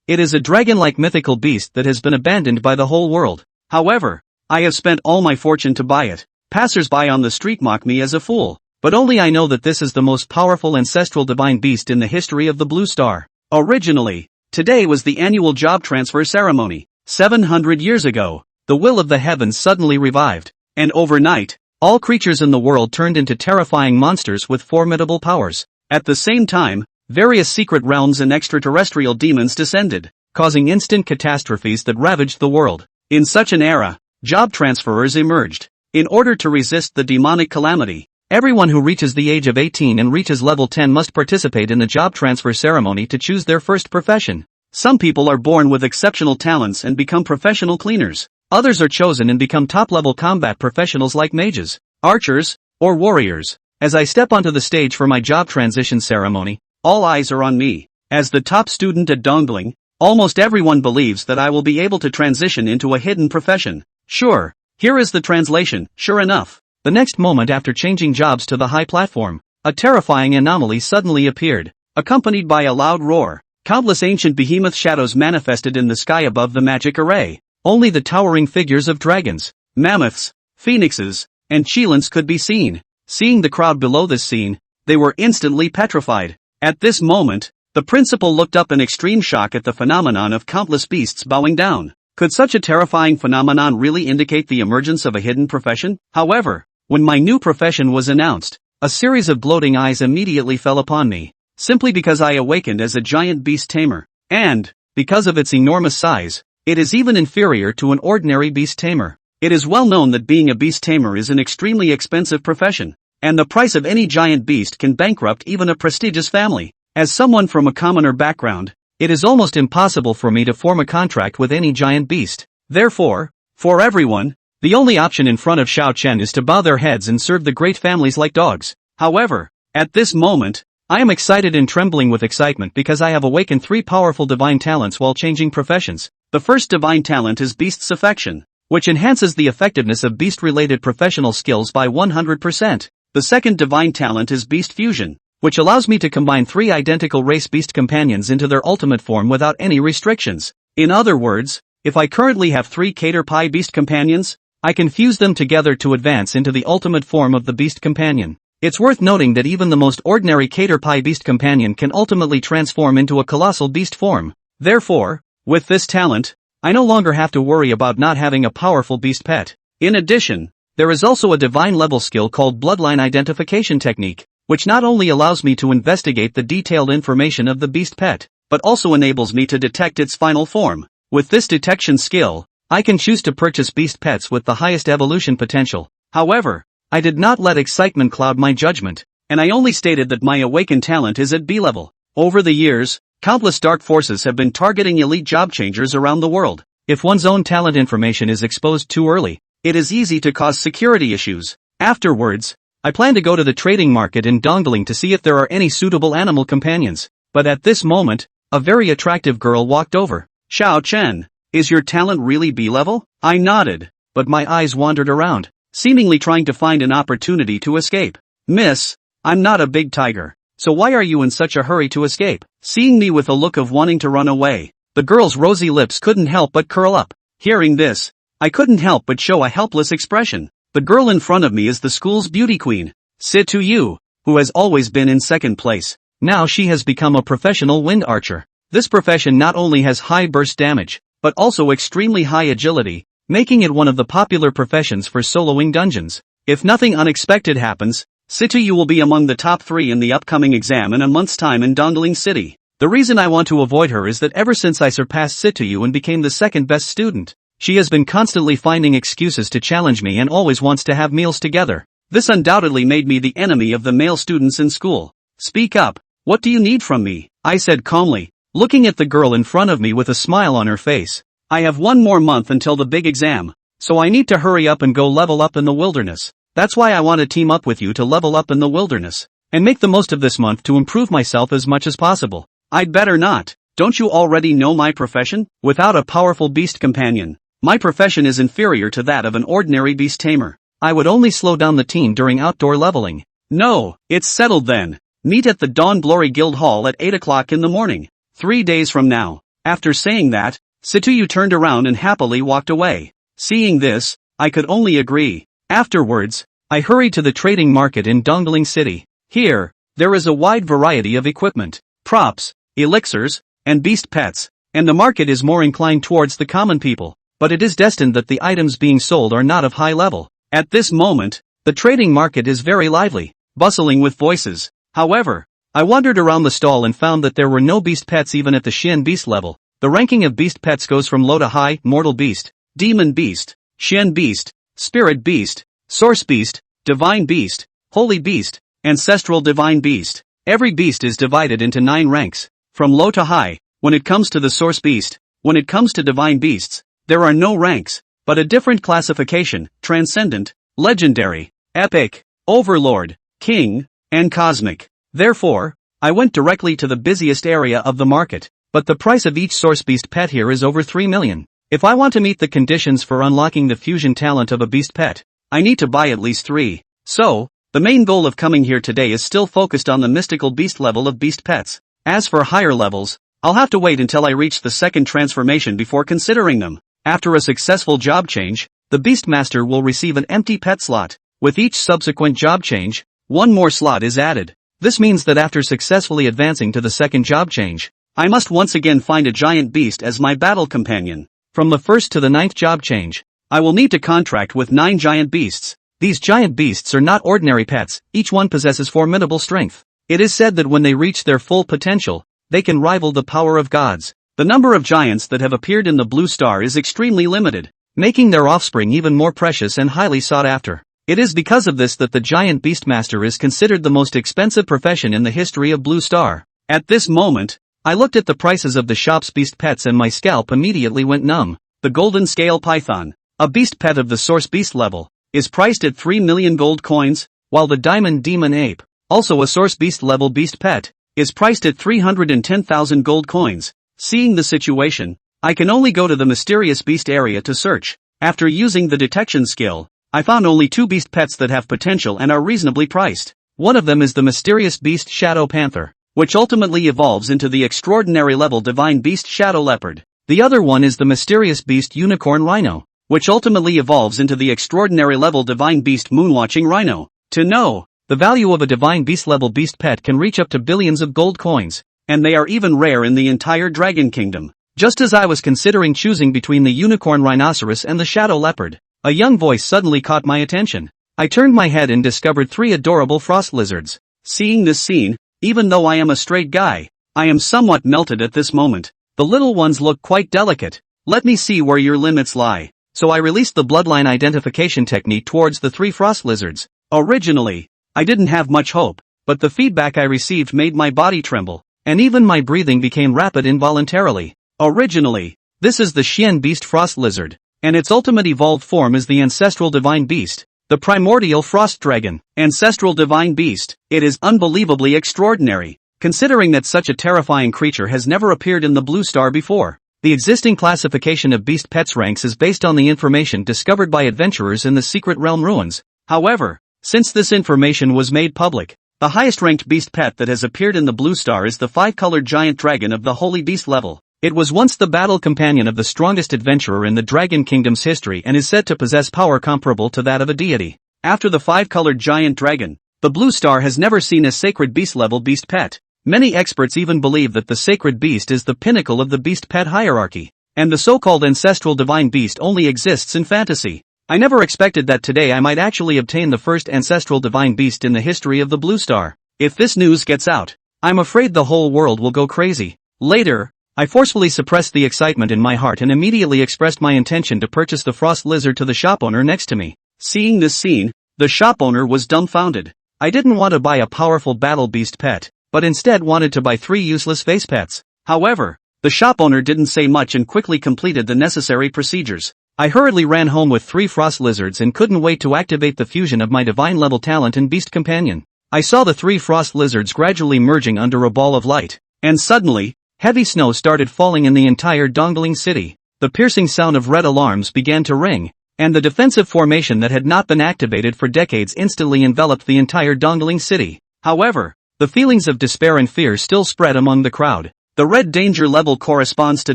It is a dragon-like mythical beast that has been abandoned by the whole world. However, I have spent all my fortune to buy it. Passers-by on the street mock me as a fool, but only I know that this is the most powerful ancestral divine beast in the history of the Blue Star. Originally, today was the annual job transfer ceremony. 700 years ago, the will of the heavens suddenly revived, and overnight, all creatures in the world turned into terrifying monsters with formidable powers. At the same time, various secret realms and extraterrestrial demons descended, causing instant catastrophes that ravaged the world. In such an era, job transferers emerged. In order to resist the demonic calamity, everyone who reaches the age of 18 and reaches level 10 must participate in the job transfer ceremony to choose their first profession. Some people are born with exceptional talents and become professional cleaners. Others are chosen and become top-level combat professionals like mages, archers, or warriors. As I step onto the stage for my job transition ceremony, all eyes are on me. As the top student at Dongling, almost everyone believes that I will be able to transition into a hidden profession. Sure, here is the translation. Sure enough, the next moment after changing jobs to the high platform, a terrifying anomaly suddenly appeared, accompanied by a loud roar. Countless ancient behemoth shadows manifested in the sky above the magic array. Only the towering figures of dragons, mammoths, phoenixes, and cheilants could be seen. Seeing the crowd below this scene, they were instantly petrified. At this moment, the principal looked up in extreme shock at the phenomenon of countless beasts bowing down. Could such a terrifying phenomenon really indicate the emergence of a hidden profession? However, when my new profession was announced, a series of gloating eyes immediately fell upon me, simply because I awakened as a giant beast tamer. And, because of its enormous size, it is even inferior to an ordinary beast tamer. It is well known that being a beast tamer is an extremely expensive profession, and the price of any giant beast can bankrupt even a prestigious family. As someone from a commoner background, it is almost impossible for me to form a contract with any giant beast. Therefore, for everyone, the only option in front of Xiao Chen is to bow their heads and serve the great families like dogs. However, at this moment, I am excited and trembling with excitement because I have awakened 3 powerful divine talents while changing professions. The first divine talent is Beast's Affection, which enhances the effectiveness of beast-related professional skills by 100%. The second divine talent is Beast Fusion, which allows me to combine 3 identical race beast companions into their ultimate form without any restrictions. In other words, if I currently have 3 Caterpie beast companions, I can fuse them together to advance into the ultimate form of the beast companion. It's worth noting that even the most ordinary Caterpie beast companion can ultimately transform into a colossal beast form. Therefore, with this talent, I no longer have to worry about not having a powerful beast pet. In addition, there is also a divine level skill called Bloodline Identification Technique, which not only allows me to investigate the detailed information of the beast pet, but also enables me to detect its final form. With this detection skill, I can choose to purchase beast pets with the highest evolution potential. However, I did not let excitement cloud my judgment, and I only stated that my awakened talent is at B level. Over the years, countless dark forces have been targeting elite job changers around the world. If one's own talent information is exposed too early, it is easy to cause security issues. Afterwards, I plan to go to the trading market in Dongling to see if there are any suitable animal companions. But at this moment, a very attractive girl walked over. Xiao Chen, is your talent really B level? I nodded, but my eyes wandered around, seemingly trying to find an opportunity to escape. Miss, I'm not a big tiger, so why are you in such a hurry to escape? Seeing me with a look of wanting to run away, the girl's rosy lips couldn't help but curl up. Hearing this, I couldn't help but show a helpless expression. The girl in front of me is the school's beauty queen, Situ Yu, who has always been in second place. Now she has become a professional wind archer. This profession not only has high burst damage, but also extremely high agility, making it one of the popular professions for soloing dungeons. If nothing unexpected happens, Situ Yu will be among the top 3 in the upcoming exam in a month's time in Dongling City. The reason I want to avoid her is that ever since I surpassed Situ Yu and became the second best student, she has been constantly finding excuses to challenge me and always wants to have meals together. This undoubtedly made me the enemy of the male students in school. Speak up, what do you need from me? I said calmly, looking at the girl in front of me with a smile on her face. I have 1 more month until the big exam, so I need to hurry up and go level up in the wilderness. That's why I want to team up with you to level up in the wilderness, and make the most of this month to improve myself as much as possible. I'd better not. Don't you already know my profession? Without a powerful beast companion, my profession is inferior to that of an ordinary beast tamer. I would only slow down the team during outdoor leveling. No, it's settled then. Meet at the Dawn Glory Guild Hall at 8 o'clock in the morning. 3 days from now, After saying that, Situ Yu turned around and happily walked away. Seeing this, I could only agree. Afterwards, I hurried to the trading market in Dongling City. Here, there is a wide variety of equipment, props, elixirs, and beast pets, and the market is more inclined towards the common people, but it is destined that the items being sold are not of high level. At this moment, the trading market is very lively, bustling with voices. However, I wandered around the stall and found that there were no beast pets even at the Xian beast level. The ranking of beast pets goes from low to high: mortal beast, demon beast, Xian beast, spirit beast, source beast, divine beast, holy beast, ancestral divine beast. Every beast is divided into 9 ranks, from low to high. When it comes to the source beast, when it comes to divine beasts, there are no ranks, but a different classification: transcendent, legendary, epic, overlord, king, and cosmic. Therefore, I went directly to the busiest area of the market, but the price of each source beast pet here is over 3 million. If I want to meet the conditions for unlocking the fusion talent of a beast pet, I need to buy at least 3. So, the main goal of coming here today is still focused on the mystical beast level of beast pets. As for higher levels, I'll have to wait until I reach the second transformation before considering them. After a successful job change, the Beastmaster will receive an empty pet slot. With each subsequent job change, 1 more slot is added. This means that after successfully advancing to the second job change, I must once again find a giant beast as my battle companion. From the first to the 9th job change, I will need to contract with 9 giant beasts. These giant beasts are not ordinary pets, each one possesses formidable strength. It is said that when they reach their full potential, they can rival the power of gods. The number of giants that have appeared in the Blue Star is extremely limited, making their offspring even more precious and highly sought after. It is because of this that the giant beastmaster is considered the most expensive profession in the history of Blue Star. At this moment, I looked at the prices of the shop's beast pets and my scalp immediately went numb. The golden scale python, a beast pet of the source beast level, is priced at 3 million gold coins, while the diamond demon ape, also a source beast level beast pet, is priced at 310,000 gold coins. Seeing the situation, I can only go to the mysterious beast area to search. After using the detection skill, I found only 2 beast pets that have potential and are reasonably priced. One of them is the mysterious beast Shadow Panther, which ultimately evolves into the extraordinary level divine beast Shadow Leopard. The other one is the mysterious beast Unicorn Rhino, which ultimately evolves into the extraordinary level divine beast Moonwatching Rhino. To know, the value of a divine beast level beast pet can reach up to billions of gold coins, and they are even rare in the entire Dragon Kingdom. Just as I was considering choosing between the Unicorn Rhinoceros and the Shadow Leopard, a young voice suddenly caught my attention. I turned my head and discovered 3 adorable frost lizards. Seeing this scene, even though I am a straight guy, I am somewhat melted at this moment. The little ones look quite delicate. Let me see where your limits lie. So I released the bloodline identification technique towards the 3 frost lizards. Originally, I didn't have much hope, but the feedback I received made my body tremble, and even my breathing became rapid involuntarily. Originally, this is the Xian Beast Frost Lizard, and its ultimate evolved form is the Ancestral Divine Beast, the Primordial Frost Dragon. Ancestral Divine Beast. It is unbelievably extraordinary, considering that such a terrifying creature has never appeared in the Blue Star before. The existing classification of beast pets ranks is based on the information discovered by adventurers in the Secret Realm ruins. However, since this information was made public, the highest ranked beast pet that has appeared in the Blue Star is the 5-colored giant dragon of the Holy Beast level. It was once the battle companion of the strongest adventurer in the Dragon Kingdom's history and is said to possess power comparable to that of a deity. After the 5-colored giant dragon, the Blue Star has never seen a sacred beast level beast pet. Many experts even believe that the sacred beast is the pinnacle of the beast pet hierarchy, and the so-called ancestral divine beast only exists in fantasy. I never expected that today I might actually obtain the first ancestral divine beast in the history of the Blue Star. If this news gets out, I'm afraid the whole world will go crazy. Later, I forcefully suppressed the excitement in my heart and immediately expressed my intention to purchase the frost lizard to the shop owner next to me. Seeing this scene, the shop owner was dumbfounded. I didn't want to buy a powerful battle beast pet, but instead wanted to buy 3 useless face pets. However, the shop owner didn't say much and quickly completed the necessary procedures. I hurriedly ran home with 3 frost lizards and couldn't wait to activate the fusion of my divine level talent and beast companion. I saw the 3 frost lizards gradually merging under a ball of light, and suddenly, heavy snow started falling in the entire Dongling city. The piercing sound of red alarms began to ring, and the defensive formation that had not been activated for decades instantly enveloped the entire Dongling city. However, the feelings of despair and fear still spread among the crowd. The red danger level corresponds to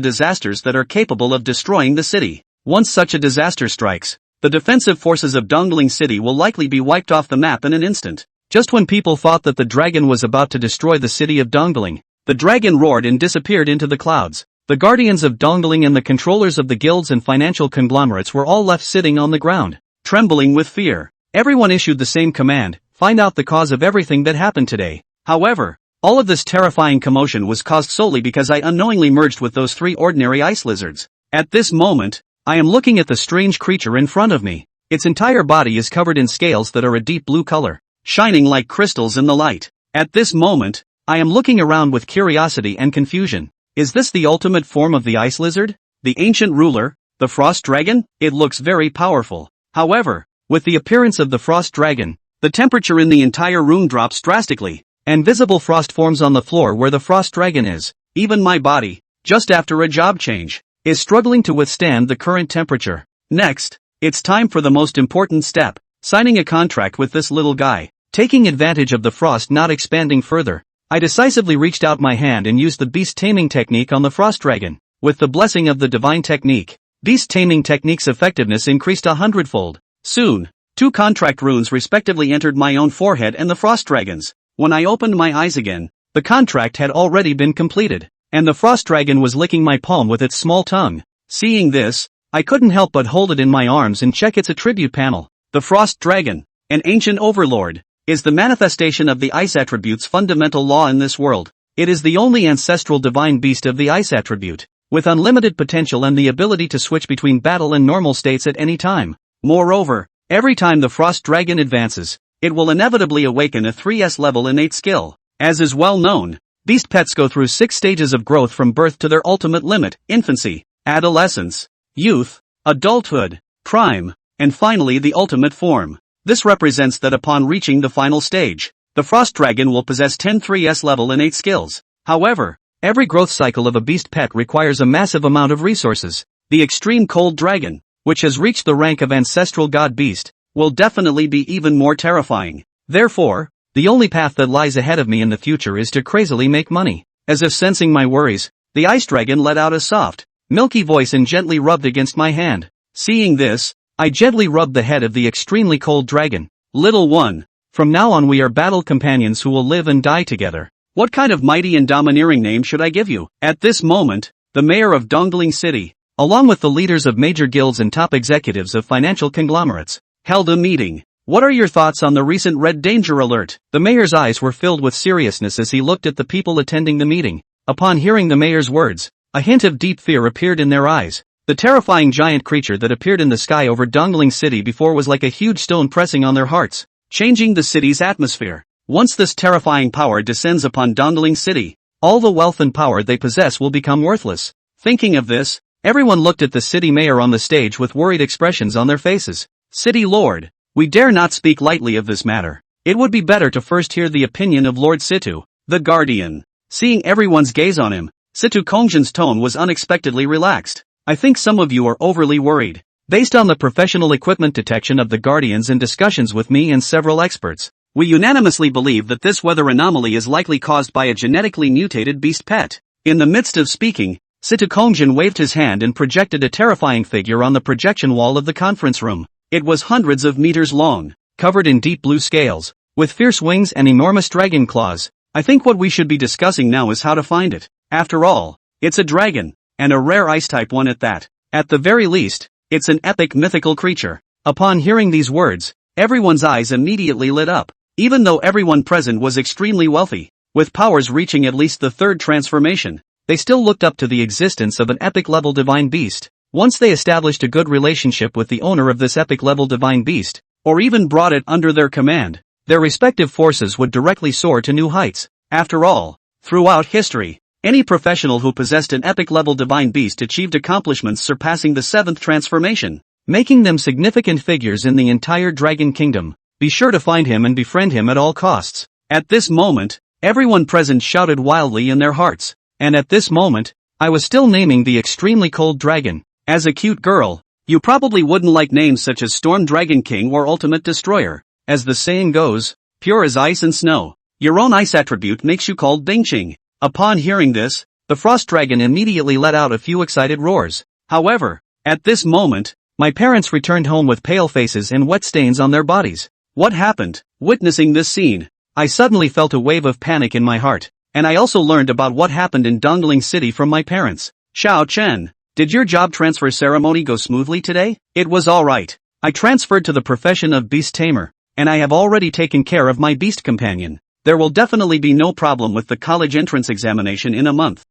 disasters that are capable of destroying the city. Once such a disaster strikes, the defensive forces of Dongling City will likely be wiped off the map in an instant. Just when people thought that the dragon was about to destroy the city of Dongling, the dragon roared and disappeared into the clouds. The guardians of Dongling and the controllers of the guilds and financial conglomerates were all left sitting on the ground, trembling with fear. Everyone issued the same command: find out the cause of everything that happened today. However, all of this terrifying commotion was caused solely because I unknowingly merged with those 3 ordinary ice lizards. At this moment, I am looking at the strange creature in front of me. Its entire body is covered in scales that are a deep blue color, shining like crystals in the light. At this moment, I am looking around with curiosity and confusion. Is this the ultimate form of the ice lizard? The ancient ruler? The frost dragon? It looks very powerful. However, with the appearance of the frost dragon, the temperature in the entire room drops drastically, and visible frost forms on the floor where the frost dragon is. Even my body, just after a job change, is struggling to withstand the current temperature. Next, it's time for the most important step: signing a contract with this little guy. Taking advantage of the frost not expanding further, I decisively reached out my hand and used the beast taming technique on the frost dragon. With the blessing of the divine technique, beast taming technique's effectiveness increased 100-fold. Soon, 2 contract runes respectively entered my own forehead and the frost dragon's. When I opened my eyes again, the contract had already been completed, and the frost dragon was licking my palm with its small tongue. Seeing this, I couldn't help but hold it in my arms and check its attribute panel. The frost dragon, an ancient overlord, is the manifestation of the ice attribute's fundamental law in this world. It is the only ancestral divine beast of the ice attribute, with unlimited potential and the ability to switch between battle and normal states at any time. Moreover, every time the frost dragon advances, it will inevitably awaken a 3S level innate skill. As is well known, beast pets go through 6 stages of growth from birth to their ultimate limit: infancy, adolescence, youth, adulthood, prime, and finally the ultimate form. This represents that upon reaching the final stage, the frost dragon will possess 10 3S level innate skills. However, every growth cycle of a beast pet requires a massive amount of resources. The extreme cold dragon, which has reached the rank of ancestral god beast, will definitely be even more terrifying. Therefore, the only path that lies ahead of me in the future is to crazily make money. As if sensing my worries, the ice dragon let out a soft, milky voice and gently rubbed against my hand. Seeing this, I gently rubbed the head of the extremely cold dragon. Little one, from now on we are battle companions who will live and die together. What kind of mighty and domineering name should I give you? At this moment, the mayor of Dongling City, along with the leaders of major guilds and top executives of financial conglomerates, held a meeting. What are your thoughts on the recent red danger alert? The mayor's eyes were filled with seriousness as he looked at the people attending the meeting. Upon hearing the mayor's words, a hint of deep fear appeared in their eyes. The terrifying giant creature that appeared in the sky over Dongling City before was like a huge stone pressing on their hearts, changing the city's atmosphere. Once this terrifying power descends upon Dongling City, all the wealth and power they possess will become worthless. Thinking of this, everyone looked at the city mayor on the stage with worried expressions on their faces. City Lord, we dare not speak lightly of this matter. It would be better to first hear the opinion of Lord Situ, the Guardian. Seeing everyone's gaze on him, Situ Kongjin's tone was unexpectedly relaxed. I think some of you are overly worried. Based on the professional equipment detection of the Guardians and discussions with me and several experts, we unanimously believe that this weather anomaly is likely caused by a genetically mutated beast pet. In the midst of speaking, Situ Kongjin waved his hand and projected a terrifying figure on the projection wall of the conference room. It was hundreds of meters long, covered in deep blue scales, with fierce wings and enormous dragon claws. I think what we should be discussing now is how to find it. After all, it's a dragon, and a rare ice-type one at that. At the very least, it's an epic mythical creature. Upon hearing these words, everyone's eyes immediately lit up. Even though everyone present was extremely wealthy, with powers reaching at least the 3rd transformation, they still looked up to the existence of an epic-level divine beast. Once they established a good relationship with the owner of this epic-level divine beast, or even brought it under their command, their respective forces would directly soar to new heights. After all, throughout history, any professional who possessed an epic-level divine beast achieved accomplishments surpassing the 7th transformation, making them significant figures in the entire Dragon Kingdom. Be sure to find him and befriend him at all costs. At this moment, everyone present shouted wildly in their hearts. And at this moment, I was still naming the extremely cold dragon. As a cute girl, you probably wouldn't like names such as Storm Dragon King or Ultimate Destroyer. As the saying goes, pure as ice and snow. Your own ice attribute makes you called Bingqing. Upon hearing this, The frost dragon immediately let out a few excited roars. However, at this moment, my parents returned home with pale faces and wet stains on their bodies. What happened? Witnessing this scene, I suddenly felt a wave of panic in my heart, and I also learned about what happened in Dongling City from my parents. Xiao Chen, did your job transfer ceremony go smoothly today? It was alright. I transferred to the profession of beast tamer, and I have already taken care of my beast companion. There will definitely be no problem with the college entrance examination in a month.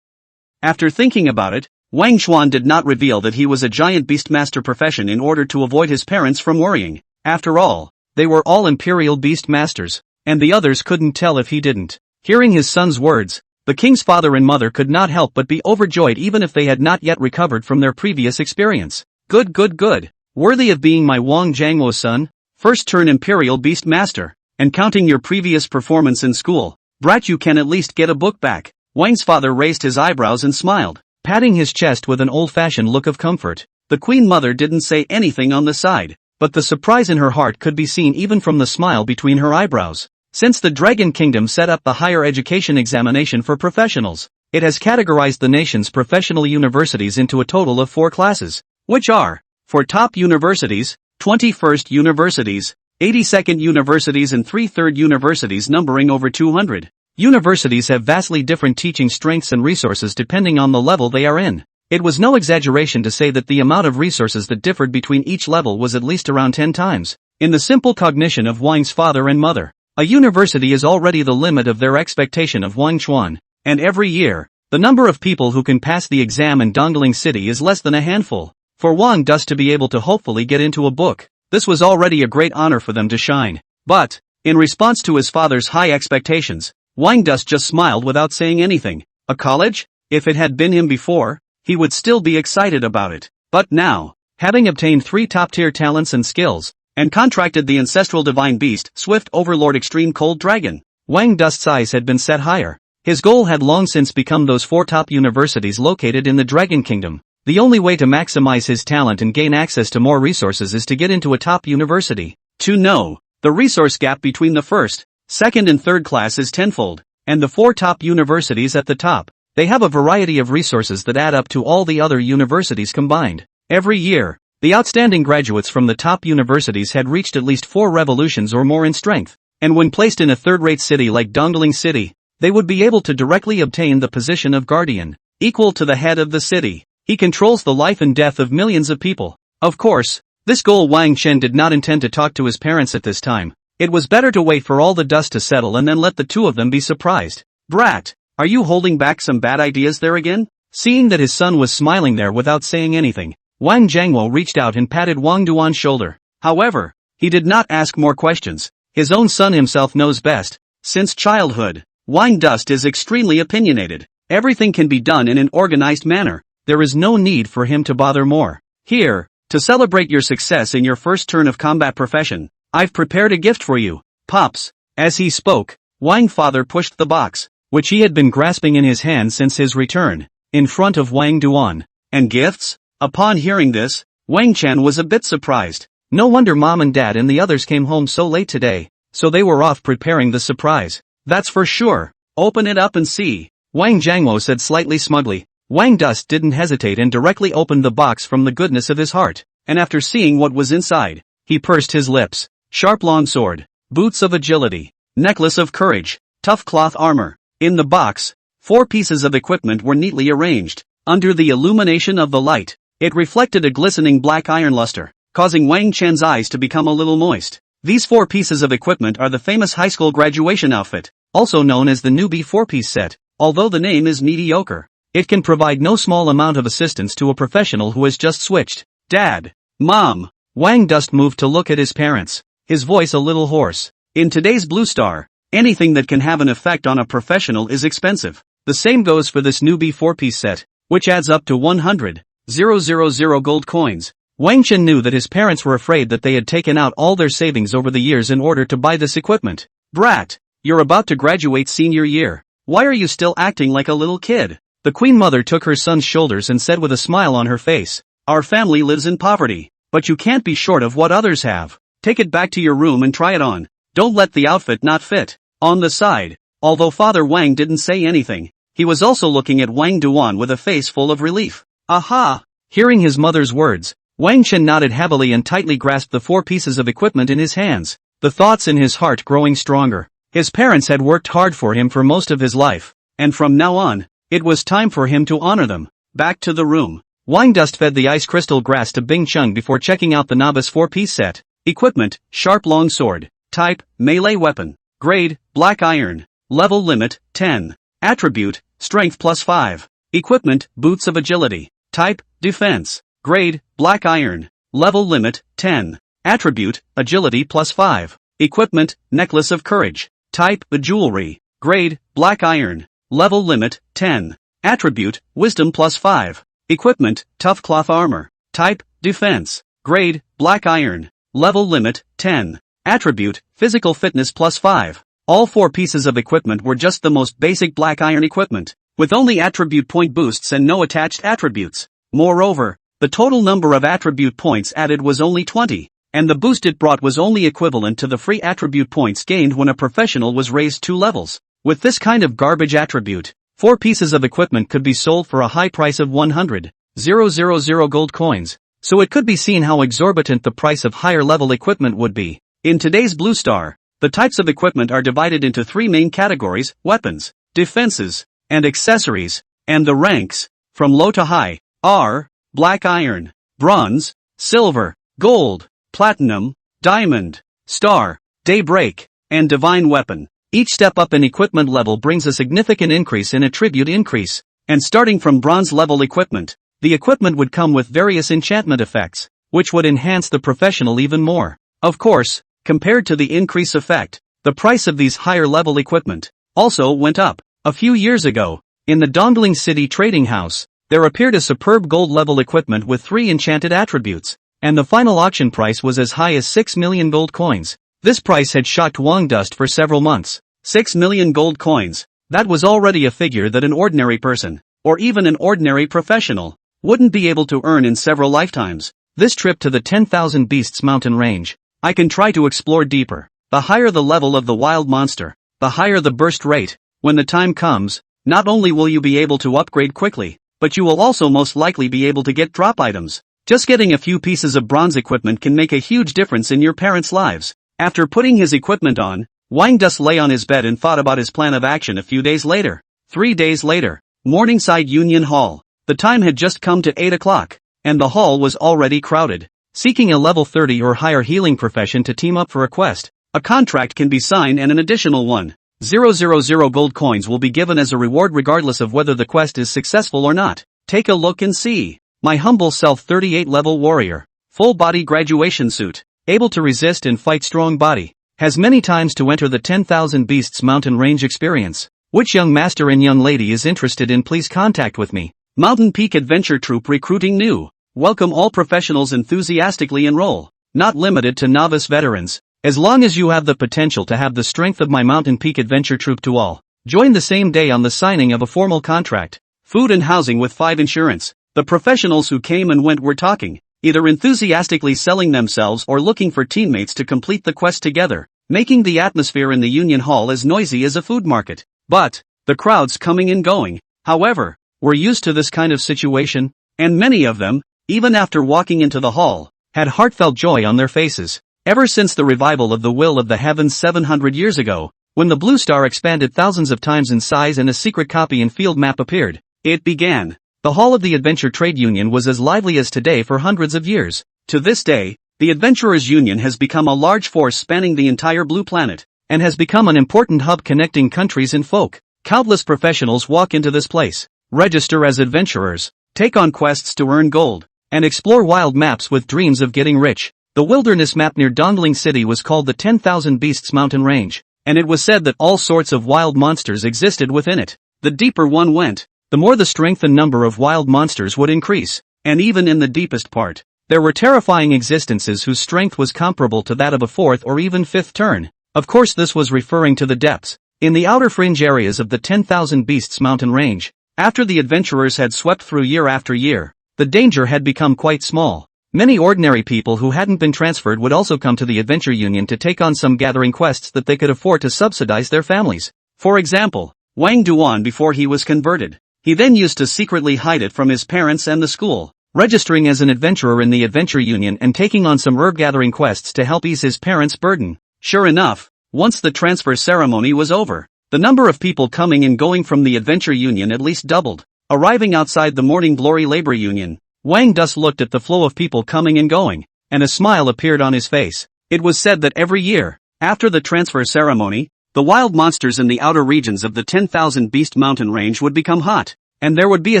After thinking about it, Wang Xuan did not reveal that he was a giant beastmaster profession in order to avoid his parents from worrying. After all, they were all imperial beast masters, and the others couldn't tell if he didn't. Hearing his son's words, the king's father and mother could not help but be overjoyed even if they had not yet recovered from their previous experience. Good. Worthy of being my Wang Jiangwo's son, first turn imperial beast master. And counting your previous performance in school, brat, you can at least get a book back. Wang's father raised his eyebrows and smiled, patting his chest with an old-fashioned look of comfort. The queen mother didn't say anything on the side, but the surprise in her heart could be seen even from the smile between her eyebrows. Since the Dragon Kingdom set up the higher education examination for professionals, it has categorized the nation's professional universities into a total of 4 classes, which are, for top universities, 21st universities, 82nd universities and 3rd universities numbering over 200. Universities have vastly different teaching strengths and resources depending on the level they are in. It was no exaggeration to say that the amount of resources that differed between each level was at least around 10 times. In the simple cognition of Wang's father and mother, a university is already the limit of their expectation of Wang Xuan, and every year, the number of people who can pass the exam in Dongling City is less than a handful. For Wang Dus to be able to hopefully get into a book, this was already a great honor for them to shine. But, in response to his father's high expectations, Wang Dus just smiled without saying anything. A college? If it had been him before, he would still be excited about it. But now, having obtained 3 top-tier talents and skills, and contracted the ancestral divine beast, Swift Overlord Extreme Cold Dragon, Wang Dust's eyes had been set higher. His goal had long since become those 4 top universities located in the Dragon Kingdom. The only way to maximize his talent and gain access to more resources is to get into a top university. To know, the resource gap between the first, second and third class is tenfold, and the 4 top universities at the top, they have a variety of resources that add up to all the other universities combined. Every year, the outstanding graduates from the top universities had reached at least 4 revolutions or more in strength, and when placed in a third-rate city like Dongling City, they would be able to directly obtain the position of guardian, equal to the head of the city. He controls the life and death of millions of people. Of course, this goal Wang Chen did not intend to talk to his parents at this time. It was better to wait for all the dust to settle and then let the two of them be surprised. Brat, are you holding back some bad ideas there again? Seeing that his son was smiling there without saying anything, Wang Jiangwo reached out and patted Wang Duan's shoulder. However, he did not ask more questions. His own son himself knows best. Since childhood, Wang Dust is extremely opinionated. Everything can be done in an organized manner. There is no need for him to bother more. Here, to celebrate your success in your first turn of combat profession, I've prepared a gift for you, Pops. As he spoke, Wang father pushed the box, which he had been grasping in his hand since his return, in front of Wang Duan. And gifts? Upon hearing this, Wang Chen was a bit surprised. No wonder Mom and Dad and the others came home so late today, so they were off preparing the surprise. That's for sure. Open it up and see, Wang Jiangwo said slightly smugly. Wang Dust didn't hesitate and directly opened the box from the goodness of his heart, and after seeing what was inside, he pursed his lips. Sharp long sword, boots of agility, necklace of courage, tough cloth armor. In the box, 4 pieces of equipment were neatly arranged. Under the illumination of the light, it reflected a glistening black iron luster, causing Wang Chen's eyes to become a little moist. These 4 pieces of equipment are the famous high school graduation outfit, also known as the newbie 4-piece set. Although the name is mediocre, it can provide no small amount of assistance to a professional who has just switched. Dad, Mom. Wang Dust moved to look at his parents, his voice a little hoarse. In today's Blue Star, anything that can have an effect on a professional is expensive. The same goes for this newbie 4-piece set, which adds up to 100,000 gold coins. Wang Chen knew that his parents were afraid that they had taken out all their savings over the years in order to buy this equipment. Brat, you're about to graduate senior year. Why are you still acting like a little kid? The Queen Mother took her son's shoulders and said with a smile on her face, Our family lives in poverty, but you can't be short of what others have. Take it back to your room and try it on. Don't let the outfit not fit. On the side, although Father Wang didn't say anything, he was also looking at Wang Duan with a face full of relief. Aha! Hearing his mother's words, Wang Chen nodded heavily and tightly grasped the 4 pieces of equipment in his hands, the thoughts in his heart growing stronger. His parents had worked hard for him for most of his life, and from now on, it was time for him to honor them. Back to the room. Wang Dust fed the ice crystal grass to Bing Chung before checking out the novice 4-piece set. Equipment, sharp long sword. Type, melee weapon. Grade, black iron. Level limit, 10. Attribute, strength +5. Equipment, boots of agility. Type, defense. Grade, black iron. Level limit, 10. Attribute, agility +5. Equipment, necklace of courage. Type, jewelry. Grade, black iron. Level limit, 10. Attribute, wisdom +5. Equipment, tough cloth armor. Type, defense. Grade, black iron. Level limit, 10. Attribute, physical fitness +5. All 4 pieces of equipment were just the most basic black iron equipment, with only attribute point boosts and no attached attributes. Moreover, the total number of attribute points added was only 20, and the boost it brought was only equivalent to the free attribute points gained when a professional was raised 2 levels. With this kind of garbage attribute, 4 pieces of equipment could be sold for a high price of 100,000 gold coins, so it could be seen how exorbitant the price of higher level equipment would be. In today's Blue Star, the types of equipment are divided into 3 main categories: weapons, defenses, and accessories, and the ranks, from low to high, are black iron, bronze, silver, gold, platinum, diamond, star, daybreak, and divine weapon. Each step up in equipment level brings a significant increase in attribute increase, and starting from bronze level equipment, the equipment would come with various enchantment effects, which would enhance the professional even more. Of course, compared to the increase effect, the price of these higher level equipment also went up. A few years ago, in the Dongling City Trading House, there appeared a superb gold level equipment with 3 enchanted attributes, and the final auction price was as high as 6 million gold coins. This price had shocked Wang Dust for several months. 6 million gold coins. That was already a figure that an ordinary person, or even an ordinary professional, wouldn't be able to earn in several lifetimes. This trip to the 10,000 Beasts mountain range, I can try to explore deeper. The higher the level of the wild monster, the higher the burst rate. When the time comes, not only will you be able to upgrade quickly, but you will also most likely be able to get drop items. Just getting a few pieces of bronze equipment can make a huge difference in your parents' lives. After putting his equipment on, Wang Dust lay on his bed and thought about his plan of action a few days later. 3 days later, Morningside Union Hall. The time had just come to 8 o'clock, and the hall was already crowded. Seeking a level 30 or higher healing profession to team up for a quest, a contract can be signed and an additional 1,000 gold coins will be given as a reward regardless of whether the quest is successful or not. Take a look and see. My humble self 38 level warrior, full body graduation suit, able to resist and fight strong body, has many times to enter the 10,000 Beasts mountain range experience. Which young master and young lady is interested in, please contact with me. Mountain Peak Adventure Troop recruiting new. Welcome all professionals enthusiastically enroll. Not limited to novice veterans. As long as you have the potential to have the strength of my Mountain Peak Adventure Troop to all. Join the same day on the signing of a formal contract. Food and housing with 5 insurance. The professionals who came and went were talking, either enthusiastically selling themselves or looking for teammates to complete the quest together, making the atmosphere in the Union Hall as noisy as a food market. But, the crowds coming and going, however, were used to this kind of situation, and many of them, even after walking into the hall, had heartfelt joy on their faces. Ever since the revival of the Will of the Heavens 700 years ago, when the Blue Star expanded thousands of times in size and a secret copy and field map appeared, it began. The Hall of the Adventure Trade Union was as lively as today for hundreds of years. To this day, the Adventurers Union has become a large force spanning the entire Blue Planet, and has become an important hub connecting countries and folk. Countless professionals walk into this place, register as adventurers, take on quests to earn gold, and explore wild maps with dreams of getting rich. The wilderness map near Dongling City was called the 10,000 Beasts mountain range, and it was said that all sorts of wild monsters existed within it. The deeper one went, the more the strength and number of wild monsters would increase, and even in the deepest part, there were terrifying existences whose strength was comparable to that of a 4th or even 5th turn. Of course this was referring to the depths. In the outer fringe areas of the 10,000 Beasts mountain range, after the adventurers had swept through year after year, the danger had become quite small. Many ordinary people who hadn't been transferred would also come to the Adventure Union to take on some gathering quests that they could afford to subsidize their families. For example, Wang Duan before he was converted. He then used to secretly hide it from his parents and the school, registering as an adventurer in the Adventure Union and taking on some herb-gathering quests to help ease his parents' burden. Sure enough, once the transfer ceremony was over, the number of people coming and going from the Adventure Union at least doubled. Arriving outside the Morning Glory Labor Union, Wang thus looked at the flow of people coming and going, and a smile appeared on his face. It was said that every year, after the transfer ceremony, the wild monsters in the outer regions of the 10,000 Beast Mountain range would become hot, and there would be a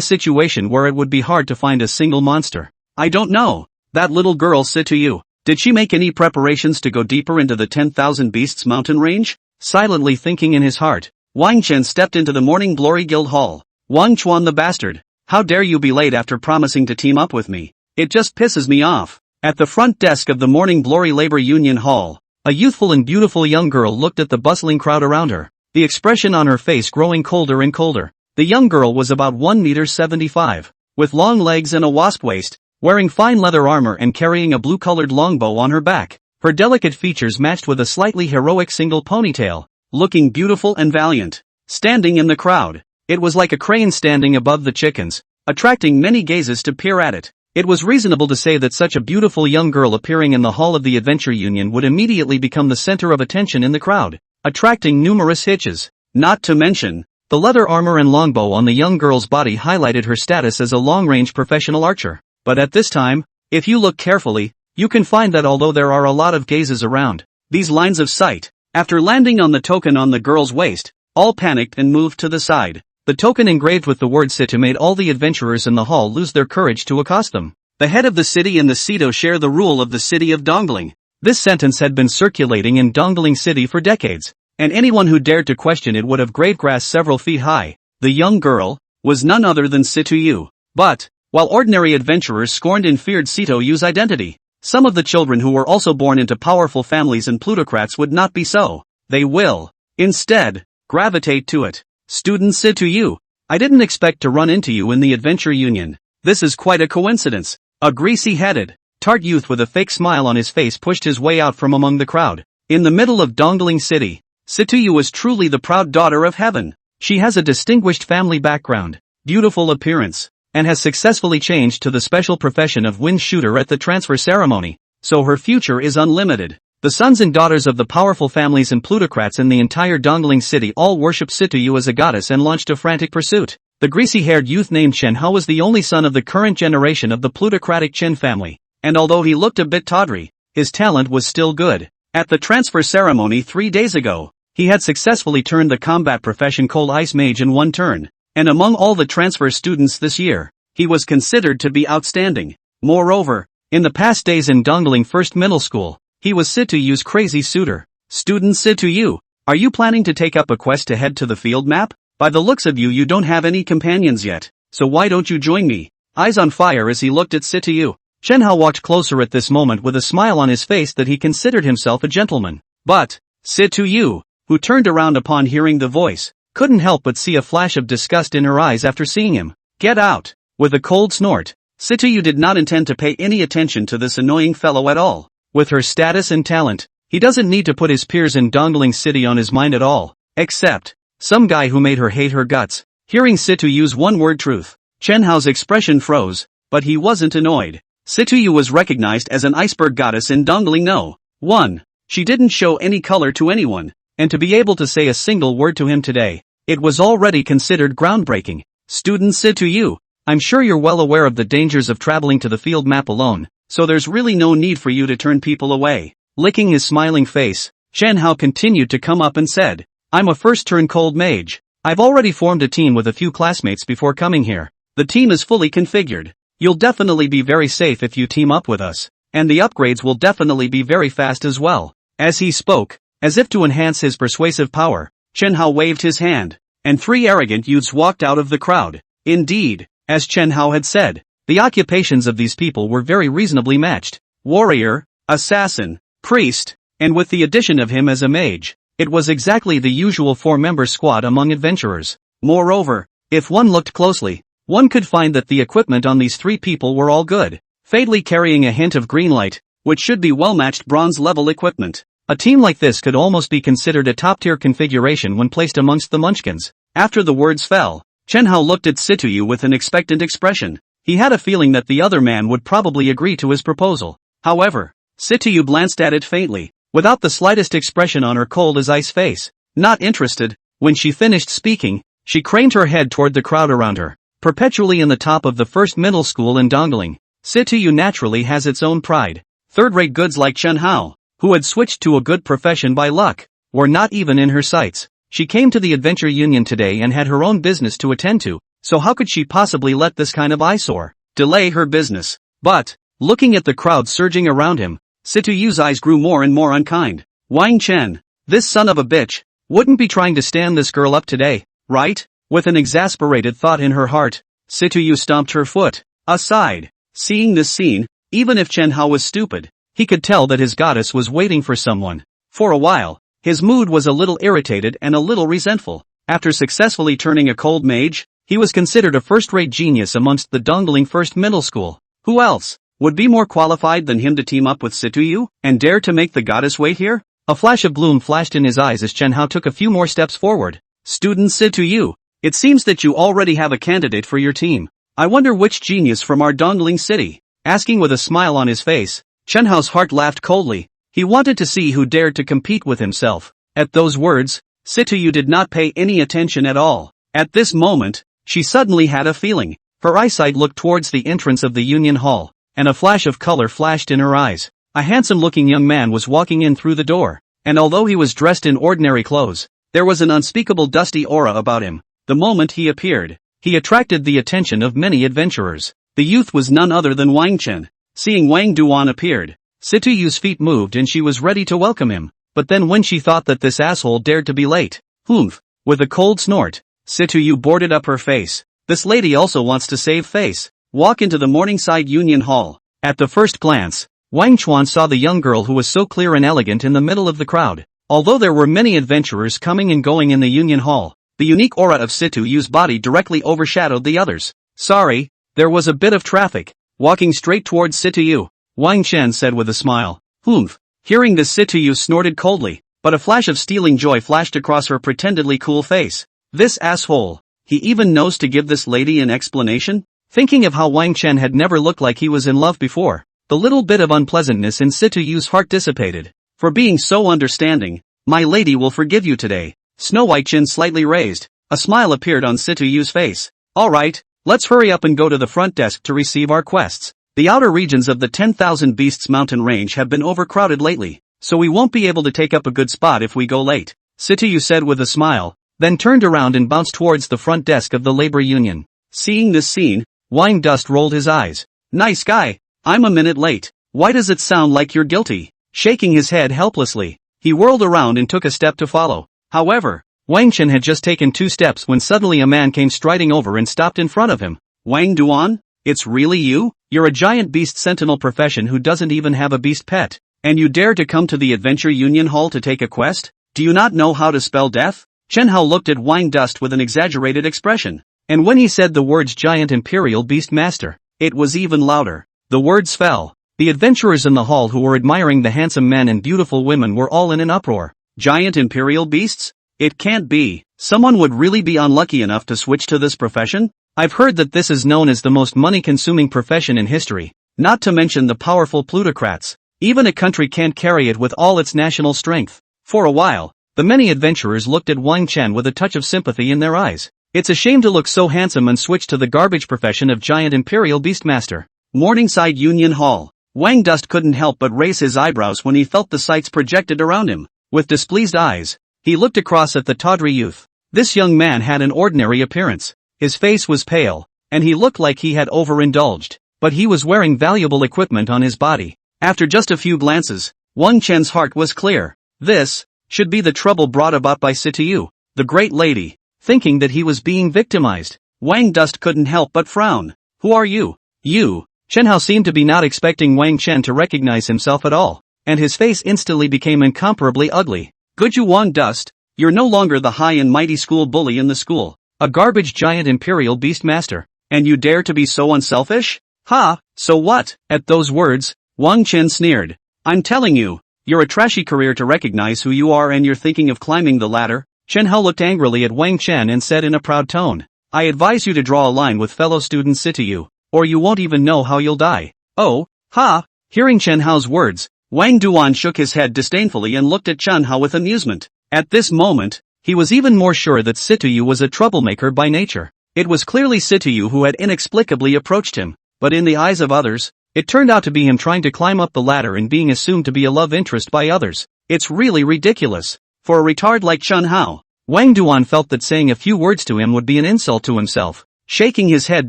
situation where it would be hard to find a single monster. I don't know, that little girl Situ Yu, did she make any preparations to go deeper into the 10,000 Beasts Mountain range? Silently thinking in his heart, Wang Chen stepped into the Morning Glory Guild Hall. Wang Chuan the bastard, how dare you be late after promising to team up with me? It just pisses me off. At the front desk of the Morning Glory Labor Union Hall, a youthful and beautiful young girl looked at the bustling crowd around her, the expression on her face growing colder and colder. The young girl was about 1.75 meters, with long legs and a wasp waist, wearing fine leather armor and carrying a blue-colored longbow on her back. Her delicate features matched with a slightly heroic single ponytail, looking beautiful and valiant. Standing in the crowd, it was like a crane standing above the chickens, attracting many gazes to peer at it. It was reasonable to say that such a beautiful young girl appearing in the hall of the Adventure Union would immediately become the center of attention in the crowd, attracting numerous hitches. Not to mention, the leather armor and longbow on the young girl's body highlighted her status as a long-range professional archer. But at this time, if you look carefully, you can find that although there are a lot of gazes around, these lines of sight, after landing on the token on the girl's waist, all panicked and moved to the side. The token engraved with the word Situ made all the adventurers in the hall lose their courage to accost them. The head of the city and the Situ share the rule of the city of Dongling. This sentence had been circulating in Dongling City for decades, and anyone who dared to question it would have grave grass several feet high. The young girl was none other than Situ Yu. But, while ordinary adventurers scorned and feared Situ Yu's identity, some of the children who were also born into powerful families and plutocrats would not be so. They will, instead, gravitate to it. Student Situ Yu, I didn't expect to run into you in the Adventure Union. This is quite a coincidence. A greasy-headed, tart youth with a fake smile on his face pushed his way out from among the crowd. In the middle of Dongling City, Situ Yu is truly the proud daughter of heaven. She has a distinguished family background, beautiful appearance, and has successfully changed to the special profession of wind shooter at the transfer ceremony, so her future is unlimited. The sons and daughters of the powerful families and plutocrats in the entire Dongling City all worship Situ Yu as a goddess and launched a frantic pursuit. The greasy-haired youth named Chen Hao was the only son of the current generation of the plutocratic Qin family, and although he looked a bit tawdry, his talent was still good. At the transfer ceremony 3 days ago, he had successfully turned the combat profession Cold Ice Mage in one turn, and among all the transfer students this year, he was considered to be outstanding. Moreover, in the past days in Dongling First Middle School, he was Situ Yu's crazy suitor. Student Situ Yu, are you planning to take up a quest to head to the field map? By the looks of you, you don't have any companions yet, so why don't you join me? Eyes on fire as he looked at Situ Yu, Chen Hao walked closer at this moment with a smile on his face that he considered himself a gentleman. But, Situ Yu, who turned around upon hearing the voice, couldn't help but see a flash of disgust in her eyes after seeing him. Get out! With a cold snort, Situ Yu did not intend to pay any attention to this annoying fellow at all. With her status and talent, he doesn't need to put his peers in Dongling City on his mind at all, except some guy who made her hate her guts. Hearing Situ Yu's one-word truth, Chen Hao's expression froze, but he wasn't annoyed. Situ Yu was recognized as an iceberg goddess in Dongling No. 1. She didn't show any color to anyone, and to be able to say a single word to him today, it was already considered groundbreaking. Student Situ Yu, I'm sure you're well aware of the dangers of traveling to the field map alone, so there's really no need for you to turn people away. Licking his smiling face, Chen Hao continued to come up and said, I'm a first-turn cold mage. I've already formed a team with a few classmates before coming here. The team is fully configured. You'll definitely be very safe if you team up with us, and the upgrades will definitely be very fast as well. As he spoke, as if to enhance his persuasive power, Chen Hao waved his hand, and 3 arrogant youths walked out of the crowd. Indeed, as Chen Hao had said, the occupations of these people were very reasonably matched. Warrior, assassin, priest, and with the addition of him as a mage, it was exactly the usual 4-member squad among adventurers. Moreover, if one looked closely, one could find that the equipment on these 3 people were all good, fatally carrying a hint of green light, which should be well-matched bronze-level equipment. A team like this could almost be considered a top-tier configuration when placed amongst the Munchkins. After the words fell, Chen Hao looked at Situ Yu with an expectant expression. He had a feeling that the other man would probably agree to his proposal. However, Situ Yu glanced at it faintly, without the slightest expression on her cold as ice face. Not interested. When she finished speaking, she craned her head toward the crowd around her. Perpetually in the top of the first middle school in Dongling, Situ Yu naturally has its own pride. Third-rate goods like Chen Hao, who had switched to a good profession by luck, were not even in her sights. She came to the Adventure Union today and had her own business to attend to, so how could she possibly let this kind of eyesore delay her business? But, looking at the crowd surging around him, Situ Yu's eyes grew more and more unkind. Wang Chen, this son of a bitch, wouldn't be trying to stand this girl up today, right? With an exasperated thought in her heart, Situ Yu stomped her foot aside. Seeing this scene, even if Chen Hao was stupid, he could tell that his goddess was waiting for someone. For a while, his mood was a little irritated and a little resentful. After successfully turning a cold mage, he was considered a first-rate genius amongst the Dongling First Middle School. Who else would be more qualified than him to team up with Situ Yu and dare to make the goddess wait here? A flash of gloom flashed in his eyes as Chen Hao took a few more steps forward. Student Situ Yu, it seems that you already have a candidate for your team. I wonder which genius from our Dongling city. Asking with a smile on his face, Chen Hao's heart laughed coldly. He wanted to see who dared to compete with himself. At those words, Situ Yu did not pay any attention at all. At this moment, she suddenly had a feeling. Her eyesight looked towards the entrance of the Union Hall, and a flash of color flashed in her eyes. A handsome-looking young man was walking in through the door, and although he was dressed in ordinary clothes, there was an unspeakable dusty aura about him. The moment he appeared, he attracted the attention of many adventurers. The youth was none other than Wang Chen. Seeing Wang Duan appeared, Situ Yu's feet moved and she was ready to welcome him. But then when she thought that this asshole dared to be late, humph, with a cold snort, Situ Yu boarded up her face. This lady also wants to save face. Walk into the Morningside Union Hall. At the first glance, Wang Chuan saw the young girl who was so clear and elegant in the middle of the crowd. Although there were many adventurers coming and going in the Union Hall, the unique aura of Situ Yu's body directly overshadowed the others. Sorry, there was a bit of traffic. Walking straight towards Situ Yu, Wang Chen said with a smile. Humph. Hearing this, Situ Yu snorted coldly, but a flash of stealing joy flashed across her pretendedly cool face. This asshole. He even knows to give this lady an explanation? Thinking of how Wang Chen had never looked like he was in love before, the little bit of unpleasantness in Situ Yu's heart dissipated. For being so understanding, my lady will forgive you today. Snow White chin slightly raised. A smile appeared on Situ Yu's face. Alright, let's hurry up and go to the front desk to receive our quests. The outer regions of the 10,000 Beasts mountain range have been overcrowded lately, so we won't be able to take up a good spot if we go late, Situ Yu said with a smile, then turned around and bounced towards the front desk of the labor union. Seeing this scene, Wang Dust rolled his eyes. Nice guy, I'm a minute late. Why does it sound like you're guilty? Shaking his head helplessly, he whirled around and took a step to follow. However, Wang Chen had just taken 2 steps when suddenly a man came striding over and stopped in front of him. Wang Duan? It's really you? You're a giant beast sentinel profession who doesn't even have a beast pet, and you dare to come to the Adventure Union Hall to take a quest? Do you not know how to spell death? Chen Hao looked at Wang Dust with an exaggerated expression, and when he said the words giant imperial beast master, it was even louder. The words fell. The adventurers in the hall who were admiring the handsome men and beautiful women were all in an uproar. Giant imperial beasts? It can't be. Someone would really be unlucky enough to switch to this profession? I've heard that this is known as the most money-consuming profession in history, not to mention the powerful plutocrats. Even a country can't carry it with all its national strength. For a while, the many adventurers looked at Wang Chen with a touch of sympathy in their eyes. It's a shame to look so handsome and switch to the garbage profession of giant imperial beastmaster. Morningside Union Hall. Wang Dust couldn't help but raise his eyebrows when he felt the sights projected around him. With displeased eyes, he looked across at the tawdry youth. This young man had an ordinary appearance. His face was pale, and he looked like he had overindulged, but he was wearing valuable equipment on his body. After just a few glances, Wang Chen's heart was clear. This should be the trouble brought about by Situ Yu, the great lady. Thinking that he was being victimized, Wang Dust couldn't help but frown. Who are you? You. Chen Hao seemed to be not expecting Wang Chen to recognize himself at all, and his face instantly became incomparably ugly. Good you Wang Dust, you're no longer the high and mighty school bully in the school, a garbage giant imperial beast master, and you dare to be so unselfish? Ha, so what? At those words, Wang Chen sneered. I'm telling you, you're a trashy career to recognize who you are and you're thinking of climbing the ladder. Chen Hao looked angrily at Wang Chen and said in a proud tone, I advise you to draw a line with fellow student Situ Yu, or you won't even know how you'll die. Oh, ha! Hearing Chen Hao's words, Wang Duan shook his head disdainfully and looked at Chen Hao with amusement. At this moment, he was even more sure that Situ Yu was a troublemaker by nature. It was clearly Situ Yu who had inexplicably approached him, but in the eyes of others, it turned out to be him trying to climb up the ladder and being assumed to be a love interest by others. It's really ridiculous. For a retard like Chen Hao, Wang Duan felt that saying a few words to him would be an insult to himself. Shaking his head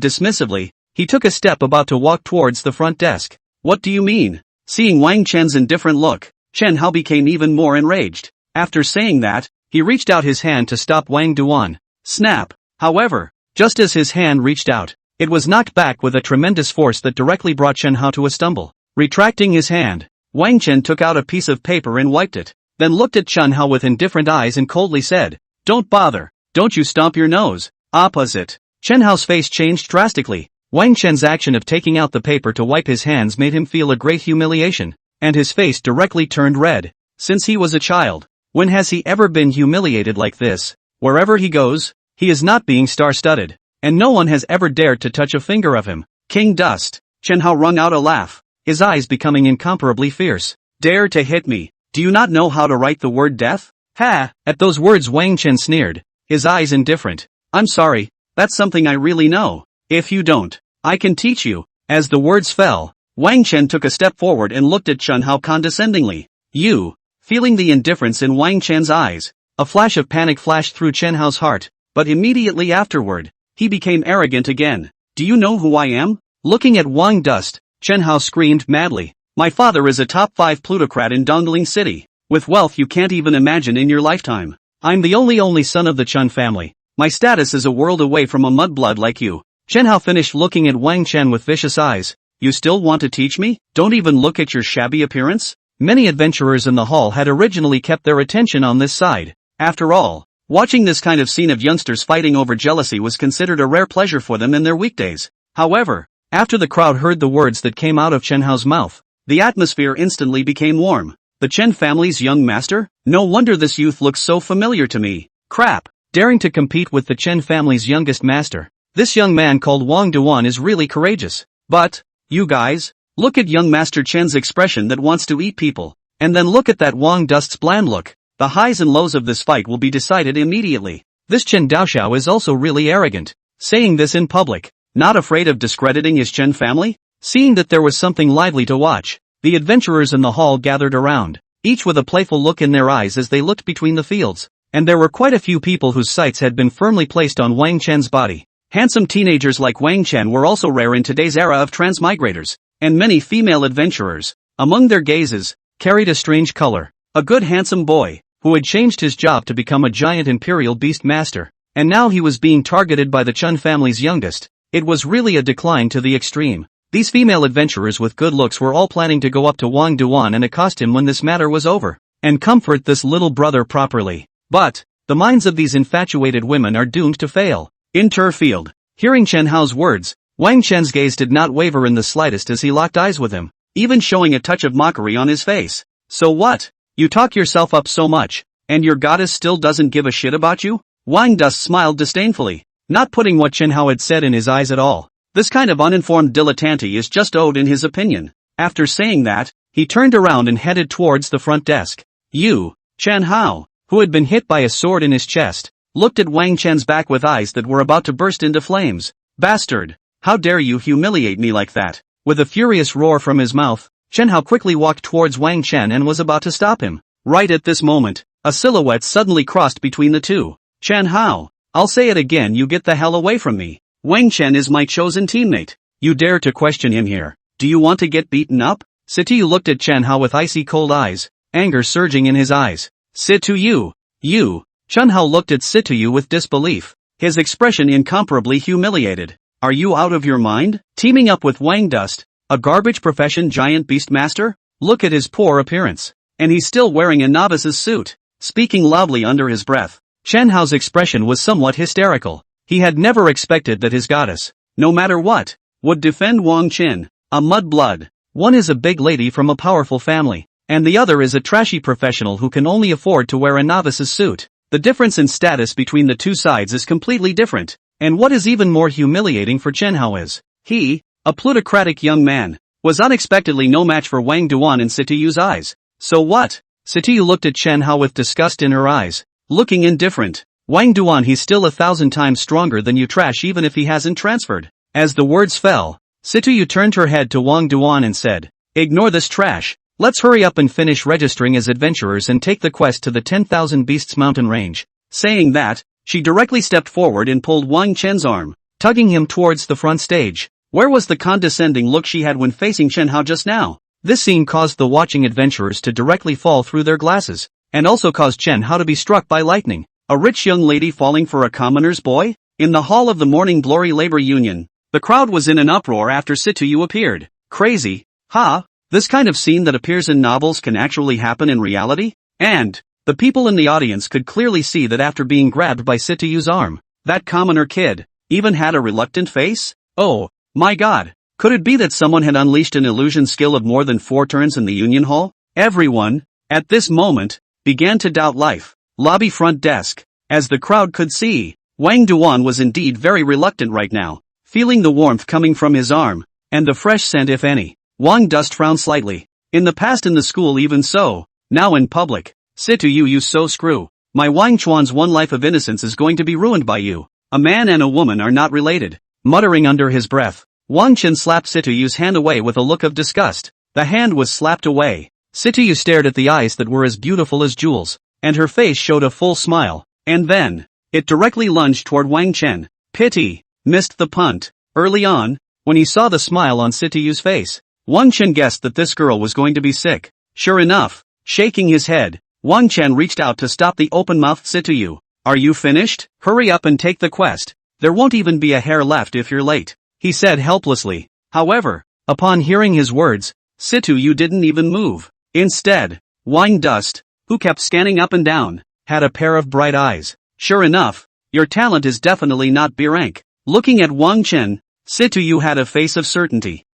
dismissively, he took a step about to walk towards the front desk. What do you mean? Seeing Wang Chen's indifferent look, Chen Hao became even more enraged. After saying that, he reached out his hand to stop Wang Duan. Snap! However, just as his hand reached out, it was knocked back with a tremendous force that directly brought Chen Hao to a stumble. Retracting his hand, Wang Chen took out a piece of paper and wiped it, then looked at Chen Hao with indifferent eyes and coldly said, Don't bother, don't you stomp your nose. Opposite. Chen Hao's face changed drastically. Wang Chen's action of taking out the paper to wipe his hands made him feel a great humiliation, and his face directly turned red. Since he was a child, when has he ever been humiliated like this? Wherever he goes, he is not being star-studded, and no one has ever dared to touch a finger of him. King Dust. Chen Hao wrung out a laugh, his eyes becoming incomparably fierce. Dare to hit me? Do you not know how to write the word death? Ha! At those words Wang Chen sneered, his eyes indifferent. I'm sorry, that's something I really know. If you don't, I can teach you. As the words fell, Wang Chen took a step forward and looked at Chen Hao condescendingly. You. Feeling the indifference in Wang Chen's eyes, a flash of panic flashed through Chen Hao's heart, but immediately afterward, he became arrogant again. Do you know who I am? Looking at Wang Dust, Chen Hao screamed madly. My father is a top 5 plutocrat in Dongling City, with wealth you can't even imagine in your lifetime. I'm the only son of the Chen family. My status is a world away from a mudblood like you. Chen Hao finished looking at Wang Chen with vicious eyes. You still want to teach me? Don't even look at your shabby appearance? Many adventurers in the hall had originally kept their attention on this side. After all, watching this kind of scene of youngsters fighting over jealousy was considered a rare pleasure for them in their weekdays. However, after the crowd heard the words that came out of Chen Hao's mouth, the atmosphere instantly became warm. The Chen family's young master? No wonder this youth looks so familiar to me. Crap! Daring to compete with the Chen family's youngest master. This young man called Wang Duan is really courageous. But, you guys, look at young Master Chen's expression that wants to eat people, and then look at that Wang Dust's bland look. The highs and lows of this fight will be decided immediately. This Chen Daoxiao is also really arrogant, saying this in public, not afraid of discrediting his Chen family? Seeing that there was something lively to watch, the adventurers in the hall gathered around, each with a playful look in their eyes as they looked between the fields, and there were quite a few people whose sights had been firmly placed on Wang Chen's body. Handsome teenagers like Wang Chen were also rare in today's era of transmigrators, and many female adventurers, among their gazes, carried a strange color. A good handsome boy, who had changed his job to become a giant imperial beast master, and now he was being targeted by the Chen family's youngest. It was really a decline to the extreme. These female adventurers with good looks were all planning to go up to Wang Duan and accost him when this matter was over, and comfort this little brother properly. But, the minds of these infatuated women are doomed to fail. Interfield. Hearing Chen Hao's words, Wang Chen's gaze did not waver in the slightest as he locked eyes with him, even showing a touch of mockery on his face. So what? You talk yourself up so much, and your goddess still doesn't give a shit about you? Wang Dust smiled disdainfully, not putting what Chen Hao had said in his eyes at all. This kind of uninformed dilettante is just owed in his opinion. After saying that, he turned around and headed towards the front desk. You, Chen Hao, who had been hit by a sword in his chest, looked at Wang Chen's back with eyes that were about to burst into flames. Bastard! How dare you humiliate me like that? With a furious roar from his mouth, Chen Hao quickly walked towards Wang Chen and was about to stop him. Right at this moment, a silhouette suddenly crossed between the two. Chen Hao, I'll say it again, you get the hell away from me. Wang Chen is my chosen teammate. You dare to question him here? Do you want to get beaten up? Situ Yu looked at Chen Hao with icy cold eyes, anger surging in his eyes. Situ Yu, you. Chen Hao looked at Situ Yu with disbelief, his expression incomparably humiliated. Are you out of your mind? Teaming up with Wang Dust, a garbage profession giant beast master? Look at his poor appearance. And he's still wearing a novice's suit. Speaking loudly under his breath, Chen Hao's expression was somewhat hysterical. He had never expected that his goddess, no matter what, would defend Wang Chen, a mudblood. One is a big lady from a powerful family, and the other is a trashy professional who can only afford to wear a novice's suit. The difference in status between the two sides is completely different. And what is even more humiliating for Chen Hao is, he, a plutocratic young man, was unexpectedly no match for Wang Duan in Situ Yu's eyes. So what? Situ Yu looked at Chen Hao with disgust in her eyes, looking indifferent. Wang Duan, he's still 1,000 times stronger than you, trash, even if he hasn't transferred. As the words fell, Situ Yu turned her head to Wang Duan and said, ignore this trash. Let's hurry up and finish registering as adventurers and take the quest to the 10,000 Beasts mountain range. Saying that, she directly stepped forward and pulled Wang Chen's arm, tugging him towards the front stage. Where was the condescending look she had when facing Chen Hao just now? This scene caused the watching adventurers to directly fall through their glasses, and also caused Chen Hao to be struck by lightning. A rich young lady falling for a commoner's boy? In the hall of the Morning Glory Labor Union, the crowd was in an uproar after Situ Yu appeared. Crazy, huh? This kind of scene that appears in novels can actually happen in reality? And the people in the audience could clearly see that after being grabbed by Situ Yu's arm, that commoner kid even had a reluctant face? Oh, my god. Could it be that someone had unleashed an illusion skill of more than 4 turns in the Union Hall? Everyone, at this moment, began to doubt life. Lobby front desk. As the crowd could see, Wang Duan was indeed very reluctant right now, feeling the warmth coming from his arm, and the fresh scent if any. Wang Dust frowned slightly. In the past in the school even so, now in public, Situ Yu, you so screw. My Wang Chuan's one life of innocence is going to be ruined by you. A man and a woman are not related. Muttering under his breath, Wang Chen slapped Situ Yu's hand away with a look of disgust. The hand was slapped away. Situ Yu stared at the eyes that were as beautiful as jewels, and her face showed a full smile, and then, it directly lunged toward Wang Chen. Pity, missed the punt. Early on, when he saw the smile on Situ Yu's face, Wang Chen guessed that this girl was going to be sick. Sure enough, shaking his head, Wang Chen reached out to stop the open-mouthed Situ Yu. Are you finished? Hurry up and take the quest. There won't even be a hair left if you're late, he said helplessly. However, upon hearing his words, Situ Yu didn't even move. Instead, Wang Dust, who kept scanning up and down, had a pair of bright eyes. Sure enough, your talent is definitely not B rank. Looking at Wang Chen, Situ Yu had a face of certainty.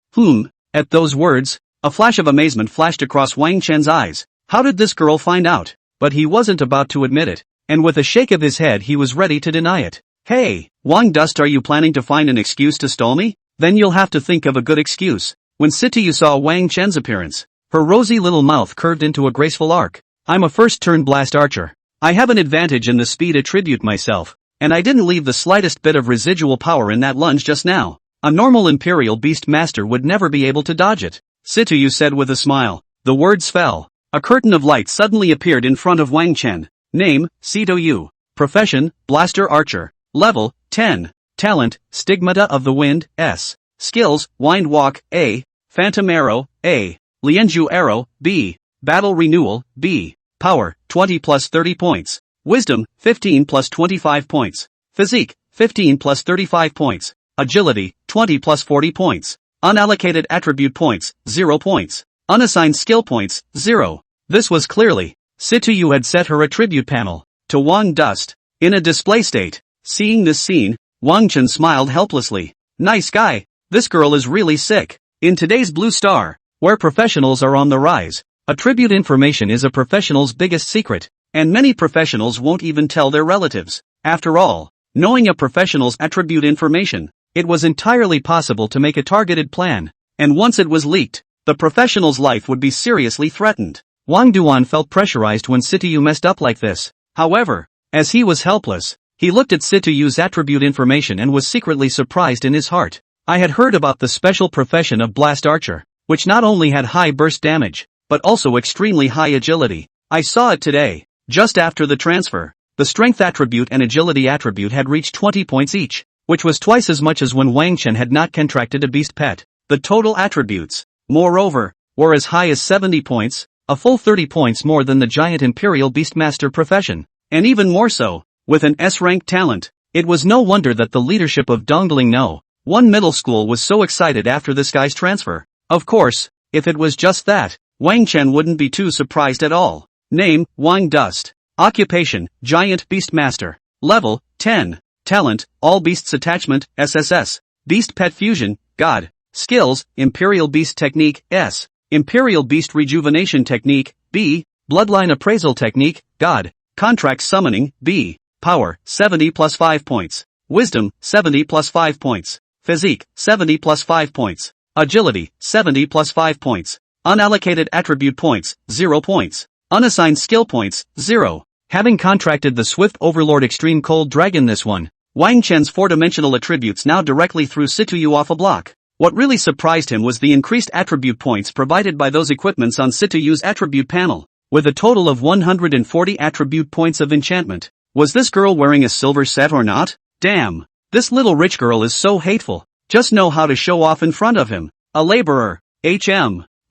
At those words, a flash of amazement flashed across Wang Chen's eyes. How did this girl find out? But he wasn't about to admit it, and with a shake of his head he was ready to deny it. Hey, Wang Dust, are you planning to find an excuse to stall me? Then you'll have to think of a good excuse. When Situ Yu saw Wang Chen's appearance, her rosy little mouth curved into a graceful arc. I'm a first-turn blast archer. I have an advantage in the speed attribute myself, and I didn't leave the slightest bit of residual power in that lunge just now. A normal Imperial Beast Master would never be able to dodge it, Situ Yu said with a smile. The words fell. A curtain of light suddenly appeared in front of Wang Chen. Name, Situ Yu. Profession, Blaster Archer. Level, 10. Talent, Stigmata of the Wind, S. Skills, Wind Walk, A. Phantom Arrow, A. Lianju Arrow, B. Battle Renewal, B. Power, 20 plus 30 points. Wisdom, 15 plus 25 points. Physique, 15 plus 35 points. Agility, 20 plus 40 points. Unallocated attribute points, 0 points. Unassigned skill points, 0. This was clearly, Situ Yu had set her attribute panel to Wang Dust in a display state. Seeing this scene, Wang Chen smiled helplessly. Nice guy, this girl is really sick. In today's Blue Star, where professionals are on the rise, attribute information is a professional's biggest secret, and many professionals won't even tell their relatives. After all, knowing a professional's attribute information, it was entirely possible to make a targeted plan, and once it was leaked, the professional's life would be seriously threatened. Wang Duan felt pressurized when Situ Yu messed up like this. However, as he was helpless, he looked at Situ Yu's attribute information and was secretly surprised in his heart. I had heard about the special profession of Blast Archer, which not only had high burst damage, but also extremely high agility. I saw it today, just after the transfer. The strength attribute and agility attribute had reached 20 points each, which was twice as much as when Wang Chen had not contracted a beast pet. The total attributes, moreover, were as high as 70 points, a full 30 points more than the giant Imperial Beastmaster profession, and even more so, with an S-rank talent. It was no wonder that the leadership of Dongling No. 1 middle school was so excited after this guy's transfer. Of course, if it was just that, Wang Chen wouldn't be too surprised at all. Name, Wang Dust. Occupation, Giant Beastmaster. Level, 10. Talent, All Beasts Attachment, SSS. Beast Pet Fusion, God. Skills, Imperial Beast Technique, S. Imperial Beast Rejuvenation Technique, B. Bloodline Appraisal Technique, God. Contract summoning, B. Power, 70 plus 5 points. Wisdom, 70 plus 5 points. Physique, 70 plus 5 points. Agility, 70 plus 5 points. Unallocated attribute points, 0 points. Unassigned skill points, 0. Having contracted the Swift Overlord Extreme Cold Dragon this one, Wang Chen's 4-dimensional attributes now directly threw Situ Yu off a block. What really surprised him was the increased attribute points provided by those equipments on Situ Yu's attribute panel, with a total of 140 attribute points of enchantment. Was this girl wearing a silver set or not? Damn. This little rich girl is so hateful. Just know how to show off in front of him. A laborer.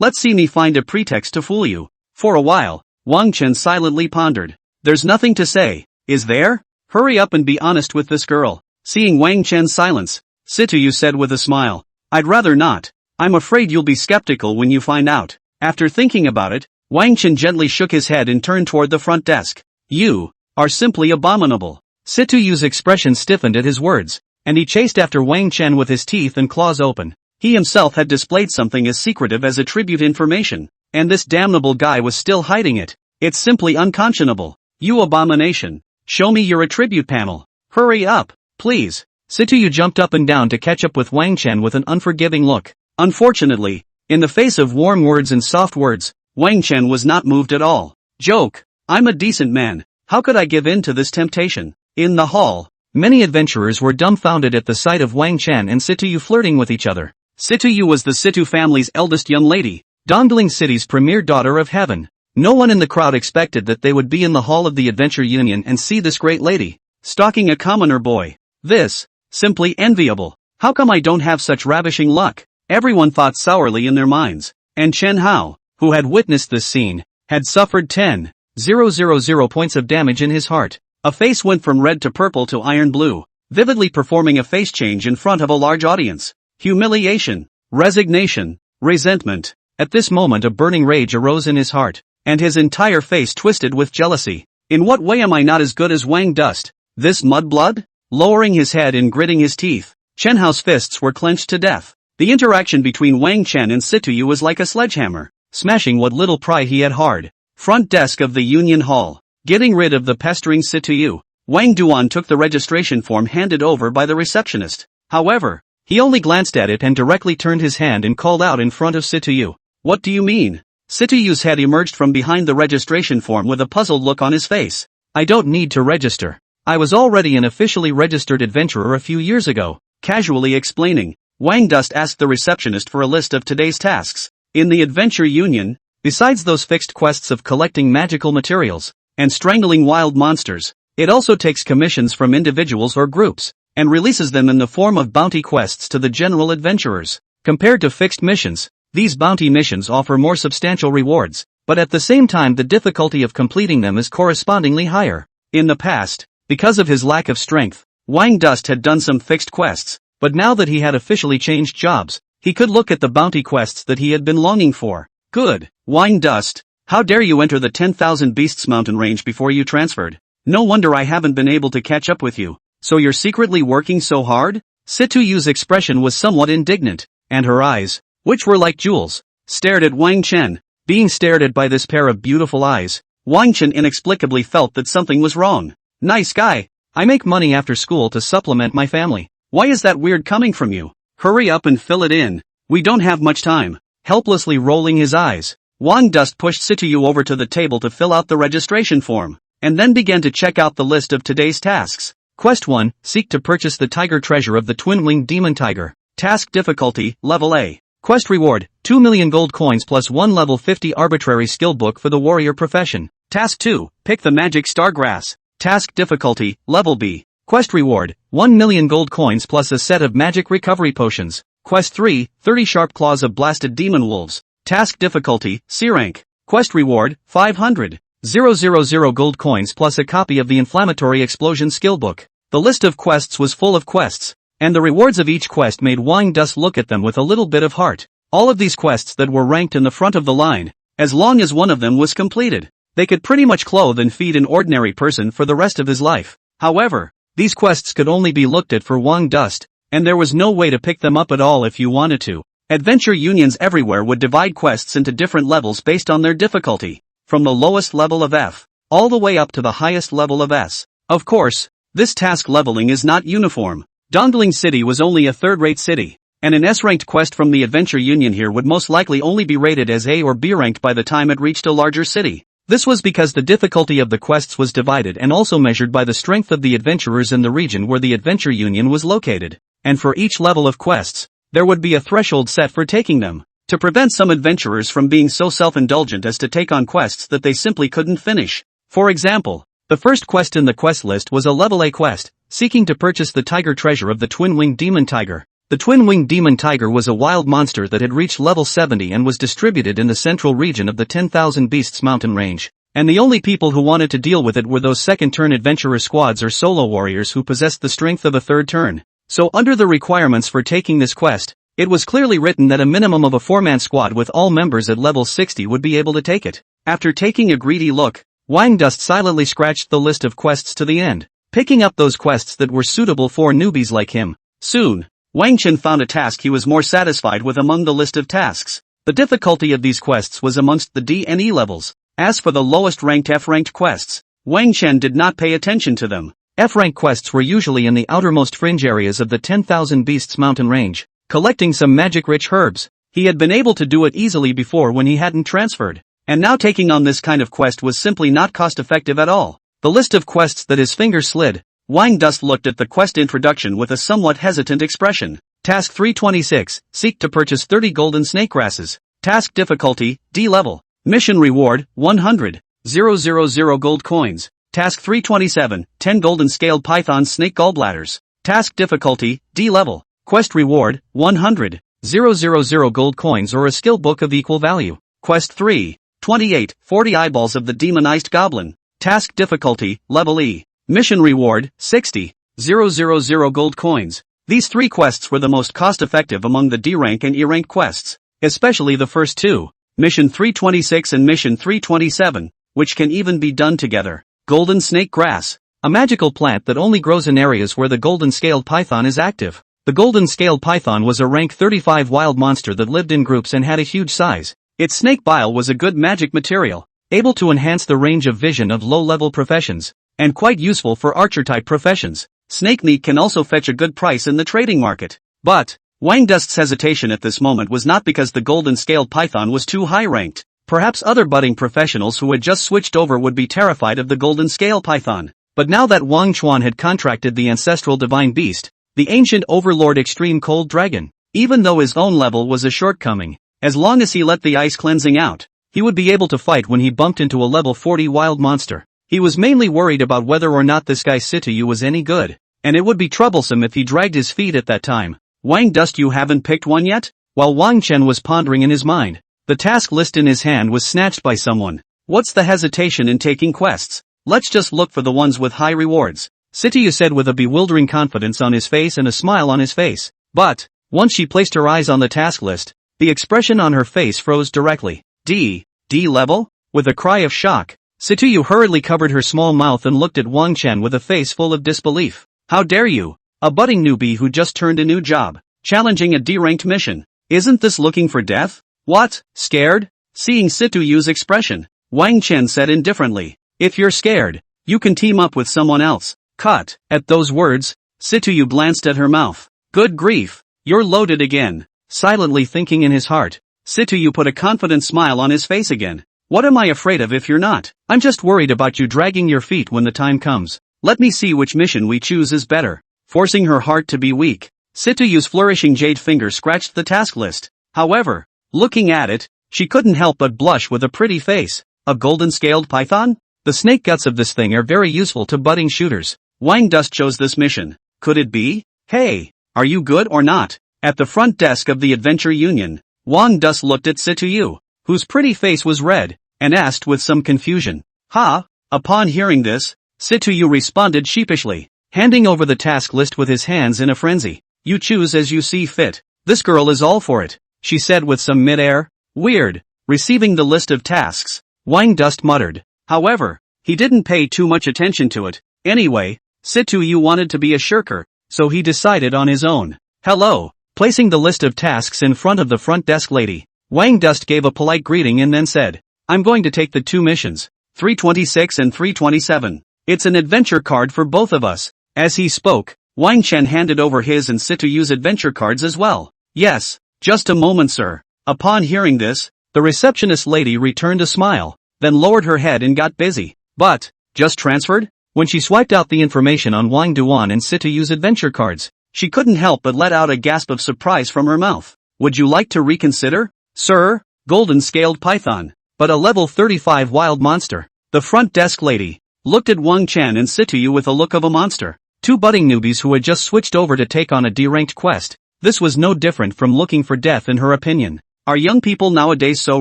Let's see me find a pretext to fool you. For a while, Wang Chen silently pondered. There's nothing to say, is there? Hurry up and be honest with this girl. Seeing Wang Chen's silence, Situ Yu said with a smile. I'd rather not. I'm afraid you'll be skeptical when you find out. After thinking about it, Wang Chen gently shook his head and turned toward the front desk. You are simply abominable. Situ Yu's expression stiffened at his words, and he chased after Wang Chen with his teeth and claws open. He himself had displayed something as secretive as attribute information, and this damnable guy was still hiding it. It's simply unconscionable. You abomination. Show me your attribute panel. Hurry up, please. Situ Yu jumped up and down to catch up with Wang Chen with an unforgiving look. Unfortunately, in the face of warm words and soft words, Wang Chen was not moved at all. Joke. I'm a decent man. How could I give in to this temptation? In the hall, many adventurers were dumbfounded at the sight of Wang Chen and Situ Yu flirting with each other. Situ Yu was the Situ family's eldest young lady, Dongling City's premier daughter of heaven. No one in the crowd expected that they would be in the hall of the Adventure Union and see this great lady stalking a commoner boy. This, simply enviable. How come I don't have such ravishing luck? Everyone thought sourly in their minds. And Chen Hao, who had witnessed this scene, had suffered 10,000 points of damage in his heart. A face went from red to purple to iron blue, vividly performing a face change in front of a large audience. Humiliation, resignation, resentment. At this moment a burning rage arose in his heart, and his entire face twisted with jealousy. In what way am I not as good as Wang Dust? This mudblood? Lowering his head and gritting his teeth, Chen Hao's fists were clenched to death. The interaction between Wang Chen and Situ Yu was like a sledgehammer, smashing what little pride he had hard. Front desk of the Union Hall. Getting rid of the pestering Situ Yu, Wang Duan took the registration form handed over by the receptionist. However, he only glanced at it and directly turned his hand and called out in front of Situ Yu. What do you mean? Situ Yu's head emerged from behind the registration form with a puzzled look on his face. I don't need to register. I was already an officially registered adventurer a few years ago. Casually explaining, Wang Dust asked the receptionist for a list of today's tasks. In the Adventure Union, besides those fixed quests of collecting magical materials and strangling wild monsters, it also takes commissions from individuals or groups, and releases them in the form of bounty quests to the general adventurers. Compared to fixed missions, these bounty missions offer more substantial rewards, but at the same time the difficulty of completing them is correspondingly higher. In the past, because of his lack of strength, Wang Dust had done some fixed quests, but now that he had officially changed jobs, he could look at the bounty quests that he had been longing for. Good, Wang Dust. How dare you enter the 10,000 Beasts mountain range before you transferred? No wonder I haven't been able to catch up with you. So you're secretly working so hard? Situ Yu's expression was somewhat indignant, and her eyes, which were like jewels, stared at Wang Chen. Being stared at by this pair of beautiful eyes, Wang Chen inexplicably felt that something was wrong. Nice guy. I make money after school to supplement my family. Why is that weird coming from you? Hurry up and fill it in. We don't have much time. Helplessly rolling his eyes, Wang Dust pushed Situ Yu over to the table to fill out the registration form, and then began to check out the list of today's tasks. Quest 1, seek to purchase the tiger treasure of the twin-winged demon tiger. Task difficulty, level A. Quest reward, 2 million gold coins plus 1 level 50 arbitrary skill book for the warrior profession. Task 2, pick the magic star grass. Task difficulty, level B. Quest reward, 1 million gold coins plus a set of magic recovery potions. Quest 3, 30 sharp claws of blasted demon wolves. Task difficulty, C rank. Quest reward, 500,000 gold coins plus a copy of the inflammatory explosion skill book. The list of quests was full of quests, and the rewards of each quest made Wang Dust look at them with a little bit of heart. All of these quests that were ranked in the front of the line, as long as one of them was completed, they could pretty much clothe and feed an ordinary person for the rest of his life. However, these quests could only be looked at for Wang Dust, and there was no way to pick them up at all if you wanted to. Adventure unions everywhere would divide quests into different levels based on their difficulty, from the lowest level of F all the way up to the highest level of S. Of course, this task leveling is not uniform. Dongling City was only a third-rate city, and an S-ranked quest from the Adventure Union here would most likely only be rated as A or B ranked by the time it reached a larger city. This was because the difficulty of the quests was divided and also measured by the strength of the adventurers in the region where the Adventure Union was located. And for each level of quests, there would be a threshold set for taking them, to prevent some adventurers from being so self-indulgent as to take on quests that they simply couldn't finish. For example, the first quest in the quest list was a level A quest, seeking to purchase the tiger treasure of the twin-winged demon tiger. The twin-winged demon tiger was a wild monster that had reached level 70 and was distributed in the central region of the 10,000 Beasts mountain range. And the only people who wanted to deal with it were those second-turn adventurer squads or solo warriors who possessed the strength of a third turn. So under the requirements for taking this quest, it was clearly written that a minimum of a 4-man squad with all members at level 60 would be able to take it. After taking a greedy look, Wang Dust silently scratched the list of quests to the end, picking up those quests that were suitable for newbies like him. Soon, Wang Chen found a task he was more satisfied with among the list of tasks. The difficulty of these quests was amongst the D and E levels. As for the lowest ranked F-ranked quests, Wang Chen did not pay attention to them. F-rank quests were usually in the outermost fringe areas of the 10,000 Beasts mountain range, collecting some magic-rich herbs. He had been able to do it easily before when he hadn't transferred, and now taking on this kind of quest was simply not cost-effective at all. The list of quests that his fingers slid, Wang Dust looked at the quest introduction with a somewhat hesitant expression. Task 326, seek to purchase 30 golden snake grasses. Task difficulty, D level. Mission reward, 100,000 gold coins. Task 327, 10 golden scaled python snake gallbladders. Task difficulty, D level. Quest reward, 100,000 gold coins or a skill book of equal value. Quest 3, 28, 40 eyeballs of the demonized goblin. Task difficulty, level E. Mission reward, 60,000 gold coins. These three quests were the most cost-effective among the D-rank and E-rank quests, especially the first two, Mission 326 and Mission 327, which can even be done together. Golden snake grass, a magical plant that only grows in areas where the golden-scaled python is active. The golden-scaled python was a rank 35 wild monster that lived in groups and had a huge size. Its snake bile was a good magic material, able to enhance the range of vision of low-level professions, and quite useful for archer-type professions. Snake meat can also fetch a good price in the trading market. But Wang Dust's hesitation at this moment was not because the golden-scaled python was too high-ranked. Perhaps other budding professionals who had just switched over would be terrified of the golden scale python. But now that Wang Chuan had contracted the ancestral divine beast, the ancient overlord extreme cold dragon, even though his own level was a shortcoming, as long as he let the ice cleansing out, he would be able to fight when he bumped into a level 40 wild monster. He was mainly worried about whether or not this guy Situ Yu was any good, and it would be troublesome if he dragged his feet at that time. Wang Dust, you haven't picked one yet? While Wang Chen was pondering in his mind, the task list in his hand was snatched by someone. What's the hesitation in taking quests? Let's just look for the ones with high rewards, Situ Yu said with a bewildering confidence on his face and a smile on his face. But, once she placed her eyes on the task list, the expression on her face froze directly. D level? With a cry of shock, Situ Yu hurriedly covered her small mouth and looked at Wang Chen with a face full of disbelief. How dare you? A budding newbie who just turned a new job, challenging a D-ranked mission. Isn't this looking for death? What, scared? Seeing Situ Yu's expression, Wang Chen said indifferently, if you're scared, you can team up with someone else. Cut. At those words, Situ Yu glanced at her mouth. Good grief, you're loaded again. Silently thinking in his heart, Situ Yu put a confident smile on his face again. What am I afraid of if you're not? I'm just worried about you dragging your feet when the time comes. Let me see which mission we choose is better. Forcing her heart to be weak, Situ Yu's flourishing jade finger scratched the task list. However, looking at it, she couldn't help but blush with a pretty face. A golden-scaled python? The snake guts of this thing are very useful to budding shooters. Wang Dust chose this mission. Could it be? Hey, are you good or not? At the front desk of the Adventure Union, Wang Dust looked at Situ Yu, whose pretty face was red, and asked with some confusion. Ha? Upon hearing this, Situ Yu responded sheepishly, handing over the task list with his hands in a frenzy. You choose as you see fit. This girl is all for it, she said with some mid-air. Weird. Receiving the list of tasks, Wang Dust muttered. However, he didn't pay too much attention to it. Anyway, Situ Yu wanted to be a shirker, so he decided on his own. Hello. Placing the list of tasks in front of the front desk lady, Wang Dust gave a polite greeting and then said, I'm going to take the two missions. 326 and 327. It's an adventure card for both of us. As he spoke, Wang Chen handed over his and Situ Yu's adventure cards as well. Yes, just a moment, sir. Upon hearing this, the receptionist lady returned a smile, then lowered her head and got busy. But, just transferred? When she swiped out the information on Wang Duan and Situ Yu's adventure cards, she couldn't help but let out a gasp of surprise from her mouth. Would you like to reconsider? Sir, golden scaled python, but a level 35 wild monster. The front desk lady looked at Wang Chen and Situ Yu with a look of a monster. Two budding newbies who had just switched over to take on a D-ranked quest. This was no different from looking for death in her opinion. Are young people nowadays so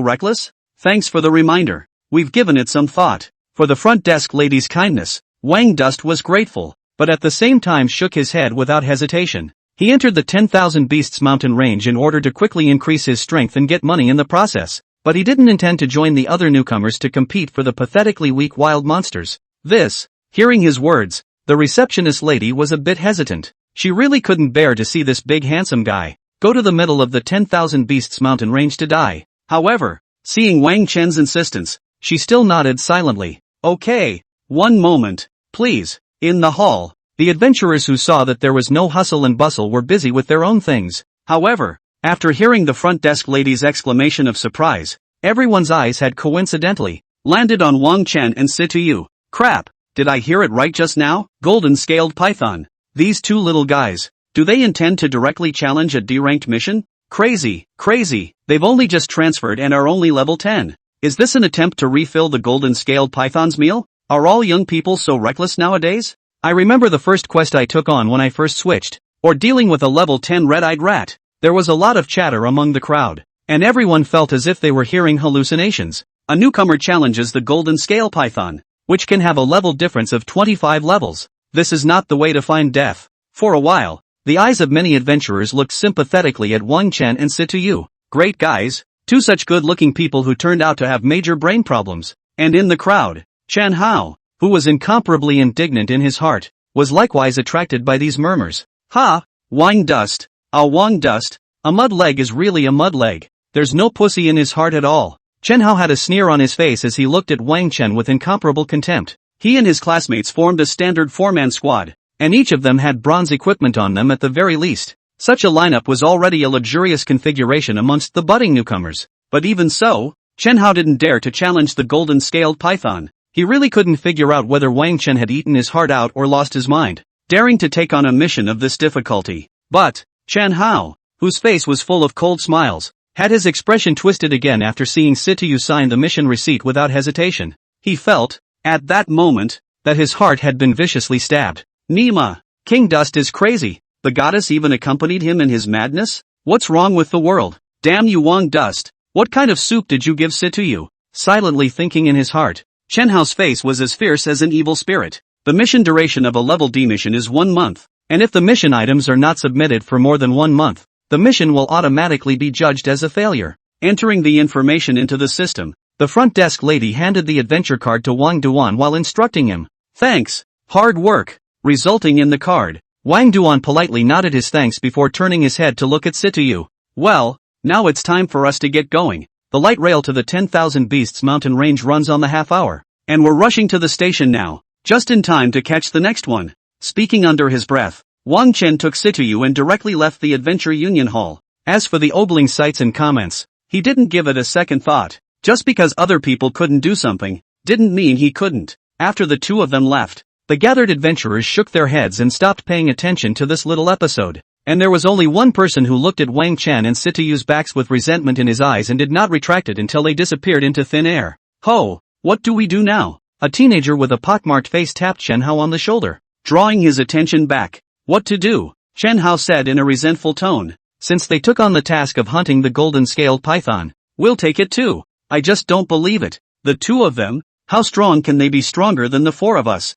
reckless? Thanks for the reminder. We've given it some thought. For the front desk lady's kindness, Wang Dust was grateful, but at the same time shook his head without hesitation. He entered the 10,000 Beasts mountain range in order to quickly increase his strength and get money in the process, but he didn't intend to join the other newcomers to compete for the pathetically weak wild monsters. Hearing his words, the receptionist lady was a bit hesitant. She really couldn't bear to see this big handsome guy go to the middle of the 10,000 Beasts mountain range to die. However, seeing Wang Chen's insistence, she still nodded silently. Okay, one moment, please. In the hall, the adventurers who saw that there was no hustle and bustle were busy with their own things. However, after hearing the front desk lady's exclamation of surprise, everyone's eyes had coincidentally landed on Wang Chen and Situ Yu. Crap, did I hear it right just now? Golden scaled python. These two little guys, do they intend to directly challenge a D-ranked mission? Crazy. They've only just transferred and are only level 10. Is this an attempt to refill the golden scaled python's meal? Are all young people so reckless nowadays? I remember the first quest I took on when I first switched, or dealing with a level 10 red-eyed rat. There was a lot of chatter among the crowd, and everyone felt as if they were hearing hallucinations. A newcomer challenges the golden scale python, which can have a level difference of 25 levels. This is not the way to find death. For a while, the eyes of many adventurers looked sympathetically at Wang Chen and Situ Yu. Great guys, two such good-looking people who turned out to have major brain problems. And in the crowd, Chen Hao, who was incomparably indignant in his heart, was likewise attracted by these murmurs. Ha! Wang Dust. Wang Dust. A mud leg is really a mud leg. There's no pussy in his heart at all. Chen Hao had a sneer on his face as he looked at Wang Chen with incomparable contempt. He and his classmates formed a standard 4-man squad, and each of them had bronze equipment on them at the very least. Such a lineup was already a luxurious configuration amongst the budding newcomers. But even so, Chen Hao didn't dare to challenge the golden scaled python. He really couldn't figure out whether Wang Chen had eaten his heart out or lost his mind, daring to take on a mission of this difficulty. But Chen Hao, whose face was full of cold smiles, had his expression twisted again after seeing Situ Yu sign the mission receipt without hesitation. He felt, at that moment, that his heart had been viciously stabbed. Nima, King Dust is crazy. The goddess even accompanied him in his madness? What's wrong with the world? Damn you Wang Dust, what kind of soup did you give Situ Yu? Silently thinking in his heart, Chen Hao's face was as fierce as an evil spirit. The mission duration of a level D mission is 1 month, and if the mission items are not submitted for more than 1 month, the mission will automatically be judged as a failure. Entering the information into the system, the front desk lady handed the adventure card to Wang Duan while instructing him. Thanks. Hard work. Resulting in the card, Wang Duan politely nodded his thanks before turning his head to look at Situ Yu. Well, now it's time for us to get going. The light rail to the 10,000 Beasts mountain range runs on the half-hour, and we're rushing to the station now, just in time to catch the next one. Speaking under his breath, Wang Chen took Situ Yu and directly left the Adventure Union Hall. As for the ogling sights and comments, he didn't give it a second thought. Just because other people couldn't do something, didn't mean he couldn't. After the two of them left, the gathered adventurers shook their heads and stopped paying attention to this little episode. And there was only one person who looked at Wang Chen and Situ Yu's backs with resentment in his eyes and did not retract it until they disappeared into thin air. Ho! What do we do now? A teenager with a pockmarked face tapped Chen Hao on the shoulder, drawing his attention back. What to do? Chen Hao said in a resentful tone. Since they took on the task of hunting the golden-scaled python, we'll take it too. I just don't believe it. The two of them? How strong can they be stronger than the four of us?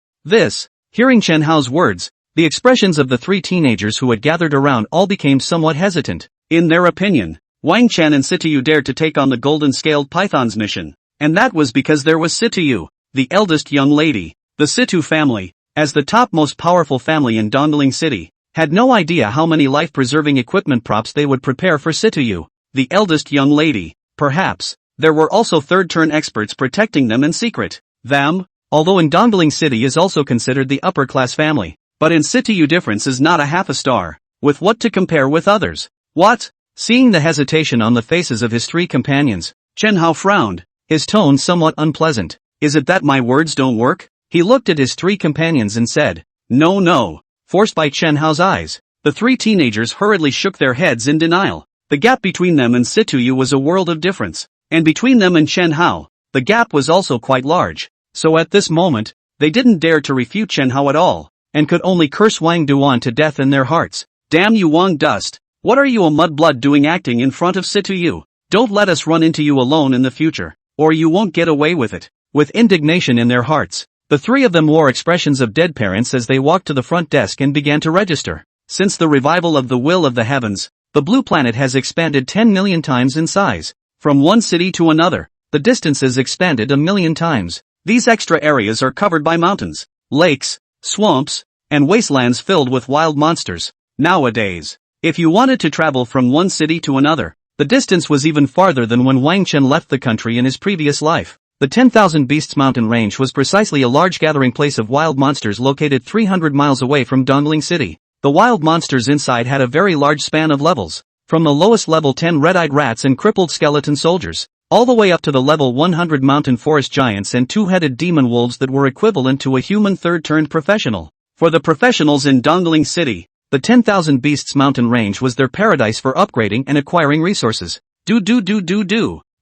Hearing Chen Hao's words, the expressions of the three teenagers who had gathered around all became somewhat hesitant. In their opinion, Wang Chen and Situ Yu dared to take on the golden-scaled python's mission. And that was because there was Situ Yu, the eldest young lady. The Situ family, as the top most powerful family in Dongling City, had no idea how many life-preserving equipment props they would prepare for Situ Yu, the eldest young lady. Perhaps there were also third-turn experts protecting them in secret. them, although in Dongling City is also considered the upper-class family, but in Situ Yu difference is not a half a star, with what to compare with others. What? Seeing the hesitation on the faces of his three companions, Chen Hao frowned, his tone somewhat unpleasant. Is it that my words don't work? He looked at his three companions and said, no no. Forced by Chen Hao's eyes, the three teenagers hurriedly shook their heads in denial. The gap between them and Situ Yu was a world of difference, and between them and Chen Hao, the gap was also quite large. So at this moment, they didn't dare to refute Chen Hao at all, and could only curse Wang Duan to death in their hearts. Damn you Wang Dust, what are you a mudblood doing acting in front of Situ Yu? Don't let us run into you alone in the future, or you won't get away with it. With indignation in their hearts, the three of them wore expressions of dead parents as they walked to the front desk and began to register. Since the revival of the will of the heavens, the blue planet has expanded 10 million times in size. From one city to another, the distances expanded a million times. These extra areas are covered by mountains, lakes, swamps, and wastelands filled with wild monsters. Nowadays, if you wanted to travel from one city to another, the distance was even farther than when Wang Chen left the country in his previous life. The 10,000 Beasts mountain range was precisely a large gathering place of wild monsters located 300 miles away from Dongling City. The wild monsters inside had a very large span of levels, from the lowest level 10 red-eyed rats and crippled skeleton soldiers, all the way up to the level 100 mountain forest giants and two-headed demon wolves that were equivalent to a human third-turned professional. For the professionals in Dongling City, the 10,000 Beasts mountain range was their paradise for upgrading and acquiring resources.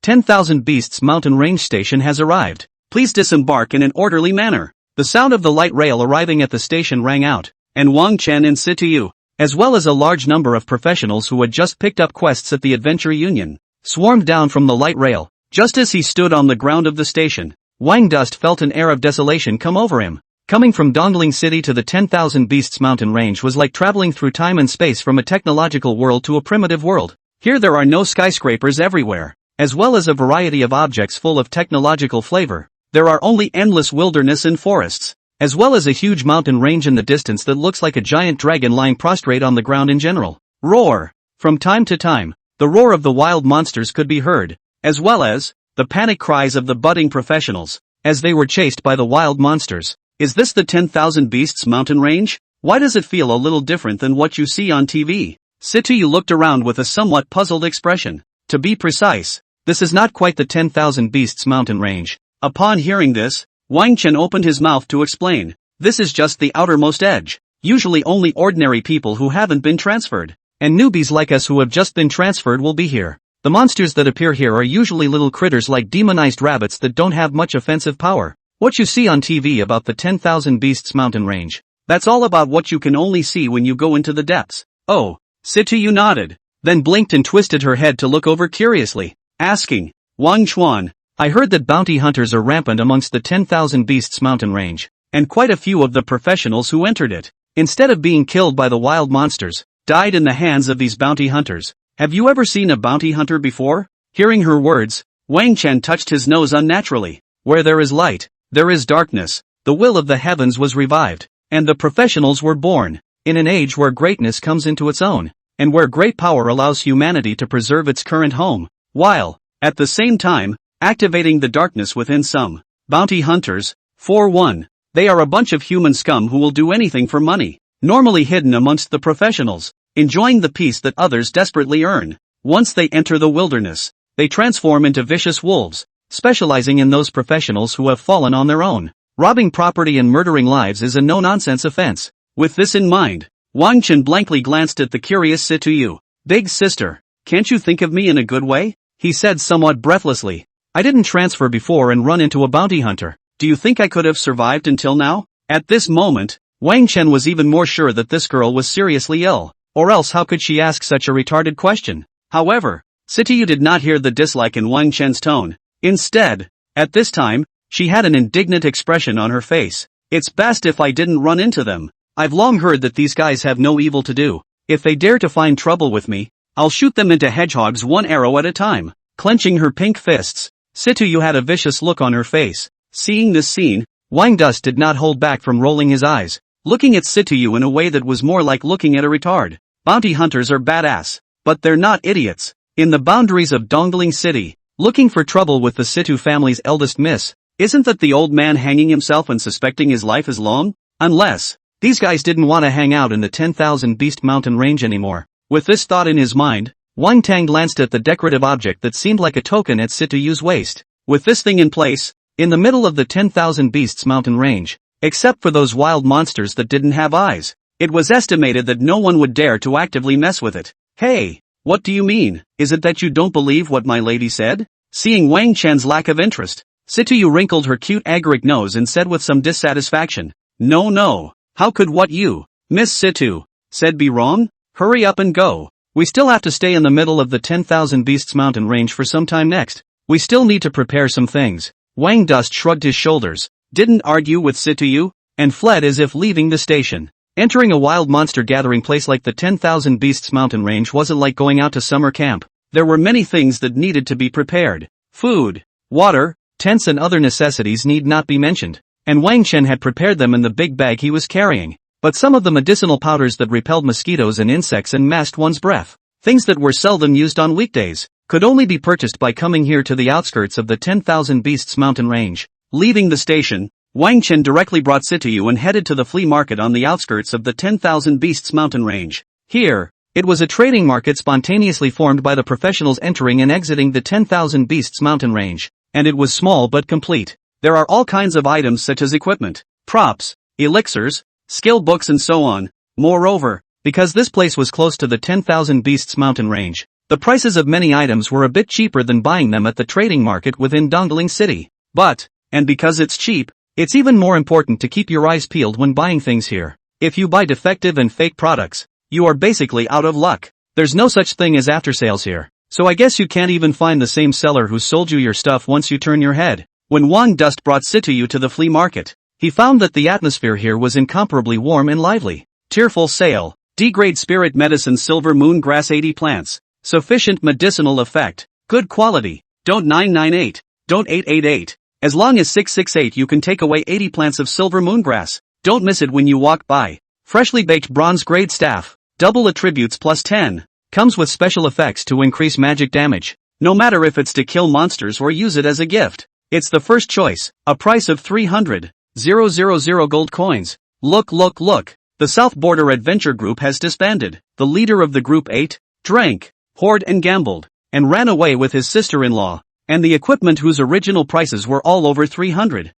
10,000 Beasts mountain range station has arrived. Please disembark in an orderly manner. The sound of the light rail arriving at the station rang out, and Wang Chen and Situ Yu, as well as a large number of professionals who had just picked up quests at the Adventure Union, swarmed down from the light rail. Just as he stood on the ground of the station, Wang Dust felt an air of desolation come over him. Coming from Dongling City to the 10,000 Beasts mountain range was like traveling through time and space from a technological world to a primitive world. Here there are no skyscrapers everywhere, as well as a variety of objects full of technological flavor. There are only endless wilderness and forests, as well as a huge mountain range in the distance that looks like a giant dragon lying prostrate on the ground in general. Roar! From time to time, the roar of the wild monsters could be heard, as well as the panic cries of the budding professionals, as they were chased by the wild monsters. Is this the 10,000 Beasts mountain range? Why does it feel a little different than what you see on TV? Situ Yu looked around with a somewhat puzzled expression. To be precise, this is not quite the 10,000 Beasts mountain range. Upon hearing this, Wang Chen opened his mouth to explain. This is just the outermost edge. Usually only ordinary people who haven't been transferred, and newbies like us who have just been transferred will be here. The monsters that appear here are usually little critters like demonized rabbits that don't have much offensive power. What you see on TV about the 10,000 Beasts mountain range, that's all about what you can only see when you go into the depths. Oh, Situ Yu nodded, then blinked and twisted her head to look over curiously, asking, Wang Chuan, I heard that bounty hunters are rampant amongst the 10,000 Beasts mountain range, and quite a few of the professionals who entered it, instead of being killed by the wild monsters, died in the hands of these bounty hunters. Have you ever seen a bounty hunter before? Hearing her words, Wang Chen touched his nose unnaturally. Where there is light, there is darkness. The will of the heavens was revived, and the professionals were born, in an age where greatness comes into its own, and where great power allows humanity to preserve its current home, while, at the same time, activating the darkness within some bounty hunters. 4-1. They are a bunch of human scum who will do anything for money, normally hidden amongst the professionals, enjoying the peace that others desperately earn. Once they enter the wilderness, they transform into vicious wolves, specializing in those professionals who have fallen on their own. Robbing property and murdering lives is a no-nonsense offense. With this in mind, Wang Chen blankly glanced at the curious Situ Yu. Big sister, can't you think of me in a good way? He said somewhat breathlessly. I didn't transfer before and run into a bounty hunter. Do you think I could have survived until now? At this moment, Wang Chen was even more sure that this girl was seriously ill, or else how could she ask such a retarded question? However, Situ Yu did not hear the dislike in Wang Chen's tone. Instead, at this time, she had an indignant expression on her face. It's best if I didn't run into them. I've long heard that these guys have no evil to do. If they dare to find trouble with me, I'll shoot them into hedgehogs one arrow at a time. Clenching her pink fists, Situ Yu had a vicious look on her face. Seeing this scene, Wang Dust did not hold back from rolling his eyes, looking at Situ Yu in a way that was more like looking at a retard. Bounty hunters are badass, but they're not idiots. In the boundaries of Dongling City, looking for trouble with the Situ family's eldest miss, Isn't that the old man hanging himself and suspecting his life is long? Unless these guys didn't want to hang out in the 10,000 Beast Mountain range anymore. With this thought in his mind, Wang Tang glanced at the decorative object that seemed like a token at Situ Yu's waist. With this thing in place, in the middle of the 10,000 Beasts Mountain range, except for those wild monsters that didn't have eyes, it was estimated that no one would dare to actively mess with it. Hey, what do you mean? Is it that you don't believe what my lady said? Seeing Wang Chen's lack of interest, Situ Yu wrinkled her cute agaric nose and said with some dissatisfaction, No, how could what you, Miss Situ, said be wrong? Hurry up and go. We still have to stay in the middle of the 10,000 Beasts Mountain range for some time next. We still need to prepare some things. Wang Dust shrugged his shoulders, didn't argue with Situ Yu, and fled as if leaving the station. Entering a wild monster gathering place like the 10,000 Beasts Mountain range wasn't like going out to summer camp. There were many things that needed to be prepared. Food, water, tents and other necessities need not be mentioned. And Wang Chen had prepared them in the big bag he was carrying. But some of the medicinal powders that repelled mosquitoes and insects and masked one's breath, things that were seldom used on weekdays, could only be purchased by coming here to the outskirts of the 10,000 Beasts Mountain range. Leaving the station, Wang Chen directly brought Situ Yu and headed to the flea market on the outskirts of the 10,000 Beasts Mountain range. Here, it was a trading market spontaneously formed by the professionals entering and exiting the 10,000 Beasts Mountain range, and it was small but complete. There are all kinds of items such as equipment, props, elixirs, skill books and so on. Moreover, because this place was close to the 10,000 Beasts Mountain range, the prices of many items were a bit cheaper than buying them at the trading market within Dongling City. But, and because it's cheap, it's even more important to keep your eyes peeled when buying things here. If you buy defective and fake products, you are basically out of luck. There's no such thing as after sales here. So I guess you can't even find the same seller who sold you your stuff once you turn your head. When Wang Dust brought Situ Yu to the flea market, he found that the atmosphere here was incomparably warm and lively. Tearful sale, D-grade spirit medicine silver moon grass 80 plants, sufficient medicinal effect, good quality, don't 998, don't 888, as long as 668 you can take away 80 plants of silver moongrass, don't miss it when you walk by. Freshly baked bronze grade staff, double attributes plus 10, comes with special effects to increase magic damage, no matter if it's to kill monsters or use it as a gift. It's the first choice, a price of 300,000 gold coins. Look, the South Border Adventure Group has disbanded. The leader of the group ate, drank, hoard and gambled, and ran away with his sister-in-law, and the equipment whose original prices were all over 300,000,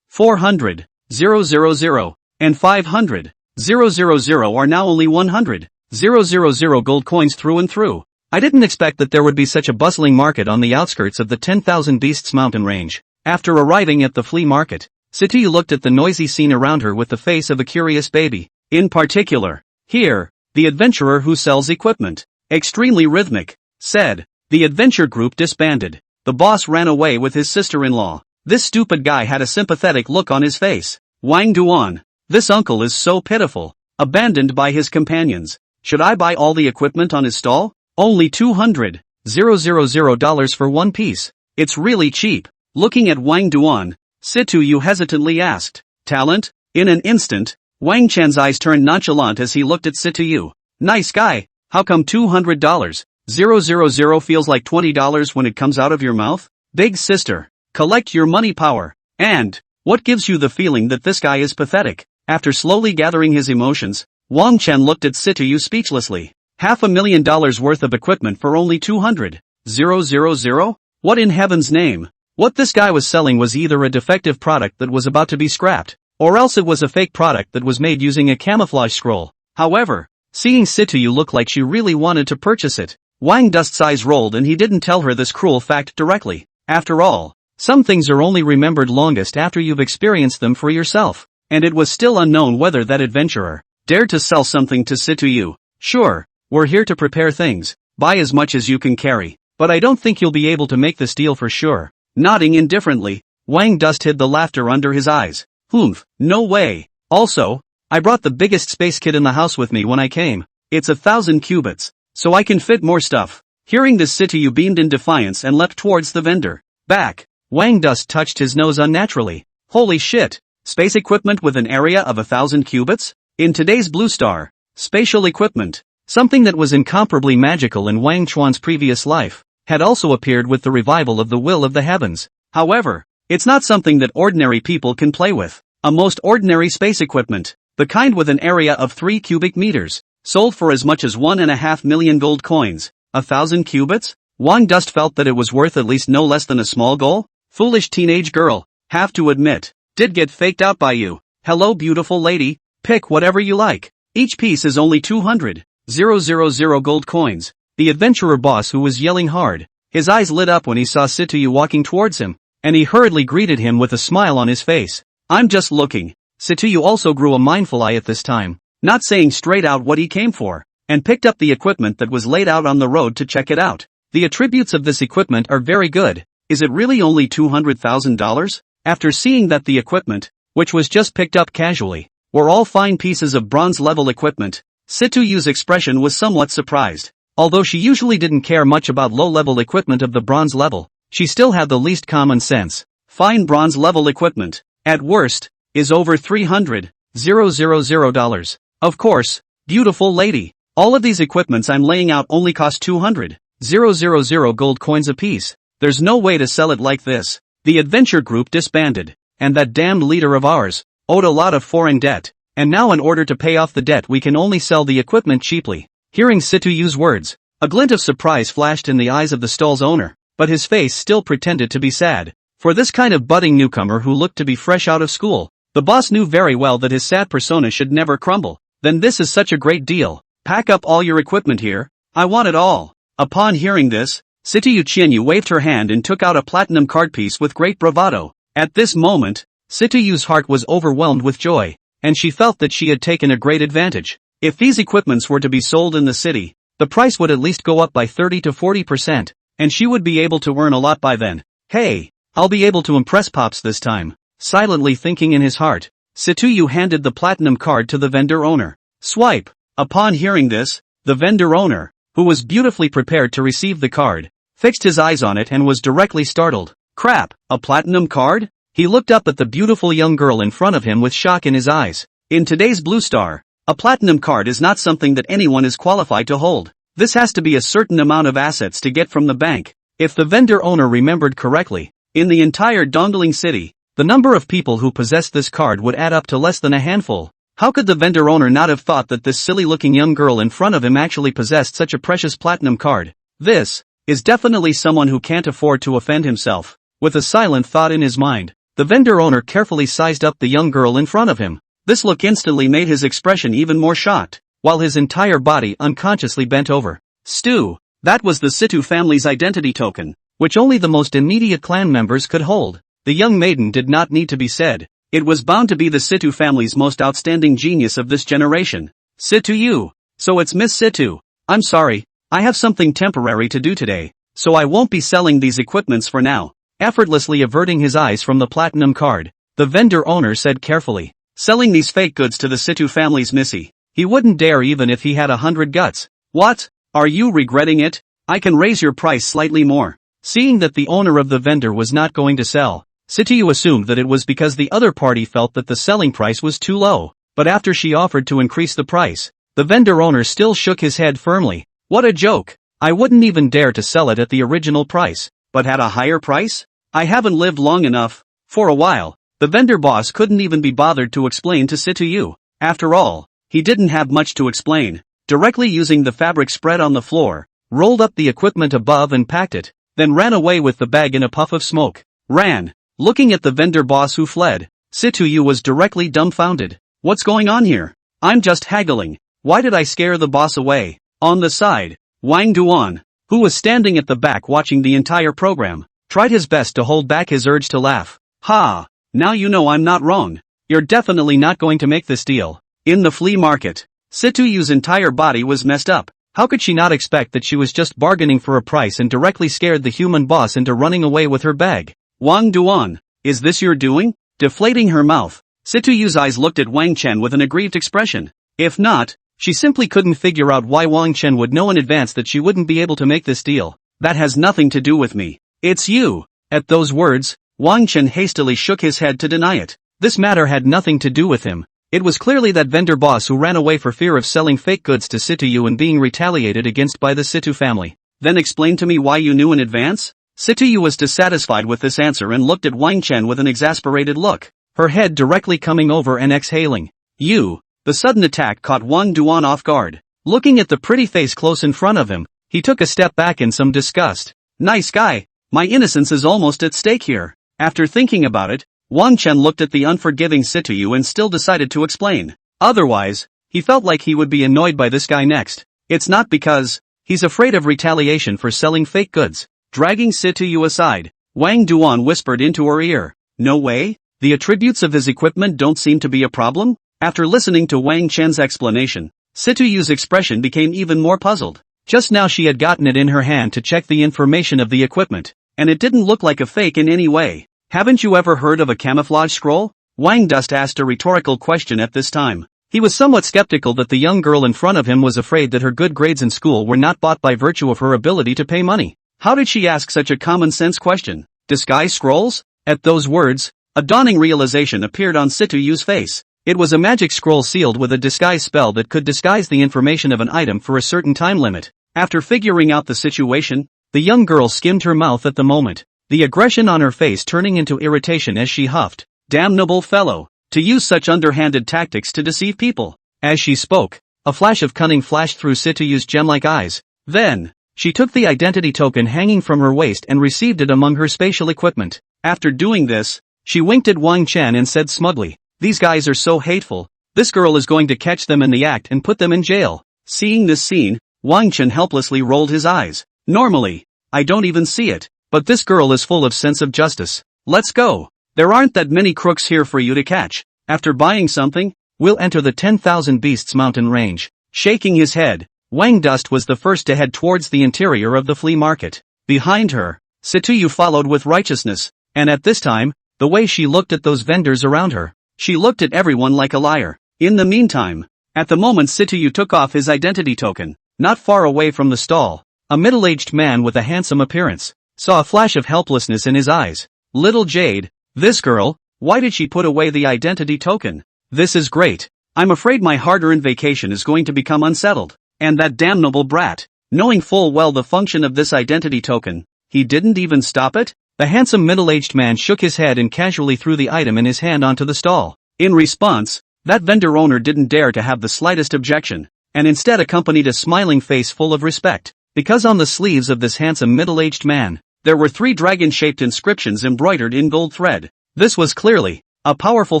400,000, and 500,000 are now only 100,000 gold coins through and through. I didn't expect that there would be such a bustling market on the outskirts of the 10,000 Beasts Mountain range. After arriving at the flea market, Situ Yu looked at the noisy scene around her with the face of a curious baby. In particular, here, the adventurer who sells equipment, extremely rhythmic, said, the adventure group disbanded. The boss ran away with his sister-in-law. This stupid guy had a sympathetic look on his face. Wang Duan, this uncle is so pitiful, abandoned by his companions. Should I buy all the equipment on his stall? Only $200,000 for one piece. It's really cheap. Looking at Wang Duan, Situ Yu hesitantly asked, talent? In an instant, Wang Chen's eyes turned nonchalant as he looked at Situ Yu. Nice guy, how come $200,000 feels like $20 when it comes out of your mouth? Big sister, collect your money power. And, what gives you the feeling that this guy is pathetic? After slowly gathering his emotions, Wang Chen looked at Situ Yu speechlessly. $500,000 worth of equipment for only 200,000? What in heaven's name? What this guy was selling was either a defective product that was about to be scrapped, or else it was a fake product that was made using a camouflage scroll. However, seeing Situ Yu look like she really wanted to purchase it, Wang Dust's eyes rolled and he didn't tell her this cruel fact directly. After all, some things are only remembered longest after you've experienced them for yourself, and it was still unknown whether that adventurer dared to sell something to Situ Yu. Sure, we're here to prepare things, buy as much as you can carry, but I don't think you'll be able to make this deal for sure. Nodding indifferently, Wang Dust hid the laughter under his eyes. Humph, no way. Also, I brought the biggest space kit in the house with me when I came. It's 1,000 cubits, so I can fit more stuff. Hearing this, Situ Yu beamed in defiance and leapt towards the vendor. Back. Wang Dust touched his nose unnaturally. Holy shit, space equipment with an area of 1,000 cubits? In today's Blue Star, spatial equipment, something that was incomparably magical in Wang Chuan's previous life, had also appeared with the revival of the Will of the Heavens. However, It's not something that ordinary people can play with. A most ordinary space equipment. The kind with an area of 3 cubic meters. Sold for as much as 1.5 million gold coins. 1,000 cubits? Wang Dust felt that it was worth at least no less than a small goal? Foolish teenage girl. Have to admit. Did get faked out by you. Hello beautiful lady. Pick whatever you like. Each piece is only 200,000 gold coins. The adventurer boss who was yelling hard. His eyes lit up when he saw Situ Yu walking towards him, and he hurriedly greeted him with a smile on his face. I'm just looking. Situ Yu also grew a mindful eye at this time, not saying straight out what he came for, and picked up the equipment that was laid out on the road to check it out. The attributes of this equipment are very good. Is it really only $200,000? After seeing that the equipment, which was just picked up casually, were all fine pieces of bronze-level equipment, Situ Yu's expression was somewhat surprised. Although she usually didn't care much about low-level equipment of the bronze level, she still had the least common sense. Fine bronze-level equipment, at worst, is over $300,000. Of course, beautiful lady. All of these equipments I'm laying out only cost 200,000 gold coins apiece. There's no way to sell it like this. The adventure group disbanded, and that damned leader of ours owed a lot of foreign debt, and now in order to pay off the debt we can only sell the equipment cheaply. Hearing Situ Yu's words, a glint of surprise flashed in the eyes of the stall's owner, but his face still pretended to be sad. For this kind of budding newcomer who looked to be fresh out of school, the boss knew very well that his sad persona should never crumble. Then this is such a great deal. Pack up all your equipment here. I want it all. Upon hearing this, Situ Yu waved her hand and took out a platinum card piece with great bravado. At this moment, Situ Yu's heart was overwhelmed with joy, and she felt that she had taken a great advantage. If these equipments were to be sold in the city, the price would at least go up by 30 to 40%, and she would be able to earn a lot by then. Hey, I'll be able to impress Pops this time. Silently thinking in his heart, Situ Yu handed the platinum card to the vendor owner. Swipe. Upon hearing this, the vendor owner, who was beautifully prepared to receive the card, fixed his eyes on it and was directly startled. Crap, a platinum card? He looked up at the beautiful young girl in front of him with shock in his eyes. In today's Blue Star, a platinum card is not something that anyone is qualified to hold. This has to be a certain amount of assets to get from the bank. If the vendor owner remembered correctly, in the entire Dongling city, the number of people who possessed this card would add up to less than a handful. How could the vendor owner not have thought that this silly-looking young girl in front of him actually possessed such a precious platinum card? This is definitely someone who can't afford to offend himself. With a silent thought in his mind, the vendor owner carefully sized up the young girl in front of him. This look instantly made his expression even more shocked, while his entire body unconsciously bent over. Stew, that was the Situ family's identity token, which only the most immediate clan members could hold. The young maiden did not need to be said. It was bound to be the Situ family's most outstanding genius of this generation. Situ Yu. So it's Miss Situ. I'm sorry, I have something temporary to do today, so I won't be selling these equipments for now. Effortlessly averting his eyes from the platinum card, the vendor owner said carefully. Selling these fake goods to the Situ family's Missy. He wouldn't dare even if he had 100 guts. What? Are you regretting it? I can raise your price slightly more. Seeing that the owner of the vendor was not going to sell, Situ Yu assumed that it was because the other party felt that the selling price was too low, but after she offered to increase the price, the vendor owner still shook his head firmly. What a joke! I wouldn't even dare to sell it at the original price, but at a higher price? I haven't lived long enough. For a while, the vendor boss couldn't even be bothered to explain to Situ Yu. After all, he didn't have much to explain. Directly using the fabric spread on the floor, rolled up the equipment above and packed it, then ran away with the bag in a puff of smoke. Ran. Looking at the vendor boss who fled, Situ Yu was directly dumbfounded. What's going on here? I'm just haggling. Why did I scare the boss away? On the side, Wang Duan, who was standing at the back watching the entire program, tried his best to hold back his urge to laugh. Ha! Now you know I'm not wrong. You're definitely not going to make this deal. In the flea market, Situ Yu's entire body was messed up. How could she not expect that she was just bargaining for a price and directly scared the human boss into running away with her bag? Wang Duan, is this your doing? Deflating her mouth, Situ Yu's eyes looked at Wang Chen with an aggrieved expression. If not, she simply couldn't figure out why Wang Chen would know in advance that she wouldn't be able to make this deal. That has nothing to do with me. It's you. At those words, Wang Chen hastily shook his head to deny it. This matter had nothing to do with him. It was clearly that vendor boss who ran away for fear of selling fake goods to Situ Yu and being retaliated against by the Situ family. Then explain to me why you knew in advance? Situ Yu was dissatisfied with this answer and looked at Wang Chen with an exasperated look, her head directly coming over and exhaling. You. The sudden attack caught Wang Duan off guard. Looking at the pretty face close in front of him, he took a step back in some disgust. Nice guy. My innocence is almost at stake here. After thinking about it, Wang Chen looked at the unforgiving Situ Yu and still decided to explain. Otherwise, he felt like he would be annoyed by this guy next. It's not because he's afraid of retaliation for selling fake goods. Dragging Situ Yu aside, Wang Duan whispered into her ear. No way? The attributes of his equipment don't seem to be a problem? After listening to Wang Chen's explanation, Situ Yu's expression became even more puzzled. Just now she had gotten it in her hand to check the information of the equipment, and it didn't look like a fake in any way. Haven't you ever heard of a camouflage scroll? Wang Dust asked a rhetorical question at this time. He was somewhat skeptical that the young girl in front of him was afraid that her good grades in school were not bought by virtue of her ability to pay money. How did she ask such a common-sense question? Disguise scrolls? At those words, a dawning realization appeared on Situ Yu's face. It was a magic scroll sealed with a disguise spell that could disguise the information of an item for a certain time limit. After figuring out the situation, the young girl skimmed her mouth at the moment, the aggression on her face turning into irritation as she huffed. Damnable fellow, to use such underhanded tactics to deceive people. As she spoke, a flash of cunning flashed through Situ Yu's gem-like eyes. Then, she took the identity token hanging from her waist and received it among her spatial equipment. After doing this, she winked at Wang Chen and said smugly, "These guys are so hateful. This girl is going to catch them in the act and put them in jail." Seeing this scene, Wang Chen helplessly rolled his eyes. Normally, I don't even see it, but this girl is full of sense of justice. Let's go. There aren't that many crooks here for you to catch. After buying something, we'll enter the 10,000 Beasts mountain range. Shaking his head, Wang Dust was the first to head towards the interior of the flea market. Behind her, Situ Yu followed with righteousness, and at this time, the way she looked at those vendors around her, she looked at everyone like a liar. In the meantime, at the moment Situ Yu took off his identity token, not far away from the stall, a middle-aged man with a handsome appearance saw a flash of helplessness in his eyes. Little Jade, this girl, why did she put away the identity token? This is great. I'm afraid my hard-earned vacation is going to become unsettled. And that damnable brat, knowing full well the function of this identity token, he didn't even stop it? The handsome middle-aged man shook his head and casually threw the item in his hand onto the stall. In response, that vendor owner didn't dare to have the slightest objection, and instead accompanied a smiling face full of respect, because on the sleeves of this handsome middle-aged man, there were 3 dragon-shaped inscriptions embroidered in gold thread. This was clearly a powerful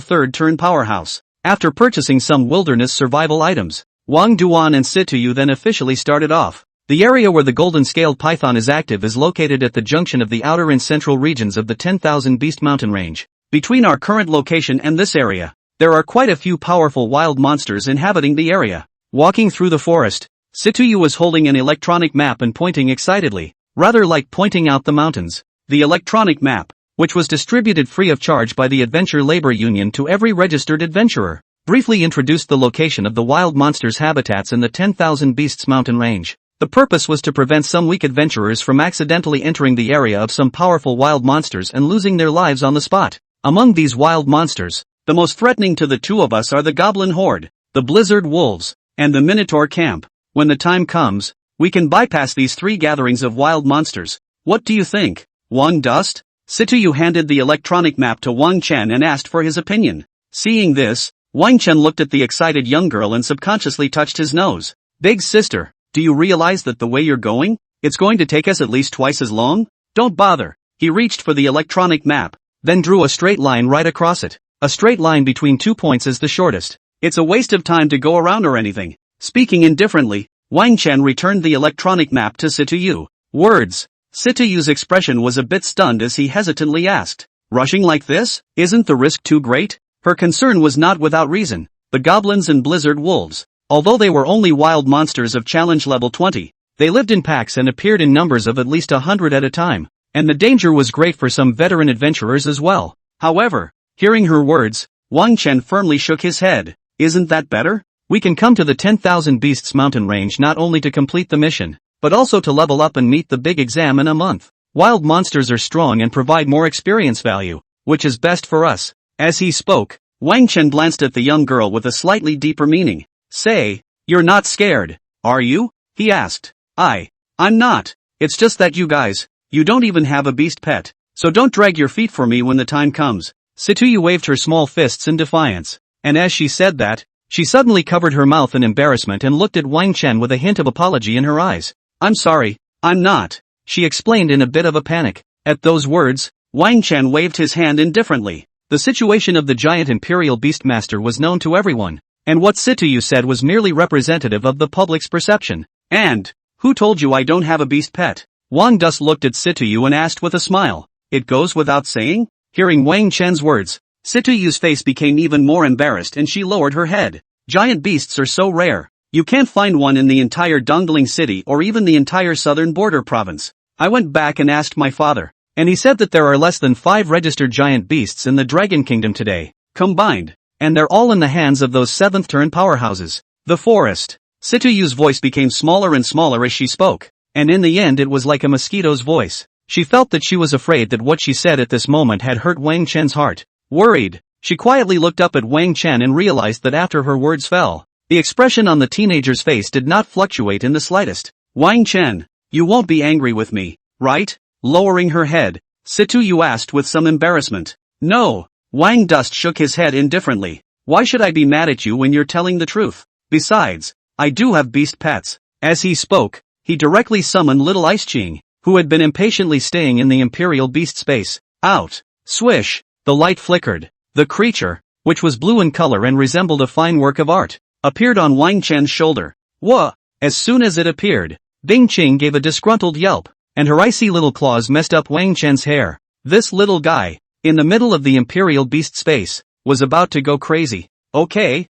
third-turn powerhouse. After purchasing some wilderness survival items, Wang Duan and Situ Yu then officially started off. The area where the golden-scaled python is active is located at the junction of the outer and central regions of the 10,000 Beast mountain range. Between our current location and this area, there are quite a few powerful wild monsters inhabiting the area. Walking through the forest, Situ Yu was holding an electronic map and pointing excitedly, rather like pointing out the mountains. The electronic map, which was distributed free of charge by the Adventure Labor Union to every registered adventurer, briefly introduced the location of the wild monsters' habitats in the 10,000 Beasts mountain range. The purpose was to prevent some weak adventurers from accidentally entering the area of some powerful wild monsters and losing their lives on the spot. Among these wild monsters, the most threatening to the two of us are the goblin horde, the blizzard wolves, and the minotaur camp. When the time comes, we can bypass these 3 gatherings of wild monsters. What do you think, Wang Dust? Situ Yu handed the electronic map to Wang Chen and asked for his opinion. Seeing this, Wang Chen looked at the excited young girl and subconsciously touched his nose. Big sister, do you realize that the way you're going, it's going to take us at least twice as long? Don't bother. He reached for the electronic map, then drew a straight line right across it. A straight line between 2 points is the shortest. It's a waste of time to go around or anything. Speaking indifferently, Wang Chen returned the electronic map to Situ Yu. Words. Situ Yu's expression was a bit stunned as he hesitantly asked, "Rushing like this? Isn't the risk too great?" Her concern was not without reason. The goblins and blizzard wolves, although they were only wild monsters of challenge level 20, they lived in packs and appeared in numbers of at least 100 at a time, and the danger was great for some veteran adventurers as well. However, hearing her words, Wang Chen firmly shook his head. Isn't that better? We can come to the 10,000 Beasts mountain range not only to complete the mission, but also to level up and meet the big exam in a month. Wild monsters are strong and provide more experience value, which is best for us. As he spoke, Wang Chen glanced at the young girl with a slightly deeper meaning. Say, you're not scared, are you? He asked. I'm not. It's just that you guys, You don't even have a beast pet. So don't drag your feet for me when the time comes. Situ Yu waved her small fists in defiance. And as she said that, she suddenly covered her mouth in embarrassment and looked at Wang Chen with a hint of apology in her eyes. I'm sorry, I'm not, she explained in a bit of a panic. At those words, Wang Chen waved his hand indifferently. The situation of the giant imperial beastmaster was known to everyone, and what Situ Yu said was merely representative of the public's perception. And, who told you I don't have a beast pet? Wang Dusk looked at Situ Yu and asked with a smile. It goes without saying? Hearing Wang Chen's words, Situ Yu's face became even more embarrassed and she lowered her head. Giant beasts are so rare. You can't find one in the entire Dongling city or even the entire southern border province. I went back and asked my father, and he said that there are less than 5 registered giant beasts in the Dragon Kingdom today, combined, and they're all in the hands of those 7th turn powerhouses. The forest. Situ Yu's voice became smaller and smaller as she spoke, and in the end it was like a mosquito's voice. She felt that she was afraid that what she said at this moment had hurt Wang Chen's heart. Worried, she quietly looked up at Wang Chen and realized that after her words fell, the expression on the teenager's face did not fluctuate in the slightest. Wang Chen, you won't be angry with me, right? Lowering her head, Situ Yu asked with some embarrassment. No. Wang Dusk shook his head indifferently. Why should I be mad at you when you're telling the truth? Besides, I do have beast pets. As he spoke, he directly summoned little Ice Qing, who had been impatiently staying in the imperial beast space, out. Swish, the light flickered. The creature, which was blue in color and resembled a fine work of art, appeared on Wang Chen's shoulder. Whoa! As soon as it appeared, Bing Qing gave a disgruntled yelp, and her icy little claws messed up Wang Chen's hair. This little guy, in the middle of the imperial beast space, was about to go crazy. Okay,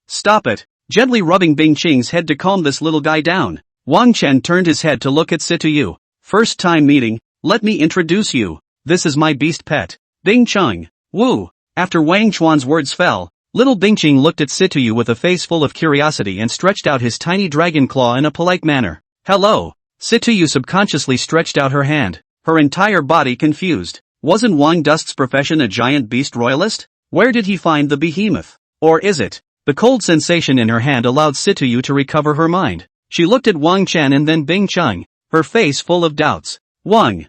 stop it. Gently rubbing Bing Qing's head to calm this little guy down, Wang Chen turned his head to look at Situ Yu. First time meeting, let me introduce you. This is my beast pet, Bing Qing. Woo! After Wang Chuan's words fell, little Bing Qing looked at Situ Yu with a face full of curiosity and stretched out his tiny dragon claw in a polite manner. Hello! Situ Yu subconsciously stretched out her hand, her entire body confused. Wasn't Wang Dusk's profession a giant beast royalist? Where did he find the behemoth? Or is it? The cold sensation in her hand allowed Situ Yu to recover her mind. She looked at Wang Chen and then Bing Qing, her face full of doubts. Wang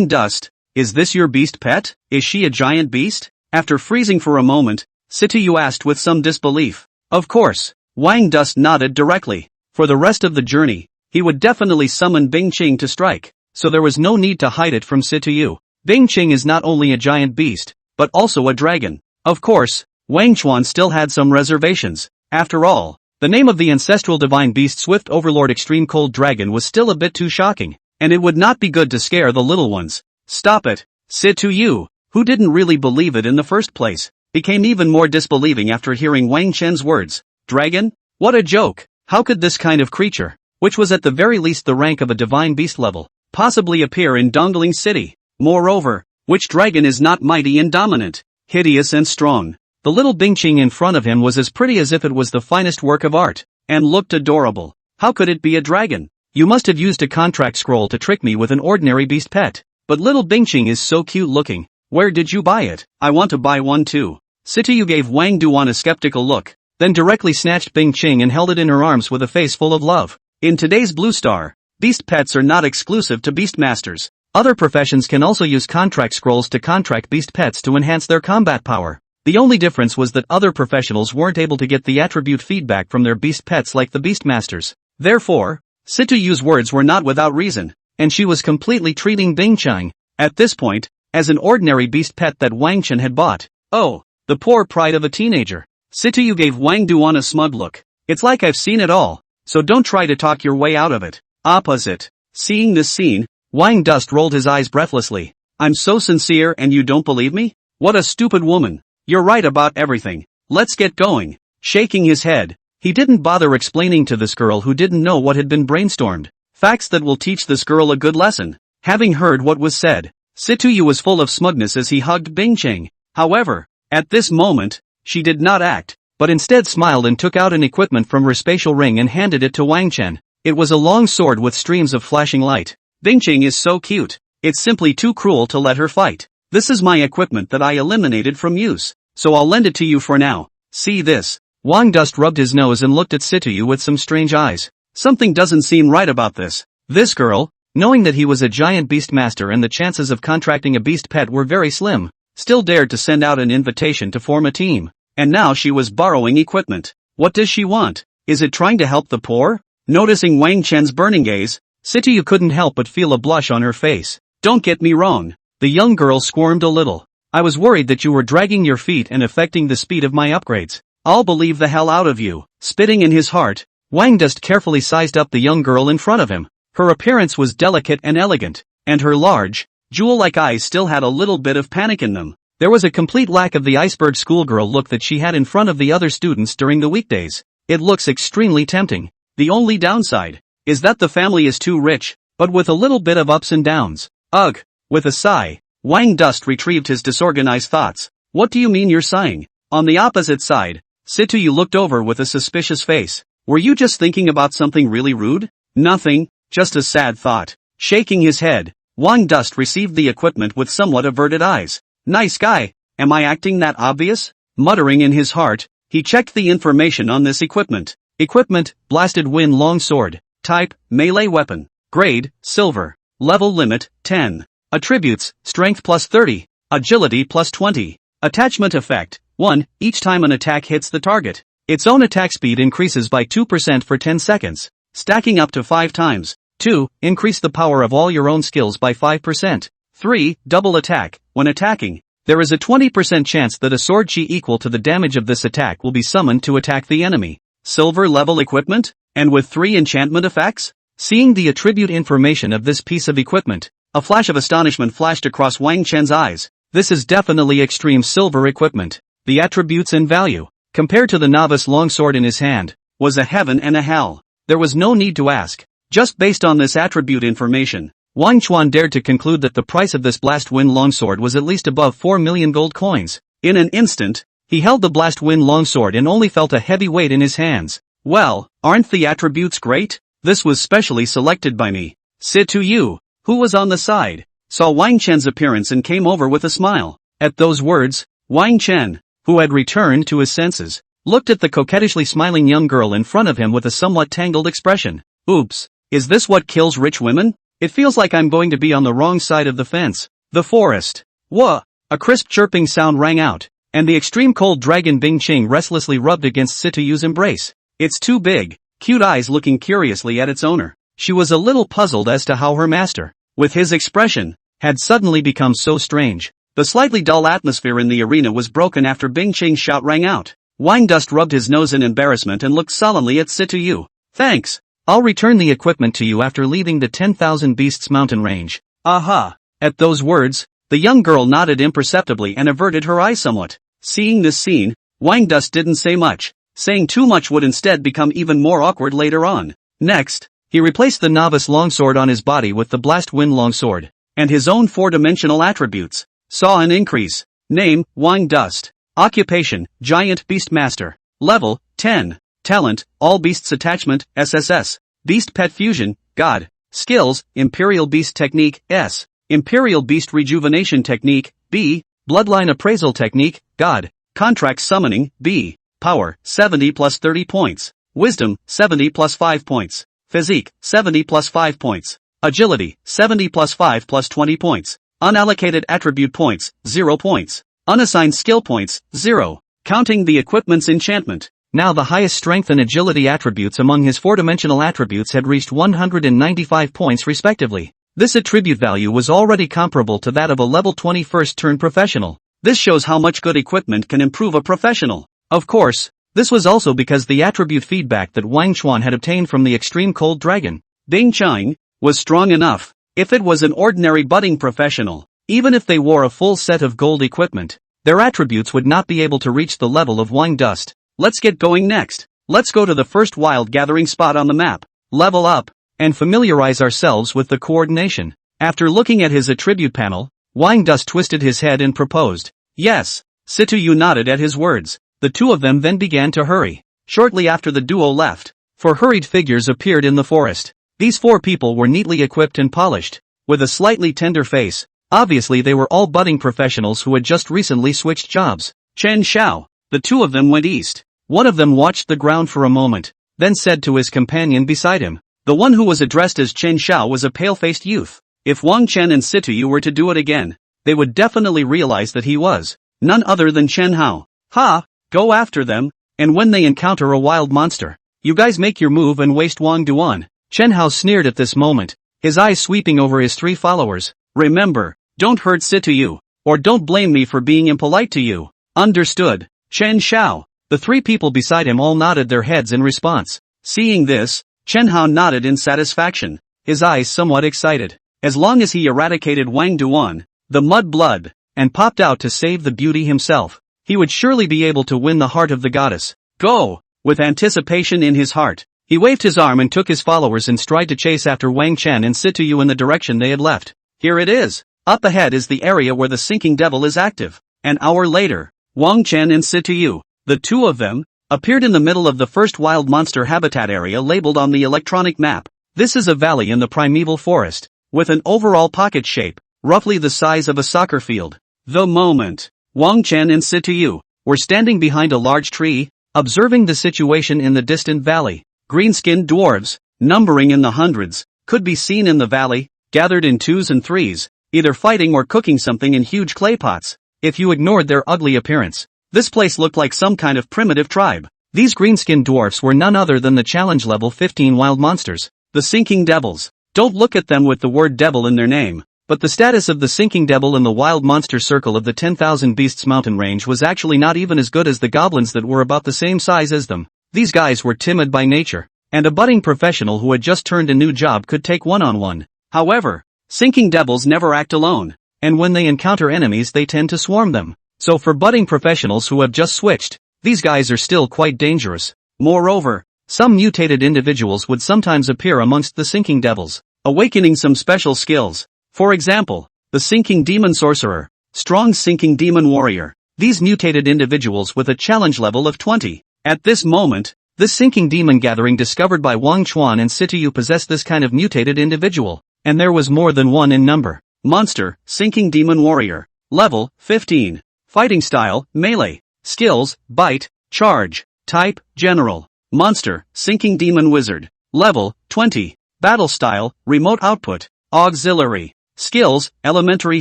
Dusk, is this your beast pet? Is she a giant beast? After freezing for a moment, Situ Yu asked with some disbelief. Of course. Wang Dusk nodded directly. For the rest of the journey, he would definitely summon Bing Qing to strike, so there was no need to hide it from Situ Yu. Bing Qing is not only a giant beast, but also a dragon. Of course, Wang Chuan still had some reservations. After all, the name of the ancestral divine beast Swift Overlord Extreme Cold Dragon was still a bit too shocking, and it would not be good to scare the little ones. Stop it. Situ Yu, who didn't really believe it in the first place, became even more disbelieving after hearing Wang Chen's words. Dragon? What a joke. How could this kind of creature, which was at the very least the rank of a divine beast level, possibly appear in Dongling City? Moreover, which dragon is not mighty and dominant, hideous and strong? The little Bing Qing in front of him was as pretty as if it was the finest work of art, and looked adorable. How could it be a dragon? You must have used a contract scroll to trick me with an ordinary beast pet. But little Bing Qing is so cute looking. Where did you buy it? I want to buy one too. Situ Yu gave Wang Duan a skeptical look, then directly snatched Bing Qing and held it in her arms with a face full of love. In today's Blue Star, beast pets are not exclusive to beastmasters. Other professions can also use contract scrolls to contract beast pets to enhance their combat power. The only difference was that other professionals weren't able to get the attribute feedback from their beast pets like the beastmasters. Therefore, Situ Yu's words were not without reason, and she was completely treating Bing Qing, at this point, as an ordinary beast pet that Wang Chen had bought. Oh, the poor pride of a teenager. Situ Yu gave Wang Duan a smug look. It's like I've seen it all, so don't try to talk your way out of it. Opposite. Seeing this scene, Wang Dusk rolled his eyes breathlessly. I'm so sincere and you don't believe me? What a stupid woman. You're right about everything. Let's get going. Shaking his head, he didn't bother explaining to this girl who didn't know what had been brainstormed. Facts that will teach this girl a good lesson. Having heard what was said, Situ Yu was full of smugness as he hugged Bing Qing. However, at this moment, she did not act, but instead smiled and took out an equipment from her spatial ring and handed it to Wang Chen. It was a long sword with streams of flashing light. Bing Qing is so cute. It's simply too cruel to let her fight. This is my equipment that I eliminated from use, so I'll lend it to you for now. See this. Wang Dusk rubbed his nose and looked at Situ Yu with some strange eyes. Something doesn't seem right about this. This girl, knowing that he was a giant beast master and the chances of contracting a beast pet were very slim, still dared to send out an invitation to form a team. And now she was borrowing equipment. What does she want? Is it trying to help the poor? Noticing Wang Chen's burning gaze, Situ Yu couldn't help but feel a blush on her face. Don't get me wrong. The young girl squirmed a little. I was worried that you were dragging your feet and affecting the speed of my upgrades. I'll believe the hell out of you. Spitting in his heart, Wang Dust carefully sized up the young girl in front of him. Her appearance was delicate and elegant, and her large, jewel-like eyes still had a little bit of panic in them. There was a complete lack of the iceberg schoolgirl look that she had in front of the other students during the weekdays. It looks extremely tempting. The only downside is that the family is too rich, but with a little bit of ups and downs. Ugh. With a sigh, Wang Dust retrieved his disorganized thoughts. What do you mean you're sighing? On the opposite side, Situ Yu looked over with a suspicious face. Were you just thinking about something really rude? Nothing, just a sad thought. Shaking his head, Wang Dust received the equipment with somewhat averted eyes. Nice guy, am I acting that obvious? Muttering in his heart, he checked the information on this equipment. Equipment, Blasted Wind Longsword. Type, melee weapon. Grade, silver. Level limit, 10. Attributes, strength plus 30. Agility plus 20. Attachment effect, 1, each time an attack hits the target. Its own attack speed increases by 2% for 10 seconds, stacking up to 5 times. 2, increase the power of all your own skills by 5%. 3, double attack. When attacking, there is a 20% chance that a sword chi equal to the damage of this attack will be summoned to attack the enemy. Silver level equipment? And with 3 enchantment effects? Seeing the attribute information of this piece of equipment, a flash of astonishment flashed across Wang Chen's eyes. This is definitely extreme silver equipment. The attributes and value, compared to the novice longsword in his hand, was a heaven and a hell. There was no need to ask. Just based on this attribute information, Wang Chuan dared to conclude that the price of this Blast Wind longsword was at least above 4 million gold coins. In an instant, he held the Blast Wind longsword and only felt a heavy weight in his hands. Well, aren't the attributes great? This was specially selected by me. Situ Yu, who was on the side, saw Wang Chen's appearance and came over with a smile. At those words, Wang Chen, who had returned to his senses, looked at the coquettishly smiling young girl in front of him with a somewhat tangled expression. Oops, is this what kills rich women? It feels like I'm going to be on the wrong side of the fence. The forest. Wah! A crisp chirping sound rang out, and the extreme cold dragon Bing Qing restlessly rubbed against Situ Yu's embrace. Its two big, cute eyes looking curiously at its owner. She was a little puzzled as to how her master, with his expression, had suddenly become so strange. The slightly dull atmosphere in the arena was broken after Bing Qing's shout rang out. Wang Dust rubbed his nose in embarrassment and looked solemnly at Situ Yu. Thanks. I'll return the equipment to you after leaving the 10,000 Beasts mountain range. Aha. At those words, the young girl nodded imperceptibly and averted her eyes somewhat. Seeing this scene, Wang Dust didn't say much. Saying too much would instead become even more awkward later on. Next, he replaced the novice longsword on his body with the Blast Wind longsword, and his own 4-dimensional attributes. Saw an increase. Name, Wang Dust. Occupation, Giant Beast Master. Level, 10. Talent, All Beasts Attachment, SSS. Beast Pet Fusion, God. Skills, Imperial Beast Technique, S. Imperial Beast Rejuvenation Technique, B. Bloodline Appraisal Technique, God. Contract Summoning, B. Power, 70 plus 30 points. Wisdom, 70 plus 5 points. Physique, 70 plus 5 points. Agility, 70 plus 5 plus 20 points. Unallocated attribute points, 0 points. Unassigned skill points, 0. Counting the equipment's enchantment. Now the highest strength and agility attributes among his 4-dimensional attributes had reached 195 points respectively. This attribute value was already comparable to that of a level 21st turn professional. This shows how much good equipment can improve a professional. Of course, this was also because the attribute feedback that Wang Chuan had obtained from the extreme cold dragon, Bing Qing, was strong enough. If it was an ordinary budding professional, even if they wore a full set of gold equipment, their attributes would not be able to reach the level of Wang Dust. Let's get going next. Let's go to the first wild gathering spot on the map, level up, and familiarize ourselves with the coordination. After looking at his attribute panel, Wang Dust twisted his head and proposed. Yes. Situ Yu nodded at his words. The two of them then began to hurry. Shortly after the duo left, 4 hurried figures appeared in the forest. These 4 people were neatly equipped and polished, with a slightly tender face. Obviously they were all budding professionals who had just recently switched jobs. Chen Hao. The two of them went east. One of them watched the ground for a moment, then said to his companion beside him, The one who was addressed as Chen Hao was a pale-faced youth. If Wang Chen and Situ Yu were to do it again, they would definitely realize that he was none other than Chen Hao. Ha! Go after them, and when they encounter a wild monster, you guys make your move and waste Wang Duan. Chen Hao sneered at this moment, his eyes sweeping over his 3 followers. Remember, don't hurt Situ Yu, or don't blame me for being impolite to you. Understood, Chen Hao. The 3 people beside him all nodded their heads in response. Seeing this, Chen Hao nodded in satisfaction, his eyes somewhat excited. As long as he eradicated Wang Duan, the mud blood, and popped out to save the beauty himself, he would surely be able to win the heart of the goddess. Go! With anticipation in his heart, he waved his arm and took his followers in stride to chase after Wang Chen and Situ Yu in the direction they had left. Here it is. Up ahead is the area where the sinking devil is active. An hour later, Wang Chen and Situ Yu, the 2 of them, appeared in the middle of the first wild monster habitat area labeled on the electronic map. This is a valley in the primeval forest, with an overall pocket shape, roughly the size of a soccer field. The moment Wang Chen and Situ Yu were standing behind a large tree, observing the situation in the distant valley. Green-skinned dwarves, numbering in the hundreds, could be seen in the valley, gathered in 2s and 3s, either fighting or cooking something in huge clay pots. If you ignored their ugly appearance, this place looked like some kind of primitive tribe. These green-skinned dwarfs were none other than the challenge level 15 wild monsters, the sinking devils. Don't look at them with the word devil in their name, but the status of the sinking devil in the wild monster circle of the 10,000 Beasts mountain range was actually not even as good as the goblins that were about the same size as them. These guys were timid by nature, and a budding professional who had just turned a new job could take one-on-one. However, sinking devils never act alone, and when they encounter enemies they tend to swarm them. So for budding professionals who have just switched, these guys are still quite dangerous. Moreover, some mutated individuals would sometimes appear amongst the sinking devils, awakening some special skills. For example, the sinking demon sorcerer, strong sinking demon warrior. These mutated individuals with a challenge level of 20. At this moment, this sinking demon gathering discovered by Wang Chuan and Situ Yu possessed this kind of mutated individual, and there was more than one in number. Monster, sinking demon warrior. Level, 15. Fighting style, melee. Skills, bite, charge. Type, general. Monster, sinking demon wizard. Level, 20. Battle style, remote output. Auxiliary. Skills, elementary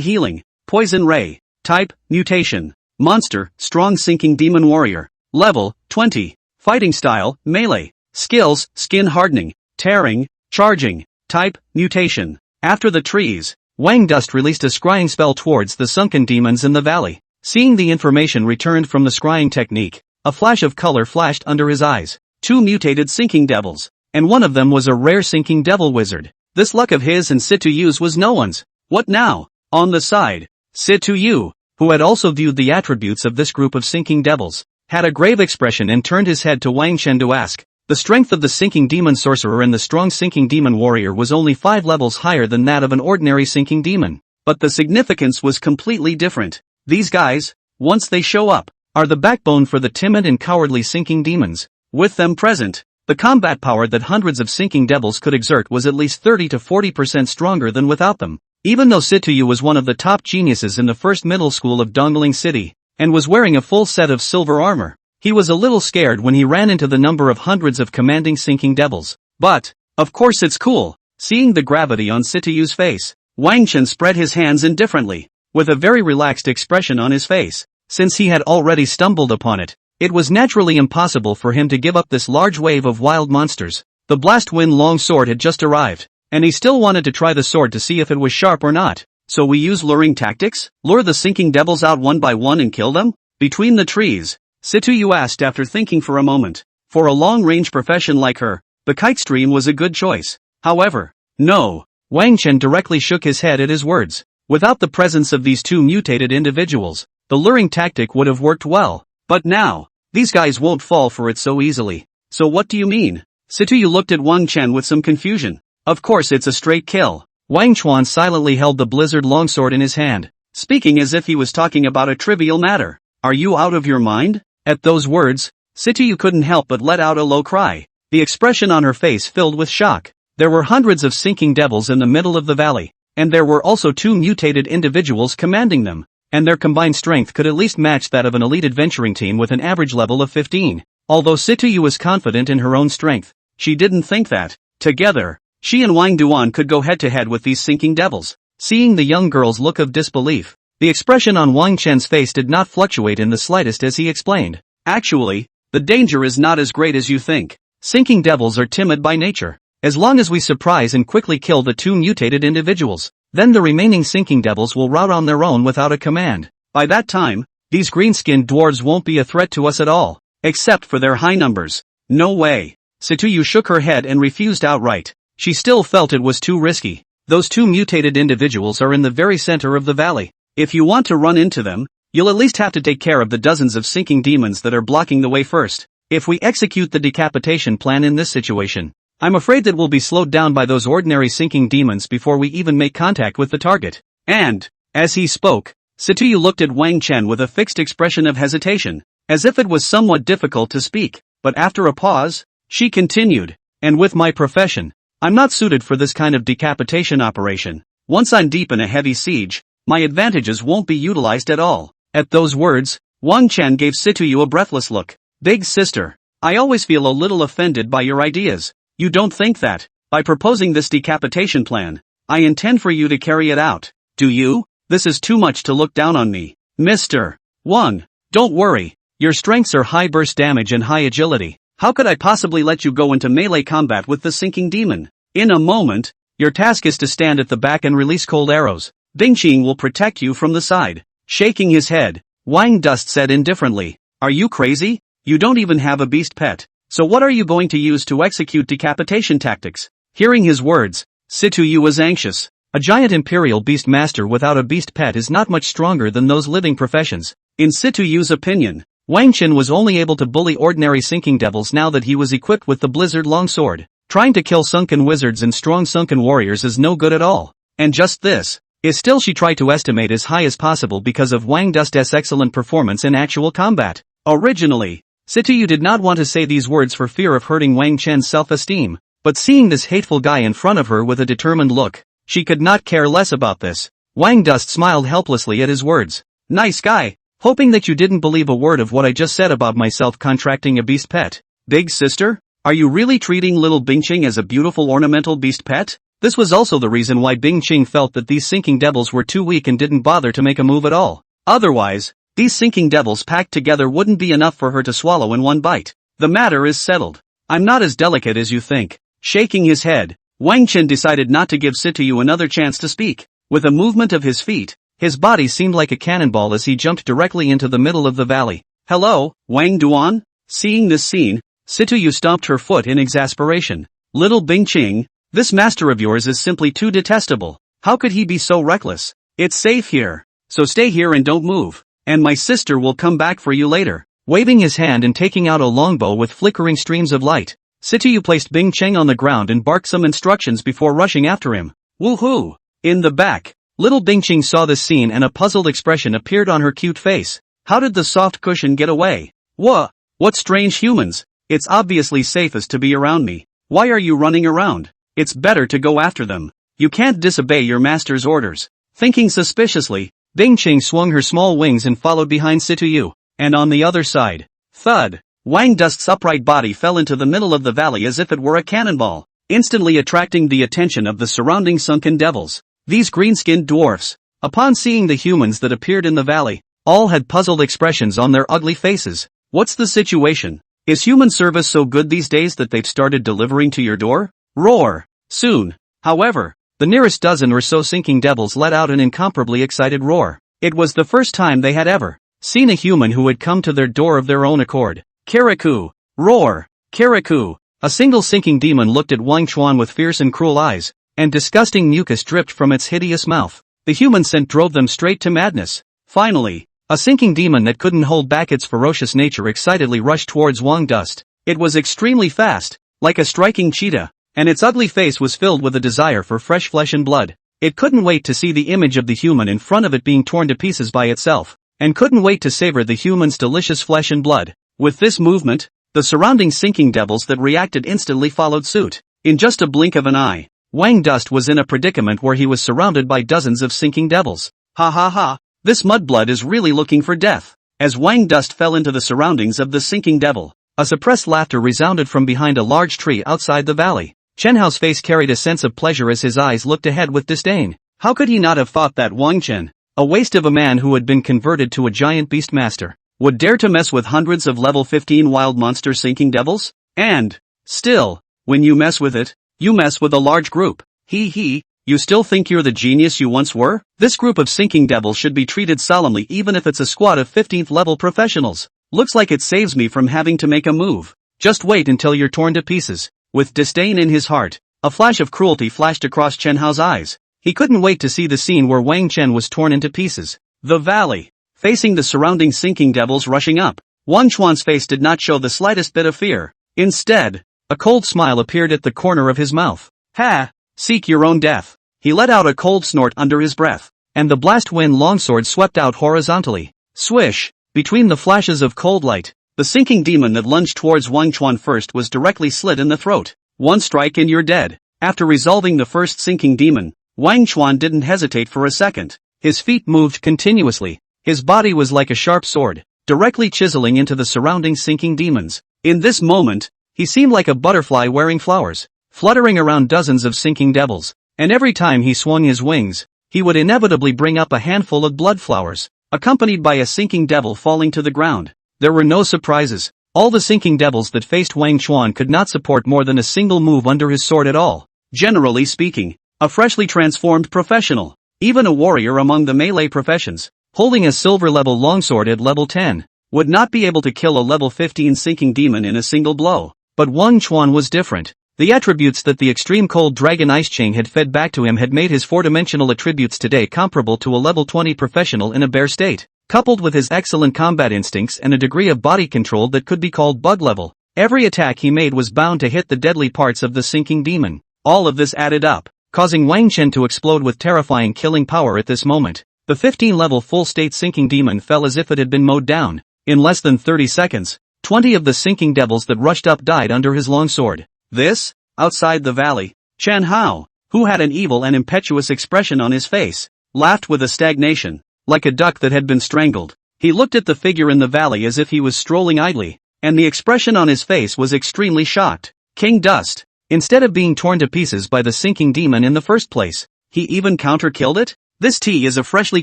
healing. Poison ray. Type, mutation. Monster, strong sinking demon warrior. Level, 20. Fighting style, melee. Skills, skin hardening, tearing, charging. Type, mutation. After the trees, Wang Dust released a scrying spell towards the sunken demons in the valley. Seeing the information returned from the scrying technique, a flash of color flashed under his eyes. 2 mutated sinking devils, and one of them was a rare sinking devil wizard. This luck of his and Situ Yu's was no one's. What now? On the side, Situ Yu, who had also viewed the attributes of this group of sinking devils, had a grave expression and turned his head to Wang Chen to ask. The strength of the sinking demon sorcerer and the strong sinking demon warrior was only 5 levels higher than that of an ordinary sinking demon. But the significance was completely different. These guys, once they show up, are the backbone for the timid and cowardly sinking demons. With them present, the combat power that hundreds of sinking devils could exert was at least 30 to 40% stronger than without them. Even though Situ Yu was one of the top geniuses in the first middle school of Dongling City, and was wearing a full set of silver armor, he was a little scared when he ran into the number of hundreds of commanding sinking devils. But, of course it's cool. Seeing the gravity on Situ Yu's face, Wang Chen spread his hands indifferently, with a very relaxed expression on his face. Since he had already stumbled upon it, it was naturally impossible for him to give up this large wave of wild monsters. The blast wind long sword had just arrived, and he still wanted to try the sword to see if it was sharp or not. So we use luring tactics? Lure the sinking devils out one by one and kill them? Between the trees, Situ Yu asked after thinking for a moment. For a long-range profession like her, the kite stream was a good choice. However, no. Wang Chen directly shook his head at his words. Without the presence of these 2 mutated individuals, the luring tactic would have worked well. But now, these guys won't fall for it so easily. So what do you mean? Situ Yu looked at Wang Chen with some confusion. Of course it's a straight kill. Wang Chuan silently held the blizzard longsword in his hand, speaking as if he was talking about a trivial matter. Are you out of your mind? At those words, Situ Yu couldn't help but let out a low cry. The expression on her face filled with shock. There were hundreds of sinking devils in the middle of the valley, and there were also 2 mutated individuals commanding them, and their combined strength could at least match that of an elite adventuring team with an average level of 15. Although Situ Yu was confident in her own strength, she didn't think that Together, she and Wang Duan could go head-to-head with these sinking devils. Seeing the young girl's look of disbelief, the expression on Wang Chen's face did not fluctuate in the slightest as he explained. Actually, the danger is not as great as you think. Sinking devils are timid by nature. As long as we surprise and quickly kill the two mutated individuals, then the remaining sinking devils will rout on their own without a command. By that time, these green-skinned dwarves won't be a threat to us at all, except for their high numbers. No way. Situ Yu shook her head and refused outright. She still felt it was too risky. Those two mutated individuals are in the very center of the valley. If you want to run into them, you'll at least have to take care of the dozens of sinking demons that are blocking the way first. If we execute the decapitation plan in this situation, I'm afraid that we'll be slowed down by those ordinary sinking demons before we even make contact with the target. And, as he spoke, Situ Yu looked at Wang Chen with a fixed expression of hesitation, as if it was somewhat difficult to speak, but after a pause, she continued, and with my profession, I'm not suited for this kind of decapitation operation. Once I'm deep in a heavy siege, my advantages won't be utilized at all. At those words, Wang Chen gave Situ Yu a breathless look. Big sister, I always feel a little offended by your ideas. You don't think that, by proposing this decapitation plan, I intend for you to carry it out, do you? This is too much to look down on me. Mr. Wang, don't worry, your strengths are high burst damage and high agility. How could I possibly let you go into melee combat with the sinking demon? In a moment, your task is to stand at the back and release cold arrows. Qing will protect you from the side. Shaking his head, Wang Dust said indifferently, are you crazy? You don't even have a beast pet. So what are you going to use to execute decapitation tactics? Hearing his words, Situ Yu was anxious. A giant imperial beast master without a beast pet is not much stronger than those living professions. In Situ Yu's opinion, Wang Chen was only able to bully ordinary sinking devils now that he was equipped with the blizzard longsword. Trying to kill sunken wizards and strong sunken warriors is no good at all. And just this is still she tried to estimate as high as possible because of Wang Dust's excellent performance in actual combat. Originally, Situ Yu did not want to say these words for fear of hurting Wang Chen's self-esteem, but seeing this hateful guy in front of her with a determined look, she could not care less about this. Wang Dust smiled helplessly at his words. Nice guy, hoping that you didn't believe a word of what I just said about myself contracting a beast pet. Big sister, are you really treating little Qing as a beautiful ornamental beast pet? This was also the reason why Qing felt that these sinking devils were too weak and didn't bother to make a move at all. Otherwise, these sinking devils packed together wouldn't be enough for her to swallow in one bite. The matter is settled. I'm not as delicate as you think. Shaking his head, Wang Chen decided not to give Situ Yu another chance to speak. With a movement of his feet, his body seemed like a cannonball as he jumped directly into the middle of the valley. Hello, Wang Duan? Seeing this scene, Situ Yu stomped her foot in exasperation. Little Qing, this master of yours is simply too detestable. How could he be so reckless? It's safe here, so stay here and don't move. And my sister will come back for you later. Waving his hand and taking out a longbow with flickering streams of light, Situ Yu placed Qing on the ground and barked some instructions before rushing after him. Woohoo! In the back, little Qing saw this scene and a puzzled expression appeared on her cute face. How did the soft cushion get away? What strange humans! It's obviously safest to be around me. Why are you running around? It's better to go after them. You can't disobey your master's orders. Thinking suspiciously, Qing swung her small wings and followed behind Situ Yu. And on the other side, thud, Wang Dust's upright body fell into the middle of the valley as if it were a cannonball, instantly attracting the attention of the surrounding sunken devils. These green-skinned dwarfs, upon seeing the humans that appeared in the valley, all had puzzled expressions on their ugly faces. What's the situation? Is human service so good these days that they've started delivering to your door? Roar! Soon. However, the nearest dozen or so sinking devils let out an incomparably excited roar. It was the first time they had ever seen a human who had come to their door of their own accord. Kirikou! Roar! Kirikou! A single sinking demon looked at Wang Chuan with fierce and cruel eyes, and disgusting mucus dripped from its hideous mouth. The human scent drove them straight to madness. Finally, a sinking demon that couldn't hold back its ferocious nature excitedly rushed towards Wang Dust. It was extremely fast, like a striking cheetah, and its ugly face was filled with a desire for fresh flesh and blood. It couldn't wait to see the image of the human in front of it being torn to pieces by itself, and couldn't wait to savor the human's delicious flesh and blood. With this movement, the surrounding sinking devils that reacted instantly followed suit. In just a blink of an eye, Wang Dust was in a predicament where he was surrounded by dozens of sinking devils. Ha ha ha, this mudblood is really looking for death. As Wang Dust fell into the surroundings of the sinking devil, a suppressed laughter resounded from behind a large tree outside the valley. Chen Hao's face carried a sense of pleasure as his eyes looked ahead with disdain. How could he not have thought that Wang Chen, a waste of a man who had been converted to a giant beast master, would dare to mess with hundreds of level 15 wild monster sinking devils? And, still, when you mess with it, you mess with a large group. You still think you're the genius you once were? This group of sinking devils should be treated solemnly even if it's a squad of 15th level professionals. Looks like it saves me from having to make a move. Just wait until you're torn to pieces. With disdain in his heart, a flash of cruelty flashed across Chen Hao's eyes. He couldn't wait to see the scene where Wang Chen was torn into pieces. The valley. Facing the surrounding sinking devils rushing up, Wang Chuan's face did not show the slightest bit of fear. Instead, a cold smile appeared at the corner of his mouth. Ha! Seek your own death. He let out a cold snort under his breath, and the blast wind longsword swept out horizontally. Swish! Between the flashes of cold light, the sinking demon that lunged towards Wang Chuan first was directly slit in the throat. One strike and you're dead. After resolving the first sinking demon, Wang Chuan didn't hesitate for a second. His feet moved continuously. His body was like a sharp sword, directly chiseling into the surrounding sinking demons. In this moment, he seemed like a butterfly wearing flowers, fluttering around dozens of sinking devils, and every time he swung his wings, he would inevitably bring up a handful of blood flowers, accompanied by a sinking devil falling to the ground. There were no surprises. All the sinking devils that faced Wang Chuan could not support more than a single move under his sword at all. Generally speaking, a freshly transformed professional, even a warrior among the melee professions, holding a silver-level longsword at level 10, would not be able to kill a level 15 sinking demon in a single blow. But Wang Chuan was different. The attributes that the extreme cold dragon ice Qing had fed back to him had made his four-dimensional attributes today comparable to a level 20 professional in a bare state. Coupled with his excellent combat instincts and a degree of body control that could be called bug level, every attack he made was bound to hit the deadly parts of the sinking demon. All of this added up, causing Wang Chen to explode with terrifying killing power at this moment. The 15-level full-state sinking demon fell as if it had been mowed down. In less than 30 seconds, 20 of the sinking devils that rushed up died under his longsword. This, outside the valley, Chen Hao, who had an evil and impetuous expression on his face, laughed with a stagnation, like a duck that had been strangled. He looked at the figure in the valley as if he was strolling idly, and the expression on his face was extremely shocked. King Dust. Instead of being torn to pieces by the sinking demon in the first place, he even counter-killed it? This T is a freshly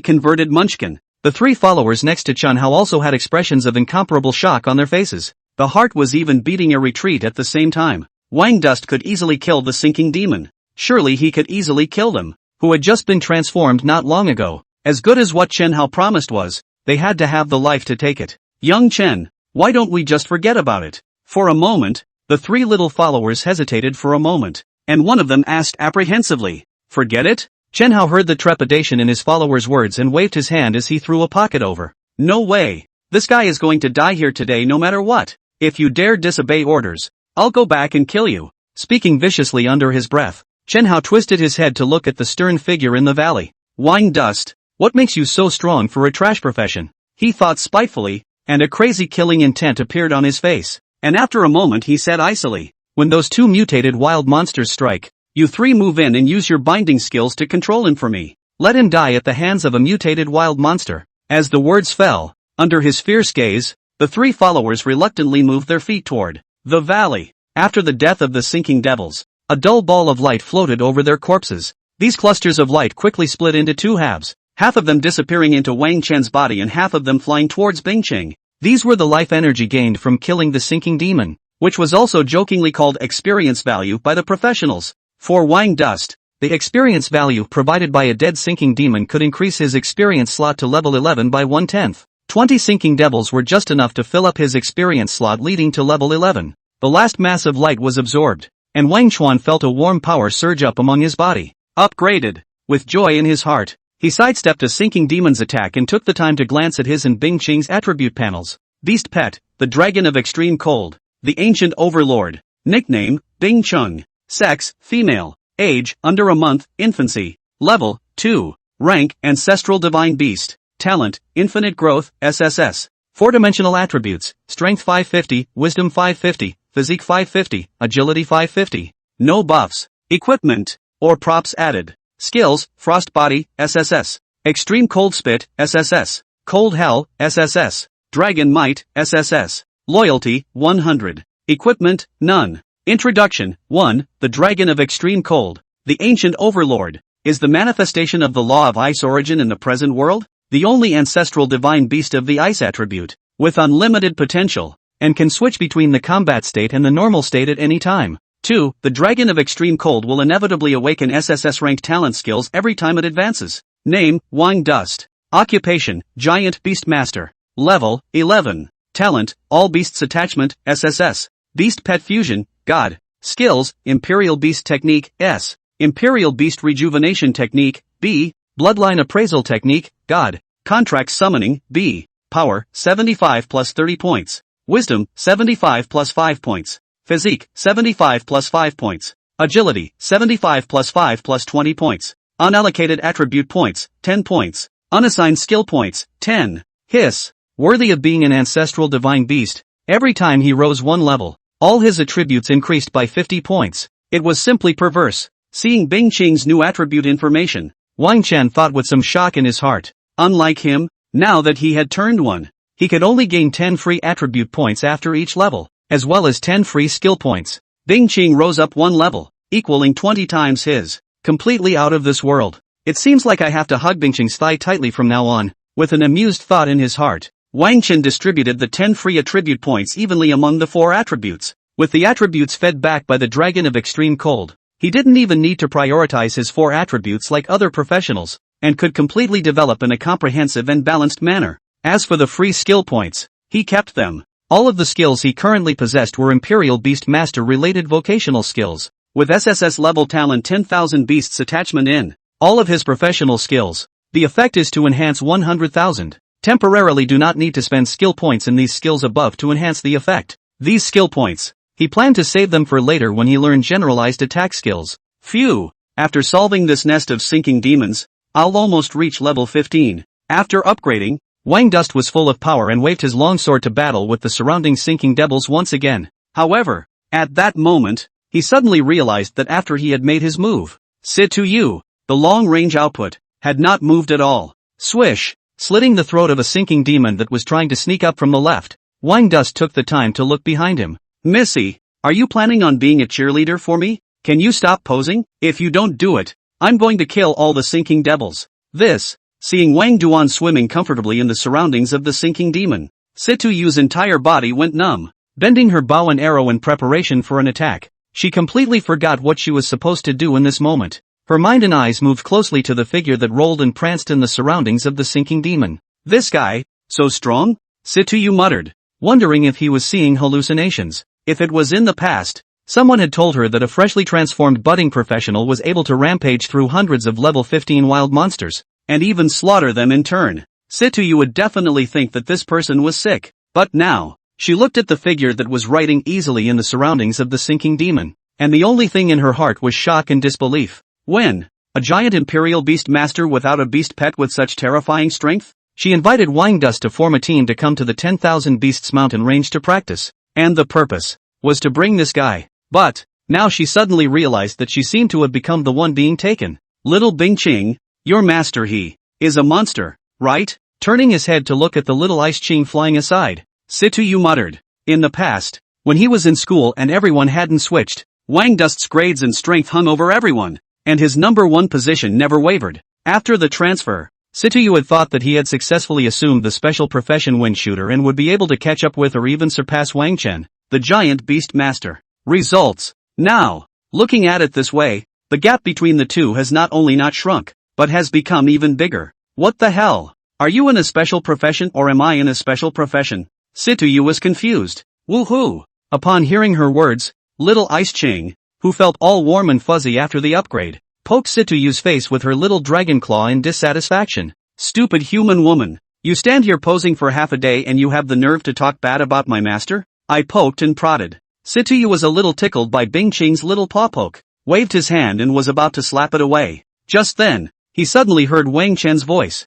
converted munchkin. The three followers next to Chen Hao also had expressions of incomparable shock on their faces. The heart was even beating a retreat at the same time. Wang Dust could easily kill the sinking demon. Surely he could easily kill them, who had just been transformed not long ago. As good as what Chen Hao promised was, they had to have the life to take it. Young Chen, why don't we just forget about it? For a moment, the three little followers hesitated for a moment, and one of them asked apprehensively, "Forget it?" Chen Hao heard the trepidation in his follower's words and waved his hand as he threw a pocket over. "No way. This guy is going to die here today no matter what. If you dare disobey orders, I'll go back and kill you." Speaking viciously under his breath, Chen Hao twisted his head to look at the stern figure in the valley. "Wang Dust, what makes you so strong for a trash profession?" he thought spitefully, and a crazy killing intent appeared on his face. And after a moment he said icily, "When those two mutated wild monsters strike, you three move in and use your binding skills to control him for me. Let him die at the hands of a mutated wild monster." As the words fell, under his fierce gaze, the three followers reluctantly moved their feet toward the valley. After the death of the sinking devils, a dull ball of light floated over their corpses. These clusters of light quickly split into two halves, half of them disappearing into Wang Chen's body and half of them flying towards Bingqing. These were the life energy gained from killing the sinking demon, which was also jokingly called experience value by the professionals. For Wang Dust, the experience value provided by a dead sinking demon could increase his experience slot to level 11 by 1/10. 20 sinking devils were just enough to fill up his experience slot leading to level 11. The last mass of light was absorbed, and Wang Chuan felt a warm power surge up among his body. Upgraded. With joy in his heart, he sidestepped a sinking demon's attack and took the time to glance at his and Bingqing's attribute panels. Beast Pet, the Dragon of Extreme Cold, the Ancient Overlord. Nickname, Bingqing. Sex, female. Age, under a month, infancy. Level, 2. Rank, Ancestral Divine Beast. Talent, Infinite Growth, SSS. Four-dimensional attributes, Strength 550, Wisdom 550, Physique 550, Agility 550. No buffs, equipment, or props added. Skills, Frost Body, SSS. Extreme Cold Spit, SSS. Cold Hell, SSS. Dragon Might, SSS. Loyalty, 100. Equipment, none. Introduction. 1. The Dragon of Extreme Cold. The ancient overlord. Is the manifestation of the law of ice origin in the present world? The only ancestral divine beast of the ice attribute, with unlimited potential, and can switch between the combat state and the normal state at any time. 2. The Dragon of Extreme Cold will inevitably awaken SSS rank talent skills every time it advances. Name, Wang Dust. Occupation, Giant Beast Master. Level, 11. Talent, All Beasts Attachment, SSS. Beast Pet Fusion, God. Skills, Imperial Beast Technique, S. Imperial Beast Rejuvenation Technique, B. Bloodline Appraisal Technique, God. Contract Summoning, B. Power, 75 plus 30 points. Wisdom, 75 plus 5 points. Physique, 75 plus 5 points. Agility, 75 plus 5 plus 20 points. Unallocated attribute points, 10 points. Unassigned skill points, 10. Hiss. Worthy of being an ancestral divine beast. Every time he rose one level, all his attributes increased by 50 points. It was simply perverse. Seeing Bing Qing's new attribute information, Wang Chen thought with some shock in his heart. Unlike him, now that he had turned 1, he could only gain 10 free attribute points after each level, as well as 10 free skill points. Bing Qing rose up 1 level, equaling 20 times his. Completely out of this world. It seems like I have to hug Bing Qing's thigh tightly from now on. With an amused thought in his heart, Wang Chen distributed the 10 free attribute points evenly among the 4 attributes. With the attributes fed back by the Dragon of Extreme Cold, he didn't even need to prioritize his 4 attributes like other professionals, and could completely develop in a comprehensive and balanced manner. As for the free skill points, he kept them. All of the skills he currently possessed were Imperial Beast Master related vocational skills, with SSS level talent 10,000 beasts attachment in all of his professional skills. The effect is to enhance 100,000. Temporarily do not need to spend skill points in these skills above to enhance the effect. These skill points, he planned to save them for later when he learned generalized attack skills. Phew! After solving this nest of sinking demons, I'll almost reach level 15. After upgrading, Wang Dust was full of power and waved his longsword to battle with the surrounding sinking devils once again. However, at that moment, he suddenly realized that after he had made his move, Situ Yu, the long-range output, had not moved at all. Swish! Slitting the throat of a sinking demon that was trying to sneak up from the left, Wang Dust took the time to look behind him. Missy, are you planning on being a cheerleader for me? Can you stop posing? If you don't do it, I'm going to kill all the sinking devils. This, seeing Wang Duan swimming comfortably in the surroundings of the sinking demon, Situ Yu's entire body went numb. Bending her bow and arrow in preparation for an attack, she completely forgot what she was supposed to do in this moment. Her mind and eyes moved closely to the figure that rolled and pranced in the surroundings of the sinking demon. This guy, so strong? Situ Yu muttered, wondering if he was seeing hallucinations. If it was in the past, someone had told her that a freshly transformed budding professional was able to rampage through hundreds of level 15 wild monsters, and even slaughter them in turn. Situ Yu would definitely think that this person was sick. But now, she looked at the figure that was riding easily in the surroundings of the sinking demon, and the only thing in her heart was shock and disbelief. When? A giant Imperial Beast Master without a beast pet with such terrifying strength? She invited Wang Dust to form a team to come to the 10,000 Beasts Mountain range to practice, and the purpose was to bring this guy. But, now she suddenly realized that she seemed to have become the one being taken. Little Bing Qing, your master he is a monster, right? Turning his head to look at the little ice Qing flying aside, Situ Yu muttered. In the past, when he was in school and everyone hadn't switched, Wang Dust's grades and strength hung over everyone, and his number 1 position never wavered. After the transfer, Situ Yu had thought that he had successfully assumed the special profession wind shooter and would be able to catch up with or even surpass Wang Chen, the giant beast master. Results. Now, looking at it this way, the gap between the two has not only not shrunk, but has become even bigger. What the hell? Are you in a special profession or am I in a special profession? Situ Yu was confused. Woohoo! Upon hearing her words, little Ice Qing, who felt all warm and fuzzy after the upgrade, poked Situ Yu's face with her little dragon claw in dissatisfaction. Stupid human woman. You stand here posing for half a day and you have the nerve to talk bad about my master? I poked and prodded. Situ Yu was a little tickled by Bing Qing's little paw poke, waved his hand and was about to slap it away. Just then, he suddenly heard Wang Chen's voice.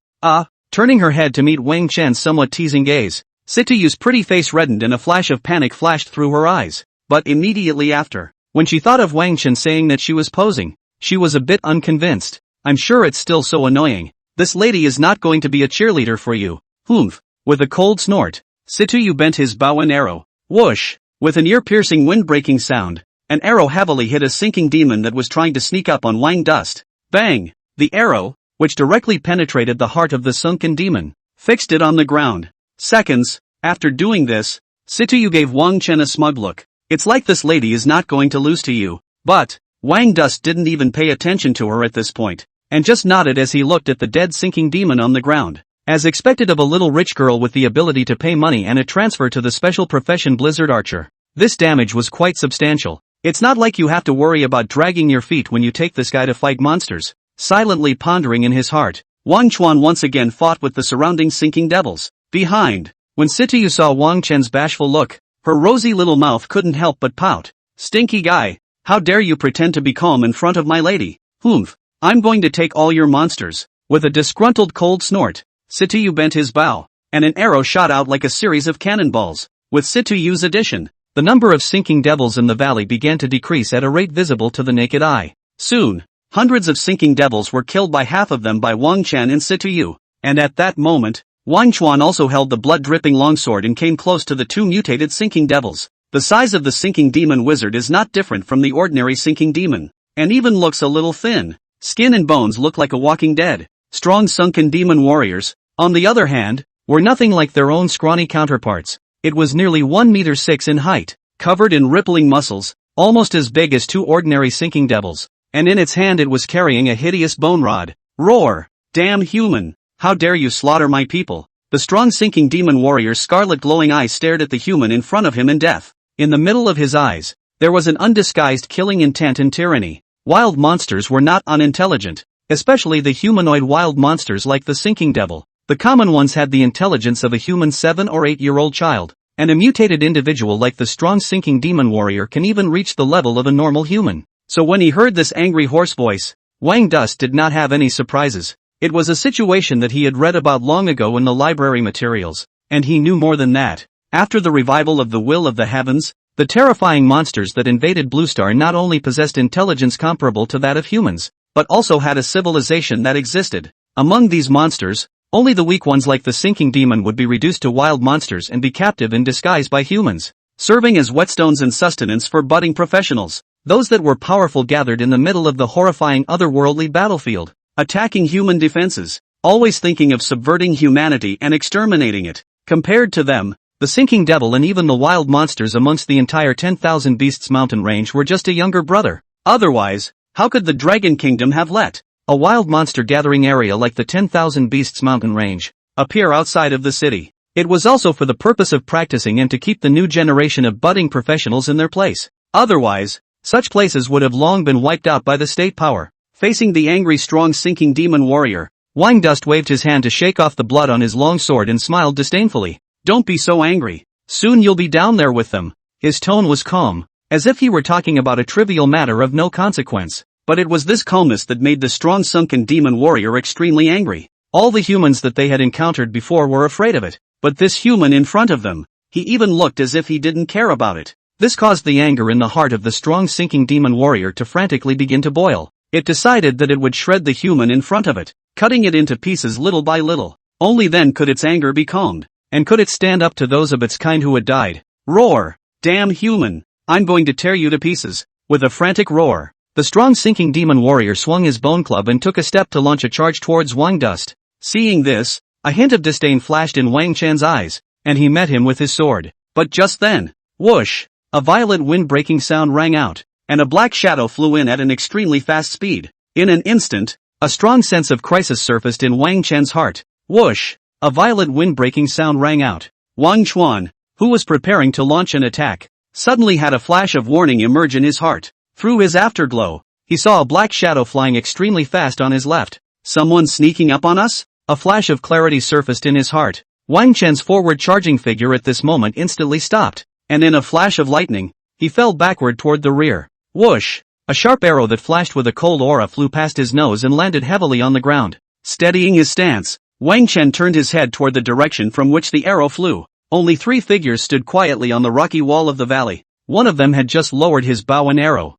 Turning her head to meet Wang Chen's somewhat teasing gaze, Situ Yu's pretty face reddened and a flash of panic flashed through her eyes. But immediately after, when she thought of Wang Chen saying that she was posing, she was a bit unconvinced. I'm sure it's still so annoying. This lady is not going to be a cheerleader for you. Humph. With a cold snort, Situ Yu bent his bow and arrow. Whoosh! With an ear-piercing wind-breaking sound, An arrow heavily hit a sinking demon that was trying to sneak up on Wang Dust. Bang! The arrow, which directly penetrated the heart of the sunken demon, fixed it on the ground. Seconds after doing this, Situ Yu gave Wang Chen a smug look. It's like this lady is not going to lose to you. But Wang Dust didn't even pay attention to her at this point, and just nodded as he looked at the dead sinking demon on the ground. As expected of a little rich girl with the ability to pay money and a transfer to the special profession Blizzard Archer, this damage was quite substantial. It's not like you have to worry about dragging your feet when you take this guy to fight monsters. Silently pondering in his heart, Wang Chuan once again fought with the surrounding sinking devils. Behind, when Situ Yu saw Wang Chen's bashful look, her rosy little mouth couldn't help but pout. Stinky guy, how dare you pretend to be calm in front of my lady? Humph, I'm going to take all your monsters. With a disgruntled cold snort, Situ Yu bent his bow, and an arrow shot out like a series of cannonballs. With Situ Yu's addition, the number of sinking devils in the valley began to decrease at a rate visible to the naked eye. Soon, hundreds of sinking devils were killed, by half of them by Wang Chen and Situ Yu, and at that moment, Wang Chuan also held the blood-dripping longsword and came close to the two mutated sinking devils. The size of the sinking demon wizard is not different from the ordinary sinking demon, and even looks a little thin. Skin and bones look like a walking dead. Strong sunken demon warriors, on the other hand, were nothing like their own scrawny counterparts. It was nearly 1 meter 6 in height, covered in rippling muscles, almost as big as two ordinary sinking devils, and in its hand it was carrying a hideous bone rod. Roar! Damn human! How dare you slaughter my people? The strong sinking demon warrior's scarlet glowing eyes stared at the human in front of him in death. In the middle of his eyes, there was an undisguised killing intent and tyranny. Wild monsters were not unintelligent, especially the humanoid wild monsters like the sinking devil. The common ones had the intelligence of a human 7 or 8-year-old child, and a mutated individual like the strong sinking demon warrior can even reach the level of a normal human. So when he heard this angry hoarse voice, Wang Dust did not have any surprises. It was a situation that he had read about long ago in the library materials, and he knew more than that. After the revival of the Will of the Heavens, the terrifying monsters that invaded Bluestar not only possessed intelligence comparable to that of humans, but also had a civilization that existed. Among these monsters, only the weak ones like the sinking demon would be reduced to wild monsters and be captive in disguise by humans, serving as whetstones and sustenance for budding professionals. Those that were powerful gathered in the middle of the horrifying otherworldly battlefield, attacking human defenses, always thinking of subverting humanity and exterminating it. Compared to them, the sinking devil and even the wild monsters amongst the entire 10,000 Beasts mountain range were just a younger brother. Otherwise, how could the Dragon Kingdom have let a wild monster gathering area like the 10,000 Beasts mountain range appear outside of the city? It was also for the purpose of practicing and to keep the new generation of budding professionals in their place. Otherwise, such places would have long been wiped out by the state power. Facing the angry strong sinking demon warrior, Wang Dust waved his hand to shake off the blood on his long sword and smiled disdainfully. Don't be so angry. Soon you'll be down there with them. His tone was calm, as if he were talking about a trivial matter of no consequence. But it was this calmness that made the strong sunken demon warrior extremely angry. All the humans that they had encountered before were afraid of it, but this human in front of them, he even looked as if he didn't care about it. This caused the anger in the heart of the strong sinking demon warrior to frantically begin to boil. It decided that it would shred the human in front of it, cutting it into pieces little by little. Only then could its anger be calmed, and could it stand up to those of its kind who had died. Roar! Damn human! I'm going to tear you to pieces. With a frantic roar, the strong sinking demon warrior swung his bone club and took a step to launch a charge towards Wang Dust. Seeing this, a hint of disdain flashed in Wang Chen's eyes, and he met him with his sword. But just then, whoosh! A violent wind-breaking sound rang out, and a black shadow flew in at an extremely fast speed. In an instant, a strong sense of crisis surfaced in Wang Chen's heart. Whoosh! A violent wind-breaking sound rang out. Wang Chuan, who was preparing to launch an attack, suddenly had a flash of warning emerge in his heart. Through his afterglow, he saw a black shadow flying extremely fast on his left. Someone sneaking up on us? A flash of clarity surfaced in his heart. Wang Chen's forward charging figure at this moment instantly stopped, and in a flash of lightning, he fell backward toward the rear. Whoosh! A sharp arrow that flashed with a cold aura flew past his nose and landed heavily on the ground. Steadying his stance, Wang Chen turned his head toward the direction from which the arrow flew. Only 3 figures stood quietly on the rocky wall of the valley. One of them had just lowered his bow and arrow.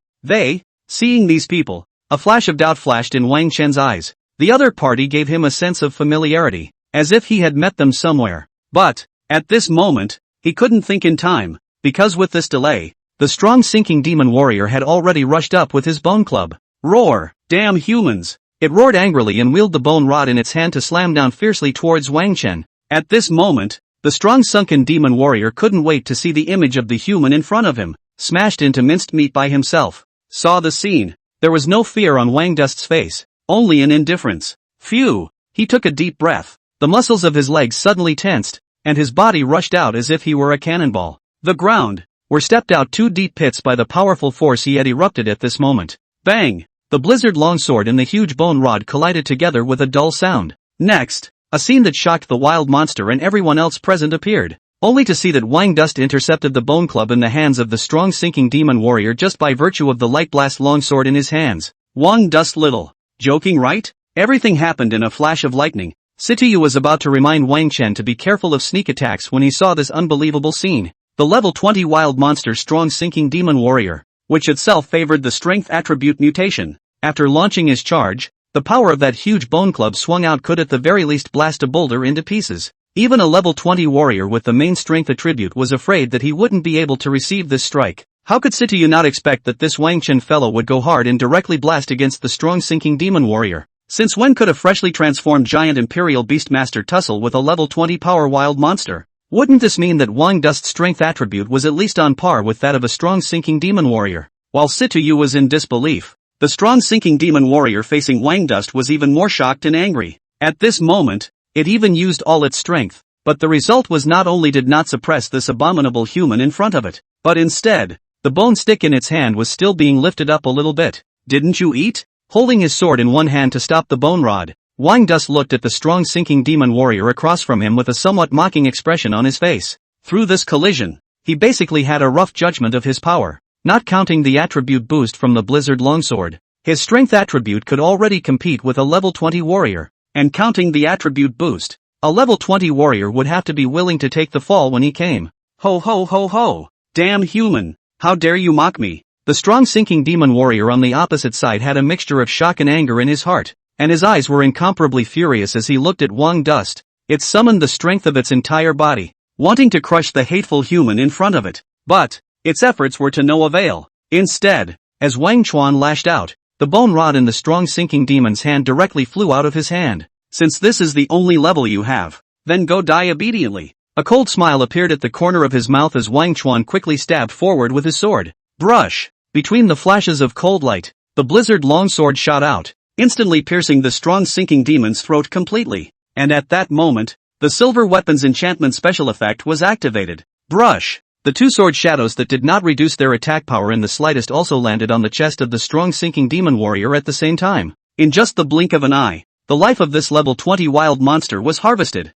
Seeing these people, a flash of doubt flashed in Wang Chen's eyes. The other party gave him a sense of familiarity, as if he had met them somewhere. But, at this moment, he couldn't think in time, because with this delay, the strong sinking demon warrior had already rushed up with his bone club. Roar! Damn humans! It roared angrily and wielded the bone rod in its hand to slam down fiercely towards Wang Chen. At this moment, the strong sunken demon warrior couldn't wait to see the image of the human in front of him, smashed into minced meat by himself. Saw the scene. There was no fear on Wang Dust's face, only an indifference. Phew! He took a deep breath. The muscles of his legs suddenly tensed, and his body rushed out as if he were a cannonball. The ground were stepped out 2 deep pits by the powerful force he had erupted at this moment. Bang! The blizzard longsword and the huge bone rod collided together with a dull sound. Next, a scene that shocked the wild monster and everyone else present appeared, only to see that Wang Dust intercepted the bone club in the hands of the strong sinking demon warrior just by virtue of the light blast longsword in his hands. Wang Dust little. Joking, right? Everything happened in a flash of lightning. Situ Yu was about to remind Wang Chen to be careful of sneak attacks when he saw this unbelievable scene. The level 20 wild monster strong sinking demon warrior, which itself favored the strength attribute mutation. After launching his charge, the power of that huge bone club swung out could at the very least blast a boulder into pieces. Even a level 20 warrior with the main strength attribute was afraid that he wouldn't be able to receive this strike. How could Situ Yu not expect that this Wang Chen fellow would go hard and directly blast against the strong sinking demon warrior? Since when could a freshly transformed giant imperial beastmaster tussle with a level 20 power wild monster? Wouldn't this mean that Wang Dust's strength attribute was at least on par with that of a strong sinking demon warrior? While Situ Yu was in disbelief, the strong sinking demon warrior facing Wang Dust was even more shocked and angry. At this moment, it even used all its strength, but the result was not only did not suppress this abominable human in front of it, but instead, the bone stick in its hand was still being lifted up a little bit. Didn't you eat? Holding his sword in one hand to stop the bone rod, Wang Dust looked at the strong sinking demon warrior across from him with a somewhat mocking expression on his face. Through this collision, he basically had a rough judgment of his power. Not counting the attribute boost from the blizzard longsword, his strength attribute could already compete with a level 20 warrior. And counting the attribute boost, a level 20 warrior would have to be willing to take the fall when he came. Ho ho ho ho! Damn human! How dare you mock me? The strong sinking demon warrior on the opposite side had a mixture of shock and anger in his heart, and his eyes were incomparably furious as he looked at Wang Dust. It summoned the strength of its entire body, wanting to crush the hateful human in front of it. But its efforts were to no avail. Instead, as Wang Chuan lashed out, the bone rod in the strong sinking demon's hand directly flew out of his hand. Since this is the only level you have, then go die obediently. A cold smile appeared at the corner of his mouth as Wang Chuan quickly stabbed forward with his sword. Brush! Between the flashes of cold light, the blizzard longsword shot out, instantly piercing the strong sinking demon's throat completely. And at that moment, the silver weapon's enchantment special effect was activated. Brush! The 2 sword shadows that did not reduce their attack power in the slightest also landed on the chest of the strong sinking demon warrior at the same time. In just the blink of an eye, the life of this level 20 wild monster was harvested.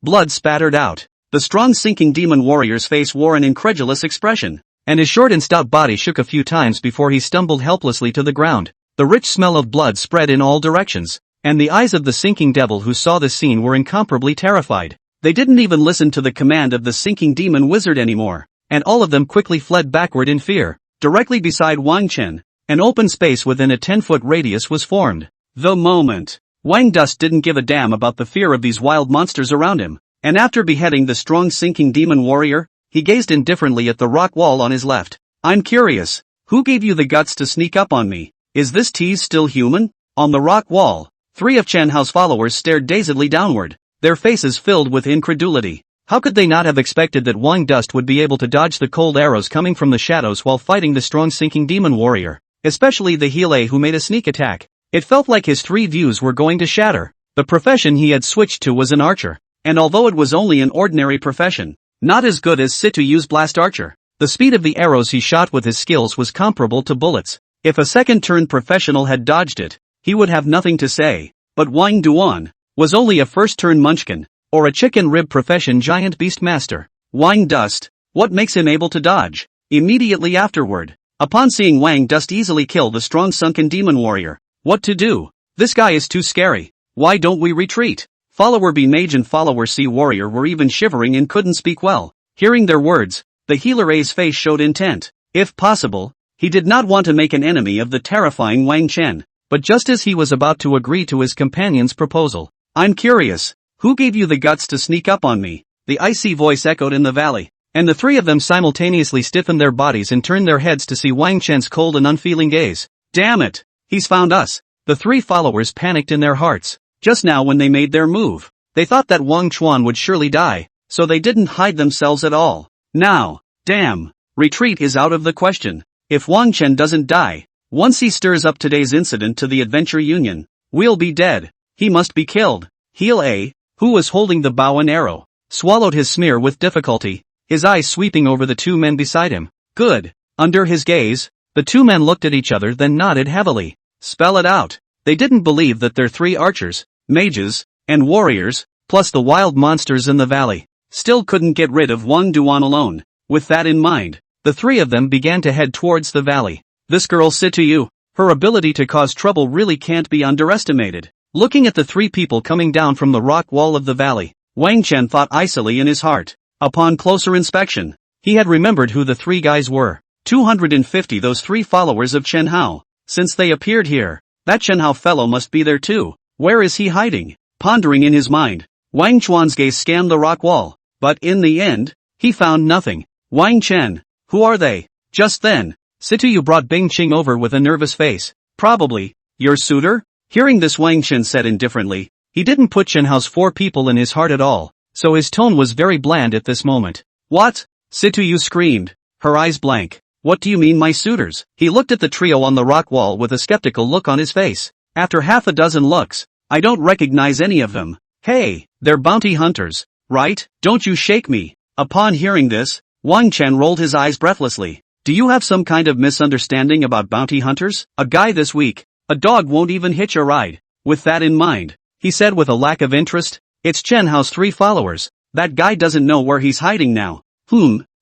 Blood spattered out. The strong sinking demon warrior's face wore an incredulous expression, and his short and stout body shook a few times before he stumbled helplessly to the ground. The rich smell of blood spread in all directions, and the eyes of the sinking devil who saw this scene were incomparably terrified. They didn't even listen to the command of the sinking demon wizard anymore, and all of them quickly fled backward in fear. Directly beside Wang Chen, an open space within a 10-foot radius was formed. The moment, Wang Dust didn't give a damn about the fear of these wild monsters around him, and after beheading the strong sinking demon warrior, he gazed indifferently at the rock wall on his left. I'm curious, who gave you the guts to sneak up on me? Is this tease still human? On the rock wall, 3 of Chen Hao's followers stared dazedly downward, their faces filled with incredulity. How could they not have expected that Wang Dust would be able to dodge the cold arrows coming from the shadows while fighting the strong sinking demon warrior, especially the Hele who made a sneak attack? It felt like his 3 views were going to shatter. The profession he had switched to was an archer, and although it was only an ordinary profession, not as good as Situ Yu's blast archer, the speed of the arrows he shot with his skills was comparable to bullets. If a second-turn professional had dodged it, he would have nothing to say. But Wang Duan was only a first-turn munchkin, or a chicken rib profession giant beastmaster. Wang Dust, what makes him able to dodge? Immediately afterward, upon seeing Wang Dust easily kill the strong sunken demon warrior, what to do? This guy is too scary. Why don't we retreat? Follower B Mage and follower C Warrior were even shivering and couldn't speak well. Hearing their words, the healer A's face showed intent. If possible, he did not want to make an enemy of the terrifying Wang Chen. But just as he was about to agree to his companion's proposal, I'm curious, who gave you the guts to sneak up on me? The icy voice echoed in the valley. and the three of them simultaneously stiffened their bodies and turned their heads to see Wang Chen's cold and unfeeling gaze. Damn it! He's found us! The three followers panicked in their hearts. Just now when they made their move, they thought that Wang Chuan would surely die, so they didn't hide themselves at all. Now, damn, retreat is out of the question. If Wang Chen doesn't die, once he stirs up today's incident to the Adventure Union, we'll be dead. He must be killed. Heal A, who was holding the bow and arrow, swallowed his smear with difficulty, his eyes sweeping over the two men beside him. Good. Under his gaze, the two men looked at each other then nodded heavily. Spell it out. They didn't believe that their three archers, mages, and warriors, plus the wild monsters in the valley, still couldn't get rid of Wang Duan alone. With that in mind, the three of them began to head towards the valley. This girl Situ Yu, her ability to cause trouble really can't be underestimated. Looking at the three people coming down from the rock wall of the valley, Wang Chen thought icily in his heart. Upon closer inspection, he had remembered who the three guys were. 250 those three followers of Chen Hao. Since they appeared here, that Chen Hao fellow must be there too. Where is he hiding? Pondering in his mind, Wang Chuan's gaze scanned the rock wall, but in the end, he found nothing. Wang Chen, who are they? Just then, Situ Yu brought Bing Qing over with a nervous face. Probably, your suitor? Hearing this, Wang Chen said indifferently. He didn't put Chen Hao's four people in his heart at all, so his tone was very bland at this moment. What? Situ Yu screamed, her eyes blank. What do you mean my suitors? He looked at the trio on the rock wall with a skeptical look on his face. After half a dozen looks, I don't recognize any of them. Hey, they're bounty hunters, right? Don't you shake me. Upon hearing this, Wang Chen rolled his eyes breathlessly. Do you have some kind of misunderstanding about bounty hunters? A guy this weak, a dog won't even hitch a ride. With that in mind, he said with a lack of interest, it's Chen Hao's three followers. That guy doesn't know where he's hiding now.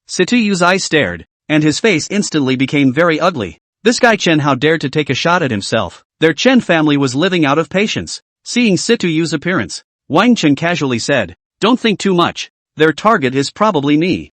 Situ Yu's eyes stared, and his face instantly became very ugly. This guy Chen Hao dared to take a shot at himself. Their Chen family was living out of patience. Seeing Situ Yu's appearance, Wang Chen casually said, don't think too much. Their target is probably me.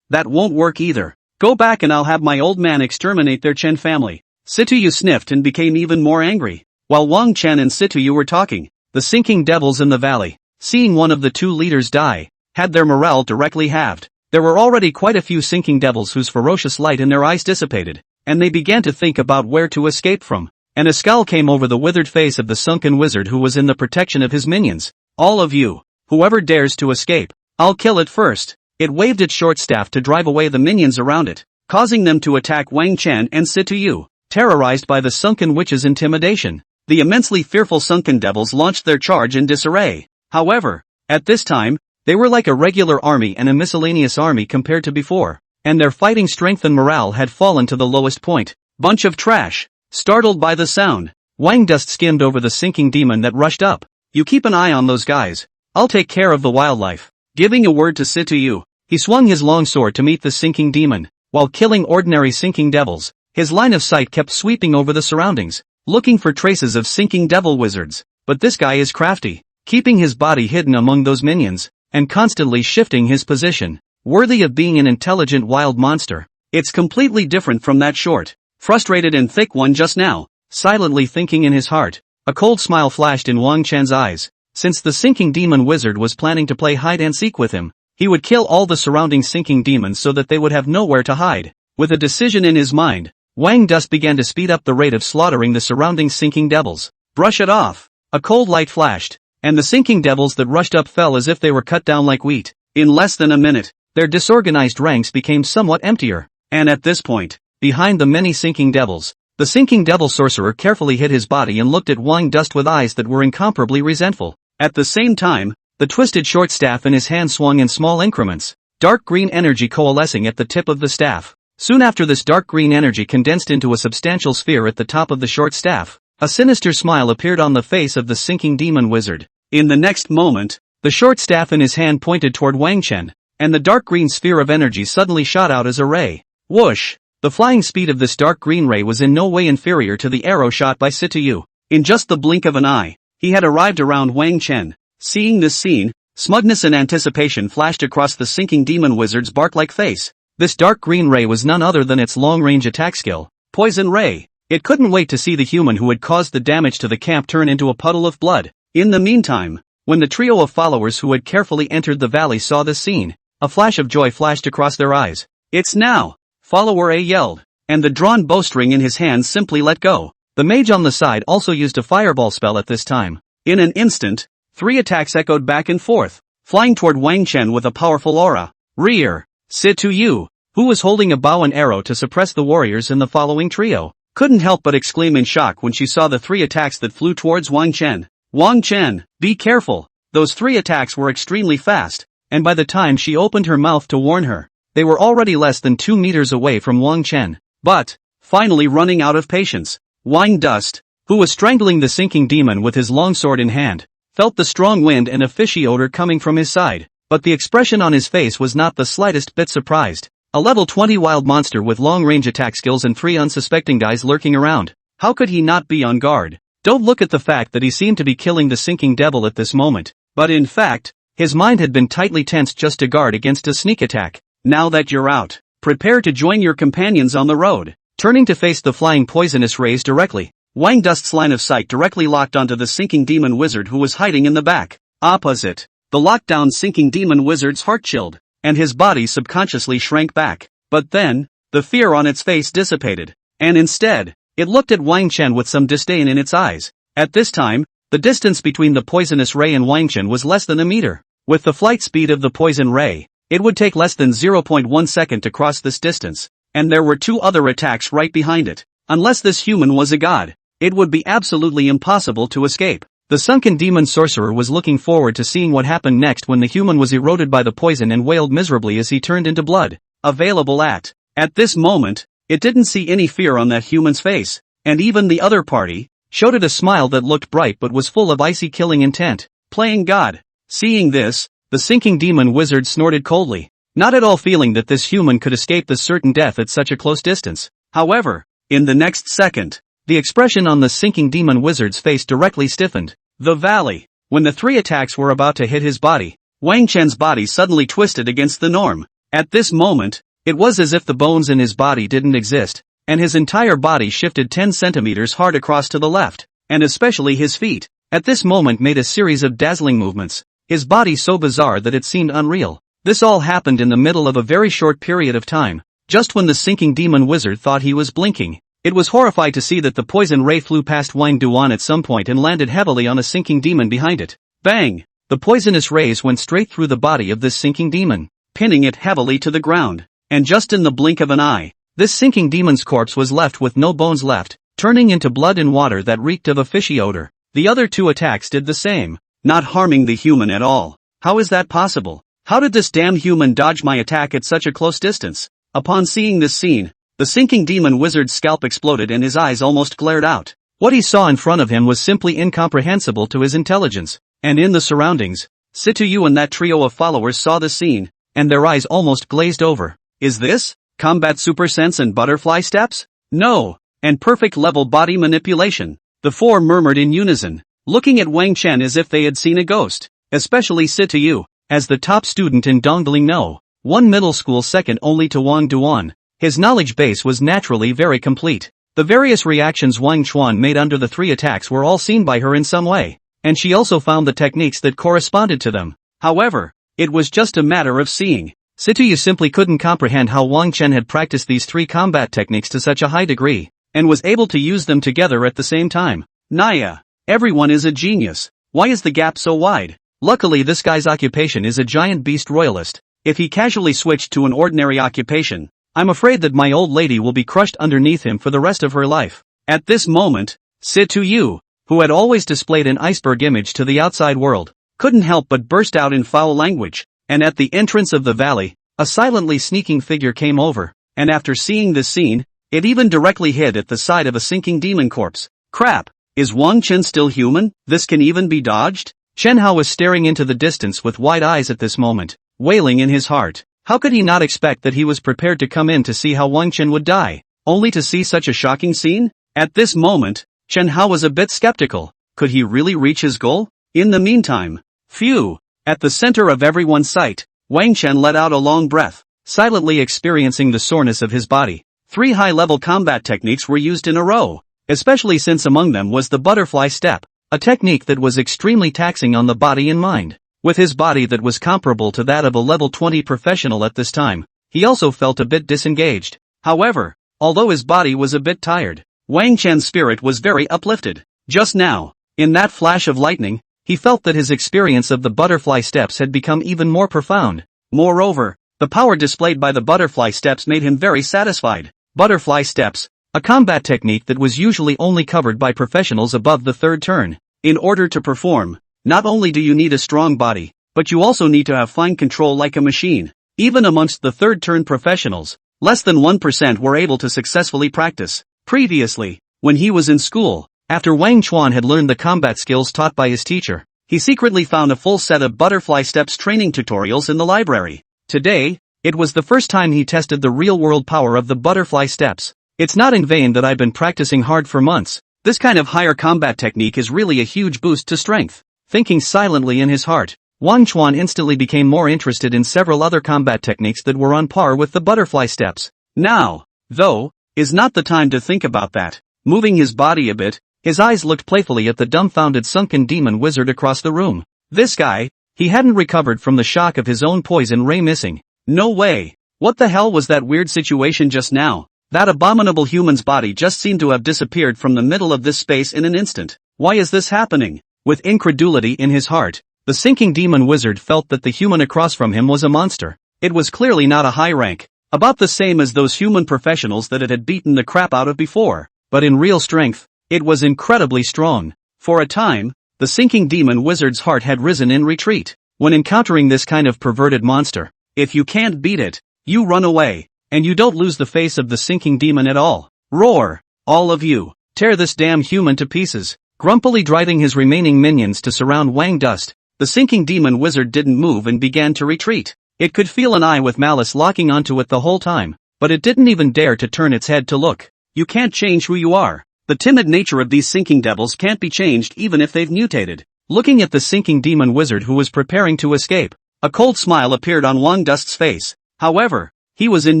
That won't work either. Go back and I'll have my old man exterminate their Chen family. Situ Yu sniffed and became even more angry. While Wang Chen and Situ Yu were talking, the sinking devils in the valley, seeing one of the two leaders die, had their morale directly halved. There were already quite a few sinking devils whose ferocious light in their eyes dissipated, and they began to think about where to escape from. And a scowl came over the withered face of the sunken wizard who was in the protection of his minions. All of you, whoever dares to escape, I'll kill it first. It waved its short staff to drive away the minions around it, causing them to attack Wang Chen and Situ Yu. Terrorized by the sunken witch's intimidation, the immensely fearful sunken devils launched their charge in disarray. However, at this time, they were like a regular army and a miscellaneous army compared to before, and their fighting strength and morale had fallen to the lowest point. Bunch of trash. Startled by the sound, Wang Dust skimmed over the sinking demon that rushed up. You keep an eye on those guys. I'll take care of the wildlife. Giving a word to Situ Yu, he swung his long sword to meet the sinking demon. While killing ordinary sinking devils, his line of sight kept sweeping over the surroundings, looking for traces of sinking devil wizards. But this guy is crafty, keeping his body hidden among those minions, and constantly shifting his position, worthy of being an intelligent wild monster. It's completely different from that short, frustrated and thick one just now. Silently thinking in his heart, a cold smile flashed in Wang Chen's eyes. Since the sinking demon wizard was planning to play hide-and-seek with him, he would kill all the surrounding sinking demons so that they would have nowhere to hide. With a decision in his mind, Wang Dust began to speed up the rate of slaughtering the surrounding sinking devils. Brush it off! A cold light flashed, and the sinking devils that rushed up fell as if they were cut down like wheat. In less than a minute, their disorganized ranks became somewhat emptier, and at this point, behind the many sinking devils, the sinking devil sorcerer carefully hid his body and looked at Wang Dust with eyes that were incomparably resentful. At the same time, the twisted short staff in his hand swung in small increments, dark green energy coalescing at the tip of the staff. Soon after, this dark green energy condensed into a substantial sphere at the top of the short staff. A sinister smile appeared on the face of the sinking demon wizard. In the next moment, the short staff in his hand pointed toward Wang Chen, and the dark green sphere of energy suddenly shot out as a ray. Whoosh! The flying speed of this dark green ray was in no way inferior to the arrow shot by Situ Yu. In just the blink of an eye, he had arrived around Wang Chen. Seeing this scene, smugness and anticipation flashed across the sinking demon wizard's bark-like face. This dark green ray was none other than its long-range attack skill, Poison Ray. It couldn't wait to see the human who had caused the damage to the camp turn into a puddle of blood. In the meantime, when the trio of followers who had carefully entered the valley saw this scene, A flash of joy flashed across their eyes. "It's now!" Follower A yelled, and the drawn bowstring in his hands simply let go. The mage on the side also used a fireball spell at this time. In an instant, 3 attacks echoed back and forth, flying toward Wang Chen with a powerful aura. Rear, Situ Yu, who was holding a bow and arrow to suppress the warriors in the following trio, couldn't help but exclaim in shock when she saw the 3 attacks that flew towards Wang Chen. "Wang Chen, be careful!" Those 3 attacks were extremely fast, and by the time she opened her mouth to warn her, they were already less than 2 meters away from Wang Chen. But, finally running out of patience, Wang Dust, who was strangling the sinking demon with his longsword in hand, felt the strong wind and a fishy odor coming from his side, but the expression on his face was not the slightest bit surprised. A level 20 wild monster with long-range attack skills and 3 unsuspecting guys lurking around. How could he not be on guard? Don't look at the fact that he seemed to be killing the sinking devil at this moment, but in fact, his mind had been tightly tensed just to guard against a sneak attack. Now that you're out, prepare to join your companions on the road. Turning to face the flying poisonous rays directly, Wang Dust's line of sight directly locked onto the sinking demon wizard who was hiding in the back. Opposite, the lockdown sinking demon wizard's heart chilled, and his body subconsciously shrank back. But then, the fear on its face dissipated, and instead, it looked at Wang Chen with some disdain in its eyes. At this time, the distance between the poisonous ray and Wang Chen was less than a meter. With the flight speed of the poison ray, it would take less than 0.1 second to cross this distance, and there were 2 other attacks right behind it. Unless this human was a god, it would be absolutely impossible to escape. The sunken demon sorcerer was looking forward to seeing what happened next when the human was eroded by the poison and wailed miserably as he turned into blood. Available at this moment, it didn't see any fear on that human's face, and even the other party showed it a smile that looked bright but was full of icy killing intent. Playing God. Seeing this, the sinking demon wizard snorted coldly, not at all feeling that this human could escape the certain death at such a close distance. However, in the next second, the expression on the sinking demon wizard's face directly stiffened. The valley. When the 3 attacks were about to hit his body, Wang Chen's body suddenly twisted against the norm. At this moment, it was as if the bones in his body didn't exist, and his entire body shifted 10 centimeters hard across to the left, and especially his feet, at this moment made a series of dazzling movements, his body so bizarre that it seemed unreal. This all happened in the middle of a very short period of time, just when the sinking demon wizard thought he was blinking. It was horrified to see that the poison ray flew past Wang Duan at some point and landed heavily on a sinking demon behind it. Bang! The poisonous rays went straight through the body of this sinking demon, pinning it heavily to the ground. And just in the blink of an eye, this sinking demon's corpse was left with no bones left, turning into blood and water that reeked of a fishy odor. The other 2 attacks did the same, not harming the human at all. How is that possible? How did this damn human dodge my attack at such a close distance? Upon seeing this scene, the sinking demon wizard's scalp exploded and his eyes almost glared out. What he saw in front of him was simply incomprehensible to his intelligence. And in the surroundings, Situ Yu and that trio of followers saw the scene, and their eyes almost glazed over. Is this combat super sense and butterfly steps? No, and perfect level body manipulation. The 4 murmured in unison, looking at Wang Chen as if they had seen a ghost, especially Situ Yu, as the top student in Dongling No, 1 middle school second only to Wang Duan. His knowledge base was naturally very complete. The various reactions Wang Chuan made under the 3 attacks were all seen by her in some way, and she also found the techniques that corresponded to them. However, it was just a matter of seeing. Situ Yu simply couldn't comprehend how Wang Chen had practiced these 3 combat techniques to such a high degree, and was able to use them together at the same time. Naya, everyone is a genius. Why is the gap so wide? Luckily this guy's occupation is a giant beast royalist. If he casually switched to an ordinary occupation, I'm afraid that my old lady will be crushed underneath him for the rest of her life. At this moment, Situ Yu, who had always displayed an iceberg image to the outside world, couldn't help but burst out in foul language, and at the entrance of the valley, a silently sneaking figure came over, and after seeing this scene, it even directly hid at the side of a sinking demon corpse. Crap, is Wang Chen still human? This can even be dodged? Chen Hao was staring into the distance with wide eyes at this moment, wailing in his heart. How could he not expect that he was prepared to come in to see how Wang Chen would die, only to see such a shocking scene? At this moment, Chen Hao was a bit skeptical. Could he really reach his goal? In the meantime, phew! At the center of everyone's sight, Wang Chen let out a long breath, silently experiencing the soreness of his body. 3 high-level combat techniques were used in a row, especially since among them was the butterfly step, a technique that was extremely taxing on the body and mind. With his body that was comparable to that of a level 20 professional at this time, he also felt a bit disengaged. However, although his body was a bit tired, Wang Chen's spirit was very uplifted. Just now, in that flash of lightning, he felt that his experience of the butterfly steps had become even more profound. Moreover, the power displayed by the butterfly steps made him very satisfied. Butterfly steps, a combat technique that was usually only covered by professionals above the third turn. In order to perform, not only do you need a strong body, but you also need to have fine control like a machine. Even amongst the third turn professionals, less than 1% were able to successfully practice. Previously, when he was in school, after Wang Chuan had learned the combat skills taught by his teacher, he secretly found a full set of butterfly steps training tutorials in the library. Today, it was the first time he tested the real-world power of the butterfly steps. It's not in vain that I've been practicing hard for months. This kind of higher combat technique is really a huge boost to strength. Thinking silently in his heart, Wang Chuan instantly became more interested in several other combat techniques that were on par with the butterfly steps. Now, though, is not the time to think about that. Moving his body a bit, his eyes looked playfully at the dumbfounded sunken demon wizard across the room. This guy, he hadn't recovered from the shock of his own poison ray missing. No way. What the hell was that weird situation just now? That abominable human's body just seemed to have disappeared from the middle of this space in an instant. Why is this happening? With incredulity in his heart, the sinking demon wizard felt that the human across from him was a monster. It was clearly not a high rank, about the same as those human professionals that it had beaten the crap out of before, but in real strength, it was incredibly strong. For a time, the sinking demon wizard's heart had risen in retreat. When encountering this kind of perverted monster, if you can't beat it, you run away, and you don't lose the face of the sinking demon at all. Roar! All of you, tear this damn human to pieces. Grumpily driving his remaining minions to surround Wang Dust, the sinking demon wizard didn't move and began to retreat. It could feel an eye with malice locking onto it the whole time, but it didn't even dare to turn its head to look. You can't change who you are. The timid nature of these sinking devils can't be changed even if they've mutated. Looking at the sinking demon wizard who was preparing to escape, a cold smile appeared on Wang Dust's face. However, he was in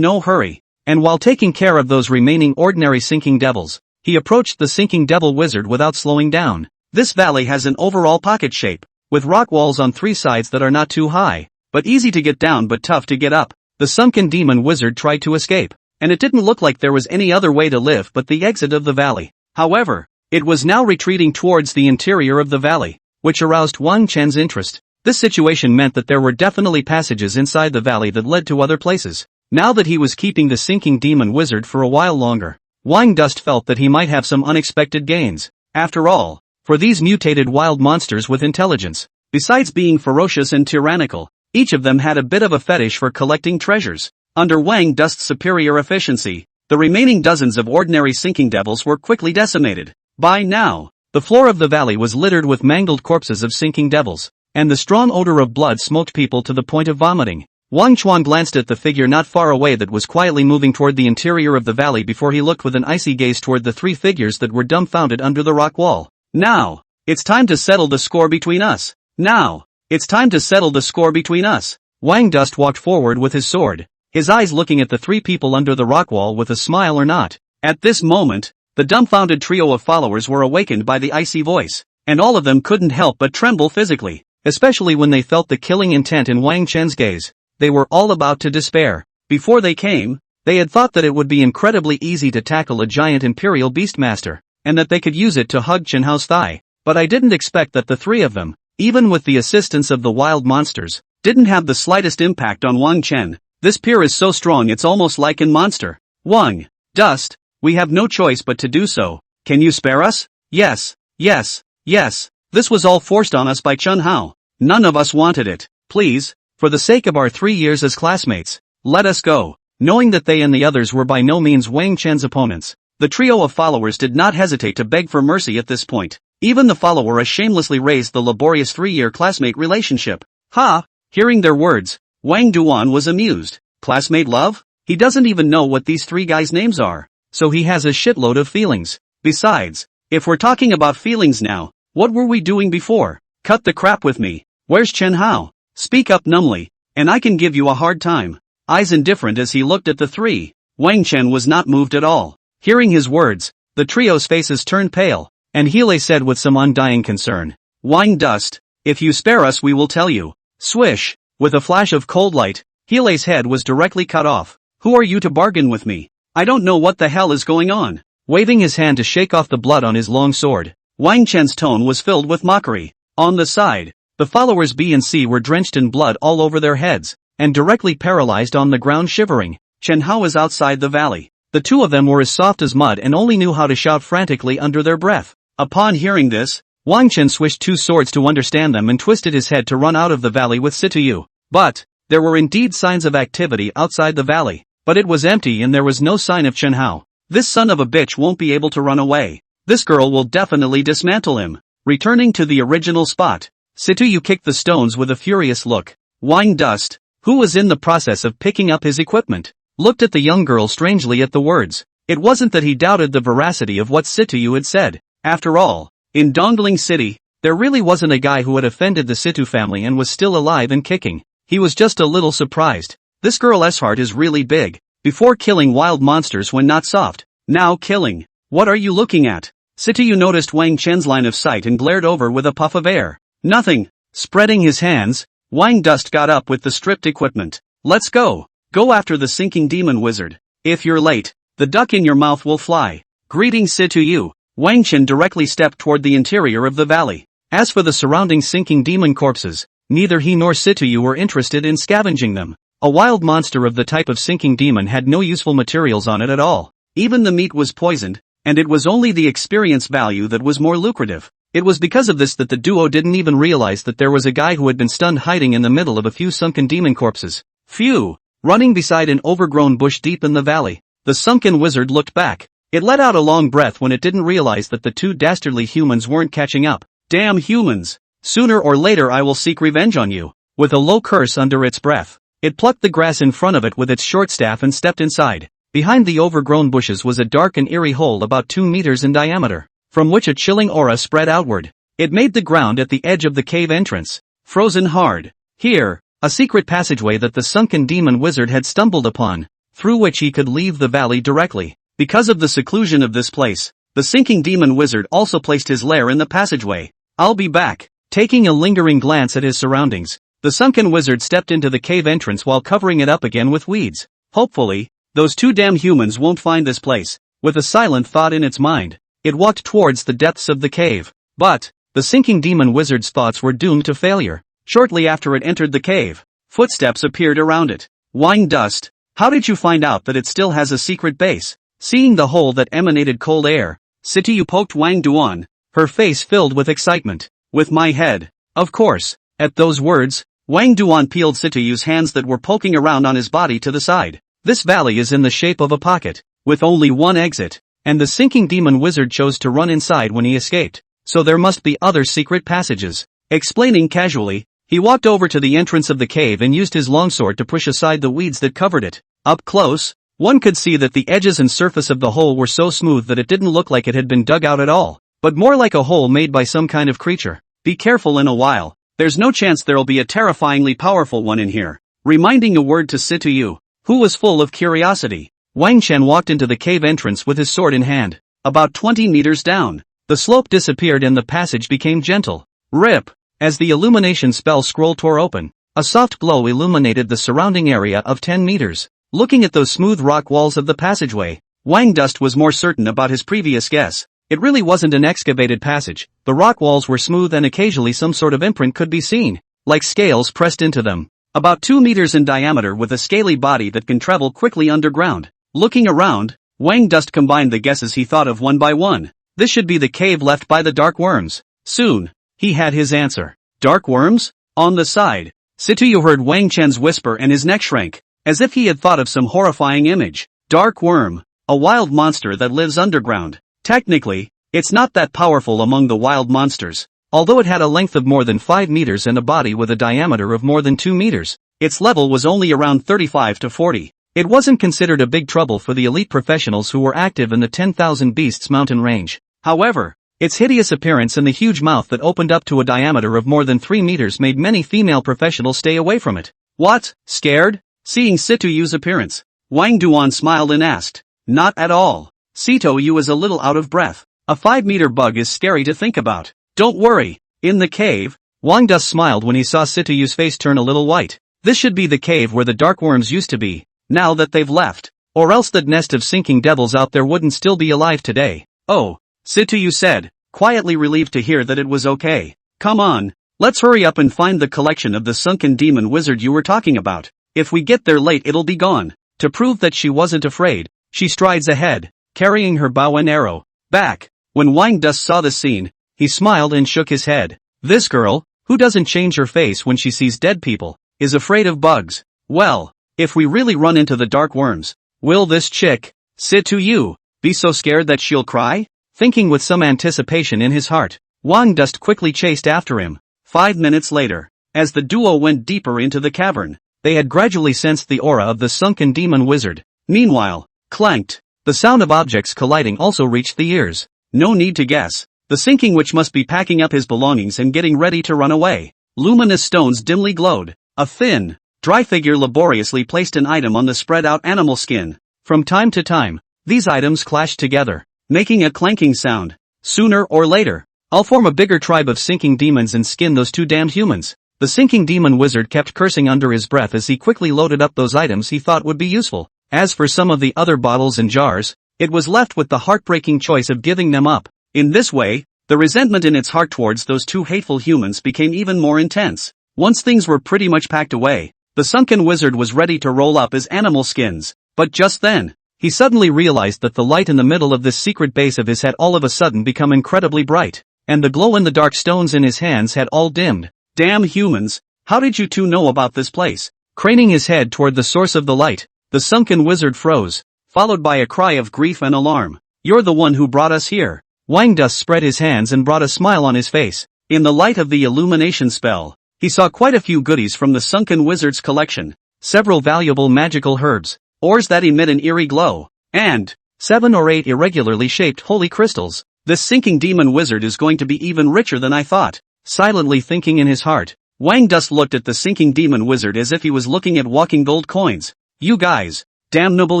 no hurry, and while taking care of those remaining ordinary sinking devils, he approached the sinking devil wizard without slowing down. This valley has an overall pocket shape, with rock walls on three sides that are not too high, but easy to get down but tough to get up. The sunken demon wizard tried to escape, and it didn't look like there was any other way to live but the exit of the valley. However, it was now retreating towards the interior of the valley, which aroused Wang Chen's interest. This situation meant that there were definitely passages inside the valley that led to other places. Now that he was keeping the sinking demon wizard for a while longer, Wang Dust felt that he might have some unexpected gains. After all, for these mutated wild monsters with intelligence, besides being ferocious and tyrannical, each of them had a bit of a fetish for collecting treasures. Under Wang Dust's superior efficiency, the remaining dozens of ordinary sinking devils were quickly decimated. By now, the floor of the valley was littered with mangled corpses of sinking devils, and the strong odor of blood smoked people to the point of vomiting. Wang Chuan glanced at the figure not far away that was quietly moving toward the interior of the valley before he looked with an icy gaze toward the three figures that were dumbfounded under the rock wall. Now, it's time to settle the score between us. Now, it's time to settle the score between us. Wang Dust walked forward with his sword, his eyes looking at the three people under the rock wall with a smile or not. At this moment, the dumbfounded trio of followers were awakened by the icy voice, and all of them couldn't help but tremble physically, especially when they felt the killing intent in Wang Chen's gaze. They were all about to despair. Before they came, they had thought that it would be incredibly easy to tackle a giant imperial beastmaster, and that they could use it to hug Chen Hao's thigh. But I didn't expect that the three of them, even with the assistance of the wild monsters, didn't have the slightest impact on Wang Chen. This peer is so strong it's almost like a monster. Wang Dust, we have no choice but to do so. Can you spare us? Yes, yes, yes. This was all forced on us by Chen Hao. None of us wanted it. Please, for the sake of our 3 years as classmates, let us go. Knowing that they and the others were by no means Wang Chen's opponents, the trio of followers did not hesitate to beg for mercy at this point. Even the follower shamelessly raised the laborious 3-year classmate relationship. Ha! Hearing their words, Wang Duan was amused. Classmate love? He doesn't even know what these three guys' names are, so he has a shitload of feelings. Besides, if we're talking about feelings now, what were we doing before? Cut the crap with me. Where's Chen Hao? Speak up numbly, and I can give you a hard time. Eyes indifferent as he looked at the three. Wang Chen was not moved at all. Hearing his words, the trio's faces turned pale, and Hele said with some undying concern, Wang Dust, If you spare us we will tell you. Swish! With a flash of cold light, Heilei's head was directly cut off. Who are you to bargain with me? I don't know what the hell is going on. Waving his hand to shake off the blood on his long sword, Wang Chen's tone was filled with mockery. On the side, the followers B and C were drenched in blood all over their heads, and directly paralyzed on the ground shivering. Chen Hao was outside the valley. The two of them were as soft as mud and only knew how to shout frantically under their breath. Upon hearing this, Wang Chen swished two swords to understand them and twisted his head to run out of the valley with Situ Yu. But there were indeed signs of activity outside the valley, but it was empty and there was no sign of Chen Hao. This son of a bitch won't be able to run away. This girl will definitely dismantle him. Returning to the original spot, Situ Yu kicked the stones with a furious look. Wang Dust, who was in the process of picking up his equipment, looked at the young girl strangely at the words. It wasn't that he doubted the veracity of what Situ Yu had said. After all, in Dongling City, there really wasn't a guy who had offended the Situ family and was still alive and kicking. He was just a little surprised. This girl's heart is really big. Before killing wild monsters when not soft, now killing. What are you looking at? Situ Yu noticed Wang Chen's line of sight and glared over with a puff of air. Nothing. Spreading his hands, Wang Dust got up with the stripped equipment. Let's go. Go after the sinking demon wizard. If you're late, the duck in your mouth will fly. Greeting Situ Yu, Wang Chen directly stepped toward the interior of the valley. As for the surrounding sinking demon corpses, neither he nor Situ Yu were interested in scavenging them. A wild monster of the type of sinking demon had no useful materials on it at all. Even the meat was poisoned, and it was only the experience value that was more lucrative. It was because of this that the duo didn't even realize that there was a guy who had been stunned hiding in the middle of a few sunken demon corpses. Phew! Running beside an overgrown bush deep in the valley, the sunken wizard looked back. It let out a long breath when it didn't realize that the two dastardly humans weren't catching up. Damn humans! Sooner or later I will seek revenge on you. With a low curse under its breath, it plucked the grass in front of it with its short staff and stepped inside. Behind the overgrown bushes was a dark and eerie hole about 2 meters in diameter, from which a chilling aura spread outward. It made the ground at the edge of the cave entrance frozen hard. Here, a secret passageway that the sunken demon wizard had stumbled upon, through which he could leave the valley directly. Because of the seclusion of this place, the sinking demon wizard also placed his lair in the passageway. I'll be back. Taking a lingering glance at his surroundings, the sunken wizard stepped into the cave entrance while covering it up again with weeds. Hopefully, those two damn humans won't find this place. With a silent thought in its mind, it walked towards the depths of the cave. But the sinking demon wizard's thoughts were doomed to failure. Shortly after it entered the cave, footsteps appeared around it. Wang Dust, how did you find out that it still has a secret base? Seeing the hole that emanated cold air, Situ Yu poked Wang Duan, her face filled with excitement. With my head. Of course. At those words, Wang Duan peeled Situ Yu's hands that were poking around on his body to the side. This valley is in the shape of a pocket, with only one exit, and the sinking demon wizard chose to run inside when he escaped, so there must be other secret passages. Explaining casually, he walked over to the entrance of the cave and used his longsword to push aside the weeds that covered it. Up close, one could see that the edges and surface of the hole were so smooth that it didn't look like it had been dug out at all, but more like a hole made by some kind of creature. Be careful in a while, there's no chance there'll be a terrifyingly powerful one in here. Reminding a word to Situ Yu, who was full of curiosity, Wang Chen walked into the cave entrance with his sword in hand. About 20 meters down, the slope disappeared and the passage became gentle. Rip! As the illumination spell scroll tore open, a soft glow illuminated the surrounding area of 10 meters. Looking at those smooth rock walls of the passageway, Wang Dust was more certain about his previous guess. It really wasn't an excavated passage. The rock walls were smooth and occasionally some sort of imprint could be seen, like scales pressed into them. About 2 meters in diameter with a scaly body that can travel quickly underground. Looking around, Wang Dust combined the guesses he thought of one by one. This should be the cave left by the dark worms. Soon, he had his answer. Dark worms? On the side, Situ Yu heard Wang Chen's whisper and his neck shrank, as if he had thought of some horrifying image. Dark worm, a wild monster that lives underground. Technically, it's not that powerful among the wild monsters. Although it had a length of more than 5 meters and a body with a diameter of more than 2 meters, its level was only around 35 to 40. It wasn't considered a big trouble for the elite professionals who were active in the 10,000 Beasts mountain range. However, its hideous appearance and the huge mouth that opened up to a diameter of more than 3 meters made many female professionals stay away from it. What? Scared? Seeing Situ Yu's appearance, Wang Duan smiled and asked. Not at all. Situ Yu is a little out of breath. A 5-meter bug is scary to think about. Don't worry. In the cave, Wang Dust smiled when he saw Situ Yu's face turn a little white. This should be the cave where the dark worms used to be, now that they've left. Or else that nest of sinking devils out there wouldn't still be alive today. Oh, Situ Yu said, quietly relieved to hear that it was okay. Come on, let's hurry up and find the collection of the sunken demon wizard you were talking about. If we get there late it'll be gone. To prove that she wasn't afraid, she strides ahead, carrying her bow and arrow. Back. When Wang Dust saw the scene, he smiled and shook his head. This girl, who doesn't change her face when she sees dead people, is afraid of bugs. Well, if we really run into the dark worms, will this chick, Situ Yu, be so scared that she'll cry? Thinking with some anticipation in his heart, Wang Dust quickly chased after him. 5 minutes later, as the duo went deeper into the cavern, they had gradually sensed the aura of the sunken demon wizard. Meanwhile, clanked. The sound of objects colliding also reached the ears. No need to guess. The sinking witch must be packing up his belongings and getting ready to run away. Luminous stones dimly glowed. A thin, dry figure laboriously placed an item on the spread-out animal skin. From time to time, these items clashed together, making a clanking sound. Sooner or later, I'll form a bigger tribe of sinking demons and skin those two damned humans. The sinking demon wizard kept cursing under his breath as he quickly loaded up those items he thought would be useful. As for some of the other bottles and jars, it was left with the heartbreaking choice of giving them up. In this way, the resentment in its heart towards those two hateful humans became even more intense. Once things were pretty much packed away, the sunken wizard was ready to roll up his animal skins. But just then, he suddenly realized that the light in the middle of this secret base of his had all of a sudden become incredibly bright, and the glow-in-the-dark stones in his hands had all dimmed. Damn humans, how did you two know about this place? Craning his head toward the source of the light, the sunken wizard froze, followed by a cry of grief and alarm. You're the one who brought us here. Wang Dust spread his hands and brought a smile on his face. In the light of the illumination spell, he saw quite a few goodies from the sunken wizard's collection. Several valuable magical herbs, ores that emit an eerie glow, and 7 or 8 irregularly shaped holy crystals. This sinking demon wizard is going to be even richer than I thought. Silently thinking in his heart, Wang Dust looked at the sinking demon wizard as if he was looking at walking gold coins. You guys, damnable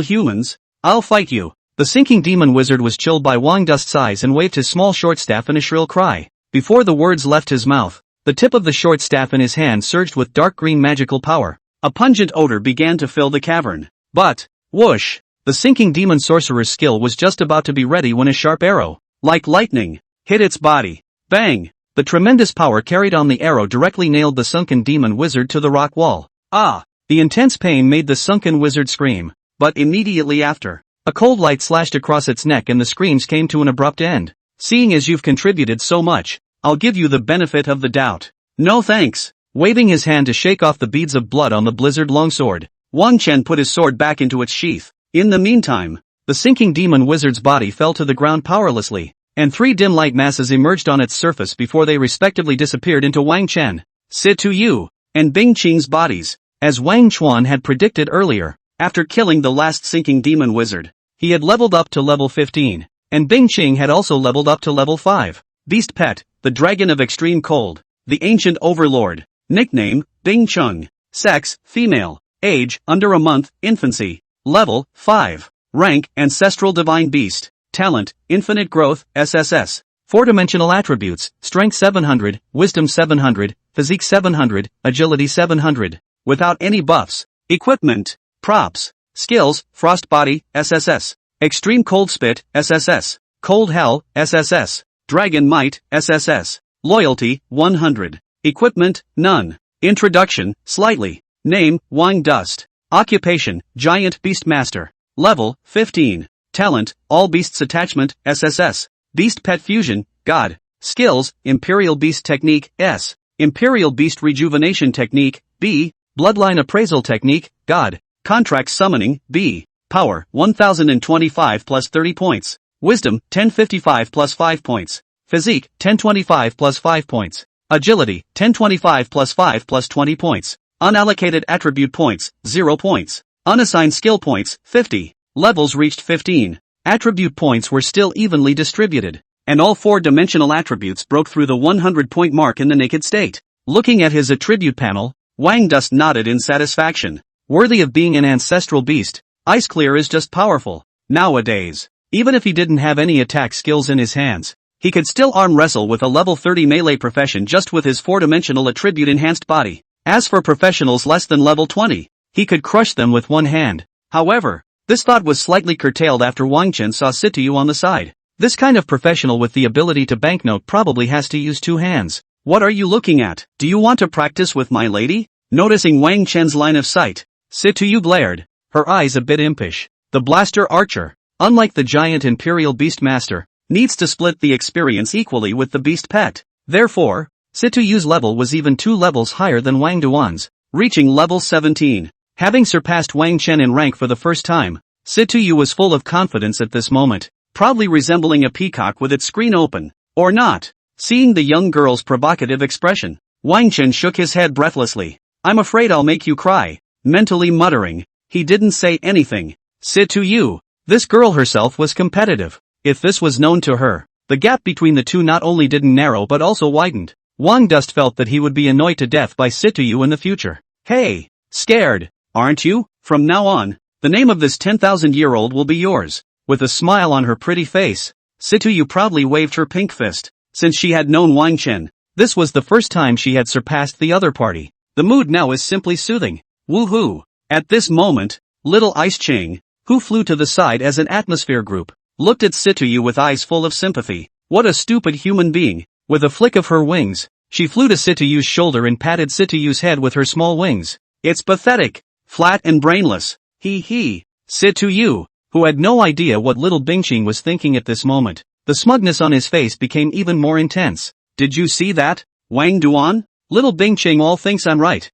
humans, I'll fight you. The sinking demon wizard was chilled by Wang Dust's eyes and waved his small short staff in a shrill cry. Before the words left his mouth, the tip of the short staff in his hand surged with dark green magical power. A pungent odor began to fill the cavern. But, whoosh, the sinking demon sorcerer's skill was just about to be ready when a sharp arrow, like lightning, hit its body. Bang! The tremendous power carried on the arrow directly nailed the sunken demon wizard to the rock wall. Ah! The intense pain made the sunken wizard scream. But immediately after, a cold light slashed across its neck and the screams came to an abrupt end. Seeing as you've contributed so much, I'll give you the benefit of the doubt. No thanks. Waving his hand to shake off the beads of blood on the blizzard longsword, Wang Chen put his sword back into its sheath. In the meantime, the sinking demon wizard's body fell to the ground powerlessly, and 3 dim light masses emerged on its surface before they respectively disappeared into Wang Chen, Situ Yu, and Bing Qing's bodies. As Wang Chuan had predicted earlier, after killing the last sinking demon wizard, he had leveled up to level 15, and Bing Qing had also leveled up to level 5. Beast Pet, the Dragon of Extreme Cold, the Ancient Overlord, nickname, Bing Chung, sex, female, age, under a month, infancy, level, 5, rank, Ancestral Divine Beast, talent, Infinite Growth, SSS, 4-dimensional attributes, Strength 700, Wisdom 700, Physique 700, Agility 700. Without any buffs. Equipment, props, skills, Frost Body, SSS, Extreme Cold Spit, SSS, Cold Hell, SSS, Dragon Might, SSS, Loyalty, 100, Equipment, none, Introduction, slightly, Name, Wang Dust, Occupation, Giant Beast Master, Level, 15, Talent, All Beasts Attachment, SSS, Beast Pet Fusion, God, Skills, Imperial Beast Technique, S, Imperial Beast Rejuvenation Technique, B, Bloodline Appraisal Technique, God. Contract Summoning, B. Power, 1025 plus 30 points. Wisdom, 1055 plus 5 points. Physique, 1025 plus 5 points. Agility, 1025 plus 5 plus 20 points. Unallocated attribute points, 0 points. Unassigned skill points, 50. Levels reached 15. Attribute points were still evenly distributed, and all 4-dimensional attributes broke through the 100-point mark in the naked state. Looking at his attribute panel, Wang Dust nodded in satisfaction. Worthy of being an ancestral beast, Ice Clear is just powerful. Nowadays, even if he didn't have any attack skills in his hands, he could still arm wrestle with a level 30 melee profession just with his 4-dimensional attribute-enhanced body. As for professionals less than level 20, he could crush them with one hand. However, this thought was slightly curtailed after Wang Chen saw Situ Yu on the side. This kind of professional with the ability to banknote probably has to use 2 hands. What are you looking at? Do you want to practice with my lady? Noticing Wang Chen's line of sight, Situ Yu glared, her eyes a bit impish. The blaster archer, unlike the giant imperial beastmaster, needs to split the experience equally with the beast pet. Therefore, Situ Yu's level was even 2 levels higher than Wang Duan's, reaching level 17. Having surpassed Wang Chen in rank for the first time, Situ Yu was full of confidence at this moment, proudly resembling a peacock with its screen open. Or not. Seeing the young girl's provocative expression, Wang Chen shook his head breathlessly. I'm afraid I'll make you cry. Mentally muttering, he didn't say anything. Situ Yu, this girl herself was competitive. If this was known to her, the gap between the two not only didn't narrow but also widened. Wang Dust felt that he would be annoyed to death by Situ Yu in the future. Hey, scared, aren't you? From now on, the name of this 10,000-year-old will be yours. With a smile on her pretty face, Situ Yu proudly waved her pink fist. Since she had known Wang Chen, this was the first time she had surpassed the other party. The mood now is simply soothing. Woohoo! At this moment, little Ice Qing, who flew to the side as an atmosphere group, looked at Situ Yu with eyes full of sympathy. What a stupid human being. With a flick of her wings, she flew to Situ Yu's shoulder and patted Situ Yu's head with her small wings. It's pathetic, flat and brainless. He. Situ Yu, who had no idea what little Bingqing was thinking at this moment. The smugness on his face became even more intense. Did you see that, Wang Duan? Little Bingqing all thinks I'm right.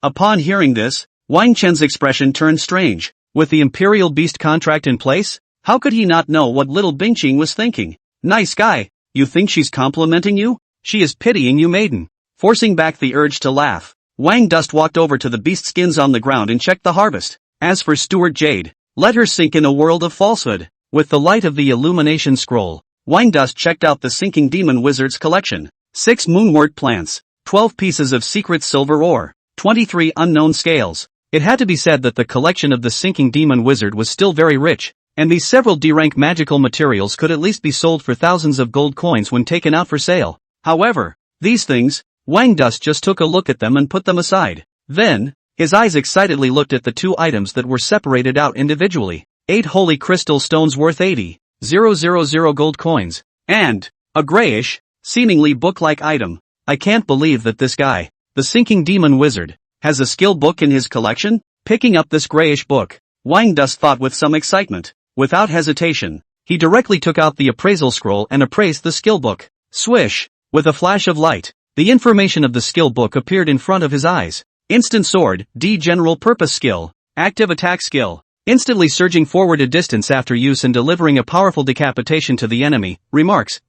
Upon hearing this, Wang Chen's expression turned strange. With the Imperial Beast contract in place, how could he not know what little Bingqing was thinking? Nice guy, you think she's complimenting you? She is pitying you, maiden. Forcing back the urge to laugh, Wang Dust walked over to the beast skins on the ground and checked the harvest. As for Stuart Jade, let her sink in a world of falsehood. With the light of the illumination scroll, Wang Dust checked out the Sinking Demon Wizard's collection. 6 moonwort plants, 12 pieces of secret silver ore, 23 unknown scales. It had to be said that the collection of the Sinking Demon Wizard was still very rich, and these several D-rank magical materials could at least be sold for thousands of gold coins when taken out for sale. However, these things, Wang Dust just took a look at them and put them aside. Then, his eyes excitedly looked at the 2 items that were separated out individually. 8 holy crystal stones worth 80,000 gold coins, and a grayish, seemingly book-like item. I can't believe that this guy, the Sinking Demon Wizard, has a skill book in his collection. Picking up this grayish book, Wang Dust thought with some excitement. Without hesitation, he directly took out the appraisal scroll and appraised the skill book. Swish! With a flash of light, the information of the skill book appeared in front of his eyes. Instant sword, D general purpose skill, active attack skill. Instantly surging forward a distance after use and delivering a powerful decapitation to the enemy. Remarks,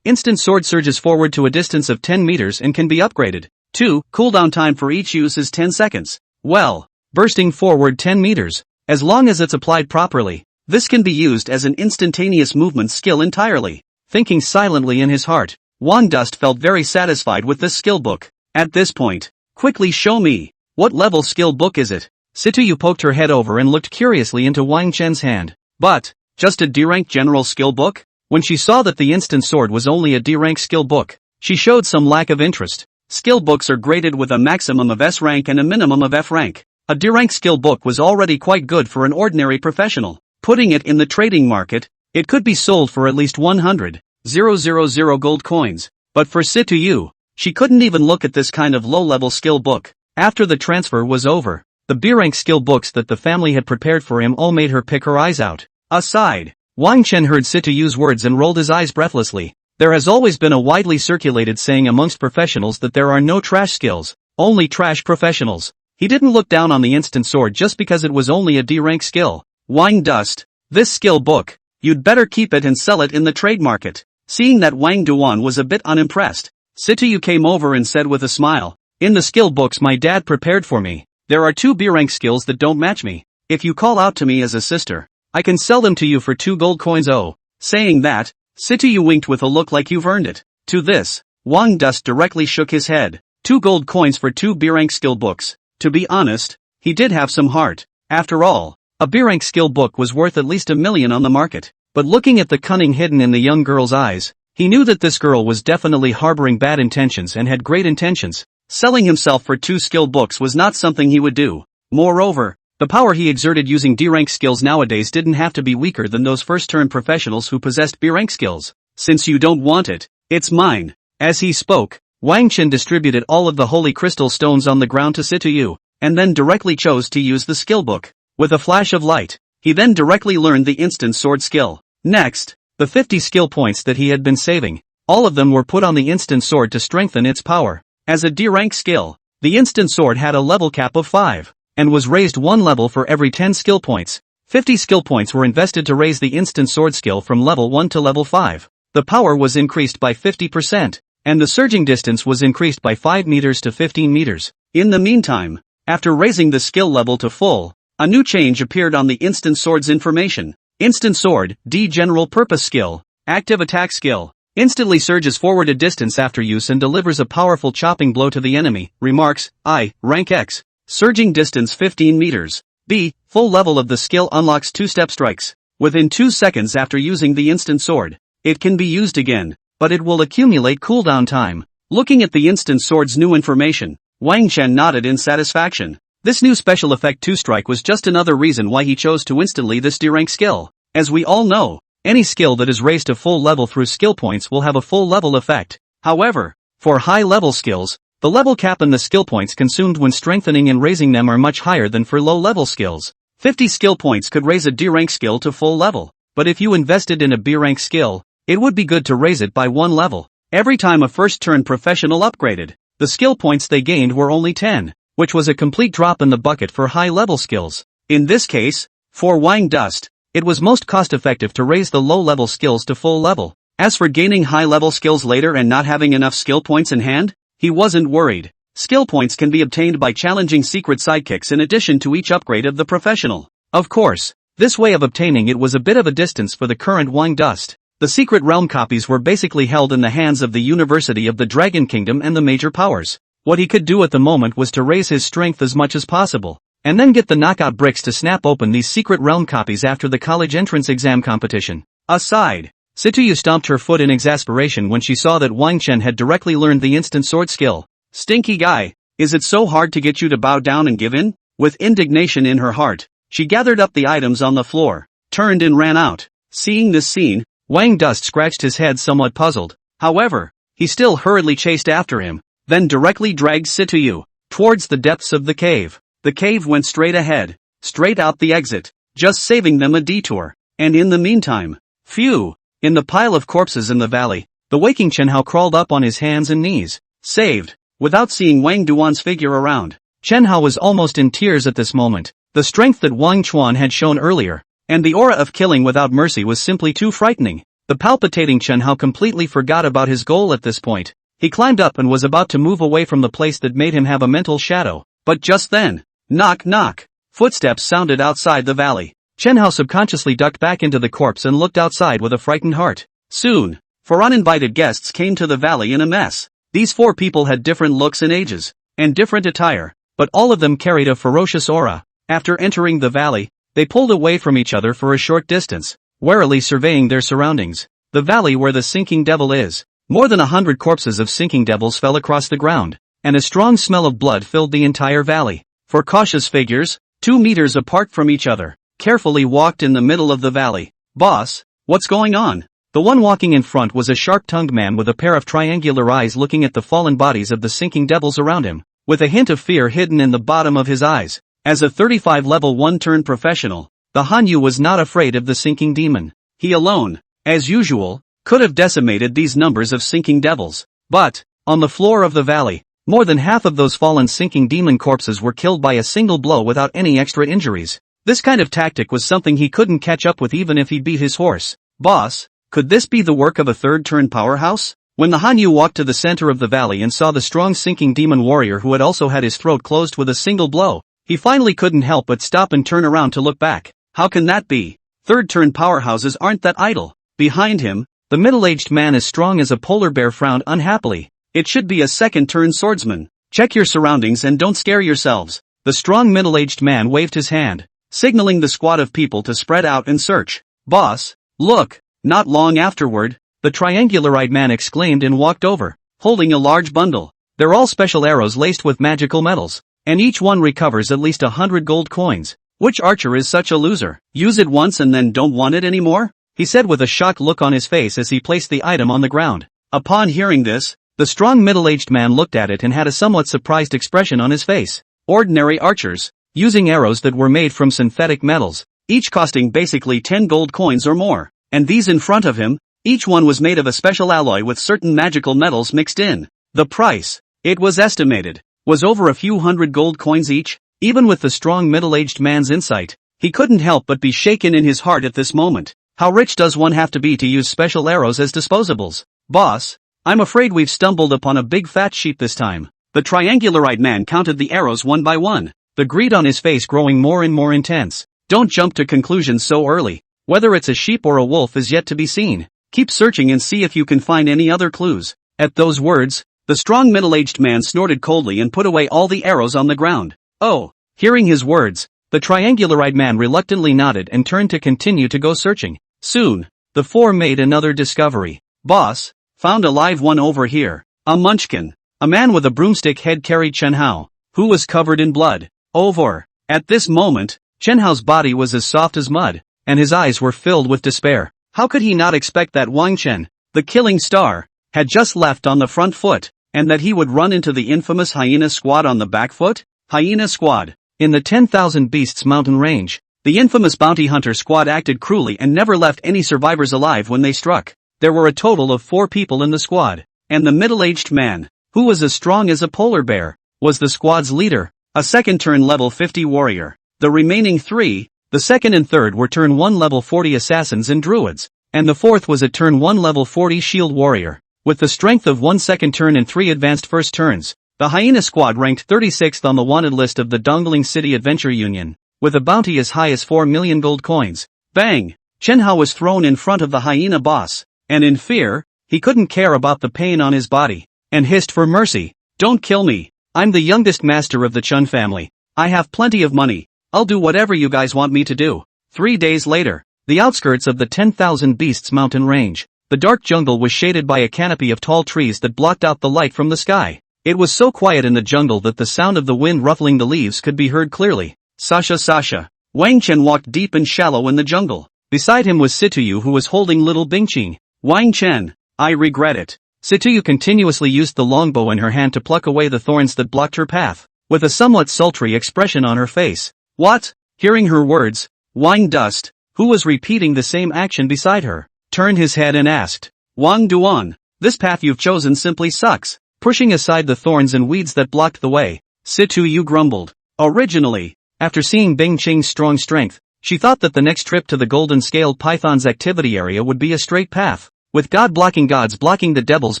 instant sword surges forward to a distance of 10 meters and can be upgraded. 2. Cooldown time for each use is 10 seconds. Well, bursting forward 10 meters. As long as it's applied properly, this can be used as an instantaneous movement skill entirely. Thinking silently in his heart, Wang Dust felt very satisfied with this skill book. At this point, quickly show me, what level skill book is it? Situ Yu poked her head over and looked curiously into Wang Chen's hand. But, just a D-rank general skill book? When she saw that the instant sword was only a D-rank skill book, she showed some lack of interest. Skill books are graded with a maximum of S rank and a minimum of F rank. A D-rank skill book was already quite good for an ordinary professional. Putting it in the trading market, it could be sold for at least 100,000 gold coins. But for Situ Yu, she couldn't even look at this kind of low-level skill book. After the transfer was over, the B-rank skill books that the family had prepared for him all made her pick her eyes out. Aside, Wang Chen heard Situ Yu's words and rolled his eyes breathlessly. There has always been a widely circulated saying amongst professionals that there are no trash skills, only trash professionals. He didn't look down on the instant sword just because it was only a D-rank skill. Wang Dust, this skill book, you'd better keep it and sell it in the trade market. Seeing that Wang Duan was a bit unimpressed, Situ Yu came over and said with a smile, in the skill books my dad prepared for me, there are 2 B-rank skills that don't match me. If you call out to me as a sister, I can sell them to you for 2 gold coins. Oh, saying that, Situ Yu winked with a look like you've earned it. To this, Wang Dust directly shook his head. 2 gold coins for 2 B-rank skill books. To be honest, he did have some heart. After all, a B-rank skill book was worth at least 1 million on the market. But looking at the cunning hidden in the young girl's eyes, He knew that this girl was definitely harboring bad intentions and had great intentions. Selling himself for 2 skill books was not something he would do. Moreover, the power he exerted using D-rank skills nowadays didn't have to be weaker than those first-turn professionals who possessed B-rank skills. Since you don't want it, it's mine. As he spoke, Wang Chen distributed all of the holy crystal stones on the ground to Situ Yu, and then directly chose to use the skill book. With a flash of light, he then directly learned the instant sword skill. Next, the 50 skill points that he had been saving, all of them were put on the instant sword to strengthen its power. As a D-rank skill, the instant sword had a level cap of 5, and was raised 1 level for every 10 skill points. 50 skill points were invested to raise the instant sword skill from level 1 to level 5. The power was increased by 50%, and the surging distance was increased by 5 meters to 15 meters. In the meantime, after raising the skill level to full, a new change appeared on the instant sword's information. Instant sword, D general purpose skill, active attack skill, instantly surges forward a distance after use and delivers a powerful chopping blow to the enemy. Remarks, I, rank X, surging distance 15 meters. B, full level of the skill unlocks 2-step strikes. Within 2 seconds after using the instant sword, it can be used again, but it will accumulate cooldown time. Looking at the instant sword's new information, Wang Chen nodded in satisfaction. This new special effect 2-strike was just another reason why he chose to instantly this D-rank skill. As we all know, any skill that is raised to full level through skill points will have a full level effect. However, for high level skills, the level cap and the skill points consumed when strengthening and raising them are much higher than for low level skills. 50 skill points could raise a D-rank skill to full level, but if you invested in a B-rank skill, it would be good to raise it by 1 level. Every time a first-turn professional upgraded, the skill points they gained were only 10, which was a complete drop in the bucket for high-level skills. In this case, for Wang Dust, it was most cost-effective to raise the low-level skills to full level. As for gaining high-level skills later and not having enough skill points in hand, he wasn't worried. Skill points can be obtained by challenging secret sidekicks in addition to each upgrade of the professional. Of course, this way of obtaining it was a bit of a distance for the current Wang Dust. The secret realm copies were basically held in the hands of the University of the Dragon Kingdom and the major powers. What he could do at the moment was to raise his strength as much as possible, and then get the knockout bricks to snap open these secret realm copies after the college entrance exam competition. Aside, Situ Yu stomped her foot in exasperation when she saw that Wang Chen had directly learned the instant sword skill. Stinky guy, is it so hard to get you to bow down and give in? With indignation in her heart, she gathered up the items on the floor, turned and ran out. Seeing this scene, Wang Dust scratched his head somewhat puzzled. However, he still hurriedly chased after him, then directly dragged Situ Yu towards the depths of the cave. The cave went straight ahead, straight out the exit, just saving them a detour. And in the meantime, phew, in the pile of corpses in the valley, the waking Chen Hao crawled up on his hands and knees. Saved, without seeing Wang Duan's figure around. Chen Hao was almost in tears at this moment. The strength that Wang Chuan had shown earlier, and the aura of killing without mercy was simply too frightening. The palpitating Chen Hao completely forgot about his goal at this point. He climbed up and was about to move away from the place that made him have a mental shadow. But just then, knock knock, footsteps sounded outside the valley. Chen Hao subconsciously ducked back into the corpse and looked outside with a frightened heart. Soon, 4 uninvited guests came to the valley in a mess. These 4 people had different looks and ages, and different attire, but all of them carried a ferocious aura. After entering the valley, they pulled away from each other for a short distance, warily surveying their surroundings. The valley where the sinking devil is. More than 100 corpses of sinking devils fell across the ground, and a strong smell of blood filled the entire valley. 4 cautious figures, 2 meters apart from each other, carefully walked in the middle of the valley. Boss, what's going on? The one walking in front was a sharp-tongued man with a pair of triangular eyes looking at the fallen bodies of the sinking devils around him, with a hint of fear hidden in the bottom of his eyes. As a 35 level 1-turn professional, the Hanyu was not afraid of the sinking demon. He alone, as usual, could have decimated these numbers of sinking devils. But, on the floor of the valley, more than half of those fallen sinking demon corpses were killed by a single blow without any extra injuries. This kind of tactic was something he couldn't catch up with even if he beat his horse. Boss, could this be the work of a 3rd-turn powerhouse? When the Hanyu walked to the center of the valley and saw the strong sinking demon warrior who had also had his throat closed with a single blow, he finally couldn't help but stop and turn around to look back. How can that be? 3rd-turn powerhouses aren't that idle. Behind him, the middle-aged man as strong as a polar bear frowned unhappily. It should be a 2nd-turn swordsman. Check your surroundings and don't scare yourselves. The strong middle-aged man waved his hand, signaling the squad of people to spread out and search. Boss, look. Not long afterward, the triangular-eyed man exclaimed and walked over, holding a large bundle. They're all special arrows laced with magical metals, and each one recovers at least 100 gold coins. Which archer is such a loser? Use it once and then don't want it anymore? He said with a shocked look on his face as he placed the item on the ground. Upon hearing this, the strong middle-aged man looked at it and had a somewhat surprised expression on his face. Ordinary archers, using arrows that were made from synthetic metals, each costing basically 10 gold coins or more, and these in front of him, each one was made of a special alloy with certain magical metals mixed in. The price, it was estimated, was over a few hundred gold coins each. Even with the strong middle-aged man's insight, he couldn't help but be shaken in his heart at this moment. How rich does one have to be to use special arrows as disposables? Boss, I'm afraid we've stumbled upon a big fat sheep this time. The triangular-eyed man counted the arrows one by one, the greed on his face growing more and more intense. Don't jump to conclusions so early. Whether it's a sheep or a wolf is yet to be seen. Keep searching and see if you can find any other clues. At those words, the strong middle-aged man snorted coldly and put away all the arrows on the ground. Oh, hearing his words, the triangular-eyed man reluctantly nodded and turned to continue to go searching. Soon, the four made another discovery. Boss, found a live one over here. A munchkin. A man with a broomstick head carried Chen Hao, who was covered in blood. Over. At this moment, Chen Hao's body was as soft as mud, and his eyes were filled with despair. How could he not expect that Wang Chen, the killing star, had just left on the front foot, and that he would run into the infamous Hyena squad on the back foot? Hyena squad. In the 10,000 Beasts mountain range, the infamous bounty hunter squad acted cruelly and never left any survivors alive when they struck. There were a total of 4 people in the squad, and the middle-aged man, who was as strong as a polar bear, was the squad's leader, a second turn level 50 warrior. The remaining 3, the second and third were turn 1 level 40 assassins and druids, and the fourth was a turn 1 level 40 shield warrior. With the strength of 1 second turn and 3 advanced first turns, the Hyena squad ranked 36th on the wanted list of the Dongling City Adventure Union, with a bounty as high as 4 million gold coins. Bang! Chen Hao was thrown in front of the Hyena boss, and in fear, he couldn't care about the pain on his body, and hissed for mercy. Don't kill me. I'm the youngest master of the Chen family. I have plenty of money. I'll do whatever you guys want me to do. 3 days later, the outskirts of the 10,000 Beasts mountain range, the dark jungle was shaded by a canopy of tall trees that blocked out the light from the sky. It was so quiet in the jungle that the sound of the wind ruffling the leaves could be heard clearly. Sasha. Wang Chen walked deep and shallow in the jungle. Beside him was Situ Yu, who was holding little Bingqing. Wang Chen, I regret it. Situ Yu continuously used the longbow in her hand to pluck away the thorns that blocked her path, with a somewhat sultry expression on her face. What? Hearing her words, Wang Dust, who was repeating the same action beside her, turned his head and asked, Wang Duan, this path you've chosen simply sucks. Pushing aside the thorns and weeds that blocked the way, Situ Yu grumbled. Originally, after seeing Bingqing's strong strength, she thought that the next trip to the golden-scaled python's activity area would be a straight path, with God blocking gods blocking the devils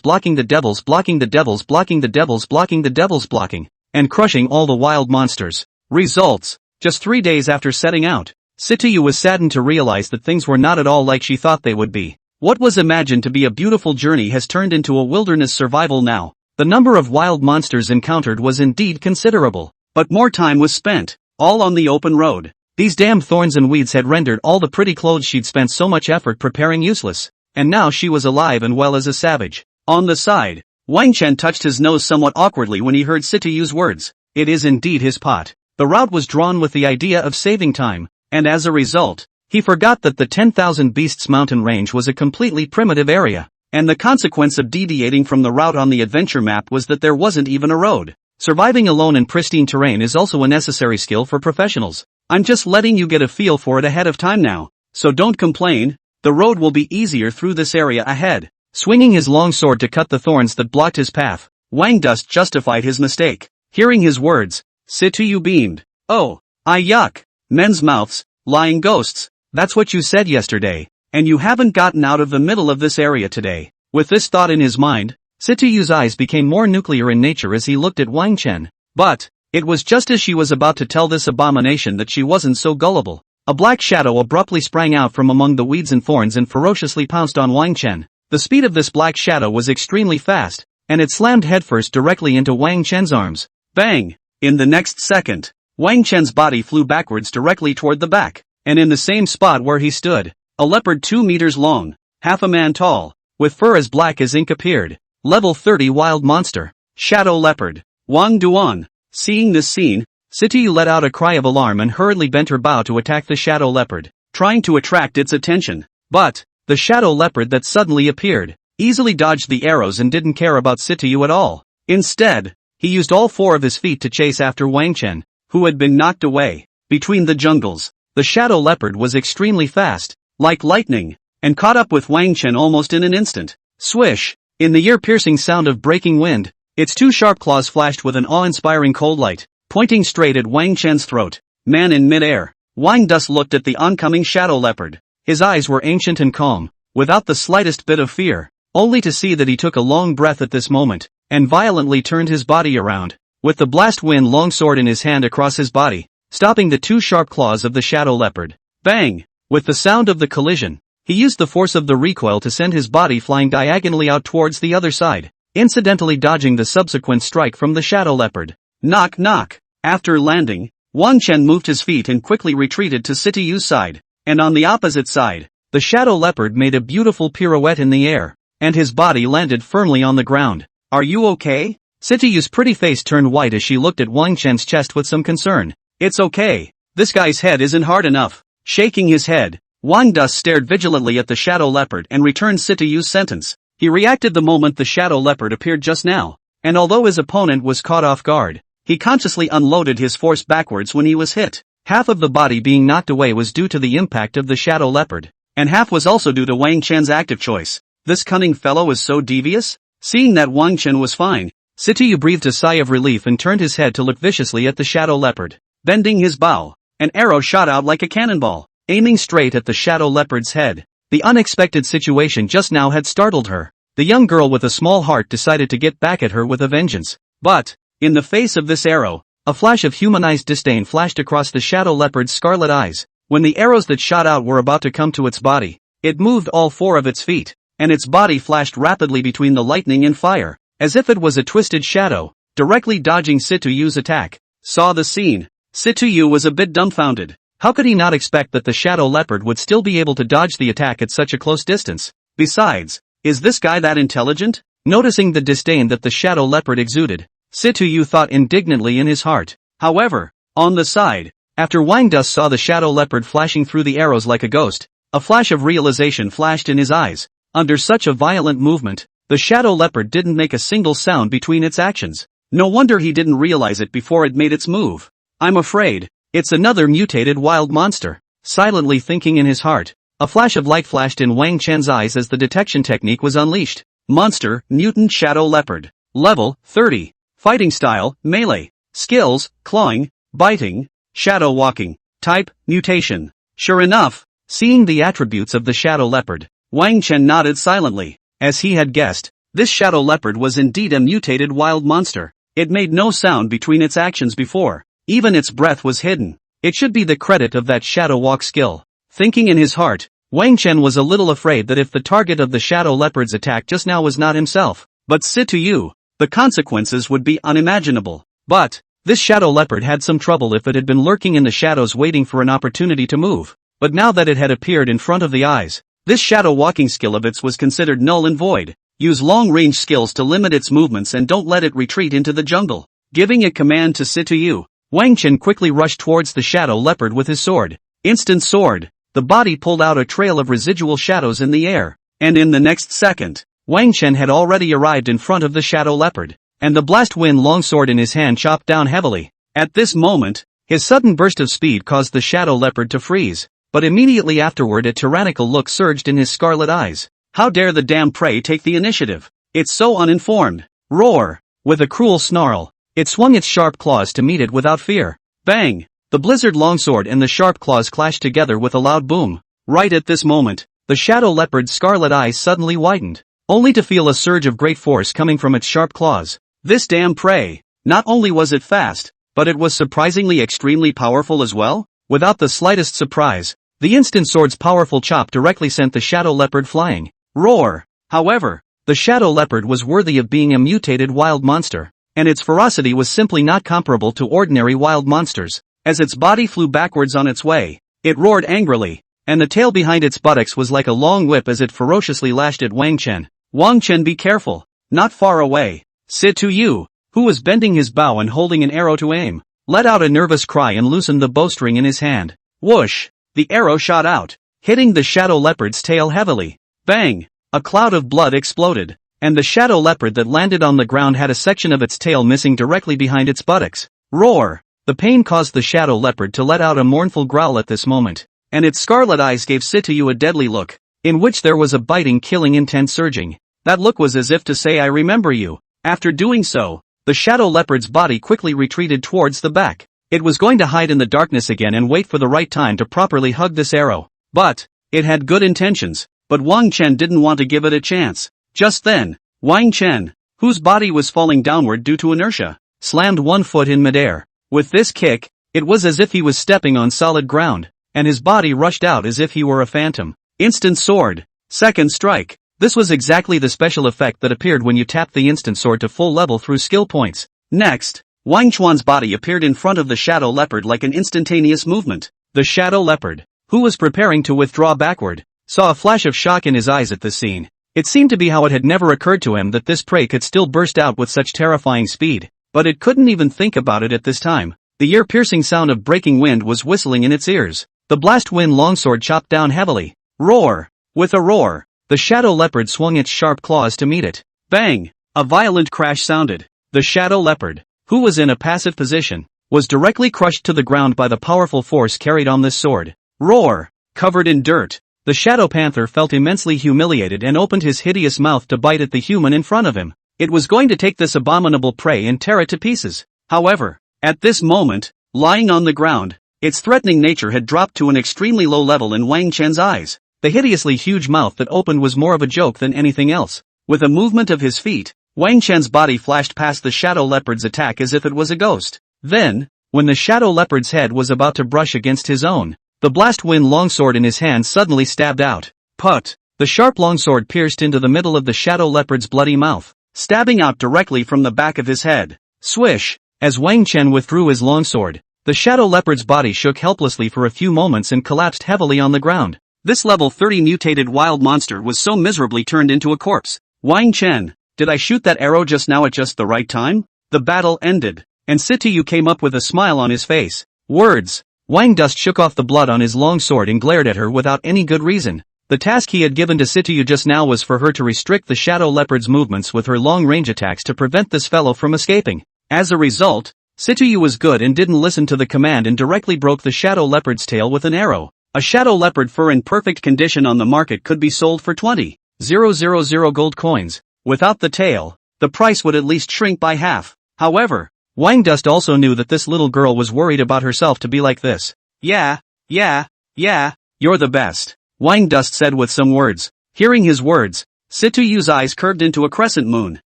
blocking the devils blocking the devils blocking the devils blocking the devils blocking, and crushing all the wild monsters. Results. Just 3 days after setting out, Situ Yu was saddened to realize that things were not at all like she thought they would be. What was imagined to be a beautiful journey has turned into a wilderness survival now. The number of wild monsters encountered was indeed considerable, but more time was spent, all on the open road. These damn thorns and weeds had rendered all the pretty clothes she'd spent so much effort preparing useless, and now she was alive and well as a savage. On the side, Wang Chen touched his nose somewhat awkwardly when he heard Situ Yu's words. It is indeed his pot. The route was drawn with the idea of saving time, and as a result, he forgot that the 10,000 Beasts mountain range was a completely primitive area. And the consequence of deviating from the route on the adventure map was that there wasn't even a road. Surviving alone in pristine terrain is also a necessary skill for professionals. I'm just letting you get a feel for it ahead of time now, so don't complain. The road will be easier through this area ahead. Swinging his long sword to cut the thorns that blocked his path, Wang Dust justified his mistake. Hearing his words, Situ Yu beamed. Oh, yuck. Men's mouths, lying ghosts. That's what you said yesterday. And you haven't gotten out of the middle of this area today. With this thought in his mind, Situ Yu's eyes became more nuclear in nature as he looked at Wang Chen. But, it was just as she was about to tell this abomination that she wasn't so gullible. A black shadow abruptly sprang out from among the weeds and thorns and ferociously pounced on Wang Chen. The speed of this black shadow was extremely fast, and it slammed headfirst directly into Wang Chen's arms. Bang! In the next second, Wang Chen's body flew backwards directly toward the back, and in the same spot where he stood, a leopard 2 meters long, half a man tall, with fur as black as ink appeared. Level 30 Wild Monster. Shadow Leopard. Wang Duan. Seeing this scene, Situ Yu let out a cry of alarm and hurriedly bent her bow to attack the shadow leopard, trying to attract its attention. But, the shadow leopard that suddenly appeared, easily dodged the arrows and didn't care about Situ Yu at all. Instead, he used all 4 of his feet to chase after Wang Chen, who had been knocked away. Between the jungles, the shadow leopard was extremely fast, like lightning, and caught up with Wang Chen almost in an instant. Swish! In the ear-piercing sound of breaking wind, its 2 sharp claws flashed with an awe-inspiring cold light, pointing straight at Wang Chen's throat. Man in mid-air, Wang Dus looked at the oncoming shadow leopard. His eyes were ancient and calm, without the slightest bit of fear, only to see that he took a long breath at this moment, and violently turned his body around, with the blast wind longsword in his hand across his body, stopping the 2 sharp claws of the shadow leopard. Bang! With the sound of the collision, he used the force of the recoil to send his body flying diagonally out towards the other side, incidentally dodging the subsequent strike from the shadow leopard. Knock knock! After landing, Wang Chen moved his feet and quickly retreated to Situ Yu's side, and on the opposite side, the shadow leopard made a beautiful pirouette in the air, and his body landed firmly on the ground. Are you okay? Situ Yu's pretty face turned white as she looked at Wang Chen's chest with some concern. It's okay. This guy's head isn't hard enough. Shaking his head, Wang Dus stared vigilantly at the shadow leopard and returned Situ Yu's sentence. He reacted the moment the shadow leopard appeared just now, and although his opponent was caught off guard, he consciously unloaded his force backwards when he was hit. Half of the body being knocked away was due to the impact of the shadow leopard, and half was also due to Wang Chen's active choice. This cunning fellow is so devious? Seeing that Wang Chen was fine, Situ Yu breathed a sigh of relief and turned his head to look viciously at the shadow leopard. Bending his bow, an arrow shot out like a cannonball, aiming straight at the shadow leopard's head. The unexpected situation just now had startled her. The young girl with a small heart decided to get back at her with a vengeance. But, in the face of this arrow, a flash of humanized disdain flashed across the shadow leopard's scarlet eyes. When the arrows that shot out were about to come to its body, it moved all 4 of its feet, and its body flashed rapidly between the lightning and fire, as if it was a twisted shadow, directly dodging Situ Yu's attack. Saw the scene. Situ Yu was a bit dumbfounded. How could he not expect that the shadow leopard would still be able to dodge the attack at such a close distance? Besides, is this guy that intelligent? Noticing the disdain that the shadow leopard exuded, Situ Yu thought indignantly in his heart. However, on the side, after Wang Dus saw the shadow leopard flashing through the arrows like a ghost, a flash of realization flashed in his eyes. Under such a violent movement, the shadow leopard didn't make a single sound between its actions. No wonder he didn't realize it before it made its move. I'm afraid it's another mutated wild monster. Silently thinking in his heart, a flash of light flashed in Wang Chen's eyes as the detection technique was unleashed. Monster, Mutant Shadow Leopard. Level, 30. Fighting style, melee. Skills, clawing, biting, shadow walking. Type, mutation. Sure enough, seeing the attributes of the shadow leopard, Wang Chen nodded silently. As he had guessed, this shadow leopard was indeed a mutated wild monster. It made no sound between its actions before. Even its breath was hidden. It should be the credit of that shadow walk skill. Thinking in his heart, Wang Chen was a little afraid that if the target of the shadow leopard's attack just now was not himself, but Situ Yu, the consequences would be unimaginable. But, this shadow leopard had some trouble if it had been lurking in the shadows waiting for an opportunity to move. But now that it had appeared in front of the eyes, this shadow walking skill of its was considered null and void. Use long-range skills to limit its movements and don't let it retreat into the jungle. Giving a command to Situ Yu, Wang Chen quickly rushed towards the shadow leopard with his sword. Instant sword. The body pulled out a trail of residual shadows in the air, and in the next second, Wang Chen had already arrived in front of the shadow leopard, and the blast wind longsword in his hand chopped down heavily. At this moment, his sudden burst of speed caused the shadow leopard to freeze, but immediately afterward a tyrannical look surged in his scarlet eyes. How dare the damn prey take the initiative? It's so uninformed. Roar! With a cruel snarl, it swung its sharp claws to meet it without fear. Bang! The blizzard longsword and the sharp claws clashed together with a loud boom. Right at this moment, the shadow leopard's scarlet eyes suddenly widened, only to feel a surge of great force coming from its sharp claws. This damn prey! Not only was it fast, but it was surprisingly extremely powerful as well. Without the slightest surprise, the instant sword's powerful chop directly sent the shadow leopard flying. Roar! However, the shadow leopard was worthy of being a mutated wild monster, and its ferocity was simply not comparable to ordinary wild monsters. As its body flew backwards on its way, it roared angrily, and the tail behind its buttocks was like a long whip as it ferociously lashed at Wang Chen. Wang Chen, be careful. Not far away. Situ Yu, who was bending his bow and holding an arrow to aim, let out a nervous cry and loosened the bowstring in his hand. Whoosh! The arrow shot out, hitting the shadow leopard's tail heavily. Bang! A cloud of blood exploded, and the shadow leopard that landed on the ground had a section of its tail missing directly behind its buttocks. Roar! The pain caused the shadow leopard to let out a mournful growl at this moment, and its scarlet eyes gave Situ Yu a deadly look, in which there was a biting, killing intent surging. That look was as if to say, I remember you. After doing so, the shadow leopard's body quickly retreated towards the back. It was going to hide in the darkness again and wait for the right time to properly hug this arrow. But it had good intentions, but Wang Chen didn't want to give it a chance. Just then, Wang Chen, whose body was falling downward due to inertia, slammed one foot in midair. With this kick, it was as if he was stepping on solid ground, and his body rushed out as if he were a phantom. Instant sword. Second strike. This was exactly the special effect that appeared when you tapped the instant sword to full level through skill points. Next, Wang Chuan's body appeared in front of the shadow leopard like an instantaneous movement. The shadow leopard, who was preparing to withdraw backward, saw a flash of shock in his eyes at this scene. It seemed to be how it had never occurred to him that this prey could still burst out with such terrifying speed. But it couldn't even think about it at this time. The ear-piercing sound of breaking wind was whistling in its ears. The blast wind longsword chopped down heavily. Roar! With a roar, the shadow leopard swung its sharp claws to meet it. Bang! A violent crash sounded. The shadow leopard, who was in a passive position, was directly crushed to the ground by the powerful force carried on this sword. Roar! Covered in dirt, the shadow panther felt immensely humiliated and opened his hideous mouth to bite at the human in front of him. It was going to take this abominable prey and tear it to pieces. However, at this moment, lying on the ground, its threatening nature had dropped to an extremely low level in Wang Chen's eyes. The hideously huge mouth that opened was more of a joke than anything else. With a movement of his feet, Wang Chen's body flashed past the shadow leopard's attack as if it was a ghost. Then, when the shadow leopard's head was about to brush against his own, the blast wind longsword in his hand suddenly stabbed out. Put! The sharp longsword pierced into the middle of the shadow leopard's bloody mouth, stabbing out directly from the back of his head. Swish! As Wang Chen withdrew his longsword, the shadow leopard's body shook helplessly for a few moments and collapsed heavily on the ground. This level 30 mutated wild monster was so miserably turned into a corpse. Wang Chen, did I shoot that arrow just now at just the right time? The battle ended, and Situ Yu came up with a smile on his face. Words. Wang Dust shook off the blood on his long sword and glared at her without any good reason. The task he had given to Situ Yu just now was for her to restrict the shadow leopard's movements with her long-range attacks to prevent this fellow from escaping. As a result, Situ Yu was good and didn't listen to the command and directly broke the shadow leopard's tail with an arrow. A shadow leopard fur in perfect condition on the market could be sold for 20,000 gold coins. Without the tail, the price would at least shrink by half. However, Wang Dust also knew that this little girl was worried about herself to be like this. Yeah, you're the best, Wang Dust said with some words. Hearing his words, Situ Yu's eyes curved into a crescent moon,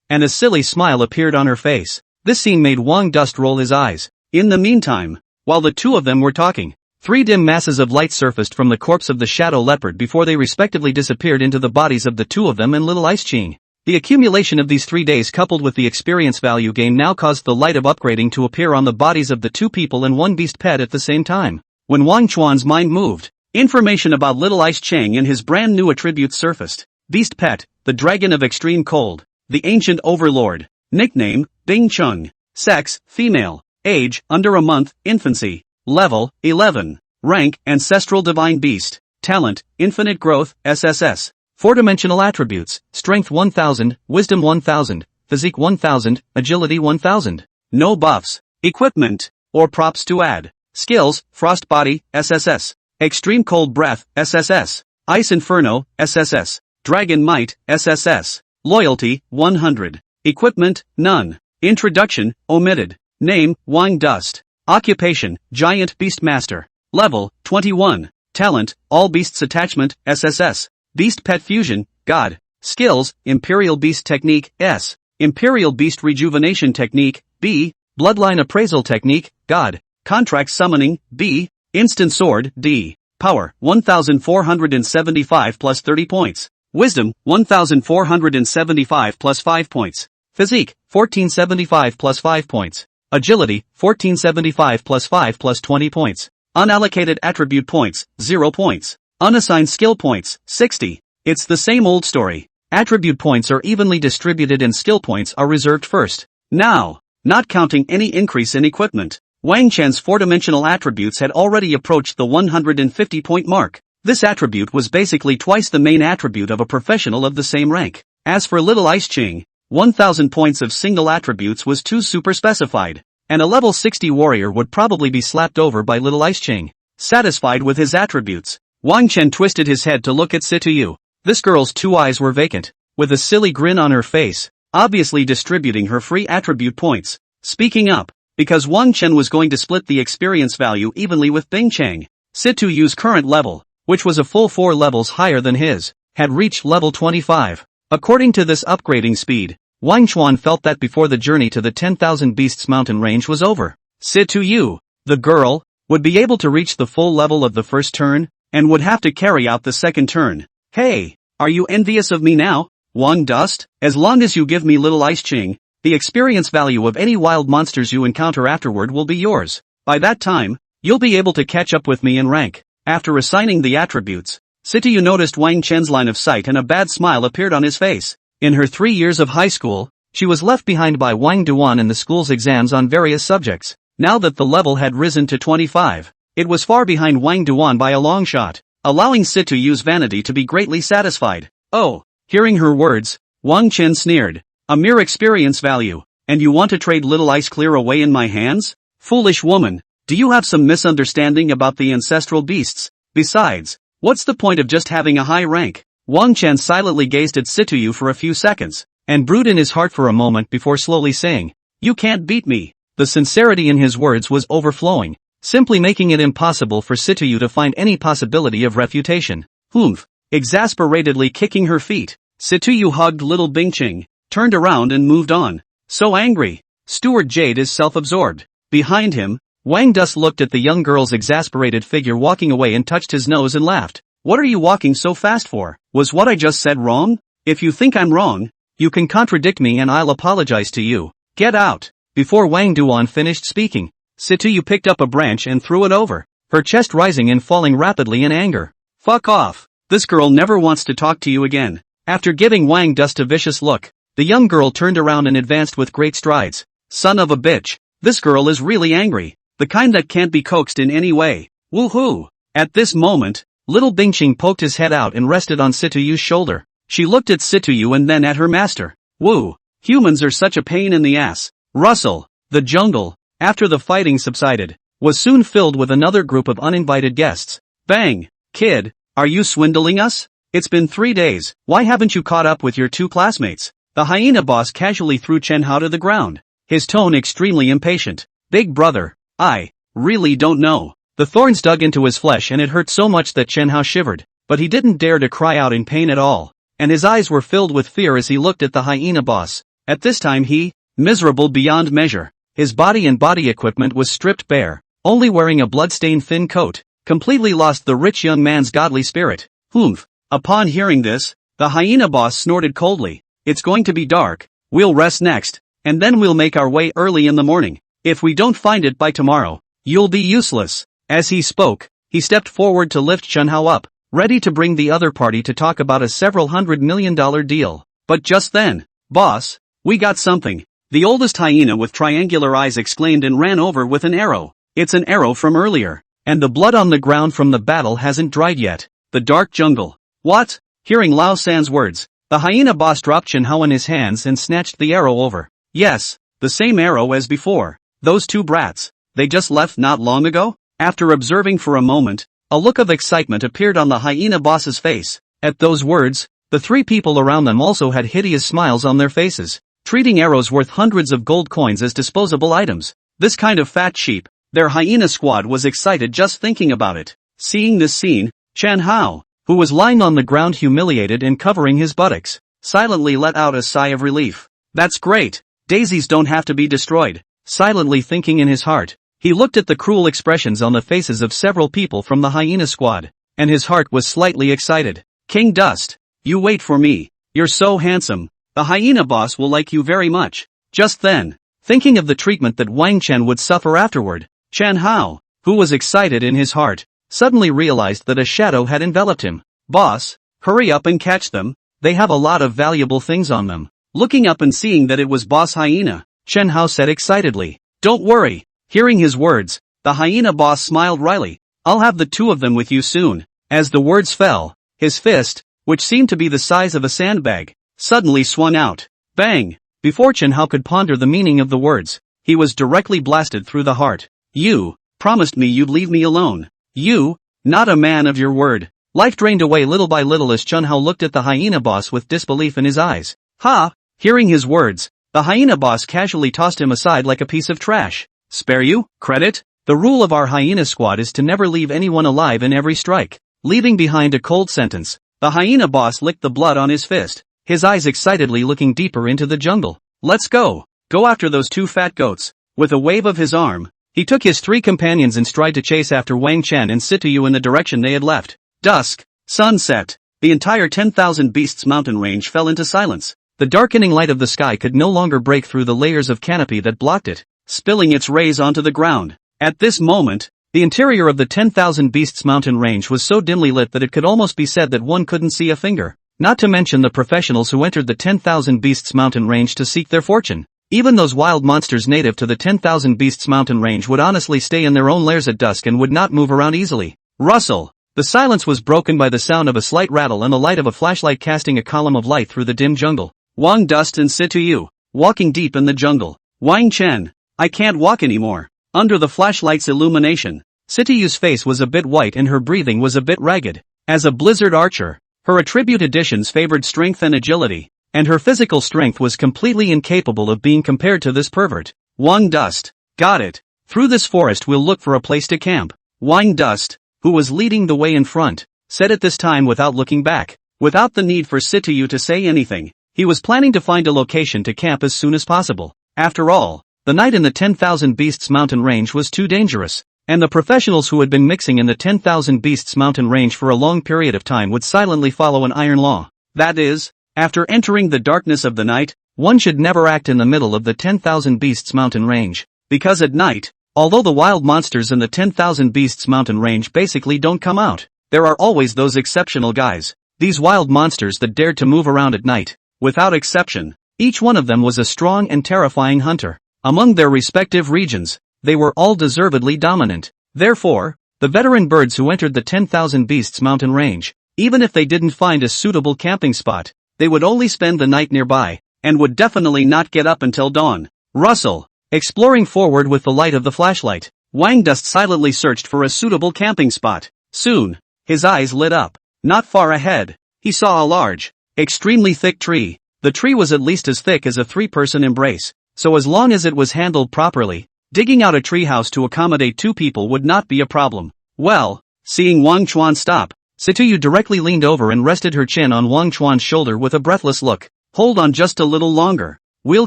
and a silly smile appeared on her face. This scene made Wang Dust roll his eyes. In the meantime, while the two of them were talking, 3 dim masses of light surfaced from the corpse of the shadow leopard before they respectively disappeared into the bodies of the two of them and Little Ice Qing. The accumulation of these 3 days coupled with the experience value gain now caused the light of upgrading to appear on the bodies of the 2 people and 1 beast pet at the same time. When Wang Chuan's mind moved, information about Little Ice Qing and his brand new attributes surfaced. Beast pet, the dragon of extreme cold, the ancient overlord. Nickname, Bing Chung. Sex, female. Age, under a month, infancy. Level, 11. Rank, ancestral divine beast. Talent, infinite growth, SSS. 4-dimensional attributes, strength 1000, wisdom 1000, physique 1000, agility 1000. No buffs, equipment, or props to add. Skills, frost body, SSS. Extreme cold breath, SSS. Ice inferno, SSS. Dragon might, SSS. Loyalty, 100. Equipment, none. Introduction, omitted. Name, Wang Dust. Occupation, giant beastmaster. Level, 21. Talent, all beasts attachment, SSS. Beast pet fusion, God. Skills, Imperial Beast Technique, S. Imperial Beast Rejuvenation Technique, B. Bloodline Appraisal Technique, God. Contract Summoning, B. Instant Sword, D. Power, 1475 plus 30 points. Wisdom, 1475 plus 5 points. Physique, 1475 plus 5 points. Agility, 1475 plus 5 plus 20 points. Unallocated attribute points, 0 points. Unassigned skill points, 60. It's the same old story. Attribute points are evenly distributed and skill points are reserved first. Now, not counting any increase in equipment, Wang Chen's four-dimensional attributes had already approached the 150-point mark. This attribute was basically twice the main attribute of a professional of the same rank. As for Little Ice Qing, 1000 points of single attributes was too super specified, and a level 60 warrior would probably be slapped over by Little Ice Qing. Satisfied with his attributes, Wang Chen twisted his head to look at Situ Yu. This girl's two eyes were vacant, with a silly grin on her face, obviously distributing her free attribute points. Speaking up, because Wang Chen was going to split the experience value evenly with Bing Cheng. Situ Yu's current level, which was a full 4 levels higher than his, had reached level 25. According to this upgrading speed, Wang Chuan felt that before the journey to the 10,000 Beasts mountain range was over, Situ Yu, the girl, would be able to reach the full level of the first turn, and would have to carry out the second turn. Hey, are you envious of me now, Wang Dust? As long as you give me Little Ice Qing, the experience value of any wild monsters you encounter afterward will be yours. By that time, you'll be able to catch up with me in rank. After assigning the attributes, Situ Yu noticed Wang Chen's line of sight and a bad smile appeared on his face. In her 3 years of high school, she was left behind by Wang Duan in the school's exams on various subjects. Now that the level had risen to 25, it was far behind Wang Duan by a long shot, allowing Situ Yu's vanity to be greatly satisfied. Oh, hearing her words, Wang Chen sneered. A mere experience value, and you want to trade Little Ice Clear away in my hands? Foolish woman, do you have some misunderstanding about the ancestral beasts? Besides, what's the point of just having a high rank? Wang Chen silently gazed at Situ Yu for a few seconds, and brewed in his heart for a moment before slowly saying, "You can't beat me." The sincerity in his words was overflowing, simply making it impossible for Situ Yu to find any possibility of refutation. Humph! Exasperatedly kicking her feet, Situ Yu hugged little Bing Cheng, turned around and moved on. So angry. Steward Jade is self-absorbed. Behind him, Wang Dust looked at the young girl's exasperated figure walking away and touched his nose and laughed. What are you walking so fast for? Was what I just said wrong? If you think I'm wrong, you can contradict me and I'll apologize to you. Get out. Before Wang Duan finished speaking, Situ Yu picked up a branch and threw it over, her chest rising and falling rapidly in anger. Fuck off. This girl never wants to talk to you again. After giving Wang Dust a vicious look, the young girl turned around and advanced with great strides. Son of a bitch. This girl is really angry. The kind that can't be coaxed in any way. Woohoo! At this moment, little Bingqing poked his head out and rested on Situ Yu's shoulder. She looked at Situ Yu and then at her master. Woo! Humans are such a pain in the ass. Russell, the jungle, after the fighting subsided, was soon filled with another group of uninvited guests. Bang! Kid, are you swindling us? It's been 3 days, why haven't you caught up with your 2 classmates? The hyena boss casually threw Chen Hao to the ground, his tone extremely impatient. Big brother, I really don't know. The thorns dug into his flesh and it hurt so much that Chen Hao shivered, but he didn't dare to cry out in pain at all, and his eyes were filled with fear as he looked at the hyena boss. At this time he, miserable beyond measure, his body and body equipment was stripped bare, only wearing a blood-stained thin coat, completely lost the rich young man's godly spirit. Humph! Upon hearing this, the hyena boss snorted coldly. It's going to be dark, we'll rest next, and then we'll make our way early in the morning. If we don't find it by tomorrow, you'll be useless. As he spoke, he stepped forward to lift Chen Hao up, ready to bring the other party to talk about a several $100 million deal. But just then, boss, we got something. The oldest hyena with triangular eyes exclaimed and ran over with an arrow. It's an arrow from earlier, and the blood on the ground from the battle hasn't dried yet. The dark jungle. What? Hearing Lao San's words, the hyena boss dropped Chen Hao in his hands and snatched the arrow over. Yes, the same arrow as before. Those 2 brats, they just left not long ago? After observing for a moment, a look of excitement appeared on the hyena boss's face. At those words, the 3 people around them also had hideous smiles on their faces, treating arrows worth hundreds of gold coins as disposable items. This kind of fat sheep, their hyena squad was excited just thinking about it. Seeing this scene, Chen Hao, who was lying on the ground humiliated and covering his buttocks, silently let out a sigh of relief. That's great, daisies don't have to be destroyed. Silently thinking in his heart, he looked at the cruel expressions on the faces of several people from the hyena squad, and his heart was slightly excited. King Dust, you wait for me. You're so handsome. The hyena boss will like you very much. Just then, thinking of the treatment that Wang Chen would suffer afterward, Chen Hao, who was excited in his heart, suddenly realized that a shadow had enveloped him. Boss, hurry up and catch them, they have a lot of valuable things on them. Looking up and seeing that it was Boss Hyena, Chen Hao said excitedly. Don't worry. Hearing his words, the Hyena boss smiled wryly. I'll have the two of them with you soon. As the words fell, his fist, which seemed to be the size of a sandbag, suddenly swung out. Bang! Before Chen Hao could ponder the meaning of the words, he was directly blasted through the heart. You promised me you'd leave me alone. You, not a man of your word. Life drained away little by little as Chen Hao looked at the Hyena boss with disbelief in his eyes. Ha! Hearing his words, the Hyena boss casually tossed him aside like a piece of trash. Spare you? Credit? The rule of our Hyena squad is to never leave anyone alive in every strike. Leaving behind a cold sentence, the Hyena boss licked the blood on his fist, his eyes excitedly looking deeper into the jungle. Let's go! Go after those two fat goats. With a wave of his arm, he took his three companions in stride to chase after Wang Chen and Situ Yu in the direction they had left. Dusk, sunset, the entire 10,000 Beasts mountain range fell into silence. The darkening light of the sky could no longer break through the layers of canopy that blocked it, spilling its rays onto the ground. At this moment, the interior of the 10,000 Beasts mountain range was so dimly lit that it could almost be said that one couldn't see a finger. Not to mention the professionals who entered the 10,000 Beasts mountain range to seek their fortune. Even those wild monsters native to the 10,000 Beasts mountain range would honestly stay in their own lairs at dusk and would not move around easily. Rustle! The silence was broken by the sound of a slight rattle and the light of a flashlight casting a column of light through the dim jungle. Wang Dust and Situ Yu, walking deep in the jungle. Wang Chen, I can't walk anymore. Under the flashlight's illumination, Situ Yu's face was a bit white and her breathing was a bit ragged. As a blizzard archer, her attribute additions favored strength and agility, and her physical strength was completely incapable of being compared to this pervert. Wang Dust, got it. Through this forest we'll look for a place to camp. Wang Dust, who was leading the way in front, said at this time without looking back. Without the need for Situ Yu to say anything, he was planning to find a location to camp as soon as possible. After all, the night in the 10,000 Beasts mountain range was too dangerous, and the professionals who had been mixing in the 10,000 Beasts mountain range for a long period of time would silently follow an iron law. That is, after entering the darkness of the night, one should never act in the middle of the 10,000 Beasts mountain range, because at night, although the wild monsters in the 10,000 Beasts mountain range basically don't come out, there are always those exceptional guys, these wild monsters that dared to move around at night. Without exception, each one of them was a strong and terrifying hunter. Among their respective regions, they were all deservedly dominant. Therefore, the veteran birds who entered the 10,000 Beasts mountain range, even if they didn't find a suitable camping spot, they would only spend the night nearby, and would definitely not get up until dawn. Rustle, exploring forward with the light of the flashlight, Wang Dust silently searched for a suitable camping spot. Soon, his eyes lit up. Not far ahead, he saw a large, extremely thick tree. The tree was at least as thick as a three-person embrace, so as long as it was handled properly, digging out a treehouse to accommodate two people would not be a problem. Well, seeing Wang Chuan stop, Situ Yu directly leaned over and rested her chin on Wang Chuan's shoulder with a breathless look. Hold on just a little longer. We'll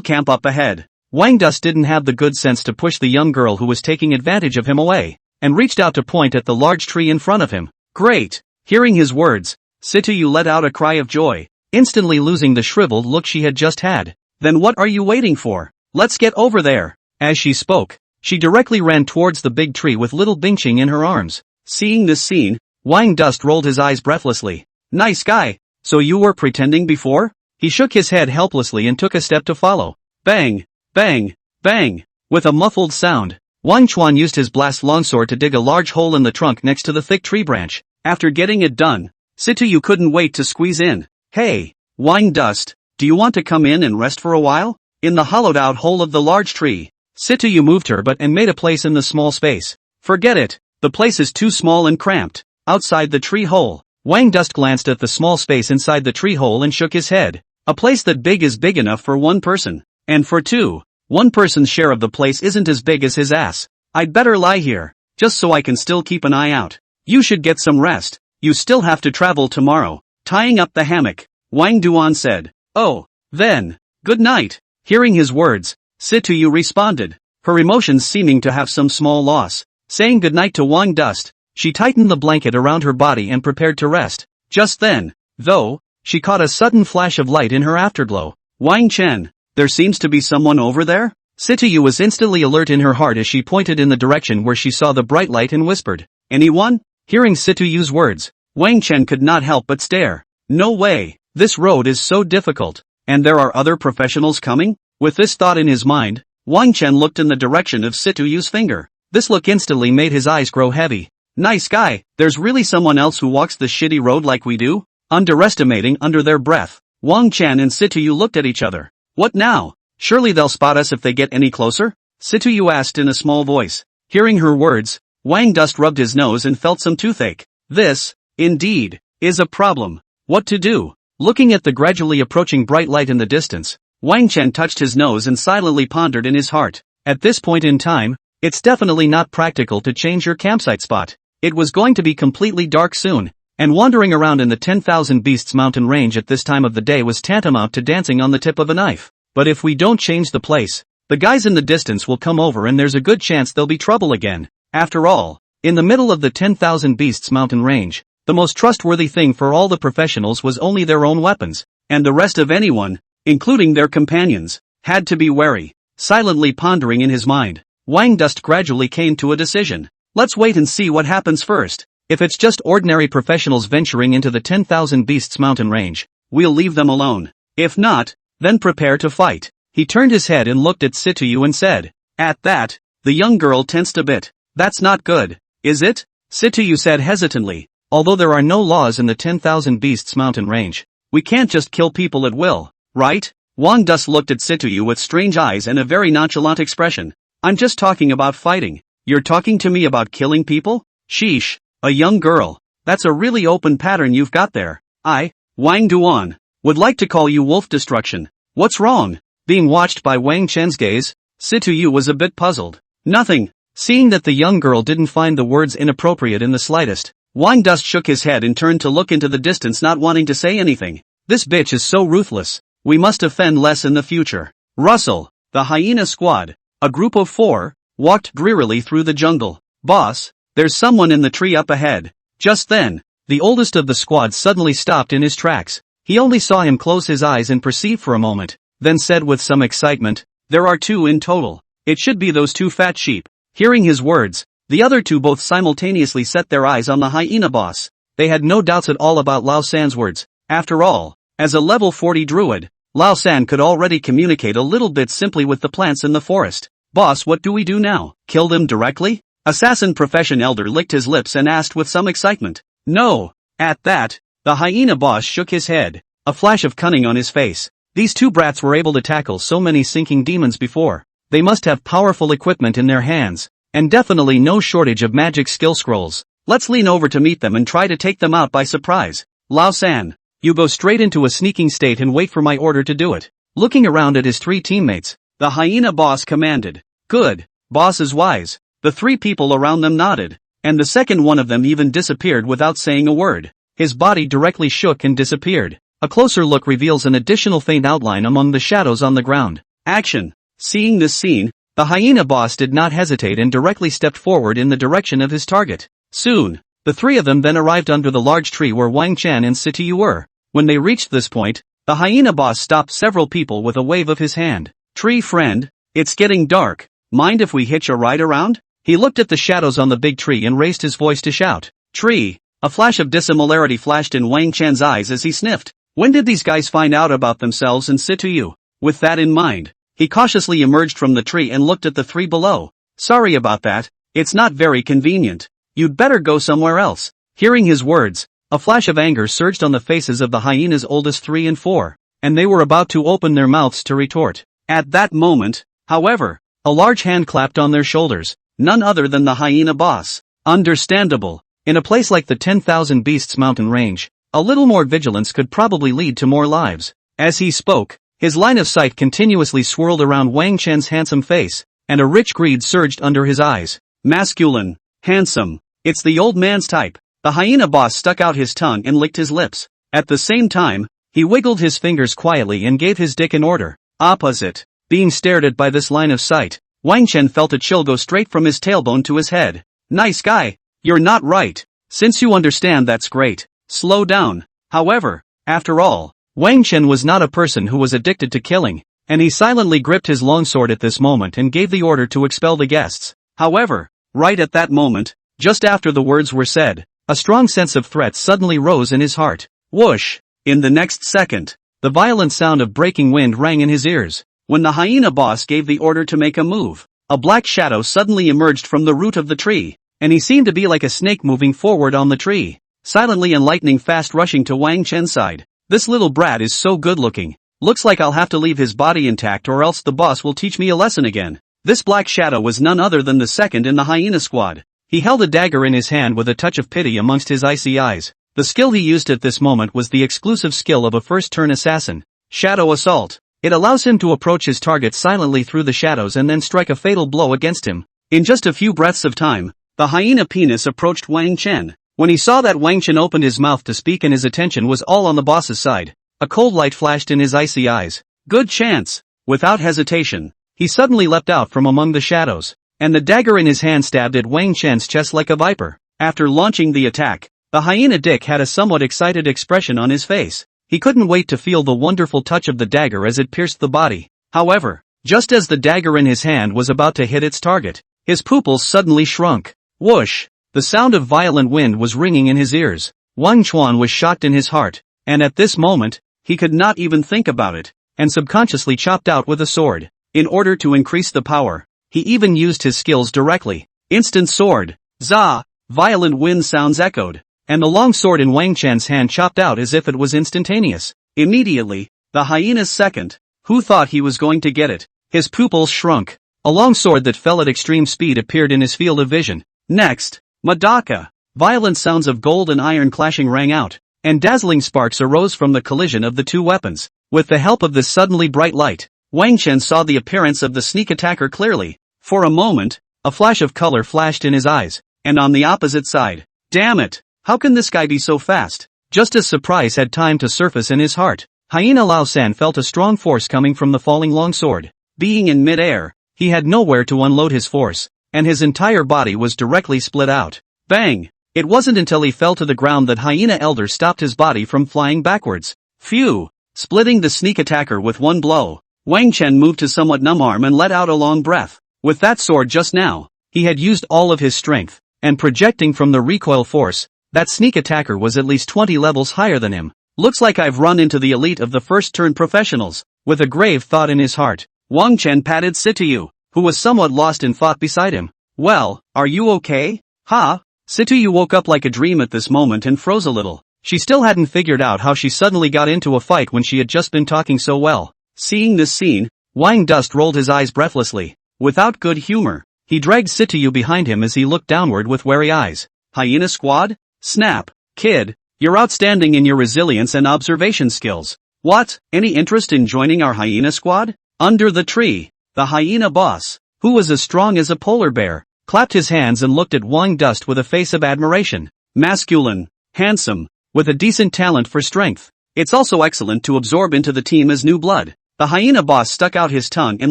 camp up ahead. Wang Dust didn't have the good sense to push the young girl who was taking advantage of him away, and reached out to point at the large tree in front of him. Great! Hearing his words, Situ Yu let out a cry of joy, instantly losing the shriveled look she had just had. Then what are you waiting for? Let's get over there. As she spoke, she directly ran towards the big tree with little Bingqing in her arms. Seeing this scene, Wang Dust rolled his eyes breathlessly. Nice guy. So you were pretending before? He shook his head helplessly and took a step to follow. Bang! Bang! Bang! With a muffled sound, Wang Chuan used his blast longsword to dig a large hole in the trunk next to the thick tree branch. After getting it done, Situ Yu couldn't wait to squeeze in. Hey, Wang Dust, do you want to come in and rest for a while? In the hollowed-out hole of the large tree, Situ Yu moved her butt and made a place in the small space. Forget it, the place is too small and cramped. Outside the tree hole, Wang Dust glanced at the small space inside the tree hole and shook his head. A place that big is big enough for one person. And for two, one person's share of the place isn't as big as his ass. I'd better lie here, just so I can still keep an eye out. You should get some rest, you still have to travel tomorrow. Tying up the hammock, Wang Duan said. Oh, then, good night. Hearing his words, Situ Yu responded, her emotions seeming to have some small loss. Saying goodnight to Wang Dust, she tightened the blanket around her body and prepared to rest. Just then, though, she caught a sudden flash of light in her afterglow. Wang Chen, there seems to be someone over there? Situ Yu was instantly alert in her heart as she pointed in the direction where she saw the bright light and whispered. Anyone? Hearing Situ Yu's words, Wang Chen could not help but stare. No way, this road is so difficult, and there are other professionals coming? With this thought in his mind, Wang Chen looked in the direction of Situ Yu's finger. This look instantly made his eyes grow heavy. Nice guy, there's really someone else who walks this shitty road like we do? Underestimating under their breath, Wang Chen and Situ Yu looked at each other. What now? Surely they'll spot us if they get any closer? Situ Yu asked in a small voice. Hearing her words, Wang Dust rubbed his nose and felt some toothache. This, indeed, is a problem. What to do? Looking at the gradually approaching bright light in the distance, Wang Chen touched his nose and silently pondered in his heart. At this point in time, it's definitely not practical to change your campsite spot. It was going to be completely dark soon, and wandering around in the 10,000 Beasts mountain range at this time of the day was tantamount to dancing on the tip of a knife. But if we don't change the place, the guys in the distance will come over and there's a good chance there'll be trouble again. After all, in the middle of the 10,000 Beasts mountain range, the most trustworthy thing for all the professionals was only their own weapons, and the rest of anyone, including their companions, had to be wary. Silently pondering in his mind, Wang Dust gradually came to a decision. Let's wait and see what happens first. If it's just ordinary professionals venturing into the 10,000 Beasts mountain range, we'll leave them alone. If not, then prepare to fight. He turned his head and looked at Situ Yu and said. At that, the young girl tensed a bit. That's not good, is it? Situ Yu said hesitantly. Although there are no laws in the 10,000 Beasts mountain range, we can't just kill people at will, right? Wang Dust looked at Situ Yu with strange eyes and a very nonchalant expression. I'm just talking about fighting. You're talking to me about killing people? Sheesh, a young girl. That's a really open pattern you've got there. I, Wang Duan, would like to call you wolf destruction. What's wrong? Being watched by Wang Chen's gaze, Situ Yu was a bit puzzled. Nothing. Seeing that the young girl didn't find the words inappropriate in the slightest, Wang Dust shook his head and turned to look into the distance, not wanting to say anything. This bitch is so ruthless. We must offend less in the future. Russell, the Hyena squad, a group of 4, walked drearily through the jungle. Boss, there's someone in the tree up ahead. Just then, the oldest of the squad suddenly stopped in his tracks. He only saw him close his eyes and perceive for a moment, then said with some excitement, there are 2 in total. It should be those 2 fat sheep. Hearing his words, the other 2 both simultaneously set their eyes on the hyena boss. They had no doubts at all about Lao San's words. After all, as a level 40 druid, Lao San could already communicate a little bit simply with the plants in the forest. Boss, what do we do now? Kill them directly? Assassin Profession Elder licked his lips and asked with some excitement. No. At that, the hyena boss shook his head, a flash of cunning on his face. These 2 brats were able to tackle so many sinking demons before. They must have powerful equipment in their hands, and definitely no shortage of magic skill scrolls. Let's lean over to meet them and try to take them out by surprise. Lao San, you go straight into a sneaking state and wait for my order to do it. Looking around at his 3 teammates, the hyena boss commanded. Good, boss is wise. The 3 people around them nodded, and the second one of them even disappeared without saying a word. His body directly shook and disappeared. A closer look reveals an additional faint outline among the shadows on the ground. Action. Seeing this scene, the hyena boss did not hesitate and directly stepped forward in the direction of his target. Soon, the 3 of them then arrived under the large tree where Wang Chen and Situ Yu were. When they reached this point, the hyena boss stopped several people with a wave of his hand. Tree friend, it's getting dark. Mind if we hitch a ride around? He looked at the shadows on the big tree and raised his voice to shout. Tree. A flash of dissimilarity flashed in Wang Chen's eyes as he sniffed. When did these guys find out about themselves and Situ Yu? With that in mind, he cautiously emerged from the tree and looked at the 3 below. Sorry about that, it's not very convenient. You'd better go somewhere else. Hearing his words, a flash of anger surged on the faces of the hyena's oldest 3 and 4, and they were about to open their mouths to retort. At that moment, however, a large hand clapped on their shoulders, none other than the hyena boss. Understandable. In a place like the 10,000 Beasts mountain range, a little more vigilance could probably lead to more lives. As he spoke, his line of sight continuously swirled around Wang Chen's handsome face, and a rich greed surged under his eyes. Masculine, handsome, it's the old man's type. The hyena boss stuck out his tongue and licked his lips. At the same time, he wiggled his fingers quietly and gave his dick an order. Opposite. Being stared at by this line of sight, Wang Chen felt a chill go straight from his tailbone to his head. Nice guy. You're not right. Since you understand, that's great. Slow down. However, after all, Wang Chen was not a person who was addicted to killing, and he silently gripped his longsword at this moment and gave the order to expel the guests. However, right at that moment, just after the words were said, A strong sense of threat suddenly rose in his heart. Whoosh! In the next second, the violent sound of breaking wind rang in his ears. When the hyena boss gave the order to make a move, a black shadow suddenly emerged from the root of the tree, and he seemed to be like a snake moving forward on the tree, silently and lightning fast rushing to Wang Chen's side. This little brat is so good looking. Looks like I'll have to leave his body intact or else the boss will teach me a lesson again. This black shadow was none other than the second in the hyena squad. He held a dagger in his hand with a touch of pity amongst his icy eyes. The skill he used at this moment was the exclusive skill of a first-turn assassin, Shadow Assault. It allows him to approach his target silently through the shadows and then strike a fatal blow against him. In just a few breaths of time, the hyena penis approached Wang Chen. When he saw that Wang Chen opened his mouth to speak and his attention was all on the boss's side, a cold light flashed in his icy eyes. Good chance! Without hesitation, he suddenly leapt out from among the shadows, and the dagger in his hand stabbed at Wang Chen's chest like a viper. After launching the attack, the hyena dick had a somewhat excited expression on his face. He couldn't wait to feel the wonderful touch of the dagger as it pierced the body. However, just as the dagger in his hand was about to hit its target, his pupils suddenly shrunk. Whoosh! The sound of violent wind was ringing in his ears. Wang Chuan was shocked in his heart, and at this moment, he could not even think about it, and subconsciously chopped out with a sword. In order to increase the power, he even used his skills directly. Instant sword. Zah! Violent wind sounds echoed, and the long sword in Wang Chen's hand chopped out as if it was instantaneous. Immediately, the hyena's second, who thought he was going to get it, his pupils shrunk. A long sword that fell at extreme speed appeared in his field of vision. Next, Madaka! Violent sounds of gold and iron clashing rang out, and dazzling sparks arose from the collision of the two weapons. With the help of this suddenly bright light, Wang Chen saw the appearance of the sneak attacker clearly. For a moment, a flash of color flashed in his eyes, and on the opposite side, damn it! How can this guy be so fast? Just as surprise had time to surface in his heart, Hyena Lao San felt a strong force coming from the falling longsword. Being in mid-air, he had nowhere to unload his force, and his entire body was directly split out. Bang! It wasn't until he fell to the ground that Hyena Elder stopped his body from flying backwards. Phew! Splitting the sneak attacker with one blow, Wang Chen moved to somewhat numb arm and let out a long breath. With that sword just now, he had used all of his strength, and projecting from the recoil force, that sneak attacker was at least 20 levels higher than him. Looks like I've run into the elite of the first-turn professionals. With a grave thought in his heart, Wang Chen patted Situ Yu, who was somewhat lost in thought beside him. Well, are you okay? Ha! Situ Yu woke up like a dream at this moment and froze a little. She still hadn't figured out how she suddenly got into a fight when she had just been talking so well. Seeing this scene, Wang Dust rolled his eyes breathlessly. Without good humor, he dragged Situ Yu behind him as he looked downward with wary eyes. Hyena squad? Snap, kid, you're outstanding in your resilience and observation skills. What, any interest in joining our hyena squad? Under the tree, the hyena boss, who was as strong as a polar bear, clapped his hands and looked at Wang Dust with a face of admiration. Masculine, handsome, with a decent talent for strength. It's also excellent to absorb into the team as new blood. The hyena boss stuck out his tongue and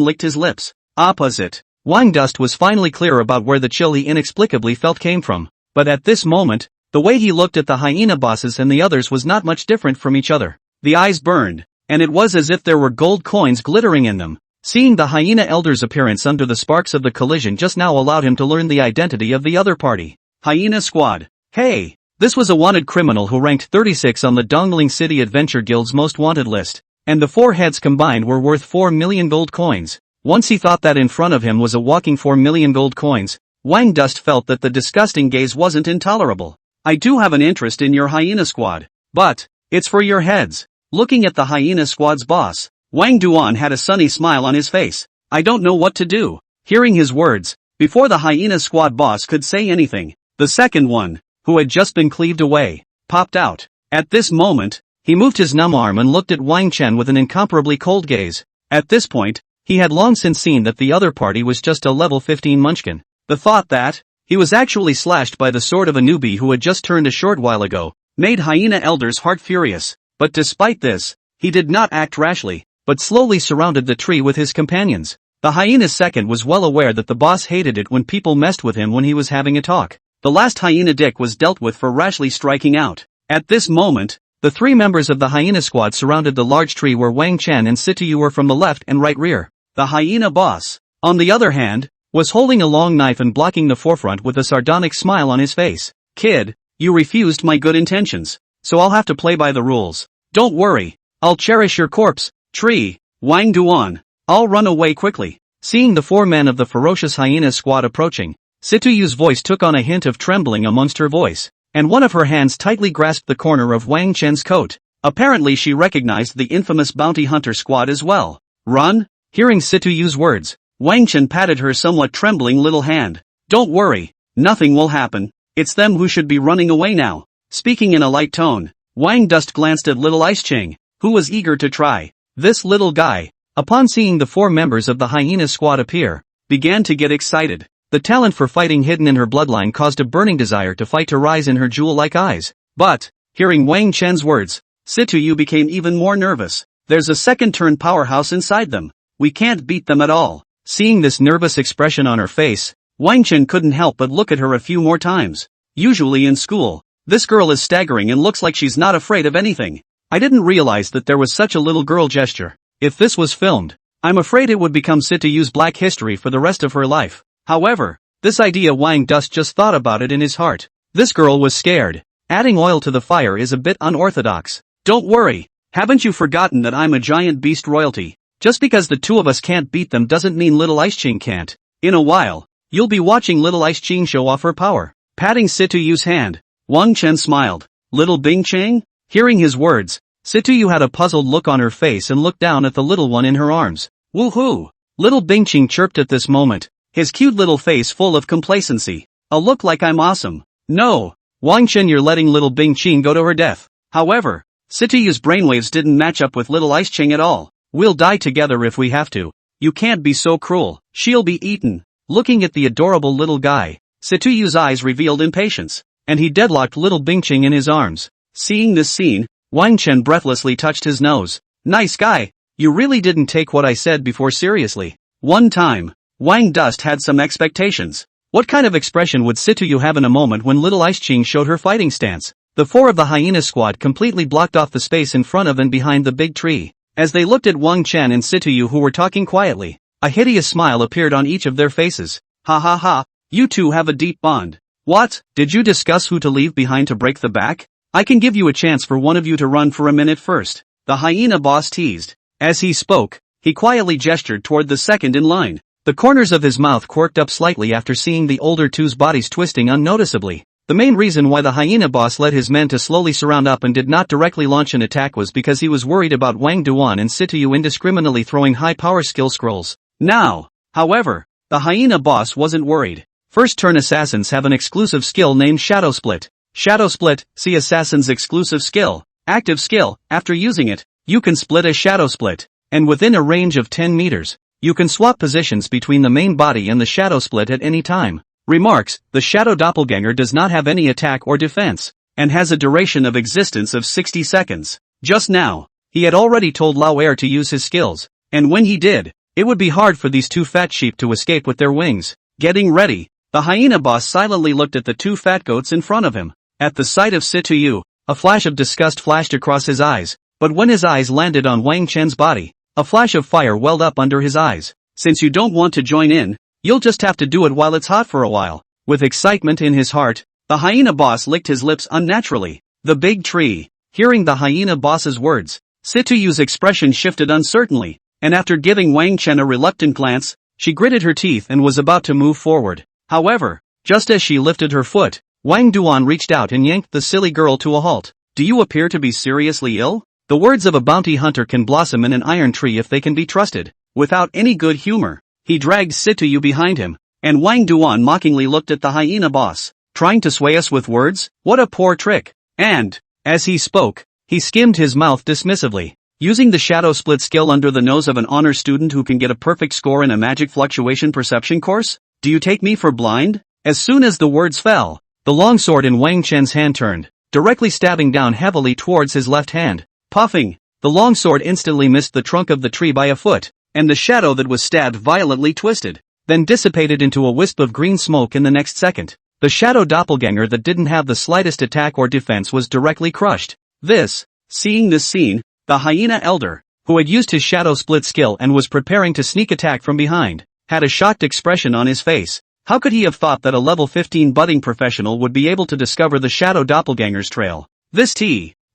licked his lips. Opposite. Wang Dust was finally clear about where the chill he inexplicably felt came from. But at this moment, the way he looked at the hyena bosses and the others was not much different from each other. The eyes burned, and it was as if there were gold coins glittering in them. Seeing the hyena elder's appearance under the sparks of the collision just now allowed him to learn the identity of the other party. Hyena squad. Hey! This was a wanted criminal who ranked 36 on the Dongling City Adventure Guild's most wanted list, and the four heads combined were worth 4 million gold coins. Once he thought that in front of him was a walking 4 million gold coins, Wang Dust felt that the disgusting gaze wasn't intolerable. I do have an interest in your hyena squad, but it's for your heads. Looking at the hyena squad's boss, Wang Duan had a sunny smile on his face. I don't know what to do. Hearing his words, before the hyena squad boss could say anything, the second one, who had just been cleaved away, popped out. At this moment, he moved his numb arm and looked at Wang Chen with an incomparably cold gaze. At this point, he had long since seen that the other party was just a level 15 munchkin. The thought that he was actually slashed by the sword of a newbie who had just turned a short while ago made Hyena Elder's heart furious. But despite this, he did not act rashly, but slowly surrounded the tree with his companions. The hyena's second was well aware that the boss hated it when people messed with him when he was having a talk. The last hyena dick was dealt with for rashly striking out. At this moment, the three members of the hyena squad surrounded the large tree where Wang Chen and Situ Yu were from the left and right rear. The hyena boss, on the other hand, was holding a long knife and blocking the forefront with a sardonic smile on his face. Kid, You refused my good intentions, so I'll have to play by the rules. Don't worry, I'll cherish your corpse, tree, Wang Duan. I'll run away quickly. Seeing the 4 men of the ferocious hyena squad approaching, Situ Yu's voice took on a hint of trembling amongst her voice, and one of her hands tightly grasped the corner of Wang Chen's coat. Apparently she recognized the infamous bounty hunter squad as well. Run? Hearing Situ Yu's words, Wang Chen patted her somewhat trembling little hand. Don't worry, nothing will happen. It's them who should be running away now. Speaking in a light tone, Wang Dust glanced at little Ice Qing, who was eager to try. This little guy, upon seeing the 4 members of the hyena squad appear, began to get excited. The talent for fighting hidden in her bloodline caused a burning desire to fight to rise in her jewel-like eyes. But, hearing Wang Chen's words, Situ Yu became even more nervous. There's a second-turn powerhouse inside them. We can't beat them at all. Seeing this nervous expression on her face, Wang Chen couldn't help but look at her a few more times. Usually in school, this girl is staggering and looks like she's not afraid of anything. I didn't realize that there was such a little girl gesture. If this was filmed, I'm afraid it would become Situ Yu's black history for the rest of her life. However, this idea Wang Dust just thought about it in his heart. This girl was scared. Adding oil to the fire is a bit unorthodox. Don't worry, haven't you forgotten that I'm a giant beast royalty? Just because the 2 of us can't beat them doesn't mean little Ice Qing can't. In a while, you'll be watching little Ice Qing show off her power. Patting Situ Yu's hand, Wang Chen smiled. Little Bing Qing? Hearing his words, Situ Yu had a puzzled look on her face and looked down at the little one in her arms. Woohoo! Little Bing Qing chirped at this moment, his cute little face full of complacency. A look like I'm awesome. No, Wang Chen, you're letting little Bing Qing go to her death. However, Situ Yu's brainwaves didn't match up with little Ice Qing at all. We'll die together if we have to. You can't be so cruel. She'll be eaten. Looking at the adorable little guy, Situ Yu's eyes revealed impatience, and he deadlocked little Bing Qing in his arms. Seeing this scene, Wang Chen breathlessly touched his nose. Nice guy, you really didn't take what I said before seriously. One time, Wang Dust had some expectations. What kind of expression would Situ Yu have in a moment when little Ice Qing showed her fighting stance? The 4 of the hyena squad completely blocked off the space in front of and behind the big tree. As they looked at Wang Chen and Situ Yu who were talking quietly, a hideous smile appeared on each of their faces. Ha ha ha, you 2 have a deep bond. What, did you discuss who to leave behind to break the back? I can give you a chance for one of you to run for a minute first, the hyena boss teased. As he spoke, he quietly gestured toward the second in line. The corners of his mouth quirked up slightly after seeing the older 2's bodies twisting unnoticeably. The main reason why the hyena boss led his men to slowly surround up and did not directly launch an attack was because he was worried about Wang Duan and Situ Yu indiscriminately throwing high-power skill scrolls. Now, however, the hyena boss wasn't worried. First-turn assassins have an exclusive skill named Shadow Split. Shadow Split, see Assassin's exclusive skill. Active skill, after using it, you can split a Shadow Split, and within a range of 10 meters, you can swap positions between the main body and the Shadow Split at any time. Remarks, the Shadow Doppelganger does not have any attack or defense, and has a duration of existence of 60 seconds. Just now, he had already told Lao Er to use his skills, and when he did, it would be hard for these 2 fat sheep to escape with their wings. Getting ready, the hyena boss silently looked at the 2 fat goats in front of him. At the sight of Situ Yu, a flash of disgust flashed across his eyes, but when his eyes landed on Wang Chen's body, a flash of fire welled up under his eyes. Since you don't want to join in, you'll just have to do it while it's hot for a while. With excitement in his heart, the hyena boss licked his lips unnaturally. The big tree. Hearing the hyena boss's words, Situ Yu's expression shifted uncertainly, and after giving Wang Chen a reluctant glance, she gritted her teeth and was about to move forward. However, just as she lifted her foot, Wang Duan reached out and yanked the silly girl to a halt. Do you appear to be seriously ill? The words of a bounty hunter can blossom in an iron tree if they can be trusted. Without any good humor, he dragged Situ Yu behind him, and Wang Duan mockingly looked at the hyena boss. Trying to sway us with words? What a poor trick. And, as he spoke, he skimmed his mouth dismissively. Using the Shadow Split skill under the nose of an honor student who can get a perfect score in a magic fluctuation perception course? Do you take me for blind? As soon as the words fell, the longsword in Wang Chen's hand turned, directly stabbing down heavily towards his left hand. Puffing, the longsword instantly missed the trunk of the tree by a foot, and the shadow that was stabbed violently twisted, then dissipated into a wisp of green smoke in the next second. The shadow doppelganger that didn't have the slightest attack or defense was directly crushed. Seeing this scene, the hyena elder, who had used his shadow split skill and was preparing to sneak attack from behind, had a shocked expression on his face. How could he have thought that a level 15 budding professional would be able to discover the shadow doppelganger's trail?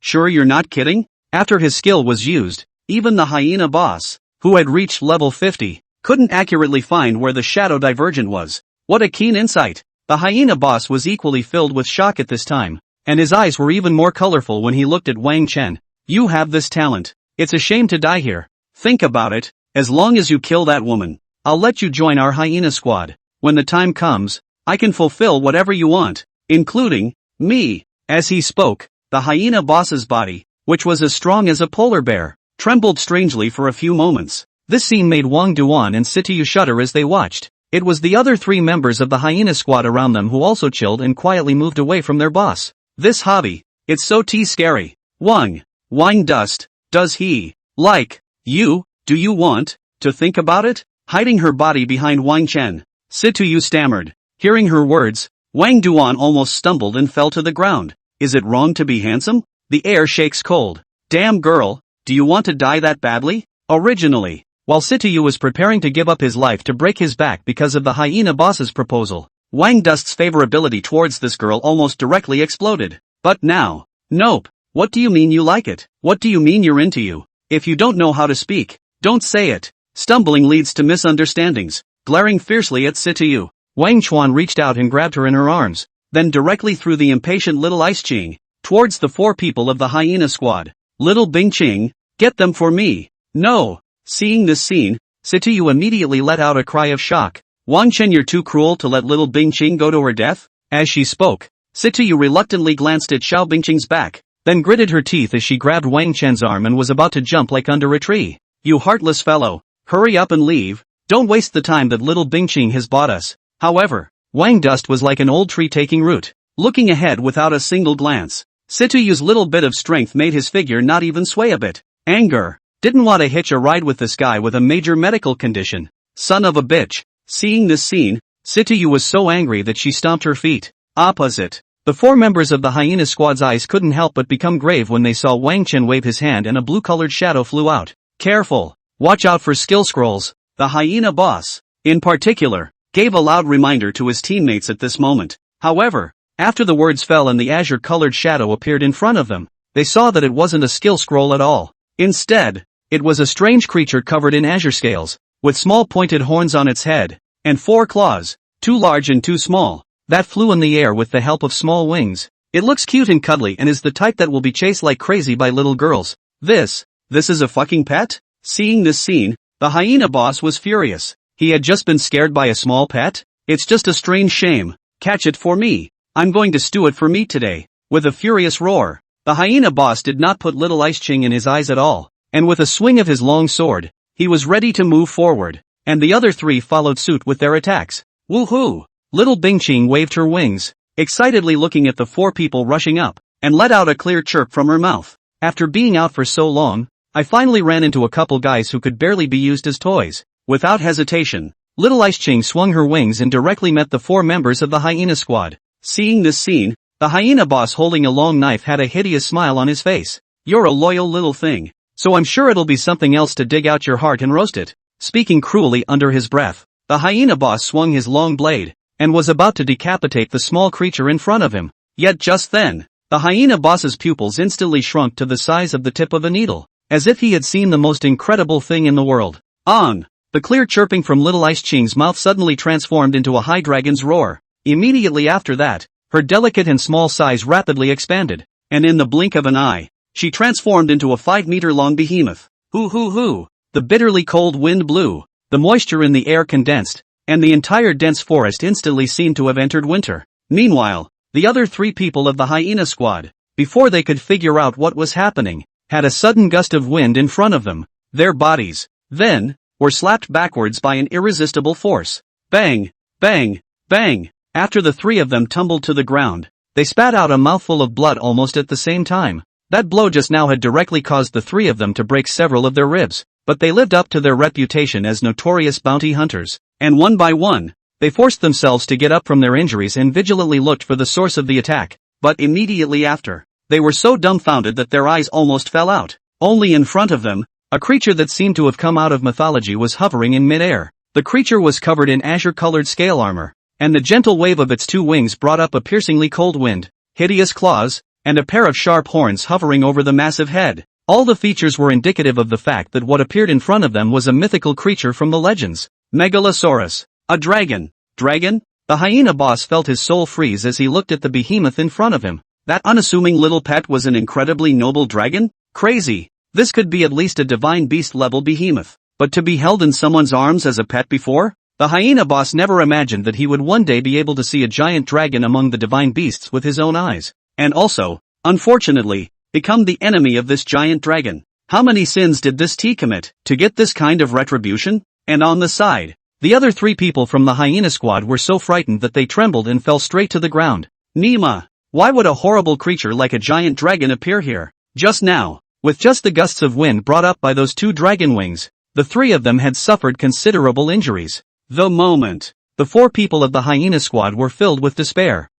Sure you're not kidding? After his skill was used, even the hyena boss, who had reached level 50, couldn't accurately find where the shadow divergent was. What a keen insight! The hyena boss was equally filled with shock at this time, and his eyes were even more colorful when he looked at Wang Chen. You have this talent. It's a shame to die here. Think about it. As long as you kill that woman, I'll let you join our hyena squad. When the time comes, I can fulfill whatever you want, including me. As he spoke, the hyena boss's body, which was as strong as a polar bear, trembled strangely for a few moments. This scene made Wang Duan and Situ Yu shudder as they watched. It was the other 3 members of the hyena squad around them who also chilled and quietly moved away from their boss. This hobby, it's so scary. Wang Dust, does he like you? Do you want to think about it? Hiding her body behind Wang Chen, Situ Yu stammered. Hearing her words, Wang Duan almost stumbled and fell to the ground. Is it wrong to be handsome? The air shakes cold. Damn girl, do you want to die that badly? Originally, while Situ Yu was preparing to give up his life to break his back because of the hyena boss's proposal, Wang Dust's favorability towards this girl almost directly exploded. But now, nope. What do you mean you like it? What do you mean you're into you? If you don't know how to speak, don't say it. Stumbling leads to misunderstandings. Glaring fiercely at Situ Yu, Wang Chuan reached out and grabbed her in her arms, then directly threw the impatient little ice Qing towards the 4 people of the hyena squad. Little Bing Qing, get them for me. No. Seeing this scene, Situ Yu immediately let out a cry of shock. Wang Chen, you're too cruel to let little Bing Qing go to her death? As she spoke, Situ Yu reluctantly glanced at Xiao Bingqing's back, then gritted her teeth as she grabbed Wang Chen's arm and was about to jump like under a tree. You heartless fellow, hurry up and leave. Don't waste the time that little Bingqing has bought us. However, Wang Dust was like an old tree taking root, looking ahead without a single glance. Situ Yu's little bit of strength made his figure not even sway a bit. Anger. Didn't want to hitch a ride with this guy with a major medical condition. Son of a bitch. Seeing this scene, Situ Yu was so angry that she stomped her feet. Opposite. The 4 members of the hyena squad's eyes couldn't help but become grave when they saw Wang Chen wave his hand and a blue-colored shadow flew out. Careful. Watch out for skill scrolls. The hyena boss, in particular, gave a loud reminder to his teammates at this moment. However, after the words fell and the azure-colored shadow appeared in front of them, they saw that it wasn't a skill scroll at all. Instead, it was a strange creature covered in azure scales, with small pointed horns on its head, and 4 claws, 2 large and 2 small, that flew in the air with the help of small wings. It looks cute and cuddly and is the type that will be chased like crazy by little girls. This is a fucking pet? Seeing this scene, the hyena boss was furious. He had just been scared by a small pet? It's just a strange shame. Catch it for me. I'm going to stew it for me today. With a furious roar, the hyena boss did not put little Ice Qing in his eyes at all, and with a swing of his long sword, he was ready to move forward, and the other 3 followed suit with their attacks. Woohoo! Little Bing Qing waved her wings, excitedly looking at the 4 people rushing up, and let out a clear chirp from her mouth. After being out for so long, I finally ran into a couple guys who could barely be used as toys. Without hesitation, little Ice Qing swung her wings and directly met the 4 members of the hyena squad. Seeing this scene, the hyena boss holding a long knife had a hideous smile on his face. You're a loyal little thing, so I'm sure it'll be something else to dig out your heart and roast it. Speaking cruelly under his breath, the hyena boss swung his long blade, and was about to decapitate the small creature in front of him. Yet just then, the hyena boss's pupils instantly shrunk to the size of the tip of a needle, as if he had seen the most incredible thing in the world. On! The clear chirping from little Ice Qing's mouth suddenly transformed into a high dragon's roar. Immediately after that, her delicate and small size rapidly expanded, and in the blink of an eye, she transformed into a 5-meter-long behemoth. Hoo hoo hoo! The bitterly cold wind blew, the moisture in the air condensed, and the entire dense forest instantly seemed to have entered winter. Meanwhile, the other 3 people of the hyena squad, before they could figure out what was happening, had a sudden gust of wind in front of them. Their bodies, then, were slapped backwards by an irresistible force. Bang! Bang! Bang! After the 3 of them tumbled to the ground, they spat out a mouthful of blood almost at the same time. That blow just now had directly caused the 3 of them to break several of their ribs, but they lived up to their reputation as notorious bounty hunters, and one by one, they forced themselves to get up from their injuries and vigilantly looked for the source of the attack, but immediately after, they were so dumbfounded that their eyes almost fell out. Only in front of them, a creature that seemed to have come out of mythology was hovering in midair. The creature was covered in azure-colored scale armor, and the gentle wave of its two wings brought up a piercingly cold wind, hideous claws, and a pair of sharp horns hovering over the massive head. All the features were indicative of the fact that what appeared in front of them was a mythical creature from the legends. Megalosaurus. A dragon. Dragon? The hyena boss felt his soul freeze as he looked at the behemoth in front of him. That unassuming little pet was an incredibly noble dragon? Crazy. This could be at least a divine beast-level behemoth. But to be held in someone's arms as a pet before? The hyena boss never imagined that he would one day be able to see a giant dragon among the divine beasts with his own eyes. And also, unfortunately, become the enemy of this giant dragon. How many sins did this T commit to get this kind of retribution? And on the side, the other three people from the hyena squad were so frightened that they trembled and fell straight to the ground. Nima, why would a horrible creature like a giant dragon appear here? Just now, with just the gusts of wind brought up by those two dragon wings, the three of them had suffered considerable injuries. The moment, the four people of the hyena squad were filled with despair.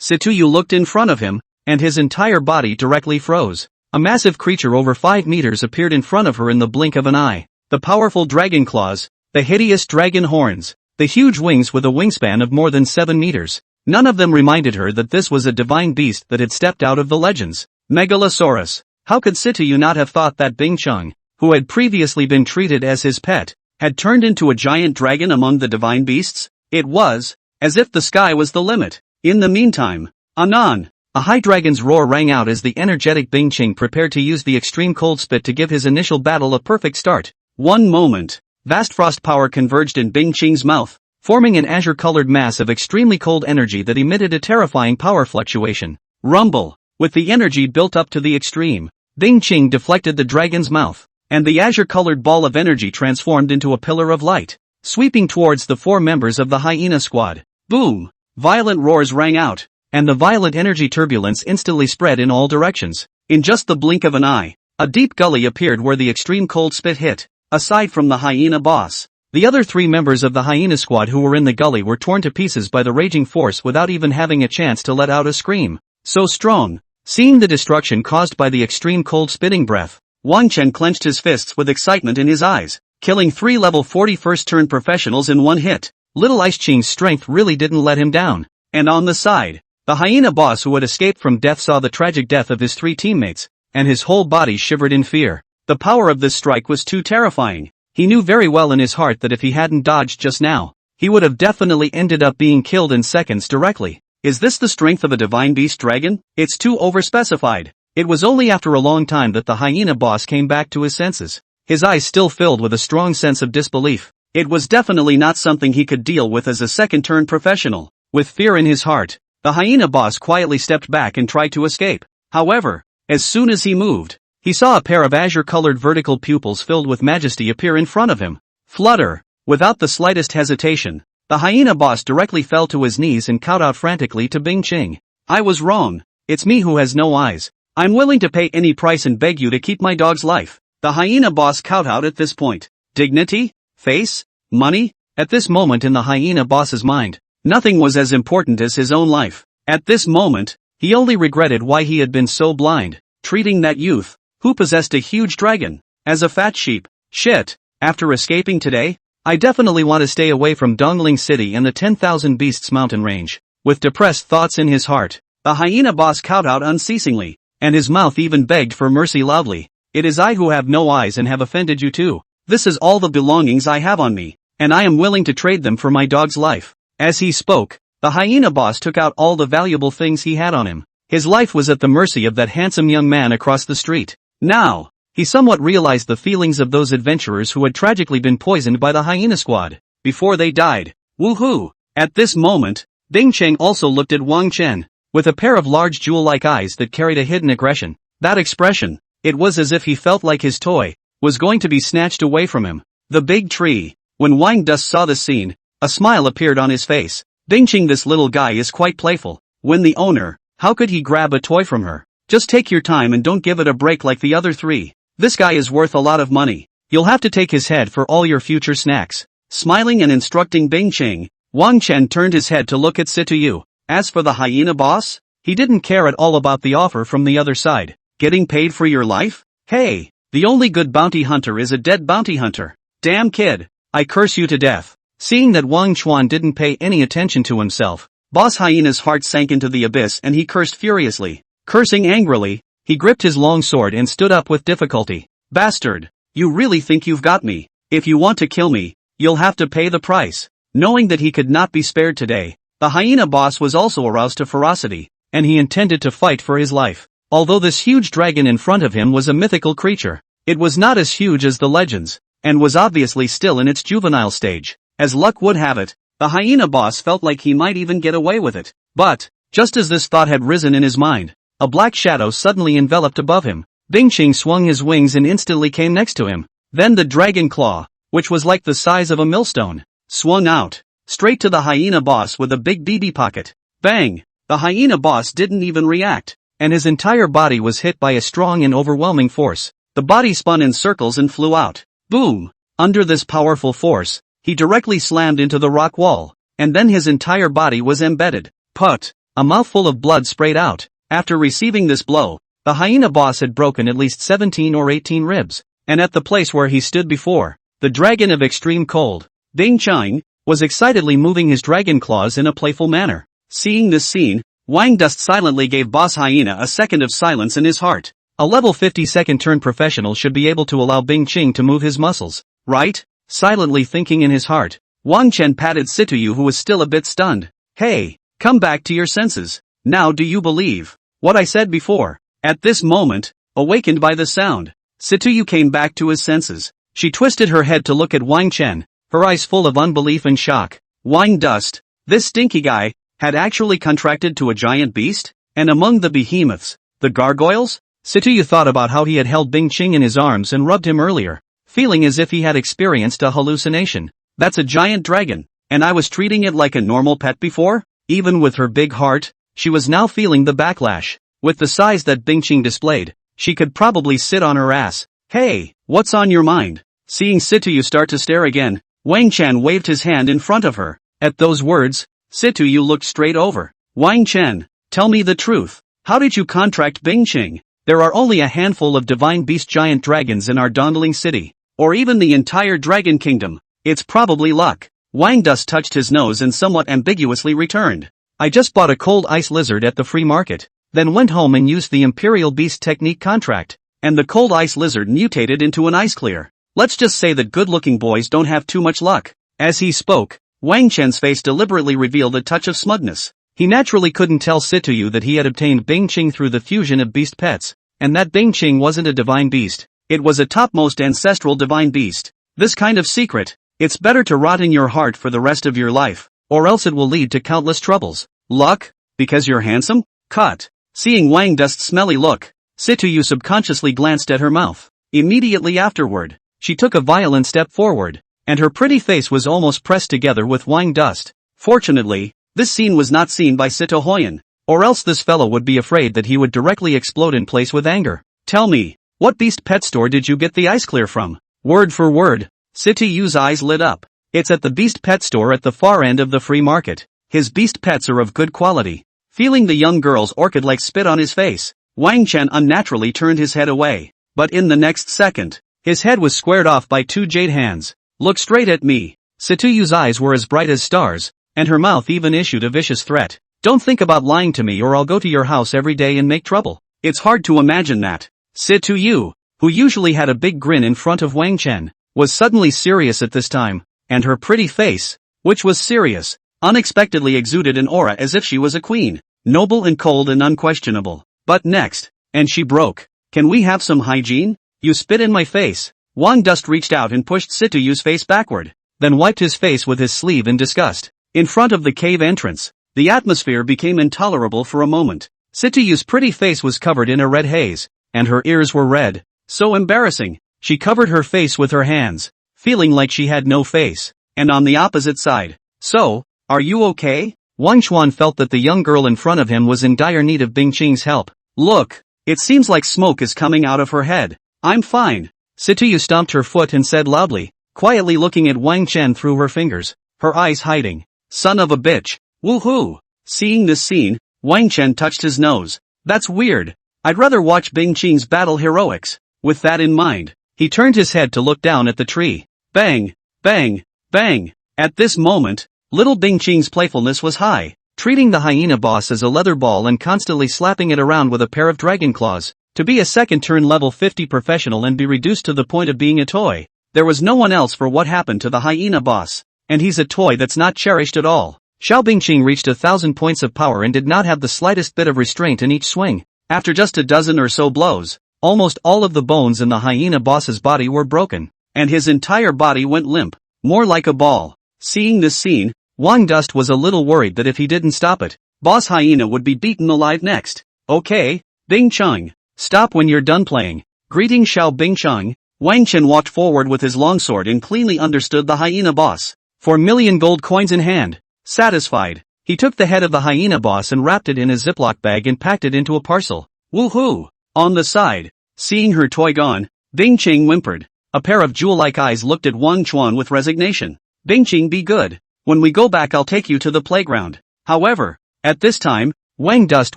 Situ Yu looked in front of him, and his entire body directly froze. A massive creature over 5 meters appeared in front of her in the blink of an eye. The powerful dragon claws, the hideous dragon horns, the huge wings with a wingspan of more than 7 meters. None of them reminded her that this was a divine beast that had stepped out of the legends. Megalosaurus. How could Situ Yu not have thought that Bing Cheng, who had previously been treated as his pet, had turned into a giant dragon among the divine beasts? It was as if the sky was the limit. In the meantime, Yanon. A high dragon's roar rang out as the energetic Bing Cheng prepared to use the extreme cold spit to give his initial battle a perfect start. One moment, vast frost power converged in Bing Cheng's mouth, forming an azure-colored mass of extremely cold energy that emitted a terrifying power fluctuation. Rumble. With the energy built up to the extreme, Bing Cheng deflected the dragon's mouth, and the azure-colored ball of energy transformed into a pillar of light, sweeping towards the 4 members of the hyena squad. Boom! Violent roars rang out, and the violent energy turbulence instantly spread in all directions. In just the blink of an eye, a deep gully appeared where the extreme cold spit hit. Aside from the hyena boss, the other 3 members of the hyena squad who were in the gully were torn to pieces by the raging force without even having a chance to let out a scream. So strong. Seeing the destruction caused by the extreme cold spitting breath, Wang Chen clenched his fists with excitement in his eyes, killing 3 level 40 first-turn professionals in one hit. Little Ice Qing's strength really didn't let him down. And on the side, the hyena boss who had escaped from death saw the tragic death of his 3 teammates, and his whole body shivered in fear. The power of this strike was too terrifying. He knew very well in his heart that if he hadn't dodged just now, he would have definitely ended up being killed in seconds directly. Is this the strength of a divine beast dragon? It's too overspecified. It was only after a long time that the hyena boss came back to his senses, his eyes still filled with a strong sense of disbelief. It was definitely not something he could deal with as a second-turn professional. With fear in his heart, the hyena boss quietly stepped back and tried to escape. However, as soon as he moved, he saw a pair of azure-colored vertical pupils filled with majesty appear in front of him. Flutter! Without the slightest hesitation, the hyena boss directly fell to his knees and cowed out frantically to Bing Cheng. I was wrong. It's me who has no eyes. I'm willing to pay any price and beg you to keep my dog's life. The hyena boss cowed out at this point. Dignity? Face? Money? At this moment in the hyena boss's mind, nothing was as important as his own life. At this moment, he only regretted why he had been so blind, treating that youth, who possessed a huge dragon, as a fat sheep. Shit, after escaping today, I definitely want to stay away from Dongling City and the 10,000 Beasts mountain range. With depressed thoughts in his heart, the hyena boss cowed out unceasingly, and his mouth even begged for mercy loudly. It is I who have no eyes and have offended you too. This is all the belongings I have on me, and I am willing to trade them for my dog's life. As he spoke, the hyena boss took out all the valuable things he had on him. His life was at the mercy of that handsome young man across the street. Now, he somewhat realized the feelings of those adventurers who had tragically been poisoned by the hyena squad, before they died. Woohoo! At this moment, Bing Cheng also looked at Wang Chen, with a pair of large jewel-like eyes that carried a hidden aggression. That expression, it was as if he felt like his toy was going to be snatched away from him. The big tree. When Wang Dusk saw the scene, a smile appeared on his face. Bing Cheng, this little guy is quite playful. When the owner, how could he grab a toy from her? Just take your time and don't give it a break like the other 3. This guy is worth a lot of money. You'll have to take his head for all your future snacks. Smiling and instructing Bing Cheng, Wang Chen turned his head to look at Situ Yu. As for the hyena boss, he didn't care at all about the offer from the other side. Getting paid for your life? Hey, the only good bounty hunter is a dead bounty hunter. Damn kid, I curse you to death. Seeing that Wang Chuan didn't pay any attention to himself, Boss Hyena's heart sank into the abyss and he cursed furiously. Cursing angrily, he gripped his long sword and stood up with difficulty. Bastard! You really think you've got me? If you want to kill me, you'll have to pay the price. Knowing that he could not be spared today, the hyena boss was also aroused to ferocity, and he intended to fight for his life. Although this huge dragon in front of him was a mythical creature, it was not as huge as the legends, and was obviously still in its juvenile stage. As luck would have it, the hyena boss felt like he might even get away with it. But, just as this thought had risen in his mind, a black shadow suddenly enveloped above him. Bing Qing swung his wings and instantly came next to him. Then the dragon claw, which was like the size of a millstone, swung out, straight to the hyena boss with a big BB pocket. Bang! The hyena boss didn't even react, and his entire body was hit by a strong and overwhelming force. The body spun in circles and flew out. Boom! Under this powerful force, he directly slammed into the rock wall, and then his entire body was embedded. Put! A mouthful of blood sprayed out. After receiving this blow, the hyena boss had broken at least 17 or 18 ribs, and at the place where he stood before, the dragon of extreme cold, Bing Qing, was excitedly moving his dragon claws in a playful manner. Seeing this scene, Wang Dust silently gave Boss Hyena a second of silence in his heart. A level 50-second turn professional should be able to allow Bing Qing to move his muscles, right? Silently thinking in his heart, Wang Chen patted Situ Yu, who was still a bit stunned. Hey, come back to your senses. Now do you believe what I said before? At this moment, awakened by the sound, Situ Yu came back to his senses. She twisted her head to look at Wang Chen, her eyes full of unbelief and shock. Wang Dust, this stinky guy, had actually contracted to a giant beast? And among the behemoths, the gargoyles? Situ Yu thought about how he had held Bing Qing in his arms and rubbed him earlier, feeling as if he had experienced a hallucination. That's a giant dragon, and I was treating it like a normal pet before? Even with her big heart, she was now feeling the backlash. With the size that Bing Qing displayed, she could probably sit on her ass. Hey, what's on your mind? Seeing Situ Yu start to stare again, Wang Chen waved his hand in front of her. At those words, Situ Yu looked straight over. Wang Chen, tell me the truth. How did you contract Bing Qing? There are only a handful of divine beast giant dragons in our Dondling city, or even the entire dragon kingdom. It's probably luck. Wang Dust touched his nose and somewhat ambiguously returned. I just bought a cold ice lizard at the free market, then went home and used the Imperial Beast Technique contract, and the cold ice lizard mutated into an ice clear. Let's just say that good-looking boys don't have too much luck. As he spoke, Wang Chen's face deliberately revealed a touch of smugness. He naturally couldn't tell Situ Yu that he had obtained Bing Qing through the fusion of beast pets, and that Bing Qing wasn't a divine beast. It was a topmost ancestral divine beast. This kind of secret, it's better to rot in your heart for the rest of your life, or else it will lead to countless troubles. Luck? Because you're handsome? Cut. Seeing Wang Dust's smelly look, Situ Yu subconsciously glanced at her mouth. Immediately afterward, she took a violent step forward, and her pretty face was almost pressed together with Wang Dust. Fortunately, this scene was not seen by Situ Hoyan, or else this fellow would be afraid that he would directly explode in place with anger. Tell me, what beast pet store did you get the ice clear from? Word for word, Situ Yu's eyes lit up. It's at the beast pet store at the far end of the free market. His beast pets are of good quality. Feeling the young girl's orchid-like spit on his face, Wang Chen unnaturally turned his head away. But in the next second, his head was squared off by two jade hands. Look straight at me. Situ Yu's eyes were as bright as stars, and her mouth even issued a vicious threat. Don't think about lying to me or I'll go to your house every day and make trouble. It's hard to imagine that. Situ Yu, who usually had a big grin in front of Wang Chen, was suddenly serious at this time, and her pretty face, which was serious, unexpectedly exuded an aura as if she was a queen, noble and cold and unquestionable. But next, and she broke. Can we have some hygiene? You spit in my face. Wang Dust reached out and pushed Situ Yu's face backward, then wiped his face with his sleeve in disgust. In front of the cave entrance, the atmosphere became intolerable for a moment. Situ Yu's pretty face was covered in a red haze, and her ears were red. So embarrassing. She covered her face with her hands, feeling like she had no face. And on the opposite side. So, are you okay? Wang Chuan felt that the young girl in front of him was in dire need of Bing Qing's help. Look, it seems like smoke is coming out of her head. I'm fine. Situ Yu stomped her foot and said loudly, quietly looking at Wang Chen through her fingers, her eyes hiding. Son of a bitch. Woohoo! Seeing this scene, Wang Chen touched his nose. That's weird. I'd rather watch Bing Qing's battle heroics. With that in mind, he turned his head to look down at the tree. Bang! Bang! Bang! At this moment, little Bing Qing's playfulness was high, treating the hyena boss as a leather ball and constantly slapping it around with a pair of dragon claws. To be a second turn level 50 professional and be reduced to the point of being a toy. There was no one else for what happened to the hyena boss. And he's a toy that's not cherished at all. Xiao Bingqing reached 1,000 points of power and did not have the slightest bit of restraint in each swing. After just a dozen or so blows, almost all of the bones in the hyena boss's body were broken, and his entire body went limp, more like a ball. Seeing this scene, Wang Dust was a little worried that if he didn't stop it, Boss Hyena would be beaten alive next. Okay, Bing Cheng, stop when you're done playing. Greeting Xiao Bingcheng. Wang Chen walked forward with his longsword and cleanly understood the hyena boss. 4,000,000 gold coins in hand. Satisfied, he took the head of the hyena boss and wrapped it in a Ziploc bag and packed it into a parcel. Woohoo! On the side, seeing her toy gone, Bing Cheng whimpered. A pair of jewel-like eyes looked at Wang Chuan with resignation. Bing Cheng, be good. When we go back I'll take you to the playground. However, at this time, Wang Dust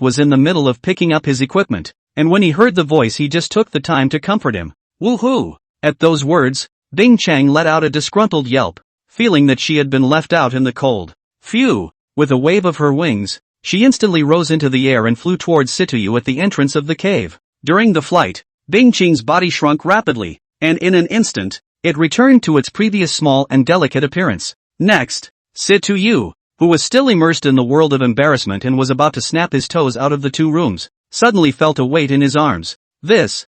was in the middle of picking up his equipment, and when he heard the voice he just took the time to comfort him. Woohoo! At those words, Bing Cheng let out a disgruntled yelp, feeling that she had been left out in the cold. Phew! With a wave of her wings, she instantly rose into the air and flew towards Situ Yu at the entrance of the cave. During the flight, Bing Cheng's body shrunk rapidly, and in an instant, it returned to its previous small and delicate appearance. Next, Situ Yu, who was still immersed in the world of embarrassment and was about to snap his toes out of the two rooms, suddenly felt a weight in his arms.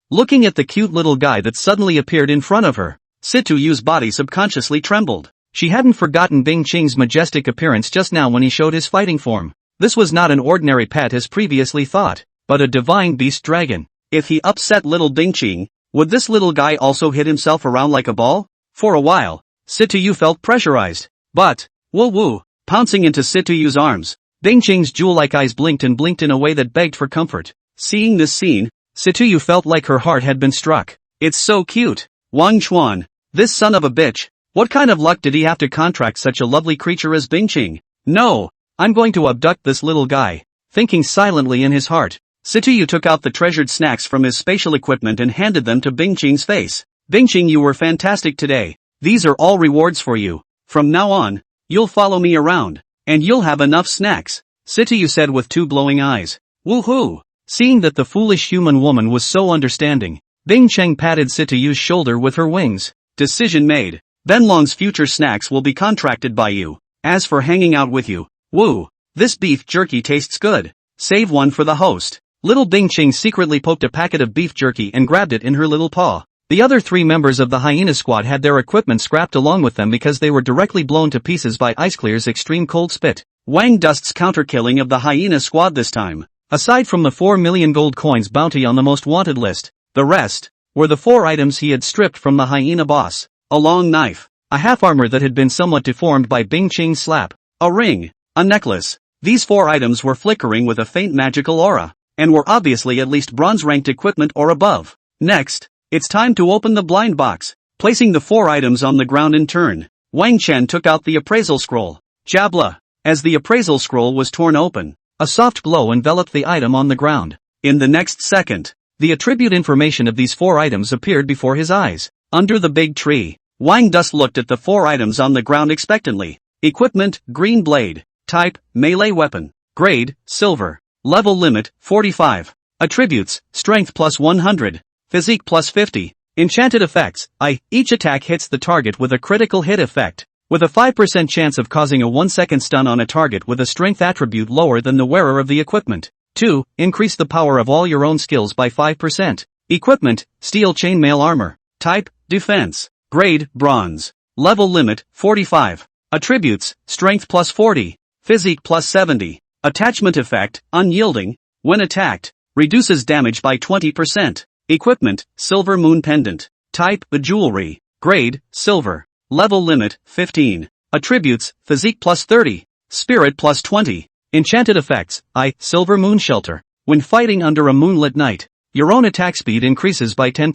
Looking at the cute little guy that suddenly appeared in front of her, Situ Yu's body subconsciously trembled. She hadn't forgotten Bing Cheng's majestic appearance just now when he showed his fighting form. This was not an ordinary pet as previously thought, but a divine beast dragon. If he upset little Bing Cheng, would this little guy also hit himself around like a ball? For a while, Situ Yu felt pressurized. But, woo-woo, pouncing into Situ Yu's arms, Bing Cheng's jewel-like eyes blinked and blinked in a way that begged for comfort. Seeing this scene, Situ Yu felt like her heart had been struck. It's so cute. Wang Chuan, this son of a bitch, what kind of luck did he have to contract such a lovely creature as Bing Cheng? No, I'm going to abduct this little guy. Thinking silently in his heart, Situ Yu took out the treasured snacks from his spatial equipment and handed them to Bing Cheng's face. Bing Cheng, you were fantastic today. These are all rewards for you. From now on, you'll follow me around, and you'll have enough snacks, Situ Yu said with two glowing eyes. Woohoo! Seeing that the foolish human woman was so understanding, Bing Cheng patted Situ Yu's shoulder with her wings. Decision made. Benlong's future snacks will be contracted by you. As for hanging out with you, woo, this beef jerky tastes good. Save one for the host. Little Bing Cheng secretly poked a packet of beef jerky and grabbed it in her little paw. The other three members of the hyena squad had their equipment scrapped along with them because they were directly blown to pieces by Ice Clear's extreme cold spit. Wang Dust's counter-killing of the hyena squad this time. Aside from the 4,000,000 gold coins bounty on the most wanted list, the rest were the 4 items he had stripped from the hyena boss. A long knife, a half armor that had been somewhat deformed by Bing Cheng's slap, a ring, a necklace. These 4 items were flickering with a faint magical aura, and were obviously at least bronze-ranked equipment or above. Next, it's time to open the blind box. Placing the 4 items on the ground in turn, Wang Chen took out the appraisal scroll. Jabla! As the appraisal scroll was torn open, a soft glow enveloped the item on the ground. In the next second, the attribute information of these 4 items appeared before his eyes. Under the big tree, Wang Dust looked at the 4 items on the ground expectantly. Equipment, green blade. Type, melee weapon. Grade, silver. Level limit, 45. Attributes, strength plus 100. Physique plus 50. Enchanted effects, each attack hits the target with a critical hit effect, with a 5% chance of causing a 1-second stun on a target with a strength attribute lower than the wearer of the equipment. 2. Increase the power of all your own skills by 5%. Equipment, steel chainmail armor. Type, defense. Grade, bronze. Level limit, 45. Attributes, strength plus 40. Physique plus 70. Attachment effect, unyielding. When attacked, reduces damage by 20%. Equipment, silver moon pendant. Type, jewelry. Grade, silver. Level limit, 15. Attributes, physique plus 30. Spirit plus 20. Enchanted effects, silver moon shelter. When fighting under a moonlit night, your own attack speed increases by 10,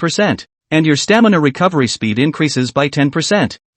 and your stamina recovery speed increases by 10.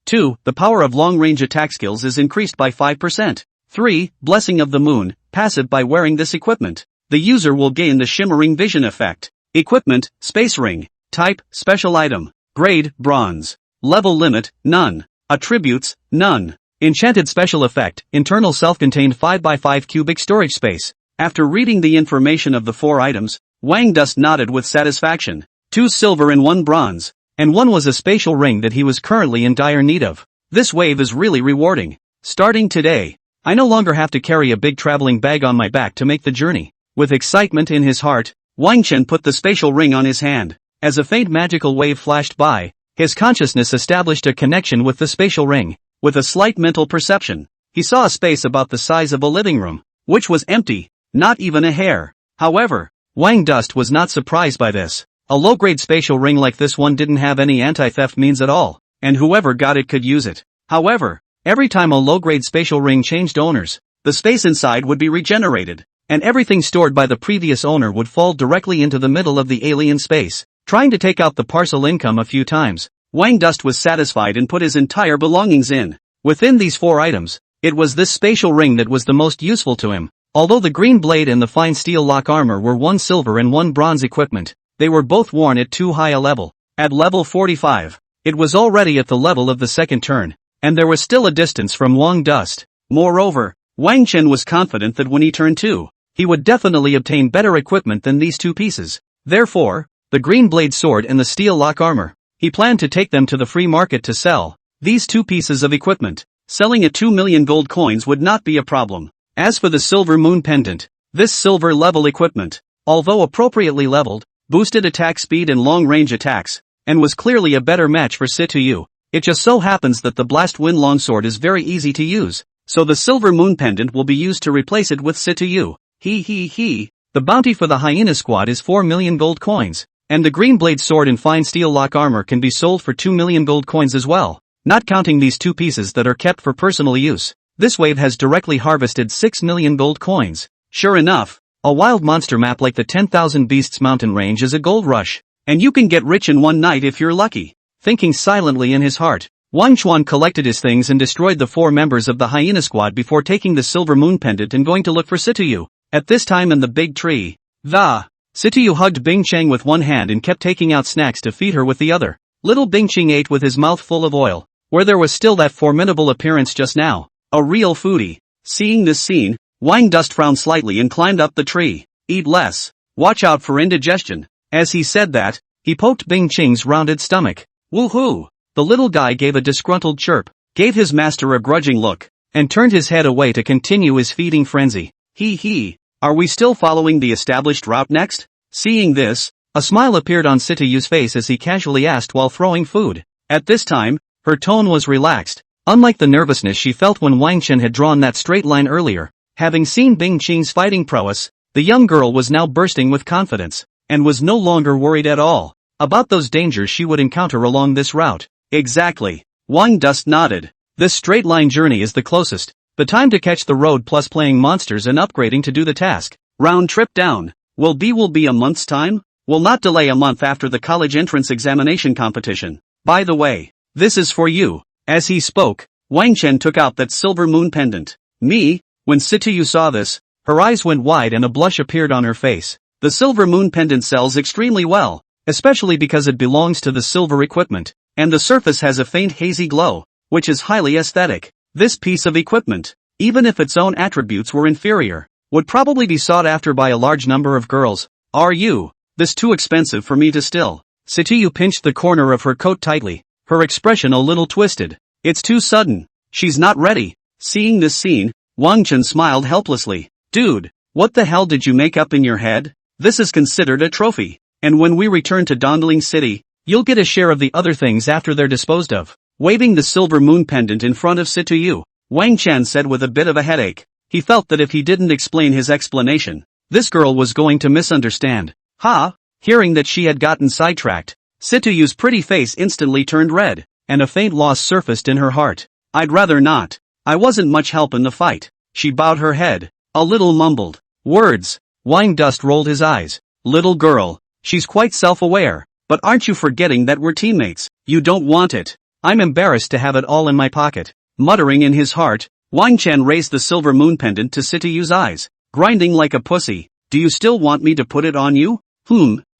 2. The power of long-range attack skills is increased by 5%. 3. Blessing of the moon, passive. By wearing this equipment, the user will gain the shimmering vision effect. Equipment, space ring. Type, special item. Grade, bronze. Level limit, none. Attributes, none. Enchanted special effect, internal self-contained 5x5 cubic storage space. After reading the information of the 4 items, Wang Dust nodded with satisfaction. 2 silver and 1 bronze. And one was a spatial ring that he was currently in dire need of. This wave is really rewarding. Starting today, I no longer have to carry a big traveling bag on my back to make the journey. With excitement in his heart, Wang Chen put the spatial ring on his hand. As a faint magical wave flashed by, his consciousness established a connection with the spatial ring. With a slight mental perception, he saw a space about the size of a living room, which was empty, not even a hair. However, Wang Dust was not surprised by this. A low-grade spatial ring like this one didn't have any anti-theft means at all, and whoever got it could use it. However, every time a low-grade spatial ring changed owners, the space inside would be regenerated, and everything stored by the previous owner would fall directly into the middle of the alien space. Trying to take out the parcel income a few times, Wang Dust was satisfied and put his entire belongings in. Within these 4 items, it was this spatial ring that was the most useful to him. Although the green blade and the fine steel lock armor were 1 silver and 1 bronze equipment, they were both worn at too high a level. At level 45, it was already at the level of the second turn, and there was still a distance from Wang Dust. Moreover, Wang Chen was confident that when he turned 2, he would definitely obtain better equipment than these 2 pieces. Therefore, the green blade sword and the steel lock armor, he planned to take them to the free market to sell. These 2 pieces of equipment, selling at 2 million gold coins would not be a problem. As for the silver moon pendant, this silver level equipment, although appropriately leveled, boosted attack speed and long-range attacks, and was clearly a better match for Situ Yu. It just so happens that the blast wind longsword is very easy to use, so the silver moon pendant will be used to replace it with Situ Yu. The bounty for the Hyena squad is 4 million gold coins, and the green blade sword and fine steel lock armor can be sold for 2 million gold coins as well, not counting these 2 pieces that are kept for personal use. This wave has directly harvested 6 million gold coins. Sure enough, a wild monster map like the 10,000 Beasts mountain range is a gold rush, and you can get rich in one night if you're lucky. Thinking silently in his heart, Wang Chuan collected his things and destroyed the 4 members of the Hyena squad before taking the silver moon pendant and going to look for Situ Yu. At this time in the big tree, Situ Yu hugged Bing Cheng with one hand and kept taking out snacks to feed her with the other. Little Bing Cheng ate with his mouth full of oil, where there was still that formidable appearance just now. A real foodie. Seeing this scene, Wang Dust frowned slightly and climbed up the tree. Eat less. Watch out for indigestion. As he said that, he poked Bing Cheng's rounded stomach. Woohoo! The little guy gave a disgruntled chirp, gave his master a grudging look, and turned his head away to continue his feeding frenzy. Are we still following the established route next? Seeing this, a smile appeared on Situ Yu's face as he casually asked while throwing food. At this time, her tone was relaxed, unlike the nervousness she felt when Wang Chen had drawn that straight line earlier. Having seen Bing Cheng's fighting prowess, the young girl was now bursting with confidence, and was no longer worried at all about those dangers she would encounter along this route. Exactly. Wang Dust nodded. This straight line journey is the closest. The time to catch the road plus playing monsters and upgrading to do the task. Round trip down. Will be a month's time? Will not delay a month after the college entrance examination competition. By the way, this is for you. As he spoke, Wang Chen took out that silver moon pendant. Me? When Situ Yu saw this, her eyes went wide and a blush appeared on her face. The silver moon pendant sells extremely well, especially because it belongs to the silver equipment, and the surface has a faint hazy glow, which is highly aesthetic. This piece of equipment, even if its own attributes were inferior, would probably be sought after by a large number of girls. Are you? This too expensive for me to still? Situ Yu pinched the corner of her coat tightly, her expression a little twisted. It's too sudden. She's not ready. Seeing this scene, Wang Chen smiled helplessly. Dude, what the hell did you make up in your head? This is considered a trophy, and when we return to Dondling City, you'll get a share of the other things after they're disposed of. Waving the silver moon pendant in front of Situ Yu, Wang Chen said with a bit of a headache. He felt that if he didn't explain his explanation, this girl was going to misunderstand. Hearing that she had gotten sidetracked, Situ Yu's pretty face instantly turned red, and a faint loss surfaced in her heart. I'd rather not. I wasn't much help in the fight. She bowed her head, a little mumbled. Words. Wang Dust rolled his eyes. Little girl. She's quite self-aware. But aren't you forgetting that we're teammates? You don't want it. I'm embarrassed to have it all in my pocket. Muttering in his heart, Wang Chen raised the silver moon pendant to Situ Yu's eyes, grinding like a pussy. Do you still want me to put it on you?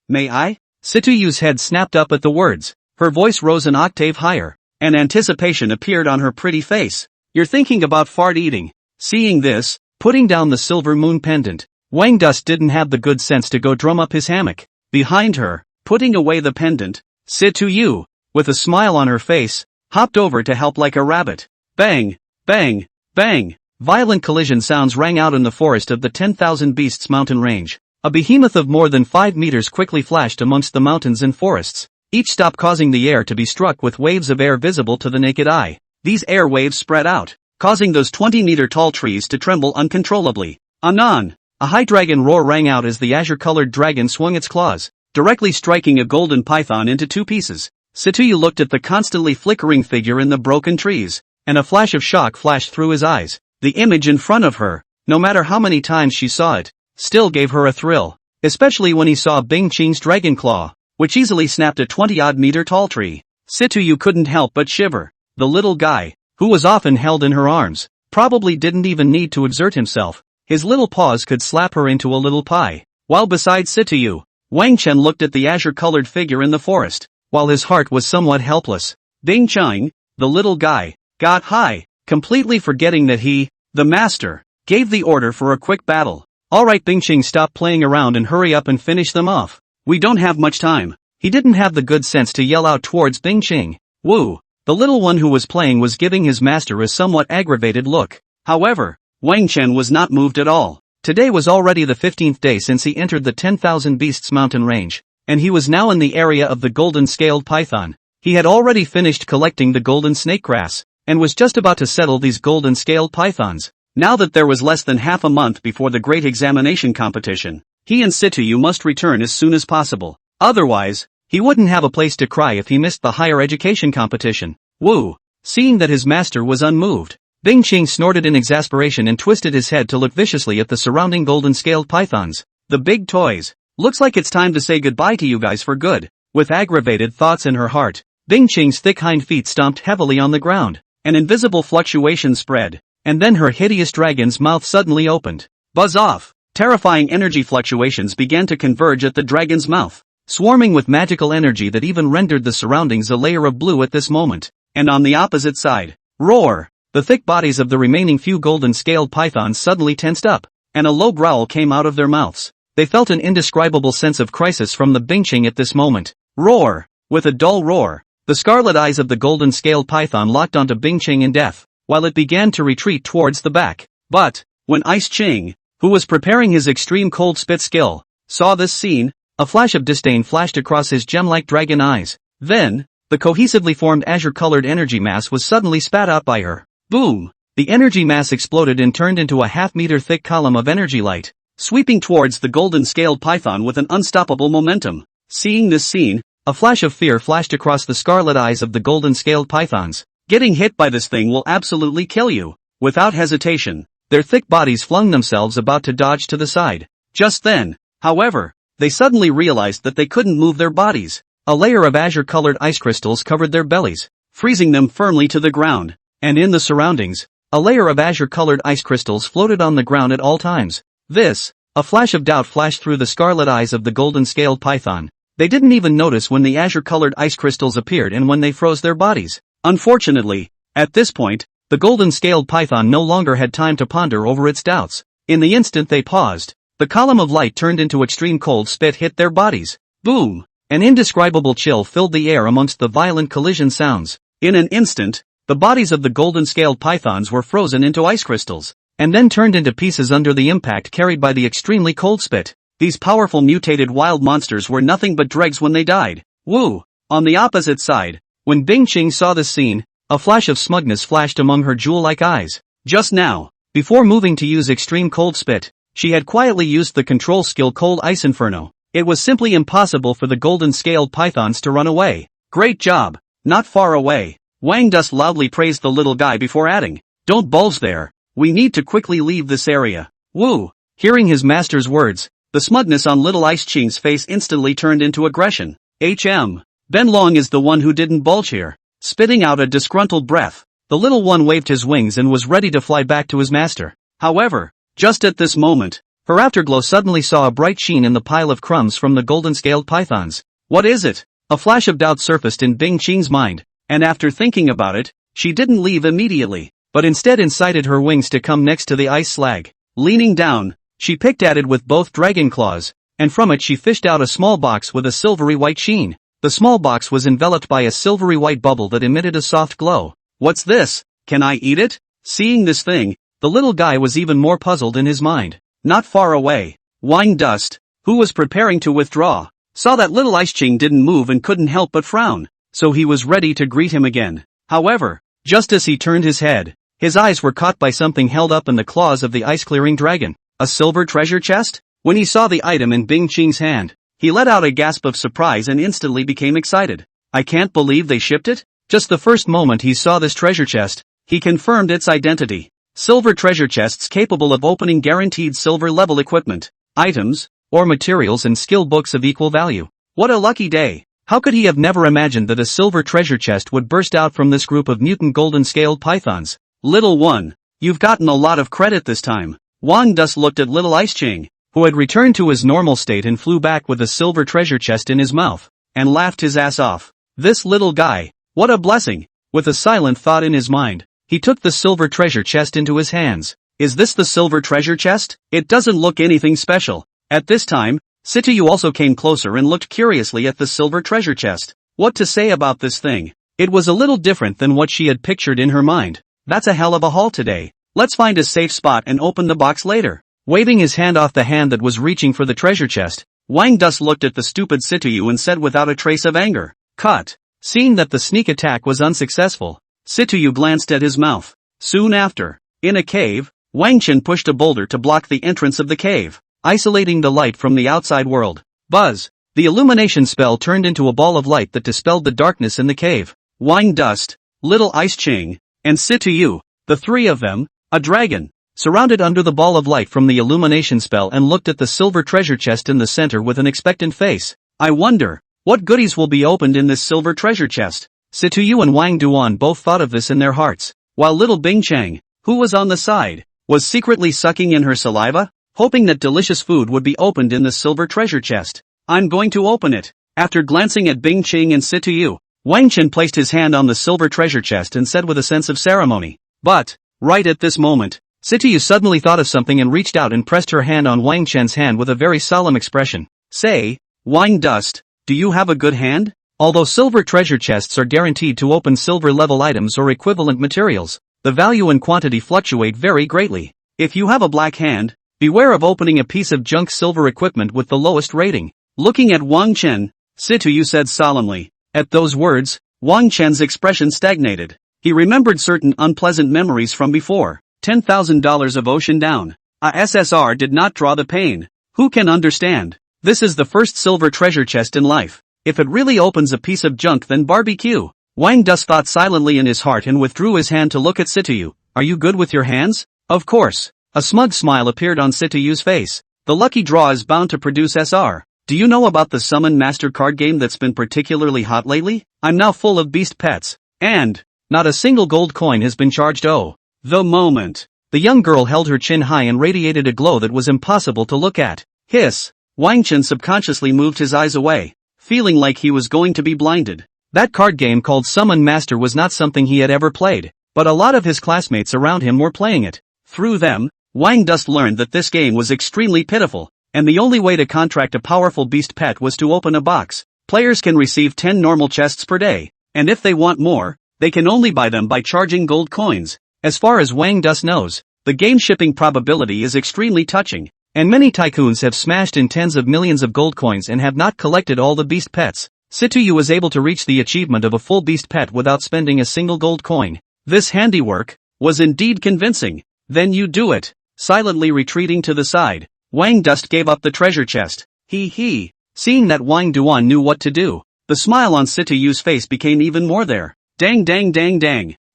May I? Situ Yu's head snapped up at the words. Her voice rose an octave higher, and anticipation appeared on her pretty face. You're thinking about fart eating. Seeing this, putting down the silver moon pendant, Wang Dust didn't have the good sense to go drum up his hammock. Behind her, putting away the pendant, Situ Yu, with a smile on her face, hopped over to help like a rabbit. Bang, bang, bang. Violent collision sounds rang out in the forest of the 10,000 Beasts mountain range. A behemoth of more than 5 meters quickly flashed amongst the mountains and forests, each stop causing the air to be struck with waves of air visible to the naked eye. These air waves spread out, causing those 20-meter-tall trees to tremble uncontrollably. Anon! A high dragon roar rang out as the azure-colored dragon swung its claws, directly striking a golden python into 2 pieces. Situ Yu looked at the constantly flickering figure in the broken trees, and a flash of shock flashed through his eyes. The image in front of her, no matter how many times she saw it, still gave her a thrill, especially when he saw Bing Qing's dragon claw, which easily snapped a 20-odd-meter-tall tree. Situ Yu couldn't help but shiver. The little guy, who was often held in her arms, probably didn't even need to exert himself. His little paws could slap her into a little pie. While beside Situ Yu, Wang Chen looked at the azure-colored figure in the forest, while his heart was somewhat helpless. Bing Qing, the little guy, got high, completely forgetting that he, the master, gave the order for a quick battle. Alright, Bing Qing, stop playing around and hurry up and finish them off. We don't have much time. He didn't have the good sense to yell out towards Bing Qing. Woo! The little one who was playing was giving his master a somewhat aggravated look. However, Wang Chen was not moved at all. Today was already the 15th day since he entered the 10,000 Beasts mountain range, and he was now in the area of the golden scaled python. He had already finished collecting the golden snake grass, and was just about to settle these golden scaled pythons. Now that there was less than half a month before the great examination competition, he and Situ Yu must return as soon as possible. Otherwise, he wouldn't have a place to cry if he missed the higher education competition. Woo! Seeing that his master was unmoved, Bing Qing snorted in exasperation and twisted his head to look viciously at the surrounding golden-scaled pythons. The big toys. Looks like it's time to say goodbye to you guys for good. With aggravated thoughts in her heart, Bing Qing's thick hind feet stomped heavily on the ground. An invisible fluctuation spread, and then her hideous dragon's mouth suddenly opened. Buzz off! Terrifying energy fluctuations began to converge at the dragon's mouth, swarming with magical energy that even rendered the surroundings a layer of blue at this moment. And on the opposite side, roar! The thick bodies of the remaining few golden-scaled pythons suddenly tensed up, and a low growl came out of their mouths. They felt an indescribable sense of crisis from the Bing Qing at this moment. Roar! With a dull roar, the scarlet eyes of the golden-scaled python locked onto Bing Qing in death, while it began to retreat towards the back. But, when Ice Qing, who was preparing his extreme cold spit skill, saw this scene, a flash of disdain flashed across his gem-like dragon eyes. Then, the cohesively formed azure-colored energy mass was suddenly spat out by her. Boom! The energy mass exploded and turned into a half-meter thick column of energy light, sweeping towards the golden-scaled python with an unstoppable momentum. Seeing this scene, a flash of fear flashed across the scarlet eyes of the golden-scaled pythons. Getting hit by this thing will absolutely kill you. Without hesitation, their thick bodies flung themselves about to dodge to the side. Just then, however, they suddenly realized that they couldn't move their bodies. A layer of azure-colored ice crystals covered their bellies, freezing them firmly to the ground. And in the surroundings, a layer of azure-colored ice crystals floated on the ground at all times. A flash of doubt flashed through the scarlet eyes of the golden-scaled python. They didn't even notice when the azure-colored ice crystals appeared and when they froze their bodies. Unfortunately, at this point, the golden-scaled python no longer had time to ponder over its doubts. In the instant they paused, the column of light turned into extreme cold spit hit their bodies. Boom! An indescribable chill filled the air amongst the violent collision sounds. In an instant, the bodies of the golden-scaled pythons were frozen into ice crystals, and then turned into pieces under the impact carried by the extremely cold spit. These powerful mutated wild monsters were nothing but dregs when they died. Woo! On the opposite side, when Bing Qing saw this scene, a flash of smugness flashed among her jewel-like eyes. Just now, before moving to use extreme cold spit, she had quietly used the control skill Cold Ice Inferno. It was simply impossible for the golden-scaled pythons to run away. Great job! Not far away. Wang Dust loudly praised the little guy before adding, "Don't bulge there. We need to quickly leave this area." Woo! Hearing his master's words, the smugness on little Ice Qing's face instantly turned into aggression. Ben Long is the one who didn't bulge here. Spitting out a disgruntled breath, the little one waved his wings and was ready to fly back to his master. However, just at this moment, her afterglow suddenly saw a bright sheen in the pile of crumbs from the golden-scaled pythons. What is it? A flash of doubt surfaced in Bing Qing's mind, and after thinking about it, she didn't leave immediately. but instead incited her wings to come next to the ice slag. Leaning down, she picked at it with both dragon claws, and from it she fished out a small box with a silvery white sheen. The small box was enveloped by a silvery white bubble that emitted a soft glow. What's this? Can I eat it? Seeing this thing, the little guy was even more puzzled in his mind. Not far away, Wang Dust, who was preparing to withdraw, saw that little Ice Qing didn't move and couldn't help but frown, so he was ready to greet him again. However, just as he turned his head, his eyes were caught by something held up in the claws of the ice-clearing dragon. A silver treasure chest? When he saw the item in Bing Qing's hand, he let out a gasp of surprise and instantly became excited. I can't believe they shipped it? Just the first moment he saw this treasure chest, he confirmed its identity. Silver treasure chests capable of opening guaranteed silver-level equipment, items, or materials and skill books of equal value. What a lucky day! How could he have never imagined that a silver treasure chest would burst out from this group of mutant golden-scaled pythons? Little one, you've gotten a lot of credit this time. Wang Dust looked at little Ice Qing, who had returned to his normal state and flew back with a silver treasure chest in his mouth, and laughed his ass off. This little guy, what a blessing! With a silent thought in his mind, he took the silver treasure chest into his hands. Is this the silver treasure chest? It doesn't look anything special. At this time, Situ Yu also came closer and looked curiously at the silver treasure chest. What to say about this thing? It was a little different than what she had pictured in her mind. That's a hell of a haul today. Let's find a safe spot and open the box later. Waving his hand off the hand that was reaching for the treasure chest, Wang Dust looked at the stupid Situ Yu and said without a trace of anger, "Cut." Seeing that the sneak attack was unsuccessful, Situ Yu glanced at his mouth. Soon after, in a cave, Wang Chen pushed a boulder to block the entrance of the cave, isolating the light from the outside world. Buzz! The illumination spell turned into a ball of light that dispelled the darkness in the cave. Wang Dust, little Ice Qing, and Situ Yu, the three of them, a dragon, surrounded under the ball of light from the illumination spell and looked at the silver treasure chest in the center with an expectant face. I wonder, what goodies will be opened in this silver treasure chest? Situ Yu and Wang Duan both thought of this in their hearts, while little Bing Cheng, who was on the side, was secretly sucking in her saliva, hoping that delicious food would be opened in the silver treasure chest. I'm going to open it. After glancing at Bing Cheng and Situ Yu, Wang Chen placed his hand on the silver treasure chest and said with a sense of ceremony. But, right at this moment, Situ Yu suddenly thought of something and reached out and pressed her hand on Wang Chen's hand with a very solemn expression. Say, Wang Dust, do you have a good hand? Although silver treasure chests are guaranteed to open silver-level items or equivalent materials, the value and quantity fluctuate very greatly. If you have a black hand, beware of opening a piece of junk silver equipment with the lowest rating. Looking at Wang Chen, Situ Yu said solemnly. At those words, Wang Chen's expression stagnated. He remembered certain unpleasant memories from before. $10,000 of ocean down. A SSR did not draw the pain. Who can understand? This is the first silver treasure chest in life. If it really opens a piece of junk, then barbecue. Wang Dust thought silently in his heart and withdrew his hand to look at Situ Yu. Are you good with your hands? Of course. A smug smile appeared on Situ Yu's face. The lucky draw is bound to produce SR. Do you know about the Summon Master card game that's been particularly hot lately? I'm now full of beast pets. And, not a single gold coin has been charged. Oh. The moment. The young girl held her chin high and radiated a glow that was impossible to look at. Hiss. Wang Chen subconsciously moved his eyes away, feeling like he was going to be blinded. That card game called Summon Master was not something he had ever played, but a lot of his classmates around him were playing it. Through them, Wang Dust learned that this game was extremely pitiful, and the only way to contract a powerful beast pet was to open a box. Players can receive 10 normal chests per day, and if they want more, they can only buy them by charging gold coins. As far as Wang Dust knows, the game shipping probability is extremely touching, and many tycoons have smashed in tens of millions of gold coins and have not collected all the beast pets. Situ Yu was able to reach the achievement of a full beast pet without spending a single gold coin. This handiwork was indeed convincing. Then you do it. Silently retreating to the side, Wang Dust gave up the treasure chest. He. Seeing that Wang Duan knew what to do, the smile on Situ Yu's face became even more there. Dang.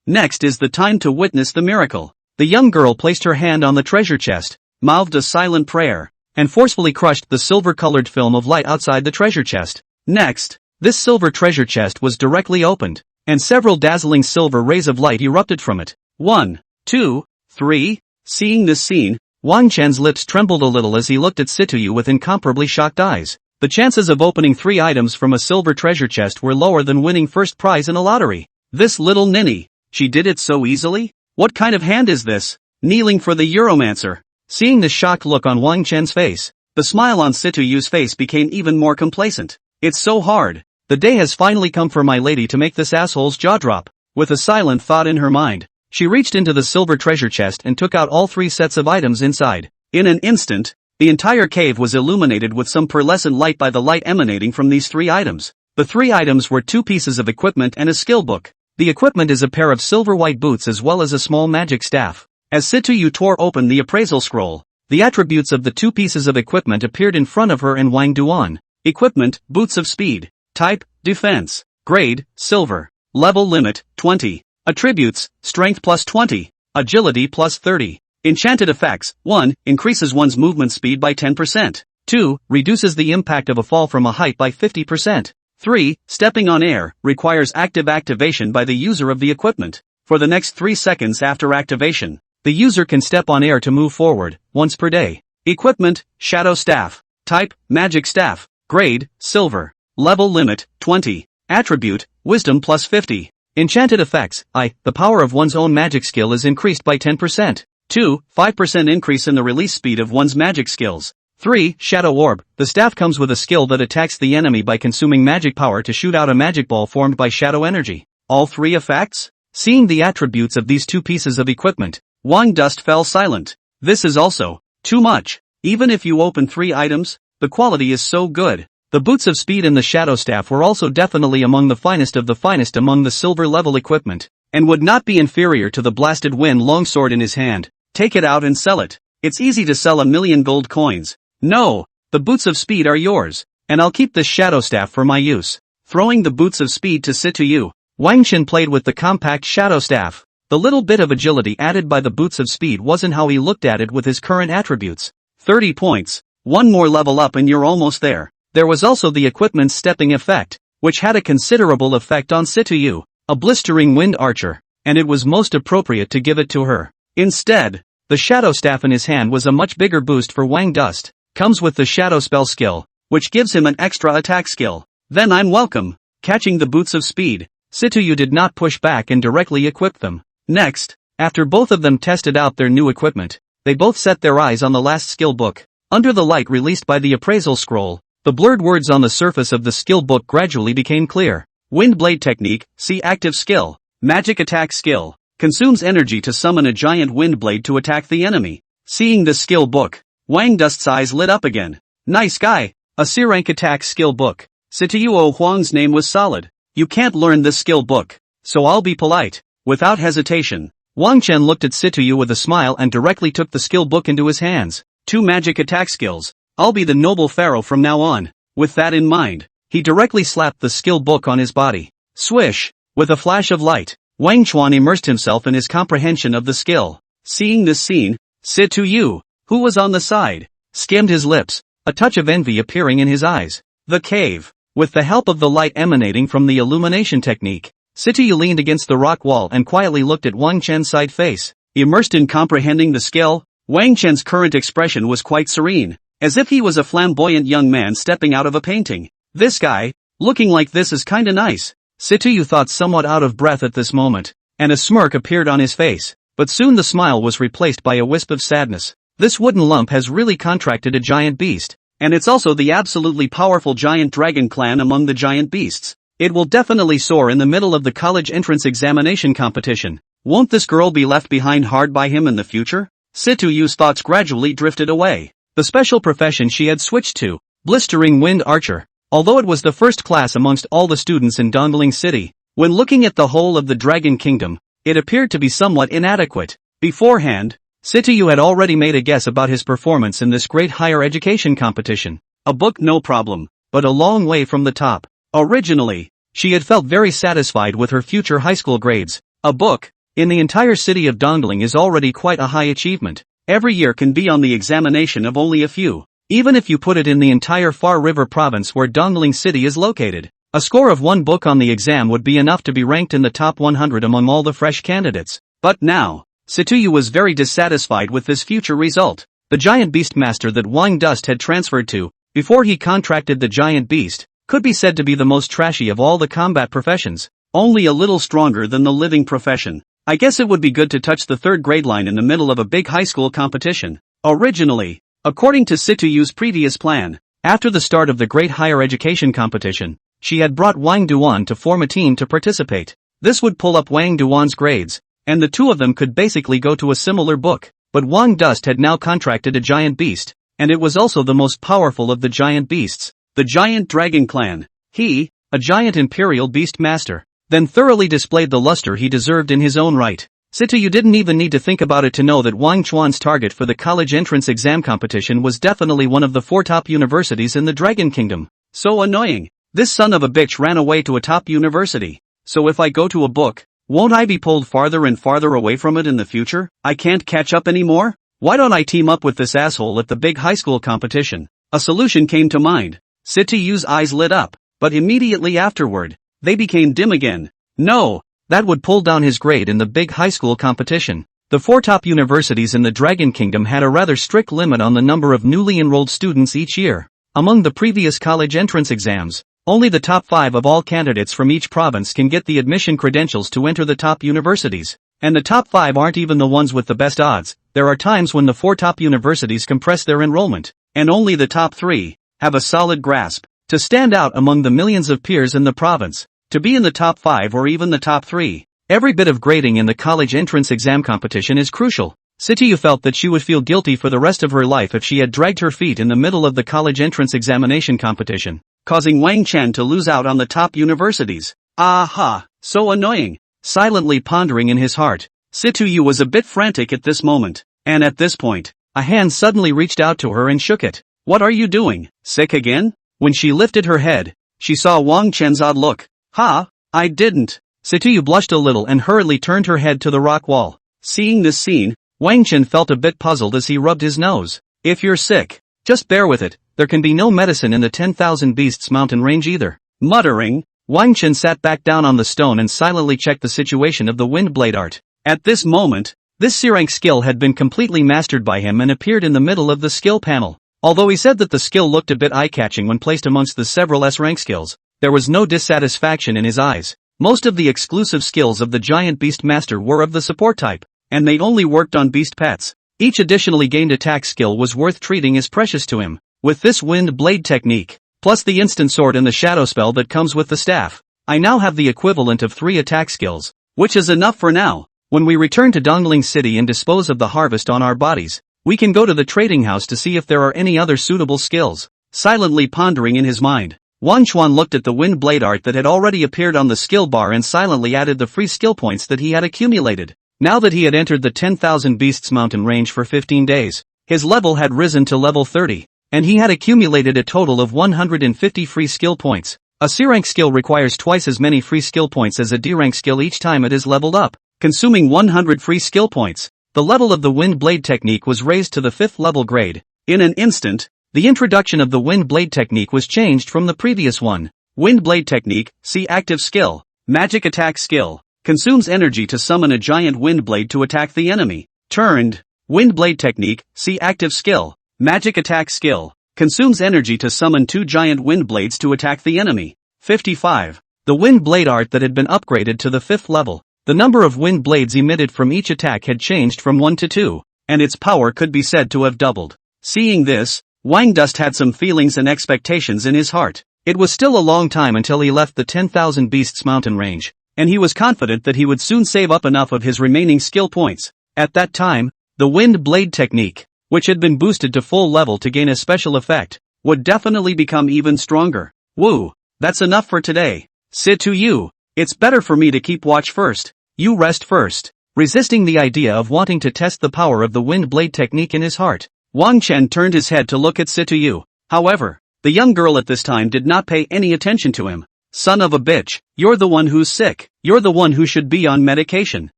Next is the time to witness the miracle. The young girl placed her hand on the treasure chest, mouthed a silent prayer, and forcefully crushed the silver-colored film of light outside the treasure chest. Next, this silver treasure chest was directly opened, and several dazzling silver rays of light erupted from it. 1, 2, 3. Seeing this scene, Wang Chen's lips trembled a little as he looked at Situ Yu with incomparably shocked eyes. The chances of opening 3 items from a silver treasure chest were lower than winning first prize in a lottery. This little ninny, she did it so easily? What kind of hand is this? Kneeling for the Euromancer. Seeing the shocked look on Wang Chen's face, the smile on Situ Yu's face became even more complacent. It's so hard. The day has finally come for my lady to make this asshole's jaw drop. With a silent thought in her mind, she reached into the silver treasure chest and took out all 3 sets of items inside. In an instant, the entire cave was illuminated with some pearlescent light by the light emanating from these 3 items. The 3 items were 2 pieces of equipment and a skill book. The equipment is a pair of silver-white boots as well as a small magic staff. As Situ Yu tore open the appraisal scroll, the attributes of the 2 pieces of equipment appeared in front of her and Wang Duan. Equipment, boots of speed. Type, defense. Grade, silver. Level limit, 20. Attributes, strength plus 20. Agility plus 30. Enchanted effects, 1. Increases one's movement speed by 10%. 2. Reduces the impact of a fall from a height by 50%. 3. Stepping on air, requires active activation by the user of the equipment. For the next 3 seconds after activation, the user can step on air to move forward, once per day. Equipment, shadow staff. Type, magic staff. Grade, silver. Level limit, 20. Attribute, wisdom plus 50. Enchanted effects, the power of one's own magic skill is increased by 10%. 2. 5% increase in the release speed of one's magic skills. 3. Shadow Orb. The staff comes with a skill that attacks the enemy by consuming magic power to shoot out a magic ball formed by shadow energy. All 3 effects? Seeing the attributes of these 2 pieces of equipment, Wang Dust fell silent. This is also too much. Even if you open 3 items, the quality is so good. The boots of speed and the shadow staff were also definitely among the finest of the finest among the silver level equipment, and would not be inferior to the blasted wind longsword in his hand. Take it out and sell it. It's easy to sell 1,000,000 gold coins. No, the boots of speed are yours, and I'll keep this shadow staff for my use. Throwing the boots of speed to Situ Yu, Wang Chen played with the compact shadow staff. The little bit of agility added by the boots of speed wasn't how he looked at it with his current attributes. 30 points. 1 more level up and you're almost there. There was also the equipment's stepping effect, which had a considerable effect on Situ Yu, a blistering wind archer, and it was most appropriate to give it to her. Instead, the shadow staff in his hand was a much bigger boost for Wang Dust. Comes with the shadow spell skill, which gives him an extra attack skill. Then I'm welcome. Catching the boots of speed, Situ Yu did not push back and directly equipped them. Next, after both of them tested out their new equipment, they both set their eyes on the last skill book. Under the light released by the appraisal scroll, the blurred words on the surface of the skill book gradually became clear. Wind blade technique, see active skill. Magic attack skill. Consumes energy to summon a giant wind blade to attack the enemy. Seeing the skill book, Wang Dust's eyes lit up again. Nice guy. A C-rank attack skill book. Situ Yu Huang's name was solid. You can't learn this skill book, so I'll be polite. Without hesitation, Wang Chen looked at Situ Yu with a smile and directly took the skill book into his hands. 2 magic attack skills. I'll be the noble pharaoh from now on. With that in mind, he directly slapped the skill book on his body. Swish! With a flash of light, Wang Chuan immersed himself in his comprehension of the skill. Seeing this scene, Situ Yu, who was on the side, skimmed his lips, a touch of envy appearing in his eyes. The cave. With the help of the light emanating from the illumination technique, Situ Yu leaned against the rock wall and quietly looked at Wang Chen's side face. Immersed in comprehending the skill, Wang Chen's current expression was quite serene, as if he was a flamboyant young man stepping out of a painting. This guy, looking like this is kinda nice. Situ Yu thought somewhat out of breath at this moment, and a smirk appeared on his face, but soon the smile was replaced by a wisp of sadness. This wooden lump has really contracted a giant beast, and it's also the absolutely powerful giant dragon clan among the giant beasts. It will definitely soar in the middle of the college entrance examination competition. Won't this girl be left behind hard by him in the future? Situ Yu's thoughts gradually drifted away. The special profession she had switched to, blistering wind archer. Although it was the first class amongst all the students in Dongling City, when looking at the whole of the Dragon Kingdom, it appeared to be somewhat inadequate. Beforehand, Situ Yu had already made a guess about his performance in this great higher education competition. A book no problem, but a long way from the top. Originally, she had felt very satisfied with her future high school grades. A book, in the entire city of Dongling is already quite a high achievement. Every year can be on the examination of only a few. Even if you put it in the entire Far River province where Dongling City is located, a score of 1 book on the exam would be enough to be ranked in the top 100 among all the fresh candidates. But now, Situ Yu was very dissatisfied with this future result. The giant beast master that Wang Dust had transferred to, before he contracted the giant beast, could be said to be the most trashy of all the combat professions, only a little stronger than the living profession. I guess it would be good to touch the third grade line in the middle of a big high school competition. Originally, according to Situ Yu's previous plan, after the start of the great higher education competition, she had brought Wang Duan to form a team to participate. This would pull up Wang Duan's grades, and the two of them could basically go to a similar book. But Wang Dust had now contracted a giant beast, and it was also the most powerful of the giant beasts, the giant dragon clan. He, a giant imperial beast master, then thoroughly displayed the luster he deserved in his own right. Situ Yu didn't even need to think about it to know that Wang Chuan's target for the college entrance exam competition was definitely one of the 4 top universities in the Dragon Kingdom. So annoying. This son of a bitch ran away to a top university. So if I go to a book, won't I be pulled farther and farther away from it in the future? I can't catch up anymore? Why don't I team up with this asshole at the big high school competition? A solution came to mind. Situ Yu's eyes lit up, but immediately afterward, they became dim again. No, that would pull down his grade in the big high school competition. The 4 top universities in the Dragon Kingdom had a rather strict limit on the number of newly enrolled students each year. Among the previous college entrance exams, only the top 5 of all candidates from each province can get the admission credentials to enter the top universities. And the top 5 aren't even the ones with the best odds. There are times when the 4 top universities compress their enrollment, and only the top 3 have a solid grasp. To stand out among the millions of peers in the province, to be in the top 5 or even the top 3, every bit of grading in the college entrance exam competition is crucial. Situ Yu felt that she would feel guilty for the rest of her life if she had dragged her feet in the middle of the college entrance examination competition, causing Wang Chen to lose out on the top universities. Aha, so annoying. Silently pondering in his heart, Situ Yu was a bit frantic at this moment, and at this point, a hand suddenly reached out to her and shook it. What are you doing? Sick again? When she lifted her head, she saw Wang Chen's odd look. Ha, I didn't. Situ Yu blushed a little and hurriedly turned her head to the rock wall. Seeing this scene, Wang Chen felt a bit puzzled as he rubbed his nose. If you're sick, just bear with it, there can be no medicine in the 10,000 Beasts mountain range either. Muttering, Wang Chen sat back down on the stone and silently checked the situation of the wind blade art. At this moment, this C-rank skill had been completely mastered by him and appeared in the middle of the skill panel. Although he said that the skill looked a bit eye-catching when placed amongst the several S-rank skills, there was no dissatisfaction in his eyes. Most of the exclusive skills of the giant beast master were of the support type, and they only worked on beast pets. Each additionally gained attack skill was worth treating as precious to him. With this wind blade technique, plus the instant sword and the shadow spell that comes with the staff, I now have the equivalent of 3 attack skills, which is enough for now. When we return to Dongling City and dispose of the harvest on our bodies, we can go to the trading house to see if there are any other suitable skills. Silently pondering in his mind, Wang Chuan looked at the wind blade art that had already appeared on the skill bar and silently added the free skill points that he had accumulated. Now that he had entered the 10,000 Beasts mountain range for 15 days, his level had risen to level 30, and he had accumulated a total of 150 free skill points. A C-rank skill requires twice as many free skill points as a D-rank skill each time it is leveled up, consuming 100 free skill points. The level of the wind blade technique was raised to the 5th level grade. In an instant, the introduction of the wind blade technique was changed from the previous one. Wind blade technique, see active skill, magic attack skill, consumes energy to summon a giant wind blade to attack the enemy. Turned, wind blade technique, see active skill, magic attack skill, consumes energy to summon 2 giant wind blades to attack the enemy. 55. The wind blade art that had been upgraded to the 5th level. The number of wind blades emitted from each attack had changed from 1 to 2, and its power could be said to have doubled. Seeing this, Wang Dust had some feelings and expectations in his heart. It was still a long time until he left the 10,000 Beasts mountain range, and he was confident that he would soon save up enough of his remaining skill points. At that time, the wind blade technique, which had been boosted to full level to gain a special effect, would definitely become even stronger. Woo, that's enough for today. Situ Yu, it's better for me to keep watch first. You rest first. Resisting the idea of wanting to test the power of the wind blade technique in his heart, Wang Chen turned his head to look at Situ Yu. However, the young girl at this time did not pay any attention to him. Son of a bitch, you're the one who's sick. You're the one who should be on medication.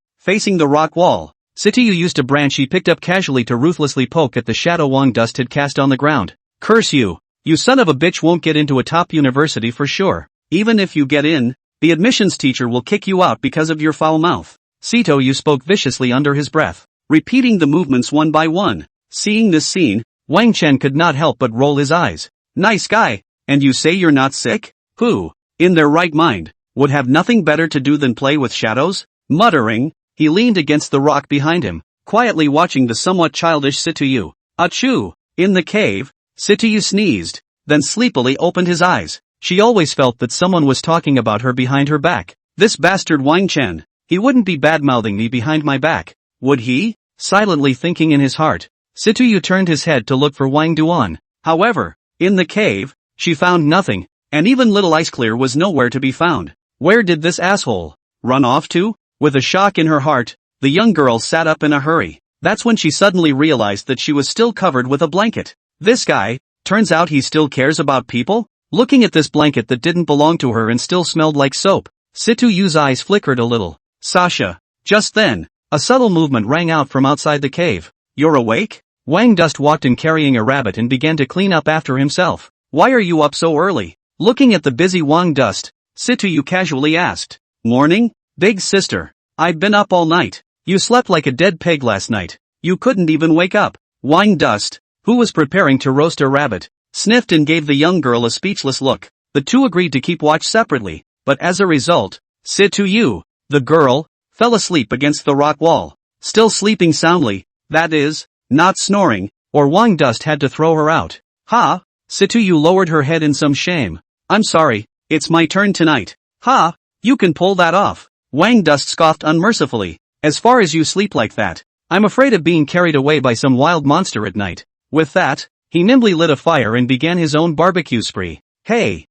Facing the rock wall, Situ Yu used a branch he picked up casually to ruthlessly poke at the shadow Wang Dust had cast on the ground. Curse you! You son of a bitch won't get into a top university for sure. Even if you get in, the admissions teacher will kick you out because of your foul mouth. Situ Yu spoke viciously under his breath, repeating the movements one by one. Seeing this scene, Wang Chen could not help but roll his eyes. Nice guy, and you say you're not sick? Who, in their right mind, would have nothing better to do than play with shadows? Muttering, he leaned against the rock behind him, quietly watching the somewhat childish Situ Yu. Achoo! In the cave, Situ Yu sneezed, then sleepily opened his eyes. She always felt that someone was talking about her behind her back. This bastard Wang Chen. He wouldn't be bad-mouthing me behind my back, would he? Silently thinking in his heart, Situ Yu turned his head to look for Wang Duan. However, in the cave, she found nothing, and even little Ice Clear was nowhere to be found. Where did this asshole run off to? With a shock in her heart, the young girl sat up in a hurry. That's when she suddenly realized that she was still covered with a blanket. This guy, turns out he still cares about people? Looking at this blanket that didn't belong to her and still smelled like soap, Situ Yu's eyes flickered a little. Sasha. Just then, a subtle movement rang out from outside the cave. You're awake? Wang Dust walked in carrying a rabbit and began to clean up after himself. Why are you up so early? Looking at the busy Wang Dust, Situ Yu casually asked. Morning, big sister. I've been up all night. You slept like a dead pig last night. You couldn't even wake up. Wang Dust, who was preparing to roast a rabbit, sniffed and gave the young girl a speechless look. The two agreed to keep watch separately, but as a result, Situ Yu, the girl, fell asleep against the rock wall. Still sleeping soundly, that is, not snoring, or Wang Dust had to throw her out. Ha! Situ Yu lowered her head in some shame. I'm sorry, it's my turn tonight. Ha! You can pull that off. Wang Dust scoffed unmercifully. As far as you sleep like that, I'm afraid of being carried away by some wild monster at night. With that, he nimbly lit a fire and began his own barbecue spree. Hey,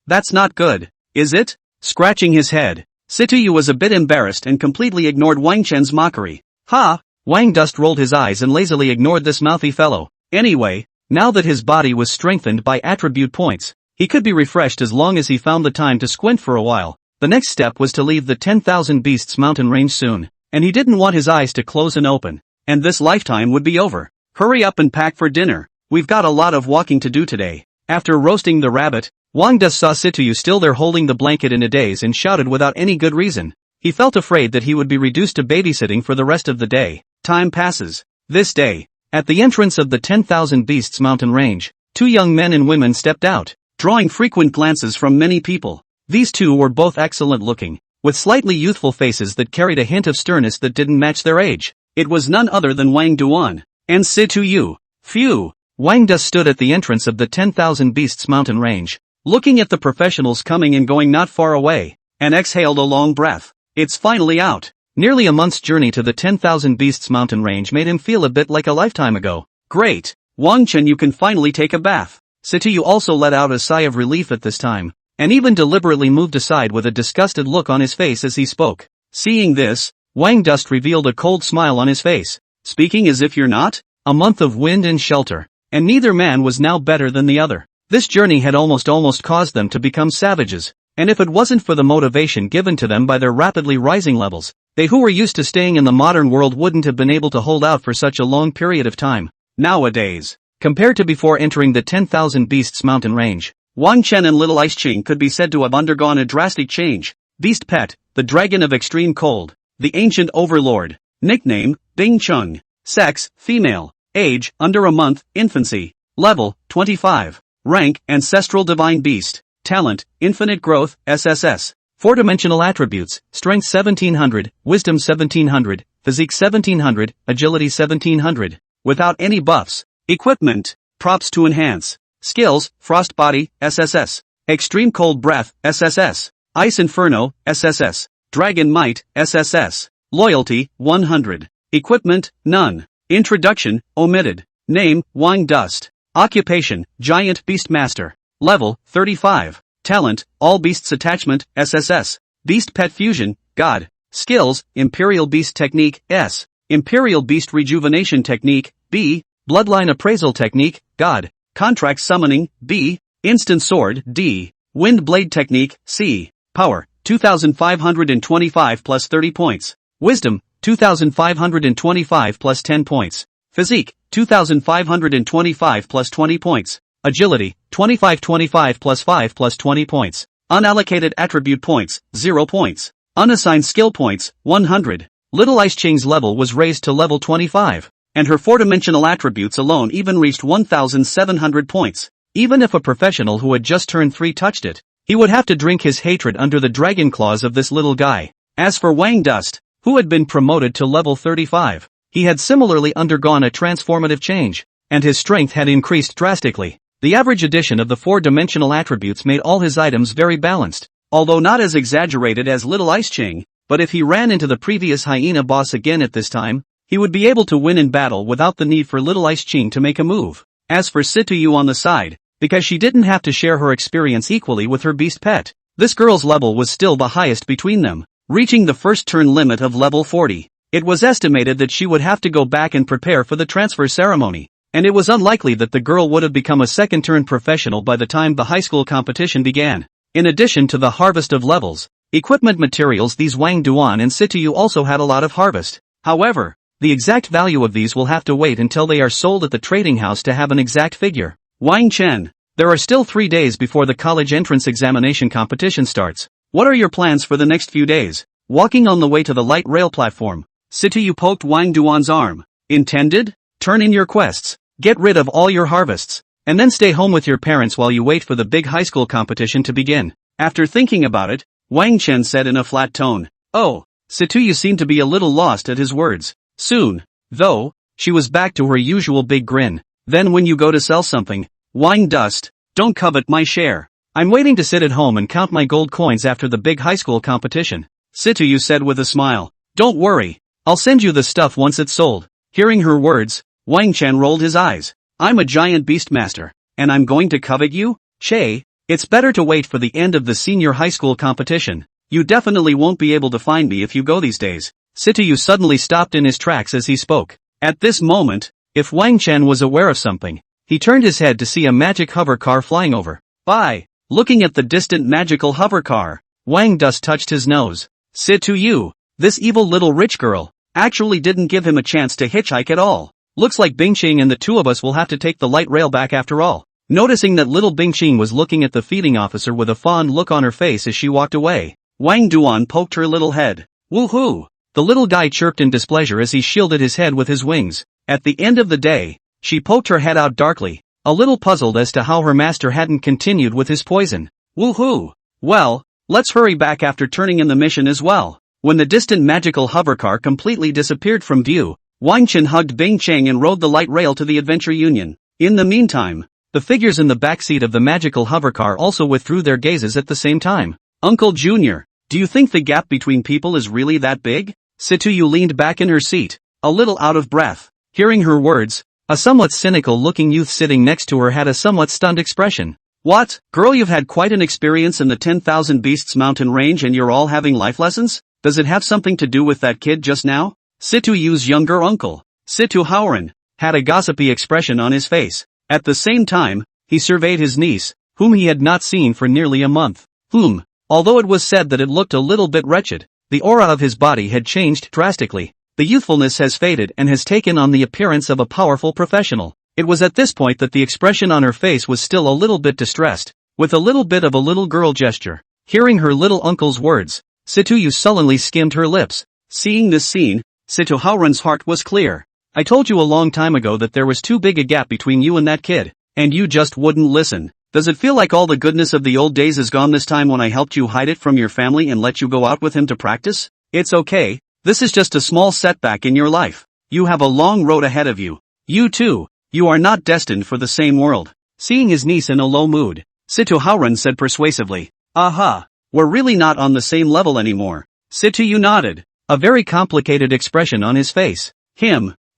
that's not good, is it? Scratching his head, Situ Yu was a bit embarrassed and completely ignored Wang Chen's mockery. Ha! Wang Dust rolled his eyes and lazily ignored this mouthy fellow. Anyway, now that his body was strengthened by attribute points, he could be refreshed as long as he found the time to squint for a while. The next step was to leave the 10,000 Beasts mountain range soon, and he didn't want his eyes to close and open, and this lifetime would be over. Hurry up and pack for dinner, we've got a lot of walking to do today. After roasting the rabbit, Wang Dust saw Situ Yu still there holding the blanket in a daze and shouted without any good reason. He felt afraid that he would be reduced to babysitting for the rest of the day. Time passes. This day, at the entrance of the 10,000 Beasts mountain range, two young men and women stepped out, drawing frequent glances from many people. These two were both excellent looking, with slightly youthful faces that carried a hint of sternness that didn't match their age. It was none other than Wang Duan and Situ Yu. Phew! Wang Dust stood at the entrance of the 10,000 Beasts mountain range, looking at the professionals coming and going not far away, and exhaled a long breath. It's finally out. Nearly a month's journey to the 10,000 Beasts mountain range made him feel a bit like a lifetime ago. Great! Wang Chen, you can finally take a bath. Situ Yu also let out a sigh of relief at this time, and even deliberately moved aside with a disgusted look on his face as he spoke. Seeing this, Wang Dust revealed a cold smile on his face. Speaking as if you're not? A month of wind and shelter, and neither man was now better than the other. This journey had almost caused them to become savages, and if it wasn't for the motivation given to them by their rapidly rising levels, they who were used to staying in the modern world wouldn't have been able to hold out for such a long period of time. Nowadays, compared to before entering the 10,000 Beasts mountain range, Wang Chen and Little Ice Qing could be said to have undergone a drastic change. Beast Pet, the Dragon of Extreme Cold, the Ancient Overlord, nickname, Bing Chung, sex, female, age, under a month, infancy, level, 25, rank, Ancestral Divine Beast, talent, infinite growth, SSS, 4-dimensional attributes, strength 1700, wisdom 1700, physique 1700, agility 1700, without any buffs, equipment, props to enhance. Skills, Frost Body, SSS. Extreme Cold Breath, SSS. Ice Inferno, SSS. Dragon Might, SSS. Loyalty, 100. Equipment, none. Introduction, omitted. Name, Wang Dust. Occupation, Giant Beast Master. Level, 35. Talent, All Beasts Attachment, SSS. Beast Pet Fusion, God. Skills, Imperial Beast Technique, S. Imperial Beast Rejuvenation Technique, B. Bloodline Appraisal Technique, God. Contract Summoning, B. Instant Sword, D. Wind Blade Technique, C. Power, 2,525 plus 30 points. Wisdom, 2,525 plus 10 points. Physique, 2,525 plus 20 points. Agility, 2525 plus 5 plus 20 points. Unallocated attribute points, 0 points. Unassigned skill points, 100. Little Ice Qing's level was raised to level 25. And her 4-dimensional attributes alone even reached 1,700 points. Even if a professional who had just turned 3 touched it, he would have to drink his hatred under the dragon claws of this little guy. As for Wang Dust, who had been promoted to level 35. He had similarly undergone a transformative change, and his strength had increased drastically. The average addition of the 4-dimensional attributes made all his items very balanced, although not as exaggerated as Little Ice Qing, but if he ran into the previous Hyena boss again at this time, he would be able to win in battle without the need for Little Ice Qing to make a move. As for Situ Yu on the side, because she didn't have to share her experience equally with her beast pet, this girl's level was still the highest between them, reaching the first turn limit of level 40. It was estimated that she would have to go back and prepare for the transfer ceremony, and it was unlikely that the girl would have become a second-turn professional by the time the high school competition began. In addition to the harvest of levels, equipment materials, these Wang Duan and Situ Yu also had a lot of harvest. However, the exact value of these will have to wait until they are sold at the trading house to have an exact figure. Wang Chen, there are still 3 days before the college entrance examination competition starts. What are your plans for the next few days? Walking on the way to the light rail platform, Situ Yu poked Wang Duan's arm. Intended? Turn in your quests, get rid of all your harvests, and then stay home with your parents while you wait for the big high school competition to begin. After thinking about it, Wang Chen said in a flat tone. Oh, Situ Yu seemed to be a little lost at his words. Soon, though, she was back to her usual big grin. Then when you go to sell something, Wang Dust, don't covet my share. I'm waiting to sit at home and count my gold coins after the big high school competition. Situ Yu said with a smile. Don't worry, I'll send you the stuff once it's sold. Hearing her words, Wang Chen rolled his eyes. I'm a giant beastmaster, and I'm going to covet you? Che, it's better to wait for the end of the senior high school competition. You definitely won't be able to find me if you go these days. Situ Yu suddenly stopped in his tracks as he spoke. At this moment, if Wang Chen was aware of something, he turned his head to see a magic hover car flying over. By looking at the distant magical hover car, Wang Dust touched his nose. Situ Yu, this evil little rich girl, actually didn't give him a chance to hitchhike at all. Looks like Bingqing and the two of us will have to take the light rail back after all. Noticing that little Bingqing was looking at the feeding officer with a fond look on her face as she walked away, Wang Duan poked her little head. Woohoo! The little guy chirped in displeasure as he shielded his head with his wings. At the end of the day, she poked her head out darkly, a little puzzled as to how her master hadn't continued with his poison. Woohoo! Well, let's hurry back after turning in the mission as well. When the distant magical hovercar completely disappeared from view, Wang Chen hugged Bing Cheng and rode the light rail to the Adventure Union. In the meantime, the figures in the backseat of the magical hovercar also withdrew their gazes at the same time. Uncle Junior, do you think the gap between people is really that big? Situ Yu leaned back in her seat, a little out of breath. Hearing her words, a somewhat cynical-looking youth sitting next to her had a somewhat stunned expression. What, girl, you've had quite an experience in the 10,000 Beasts mountain range and you're all having life lessons? Does it have something to do with that kid just now? Situ Yu's younger uncle, Situ Haoran, had a gossipy expression on his face. At the same time, he surveyed his niece, whom he had not seen for nearly a month. Although it was said that it looked a little bit wretched, the aura of his body had changed drastically. The youthfulness has faded and has taken on the appearance of a powerful professional. It was at this point that the expression on her face was still a little bit distressed, with a little bit of a little girl gesture. Hearing her little uncle's words, Situ Yu sullenly skimmed her lips. Seeing this scene, Situ Haoran's heart was clear. I told you a long time ago that there was too big a gap between you and that kid, and you just wouldn't listen. Does it feel like all the goodness of the old days is gone this time when I helped you hide it from your family and let you go out with him to practice? It's okay, this is just a small setback in your life. You have a long road ahead of you. You too, you are not destined for the same world. Seeing his niece in a low mood, Situ Haoran said persuasively. Aha, we're really not on the same level anymore. Situ Yu nodded, a very complicated expression on his face.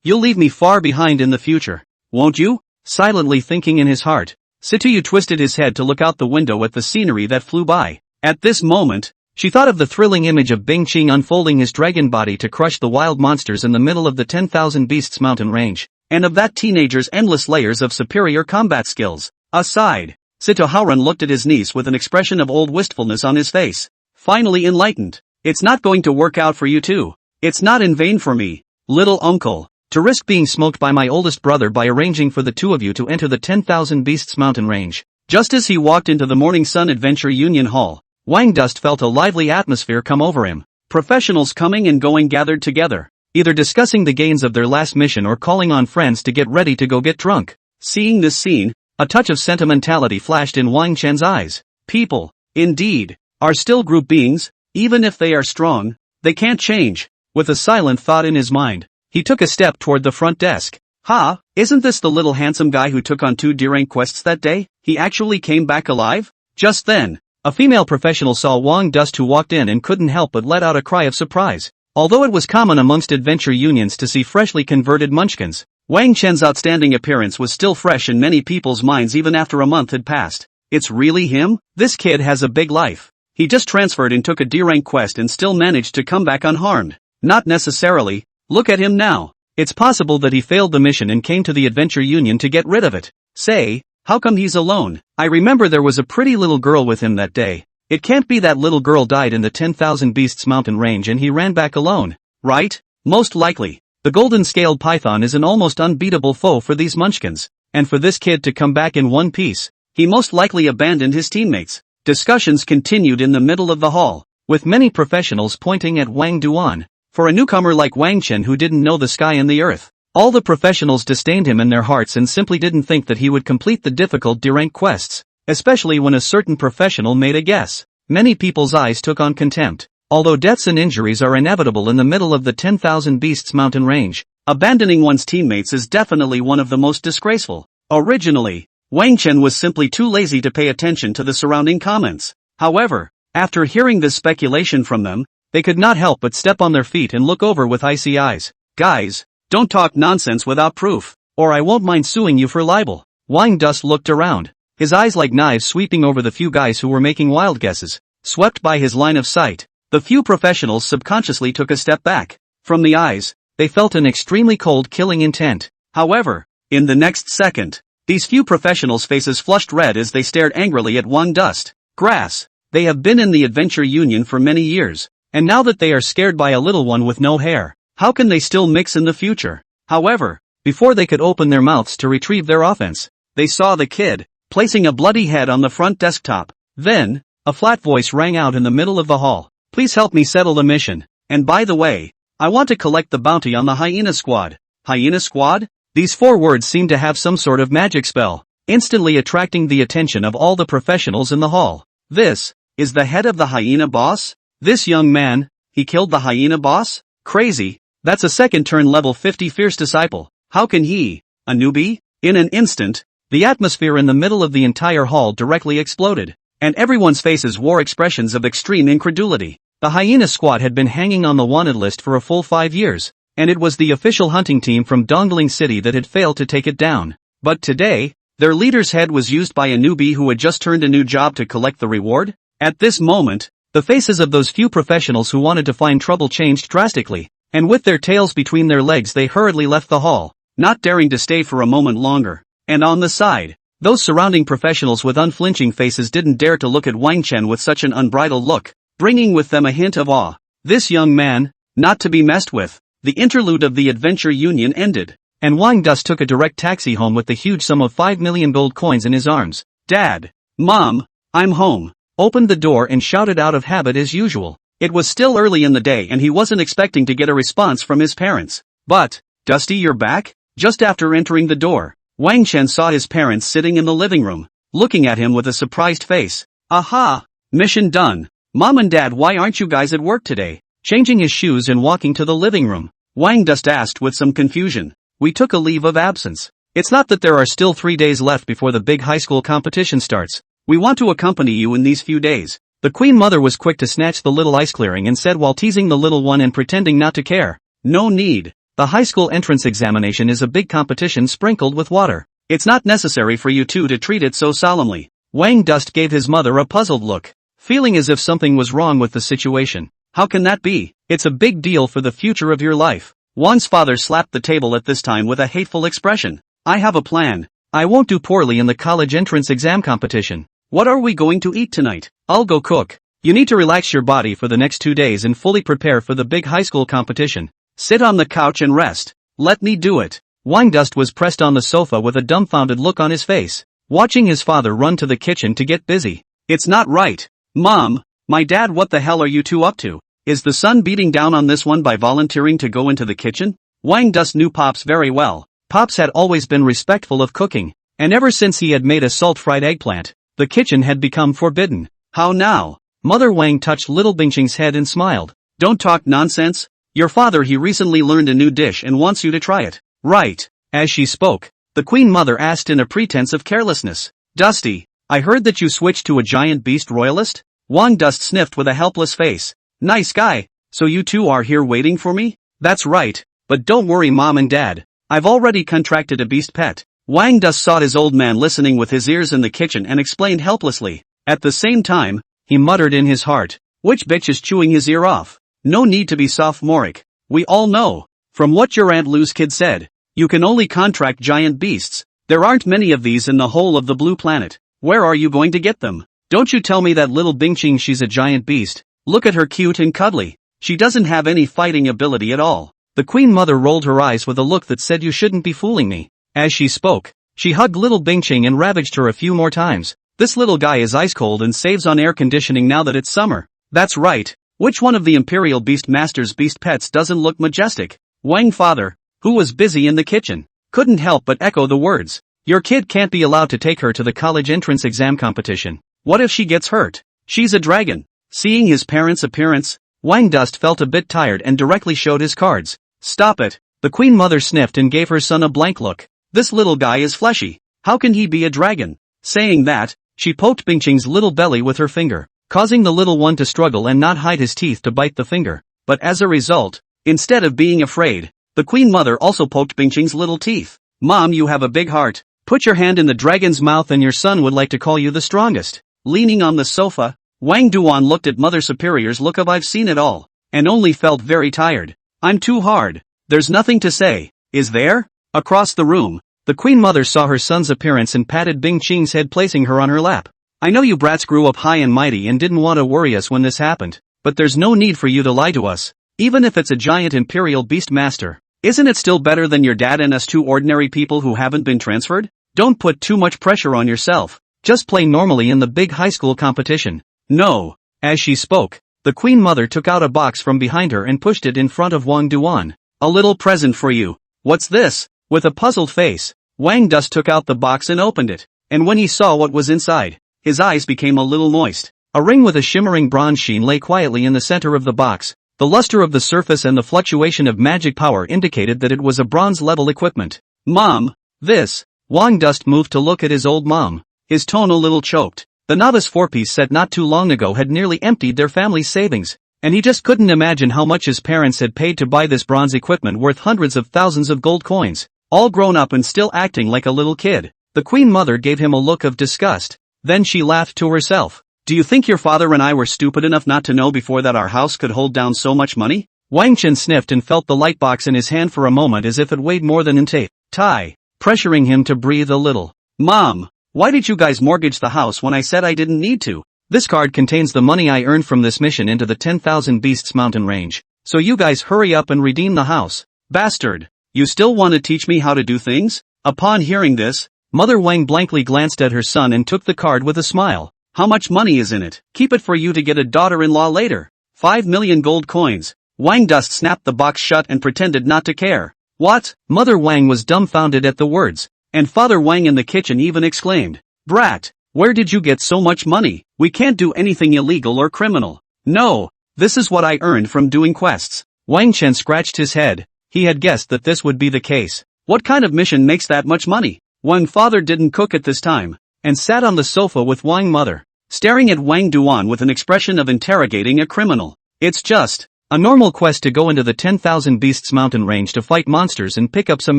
You'll leave me far behind in the future, won't you? Silently thinking in his heart, Situ Yu twisted his head to look out the window at the scenery that flew by. At this moment, she thought of the thrilling image of Bing Qing unfolding his dragon body to crush the wild monsters in the middle of the 10,000 Beasts mountain range, and of that teenager's endless layers of superior combat skills. Aside, Situ Haoran looked at his niece with an expression of old wistfulness on his face. Finally enlightened. It's not going to work out for you too. It's not in vain for me, little uncle, to risk being smoked by my oldest brother by arranging for the two of you to enter the 10,000 Beasts mountain range. Just as he walked into the Morning Sun Adventure Union Hall, Wang Dust felt a lively atmosphere come over him. Professionals coming and going gathered together, either discussing the gains of their last mission or calling on friends to get ready to go get drunk. Seeing this scene, a touch of sentimentality flashed in Wang Chen's eyes. People, indeed, are still group beings. Even if they are strong, they can't change. With a silent thought in his mind, he took a step toward the front desk. Ha, isn't this the little handsome guy who took on 2 D-rank quests that day? He actually came back alive? Just then, a female professional saw Wang Dust who walked in and couldn't help but let out a cry of surprise. Although it was common amongst adventure unions to see freshly converted munchkins, Wang Chen's outstanding appearance was still fresh in many people's minds even after a month had passed. It's really him? This kid has a big life. He just transferred and took a D-rank quest and still managed to come back unharmed. Not necessarily. Look at him now. It's possible that he failed the mission and came to the adventure union to get rid of it. Say, how come he's alone? I remember there was a pretty little girl with him that day. It can't be that little girl died in the 10,000 Beasts mountain range and he ran back alone, right? Most likely. The golden-scaled python is an almost unbeatable foe for these munchkins, and for this kid to come back in one piece, he most likely abandoned his teammates. Discussions continued in the middle of the hall, with many professionals pointing at Wang Duan. For a newcomer like Wang Chen who didn't know the sky and the earth, all the professionals disdained him in their hearts and simply didn't think that he would complete the difficult D-rank quests, especially when a certain professional made a guess. Many people's eyes took on contempt. Although deaths and injuries are inevitable in the middle of the 10,000 Beasts mountain range, abandoning one's teammates is definitely one of the most disgraceful. Originally, Wang Chen was simply too lazy to pay attention to the surrounding comments. However, after hearing this speculation from them, they could not help but step on their feet and look over with icy eyes. Guys, don't talk nonsense without proof, or I won't mind suing you for libel. Wang Dust looked around, his eyes like knives sweeping over the few guys who were making wild guesses. Swept by his line of sight, the few professionals subconsciously took a step back. From the eyes, they felt an extremely cold killing intent. However, in the next second, these few professionals' faces flushed red as they stared angrily at Wang Dust. Grass. They have been in the adventure union for many years, and now that they are scared by a little one with no hair, how can they still mix in the future? However, before they could open their mouths to retrieve their offense, they saw the kid, placing a bloody head on the front desktop. Then, a flat voice rang out in the middle of the hall. Please help me settle the mission, and by the way, I want to collect the bounty on the Hyena squad. Hyena squad? These 4 words seemed to have some sort of magic spell, instantly attracting the attention of all the professionals in the hall. This is the head of the Hyena boss? This young man, he killed the Hyena boss? Crazy, that's a second turn level 50 fierce disciple. How can he, a newbie? In an instant, the atmosphere in the middle of the entire hall directly exploded, and everyone's faces wore expressions of extreme incredulity. The Hyena squad had been hanging on the wanted list for a full 5 years, and it was the official hunting team from Dongling City that had failed to take it down. But today, their leader's head was used by a newbie who had just turned a new job to collect the reward. At this moment, the faces of those few professionals who wanted to find trouble changed drastically, and with their tails between their legs they hurriedly left the hall, not daring to stay for a moment longer. And on the side, those surrounding professionals with unflinching faces didn't dare to look at Wang Chen with such an unbridled look, bringing with them a hint of awe. This young man, not to be messed with. The interlude of the adventure union ended, and Wang Dust took a direct taxi home with the huge sum of 5 million gold coins in his arms. Dad, Mom, I'm home. Opened the door and shouted out of habit as usual. It was still early in the day and he wasn't expecting to get a response from his parents. But, Dusty, you're back? Just after entering the door, Wang Chen saw his parents sitting in the living room, looking at him with a surprised face. Aha! Mission done. Mom and Dad, why aren't you guys at work today? Changing his shoes and walking to the living room, Wang Dust asked with some confusion. We took a leave of absence. It's not that there are still 3 days left before the big high school competition starts. We want to accompany you in these few days. The Queen Mother was quick to snatch the little ice clearing and said while teasing the little one and pretending not to care. No need. The high school entrance examination is a big competition sprinkled with water. It's not necessary for you two to treat it so solemnly. Wang Dust gave his mother a puzzled look, feeling as if something was wrong with the situation. How can that be? It's a big deal for the future of your life. Wang's father slapped the table at this time with a hateful expression. I have a plan. I won't do poorly in the college entrance exam competition. What are we going to eat tonight? I'll go cook. You need to relax your body for the next 2 days and fully prepare for the big high school competition. Sit on the couch and rest. Let me do it. Wang Dust was pressed on the sofa with a dumbfounded look on his face, watching his father run to the kitchen to get busy. It's not right. Mom, my dad, what the hell are you two up to? Is the sun beating down on this one by volunteering to go into the kitchen? Wang Dust knew Pops very well. Pops had always been respectful of cooking, and ever since he had made a salt-fried eggplant, the kitchen had become forbidden. How now? Mother Wang touched little Bingqing's head and smiled. Don't talk nonsense. Your father he recently learned a new dish and wants you to try it. Right. As she spoke, the Queen Mother asked in a pretense of carelessness. Dusty, I heard that you switched to a giant beast royalist? Wang Dust sniffed with a helpless face. Nice guy, so you two are here waiting for me? That's right, but don't worry Mom and Dad, I've already contracted a beast pet. Wang Dust saw his old man listening with his ears in the kitchen and explained helplessly. At the same time, he muttered in his heart, which bitch is chewing his ear off? No need to be sophomoric, we all know. From what your Aunt Lou's kid said, you can only contract giant beasts. There aren't many of these in the whole of the blue planet. Where are you going to get them? Don't you tell me that little Bingqing she's a giant beast. Look at her cute and cuddly. She doesn't have any fighting ability at all. The Queen Mother rolled her eyes with a look that said you shouldn't be fooling me. As she spoke, she hugged little Bingqing and ravaged her a few more times. This little guy is ice cold and saves on air conditioning now that it's summer. That's right. Which one of the Imperial Beast Master's beast pets doesn't look majestic? Wang Father, who was busy in the kitchen, couldn't help but echo the words. Your kid can't be allowed to take her to the college entrance exam competition. What if she gets hurt? She's a dragon. Seeing his parents' appearance, Wang Dust felt a bit tired and directly showed his cards. Stop it. The Queen Mother sniffed and gave her son a blank look. This little guy is fleshy. How can he be a dragon? Saying that, she poked Bingqing's little belly with her finger, causing the little one to struggle and not hide his teeth to bite the finger. But as a result, instead of being afraid, the Queen Mother also poked Bingqing's little teeth. Mom, you have a big heart. Put your hand in the dragon's mouth and your son would like to call you the strongest. Leaning on the sofa, Wang Duan looked at Mother Superior's look of I've seen it all, and only felt very tired. I'm too hard. There's nothing to say, is there? Across the room, the Queen Mother saw her son's appearance and patted Bingqing's head, placing her on her lap. I know you brats grew up high and mighty and didn't want to worry us when this happened, but there's no need for you to lie to us. Even if it's a giant Imperial Beast Master, isn't it still better than your dad and us two ordinary people who haven't been transferred? Don't put too much pressure on yourself. Just play normally in the big high school competition. No. As she spoke, the Queen Mother took out a box from behind her and pushed it in front of Wang Duan. A little present for you. What's this? With a puzzled face, Wang Dust took out the box and opened it, and when he saw what was inside, his eyes became a little moist. A ring with a shimmering bronze sheen lay quietly in the center of the box. The luster of the surface and the fluctuation of magic power indicated that it was a bronze-level equipment. Mom, this. Wang Dust moved to look at his old mom, his tone a little choked. The novice four-piece set not too long ago had nearly emptied their family's savings, and he just couldn't imagine how much his parents had paid to buy this bronze equipment worth hundreds of thousands of gold coins, all grown up and still acting like a little kid. The Queen Mother gave him a look of disgust. Then she laughed to herself. Do you think your father and I were stupid enough not to know before that our house could hold down so much money? Wang Chen sniffed and felt the light box in his hand for a moment as if it weighed more than in Tai, pressuring him to breathe a little. Mom, why did you guys mortgage the house when I said I didn't need to? This card contains the money I earned from this mission into the 10,000 Beasts mountain range, so you guys hurry up and redeem the house. Bastard, you still want to teach me how to do things? Upon hearing this, Mother Wang blankly glanced at her son and took the card with a smile. How much money is in it? Keep it for you to get a daughter-in-law later. 5 million gold coins. Wang Dust snapped the box shut and pretended not to care. What? Mother Wang was dumbfounded at the words, and Father Wang in the kitchen even exclaimed, Brat, where did you get so much money? We can't do anything illegal or criminal. No, this is what I earned from doing quests. Wang Chen scratched his head. He had guessed that this would be the case. What kind of mission makes that much money? Wang Father didn't cook at this time, and sat on the sofa with Wang Mother, staring at Wang Duan with an expression of interrogating a criminal. It's just a normal quest to go into the 10,000 Beasts mountain range to fight monsters and pick up some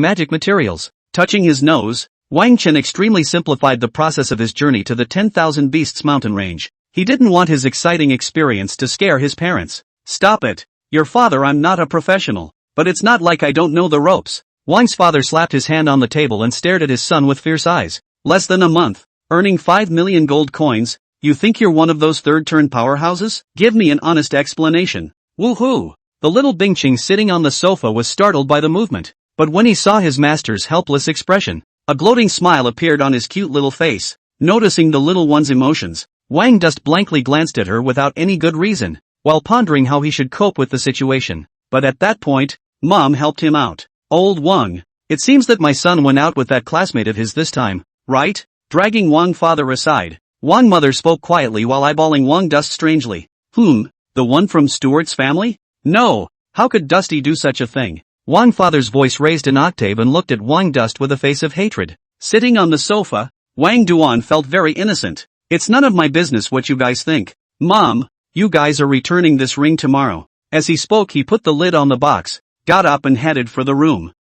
magic materials. Touching his nose, Wang Chen extremely simplified the process of his journey to the 10,000 Beasts mountain range. He didn't want his exciting experience to scare his parents. Stop it. Your father, I'm not a professional, but it's not like I don't know the ropes. Wang's father slapped his hand on the table and stared at his son with fierce eyes. Less than a month, earning 5 million gold coins, you think you're one of those third-turn powerhouses? Give me an honest explanation. Woohoo! The little Bingqing sitting on the sofa was startled by the movement, but when he saw his master's helpless expression, a gloating smile appeared on his cute little face. Noticing the little one's emotions, Wang Dust blankly glanced at her without any good reason, while pondering how he should cope with the situation. But at that point, Mom helped him out. Old Wang, it seems that my son went out with that classmate of his this time, right? Dragging Wang Father aside, Wang Mother spoke quietly while eyeballing Wang Dust strangely. The one from Stuart's family? No, How could Dusty do such a thing? Wang Father's voice raised an octave and looked at Wang Dust with a face of hatred. Sitting on the sofa, Wang Duan felt very innocent. It's none of my business what you guys think. Mom, you guys are returning this ring tomorrow. As he spoke, he put the lid on the box, got up and headed for the room.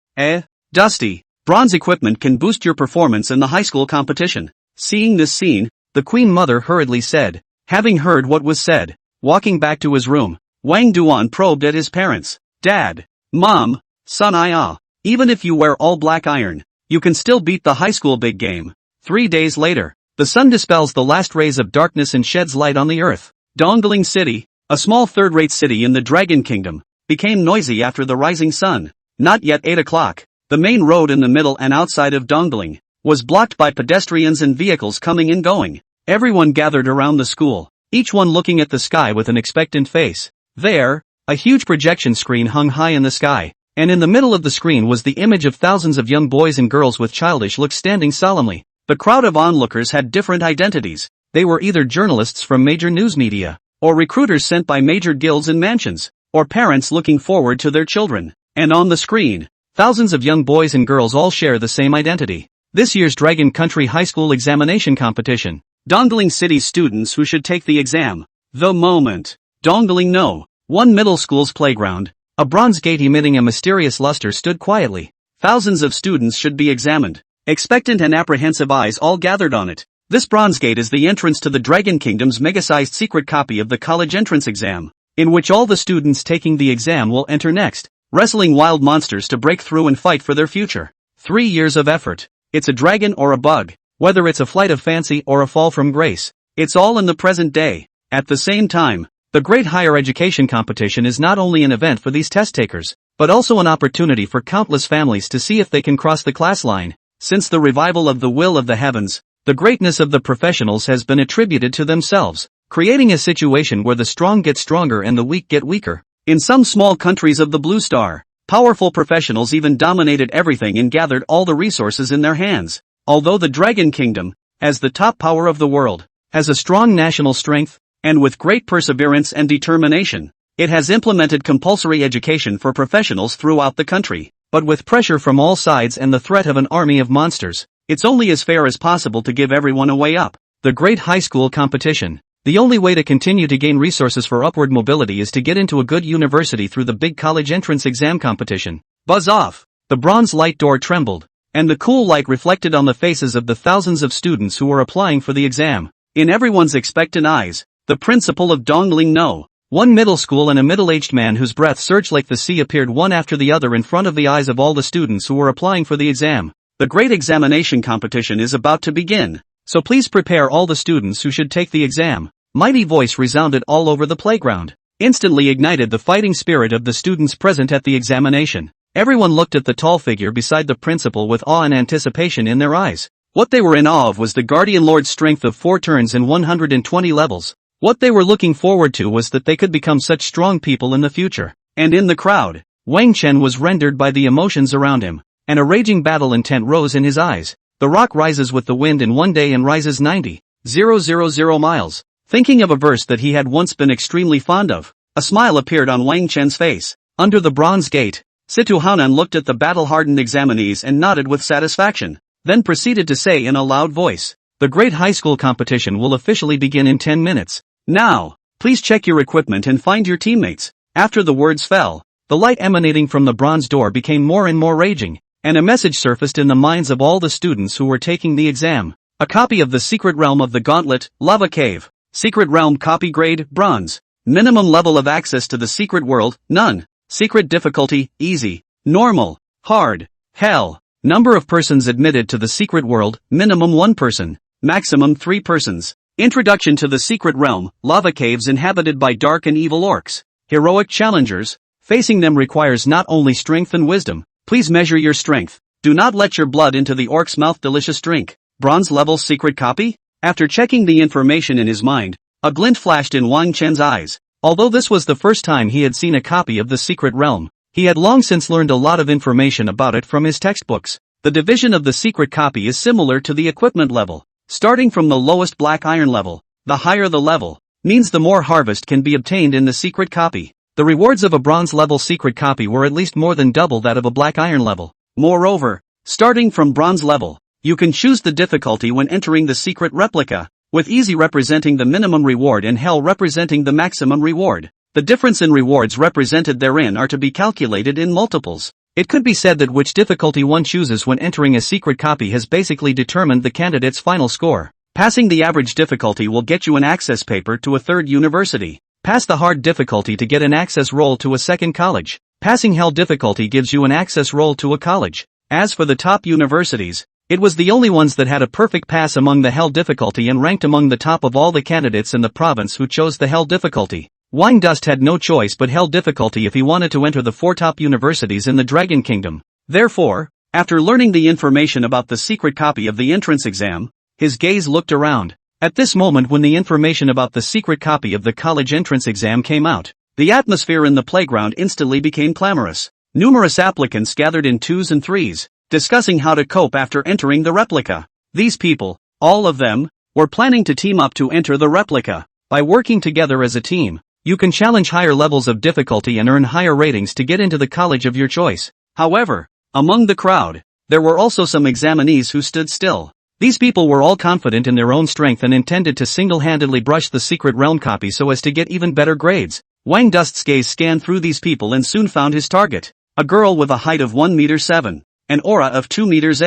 Dusty, bronze equipment can boost your performance in the high school competition. Seeing this scene, the Queen Mother hurriedly said. Having heard what was said, walking back to his room, Wang Duan probed at his parents. Dad, Mom, son, even if you wear all black iron, you can still beat the high school big game. 3 days later, the sun dispels the last rays of darkness and sheds light on the earth. Dongling City, a small third-rate city in the Dragon Kingdom, became noisy after the rising sun. Not yet 8 o'clock, the main road in the middle and outside of Dongling was blocked by pedestrians and vehicles coming and going. Everyone gathered around the school, each one looking at the sky with an expectant face. There, a huge projection screen hung high in the sky, and in the middle of the screen was the image of thousands of young boys and girls with childish looks standing solemnly. The crowd of onlookers had different identities. They were either journalists from major news media, or recruiters sent by major guilds and mansions, or parents looking forward to their children. And on the screen, thousands of young boys and girls all share the same identity. This year's Dragon Country High School Examination Competition. Dongling City students who should take the exam. The moment. Dongling No. One middle school's playground. A bronze gate emitting a mysterious luster stood quietly. Thousands of students should be examined. Expectant and apprehensive eyes all gathered on it. This bronze gate is the entrance to the Dragon Kingdom's mega-sized secret copy of the college entrance exam, in which all the students taking the exam will enter next, wrestling wild monsters to break through and fight for their future. 3 years of effort. It's a dragon or a bug, whether it's a flight of fancy or a fall from grace. It's all in the present day. At the same time, the Great Higher Education Competition is not only an event for these test takers, but also an opportunity for countless families to see if they can cross the class line. Since the revival of the will of the heavens, the greatness of the professionals has been attributed to themselves, creating a situation where the strong get stronger and the weak get weaker. In some small countries of the Blue Star, powerful professionals even dominated everything and gathered all the resources in their hands. Although the Dragon Kingdom, as the top power of the world, has a strong national strength, and with great perseverance and determination, it has implemented compulsory education for professionals throughout the country. But with pressure from all sides and the threat of an army of monsters, it's only as fair as possible to give everyone a way up. The Great High School Competition. The only way to continue to gain resources for upward mobility is to get into a good university through the big college entrance exam competition. Buzz off! The bronze light door trembled, and the cool light reflected on the faces of the thousands of students who were applying for the exam. In everyone's expectant eyes, the principal of Dongling No. One middle school and a middle-aged man whose breath surged like the sea appeared one after the other in front of the eyes of all the students who were applying for the exam. The great examination competition is about to begin, so please prepare all the students who should take the exam. Mighty voice resounded all over the playground, instantly ignited the fighting spirit of the students present at the examination. Everyone looked at the tall figure beside the principal with awe and anticipation in their eyes. What they were in awe of was the Guardian Lord's strength of 4 turns and 120 levels. What they were looking forward to was that they could become such strong people in the future. And in the crowd, Wang Chen was rendered by the emotions around him, and a raging battle intent rose in his eyes. The rock rises with the wind in one day and rises 90,000 miles. Thinking of a verse that he had once been extremely fond of, a smile appeared on Wang Chen's face. Under the bronze gate, Situ Yu looked at the battle-hardened examinees and nodded with satisfaction, then proceeded to say in a loud voice, "The great high school competition will officially begin in 10 minutes. Now, please check your equipment and find your teammates." After the words fell, the light emanating from the bronze door became more and more raging, and a message surfaced in the minds of all the students who were taking the exam. A copy of the Secret Realm of the Gauntlet, Lava Cave. Secret Realm copy grade, Bronze. Minimum level of access to the secret world, none. Secret difficulty, easy, normal, hard, hell. Number of persons admitted to the secret world, minimum 1 person, maximum 3 persons. Introduction to the Secret Realm, lava caves inhabited by dark and evil orcs. Heroic challengers. Facing them requires not only strength and wisdom. Please measure your strength. Do not let your blood into the orc's mouth. Delicious drink. Bronze level secret copy? After checking the information in his mind, a glint flashed in Wang Chen's eyes. Although this was the first time he had seen a copy of the Secret Realm, he had long since learned a lot of information about it from his textbooks. The division of the secret copy is similar to the equipment level. Starting from the lowest black iron level, the higher the level, means the more harvest can be obtained in the secret copy. The rewards of a bronze level secret copy were at least more than double that of a black iron level. Moreover, starting from bronze level, you can choose the difficulty when entering the secret replica, with easy representing the minimum reward and hell representing the maximum reward. The difference in rewards represented therein are to be calculated in multiples. It could be said that which difficulty one chooses when entering a secret copy has basically determined the candidate's final score. Passing the average difficulty will get you an access paper to a third university. Pass the hard difficulty to get an access roll to a second college. Passing hell difficulty gives you an access roll to a college. As for the top universities, it was the only ones that had a perfect pass among the hell difficulty and ranked among the top of all the candidates in the province who chose the hell difficulty. Wang Dust had no choice but hell difficulty if he wanted to enter the 4 top universities in the Dragon Kingdom. Therefore, after learning the information about the secret copy of the entrance exam, his gaze looked around. At this moment when the information about the secret copy of the college entrance exam came out, the atmosphere in the playground instantly became clamorous. Numerous applicants gathered in 2s and 3s, discussing how to cope after entering the replica. These people, all of them, were planning to team up to enter the replica. By working together as a team, you can challenge higher levels of difficulty and earn higher ratings to get into the college of your choice. However, among the crowd, there were also some examinees who stood still. These people were all confident in their own strength and intended to single-handedly brush the secret realm copy so as to get even better grades. Wang Dust's gaze scanned through these people and soon found his target. A girl with a height of 1.7 meters, an aura of 2.8 meters,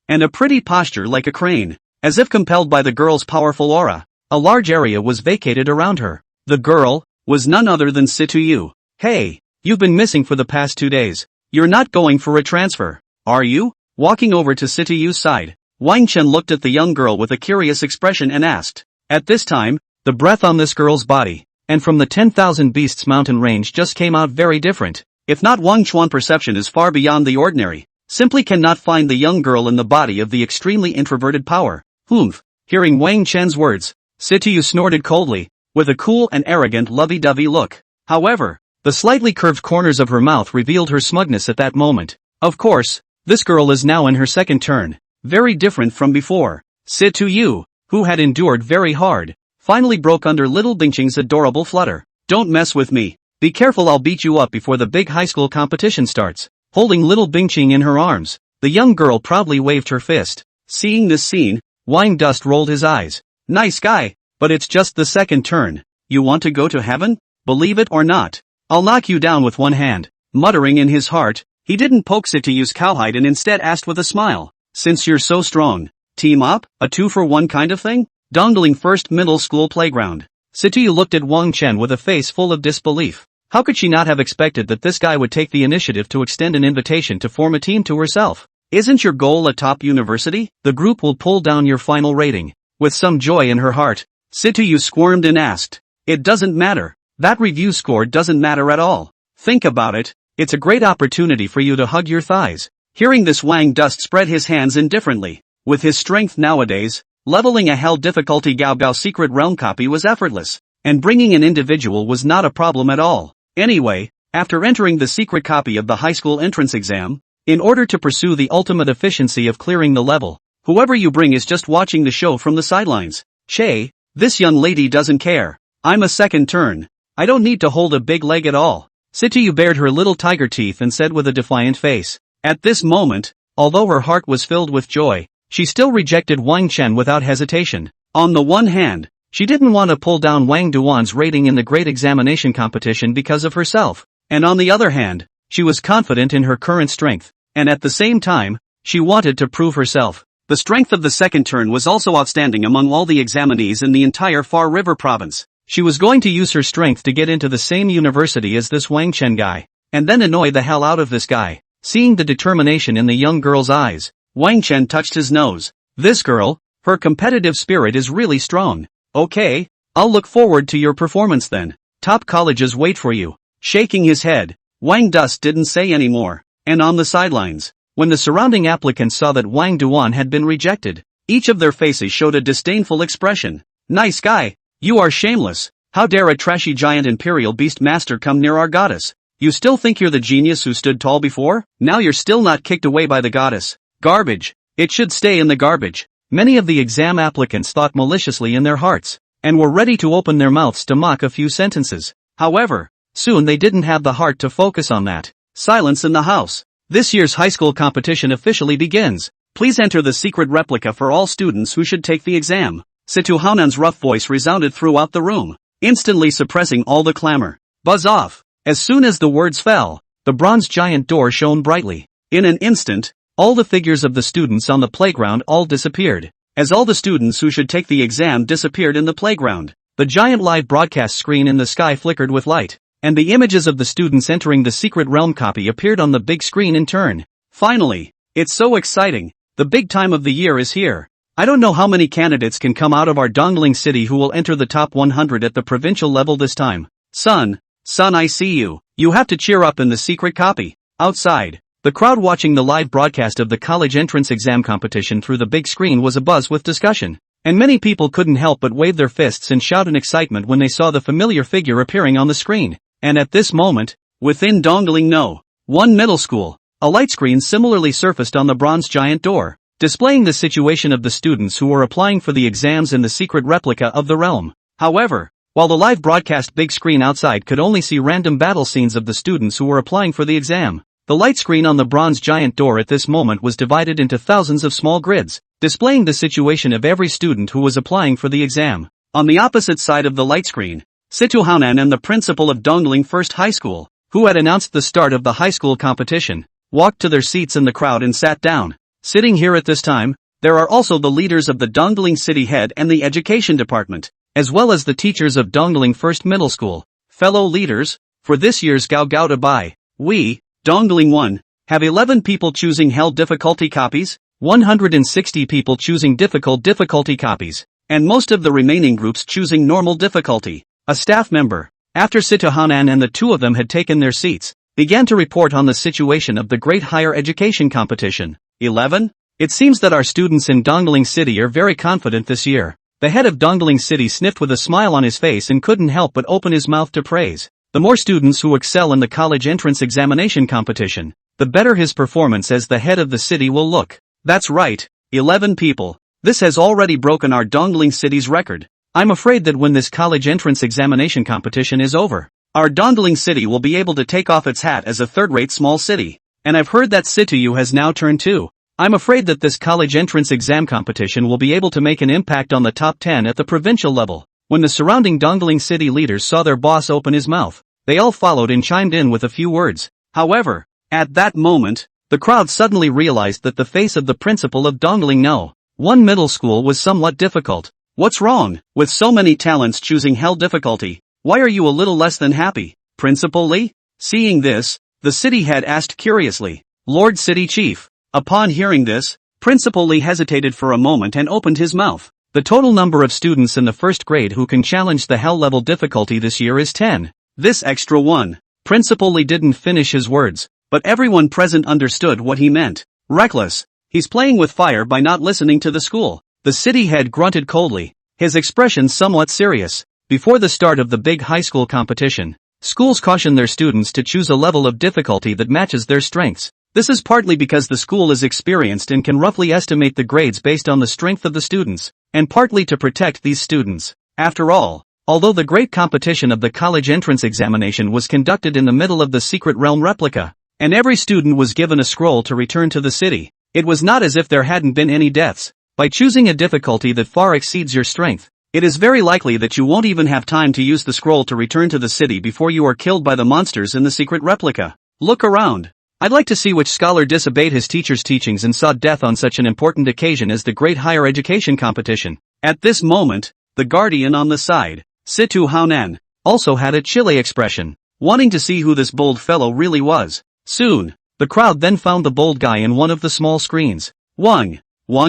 and a pretty posture like a crane. As if compelled by the girl's powerful aura, a large area was vacated around her. The girl was none other than Situ Yu. Hey, you've been missing for the past 2 days. You're not going for a transfer, are you? Walking over to Situ Yu's side, Wang Chen looked at the young girl with a curious expression and asked. At this time, the breath on this girl's body, and from the 10,000 Beasts mountain range just came out very different. If not, Wang Chuan perception is far beyond the ordinary. Simply cannot find the young girl in the body of the extremely introverted power. Humph. Hearing Wang Chen's words, Situ Yu snorted coldly, with a cool and arrogant lovey-dovey look. However, the slightly curved corners of her mouth revealed her smugness at that moment. Of course, this girl is now in her second turn, very different from before. Situ Yu, who had endured very hard, finally broke under little Dingqing's adorable flutter. Don't mess with me. Be careful, I'll beat you up before the big high school competition starts. Holding little Bingqing in her arms, the young girl proudly waved her fist. Seeing this scene, Wang Dust rolled his eyes. Nice guy. But it's just the second turn. You want to go to heaven? Believe it or not, I'll knock you down with one hand. Muttering in his heart, he didn't poke Situ Yu's cowhide and instead asked with a smile. Since you're so strong, team up? A 2-for-1 kind of thing? Dongling first middle school playground. Situ Yu looked at Wang Chen with a face full of disbelief. How could she not have expected that this guy would take the initiative to extend an invitation to form a team to herself? Isn't your goal a top university? The group will pull down your final rating. With some joy in her heart, Situ Yu squirmed and asked. It doesn't matter. That review score doesn't matter at all. Think about it. It's a great opportunity for you to hug your thighs. Hearing this, Wang Dust spread his hands indifferently. With his strength nowadays, leveling a hell difficulty Gao Gao secret realm copy was effortless, and bringing an individual was not a problem at all. Anyway, after entering the secret copy of the high school entrance exam, in order to pursue the ultimate efficiency of clearing the level, whoever you bring is just watching the show from the sidelines. Che, this young lady doesn't care. I'm a second turn. I don't need to hold a big leg at all. Situ Yu bared her little tiger teeth and said with a defiant face. At this moment, although her heart was filled with joy, she still rejected Wang Chen without hesitation. On the one hand, she didn't want to pull down Wang Duan's rating in the great examination competition because of herself, and on the other hand, she was confident in her current strength, and at the same time, she wanted to prove herself. The strength of the second turn was also outstanding among all the examinees in the entire Far River province. She was going to use her strength to get into the same university as this Wang Chen guy, and then annoy the hell out of this guy. Seeing the determination in the young girl's eyes, Wang Chen touched his nose. This girl, her competitive spirit is really strong. Okay, I'll look forward to your performance then. Top colleges wait for you. Shaking his head, Wang Dust didn't say any more. And on the sidelines, when the surrounding applicants saw that Wang Duan had been rejected, each of their faces showed a disdainful expression. Nice guy, you are shameless. How dare a trashy giant imperial beast master come near our goddess? You still think you're the genius who stood tall before? Now you're still not kicked away by the goddess. Garbage. It should stay in the garbage. Many of the exam applicants thought maliciously in their hearts, and were ready to open their mouths to mock a few sentences. However, soon they didn't have the heart to focus on that. Silence in the house. This year's high school competition officially begins. Please enter the secret replica for all students who should take the exam. Situ Yu's rough voice resounded throughout the room, instantly suppressing all the clamor. Buzz off. As soon as the words fell, the bronze giant door shone brightly. In an instant, all the figures of the students on the playground all disappeared. As all the students who should take the exam disappeared in the playground, the giant live broadcast screen in the sky flickered with light, and the images of the students entering the secret realm copy appeared on the big screen in turn. Finally! It's so exciting! The big time of the year is here. I don't know how many candidates can come out of our Dongling city who will enter the top 100 at the provincial level this time. Son, I see you. You have to cheer up in the secret copy. Outside, the crowd watching the live broadcast of the college entrance exam competition through the big screen was abuzz with discussion, and many people couldn't help but wave their fists and shout in excitement when they saw the familiar figure appearing on the screen. And at this moment, within Dongling No. 1 Middle School, a light screen similarly surfaced on the bronze giant door, displaying the situation of the students who were applying for the exams in the secret replica of the realm. However, while the live broadcast big screen outside could only see random battle scenes of the students who were applying for the exam, the light screen on the bronze giant door at this moment was divided into thousands of small grids, displaying the situation of every student who was applying for the exam. On the opposite side of the light screen, Situ Yu and the principal of Dongling First High School, who had announced the start of the high school competition, walked to their seats in the crowd and sat down. Sitting here at this time, there are also the leaders of the Dongling City Head and the Education Department, as well as the teachers of Dongling First Middle School. Fellow leaders, for this year's Gao Gao to buy, we, Dongling 1, have 11 people choosing hell difficulty copies, 160 people choosing difficult difficulty copies, and most of the remaining groups choosing normal difficulty. A staff member, after Situ Yu and the two of them had taken their seats, began to report on the situation of the great higher education competition. 11? It seems that our students in Dongling City are very confident this year. The head of Dongling City sniffed with a smile on his face and couldn't help but open his mouth to praise. The more students who excel in the college entrance examination competition, the better his performance as the head of the city will look. That's right, 11 people. This has already broken our Dongling City's record. I'm afraid that when this college entrance examination competition is over, our Dongling City will be able to take off its hat as a third-rate small city. And I've heard that Situ Yu has now turned 2. I'm afraid that this college entrance exam competition will be able to make an impact on the top 10 at the provincial level. When the surrounding Dongling City leaders saw their boss open his mouth, they all followed and chimed in with a few words. However, at that moment, the crowd suddenly realized that the face of the principal of Dongling No. 1 Middle School was somewhat difficult. What's wrong? With so many talents choosing hell difficulty, why are you a little less than happy, Principal Li? Seeing this, the city head asked curiously. Lord City Chief. Upon hearing this, Principal Li hesitated for a moment and opened his mouth. The total number of students in the first grade who can challenge the hell level difficulty this year is 10. This extra one. Principal Li didn't finish his words, but everyone present understood what he meant. Reckless. He's playing with fire by not listening to the school. The city head grunted coldly, his expression somewhat serious. Before the start of the big high school competition, schools caution their students to choose a level of difficulty that matches their strengths. This is partly because the school is experienced and can roughly estimate the grades based on the strength of the students, and partly to protect these students. After all, although the great competition of the college entrance examination was conducted in the middle of the secret realm replica, and every student was given a scroll to return to the city, it was not as if there hadn't been any deaths. By choosing a difficulty that far exceeds your strength, it is very likely that you won't even have time to use the scroll to return to the city before you are killed by the monsters in the secret replica. Look around. I'd like to see which scholar disobeyed his teacher's teachings and sought death on such an important occasion as the great higher education competition. At this moment, the guardian on the side, Situ Yu, also had a chilly expression, wanting to see who this bold fellow really was. Soon, the crowd then found the bold guy in one of the small screens. Wang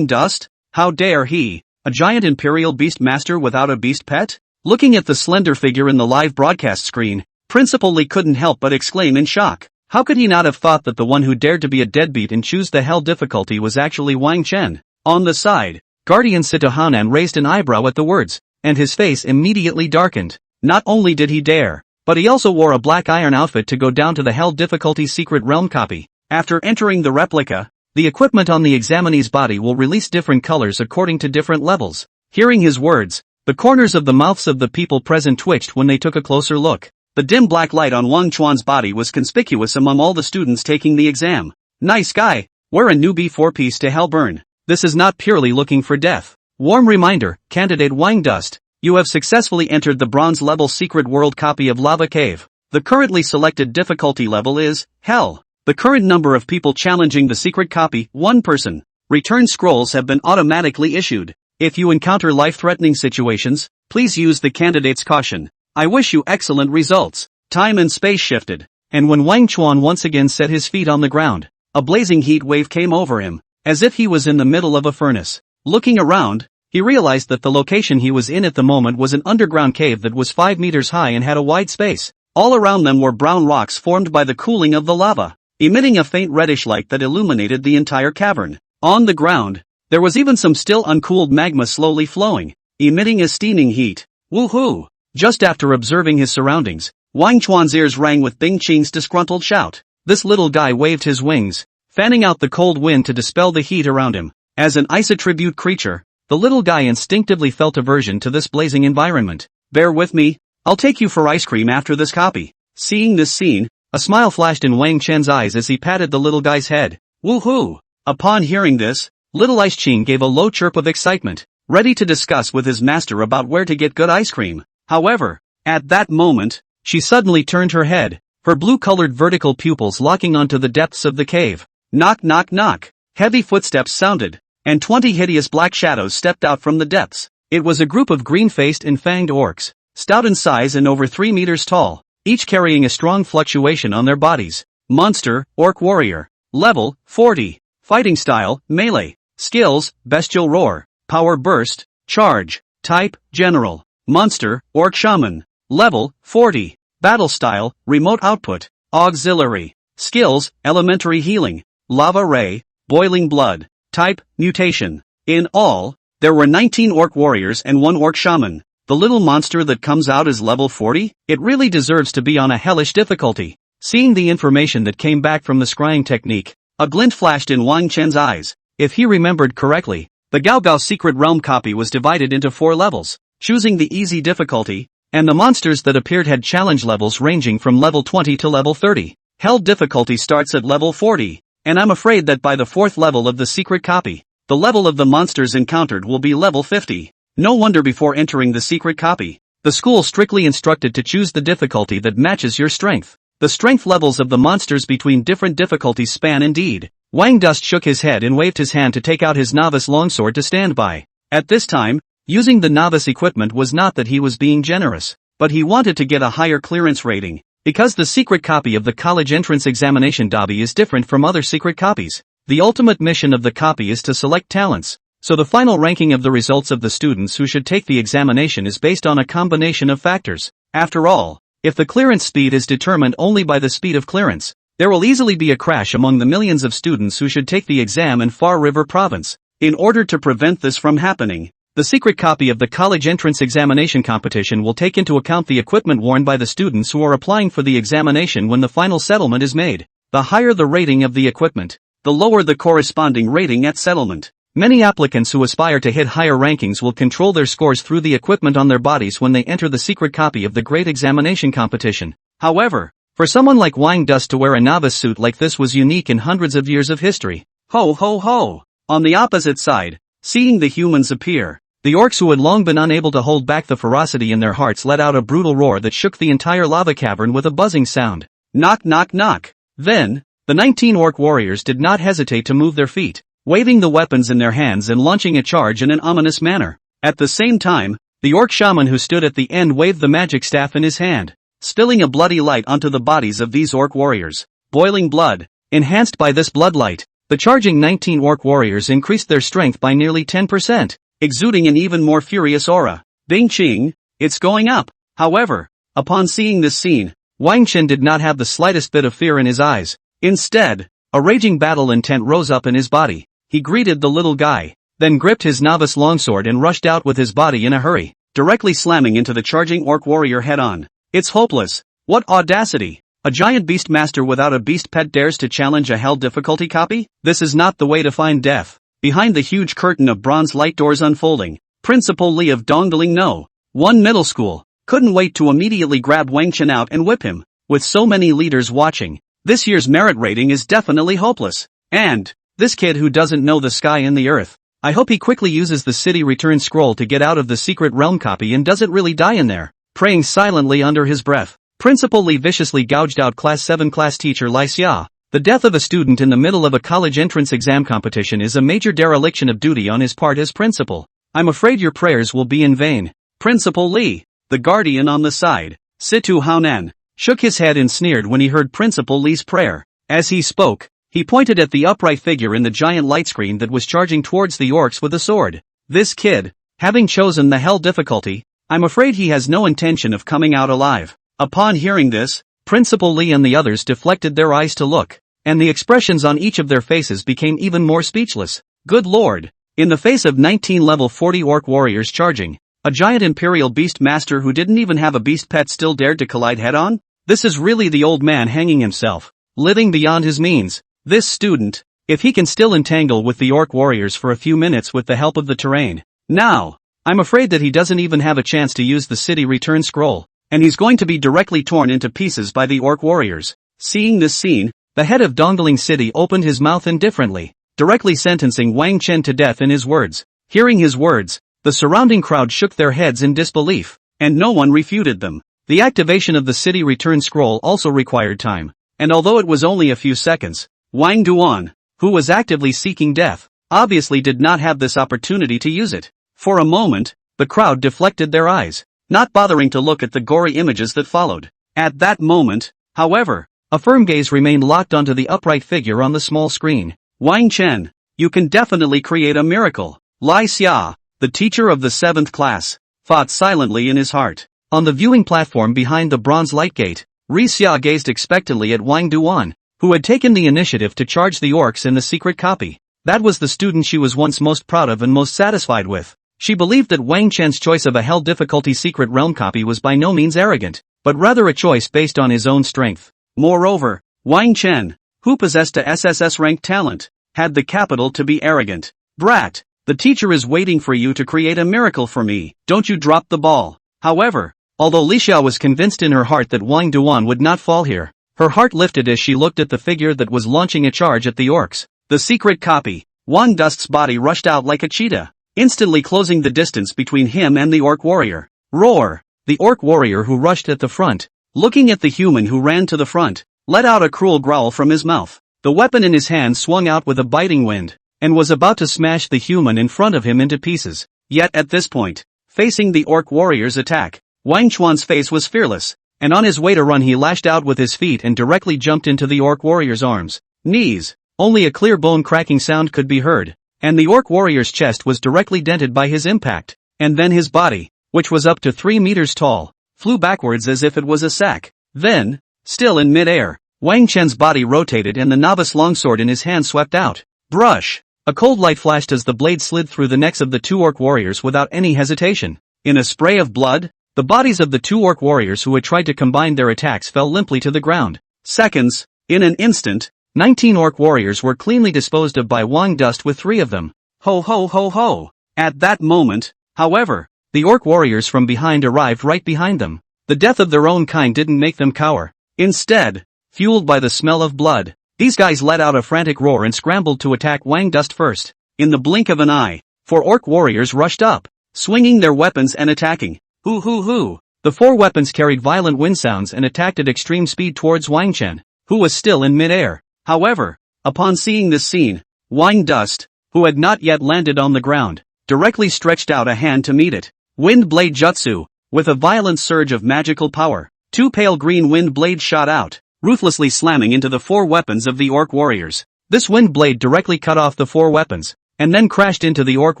Dust? How dare he, a giant imperial beast master without a beast pet? Looking at the slender figure in the live broadcast screen, Principal Li couldn't help but exclaim in shock. How could he not have thought that the one who dared to be a deadbeat and choose the hell difficulty was actually Wang Chen? On the side, Guardian Situ Yu raised an eyebrow at the words, and his face immediately darkened. Not only did he dare, but he also wore a black iron outfit to go down to the hell difficulty secret realm copy. After entering the replica, the equipment on the examinee's body will release different colors according to different levels. Hearing his words, the corners of the mouths of the people present twitched when they took a closer look. The dim black light on Wang Chuan's body was conspicuous among all the students taking the exam. Nice guy, wear a newbie 4-piece to hell burn. This is not purely looking for death. Warm reminder, candidate Wang Dust. You have successfully entered the bronze level secret world copy of Lava Cave. The currently selected difficulty level is Hell. The current number of people challenging the secret copy, 1 person. Return scrolls have been automatically issued. If you encounter life-threatening situations, please use the candidate's caution. I wish you excellent results. Time and space shifted, and when Wang Chuan once again set his feet on the ground, a blazing heat wave came over him, as if he was in the middle of a furnace. Looking around, he realized that the location he was in at the moment was an underground cave that was 5 meters high and had a wide space. All around them were brown rocks formed by the cooling of the lava, emitting a faint reddish light that illuminated the entire cavern. On the ground, there was even some still uncooled magma slowly flowing, emitting a steaming heat. Woohoo! Just after observing his surroundings, Wang Chuan's ears rang with Bing Qing's disgruntled shout. This little guy waved his wings, fanning out the cold wind to dispel the heat around him. As an ice attribute creature, the little guy instinctively felt aversion to this blazing environment. Bear with me, I'll take you for ice cream after this copy. Seeing this scene, a smile flashed in Wang Chen's eyes as he patted the little guy's head. Woohoo! Upon hearing this, little Ice Qing gave a low chirp of excitement, ready to discuss with his master about where to get good ice cream. However, at that moment, she suddenly turned her head, her blue-colored vertical pupils locking onto the depths of the cave. Knock knock knock. Heavy footsteps sounded, and 20 hideous black shadows stepped out from the depths. It was a group of green-faced and fanged orcs, stout in size and over 3 meters tall, each carrying a strong fluctuation on their bodies. Monster, Orc Warrior. Level, 40. Fighting style, melee. Skills, Bestial Roar. Power Burst. Charge. Type, General. Monster, Orc Shaman. Level, 40. Battle style, Remote Output. Auxiliary. Skills, Elementary Healing. Lava Ray. Boiling Blood. Type, Mutation. In all, there were 19 Orc Warriors and 1 Orc Shaman. The little monster that comes out is level 40? It really deserves to be on a hellish difficulty. Seeing the information that came back from the scrying technique, a glint flashed in Wang Chen's eyes. If he remembered correctly, the Gao Gao Secret Realm copy was divided into 4 levels, choosing the easy difficulty, and the monsters that appeared had challenge levels ranging from level 20 to level 30. Hell difficulty starts at level 40, and I'm afraid that by the 4th level of the secret copy, the level of the monsters encountered will be level 50. No wonder before entering the secret copy, the school strictly instructed to choose the difficulty that matches your strength. The strength levels of the monsters between different difficulties span indeed. Wang Dust shook his head and waved his hand to take out his novice longsword to stand by. At this time, using the novice equipment was not that he was being generous, but he wanted to get a higher clearance rating, because the secret copy of the college entrance examination dobby is different from other secret copies. The ultimate mission of the copy is to select talents, so the final ranking of the results of the students who should take the examination is based on a combination of factors. After all, if the clearance speed is determined only by the speed of clearance, there will easily be a crash among the millions of students who should take the exam in Far River Province. In order to prevent this from happening, the secret copy of the college entrance examination competition will take into account the equipment worn by the students who are applying for the examination when the final settlement is made. The higher the rating of the equipment, the lower the corresponding rating at settlement. Many applicants who aspire to hit higher rankings will control their scores through the equipment on their bodies when they enter the secret copy of the great examination competition. However, for someone like Wang Dust to wear a novice suit like this was unique in hundreds of years of history. Ho ho ho! On the opposite side, seeing the humans appear, the orcs who had long been unable to hold back the ferocity in their hearts let out a brutal roar that shook the entire lava cavern with a buzzing sound. Knock knock knock! Then, the 19 orc warriors did not hesitate to move their feet, waving the weapons in their hands and launching a charge in an ominous manner. At the same time, the orc shaman who stood at the end waved the magic staff in his hand, spilling a bloody light onto the bodies of these orc warriors. Boiling blood. Enhanced by this blood light, the charging 19 orc warriors increased their strength by nearly 10%, exuding an even more furious aura. Bing Qing, it's going up. However, upon seeing this scene, Wang Chen did not have the slightest bit of fear in his eyes. Instead, a raging battle intent rose up in his body. He greeted the little guy, then gripped his novice longsword and rushed out with his body in a hurry, directly slamming into the charging orc warrior head-on. It's hopeless. What audacity! A giant beast master without a beast pet dares to challenge a hell difficulty copy? This is not the way to find death. Behind the huge curtain of bronze light doors unfolding, Principal Li of Dongdaling No. 1 Middle School, couldn't wait to immediately grab Wang Chen out and whip him. With so many leaders watching, this year's merit rating is definitely hopeless. And this kid who doesn't know the sky and the earth. I hope he quickly uses the city return scroll to get out of the secret realm copy and doesn't really die in there. Praying silently under his breath, Principal Li viciously gouged out Class 7 class teacher Li Xia. The death of a student in the middle of a college entrance exam competition is a major dereliction of duty on his part as principal. I'm afraid your prayers will be in vain. Principal Li, the guardian on the side, Situ Yu, shook his head and sneered when he heard Principal Li's prayer. As he spoke, he pointed at the upright figure in the giant light screen that was charging towards the orcs with a sword. This kid, having chosen the hell difficulty, I'm afraid he has no intention of coming out alive. Upon hearing this, Principal Li and the others deflected their eyes to look, and the expressions on each of their faces became even more speechless. Good lord! In the face of 19 level 40 orc warriors charging, a giant imperial beast master who didn't even have a beast pet still dared to collide head-on? This is really the old man hanging himself, living beyond his means. This student, if he can still entangle with the orc warriors for a few minutes with the help of the terrain. Now, I'm afraid that he doesn't even have a chance to use the city return scroll, and he's going to be directly torn into pieces by the orc warriors. Seeing this scene, the head of Dongling City opened his mouth indifferently, directly sentencing Wang Chen to death in his words. Hearing his words, the surrounding crowd shook their heads in disbelief, and no one refuted them. The activation of the city return scroll also required time, and although it was only a few seconds, Wang Duan, who was actively seeking death, obviously did not have this opportunity to use it. For a moment, the crowd deflected their eyes, not bothering to look at the gory images that followed. At that moment, however, a firm gaze remained locked onto the upright figure on the small screen. Wang Chen, you can definitely create a miracle. Li Xia, the teacher of the 7th class, thought silently in his heart. On the viewing platform behind the bronze light gate, Li Xia gazed expectantly at Wang Duan, who had taken the initiative to charge the orcs in the secret copy. That was the student she was once most proud of and most satisfied with. She believed that Wang Chen's choice of a hell difficulty secret realm copy was by no means arrogant, but rather a choice based on his own strength. Moreover, Wang Chen, who possessed a SSS rank talent, had the capital to be arrogant. Brat, the teacher is waiting for you to create a miracle for me, don't you drop the ball. However, although Li Xia was convinced in her heart that Wang Duan would not fall here, her heart lifted as she looked at the figure that was launching a charge at the orcs. The secret copy. Wang Dust's body rushed out like a cheetah, instantly closing the distance between him and the orc warrior. Roar! The orc warrior who rushed at the front, looking at the human who ran to the front, let out a cruel growl from his mouth. The weapon in his hand swung out with a biting wind, and was about to smash the human in front of him into pieces. Yet at this point, facing the orc warrior's attack, Wang Chuan's face was fearless, and on his way to run he lashed out with his feet and directly jumped into the orc warrior's arms. Knees. Only a clear bone cracking sound could be heard, and the orc warrior's chest was directly dented by his impact, and then his body, which was up to 3 meters tall, flew backwards as if it was a sack. Then, still in mid-air, Wang Chen's body rotated and the novice longsword in his hand swept out. Brush! A cold light flashed as the blade slid through the necks of the 2 orc warriors without any hesitation. In a spray of blood, the bodies of the 2 orc warriors who had tried to combine their attacks fell limply to the ground. Seconds, in an instant, 19 orc warriors were cleanly disposed of by Wang Dust with 3 of them. Ho ho ho ho! At that moment, however, the orc warriors from behind arrived right behind them. The death of their own kind didn't make them cower. Instead, fueled by the smell of blood, these guys let out a frantic roar and scrambled to attack Wang Dust first. In the blink of an eye, 4 orc warriors rushed up, swinging their weapons and attacking. Hoo hoo hoo! The 4 weapons carried violent wind sounds and attacked at extreme speed towards Wang Chen, who was still in mid-air. However, upon seeing this scene, Wang Dust, who had not yet landed on the ground, directly stretched out a hand to meet it. Wind Blade Jutsu, with a violent surge of magical power, 2 pale green wind blades shot out, ruthlessly slamming into the 4 weapons of the orc warriors. This wind blade directly cut off the 4 weapons, and then crashed into the orc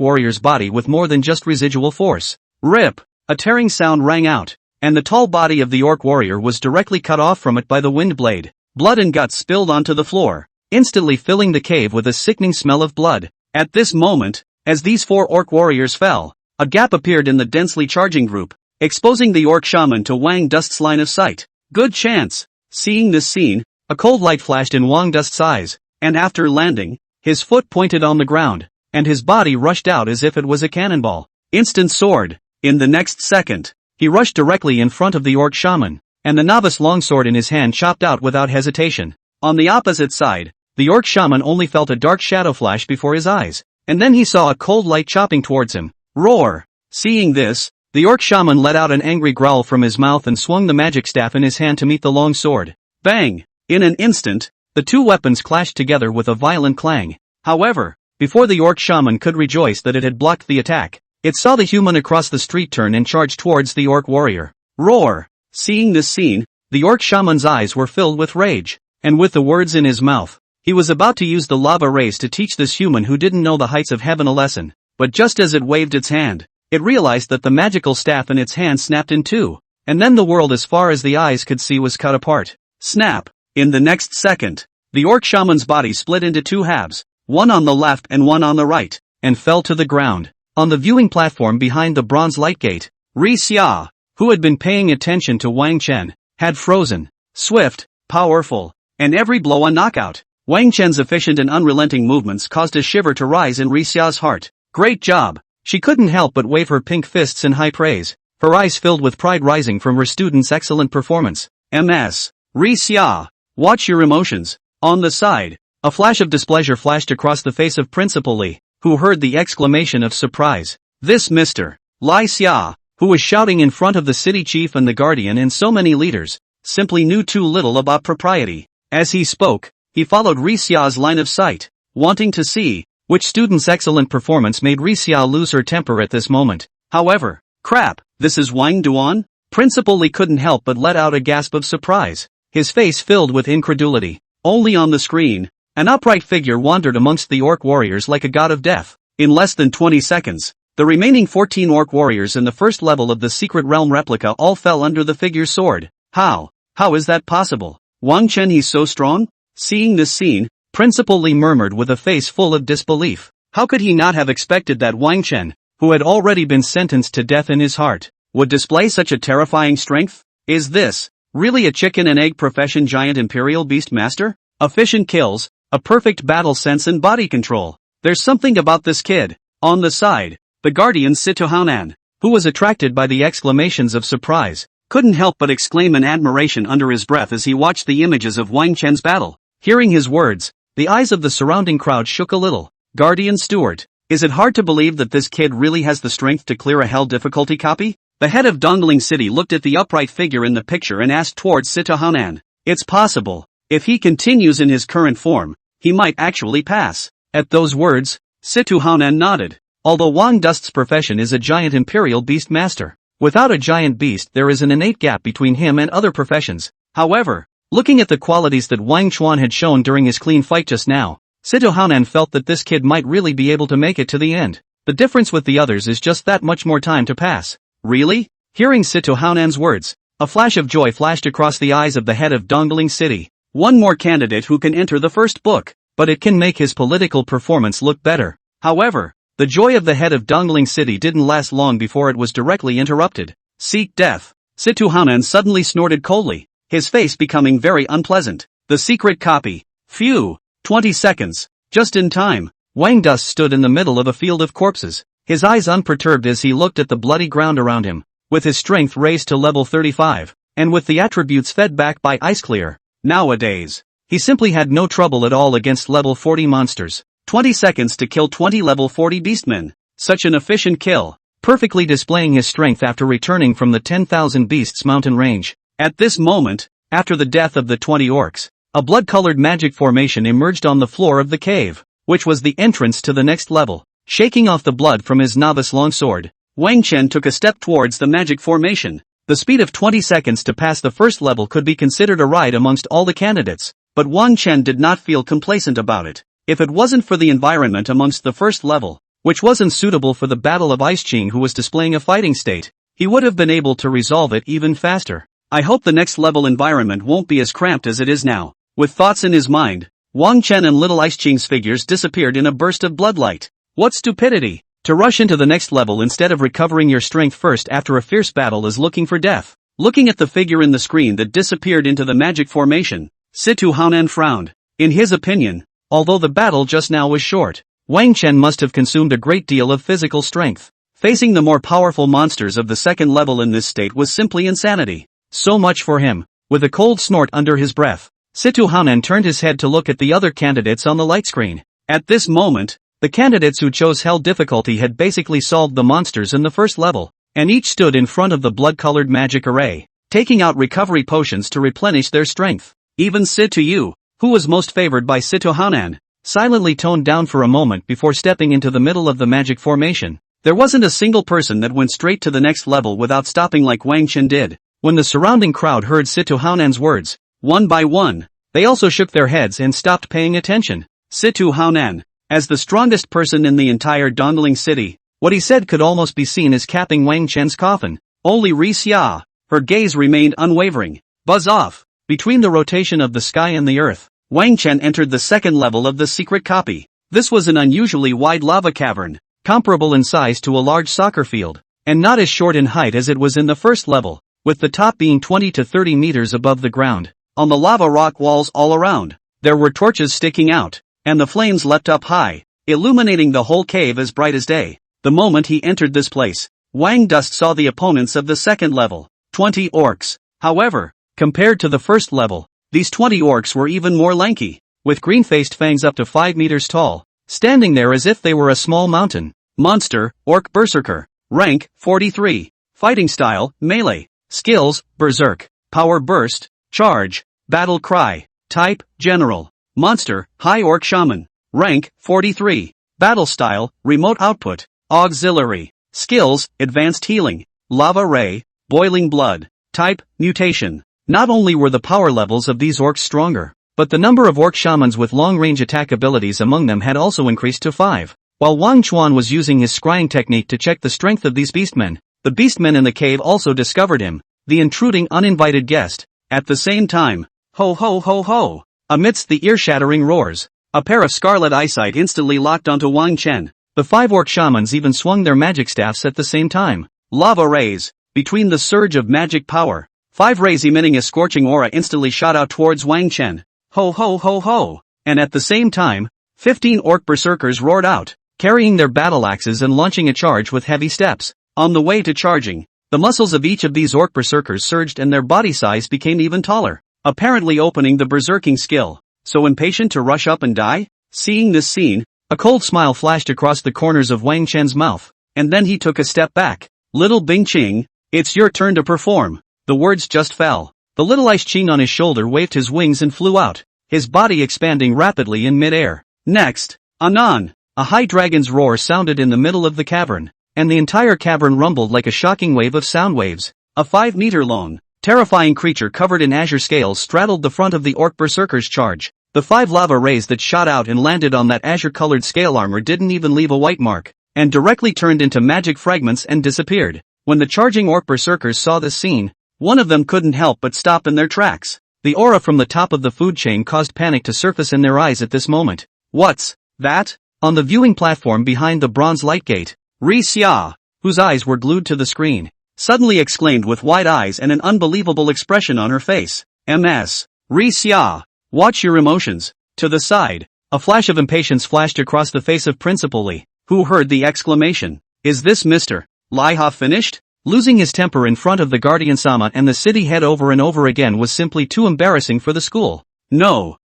warrior's body with more than just residual force. Rip! A tearing sound rang out, and the tall body of the orc warrior was directly cut off from it by the wind blade. Blood and guts spilled onto the floor, instantly filling the cave with a sickening smell of blood. At this moment, as these 4 orc warriors fell, a gap appeared in the densely charging group, exposing the orc shaman to Wang Dust's line of sight. Good chance! Seeing this scene, a cold light flashed in Wang Dust's eyes, and after landing, his foot pointed on the ground, and his body rushed out as if it was a cannonball. Instant sword! In the next second, he rushed directly in front of the orc shaman, and the novice longsword in his hand chopped out without hesitation. On the opposite side, the orc shaman only felt a dark shadow flash before his eyes, and then he saw a cold light chopping towards him. Roar! Seeing this, the orc shaman let out an angry growl from his mouth and swung the magic staff in his hand to meet the long sword. Bang! In an instant, the two weapons clashed together with a violent clang. However, before the orc shaman could rejoice that it had blocked the attack, it saw the human across the street turn and charge towards the orc warrior. Roar! Seeing this scene, the orc shaman's eyes were filled with rage, and with the words in his mouth, he was about to use the lava rays to teach this human who didn't know the heights of heaven a lesson. But just as it waved its hand, it realized that the magical staff in its hand snapped in two, and then the world as far as the eyes could see was cut apart. Snap! In the next second, the orc shaman's body split into two halves, one on the left and one on the right, and fell to the ground. On the viewing platform behind the bronze light gate, Ri Xia, who had been paying attention to Wang Chen, had frozen. Swift, powerful, and every blow a knockout. Wang Chen's efficient and unrelenting movements caused a shiver to rise in Ri Xia's heart. Great job! She couldn't help but wave her pink fists in high praise, her eyes filled with pride rising from her student's excellent performance. Ms. Ri Xia, watch your emotions. On the side, a flash of displeasure flashed across the face of Principal Li, who heard the exclamation of surprise. This Mr. Li Xia, who was shouting in front of the city chief and the guardian and so many leaders, simply knew too little about propriety. As he spoke, he followed Ri Xia's line of sight, wanting to see which student's excellent performance made Ri Xia lose her temper at this moment. However, crap, this is Wang Duan? Principal Li couldn't help but let out a gasp of surprise, his face filled with incredulity. Only on the screen, an upright figure wandered amongst the orc warriors like a god of death. In less than 20 seconds, the remaining 14 orc warriors in the first level of the secret realm replica all fell under the figure's sword. How is that possible? Wang Chen, he's so strong? Seeing this scene, Principal Li murmured with a face full of disbelief. How could he not have expected that Wang Chen, who had already been sentenced to death in his heart, would display such a terrifying strength? Is this really a chicken and egg profession giant imperial beast master? Efficient kills, a perfect battle sense and body control. There's something about this kid. On the side, the guardian Situ Yu, who was attracted by the exclamations of surprise, couldn't help but exclaim in admiration under his breath as he watched the images of Wang Chen's battle. Hearing his words, the eyes of the surrounding crowd shook a little. Guardian Stewart, is it hard to believe that this kid really has the strength to clear a hell difficulty copy? The head of Dongling City looked at the upright figure in the picture and asked towards Situ Yu. It's possible. If he continues in his current form, he might actually pass. At those words, Situ Yu nodded. Although Wang Dust's profession is a giant imperial beast master, without a giant beast there is an innate gap between him and other professions. However, looking at the qualities that Wang Chuan had shown during his clean fight just now, Situ Yu felt that this kid might really be able to make it to the end. The difference with the others is just that much more time to pass. Really? Hearing Situ Yu's words, a flash of joy flashed across the eyes of the head of Dongling City. One more candidate who can enter the first book, but it can make his political performance look better. However, the joy of the head of Dongling City didn't last long before it was directly interrupted. Seek death. Situ Yu suddenly snorted coldly, his face becoming very unpleasant. The secret copy. Phew. 20 seconds. Just in time. Wang Dust stood in the middle of a field of corpses, his eyes unperturbed as he looked at the bloody ground around him. With his strength raised to level 35, and with the attributes fed back by Ice Clear, nowadays, he simply had no trouble at all against level 40 monsters. 20 seconds to kill 20 level 40 beastmen. Such an efficient kill, perfectly displaying his strength after returning from the 10,000 Beasts mountain range. At this moment, after the death of the 20 orcs, a blood-colored magic formation emerged on the floor of the cave, which was the entrance to the next level. Shaking off the blood from his novice longsword, Wang Chen took a step towards the magic formation. The speed of 20 seconds to pass the first level could be considered a ride amongst all the candidates, but Wang Chen did not feel complacent about it. If it wasn't for the environment amongst the first level, which wasn't suitable for the Battle of Ice Qing, who was displaying a fighting state, he would have been able to resolve it even faster. I hope the next level environment won't be as cramped as it is now. With thoughts in his mind, Wang Chen and Little Ice Qing's figures disappeared in a burst of bloodlight. What stupidity! To rush into the next level instead of recovering your strength first after a fierce battle is looking for death. Looking at the figure in the screen that disappeared into the magic formation, Situ Yu frowned. In his opinion, although the battle just now was short, Wang Chen must have consumed a great deal of physical strength. Facing the more powerful monsters of the second level in this state was simply insanity. So much for him. With a cold snort under his breath, Situ Yu turned his head to look at the other candidates on the light screen. At this moment, the candidates who chose hell difficulty had basically solved the monsters in the first level, and each stood in front of the blood-colored magic array, taking out recovery potions to replenish their strength. Even Situ Yu, who was most favored by Situ Yu, silently toned down for a moment before stepping into the middle of the magic formation. There wasn't a single person that went straight to the next level without stopping like Wang Chen did. When the surrounding crowd heard Situ Yu's words, one by one, they also shook their heads and stopped paying attention. Situ Yu, as the strongest person in the entire Dongling city, what he said could almost be seen as capping Wang Chen's coffin. Only Xia, her gaze remained unwavering. Buzz off. Between the rotation of the sky and the earth, Wang Chen entered the second level of the secret copy. This was an unusually wide lava cavern, comparable in size to a large soccer field, and not as short in height as it was in the first level, with the top being 20 to 30 meters above the ground. On the lava rock walls all around, there were torches sticking out, and the flames leapt up high, illuminating the whole cave as bright as day. The moment he entered this place, Wang Dusk saw the opponents of the second level, 20 orcs. However, compared to the first level, these 20 orcs were even more lanky, with green-faced fangs up to 5 meters tall, standing there as if they were a small mountain. Monster, Orc Berserker. Rank, 43. Fighting style, melee. Skills, Berserk. Power Burst. Charge. Battle Cry. Type, General. Monster, High Orc Shaman. Rank, 43. Battle style, Remote Output. Auxiliary. Skills, Advanced Healing. Lava Ray. Boiling Blood. Type, Mutation. Not only were the power levels of these orcs stronger, but the number of orc shamans with long-range attack abilities among them had also increased to 5. While Wang Chuan was using his scrying technique to check the strength of these beastmen, the beastmen in the cave also discovered him, the intruding uninvited guest. At the same time, ho ho ho ho! Amidst the ear-shattering roars, a pair of scarlet eyesight instantly locked onto Wang Chen. The 5 orc shamans even swung their magic staffs at the same time. Lava rays. Between the surge of magic power, 5 rays emitting a scorching aura instantly shot out towards Wang Chen. Ho ho ho ho! And at the same time, 15 orc berserkers roared out, carrying their battle axes and launching a charge with heavy steps. On the way to charging, the muscles of each of these orc berserkers surged and their body size became even taller, apparently opening the berserking skill. So impatient to rush up and die? Seeing this scene, a cold smile flashed across the corners of Wang Chen's mouth, and then he took a step back. Little Bing Qing, it's your turn to perform. The words just fell. The little ice Qing on his shoulder waved his wings and flew out, his body expanding rapidly in mid-air. Next, Anon. A high dragon's roar sounded in the middle of the cavern, and the entire cavern rumbled like a shocking wave of sound waves. A 5-meter-long, terrifying creature covered in azure scales straddled the front of the orc berserker's charge. The 5 lava rays that shot out and landed on that azure-colored scale armor didn't even leave a white mark, and directly turned into magic fragments and disappeared. When the charging orc berserkers saw this scene, one of them couldn't help but stop in their tracks. The aura from the top of the food chain caused panic to surface in their eyes at this moment. What's that? On the viewing platform behind the bronze light gate, Xia, whose eyes were glued to the screen, suddenly exclaimed with wide eyes and an unbelievable expression on her face. Ms. Xia, watch your emotions. To the side, a flash of impatience flashed across the face of Principal Li, who heard the exclamation. Is this Mr. Liha finished? Losing his temper in front of the Guardian Sama and the city head over and over again was simply too embarrassing for the school. No.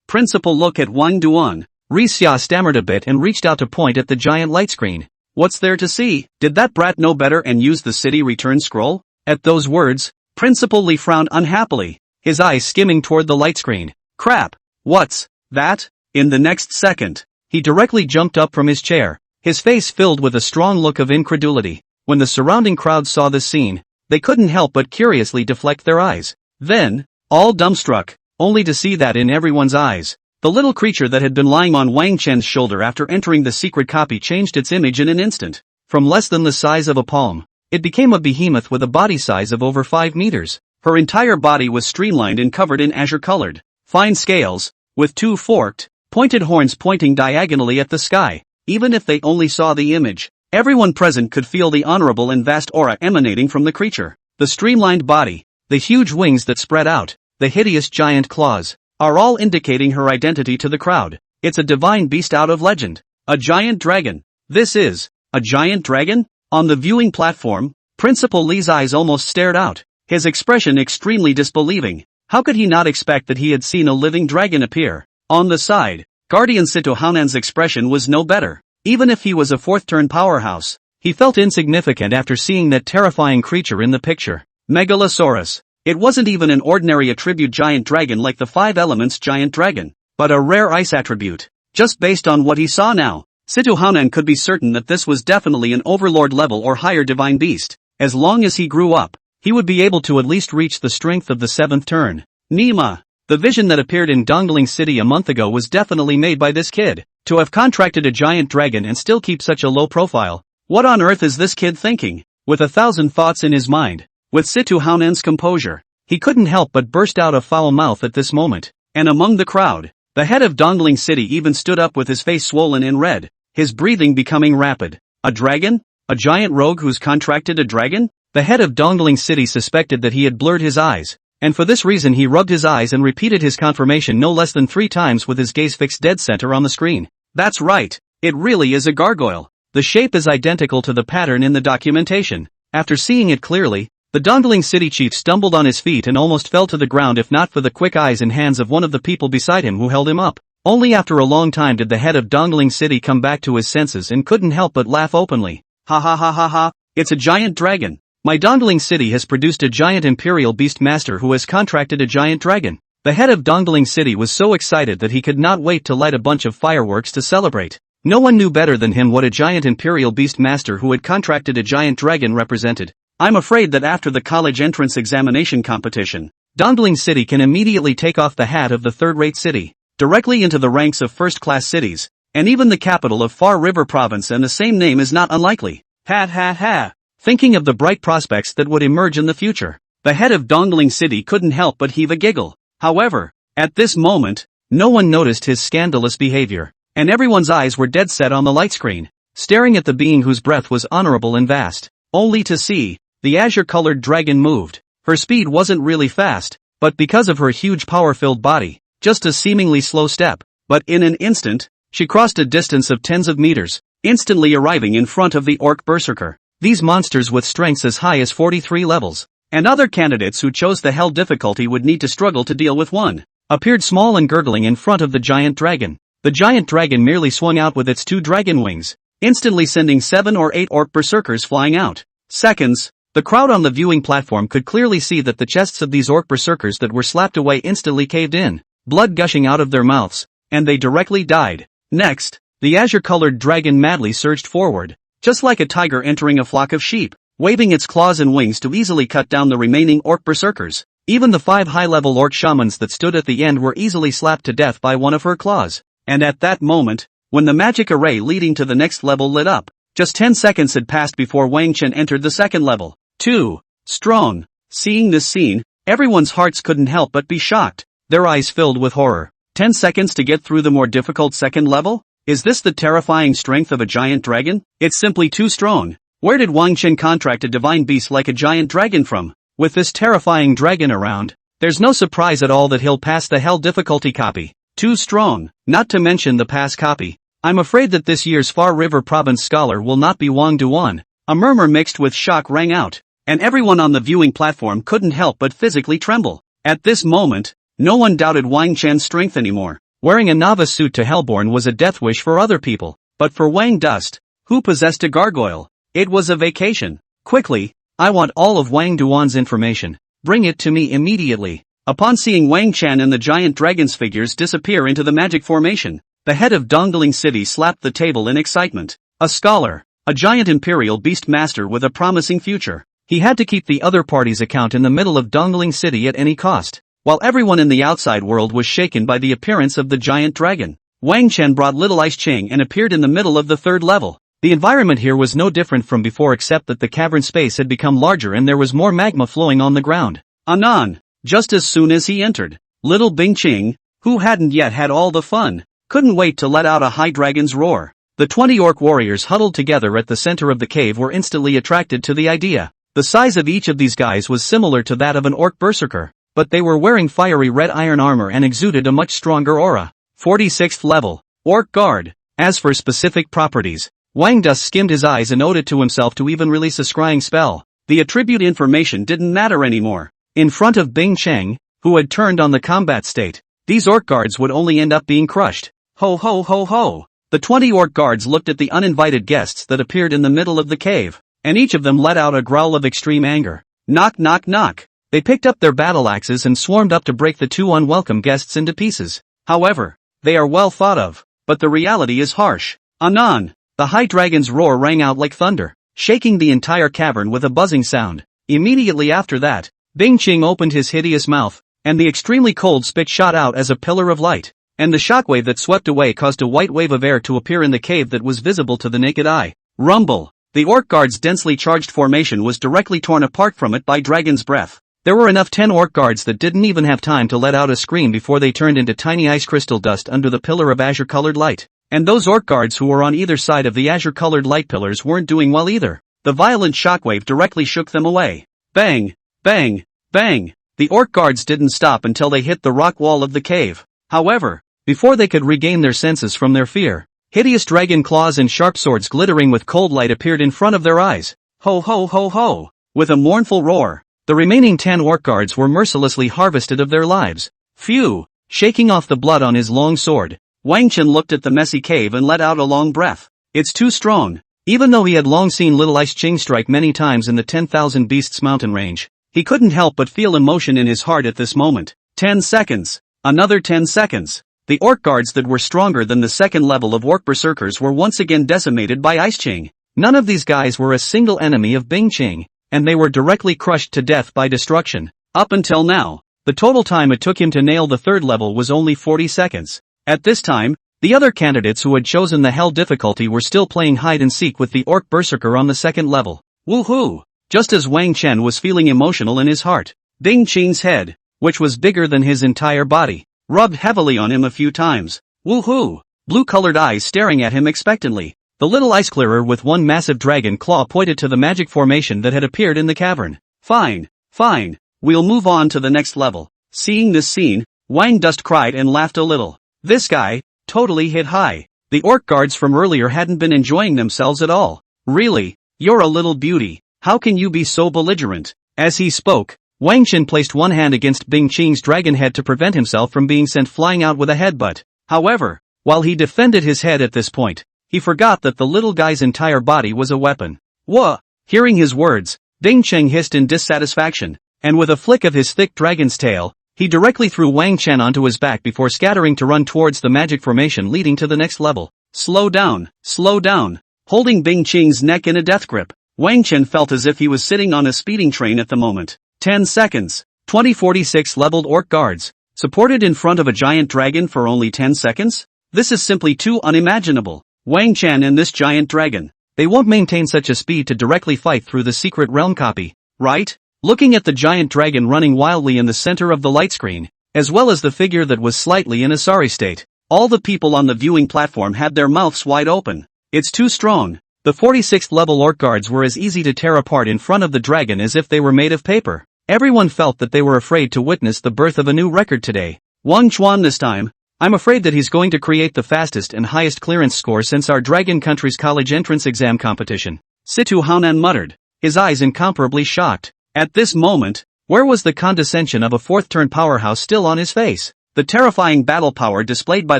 Principal, look at Wang Duan. Xia stammered a bit and reached out to point at the giant light screen. What's there to see? Did that brat know better and use the city return scroll? At those words, Principal Li frowned unhappily, his eyes skimming toward the light screen. Crap. What's that? In the next second, he directly jumped up from his chair, his face filled with a strong look of incredulity. When the surrounding crowd saw this scene, they couldn't help but curiously deflect their eyes. Then, all dumbstruck, only to see that in everyone's eyes, the little creature that had been lying on Wang Chen's shoulder after entering the secret copy changed its image in an instant. From less than the size of a palm, it became a behemoth with a body size of over 5 meters. Her entire body was streamlined and covered in azure-colored, fine scales, with 2 forked, pointed horns pointing diagonally at the sky. Even if they only saw the image, everyone present could feel the honorable and vast aura emanating from the creature. The streamlined body, the huge wings that spread out, the hideous giant claws, are all indicating her identity to the crowd. It's a divine beast out of legend. A giant dragon. This is A giant dragon? On the viewing platform, Principal Li's eyes almost stared out, his expression extremely disbelieving. How could he not expect that he had seen a living dragon appear? On the side, Guardian Situ Haonan's expression was no better. Even if he was a fourth-turn powerhouse, he felt insignificant after seeing that terrifying creature in the picture. Megalosaurus. It wasn't even an ordinary attribute giant dragon like the 5 elements giant dragon, but a rare ice attribute. Just based on what he saw now, Situ Haonan could be certain that this was definitely an overlord level or higher divine beast. As long as he grew up, he would be able to at least reach the strength of the 7th turn. Nima. The vision that appeared in Dongling City a month ago was definitely made by this kid. To have contracted a giant dragon and still keep such a low profile, what on earth is this kid thinking? With 1,000 thoughts in his mind, with Situ Haonan's composure, he couldn't help but burst out a foul mouth at this moment. And among the crowd, the head of Dongling City even stood up with his face swollen and red, his breathing becoming rapid. A dragon? A giant rogue who's contracted a dragon? The head of Dongling City suspected that he had blurred his eyes, and for this reason he rubbed his eyes and repeated his confirmation no less than 3 times with his gaze fixed dead center on the screen. That's right, it really is a gargoyle. The shape is identical to the pattern in the documentation. After seeing it clearly, the Dongling City chief stumbled on his feet and almost fell to the ground if not for the quick eyes and hands of one of the people beside him who held him up. Only after a long time did the head of Dongling City come back to his senses and couldn't help but laugh openly. Ha ha ha ha ha, it's a giant dragon. My Dongling City has produced a giant imperial beast master who has contracted a giant dragon. The head of Dongling City was so excited that he could not wait to light a bunch of fireworks to celebrate. No one knew better than him what a giant imperial beast master who had contracted a giant dragon represented. I'm afraid that after the college entrance examination competition, Dongling City can immediately take off the hat of the third-rate city, directly into the ranks of first-class cities, and even the capital of Far River Province and the same name is not unlikely. Ha ha ha. Thinking of the bright prospects that would emerge in the future, the head of Dongling City couldn't help but heave a giggle. However, at this moment, no one noticed his scandalous behavior, and everyone's eyes were dead set on the light screen, staring at the being whose breath was honorable and vast, only to see the azure-colored dragon moved. Her speed wasn't really fast, but because of her huge power-filled body, just a seemingly slow step. But in an instant, she crossed a distance of tens of meters, instantly arriving in front of the orc berserker. These monsters with strengths as high as 43 levels, and other candidates who chose the hell difficulty would need to struggle to deal with one, appeared small and gurgling in front of the giant dragon. The giant dragon merely swung out with its 2 dragon wings, instantly sending 7 or 8 orc berserkers flying out. Seconds. The crowd on the viewing platform could clearly see that the chests of these orc berserkers that were slapped away instantly caved in, blood gushing out of their mouths, and they directly died. Next, the azure-colored dragon madly surged forward, just like a tiger entering a flock of sheep, waving its claws and wings to easily cut down the remaining orc berserkers. Even the 5 high-level orc shamans that stood at the end were easily slapped to death by one of her claws. And at that moment, when the magic array leading to the next level lit up, just 10 seconds had passed before Wang Chen entered the second level. 2. Strong. Seeing this scene, everyone's hearts couldn't help but be shocked, their eyes filled with horror. 10 seconds to get through the more difficult second level? Is this the terrifying strength of a giant dragon? It's simply too strong. Where did Wang Chen contract a divine beast like a giant dragon from? With this terrifying dragon around, there's no surprise at all that he'll pass the hell difficulty copy. Too strong, not to mention the pass copy. I'm afraid that this year's Far River Province scholar will not be Wang Duan. A murmur mixed with shock rang out, and everyone on the viewing platform couldn't help but physically tremble. At this moment, no one doubted Wang Chen's strength anymore. Wearing a novice suit to Hellborn was a death wish for other people, but for Wang Dust, who possessed a gargoyle, it was a vacation. Quickly, I want all of Wang Duan's information. Bring it to me immediately. Upon seeing Wang Chen and the giant dragon's figures disappear into the magic formation, the head of Dongling City slapped the table in excitement. A scholar, a giant imperial beast master with a promising future. He had to keep the other party's account in the middle of Dongling City at any cost. While everyone in the outside world was shaken by the appearance of the giant dragon, Wang Chen brought Little Ice Qing and appeared in the middle of the third level. The environment here was no different from before except that the cavern space had become larger and there was more magma flowing on the ground. Anon, just as soon as he entered, Little Bing Qing, who hadn't yet had all the fun, couldn't wait to let out a high dragon's roar. The 20 orc warriors huddled together at the center of the cave were instantly attracted to the idea. The size of each of these guys was similar to that of an orc berserker, but they were wearing fiery red iron armor and exuded a much stronger aura. 46th level, Orc Guard. As for specific properties, Wang Dusk skimmed his eyes and owed it to himself to even release a scrying spell. The attribute information didn't matter anymore. In front of Bing Cheng, who had turned on the combat state, these orc guards would only end up being crushed. Ho ho ho ho! The 20 orc guards looked at the uninvited guests that appeared in the middle of the cave, and each of them let out a growl of extreme anger. Knock knock knock! They picked up their battle axes and swarmed up to break the 2 unwelcome guests into pieces. However, they are well thought of, but the reality is harsh. Anon! The high dragon's roar rang out like thunder, shaking the entire cavern with a buzzing sound. Immediately after that, Bing Cheng opened his hideous mouth, and the extremely cold spit shot out as a pillar of light. And the shockwave that swept away caused a white wave of air to appear in the cave that was visible to the naked eye. Rumble! The orc guard's densely charged formation was directly torn apart from it by Dragon's breath. There were enough 10 orc guards that didn't even have time to let out a scream before they turned into tiny ice crystal dust under the pillar of azure-colored light. And those orc guards who were on either side of the azure-colored light pillars weren't doing well either. The violent shockwave directly shook them away. Bang! Bang! Bang! The orc guards didn't stop until they hit the rock wall of the cave. However, before they could regain their senses from their fear, hideous dragon claws and sharp swords glittering with cold light appeared in front of their eyes. Ho ho ho ho! With a mournful roar, the remaining 10 orc guards were mercilessly harvested of their lives. Phew! Shaking off the blood on his long sword, Wang Chen looked at the messy cave and let out a long breath. It's too strong. Even though he had long seen Little Ice Qing strike many times in the 10,000 Beasts mountain range, he couldn't help but feel emotion in his heart at this moment. 10 seconds. Another 10 seconds. The orc guards that were stronger than the second level of orc berserkers were once again decimated by Ice Qing. None of these guys were a single enemy of Bing Qing, and they were directly crushed to death by destruction. Up until now, the total time it took him to nail the third level was only 40 seconds. At this time, the other candidates who had chosen the hell difficulty were still playing hide and seek with the orc berserker on the second level. Woohoo! Just as Wang Chen was feeling emotional in his heart, Bing Qing's head, which was bigger than his entire body, rubbed heavily on him a few times. Woohoo! Blue-colored eyes staring at him expectantly. The little ice clearer with one massive dragon claw pointed to the magic formation that had appeared in the cavern. Fine, fine, we'll move on to the next level. Seeing this scene, Wang Dusk cried and laughed a little. This guy, totally hit high. The orc guards from earlier hadn't been enjoying themselves at all. Really, you're a little beauty. How can you be so belligerent? As he spoke, Wang Chen placed one hand against Bing Qing's dragon head to prevent himself from being sent flying out with a headbutt. However, while he defended his head at this point, he forgot that the little guy's entire body was a weapon. Wha! Hearing his words, Bing Cheng hissed in dissatisfaction, and with a flick of his thick dragon's tail, he directly threw Wang Chen onto his back before scattering to run towards the magic formation leading to the next level. Slow down, slow down. Holding Bing Qing's neck in a death grip, Wang Chen felt as if he was sitting on a speeding train at the moment. 10 seconds. 2046 leveled orc guards, supported in front of a giant dragon for only 10 seconds? This is simply too unimaginable. Wang Chen and this giant dragon, they won't maintain such a speed to directly fight through the secret realm copy, right? Looking at the giant dragon running wildly in the center of the light screen, as well as the figure that was slightly in a sorry state, all the people on the viewing platform had their mouths wide open. It's too strong. The 46th level orc guards were as easy to tear apart in front of the dragon as if they were made of paper. Everyone felt that they were afraid to witness the birth of a new record today. Wang Chuan this time. I'm afraid that he's going to create the fastest and highest clearance score since our Dragon Country's college entrance exam competition. Situ Yu muttered, his eyes incomparably shocked. At this moment, where was the condescension of a fourth-turn powerhouse still on his face? The terrifying battle power displayed by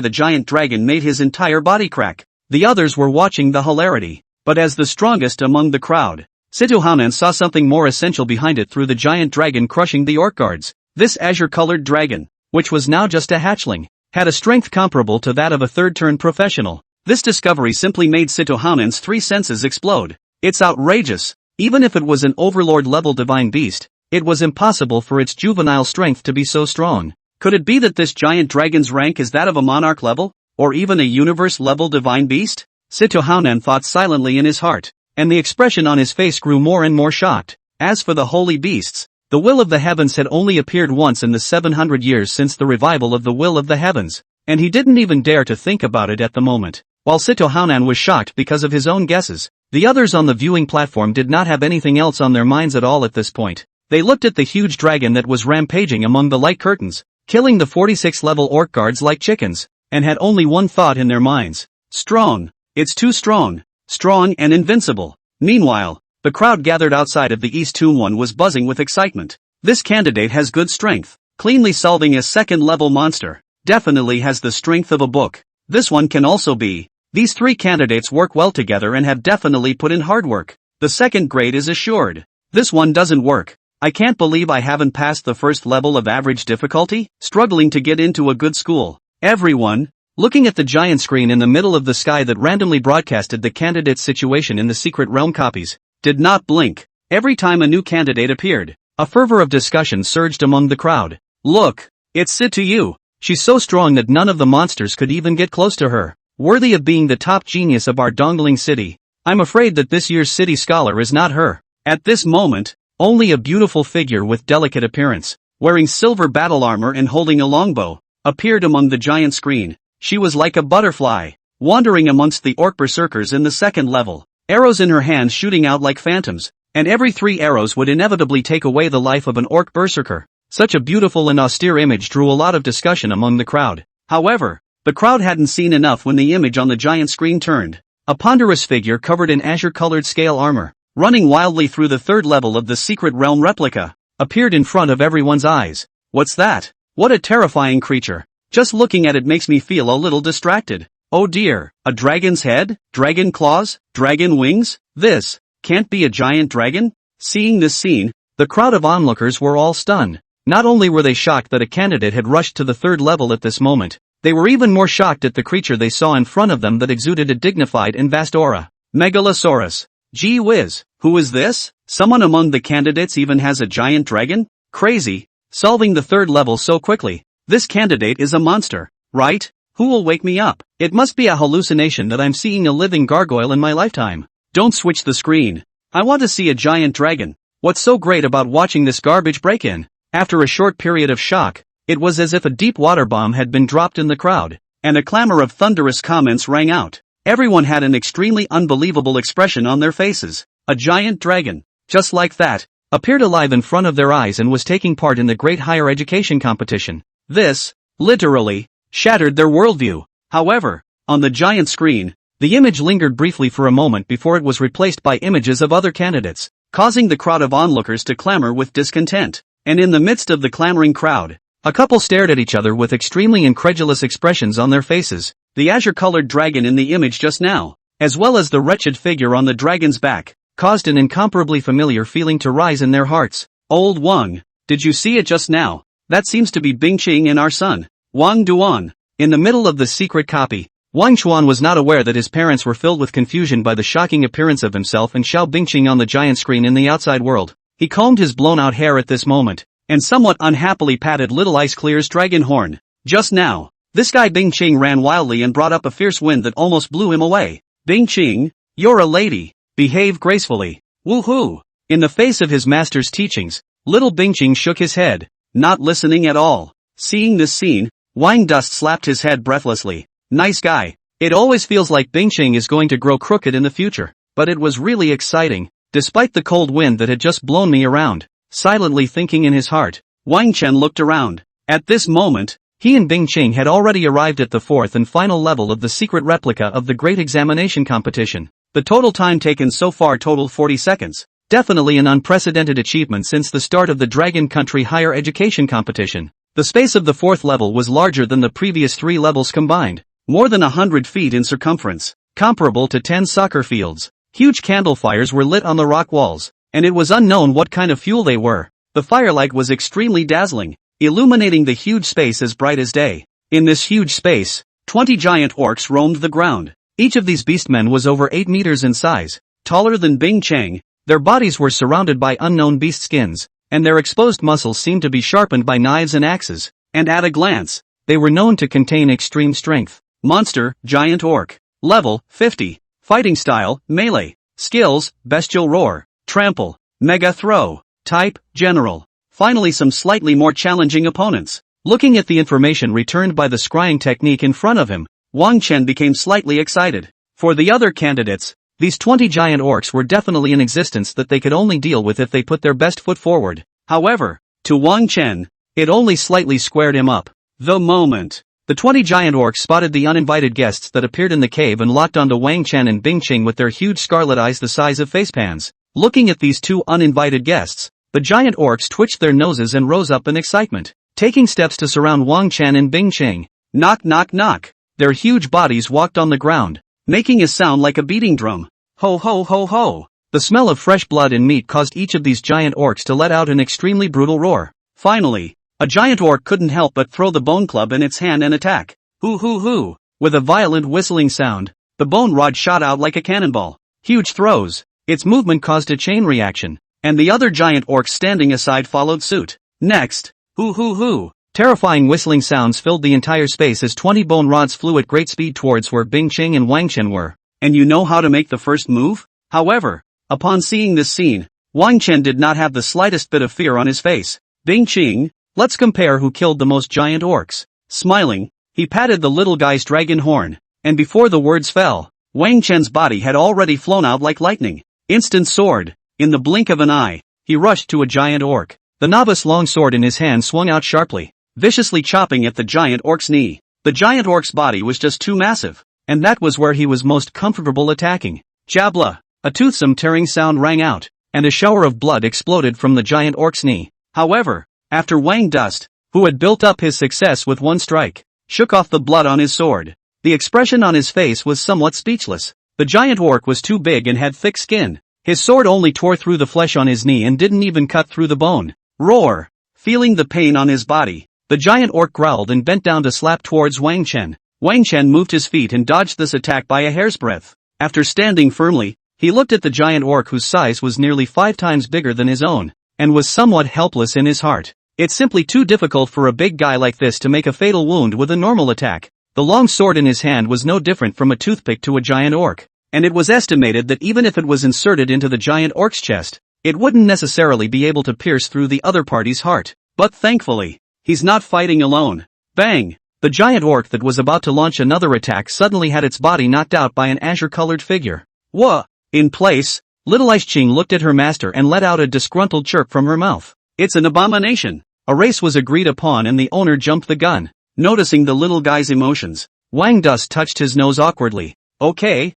the giant dragon made his entire body crack. The others were watching the hilarity. But as the strongest among the crowd, Situ Yu saw something more essential behind it through the giant dragon crushing the orc guards. This azure-colored dragon, which was now just a hatchling, had a strength comparable to that of a third-turn professional. This discovery simply made Situ Yu's three senses explode. It's outrageous. Even if it was an overlord-level divine beast, it was impossible for its juvenile strength to be so strong. Could it be that this giant dragon's rank is that of a monarch level, or even a universe-level divine beast? Situ Yu thought silently in his heart, and the expression on his face grew more and more shocked. As for the holy beasts, the will of the heavens had only appeared once in the 700 years since the revival of the will of the heavens, and he didn't even dare to think about it at the moment. While Situ Yu was shocked because of his own guesses, the others on the viewing platform did not have anything else on their minds at all at this point. They looked at the huge dragon that was rampaging among the light curtains, killing the 46 level orc guards like chickens, and had only one thought in their minds. Strong. It's too strong. strong and invincible. Meanwhile, the crowd gathered outside of the East Tomb One was buzzing with excitement. This candidate has good strength, cleanly solving a second-level monster. Definitely has the strength of a book. This one can also be. These three candidates work well together and have definitely put in hard work. The second grade is assured. This one doesn't work. I can't believe I haven't passed the first level of average difficulty, struggling to get into a good school. Everyone, looking at the giant screen in the middle of the sky that randomly broadcasted the candidate's situation in the secret realm copies, did not blink. Every time a new candidate appeared, a fervor of discussion surged among the crowd. Look, it's Situ Yu. She's so strong that none of the monsters could even get close to her. Worthy of being the top genius of our dongling city. I'm afraid that this year's city scholar is not her. At this moment, only a beautiful figure with delicate appearance, wearing silver battle armor and holding a longbow, appeared among the giant screen. She was like a butterfly, wandering amongst the orc berserkers in the second level, arrows in her hands shooting out like phantoms, and every 3 arrows would inevitably take away the life of an orc berserker. Such a beautiful and austere image drew a lot of discussion among the crowd. However, the crowd hadn't seen enough when the image on the giant screen turned. A ponderous figure covered in azure-colored scale armor, running wildly through the third level of the secret realm replica, appeared in front of everyone's eyes. What's that? What a terrifying creature. Just looking at it makes me feel a little distracted. Oh dear, a dragon's head, dragon claws, dragon wings? This can't be a giant dragon? Seeing this scene, the crowd of onlookers were all stunned. Not only were they shocked that a candidate had rushed to the third level at this moment, they were even more shocked at the creature they saw in front of them that exuded a dignified and vast aura. Megalosaurus. Gee whiz, who is this? Someone among the candidates even has a giant dragon? Crazy. Solving the third level so quickly. This candidate is a monster, right? Who will wake me up? It must be a hallucination that I'm seeing a living gargoyle in my lifetime. Don't switch the screen. I want to see a giant dragon. What's so great about watching this garbage break-in? After a short period of shock, it was as if a deep water bomb had been dropped in the crowd, and a clamor of thunderous comments rang out. Everyone had an extremely unbelievable expression on their faces. A giant dragon, just like that, appeared alive in front of their eyes and was taking part in the great higher education competition. This, literally, shattered their worldview. However, on the giant screen, the image lingered briefly for a moment before it was replaced by images of other candidates, causing the crowd of onlookers to clamor with discontent. And in the midst of the clamoring crowd, a couple stared at each other with extremely incredulous expressions on their faces. The azure-colored dragon in the image just now, as well as the wretched figure on the dragon's back, caused an incomparably familiar feeling to rise in their hearts. Old Wang, did you see it just now? That seems to be Bing Qing and our son, Wang Duan. In the middle of the secret copy, Wang Chuan was not aware that his parents were filled with confusion by the shocking appearance of himself and Xiao Bingqing on the giant screen in the outside world. He combed his blown-out hair at this moment, and somewhat unhappily patted little Ice Clear's dragon horn. Just now, this guy Bing Qing ran wildly and brought up a fierce wind that almost blew him away. Bing Qing, you're a lady. Behave gracefully. Woohoo! In the face of his master's teachings, little Bing Qing shook his head, not listening at all. Seeing this scene, Wang Dust slapped his head breathlessly. Nice guy. It always feels like Bing Qing is going to grow crooked in the future, but it was really exciting. Despite the cold wind that had just blown me around, silently thinking in his heart, Wang Chen looked around. At this moment, he and Bing Qing had already arrived at the fourth and final level of the secret replica of the great examination competition. The total time taken so far totaled 40 seconds. Definitely an unprecedented achievement since the start of the Dragon Country higher education competition. The space of the fourth level was larger than the previous 3 levels combined, more than 100 feet in circumference, comparable to 10 soccer fields. Huge candle fires were lit on the rock walls, and it was unknown what kind of fuel they were. The firelight was extremely dazzling, illuminating the huge space as bright as day. In this huge space, 20 giant orcs roamed the ground. Each of these beastmen was over 8 meters in size, taller than Bing Cheng. Their bodies were surrounded by unknown beast skins, and their exposed muscles seemed to be sharpened by knives and axes, and at a glance, they were known to contain extreme strength. Monster, Giant Orc. Level, 50. Fighting style, melee. Skills, bestial roar, trample, mega throw. Type, general. Finally some slightly more challenging opponents. Looking at the information returned by the scrying technique in front of him, Wang Chen became slightly excited. For the other candidates, these 20 giant orcs were definitely in existence that they could only deal with if they put their best foot forward. However, to Wang Chen, it only slightly squared him up. The moment The 20 giant orcs spotted the uninvited guests that appeared in the cave and locked onto Wang Chen and Bing Qing with their huge scarlet eyes the size of facepans. Looking at these two uninvited guests, the giant orcs twitched their noses and rose up in excitement, taking steps to surround Wang Chen and Bing Qing. Knock knock knock. Their huge bodies walked on the ground, making a sound like a beating drum. Ho ho ho ho. The smell of fresh blood and meat caused each of these giant orcs to let out an extremely brutal roar. Finally, a giant orc couldn't help but throw the bone club in its hand and attack. Hoo hoo hoo. With a violent whistling sound, the bone rod shot out like a cannonball. Huge throws. Its movement caused a chain reaction, and the other giant orcs standing aside followed suit. Next, hoo hoo hoo. Terrifying whistling sounds filled the entire space as 20 bone rods flew at great speed towards where Bing Qing and Wang Chen were. And you know how to make the first move? However, upon seeing this scene, Wang Chen did not have the slightest bit of fear on his face. Bing Qing, let's compare who killed the most giant orcs. Smiling, he patted the little guy's dragon horn, and before the words fell, Wang Chen's body had already flown out like lightning. Instant sword. In the blink of an eye, he rushed to a giant orc. The novice long sword in his hand swung out sharply, viciously chopping at the giant orc's knee. The giant orc's body was just too massive, and that was where he was most comfortable attacking. Jabla! A toothsome tearing sound rang out, and a shower of blood exploded from the giant orc's knee. However, after Wang Dust, who had built up his success with one strike, shook off the blood on his sword, the expression on his face was somewhat speechless. The giant orc was too big and had thick skin. His sword only tore through the flesh on his knee and didn't even cut through the bone. Roar! Feeling the pain on his body, the giant orc growled and bent down to slap towards Wang Chen. Wang Chen moved his feet and dodged this attack by a hair's breadth. After standing firmly, he looked at the giant orc whose size was nearly 5 times bigger than his own, and was somewhat helpless in his heart. It's simply too difficult for a big guy like this to make a fatal wound with a normal attack. The long sword in his hand was no different from a toothpick to a giant orc, and it was estimated that even if it was inserted into the giant orc's chest, it wouldn't necessarily be able to pierce through the other party's heart. But thankfully, he's not fighting alone. Bang! The giant orc that was about to launch another attack suddenly had its body knocked out by an azure-colored figure. Wha! In place, Little Ice Qing looked at her master and let out a disgruntled chirp from her mouth. It's an abomination. A race was agreed upon and the owner jumped the gun. Noticing the little guy's emotions, Wang Dust touched his nose awkwardly. Okay,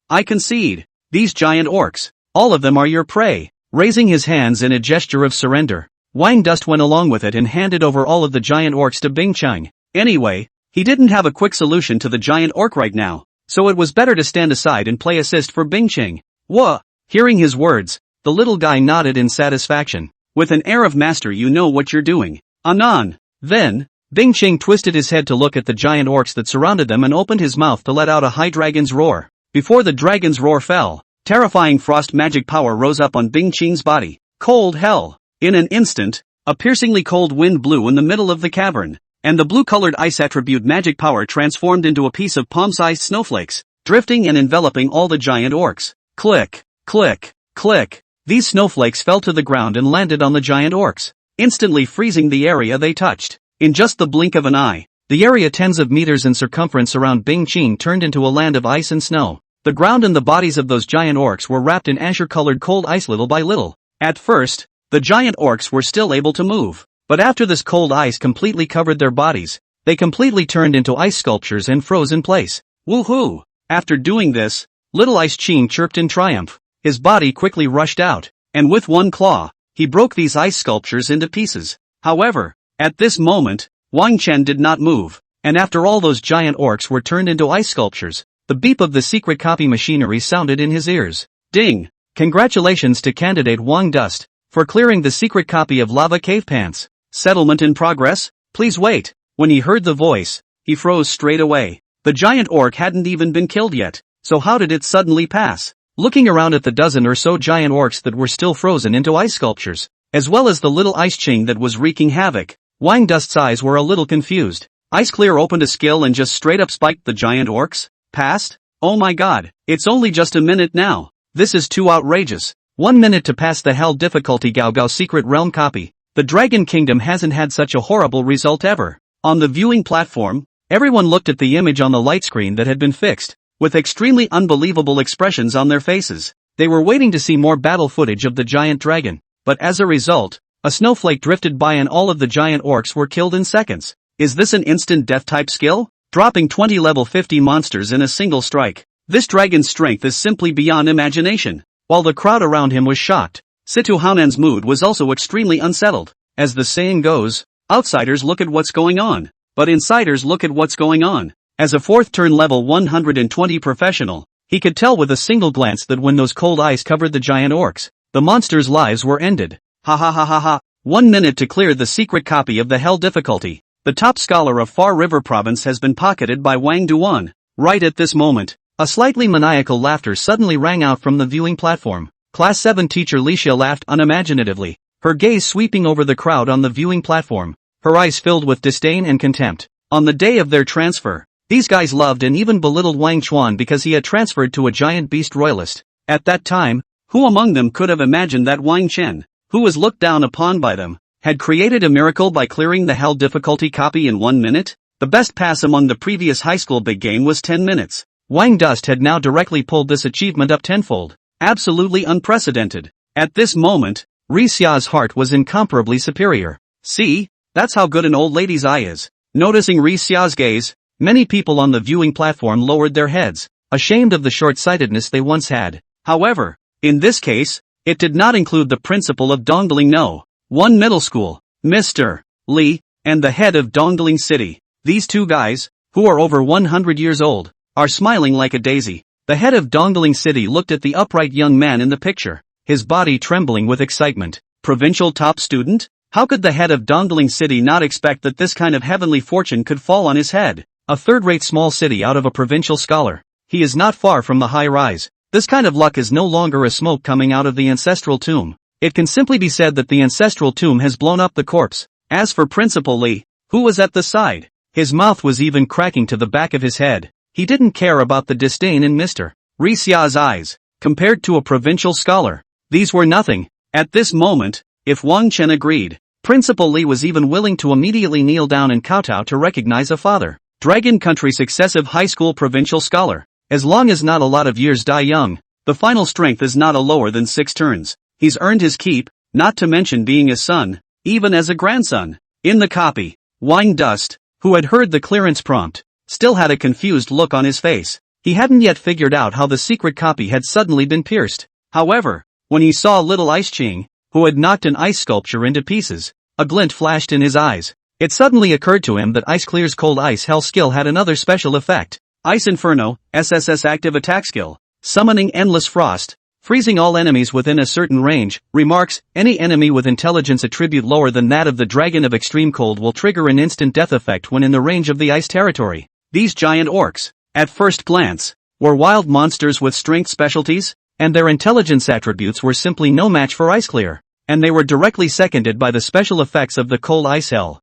I concede. These giant orcs, all of them are your prey. Raising his hands in a gesture of surrender, Wang Dust went along with it and handed over all of the giant orcs to Bing Qing. Anyway, he didn't have a quick solution to the giant orc right now, so it was better to stand aside and play assist for Bing Qing. Wha! Hearing his words, the little guy nodded in satisfaction. With an air of master, you know what you're doing. Anon. Then, Bing Qing twisted his head to look at the giant orcs that surrounded them and opened his mouth to let out a high dragon's roar. Before the dragon's roar fell, terrifying frost magic power rose up on Bing Qing's body. Cold hell! In an instant, a piercingly cold wind blew in the middle of the cavern, and the blue-colored ice attribute magic power transformed into a piece of palm-sized snowflakes, drifting and enveloping all the giant orcs. Click, click, click. These snowflakes fell to the ground and landed on the giant orcs, instantly freezing the area they touched. In just the blink of an eye, the area tens of meters in circumference around Bing Qing turned into a land of ice and snow. The ground and the bodies of those giant orcs were wrapped in azure-colored cold ice little by little. At first, the giant orcs were still able to move, but after this cold ice completely covered their bodies, they completely turned into ice sculptures and froze in place. Woohoo! After doing this, Little Ice Qing chirped in triumph. His body quickly rushed out, and with one claw, he broke these ice sculptures into pieces. However, at this moment, Wang Chen did not move, and after all those giant orcs were turned into ice sculptures, the beep of the secret copy machinery sounded in his ears. Ding! Congratulations to candidate Wang Dust for clearing the secret copy of Lava Cave Pants. Settlement in progress? Please wait. When he heard the voice, he froze straight away. The giant orc hadn't even been killed yet, so how did it suddenly pass? Looking around at the dozen or so giant orcs that were still frozen into ice sculptures, as well as the little Ice Qing that was wreaking havoc, Wang Dust's eyes were a little confused. Ice Clear opened a skill and just straight up spiked the giant orcs? Passed? Oh my god, it's only just a minute now. This is too outrageous. 1 minute to pass the hell difficulty Gao Gao Secret Realm copy. The Dragon Kingdom hasn't had such a horrible result ever. On the viewing platform, everyone looked at the image on the light screen that had been fixed, with extremely unbelievable expressions on their faces. They were waiting to see more battle footage of the giant dragon, but as a result, a snowflake drifted by and all of the giant orcs were killed in seconds. Is this an instant death type skill? Dropping 20 level 50 monsters in a single strike. This dragon's strength is simply beyond imagination. While the crowd around him was shocked, Situ Yu's mood was also extremely unsettled. As the saying goes, outsiders look at what's going on, but insiders look at what's going on. As a 4th turn level 120 professional, he could tell with a single glance that when those cold eyes covered the giant orcs, the monsters' lives were ended. Ha ha ha ha ha. 1 minute to clear the secret copy of the Hell difficulty. The top scholar of Far River Province has been pocketed by Wang Duan. Right at this moment, a slightly maniacal laughter suddenly rang out from the viewing platform. Class 7 teacher Licia laughed unimaginatively, her gaze sweeping over the crowd on the viewing platform, her eyes filled with disdain and contempt. On the day of their transfer, these guys loved and even belittled Wang Chuan because he had transferred to a giant beast royalist. At that time, who among them could have imagined that Wang Chen, who was looked down upon by them, had created a miracle by clearing the Hell difficulty copy in 1 minute? The best pass among the previous high school big game was 10 minutes. Wang Dust had now directly pulled this achievement up tenfold. Absolutely unprecedented. At this moment, Xiao's heart was incomparably superior. See, that's how good an old lady's eye is. Noticing Xiao's gaze, many people on the viewing platform lowered their heads, ashamed of the short-sightedness they once had. However, in this case, it did not include the principal of Dongling No. 1 middle school, Mr. Li, and the head of Dongling City. These two guys, who are over 100 years old, are smiling like a daisy. The head of Dongling City looked at the upright young man in the picture, his body trembling with excitement. Provincial top student? How could the head of Dongling City not expect that this kind of heavenly fortune could fall on his head? A third-rate small city out of a provincial scholar. He is not far from the high rise. This kind of luck is no longer a smoke coming out of the ancestral tomb. It can simply be said that the ancestral tomb has blown up the corpse. As for Principal Li, who was at the side, his mouth was even cracking to the back of his head. He didn't care about the disdain in Mr. Xiao's eyes. Compared to a provincial scholar, these were nothing. At this moment, if Wang Chen agreed, Principal Li was even willing to immediately kneel down and kowtow to recognize a father. Dragon Country successive high school provincial scholar. As long as not a lot of years die young, the final strength is not a lower than 6 turns. He's earned his keep, not to mention being a son, even as a grandson. In the copy, Wang Dust, who had heard the clearance prompt, still had a confused look on his face. He hadn't yet figured out how the secret copy had suddenly been pierced. However, when he saw little Ice Qing, who had knocked an ice sculpture into pieces, a glint flashed in his eyes. It suddenly occurred to him that Ice Clear's Cold Ice Hell skill had another special effect. Ice Inferno, SSS active attack skill, summoning endless frost, freezing all enemies within a certain range. Remarks, any enemy with intelligence attribute lower than that of the Dragon of Extreme Cold will trigger an instant death effect when in the range of the ice territory. These giant orcs, at first glance, were wild monsters with strength specialties, and their intelligence attributes were simply no match for Ice Clear, and they were directly seconded by the special effects of the Cold Ice Hell.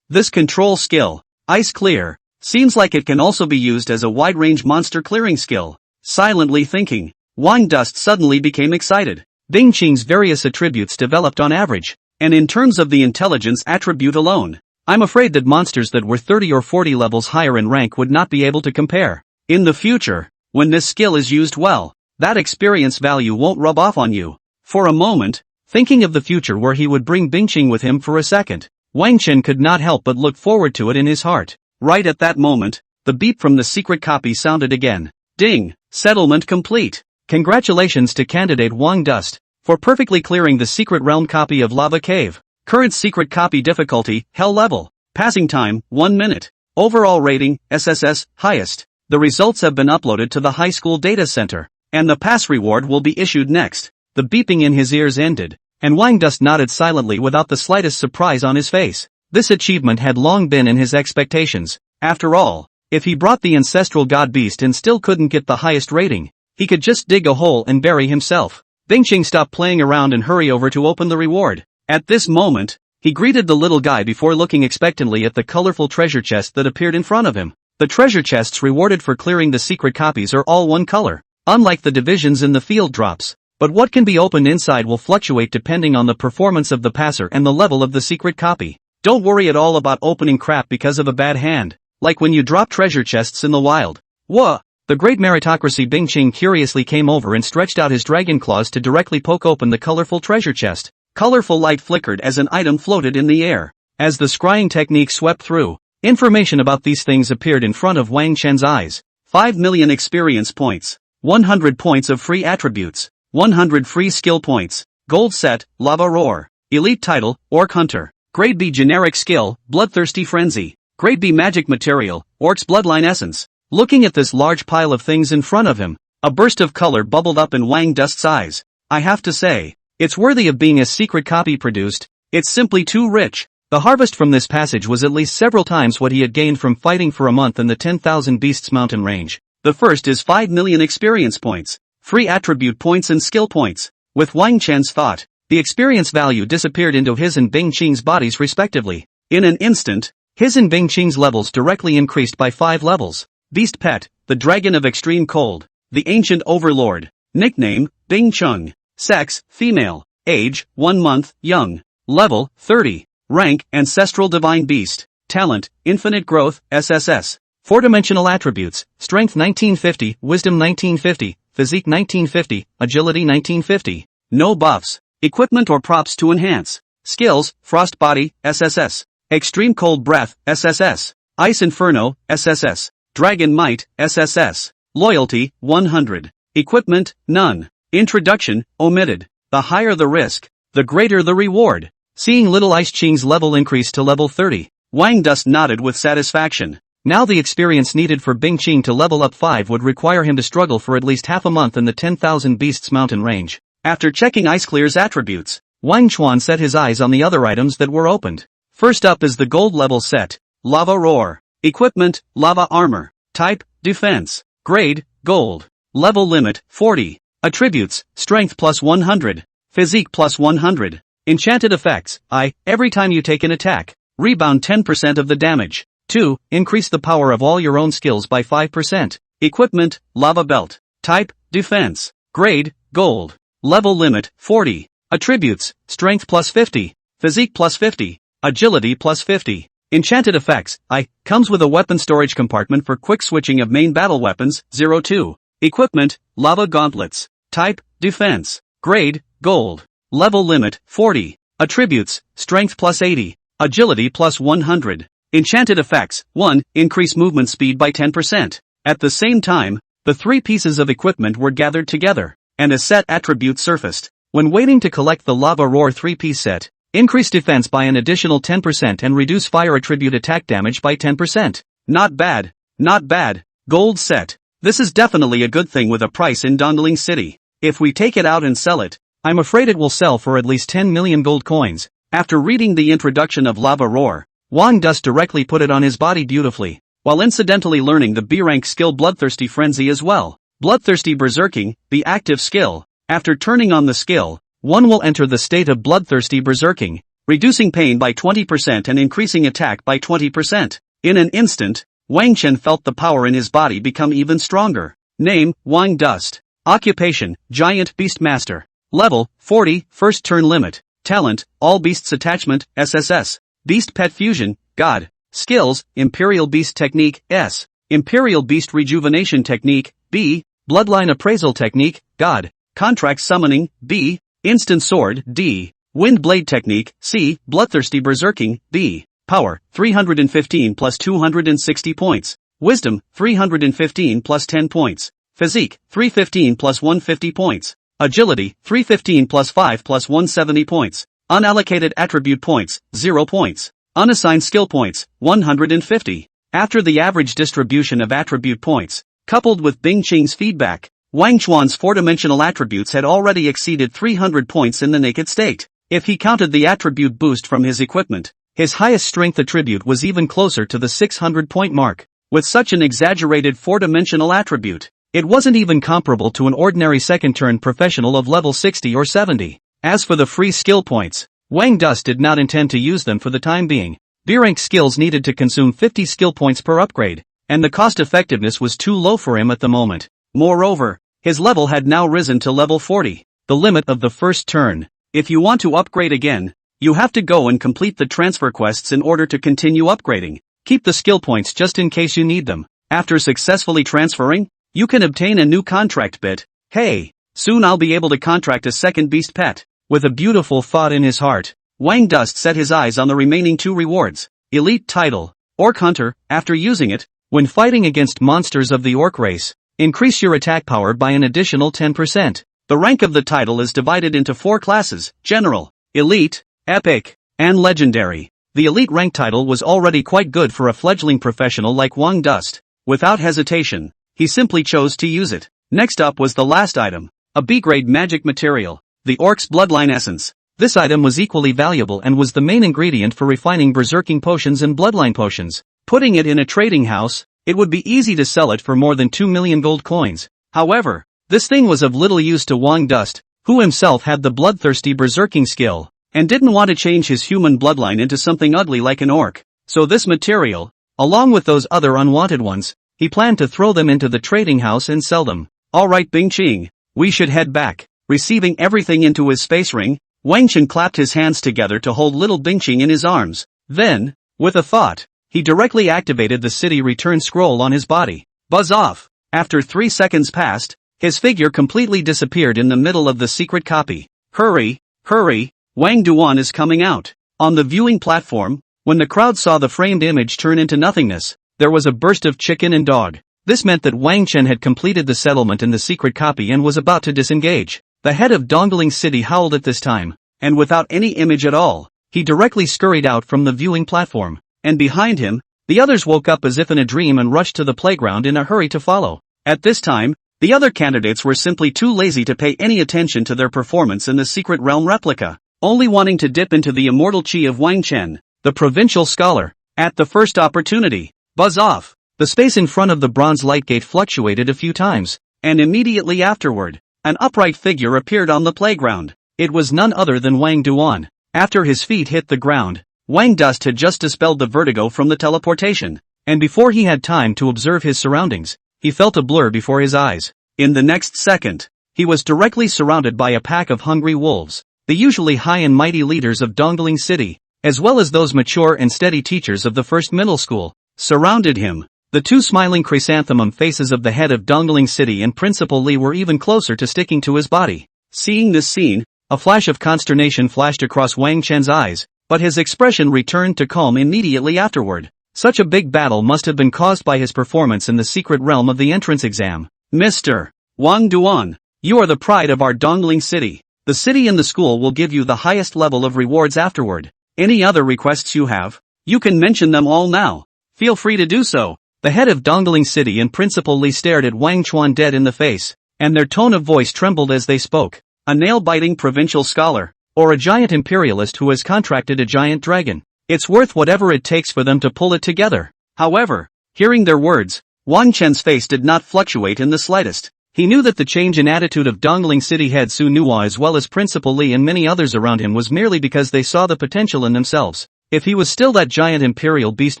This control skill, Ice Clear, seems like it can also be used as a wide-range monster clearing skill. Silently thinking, Wang Dust suddenly became excited. Bing Qing's various attributes developed on average, and in terms of the intelligence attribute alone, I'm afraid that monsters that were 30 or 40 levels higher in rank would not be able to compare. In the future, when this skill is used well, that experience value won't rub off on you. For a moment, thinking of the future where he would bring Bing Qing with him for a second, Wang Chen could not help but look forward to it in his heart. Right at that moment, the beep from the secret copy sounded again. Ding! Settlement complete. Congratulations to candidate Wang Dust for perfectly clearing the secret realm copy of Lava Cave. Current secret copy difficulty, Hell level. Passing time, 1 minute. Overall rating, SSS, highest. The results have been uploaded to the high school data center, and the pass reward will be issued next. The beeping in his ears ended, and Wang Dust nodded silently without the slightest surprise on his face. This achievement had long been in his expectations. After all, if he brought the ancestral god beast and still couldn't get the highest rating, he could just dig a hole and bury himself. Bing Qing stopped playing around and hurry over to open the reward. At this moment, he greeted the little guy before looking expectantly at the colorful treasure chest that appeared in front of him. The treasure chests rewarded for clearing the secret copies are all one color, unlike the divisions in the field drops. But what can be opened inside will fluctuate depending on the performance of the passer and the level of the secret copy. Don't worry at all about opening crap because of a bad hand, like when you drop treasure chests in the wild. Whoa! The great meritocracy. Bing Qing curiously came over and stretched out his dragon claws to directly poke open the colorful treasure chest. Colorful light flickered as an item floated in the air. As the scrying technique swept through, information about these things appeared in front of Wang Chen's eyes. 5 million experience points, 100 points of free attributes, 100 free skill points, gold set, lava roar, elite title, orc hunter, grade B generic skill, bloodthirsty frenzy, grade B magic material, orc's bloodline essence. Looking at this large pile of things in front of him, a burst of color bubbled up in Wang Dust's eyes. I have to say, it's worthy of being a secret copy produced. It's simply too rich. The harvest from this passage was at least several times what he had gained from fighting for a month in the 10,000 Beasts mountain range. The first is 5 million experience points, free attribute points and skill points. With Wang Chen's thought, the experience value disappeared into his and Bing Qing's bodies respectively. In an instant, his and Bing Qing's levels directly increased by 5 levels. Beast Pet, the Dragon of Extreme Cold, the Ancient Overlord. Nickname, Bing Chung. Sex, female. Age, 1 month, young. Level, 30. Rank, Ancestral Divine Beast. Talent, Infinite Growth, SSS. 4-dimensional attributes, Strength 1950, Wisdom 1950, Physique 1950, Agility 1950. No buffs. Equipment or props to enhance. Skills, Frost Body, SSS. Extreme Cold Breath, SSS. Ice Inferno, SSS. Dragon Might, SSS. Loyalty, 100. Equipment, none. Introduction, omitted. The higher the risk, the greater the reward. Seeing Little Ice Qing's level increase to level 30, Wang Dust nodded with satisfaction. Now the experience needed for Bing Qing to level up 5 would require him to struggle for at least half a month in the 10,000 Beasts mountain range. After checking Ice Clear's attributes, Wang Chuan set his eyes on the other items that were opened. First up is the gold level set, Lava Roar. Equipment, Lava Armor. Type, Defense. Grade, Gold. Level limit, 40. Attributes, Strength plus 100. Physique plus 100. Enchanted effects, every time you take an attack, rebound 10% of the damage. 2. Increase the power of all your own skills by 5%. Equipment, Lava Belt. Type, Defense. Grade, Gold. Level limit, 40. Attributes, Strength plus 50. Physique plus 50. Agility plus 50. Enchanted effects, comes with a weapon storage compartment for quick switching of main battle weapons, 02. Equipment, Lava Gauntlets. Type, Defense. Grade, Gold. Level limit, 40. Attributes, Strength plus 80. Agility plus 100. Enchanted effects, 1. Increase movement speed by 10%. At the same time, the 3 pieces of equipment were gathered together, and a set attribute surfaced. When waiting to collect the Lava Roar 3-piece set, increase defense by an additional 10% and reduce fire attribute attack damage by 10%. Not bad. Not bad. Gold set. This is definitely a good thing with a price in Dongling City. If we take it out and sell it, I'm afraid it will sell for at least 10 million gold coins. After reading the introduction of Lava Roar, Wang Dust directly put it on his body beautifully, while incidentally learning the B-rank skill Bloodthirsty Frenzy as well. Bloodthirsty Berserking, the active skill. After turning on the skill, one will enter the state of Bloodthirsty Berserking, reducing pain by 20% and increasing attack by 20%. In an instant, Wang Chen felt the power in his body become even stronger. Name, Wang Dust. Occupation, Giant Beast Master. Level, 40, first turn limit. Talent, All Beasts Attachment, SSS. Beast Pet Fusion, God. Skills, Imperial Beast Technique, S. Imperial Beast Rejuvenation Technique, B. Bloodline Appraisal Technique, God. Contract Summoning, B. Instant Sword, D. Wind Blade Technique, C. Bloodthirsty Berserking, B. Power, 315 plus 260 points. Wisdom, 315 plus 10 points. Physique, 315 plus 150 points. Agility, 315 plus 5 plus 170 points. Unallocated attribute points, 0 points. Unassigned skill points, 150. After the average distribution of attribute points, coupled with Bing Qing's feedback, Wang Chuan's 4-dimensional attributes had already exceeded 300 points in the naked state. If he counted the attribute boost from his equipment, his highest strength attribute was even closer to the 600-point mark. With such an exaggerated 4-dimensional attribute, it wasn't even comparable to an ordinary second-turn professional of level 60 or 70. As for the free skill points, Wang Dust did not intend to use them for the time being. B-rank skills needed to consume 50 skill points per upgrade, and the cost-effectiveness was too low for him at the moment. Moreover, his level had now risen to level 40, the limit of the first turn. If you want to upgrade again, you have to go and complete the transfer quests in order to continue upgrading. Keep the skill points just in case you need them. After successfully transferring, you can obtain a new contract bit. Hey, soon I'll be able to contract a second beast pet. With a beautiful thought in his heart, Wang Dust set his eyes on the remaining 2 rewards. Elite title, Orc Hunter. After using it, when fighting against monsters of the orc race, increase your attack power by an additional 10%. The rank of the title is divided into 4 classes: General, Elite, Epic, and Legendary. The Elite rank title was already quite good for a fledgling professional like Wang Dust. Without hesitation, he simply chose to use it. Next up was the last item, a B-grade magic material, the Orc's Bloodline Essence. This item was equally valuable and was the main ingredient for refining berserking potions and bloodline potions. Putting it in a trading house, it would be easy to sell it for more than 2 million gold coins. However, this thing was of little use to Wang Dust, who himself had the bloodthirsty berserking skill, and didn't want to change his human bloodline into something ugly like an orc. So this material, along with those other unwanted ones, he planned to throw them into the trading house and sell them. Alright Bing Qing, we should head back. Receiving everything into his space ring, Wang Chen clapped his hands together to hold little Bing Qing in his arms. Then, with a thought, he directly activated the city return scroll on his body. Buzz off! After 3 seconds passed, his figure completely disappeared in the middle of the secret copy. Hurry, hurry, Wang Duan is coming out. On the viewing platform, when the crowd saw the framed image turn into nothingness, there was a burst of chicken and dog. This meant that Wang Chen had completed the settlement in the secret copy and was about to disengage. The head of Dongling City howled at this time, and without any image at all, he directly scurried out from the viewing platform. And behind him, the others woke up as if in a dream and rushed to the playground in a hurry to follow. At this time, the other candidates were simply too lazy to pay any attention to their performance in the secret realm replica, only wanting to dip into the immortal chi of Wang Chen, the provincial scholar. At the first opportunity, buzz off! The space in front of the bronze light gate fluctuated a few times, and immediately afterward, an upright figure appeared on the playground. It was none other than Wang Duan. After his feet hit the ground, Wang Dust had just dispelled the vertigo from the teleportation, and before he had time to observe his surroundings, he felt a blur before his eyes. In the next second, he was directly surrounded by a pack of hungry wolves, the usually high and mighty leaders of Dongling City, as well as those mature and steady teachers of the first middle school, surrounded him. The 2 smiling chrysanthemum faces of the head of Dongling City and Principal Li were even closer to sticking to his body. Seeing this scene, a flash of consternation flashed across Wang Chen's eyes, but his expression returned to calm immediately afterward. Such a big battle must have been caused by his performance in the secret realm of the entrance exam. Mr. Wang Duan, you are the pride of our Dongling City. The city and the school will give you the highest level of rewards afterward. Any other requests you have, you can mention them all now. Feel free to do so. The head of Dongling City and Principal Li stared at Wang Chuan dead in the face, and their tone of voice trembled as they spoke. A nail-biting provincial scholar, or a giant imperialist who has contracted a giant dragon. It's worth whatever it takes for them to pull it together. However, hearing their words, Wang Chen's face did not fluctuate in the slightest. He knew that the change in attitude of Dongling City head Su Nuwa as well as Principal Li and many others around him was merely because they saw the potential in themselves. If he was still that giant imperial beast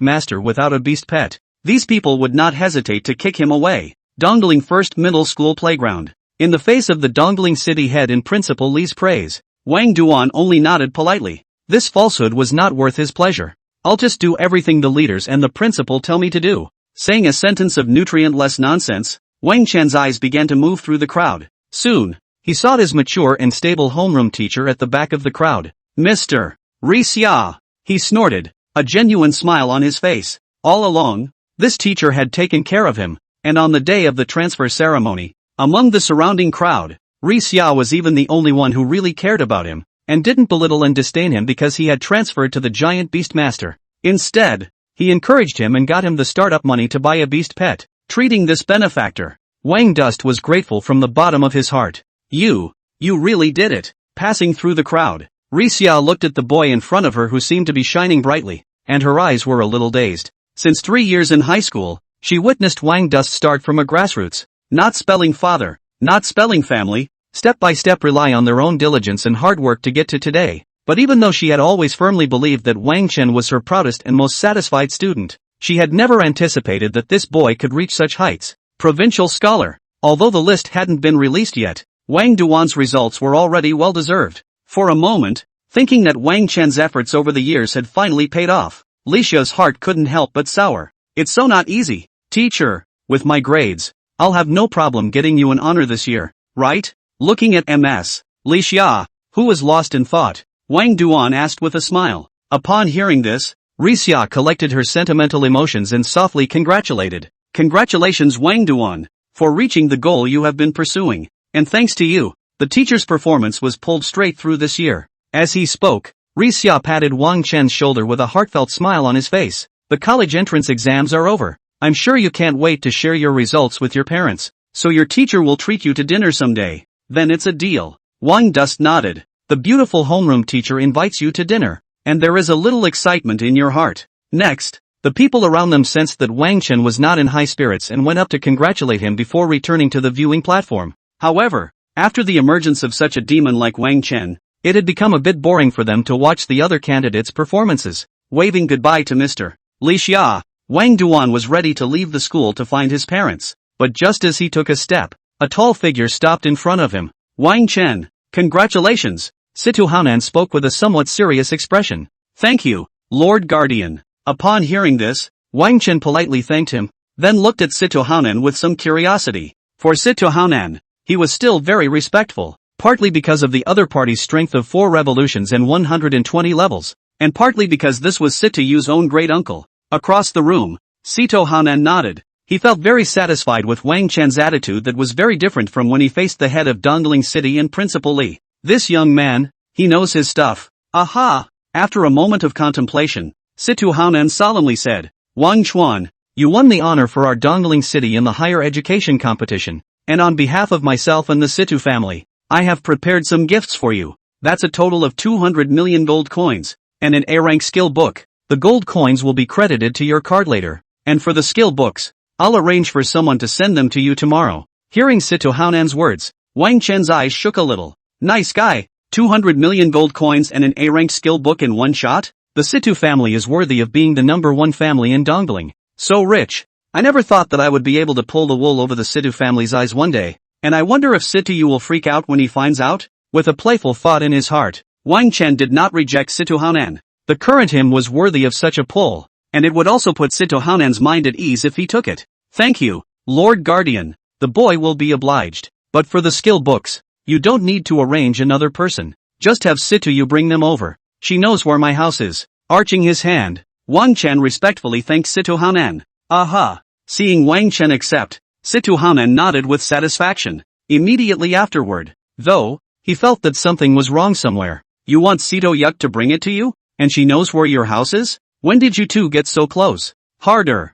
master without a beast pet, these people would not hesitate to kick him away. Dongling First Middle School Playground. In the face of the Dongling City head and Principal Li's praise, Wang Duan only nodded politely. This falsehood was not worth his pleasure. I'll just do everything the leaders and the principal tell me to do. Saying a sentence of nutrient-less nonsense, Wang Chen's eyes began to move through the crowd. Soon, he sought his mature and stable homeroom teacher at the back of the crowd. Mr. Ri Xia, he snorted, a genuine smile on his face. All along, this teacher had taken care of him, and on the day of the transfer ceremony, among the surrounding crowd, Ri Xia was even the only one who really cared about him, and didn't belittle and disdain him because he had transferred to the giant beast master. Instead, he encouraged him and got him the startup money to buy a beast pet. Treating this benefactor, Wang Dust was grateful from the bottom of his heart. You really did it. Passing through the crowd, Ri Xia looked at the boy in front of her who seemed to be shining brightly, and her eyes were a little dazed. Since 3 years in high school, she witnessed Wang Dust start from a grassroots, not spelling father, not spelling family, step by step rely on their own diligence and hard work to get to today. But even though she had always firmly believed that Wang Chen was her proudest and most satisfied student, she had never anticipated that this boy could reach such heights. Provincial scholar. Although the list hadn't been released yet, Wang Duan's results were already well deserved. For a moment, thinking that Wang Chen's efforts over the years had finally paid off, Li Xiao's heart couldn't help but sour. It's so not easy. Teacher, with my grades, I'll have no problem getting you an honor this year, right? Looking at MS, Li Xia, who was lost in thought, Wang Duan asked with a smile. Upon hearing this, Rixia collected her sentimental emotions and softly congratulated. Congratulations Wang Duan, for reaching the goal you have been pursuing. And thanks to you, the teacher's performance was pulled straight through this year. As he spoke, Rixia patted Wang Chen's shoulder with a heartfelt smile on his face. The college entrance exams are over. I'm sure you can't wait to share your results with your parents, so your teacher will treat you to dinner someday. Then it's a deal. Wang Dusk nodded. The beautiful homeroom teacher invites you to dinner, and there is a little excitement in your heart. Next, the people around them sensed that Wang Chen was not in high spirits and went up to congratulate him before returning to the viewing platform. However, after the emergence of such a demon like Wang Chen, it had become a bit boring for them to watch the other candidates' performances. Waving goodbye to Mr. Li Xia, Wang Duan was ready to leave the school to find his parents, but just as he took a step, a tall figure stopped in front of him. Wang Chen, congratulations! Situ Haonan spoke with a somewhat serious expression. Thank you, Lord Guardian. Upon hearing this, Wang Chen politely thanked him, then looked at Situ Haonan with some curiosity. For Situ Haonan, he was still very respectful, partly because of the other party's strength of 4 revolutions and 120 levels, and partly because this was Situ Yu's own great uncle. Across the room, Situ Haonan nodded. He felt very satisfied with Wang Chen's attitude that was very different from when he faced the head of Dongling City and Principal Li. This young man, he knows his stuff. Aha! After a moment of contemplation, Situ Haonan solemnly said, Wang Chuan, you won the honor for our Dongling City in the higher education competition, and on behalf of myself and the Situ family, I have prepared some gifts for you. That's a total of 200 million gold coins, and an A-rank skill book. The gold coins will be credited to your card later, and for the skill books, I'll arrange for someone to send them to you tomorrow. Hearing Situ Haonan's words, Wang Chen's eyes shook a little. Nice guy, 200 million gold coins and an A-rank skill book in one shot? The Situ family is worthy of being the #1 family in Dongling. So rich. I never thought that I would be able to pull the wool over the Situ family's eyes one day, and I wonder if Situ Yu will freak out when he finds out? With a playful thought in his heart, Wang Chen did not reject Situ Haonan. The current him was worthy of such a pull, and it would also put Situ Haonan's mind at ease if he took it. Thank you, Lord Guardian. The boy will be obliged. But for the skill books, you don't need to arrange another person. Just have Situ Yu bring them over. She knows where my house is. Arching his hand, Wang Chen respectfully thanked Situ Haonan. Aha! Seeing Wang Chen accept, Situ Haonan nodded with satisfaction. Immediately afterward, though, he felt that something was wrong somewhere. You want Situ Yuk to bring it to you? And she knows where your house is? When did you two get so close? Harder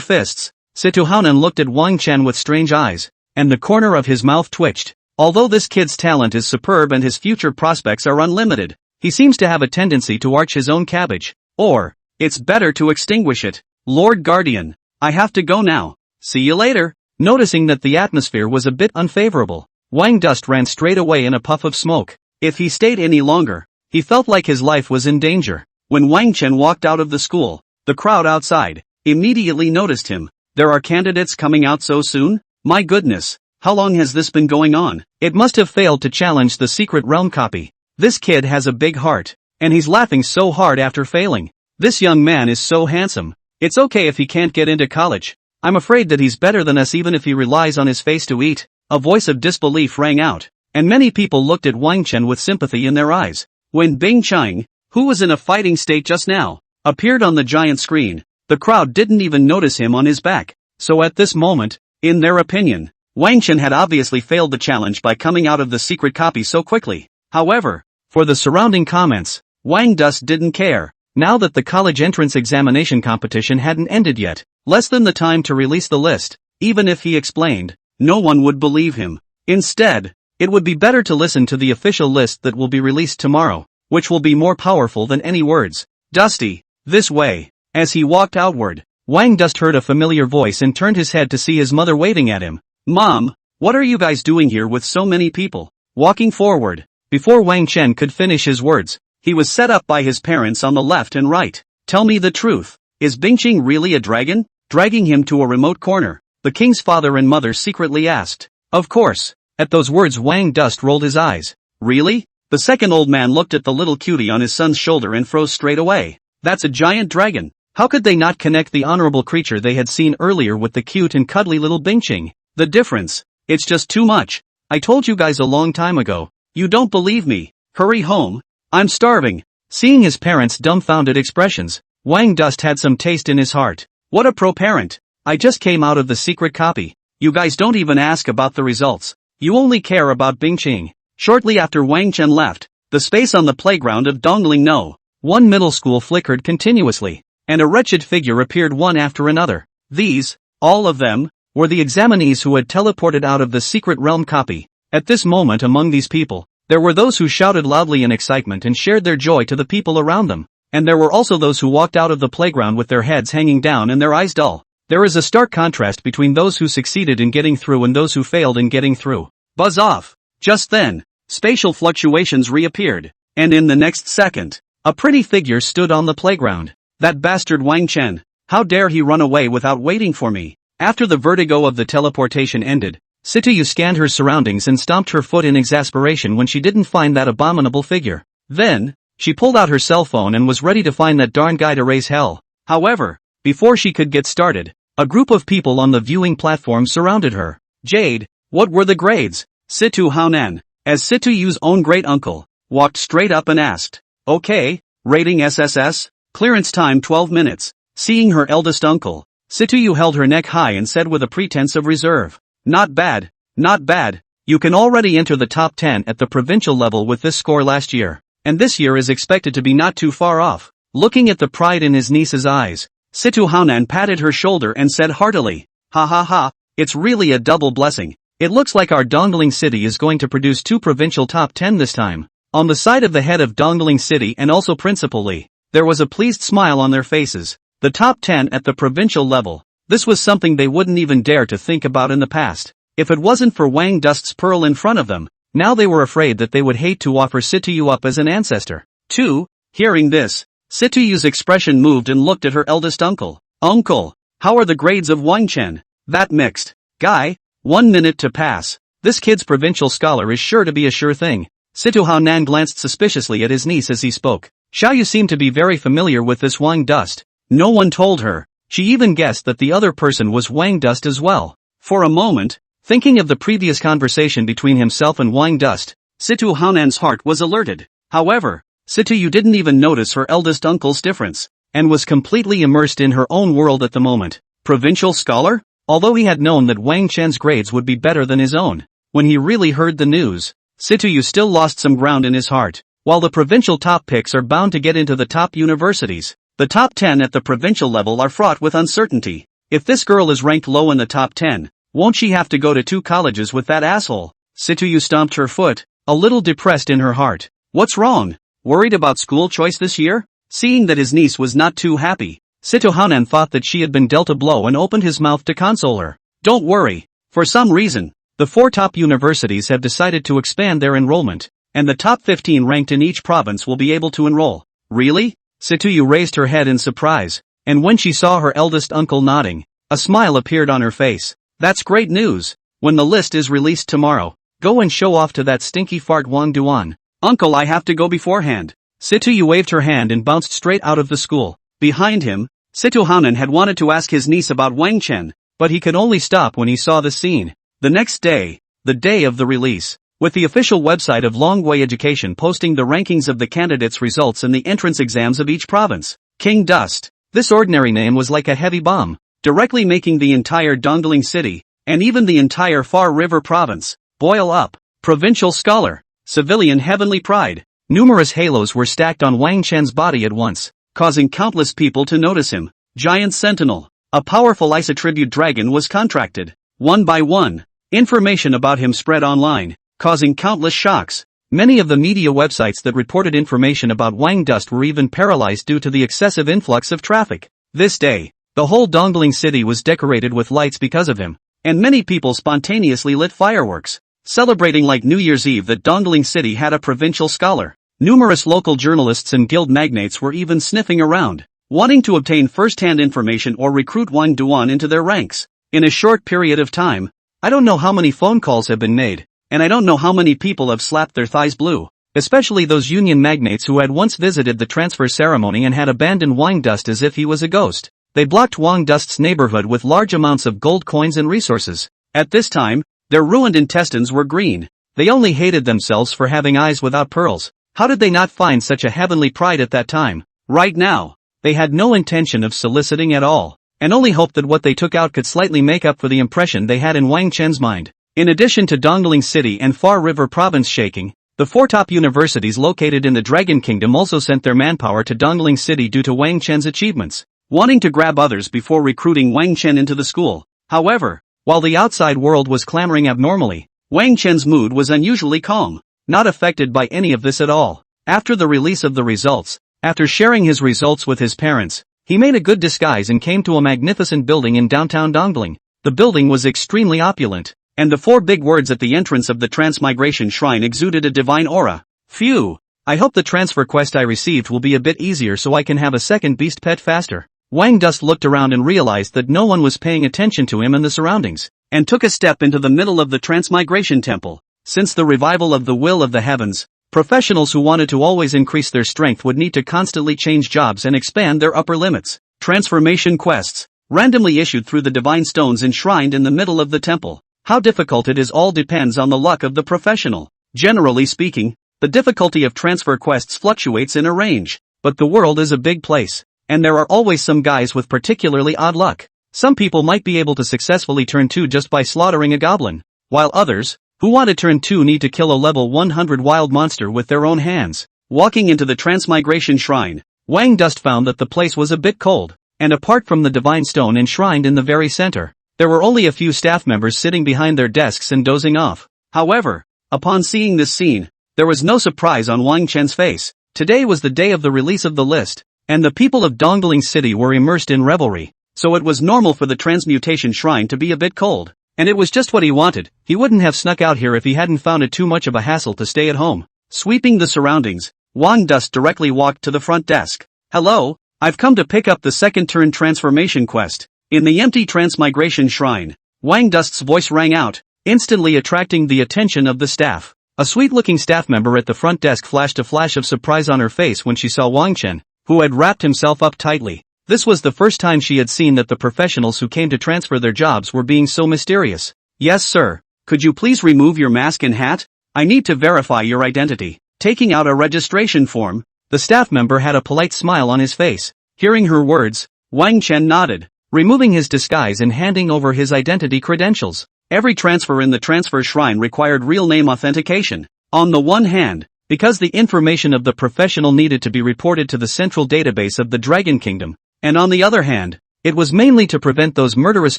fists. Situ Haonan looked at Wang Chen with strange eyes, and the corner of his mouth twitched. Although this kid's talent is superb and his future prospects are unlimited, he seems to have a tendency to arch his own cabbage. Or, it's better to extinguish it. Lord Guardian, I have to go now. See you later. Noticing that the atmosphere was a bit unfavorable, Wang Dust ran straight away in a puff of smoke. If he stayed any longer, he felt like his life was in danger. When Wang Chen walked out of the school, the crowd outside immediately noticed him. There are candidates coming out so soon? My goodness, how long has this been going on? It must have failed to challenge the secret realm copy. This kid has a big heart, and he's laughing so hard after failing. This young man is so handsome. It's okay if he can't get into college. I'm afraid that he's better than us even if he relies on his face to eat. A voice of disbelief rang out, and many people looked at Wang Chen with sympathy in their eyes. When Bing Chang, who was in a fighting state just now, appeared on the giant screen, the crowd didn't even notice him on his back. So at this moment, in their opinion, Wang Chen had obviously failed the challenge by coming out of the secret copy so quickly. However, for the surrounding comments, Wang Dust didn't care. Now that the college entrance examination competition hadn't ended yet, less than the time to release the list, even if he explained, no one would believe him. Instead, it would be better to listen to the official list that will be released tomorrow, which will be more powerful than any words. Dusty, this way. As he walked outward, Wang Dust heard a familiar voice and turned his head to see his mother waving at him. Mom, what are you guys doing here with so many people? Walking forward, before Wang Chen could finish his words, he was set up by his parents on the left and right. Tell me the truth, is Bingqing really a dragon? Dragging him to a remote corner, the king's father and mother secretly asked. Of course. At those words Wang Dust rolled his eyes. Really? The second old man looked at the little cutie on his son's shoulder and froze straight away. That's a giant dragon. How could they not connect the honorable creature they had seen earlier with the cute and cuddly little Bingqing? The difference. It's just too much. I told you guys a long time ago. You don't believe me. Hurry home. I'm starving. Seeing his parents' dumbfounded expressions, Wang Dust had some taste in his heart. What a pro-parent. I just came out of the secret copy. You guys don't even ask about the results. You only care about Bingqing. Shortly after Wang Chen left, the space on the playground of Dongling No. 1 middle school flickered continuously, and a wretched figure appeared one after another. These, all of them, were the examinees who had teleported out of the secret realm copy. At this moment among these people, there were those who shouted loudly in excitement and shared their joy to the people around them, and there were also those who walked out of the playground with their heads hanging down and their eyes dull. There is a stark contrast between those who succeeded in getting through and those who failed in getting through. Buzz off. Just then, spatial fluctuations reappeared, and in the next second, a pretty figure stood on the playground. That bastard Wang Chen. How dare he run away without waiting for me? After the vertigo of the teleportation ended, Situ Yu scanned her surroundings and stomped her foot in exasperation when she didn't find that abominable figure. Then, she pulled out her cell phone and was ready to find that darn guy to raise hell. However, before she could get started, a group of people on the viewing platform surrounded her. Jade, what were the grades? Situ Haonan, as Situ Yu's own great-uncle, walked straight up and asked. Okay, rating SSS, clearance time 12 minutes. Seeing her eldest uncle, Situ Yu held her neck high and said with a pretense of reserve. Not bad, not bad. You can already enter the top 10 at the provincial level with this score last year, and this year is expected to be not too far off. Looking at the pride in his niece's eyes, Situ Haonan patted her shoulder and said heartily, ha ha ha, it's really a double blessing. It looks like our Dongling City is going to produce 2 provincial top 10 this time. On the side of the head of Dongling City and also Principal Li, there was a pleased smile on their faces. The top 10 at the provincial level. This was something they wouldn't even dare to think about in the past. If it wasn't for Wang Dust's pearl in front of them, now they were afraid that they would hate to offer Situ Yu up as an ancestor. 2. Hearing this, Situ Yu's expression moved and looked at her eldest uncle. Uncle, how are the grades of Wang Chen? That mixed. Guy, 1 minute to pass. This kid's provincial scholar is sure to be a sure thing. Situ Haonan glanced suspiciously at his niece as he spoke. Xiao Yu seemed to be very familiar with this Wang Dust. No one told her. She even guessed that the other person was Wang Dust as well. For a moment, thinking of the previous conversation between himself and Wang Dust, Situ Haonan's heart was alerted. However, Situ Yu didn't even notice her eldest uncle's difference, and was completely immersed in her own world at the moment. Provincial scholar? Although he had known that Wang Chen's grades would be better than his own, when he really heard the news, Situ Yu still lost some ground in his heart. While the provincial top picks are bound to get into the top universities, the top 10 at the provincial level are fraught with uncertainty. If this girl is ranked low in the top 10, won't she have to go to 2 colleges with that asshole? Situ Yu stomped her foot, a little depressed in her heart. What's wrong? Worried about school choice this year? Seeing that his niece was not too happy, Situ Haonan thought that she had been dealt a blow and opened his mouth to console her. Don't worry. For some reason, the 4 top universities have decided to expand their enrollment, and the top 15 ranked in each province will be able to enroll. Really? Situ Yu raised her head in surprise, and when she saw her eldest uncle nodding, a smile appeared on her face. That's great news. When the list is released tomorrow, go and show off to that stinky fart Wang Duan. Uncle, I have to go beforehand. Situ Yu waved her hand and bounced straight out of the school. Behind him, Situ Haonan had wanted to ask his niece about Wang Chen, but he could only stop when he saw the scene. The next day, the day of the release, with the official website of Longwei Education posting the rankings of the candidates' results and the entrance exams of each province. King Dust. This ordinary name was like a heavy bomb, directly making the entire Dongling City, and even the entire Far River province, boil up. Provincial scholar, civilian heavenly pride. Numerous halos were stacked on Wang Chen's body at once, causing countless people to notice him. Giant Sentinel. A powerful isotribute dragon was contracted. One by one, information about him spread online, causing countless shocks. Many of the media websites that reported information about Wang Dust were even paralyzed due to the excessive influx of traffic. This day, the whole Dongling City was decorated with lights because of him, and many people spontaneously lit fireworks, celebrating like New Year's Eve that Dongling City had a provincial scholar. Numerous local journalists and guild magnates were even sniffing around, wanting to obtain first-hand information or recruit Wang Duan into their ranks. In a short period of time, I don't know how many phone calls have been made, and I don't know how many people have slapped their thighs blue, especially those union magnates who had once visited the transfer ceremony and had abandoned Wang Dust as if he was a ghost. They blocked Wang Dust's neighborhood with large amounts of gold coins and resources. At this time, their ruined intestines were green. They only hated themselves for having eyes without pearls. How did they not find such a heavenly pride at that time? Right now, they had no intention of soliciting at all, and only hoped that what they took out could slightly make up for the impression they had in Wang Chen's mind. In addition to Dongling City and Far River Province shaking, the four top universities located in the Dragon Kingdom also sent their manpower to Dongling City due to Wang Chen's achievements, wanting to grab others before recruiting Wang Chen into the school. However, while the outside world was clamoring abnormally, Wang Chen's mood was unusually calm, not affected by any of this at all. After the release of the results, after sharing his results with his parents, he made a good disguise and came to a magnificent building in downtown Dongling. The building was extremely opulent, and the four big words at the entrance of the Transmigration Shrine exuded a divine aura. Phew! I hope the transfer quest I received will be a bit easier so I can have a second beast pet faster. Wang Dust looked around and realized that no one was paying attention to him and the surroundings, and took a step into the middle of the Transmigration Temple. Since the revival of the will of the heavens, professionals who wanted to always increase their strength would need to constantly change jobs and expand their upper limits. Transformation quests, randomly issued through the divine stones enshrined in the middle of the temple. How difficult it is all depends on the luck of the professional. Generally speaking, the difficulty of transfer quests fluctuates in a range, but the world is a big place, and there are always some guys with particularly odd luck. Some people might be able to successfully turn 2 just by slaughtering a goblin, while others, who want to turn 2, need to kill a level 100 wild monster with their own hands. Walking into the Transmigration Shrine, Wang Dust found that the place was a bit cold, and apart from the divine stone enshrined in the very center, there were only a few staff members sitting behind their desks and dozing off. However, upon seeing this scene, there was no surprise on Wang Chen's face. Today was the day of the release of the list, and the people of Dongling City were immersed in revelry, so it was normal for the Transmutation Shrine to be a bit cold. And it was just what he wanted. He wouldn't have snuck out here if he hadn't found it too much of a hassle to stay at home. Sweeping the surroundings, Wang Dust directly walked to the front desk. Hello, I've come to pick up the second turn transformation quest. In the empty Transmigration Shrine, Wang Dust's voice rang out, instantly attracting the attention of the staff. A sweet-looking staff member at the front desk flashed a flash of surprise on her face when she saw Wang Chen, who had wrapped himself up tightly. This was the first time she had seen that the professionals who came to transfer their jobs were being so mysterious. Yes sir, could you please remove your mask and hat? I need to verify your identity. Taking out a registration form, the staff member had a polite smile on his face. Hearing her words, Wang Chen nodded, removing his disguise and handing over his identity credentials. Every transfer in the transfer shrine required real name authentication. On the one hand, because the information of the professional needed to be reported to the central database of the Dragon Kingdom, and on the other hand, it was mainly to prevent those murderous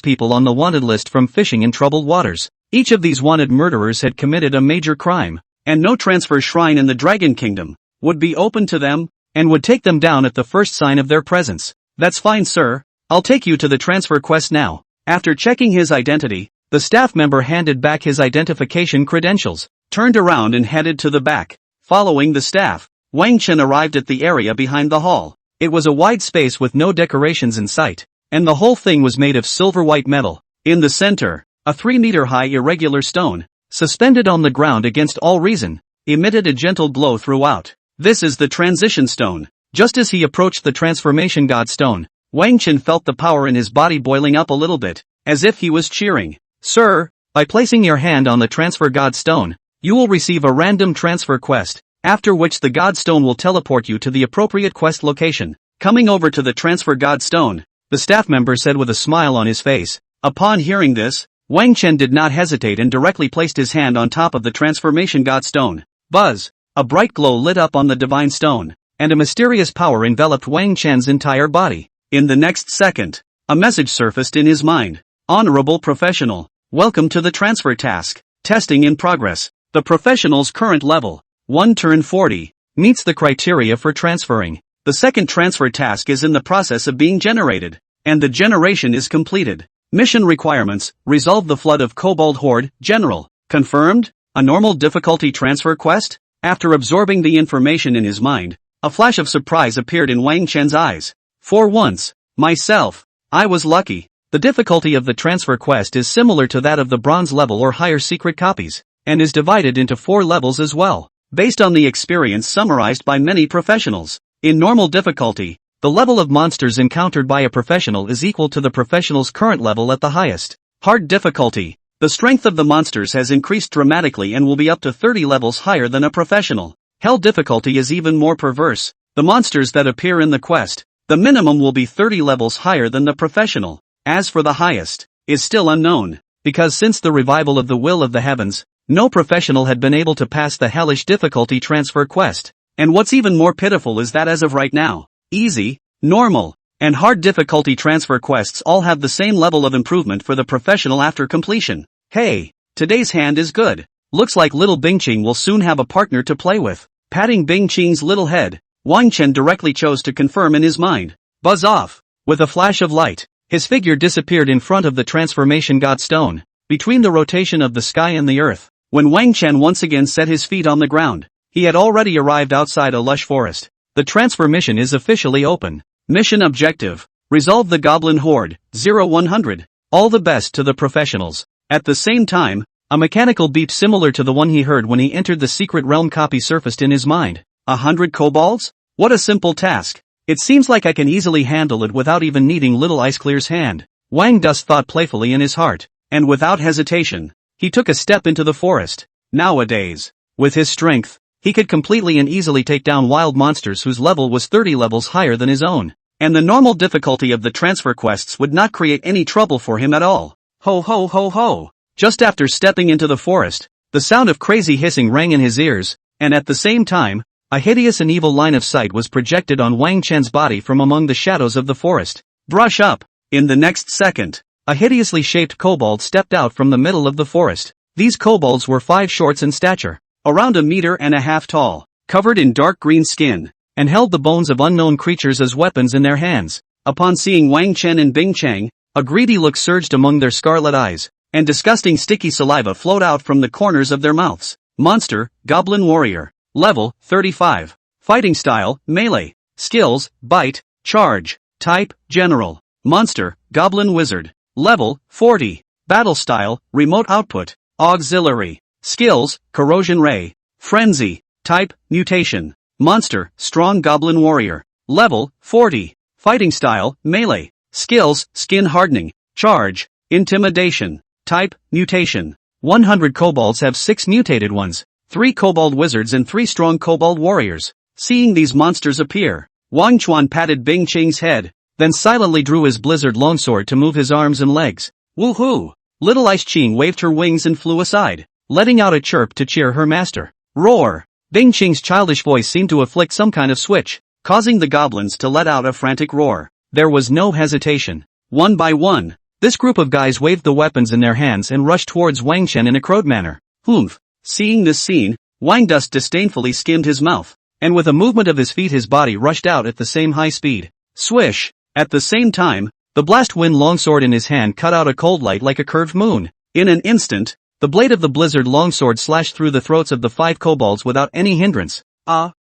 people on the wanted list from fishing in troubled waters. Each of these wanted murderers had committed a major crime, and no transfer shrine in the Dragon Kingdom would be open to them, and would take them down at the first sign of their presence. That's fine sir, I'll take you to the transfer quest now. After checking his identity, the staff member handed back his identification credentials, turned around and headed to the back. Following the staff, Wang Chen arrived at the area behind the hall. It was a wide space with no decorations in sight, and the whole thing was made of silver-white metal. In the center, a 3-meter-high irregular stone, suspended on the ground against all reason, emitted a gentle glow throughout. This is the transition stone. Just as he approached the transformation god stone, Wang Chen felt the power in his body boiling up a little bit, as if he was cheering. Sir, by placing your hand on the transfer god stone, you will receive a random transfer quest, after which the god stone will teleport you to the appropriate quest location. Coming over to the transfer god stone, the staff member said with a smile on his face. Upon hearing this, Wang Chen did not hesitate and directly placed his hand on top of the transformation god stone. Buzz! A bright glow lit up on the divine stone, and a mysterious power enveloped Wang Chen's entire body. In the next second, a message surfaced in his mind. Honorable professional, welcome to the transfer task. Testing in progress. The professional's current level, 1 turn 40, meets the criteria for transferring. The second transfer task is in the process of being generated, and the generation is completed. Mission requirements: resolve the flood of kobold horde. General. Confirmed? A normal difficulty transfer quest? After absorbing the information in his mind, a flash of surprise appeared in Wang Chen's eyes. For once, myself, I was lucky. The difficulty of the transfer quest is similar to that of the bronze level or higher secret copies, and is divided into 4 levels as well, based on the experience summarized by many professionals. In normal difficulty, the level of monsters encountered by a professional is equal to the professional's current level at the highest. Hard difficulty. The strength of the monsters has increased dramatically and will be up to 30 levels higher than a professional. Hell difficulty is even more perverse. The monsters that appear in the quest, the minimum will be 30 levels higher than the professional. As for the highest, is still unknown, because since the revival of the Will of the Heavens, no professional had been able to pass the hellish difficulty transfer quest. And what's even more pitiful is that as of right now, easy, normal, and hard difficulty transfer quests all have the same level of improvement for the professional after completion. Hey, today's hand is good. Looks like little Bingqing will soon have a partner to play with. Patting Bingqing's little head, Wang Chen directly chose to confirm in his mind. Buzz off. With a flash of light, his figure disappeared in front of the transformation god stone, between the rotation of the sky and the earth. When Wang Chen once again set his feet on the ground, he had already arrived outside a lush forest. The transfer mission is officially open. Mission objective: resolve the goblin horde, 0100. All the best to the professionals. At the same time, a mechanical beep similar to the one he heard when he entered the secret realm copy surfaced in his mind. 100 kobolds? What a simple task. It seems like I can easily handle it without even needing little Ice Clear's hand. Wang Dusk thought playfully in his heart, and without hesitation, he took a step into the forest. Nowadays, with his strength, he could completely and easily take down wild monsters whose level was 30 levels higher than his own. And the normal difficulty of the transfer quests would not create any trouble for him at all. Ho ho ho ho! Just after stepping into the forest, the sound of crazy hissing rang in his ears, and at the same time, a hideous and evil line of sight was projected on Wang Chen's body from among the shadows of the forest. Brush up! In the next second, a hideously shaped kobold stepped out from the middle of the forest. These kobolds were 5 shorts in stature, around 1.5 meters tall, covered in dark green skin, and held the bones of unknown creatures as weapons in their hands. Upon seeing Wang Chen and Bingqing, a greedy look surged among their scarlet eyes, and disgusting sticky saliva flowed out from the corners of their mouths. Monster, Goblin Warrior. Level, 35. Fighting style, melee. Skills, bite, charge. Type, general. Monster, Goblin Wizard. Level, 40. Battle style, remote output. Auxiliary. Skills, corrosion ray. Frenzy. Type, mutation. Monster, strong Goblin Warrior. Level, 40. Fighting style, melee. Skills, skin hardening. Charge, intimidation. Type, mutation. 100 kobolds have 6 mutated ones, 3 kobold wizards and 3 strong kobold warriors. Seeing these monsters appear, Wang Chuan patted Bingqing's head, then silently drew his blizzard longsword to move his arms and legs. Woohoo! Little Ice Qing waved her wings and flew aside, letting out a chirp to cheer her master. Roar! Bingqing's childish voice seemed to afflict some kind of switch, causing the goblins to let out a frantic roar. There was no hesitation. One by one, this group of guys waved the weapons in their hands and rushed towards Wang Chen in a crowed manner. Humph! Seeing this scene, Wang Dusk disdainfully skimmed his mouth, and with a movement of his feet his body rushed out at the same high speed. Swish! At the same time, the blast wind longsword in his hand cut out a cold light like a curved moon. In an instant, the blade of the blizzard longsword slashed through the throats of the 5 kobolds without any hindrance.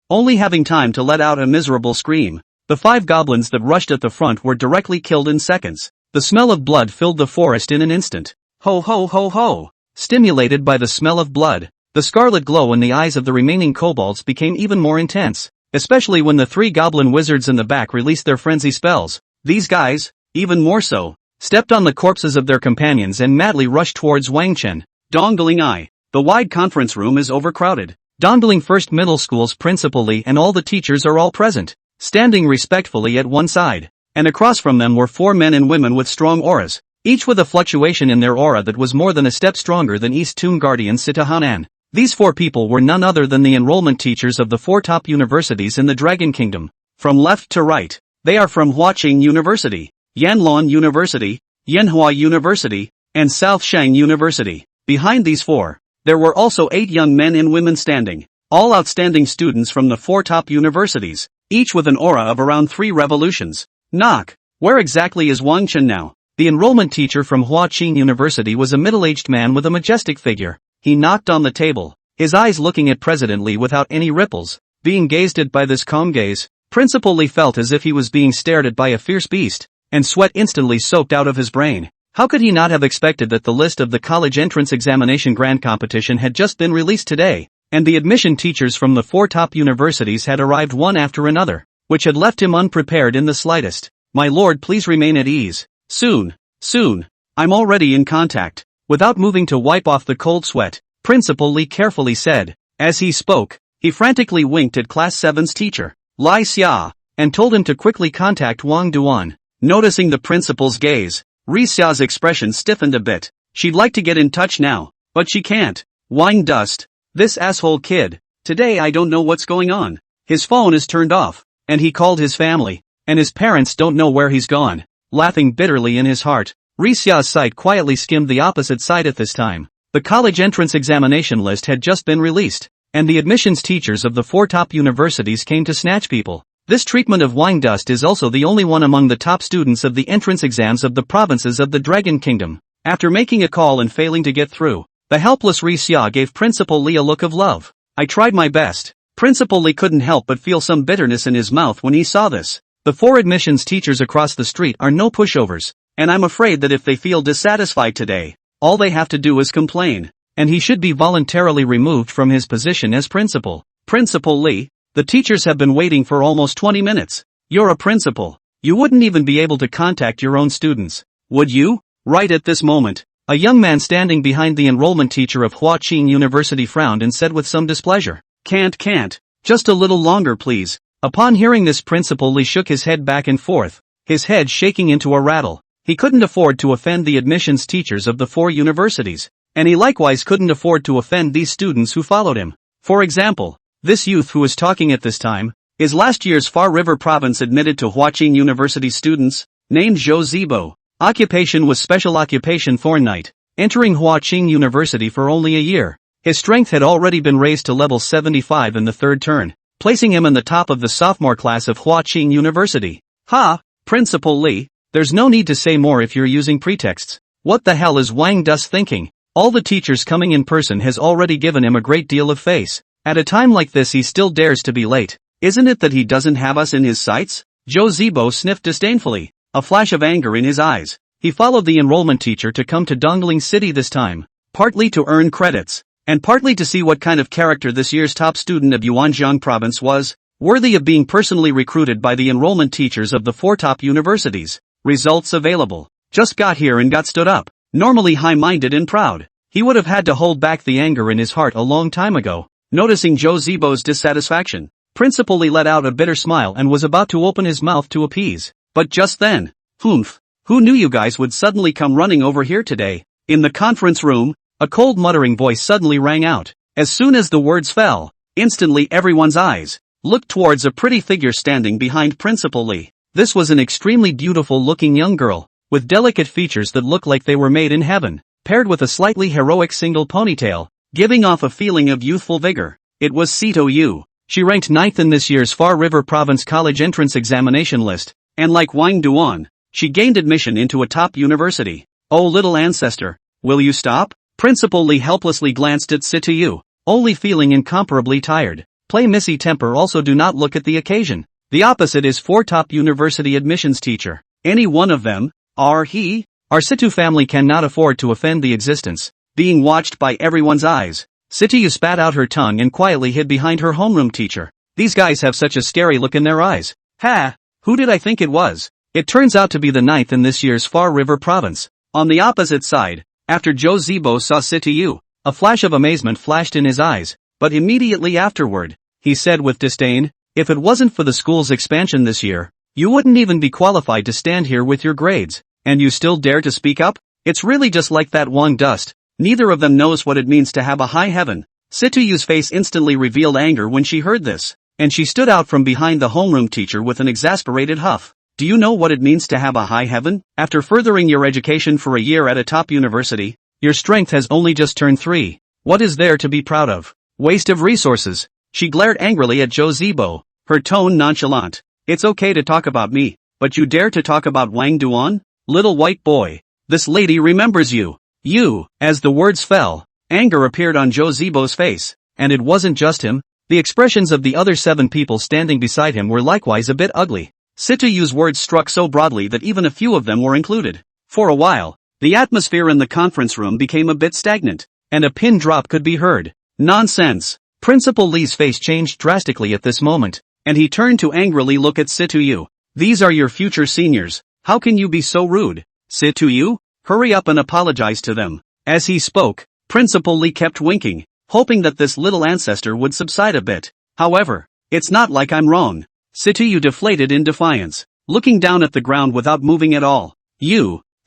Only having time to let out a miserable scream, the 5 goblins that rushed at the front were directly killed in seconds. The smell of blood filled the forest in an instant. Ho ho ho ho! Stimulated by the smell of blood, the scarlet glow in the eyes of the remaining kobolds became even more intense, especially when the 3 goblin wizards in the back released their frenzy spells. These guys, even more so, stepped on the corpses of their companions and madly rushed towards Wang Chen. Dongling I. The wide conference room is overcrowded. Dongling First Middle School's principal Li and all the teachers are all present, standing respectfully at one side, and across from them were 4 men and women with strong auras, each with a fluctuation in their aura that was more than a step stronger than East Toon Guardian Sitahanan. These 4 people were none other than the enrollment teachers of the 4 top universities in the Dragon Kingdom. From left to right, they are from Qing University, Yanlong University, Yanhua University, and South Shang University. Behind these 4, there were also 8 young men and women standing, all outstanding students from the 4 top universities, each with an aura of around 3 revolutions. Knock! Where exactly is Wang Chen now? The enrollment teacher from Qing University was a middle-aged man with a majestic figure. He knocked on the table, his eyes looking at President Li without any ripples. Being gazed at by this calm gaze, Principal Li felt as if he was being stared at by a fierce beast, and sweat instantly soaked out of his brain. How could he not have expected that the list of the college entrance examination grand competition had just been released today, and the admission teachers from the 4 top universities had arrived one after another, which had left him unprepared in the slightest. My lord, please remain at ease. Soon. I'm already in contact. Without moving to wipe off the cold sweat, Principal Li carefully said. As he spoke, He frantically winked at Class 7's teacher, Lai Xia, and told him to quickly contact Wang Duan. Noticing the principal's gaze, Ri Xia's expression stiffened a bit. She'd like to get in touch now, but she can't. Wang Dust. This asshole kid. Today I don't know what's going on. His phone is turned off, and he called his family, and his parents don't know where he's gone. Laughing bitterly in his heart, Ri Xia's sight quietly skimmed the opposite side at this time. The college entrance examination list had just been released, and the admissions teachers of the 4 top universities came to snatch people. This treatment of Wang Dust is also the only one among the top students of the entrance exams of the provinces of the Dragon Kingdom. After making a call and failing to get through, the helpless Ri Xia gave Principal Li a look of love. I tried my best. Principal Li couldn't help but feel some bitterness in his mouth when he saw this. The 4 admissions teachers across the street are no pushovers, and I'm afraid that if they feel dissatisfied today, all they have to do is complain, and he should be voluntarily removed from his position as principal. Principal Li, the teachers have been waiting for almost 20 minutes. You're a principal. You wouldn't even be able to contact your own students, would you? Right at this moment, a young man standing behind the enrollment teacher of Qing University frowned and said with some displeasure, Can't. Just a little longer please. Upon hearing this, Principal Li shook his head back and forth, his head shaking into a rattle. He couldn't afford to offend the admissions teachers of the 4 universities, and he likewise couldn't afford to offend these students who followed him. For example, this youth who is talking at this time, is last year's Far River Province admitted to Qing University students, named Zhou Zibo. Occupation was Special Occupation Thorn Knight, entering Qing University for only a year. His strength had already been raised to level 75 in the 3rd turn, placing him in the top of the sophomore class of Qing University. Ha! Principal Li, there's no need to say more if you're using pretexts. What the hell is Wang Dust thinking? All the teachers coming in person has already given him a great deal of face. At a time like this he still dares to be late. Isn't it that he doesn't have us in his sights? Zhou Zibo sniffed disdainfully, a flash of anger in his eyes. He followed the enrollment teacher to come to Dongling City this time, partly to earn credits, and partly to see what kind of character this year's top student of Yuanjiang province was, worthy of being personally recruited by the enrollment teachers of the 4 top universities. Results available. Just got here and got stood up. Normally high-minded and proud, he would have had to hold back the anger in his heart a long time ago. Noticing Zhou Zibo's dissatisfaction, Principal Li let out a bitter smile and was about to open his mouth to appease. But just then, Humph! Who knew you guys would suddenly come running over here today? In the conference room, a cold muttering voice suddenly rang out. As soon as the words fell, instantly everyone's eyes looked towards a pretty figure standing behind Principal Li. This was an extremely beautiful-looking young girl, with delicate features that looked like they were made in heaven, paired with a slightly heroic single ponytail, giving off a feeling of youthful vigor. It was Situ Yu. She ranked 9th in this year's Far River Province College entrance examination list, and like Wang Duan, she gained admission into a top university. Oh little ancestor, will you stop? Principal Li helplessly glanced at Situ Yu, only feeling incomparably tired. Play Missy temper. Also do not look at the occasion. The opposite is 4 top university admissions teacher. Any one of them, our Situ family cannot afford to offend the existence, being watched by everyone's eyes. Situ Yu spat out her tongue and quietly hid behind her homeroom teacher. These guys have such a scary look in their eyes. Ha! Who did I think it was? It turns out to be the 9th in this year's Far River Province. On the opposite side, after Zhou Zibo saw Situ Yu, a flash of amazement flashed in his eyes, but immediately afterward, he said with disdain, if it wasn't for the school's expansion this year, you wouldn't even be qualified to stand here with your grades, and you still dare to speak up? It's really just like that Wang Dust. Neither of them knows what it means to have a high heaven. Situ Yu's face instantly revealed anger when she heard this, and she stood out from behind the homeroom teacher with an exasperated huff. Do you know what it means to have a high heaven? After furthering your education for a year at a top university, your strength has only just turned 3. What is there to be proud of? Waste of resources. She glared angrily at Zhou Zibo, her tone nonchalant. It's okay to talk about me, but you dare to talk about Wang Duan? Little white boy. This lady remembers you. You. As the words fell, anger appeared on Zhou Zibo's face, and it wasn't just him. The expressions of the other 7 people standing beside him were likewise a bit ugly. Situ Yu's words struck so broadly that even a few of them were included. For a while, the atmosphere in the conference room became a bit stagnant, and a pin drop could be heard. Nonsense. Principal Li's face changed drastically at this moment, and he turned to angrily look at Situ Yu. These are your future seniors. How can you be so rude? Situ Yu, hurry up and apologize to them. As he spoke, Principal Li kept winking, hoping that this little ancestor would subside a bit. However, it's not like I'm wrong. Situ Yu deflated in defiance, looking down at the ground without moving at all.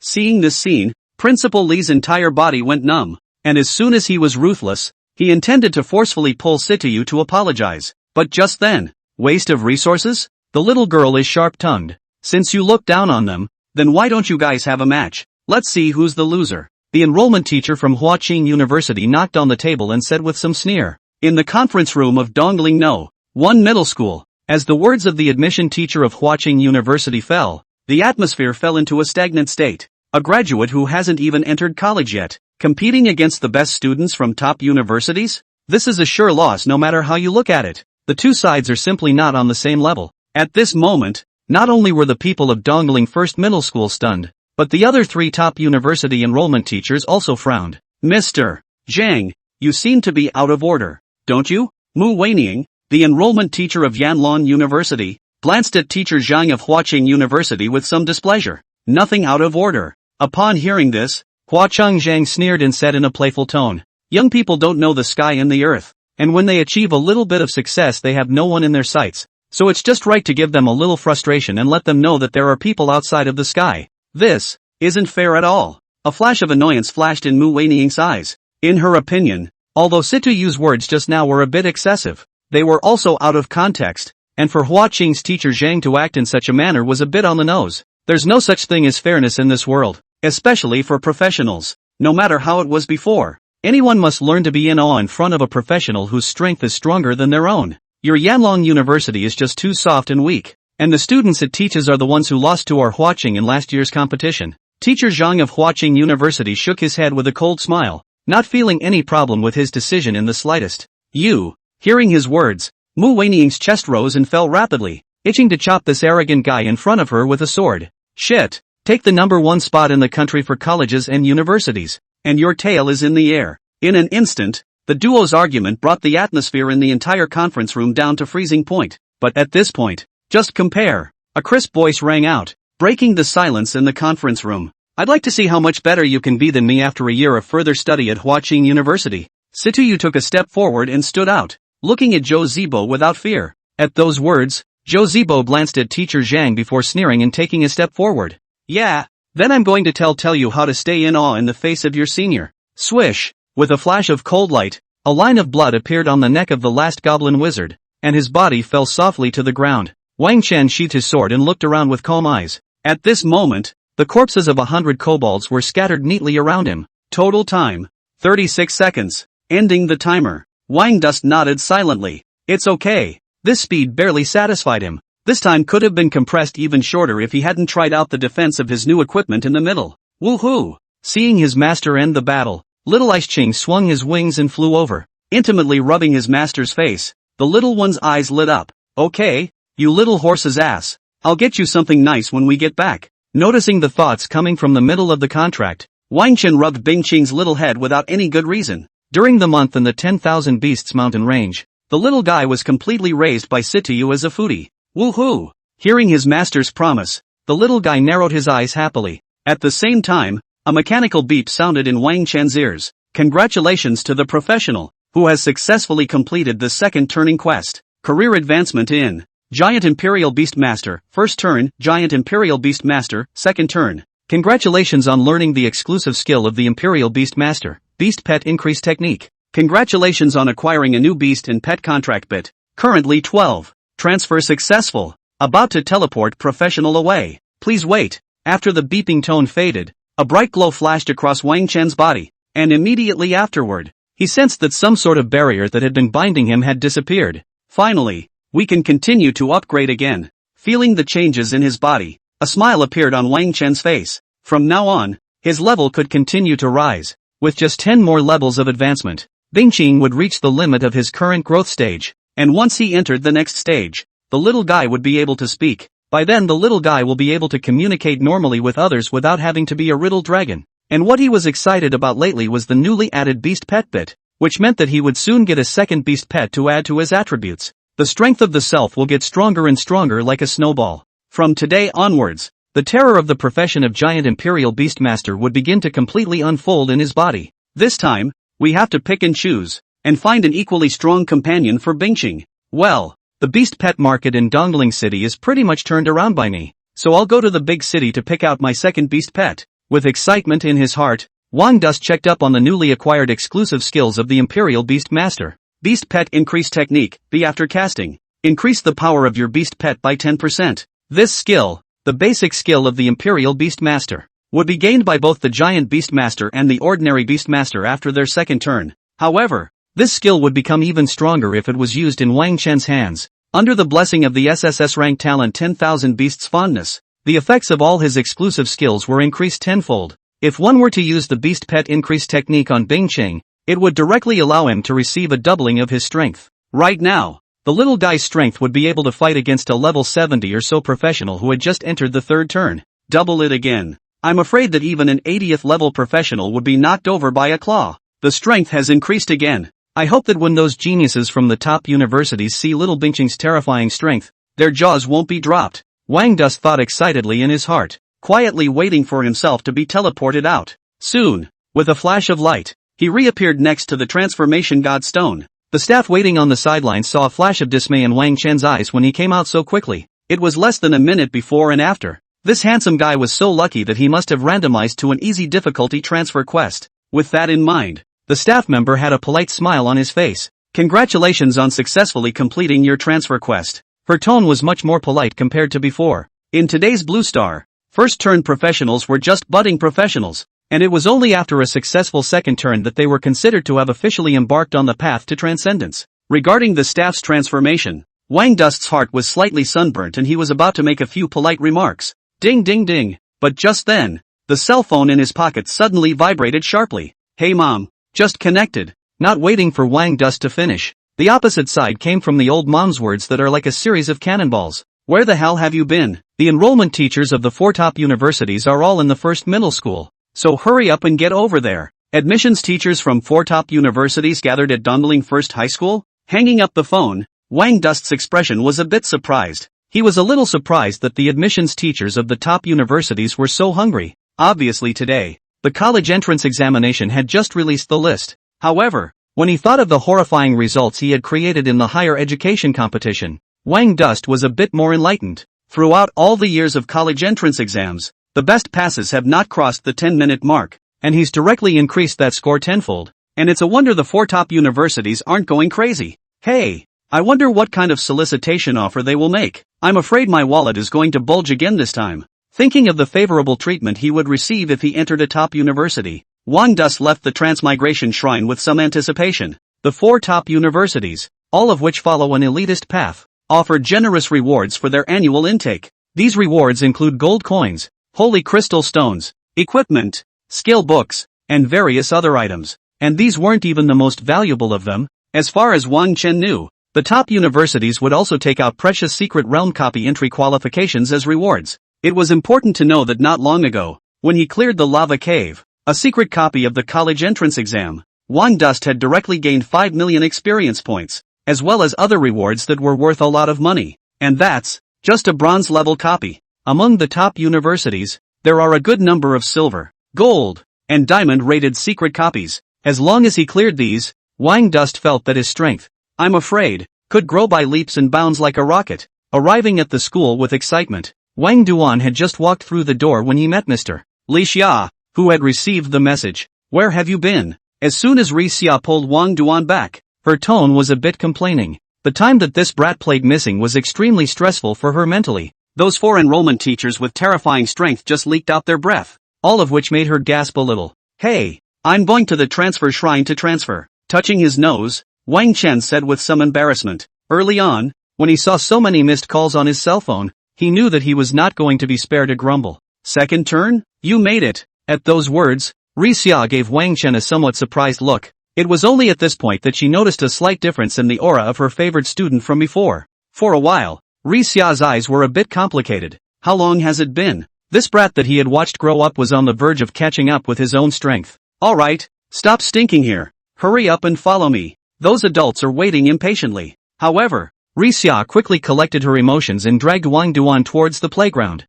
Seeing this scene, Principal Li's entire body went numb, and as soon as he was ruthless, he intended to forcefully pull Situ Yu to apologize. But just then, waste of resources? The little girl is sharp-tongued. Since you look down on them, then why don't you guys have a match? Let's see who's the loser. The enrollment teacher from Qing University knocked on the table and said with some sneer. In the conference room of Dongling No. 1 Middle School, as the words of the admission teacher of Qing University fell, the atmosphere fell into a stagnant state. A graduate who hasn't even entered college yet, competing against the best students from top universities? This is a sure loss no matter how you look at it. The two sides are simply not on the same level. At this moment, not only were the people of Dongling First Middle School stunned, but the other three top university enrollment teachers also frowned. Mr. Zhang, you seem to be out of order, don't you? Mu Weining, the enrollment teacher of Yanon University, glanced at teacher Zhang of Qing University with some displeasure. Nothing out of order. Upon hearing this, Huacheng Zhang sneered and said in a playful tone, young people don't know the sky and the earth, and when they achieve a little bit of success they have no one in their sights, so it's just right to give them a little frustration and let them know that there are people outside of the sky. This isn't fair at all. A flash of annoyance flashed in Mu Weining's eyes. In her opinion, although Situ Yu's words just now were a bit excessive, they were also out of context, and for Huaqing's teacher Zhang to act in such a manner was a bit on the nose. There's no such thing as fairness in this world, especially for professionals. No matter how it was before, anyone must learn to be in awe in front of a professional whose strength is stronger than their own. Your Yanlong University is just too soft and weak, and the students it teaches are the ones who lost to our Huaqing in last year's competition. Teacher Zhang of Huaqing University shook his head with a cold smile, not feeling any problem with his decision in the slightest. Hearing his words, Mu Weining's chest rose and fell rapidly, itching to chop this arrogant guy in front of her with a sword. Shit, take the number 1 spot in the country for colleges and universities, and your tail is in the air. In an instant, the duo's argument brought the atmosphere in the entire conference room down to freezing point. But at this point, just compare. A crisp voice rang out, breaking the silence in the conference room. I'd like to see how much better you can be than me after a year of further study at Qing University. Situ Yu took a step forward and stood out, looking at Zhou Zibo without fear. At those words, Zhou Zibo glanced at teacher Zhang before sneering and taking a step forward. Yeah, then I'm going to tell you how to stay in awe in the face of your senior. Swish, with a flash of cold light, a line of blood appeared on the neck of the last goblin wizard, and his body fell softly to the ground. Wang Chen sheathed his sword and looked around with calm eyes. At this moment, the corpses of 100 kobolds were scattered neatly around him. Total time, 36 seconds. Ending the timer. Wang Dust nodded silently. It's okay. This speed barely satisfied him. This time could have been compressed even shorter if he hadn't tried out the defense of his new equipment in the middle. Woohoo! Seeing his master end the battle, little Ice Qing swung his wings and flew over, intimately rubbing his master's face. The little one's eyes lit up. Okay, you little horse's ass. I'll get you something nice when we get back. Noticing the thoughts coming from the middle of the contract, Wang Chen rubbed Bing Qing's little head without any good reason. During the month in the 10,000 Beasts mountain range, the little guy was completely raised by Situ Yu as a foodie. Woohoo! Hearing his master's promise, the little guy narrowed his eyes happily. At the same time, a mechanical beep sounded in Wang Chen's ears. Congratulations to the professional, who has successfully completed the second turning quest. Career advancement in Giant Imperial Beast Master, first turn, Giant Imperial Beast Master, second turn. Congratulations on learning the exclusive skill of the Imperial Beast Master, Beast Pet Increase Technique. Congratulations on acquiring a new beast and pet contract bit. Currently 12. Transfer successful. About to teleport professional away. Please wait. After the beeping tone faded, a bright glow flashed across Wang Chen's body, and immediately afterward, he sensed that some sort of barrier that had been binding him had disappeared. Finally, we can continue to upgrade again. Feeling the changes in his body, a smile appeared on Wang Chen's face. From now on, his level could continue to rise. With just 10 more levels of advancement, Bing Qing would reach the limit of his current growth stage, and once he entered the next stage, the little guy would be able to speak. By then the little guy will be able to communicate normally with others without having to be a riddle dragon. And what he was excited about lately was the newly added beast pet bit, which meant that he would soon get a second beast pet to add to his attributes. The strength of the self will get stronger and stronger like a snowball. From today onwards, the terror of the profession of Giant Imperial Beastmaster would begin to completely unfold in his body. This time, we have to pick and choose, and find an equally strong companion for Bingqing. Well, the beast pet market in Dongling City is pretty much turned around by me, so I'll go to the big city to pick out my second beast pet. With excitement in his heart, Wang Dust checked up on the newly acquired exclusive skills of the Imperial Beast Master. Beast Pet Increase Technique, B after casting. Increase the power of your beast pet by 10%. This skill, the basic skill of the Imperial Beast Master, would be gained by both the Giant Beast Master and the Ordinary Beast Master after their second turn. However, this skill would become even stronger if it was used in Wang Chen's hands. Under the blessing of the SSS rank talent 10,000 Beasts Fondness, the effects of all his exclusive skills were increased tenfold. If one were to use the Beast Pet Increase technique on Bingqing, it would directly allow him to receive a doubling of his strength. Right now, the little guy's strength would be able to fight against a level 70 or so professional who had just entered the third turn. Double it again. I'm afraid that even an 80th level professional would be knocked over by a claw. The strength has increased again. I hope that when those geniuses from the top universities see little Bingqing's terrifying strength, their jaws won't be dropped. Wang Dust thought excitedly in his heart, quietly waiting for himself to be teleported out. Soon, with a flash of light, he reappeared next to the transformation god stone. The staff waiting on the sidelines saw a flash of dismay in Wang Chen's eyes when he came out so quickly. It was less than a minute before and after. This handsome guy was so lucky that he must have randomized to an easy difficulty transfer quest. With that in mind, the staff member had a polite smile on his face. Congratulations on successfully completing your transfer quest. Her tone was much more polite compared to before. In today's Blue Star, first-turn professionals were just budding professionals, and it was only after a successful second turn that they were considered to have officially embarked on the path to transcendence. Regarding the staff's transformation, Wang Dust's heart was slightly sunburnt and he was about to make a few polite remarks. Ding ding ding. But just then, the cell phone in his pocket suddenly vibrated sharply. Hey mom, just connected. Not waiting for Wang Dust to finish, the opposite side came from the old mom's words that are like a series of cannonballs. Where the hell have you been? The enrollment teachers of the 4 top universities are all in the first middle school, so hurry up and get over there. Admissions teachers from 4 top universities gathered at Dongling First High School? Hanging up the phone, Wang Dust's expression was a bit surprised. He was a little surprised that the admissions teachers of the top universities were so hungry. Obviously today, the college entrance examination had just released the list. However, when he thought of the horrifying results he had created in the higher education competition, Wang Dust was a bit more enlightened. Throughout all the years of college entrance exams, the best passes have not crossed the 10-minute mark, and he's directly increased that score tenfold. And it's a wonder the 4 top universities aren't going crazy. Hey, I wonder what kind of solicitation offer they will make. I'm afraid my wallet is going to bulge again this time. Thinking of the favorable treatment he would receive if he entered a top university, Wang Dust left the Transmigration Shrine with some anticipation. The 4 top universities, all of which follow an elitist path, offer generous rewards for their annual intake. These rewards include gold coins, holy crystal stones, equipment, skill books, and various other items. And these weren't even the most valuable of them. As far as Wang Chen knew, the top universities would also take out precious secret realm copy entry qualifications as rewards. It was important to know that not long ago, when he cleared the lava cave, a secret copy of the college entrance exam, Wang Dust had directly gained 5 million experience points, as well as other rewards that were worth a lot of money. And that's just a bronze level copy. Among the top universities, there are a good number of silver, gold, and diamond rated secret copies. As long as he cleared these, Wang Dust felt that his strength, I'm afraid, could grow by leaps and bounds like a rocket. Arriving at the school with excitement, Wang Duan had just walked through the door when he met Mr. Li Xia, who had received the message. Where have you been? As soon as Li Xia pulled Wang Duan back, her tone was a bit complaining. The time that this brat played missing was extremely stressful for her mentally. Those 4 enrollment teachers with terrifying strength just leaked out their breath, all of which made her gasp a little. Hey, I'm going to the transfer shrine to transfer. Touching his nose, Wang Chen said with some embarrassment. Early on, when he saw so many missed calls on his cell phone, he knew that he was not going to be spared a grumble. Second turn? You made it. At those words, Li Xia gave Wang Chen a somewhat surprised look. It was only at this point that she noticed a slight difference in the aura of her favored student from before. For a while, Li Xia's eyes were a bit complicated. How long has it been? This brat that he had watched grow up was on the verge of catching up with his own strength. Alright, stop stinking here. Hurry up and follow me. Those adults are waiting impatiently. However, Li Xia quickly collected her emotions and dragged Wang Duan towards the playground.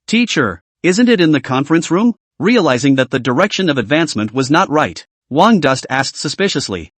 Teacher, isn't it in the conference room? Realizing that the direction of advancement was not right, Wang Dust asked suspiciously.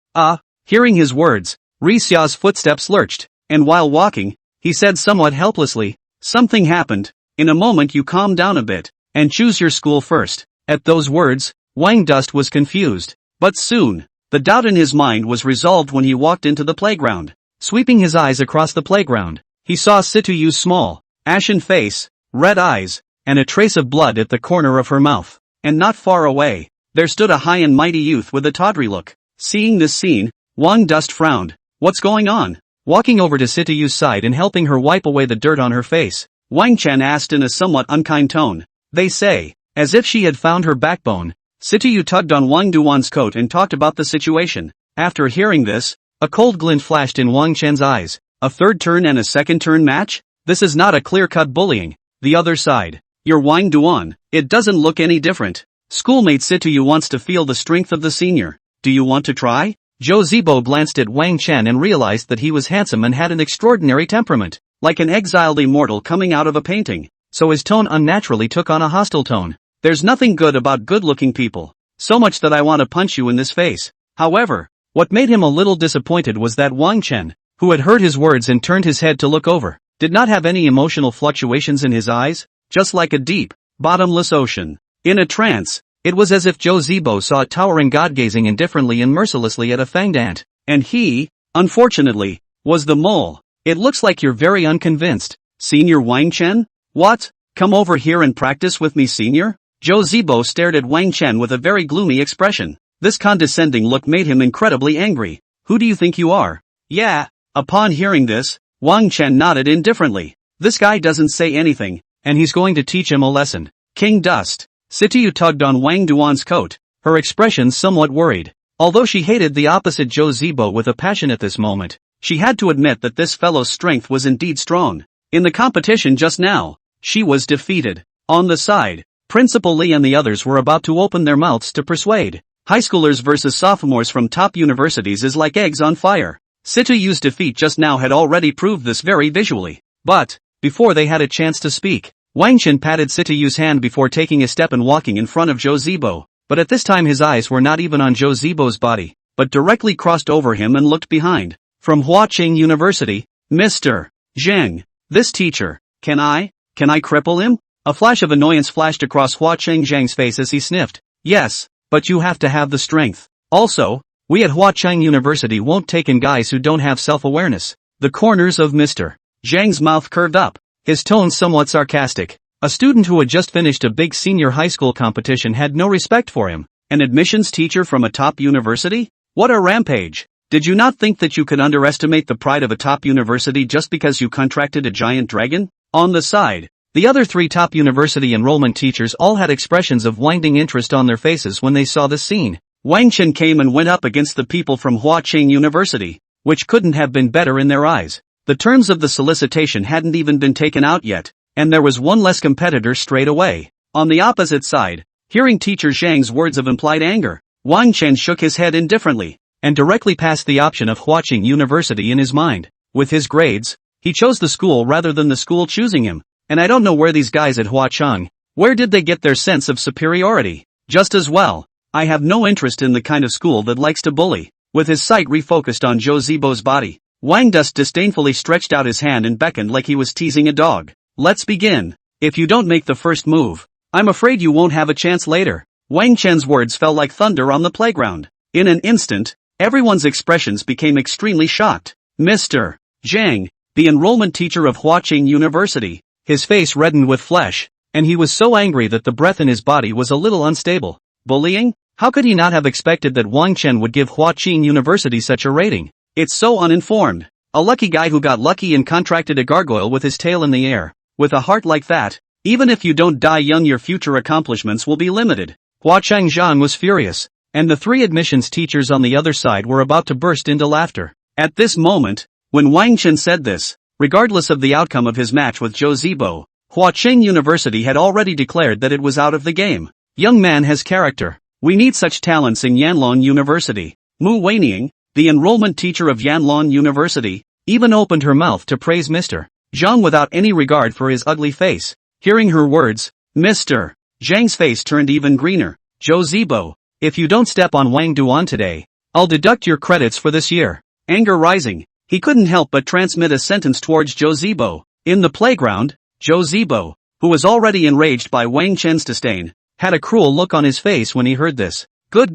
Hearing his words, Xiao's footsteps lurched, and while walking, he said somewhat helplessly, "Something happened. In a moment you calm down a bit, and choose your school first." At those words, Wang Dust was confused. But soon, the doubt in his mind was resolved when he walked into the playground. Sweeping his eyes across the playground, he saw Situ Yu's small, ashen face, red eyes, and a trace of blood at the corner of her mouth. And not far away, there stood a high and mighty youth with a tawdry look. Seeing this scene, Wang Dust frowned. "What's going on?" Walking over to Situ Yu's side and helping her wipe away the dirt on her face, Wang Chen asked in a somewhat unkind tone. "They say," as if she had found her backbone, Situ Yu tugged on Wang Duan's coat and talked about the situation. After hearing this, a cold glint flashed in Wang Chen's eyes. A third turn and a second turn match? This is not a clear-cut bullying. The other side. You're Wang Duan. It doesn't look any different. Schoolmate Situ Yu wants to feel the strength of the senior. Do you want to try? Zhou Zibo glanced at Wang Chen and realized that he was handsome and had an extraordinary temperament, like an exiled immortal coming out of a painting, so his tone unnaturally took on a hostile tone. "There's nothing good about good-looking people. So much that I want to punch you in this face." However, what made him a little disappointed was that Wang Chen, who had heard his words and turned his head to look over, did not have any emotional fluctuations in his eyes, just like a deep, bottomless ocean. In a trance, it was as if Zhou Zibo saw a towering god gazing indifferently and mercilessly at a fanged ant. And he, unfortunately, was the mole. "It looks like you're very unconvinced, Senior Wang Chen? What? Come over here and practice with me, Senior?" Zhou Zibo stared at Wang Chen with a very gloomy expression. This condescending look made him incredibly angry. "Who do you think you are?" "Yeah." Upon hearing this, Wang Chen nodded indifferently. This guy doesn't say anything, and he's going to teach him a lesson. King Dust. Situ Yu tugged on Wang Duan's coat, her expression somewhat worried. Although she hated the opposite Zhou Zibo with a passion at this moment, she had to admit that this fellow's strength was indeed strong. In the competition just now, she was defeated. On the side, Principal Li and the others were about to open their mouths to persuade. High schoolers versus sophomores from top universities is like eggs on fire. Situ Yu's defeat just now had already proved this very visually. But, before they had a chance to speak, Wang Chen patted Situ Yu's hand before taking a step and walking in front of Zhou Zibo. But at this time his eyes were not even on Zhou Zibo's body, but directly crossed over him and looked behind. From Qing University, Mr. Zheng. This teacher. Can I cripple him? A flash of annoyance flashed across Zheng's face as he sniffed. "Yes, but you have to have the strength. Also, we at Qing University won't take in guys who don't have self-awareness." The corners of Mr. Zheng's mouth curved up, his tone somewhat sarcastic. A student who had just finished a big senior high school competition had no respect for him. An admissions teacher from a top university? What a rampage. Did you not think that you could underestimate the pride of a top university just because you contracted a giant dragon? On the side, the other three top university enrollment teachers all had expressions of winding interest on their faces when they saw this scene. Wang Chen came and went up against the people from Qing University, which couldn't have been better in their eyes. The terms of the solicitation hadn't even been taken out yet, and there was one less competitor straight away. On the opposite side, hearing Teacher Zhang's words of implied anger, Wang Chen shook his head indifferently, and directly passed the option of Qing University in his mind. With his grades, he chose the school rather than the school choosing him, and I don't know where these guys at Qing, where did they get their sense of superiority? Just as well, I have no interest in the kind of school that likes to bully. With his sight refocused on Zhou Zibo's body, Wang Dust disdainfully stretched out his hand and beckoned like he was teasing a dog. "Let's begin. If you don't make the first move, I'm afraid you won't have a chance later." Wang Chen's words fell like thunder on the playground. In an instant, everyone's expressions became extremely shocked. Mr. Zhang, the enrollment teacher of Qing University, his face reddened with flesh, and he was so angry that the breath in his body was a little unstable. Bullying? How could he not have expected that Wang Chen would give Qing University such a rating? It's so uninformed. A lucky guy who got lucky and contracted a gargoyle with his tail in the air. With a heart like that, even if you don't die young your future accomplishments will be limited. Hua Changzhan was furious, and the three admissions teachers on the other side were about to burst into laughter. At this moment, when Wang Chen said this, regardless of the outcome of his match with Zhou Zibo, Qing University had already declared that it was out of the game. Young man has character. We need such talents in Yanlong University. Mu Weining, the enrollment teacher of Yanlong University, even opened her mouth to praise Mr. Zhang without any regard for his ugly face. Hearing her words, Mr. Zhang's face turned even greener. Zhou Zibo, if you don't step on Wang Duan today, I'll deduct your credits for this year. Anger rising, he couldn't help but transmit a sentence towards Zhou Zibo. In the playground, Zhou Zibo, who was already enraged by Wang Chen's disdain, had a cruel look on his face when he heard this. Good.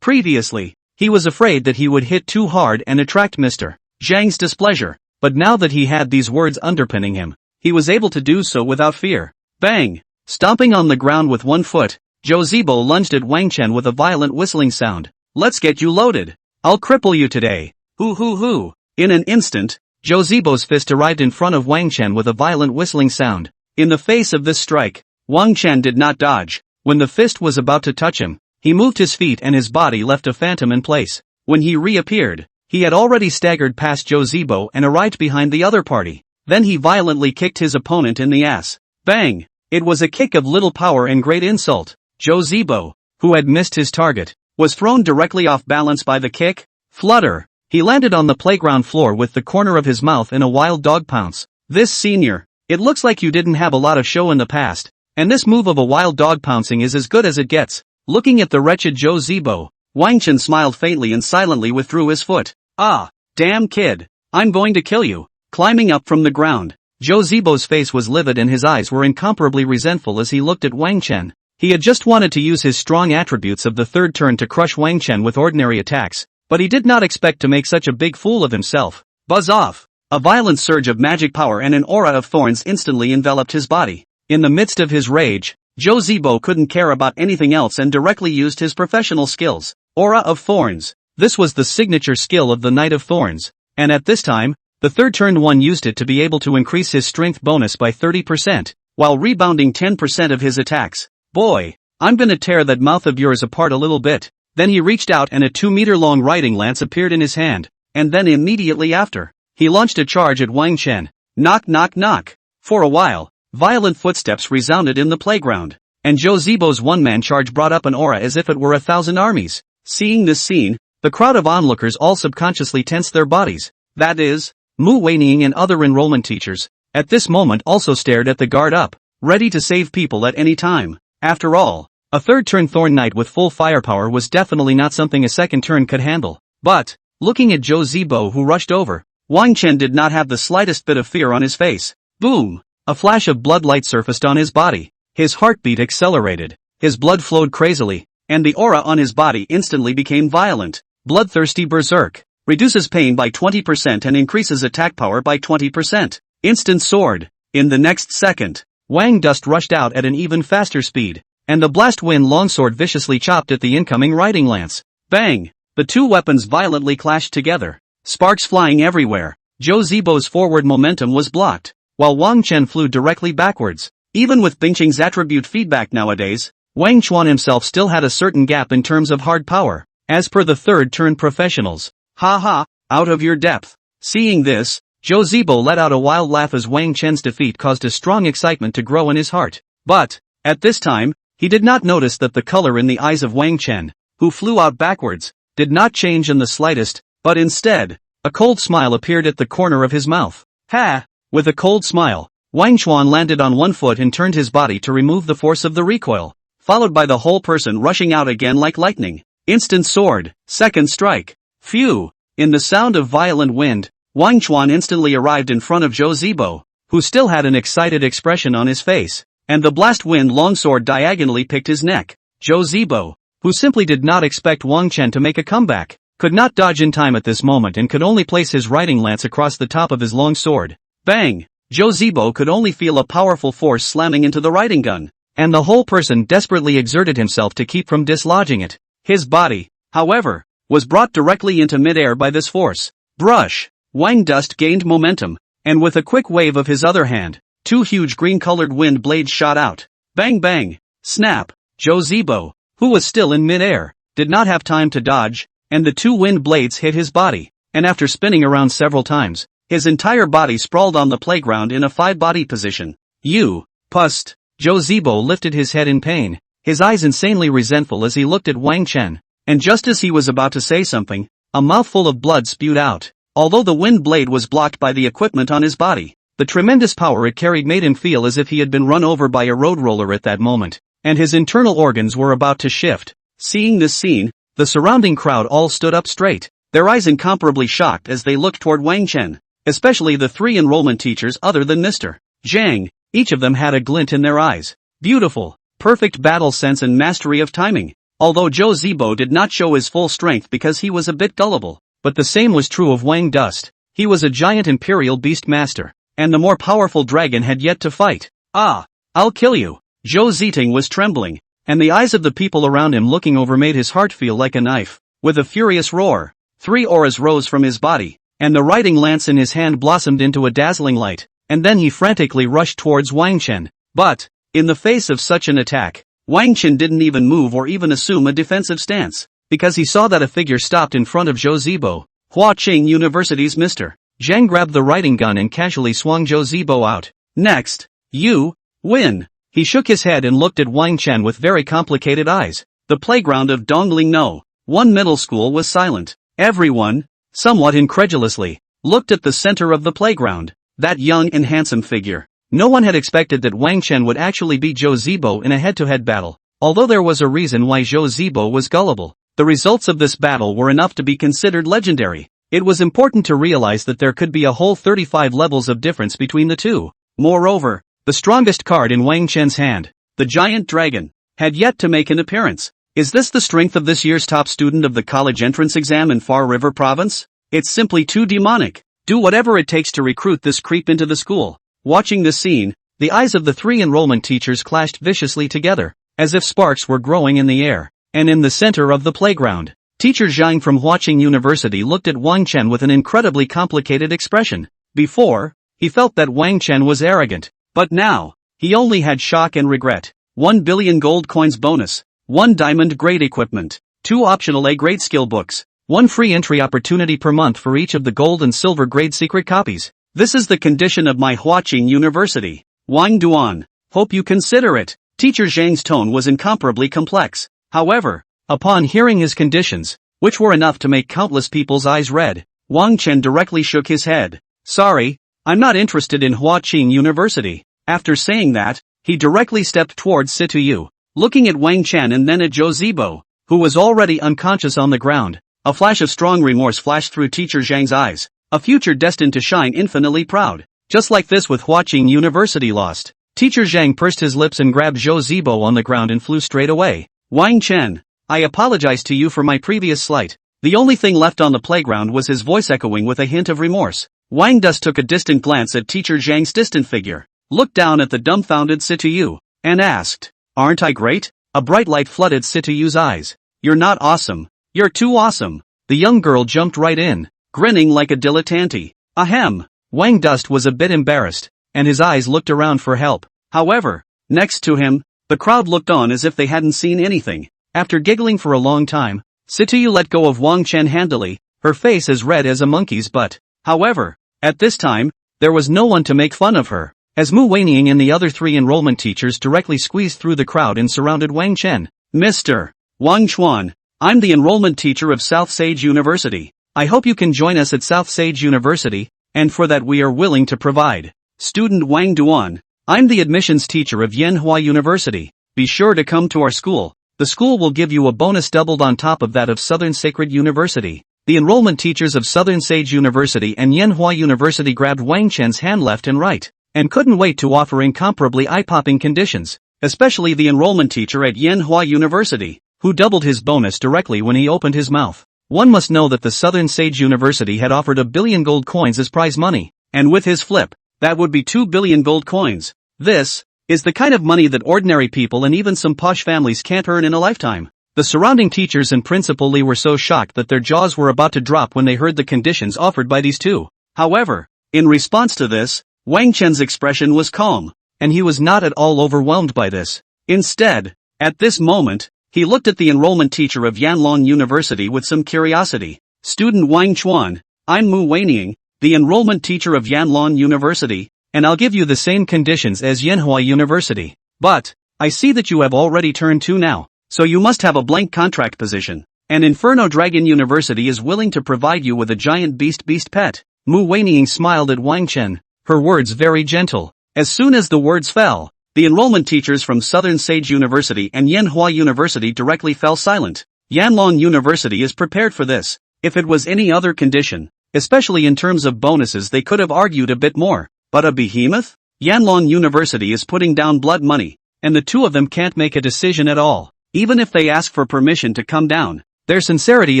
Previously, he was afraid that he would hit too hard and attract Mr. Zhang's displeasure, but now that he had these words underpinning him, he was able to do so without fear. Bang! Stomping on the ground with one foot, Zhou Zibo lunged at Wang Chen with a violent whistling sound. Let's get you loaded. I'll cripple you today. Hoo. In an instant, Zhou Zibo's fist arrived in front of Wang Chen with a violent whistling sound. In the face of this strike, Wang Chen did not dodge. When the fist was about to touch him, he moved his feet and his body left a phantom in place. When he reappeared, he had already staggered past Zhou Zibo and arrived behind the other party. Then he violently kicked his opponent in the ass. Bang! It was a kick of little power and great insult. Zhou Zibo, who had missed his target, was thrown directly off balance by the kick. Flutter! He landed on the playground floor with the corner of his mouth in a wild dog pounce. This senior, it looks like you didn't have a lot of show in the past, and this move of a wild dog pouncing is as good as it gets. Looking at the wretched Zhou Zibo, Wang Chen smiled faintly and silently withdrew his foot. Ah, damn kid, I'm going to kill you. Climbing up from the ground, Zhou Zibo's face was livid and his eyes were incomparably resentful as he looked at Wang Chen. He had just wanted to use his strong attributes of the third turn to crush Wang Chen with ordinary attacks, but he did not expect to make such a big fool of himself. Buzz off! A violent surge of magic power and an aura of thorns instantly enveloped his body. In the midst of his rage, Zhou Zibo couldn't care about anything else and directly used his professional skills. Aura of Thorns. This was the signature skill of the Knight of Thorns, and at this time, the third turn one used it to be able to increase his strength bonus by 30%, while rebounding 10% of his attacks. Boy, I'm gonna tear that mouth of yours apart a little bit. Then he reached out and a 2-meter-long riding lance appeared in his hand, and then immediately after, he launched a charge at Wang Chen. Knock. For a while, violent footsteps resounded in the playground, and Zhou Zibo's one-man charge brought up an aura as if it were 1,000 armies. Seeing this scene, the crowd of onlookers all subconsciously tensed their bodies. That is, Mu Weining and other enrollment teachers, at this moment also stared at the guard up, ready to save people at any time. After all, a third-turn Thorn Knight with full firepower was definitely not something a second turn could handle. But, looking at Zhou Zibo who rushed over, Wang Chen did not have the slightest bit of fear on his face. Boom! A flash of blood light surfaced on his body. His heartbeat accelerated, his blood flowed crazily, and the aura on his body instantly became violent. Bloodthirsty Berserk. Reduces pain by 20% and increases attack power by 20%. Instant Sword. In the next second, Wang Dust rushed out at an even faster speed, and the Blast Wind Longsword viciously chopped at the incoming riding lance. Bang! The two weapons violently clashed together, sparks flying everywhere. Zhou Zibo's forward momentum was blocked, while Wang Chen flew directly backwards. Even with Bingqing's attribute feedback nowadays, Wang Chuan himself still had a certain gap in terms of hard power, as per the third-turn professionals. Ha, out of your depth. Seeing this, Zhou Zibo let out a wild laugh as Wang Chen's defeat caused a strong excitement to grow in his heart. But, at this time, he did not notice that the color in the eyes of Wang Chen, who flew out backwards, did not change in the slightest, but instead, a cold smile appeared at the corner of his mouth. Ha! With a cold smile, Wang Chuan landed on one foot and turned his body to remove the force of the recoil, followed by the whole person rushing out again like lightning. Instant Sword, second strike. Phew! In the sound of violent wind, Wang Chuan instantly arrived in front of Zhou Zibo, who still had an excited expression on his face, and the Blast Wind Longsword diagonally picked his neck. Zhou Zibo, who simply did not expect Wang Chen to make a comeback, could not dodge in time at this moment and could only place his riding lance across the top of his long sword. Bang! Zhou Zibo could only feel a powerful force slamming into the riding gun, and the whole person desperately exerted himself to keep from dislodging it. His body, however, was brought directly into midair by this force. Brush! Wang Dust gained momentum, and with a quick wave of his other hand, two huge green-colored wind blades shot out. Bang bang! Snap! Zhou Zibo, who was still in midair, did not have time to dodge, and the two wind blades hit his body, and after spinning around several times, his entire body sprawled on the playground in a five-body position. You, pust! Zhou Zibo lifted his head in pain, his eyes insanely resentful as he looked at Wang Chen, and just as he was about to say something, a mouthful of blood spewed out. Although the wind blade was blocked by the equipment on his body, the tremendous power it carried made him feel as if he had been run over by a road roller at that moment, and his internal organs were about to shift. Seeing this scene, The surrounding crowd all stood up straight, their eyes incomparably shocked as they looked toward Wang Chen, especially the 3 enrollment teachers other than Mr. Zhang. Each of them had a glint in their eyes. Beautiful, perfect battle sense and mastery of timing. Although Zhou Zibo did not show his full strength because he was a bit gullible, but the same was true of Wang Dust. He was a giant imperial beast master, and the more powerful dragon had yet to fight. Ah, I'll kill you. Zhou Ziting was trembling, and the eyes of the people around him looking over made his heart feel like a knife. With a furious roar, 3 auras rose from his body, and the riding lance in his hand blossomed into a dazzling light, and then he frantically rushed towards Wang Chen. But, in the face of such an attack, Wang Chen didn't even move or even assume a defensive stance, because he saw that a figure stopped in front of Zhou Zibo. Qing University's Mr. Zhang grabbed the riding gun and casually swung Zhou Zibo out. Next, you win. He shook his head and looked at Wang Chen with very complicated eyes. The playground of Dongling No. 1 middle school was silent. Everyone, somewhat incredulously, looked at the center of the playground, that young and handsome figure. No one had expected that Wang Chen would actually beat Zhou Zibo in a head-to-head battle, although there was a reason why Zhou Zibo was gullible. The results of this battle were enough to be considered legendary. It was important to realize that there could be a whole 35 levels of difference between the two. Moreover, the strongest card in Wang Chen's hand, the giant dragon, had yet to make an appearance. Is this the strength of this year's top student of the college entrance exam in Far River Province? It's simply too demonic. Do whatever it takes to recruit this creep into the school. Watching this scene, the eyes of the 3 enrollment teachers clashed viciously together, as if sparks were growing in the air. And in the center of the playground, Teacher Zhang from Qing University looked at Wang Chen with an incredibly complicated expression. Before, he felt that Wang Chen was arrogant, but now, he only had shock and regret. 1 billion gold coins bonus, 1 diamond grade equipment, 2 optional A-grade skill books, 1 free entry opportunity per month for each of the gold and silver grade secret copies. This is the condition of my Qing University. Wang Duan, hope you consider it. Teacher Zhang's tone was incomparably complex. However, upon hearing his conditions, which were enough to make countless people's eyes red, Wang Chen directly shook his head. Sorry, I'm not interested in Qing University. After saying that, he directly stepped towards Situ Yu, looking at Wang Chen and then at Zhou Zibo, who was already unconscious on the ground. A flash of strong remorse flashed through Teacher Zhang's eyes, a future destined to shine infinitely proud. Just like this with Qing University lost. Teacher Zhang pursed his lips and grabbed Zhou Zibo on the ground and flew straight away. Wang Chen, I apologize to you for my previous slight. The only thing left on the playground was his voice echoing with a hint of remorse. Wang Dust took a distant glance at Teacher Zhang's distant figure, looked down at the dumbfounded Situ Yu, and asked, Aren't I great? A bright light flooded Situ Yu's eyes. You're not awesome. You're too awesome. The young girl jumped right in, grinning like a dilettante. Ahem. Wang Dust was a bit embarrassed, and his eyes looked around for help. However, next to him, the crowd looked on as if they hadn't seen anything. After giggling for a long time, Situ Yu let go of Wang Chen handily, her face as red as a monkey's butt. However, at this time, there was no one to make fun of her, as Mu Weining and the other 3 enrollment teachers directly squeezed through the crowd and surrounded Wang Chen. Mr. Wang Chuan, I'm the enrollment teacher of South Sage University. I hope you can join us at South Sage University, and for that we are willing to provide. Student Wang Duan, I'm the admissions teacher of Yanhua University. Be sure to come to our school. The school will give you a bonus doubled on top of that of Southern Sacred University. The enrollment teachers of Southern Sage University and Yanhua University grabbed Wang Chen's hand left and right, and couldn't wait to offer incomparably eye-popping conditions, especially the enrollment teacher at Yanhua University, who doubled his bonus directly when he opened his mouth. One must know that the Southern Sage University had offered 1 billion gold coins as prize money, and with his flip, that would be 2 billion gold coins. This is the kind of money that ordinary people and even some posh families can't earn in a lifetime. The surrounding teachers and Principal Li were so shocked that their jaws were about to drop when they heard the conditions offered by these two. However, in response to this, Wang Chen's expression was calm, and he was not at all overwhelmed by this. Instead, at this moment, he looked at the enrollment teacher of Yanlong University with some curiosity. Student Wang Chuan, I'm Mu Weining, the enrollment teacher of Yanlong University, and I'll give you the same conditions as Yanhua University. But, I see that you have already turned 2 now, so you must have a blank contract position. And Inferno Dragon University is willing to provide you with a giant beast pet. Mu Weining smiled at Wang Chen, her words very gentle. As soon as the words fell, the enrollment teachers from Southern Sage University and Yanhua University directly fell silent. Yanlong University is prepared for this. If it was any other condition, especially in terms of bonuses, they could have argued a bit more. But a behemoth? Yanlong University is putting down blood money, and the two of them can't make a decision at all. Even if they ask for permission to come down, their sincerity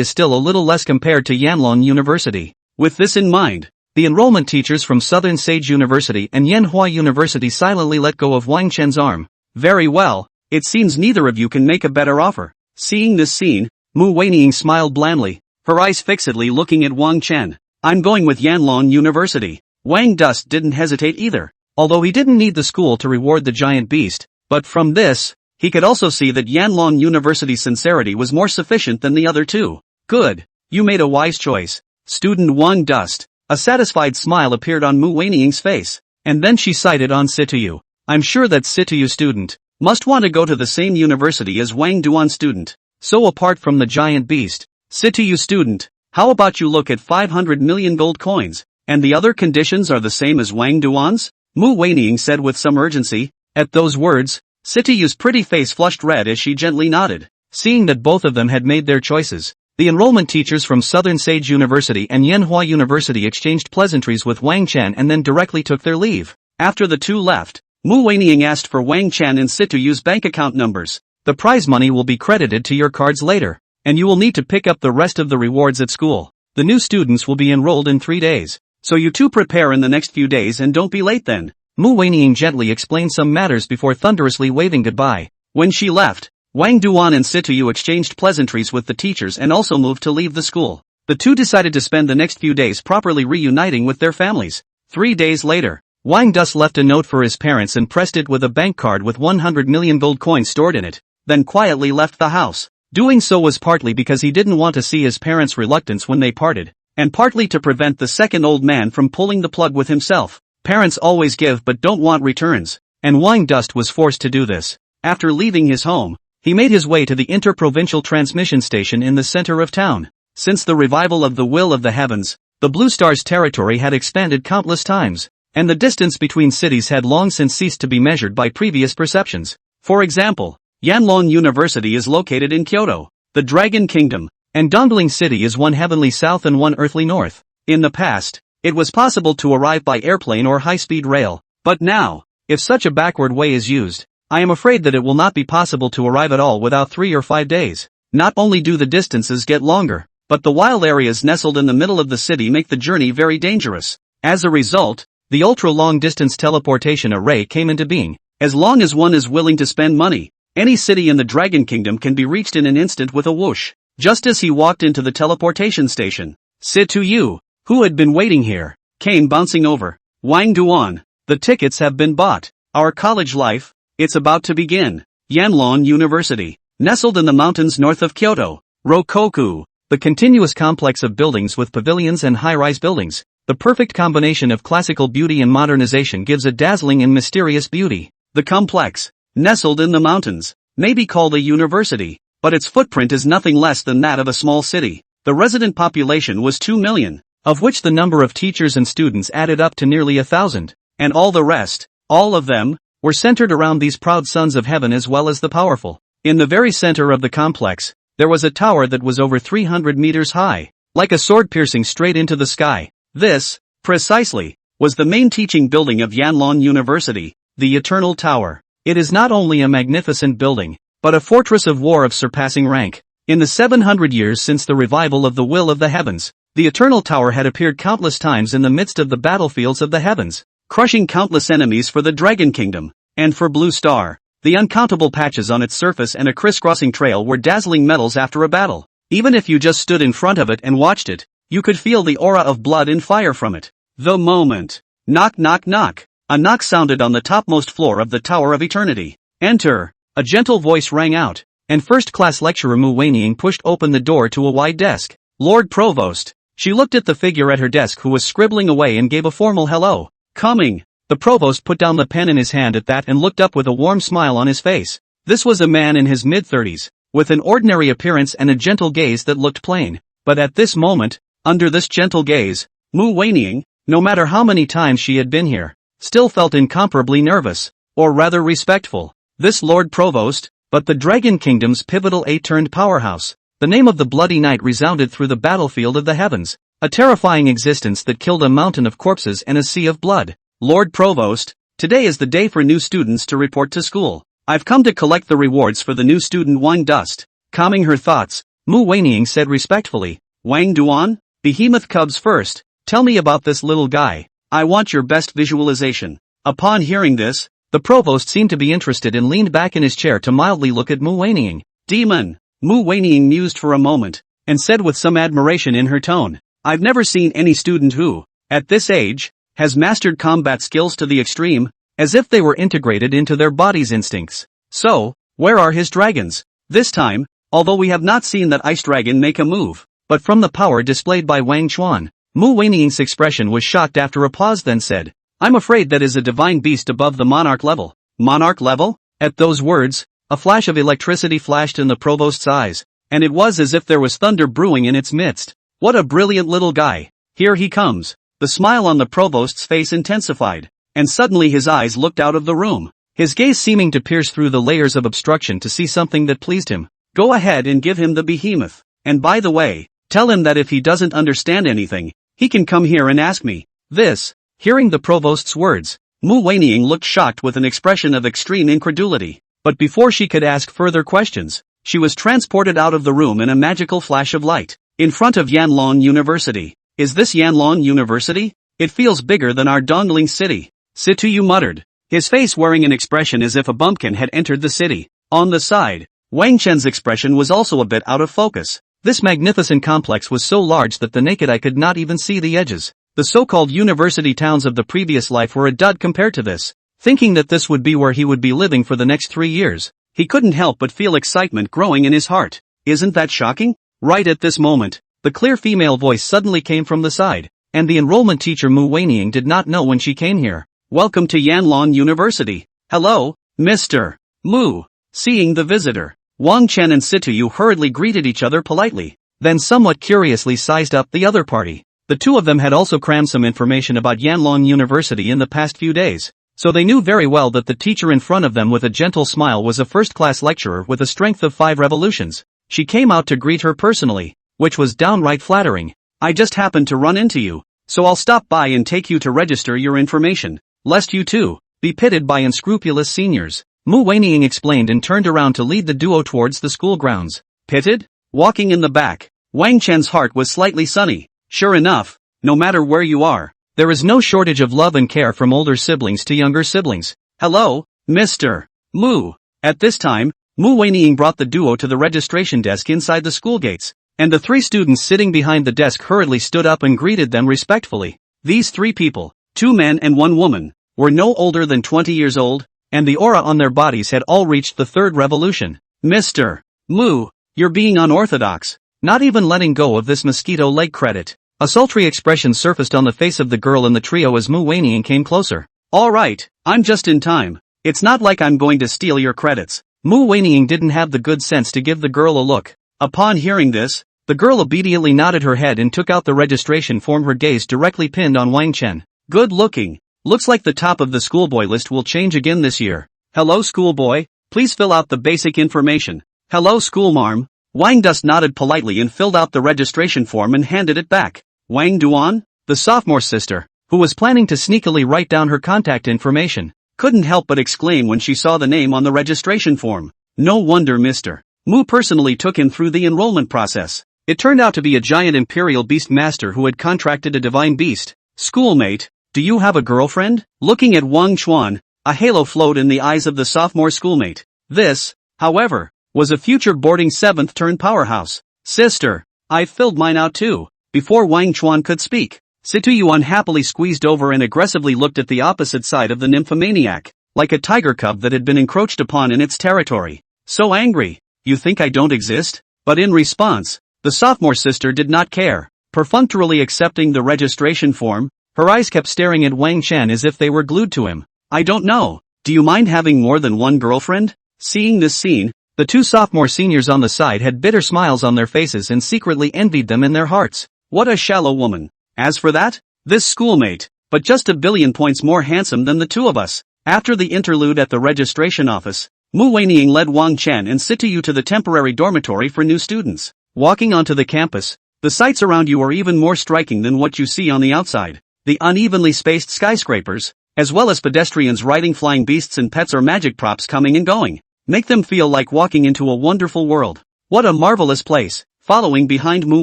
is still a little less compared to Yanlong University. With this in mind, the enrollment teachers from Southern Sage University and Yanhua University silently let go of Wang Chen's arm. Very well, it seems neither of you can make a better offer. Seeing this scene, Mu Weining smiled blandly, her eyes fixedly looking at Wang Chen. I'm going with Yanlong University. Wang Dust didn't hesitate either, although he didn't need the school to reward the giant beast, but from this, he could also see that Yanlong University's sincerity was more sufficient than the other two. Good, you made a wise choice, student Wang Dust. A satisfied smile appeared on Mu Weining's face, and then she sighted on Situ Yu. I'm sure that Situ Yu student must want to go to the same university as Wang Duan student. So apart from the giant beast, Situ Yu student, how about you look at 500 million gold coins, and the other conditions are the same as Wang Duan's? Mu Weining said with some urgency. At those words, Situ Yu's pretty face flushed red as she gently nodded. Seeing that both of them had made their choices, the enrollment teachers from Southern Sage University and Yanhua University exchanged pleasantries with Wang Chen and then directly took their leave. After the two left, Mu Weining asked for Wang Chen and Situ Yu's bank account numbers. The prize money will be credited to your cards later, and you will need to pick up the rest of the rewards at school. The new students will be enrolled in 3 days, so you two prepare in the next few days and don't be late then. Mu Weining gently explained some matters before thunderously waving goodbye. When she left, Wang Duan and Situ Yu exchanged pleasantries with the teachers and also moved to leave the school. The two decided to spend the next few days properly reuniting with their families. 3 days later, Wang Dus left a note for his parents and pressed it with a bank card with 100 million gold coins stored in it, then quietly left the house. Doing so was partly because he didn't want to see his parents' reluctance when they parted, and partly to prevent the second old man from pulling the plug with himself. Parents always give but don't want returns, and Wang Dust was forced to do this. After leaving his home, he made his way to the interprovincial transmission station in the center of town. Since the revival of the Will of the Heavens, the Blue Star's territory had expanded countless times, and the distance between cities had long since ceased to be measured by previous perceptions. For example, Yanlong University is located in Kyoto, the Dragon Kingdom, and Dongling City is one heavenly south and one earthly north. In the past, it was possible to arrive by airplane or high-speed rail, but now, if such a backward way is used, I am afraid that it will not be possible to arrive at all without 3 or 5 days. Not only do the distances get longer, but the wild areas nestled in the middle of the city make the journey very dangerous. As a result, the ultra-long-distance teleportation array came into being. As long as one is willing to spend money, any city in the Dragon Kingdom can be reached in an instant with a whoosh. Just as he walked into the teleportation station, Situ Yu, who had been waiting here, came bouncing over. Wang Duan, the tickets have been bought. Our college life, it's about to begin. Yanlong University, nestled in the mountains north of Kyoto. Rokoku, the continuous complex of buildings with pavilions and high-rise buildings. The perfect combination of classical beauty and modernization gives a dazzling and mysterious beauty. The complex, nestled in the mountains, may be called a university, but its footprint is nothing less than that of a small city. The resident population was 2 million, of which the number of teachers and students added up to nearly 1,000, and all the rest, all of them, were centered around these proud sons of heaven as well as the powerful. In the very center of the complex, there was a tower that was over 300 meters high, like a sword piercing straight into the sky. This, precisely, was the main teaching building of Yanlong University, the Eternal Tower. It is not only a magnificent building, but a fortress of war of surpassing rank. In the 700 years since the revival of the Will of the Heavens, the Eternal Tower had appeared countless times in the midst of the battlefields of the heavens, crushing countless enemies for the Dragon Kingdom, and for Blue Star. The uncountable patches on its surface and a crisscrossing trail were dazzling medals after a battle. Even if you just stood in front of it and watched it, you could feel the aura of blood and fire from it. The moment. Knock knock knock. A knock sounded on the topmost floor of the Tower of Eternity. Enter. A gentle voice rang out, and first-class lecturer Mu Weining pushed open the door to a wide desk. Lord Provost. She looked at the figure at her desk who was scribbling away and gave a formal hello. Coming. The provost put down the pen in his hand at that and looked up with a warm smile on his face. This was a man in his mid-30s, with an ordinary appearance and a gentle gaze that looked plain. But at this moment, under this gentle gaze, Mu Weining, no matter how many times she had been here, still felt incomparably nervous, or rather respectful. This Lord Provost, but the Dragon Kingdom's pivotal 8-turned powerhouse. The name of the bloody night resounded through the battlefield of the heavens. A terrifying existence that killed a mountain of corpses and a sea of blood. Lord Provost, today is the day for new students to report to school. I've come to collect the rewards for the new student Wang Dust. Calming her thoughts, Mu Weining said respectfully, Wang Duan? Behemoth cubs first, tell me about this little guy. I want your best visualization. Upon hearing this, the provost seemed to be interested and leaned back in his chair to mildly look at Mu Weining. Demon! Mu Weining mused for a moment, and said with some admiration in her tone, I've never seen any student who, at this age, has mastered combat skills to the extreme, as if they were integrated into their body's instincts. So, where are his dragons? This time, although we have not seen that ice dragon make a move, but from the power displayed by Wang Chuan, Mu Weining's expression was shocked after a pause, then said, I'm afraid that is a divine beast above the monarch level. Monarch level? At those words, a flash of electricity flashed in the provost's eyes, and it was as if there was thunder brewing in its midst. What a brilliant little guy. Here he comes. The smile on the provost's face intensified, and suddenly his eyes looked out of the room, his gaze seeming to pierce through the layers of obstruction to see something that pleased him. Go ahead and give him the behemoth. And by the way, tell him that if he doesn't understand anything, he can come here and ask me. This, hearing the provost's words, Mu Weining looked shocked with an expression of extreme incredulity. But before she could ask further questions, she was transported out of the room in a magical flash of light, in front of Yanlong University. Is this Yanlong University? It feels bigger than our Dongling city. Situ Yu muttered, his face wearing an expression as if a bumpkin had entered the city. On the side, Wang Chen's expression was also a bit out of focus. This magnificent complex was so large that the naked eye could not even see the edges. The so-called university towns of the previous life were a dud compared to this. Thinking that this would be where he would be living for the next 3 years, he couldn't help but feel excitement growing in his heart. Isn't that shocking? Right at this moment, the clear female voice suddenly came from the side, and the enrollment teacher Mu Weining did not know when she came here. Welcome to Yanlong University. Hello, Mr. Mu. Seeing the visitor, Wang Chen and Situ Yu hurriedly greeted each other politely, then somewhat curiously sized up the other party. The two of them had also crammed some information about Yanlong University in the past few days, so they knew very well that the teacher in front of them with a gentle smile was a first-class lecturer with a strength of 5 revolutions. She came out to greet her personally, which was downright flattering. I just happened to run into you, so I'll stop by and take you to register your information, lest you too be pitted by unscrupulous seniors. Mu Weining explained and turned around to lead the duo towards the school grounds. Pitted? Walking in the back, Wang Chen's heart was slightly sunny. Sure enough, no matter where you are, there is no shortage of love and care from older siblings to younger siblings. Hello, Mr. Mu. At this time, Mu Weining brought the duo to the registration desk inside the school gates, and the 3 students sitting behind the desk hurriedly stood up and greeted them respectfully. These 3 people, 2 men and 1 woman, were no older than 20 years old, and the aura on their bodies had all reached the 3rd revolution. Mr. Mu, you're being unorthodox, not even letting go of this mosquito leg credit. A sultry expression surfaced on the face of the girl in the trio as Mu Weining came closer. Alright, I'm just in time. It's not like I'm going to steal your credits. Mu Weining didn't have the good sense to give the girl a look. Upon hearing this, the girl obediently nodded her head and took out the registration form, her gaze directly pinned on Wang Chen. Good looking. Looks like the top of the schoolboy list will change again this year. Hello schoolboy, please fill out the basic information. Hello schoolmarm. Wang Dust nodded politely and filled out the registration form and handed it back. Wang Duan, the sophomore sister, who was planning to sneakily write down her contact information, couldn't help but exclaim when she saw the name on the registration form. No wonder Mr. Mu personally took him through the enrollment process. It turned out to be a giant imperial beast master who had contracted a divine beast. Schoolmate, do you have a girlfriend? Looking at Wang Chuan, a halo flowed in the eyes of the sophomore schoolmate. This, however, was a future boarding 7th turn powerhouse. Sister, I've filled mine out too. Before Wang Chuan could speak, Situ Yu unhappily squeezed over and aggressively looked at the opposite side of the nymphomaniac, like a tiger cub that had been encroached upon in its territory. So angry, you think I don't exist? But in response, the sophomore sister did not care, perfunctorily accepting the registration form. Her eyes kept staring at Wang Chen as if they were glued to him. I don't know, do you mind having more than one girlfriend? Seeing this scene, the 2 sophomore seniors on the side had bitter smiles on their faces and secretly envied them in their hearts. What a shallow woman. As for that, this schoolmate, but just a billion points more handsome than the 2 of us. After the interlude at the registration office, Mu Weining led Wang Chen and Situ Yu to the temporary dormitory for new students. Walking onto the campus, the sights around you are even more striking than what you see on the outside. The unevenly spaced skyscrapers, as well as pedestrians riding flying beasts and pets or magic props coming and going, make them feel like walking into a wonderful world. What a marvelous place. Following behind Mu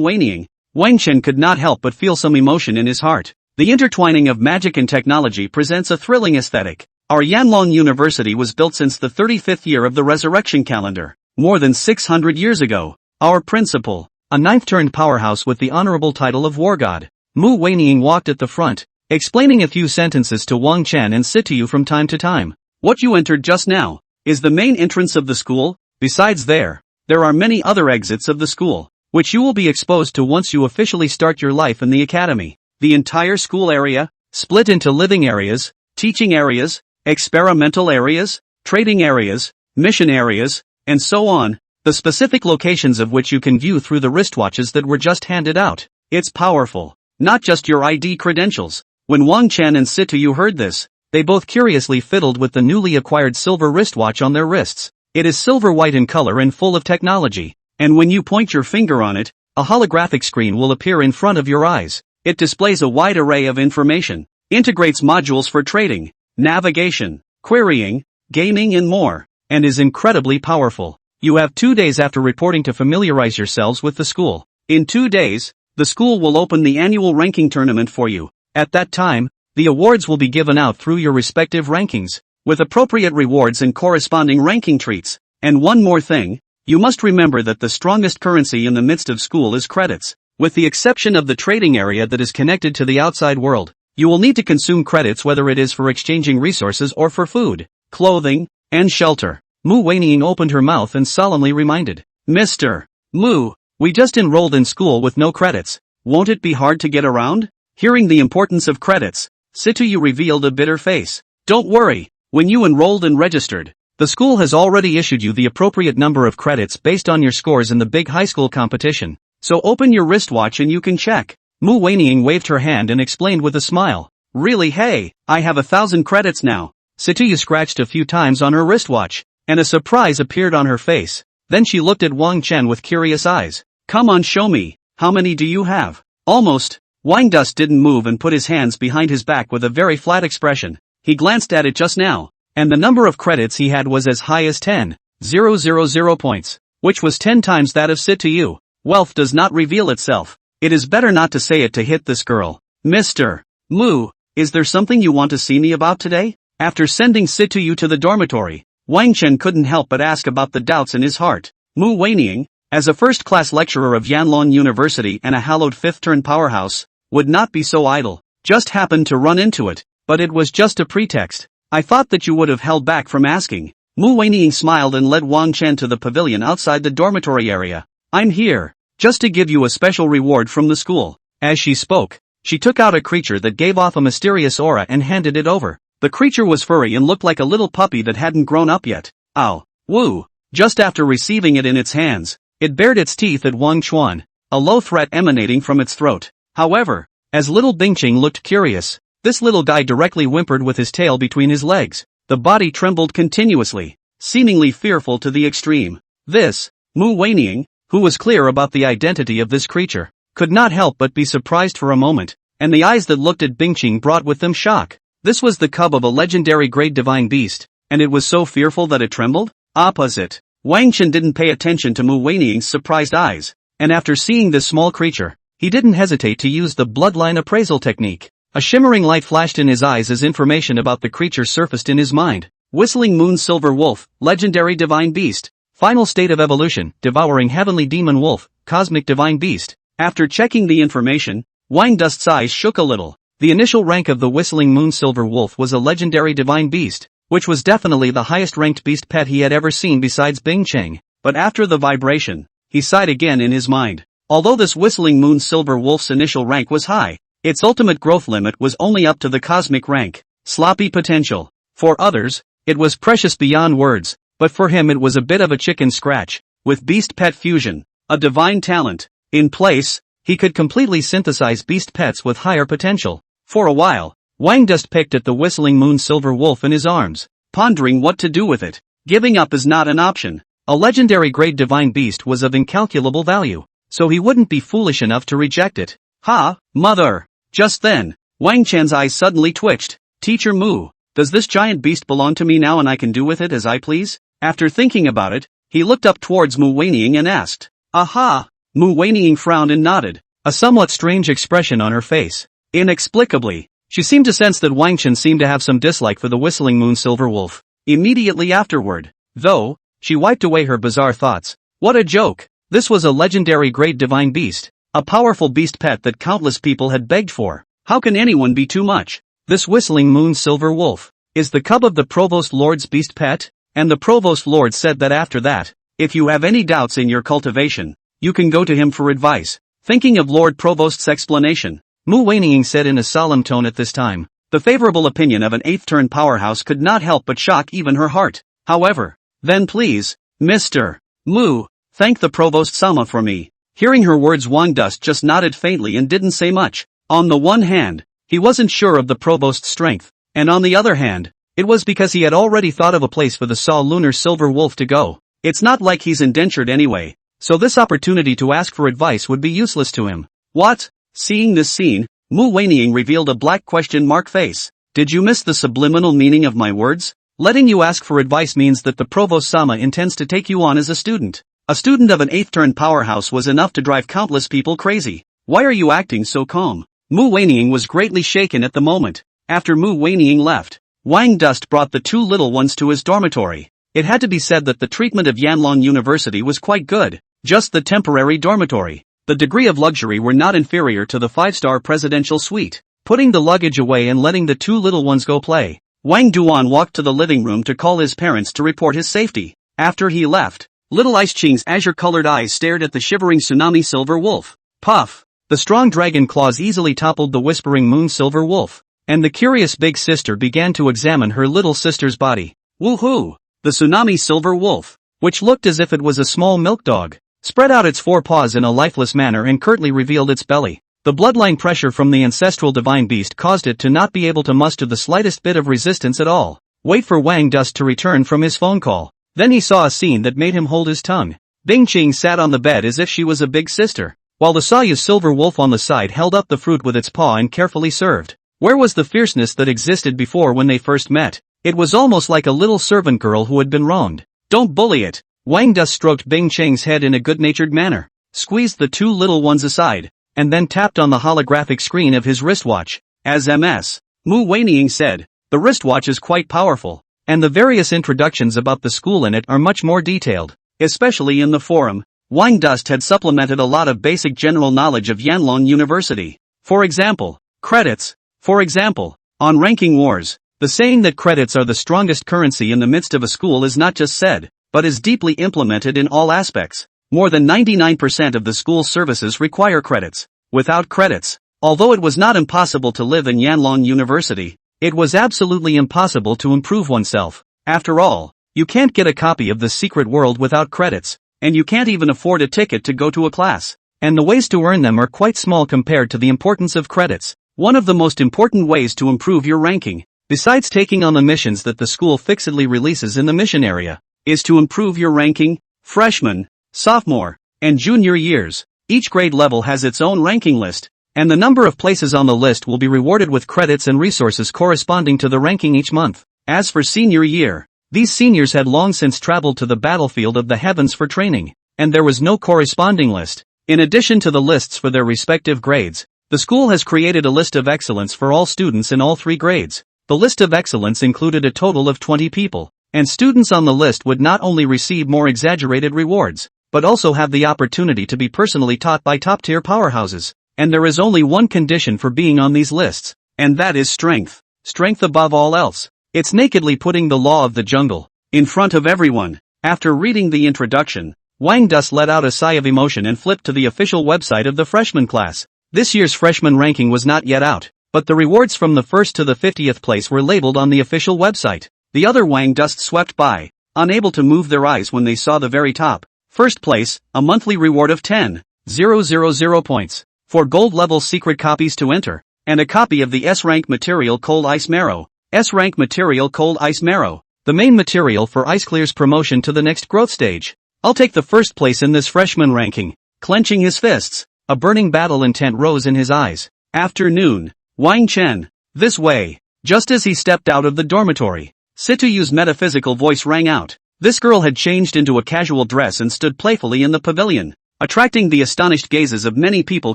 Weining, Wang Chen could not help but feel some emotion in his heart. The intertwining of magic and technology presents a thrilling aesthetic. Our Yanlong University was built since the 35th year of the resurrection calendar, more than 600 years ago. Our principal, a ninth-turned powerhouse with the honorable title of war god, Mu Weining walked at the front, explaining a few sentences to Wang Chen and Situ Yu from time to time. What you entered just now is the main entrance of the school. Besides there are many other exits of the school, which you will be exposed to once you officially start your life in the academy. The entire school area, split into living areas, teaching areas, experimental areas, trading areas, mission areas, and so on, the specific locations of which you can view through the wristwatches that were just handed out. It's powerful. Not just your ID credentials. When Wang Chen and Situ Yu heard this, they both curiously fiddled with the newly acquired silver wristwatch on their wrists. It is silver-white in color and full of technology, and when you point your finger on it, a holographic screen will appear in front of your eyes. It displays a wide array of information, integrates modules for trading, navigation, querying, gaming and more, and is incredibly powerful. You have 2 days after reporting to familiarize yourselves with the school. In 2 days, the school will open the annual ranking tournament for you. At that time, the awards will be given out through your respective rankings, with appropriate rewards and corresponding ranking treats. And one more thing, you must remember that the strongest currency in the midst of school is credits. With the exception of the trading area that is connected to the outside world, you will need to consume credits whether it is for exchanging resources or for food, clothing, and shelter. Mu Weining opened her mouth and solemnly reminded, Mr. Mu, we just enrolled in school with no credits. Won't it be hard to get around? Hearing the importance of credits, Situ Yu revealed a bitter face. Don't worry, when you enrolled and registered, the school has already issued you the appropriate number of credits based on your scores in the big high school competition. So open your wristwatch and you can check. Mu Weining waved her hand and explained with a smile. Really, hey, I have 1,000 credits now. Situ Yu scratched a few times on her wristwatch, and a surprise appeared on her face. Then she looked at Wang Chen with curious eyes. Come on, show me, how many do you have? Almost. Wang Dust didn't move and put his hands behind his back with a very flat expression. He glanced at it just now, and the number of credits he had was as high as 10,000 points, which was 10 times that of Situ Yu. Wealth does not reveal itself. It is better not to say it to hit this girl. Mr. Mu, is there something you want to see me about today? After sending Situ Yu to the dormitory, Wang Chen couldn't help but ask about the doubts in his heart. Mu Weining, as a first-class lecturer of Yanlong University and a hallowed fifth-turn powerhouse, would not be so idle. Just happened to run into it, but it was just a pretext. I thought that you would have held back from asking. Mu Weining smiled and led Wang Chen to the pavilion outside the dormitory area. I'm here, just to give you a special reward from the school. As she spoke, she took out a creature that gave off a mysterious aura and handed it over. The creature was furry and looked like a little puppy that hadn't grown up yet. Ow. Woo. Just after receiving it in its hands, it bared its teeth at Wang Chuan, a low threat emanating from its throat. However, as little Bingqing looked curious, this little guy directly whimpered with his tail between his legs. The body trembled continuously, seemingly fearful to the extreme. This, Mu Weining, who was clear about the identity of this creature, could not help but be surprised for a moment, and the eyes that looked at Bingqing brought with them shock. This was the cub of a legendary great divine beast, and it was so fearful that it trembled? Opposite. Wang Chen didn't pay attention to Mu Weining's surprised eyes, and after seeing this small creature, he didn't hesitate to use the bloodline appraisal technique. A shimmering light flashed in his eyes as information about the creature surfaced in his mind. Whistling Moon Silver Wolf, legendary divine beast. Final state of evolution, devouring heavenly demon wolf, cosmic divine beast. After checking the information, Wang Dust's eyes shook a little. The initial rank of the Whistling Moon Silver Wolf was a legendary divine beast, which was definitely the highest ranked beast pet he had ever seen besides Bingqing. But after the vibration, he sighed again in his mind. Although this Whistling Moon Silver Wolf's initial rank was high, its ultimate growth limit was only up to the cosmic rank. Sloppy potential. For others, it was precious beyond words, but for him it was a bit of a chicken scratch. With beast pet fusion, a divine talent, in place, he could completely synthesize beast pets with higher potential. For a while, Wang Dust picked at the Whistling Moon Silver Wolf in his arms, pondering what to do with it. Giving up is not an option. A legendary great divine beast was of incalculable value. so he wouldn't be foolish enough to reject it. Ha, mother! Just then, Wang Chen's eyes suddenly twitched. Teacher Mu, does this giant beast belong to me now and I can do with it as I please? After thinking about it, he looked up towards Mu Weining and asked. Aha! Mu Weining frowned and nodded, a somewhat strange expression on her face. Inexplicably, she seemed to sense that Wang Chen seemed to have some dislike for the whistling moon silver wolf. Immediately afterward, though, she wiped away her bizarre thoughts. What a joke! This was a legendary great divine beast, a powerful beast pet that countless people had begged for. How can anyone be too much? This whistling moon silver wolf is the cub of the Provost Lord's beast pet? And the Provost Lord said that after that, if you have any doubts in your cultivation, you can go to him for advice. Thinking of Lord Provost's explanation, Mu Weining said in a solemn tone at this time. The favorable opinion of an eighth-turn powerhouse could not help but shock even her heart. However, then please, Mr. Mu, thank the Provost-sama for me. Hearing her words, Wang Dust just nodded faintly and didn't say much. On the one hand, he wasn't sure of the Provost's strength, and on the other hand, it was because he had already thought of a place for the Saw Lunar Silver Wolf to go. It's not like he's indentured anyway, so this opportunity to ask for advice would be useless to him. What? Seeing this scene, Mu Weining revealed a black question mark face. Did you miss the subliminal meaning of my words? Letting you ask for advice means that the Provost-sama intends to take you on as a student. A student of an eighth-turn powerhouse was enough to drive countless people crazy. Why are you acting so calm? Mu Weining was greatly shaken at the moment. After Mu Weining left, Wang Dust brought the two little ones to his dormitory. It had to be said that the treatment of Yanlong University was quite good. Just the temporary dormitory. The degree of luxury were not inferior to the 5-star presidential suite. Putting the luggage away and letting the two little ones go play, Wang Duan walked to the living room to call his parents to report his safety. After he left, little Ice Qing's azure-colored eyes stared at the shivering tsunami silver wolf. Puff! The strong dragon claws easily toppled the whispering moon silver wolf, and the curious big sister began to examine her little sister's body. Woohoo! The tsunami silver wolf, which looked as if it was a small milk dog, spread out its four paws in a lifeless manner and curtly revealed its belly. The bloodline pressure from the ancestral divine beast caused it to not be able to muster the slightest bit of resistance at all. Wait for Wang Dust to return from his phone call. Then he saw a scene that made him hold his tongue. Bing Qing sat on the bed as if she was a big sister, while the Xiao Yu silver wolf on the side held up the fruit with its paw and carefully served. Where was the fierceness that existed before when they first met? It was almost like a little servant girl who had been wronged. Don't bully it. Wang Dust stroked Bing Qing's head in a good-natured manner, squeezed the two little ones aside, and then tapped on the holographic screen of his wristwatch. As Ms. Mu Weining said, the wristwatch is quite powerful, and the various introductions about the school in it are much more detailed, especially in the forum. Wang Dust had supplemented a lot of basic general knowledge of Yanlong University. For example, credits. For example, on Ranking Wars, the saying that credits are the strongest currency in the midst of a school is not just said, but is deeply implemented in all aspects. More than 99% of the school's services require credits. Without credits, although it was not impossible to live in Yanlong University, it was absolutely impossible to improve oneself. After all, you can't get a copy of The Secret World without credits, and you can't even afford a ticket to go to a class. And the ways to earn them are quite small compared to the importance of credits. One of the most important ways to improve your ranking, besides taking on the missions that the school fixedly releases in the mission area, is to improve your ranking. Freshman, sophomore, and junior years. Each grade level has its own ranking list, and the number of places on the list will be rewarded with credits and resources corresponding to the ranking each month. As for senior year, these seniors had long since traveled to the battlefield of the heavens for training, and there was no corresponding list. In addition to the lists for their respective grades, the school has created a list of excellence for all students in all 3 grades. The list of excellence included a total of 20 people, and students on the list would not only receive more exaggerated rewards, but also have the opportunity to be personally taught by top-tier powerhouses. And there is only one condition for being on these lists, and that is strength. Strength above all else. It's nakedly putting the law of the jungle in front of everyone. After reading the introduction, Wang Dust let out a sigh of emotion and flipped to the official website of the freshman class. This year's freshman ranking was not yet out, but the rewards from the 1st to the 50th place were labeled on the official website. The other Wang Dust swept by, unable to move their eyes when they saw the very top. First place, a monthly reward of 10,000 points for gold level secret copies to enter, and a copy of the S-rank material Cold Ice Marrow. S-rank material Cold Ice Marrow, the main material for Ice Clear's promotion to the next growth stage. I'll take the first place in this freshman ranking. clenching his fists. A burning battle intent rose in his eyes. Afternoon. Wang Chen. This way. Just as he stepped out of the dormitory, Situ Yu's metaphysical voice rang out. This girl had changed into a casual dress and stood playfully in the pavilion, attracting the astonished gazes of many people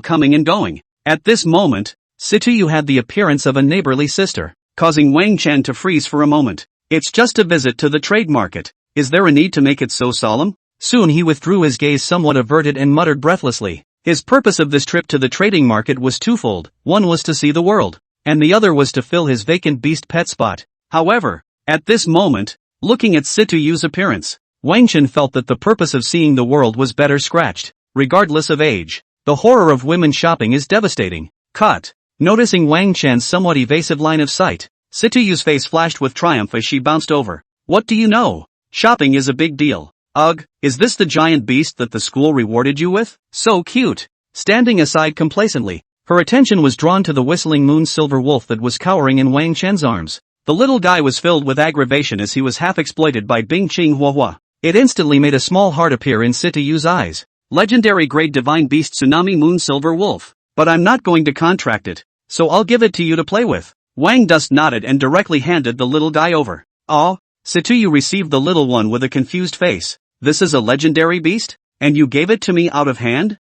coming and going. At this moment, Situ Yu had the appearance of a neighborly sister, causing Wang Chen to freeze for a moment. It's just a visit to the trade market. Is there a need to make it so solemn? Soon he withdrew his gaze somewhat averted and muttered breathlessly. His purpose of this trip to the trading market was twofold. One was to see the world, and the other was to fill his vacant beast pet spot. However, at this moment, looking at Situ Yu's appearance, Wang Chen felt that the purpose of seeing the world was better scratched, regardless of age. The horror of women shopping is devastating. Cut. Noticing Wang Chen's somewhat evasive line of sight, Situ Yu's face flashed with triumph as she bounced over. What do you know? Shopping is a big deal. Ugh, is this the giant beast that the school rewarded you with? So cute. Standing aside complacently, her attention was drawn to the whistling moon silver wolf that was cowering in Wang Chen's arms. The little guy was filled with aggravation as he was half exploited by Bing Qing Huahua. It instantly made a small heart appear in Situ Yu's eyes. Legendary grade divine beast tsunami moon silver wolf. But I'm not going to contract it, so I'll give it to you to play with. Wang Dusk nodded and directly handed the little guy over. Oh, Situ Yu received the little one with a confused face. This is a legendary beast? And you gave it to me out of hand?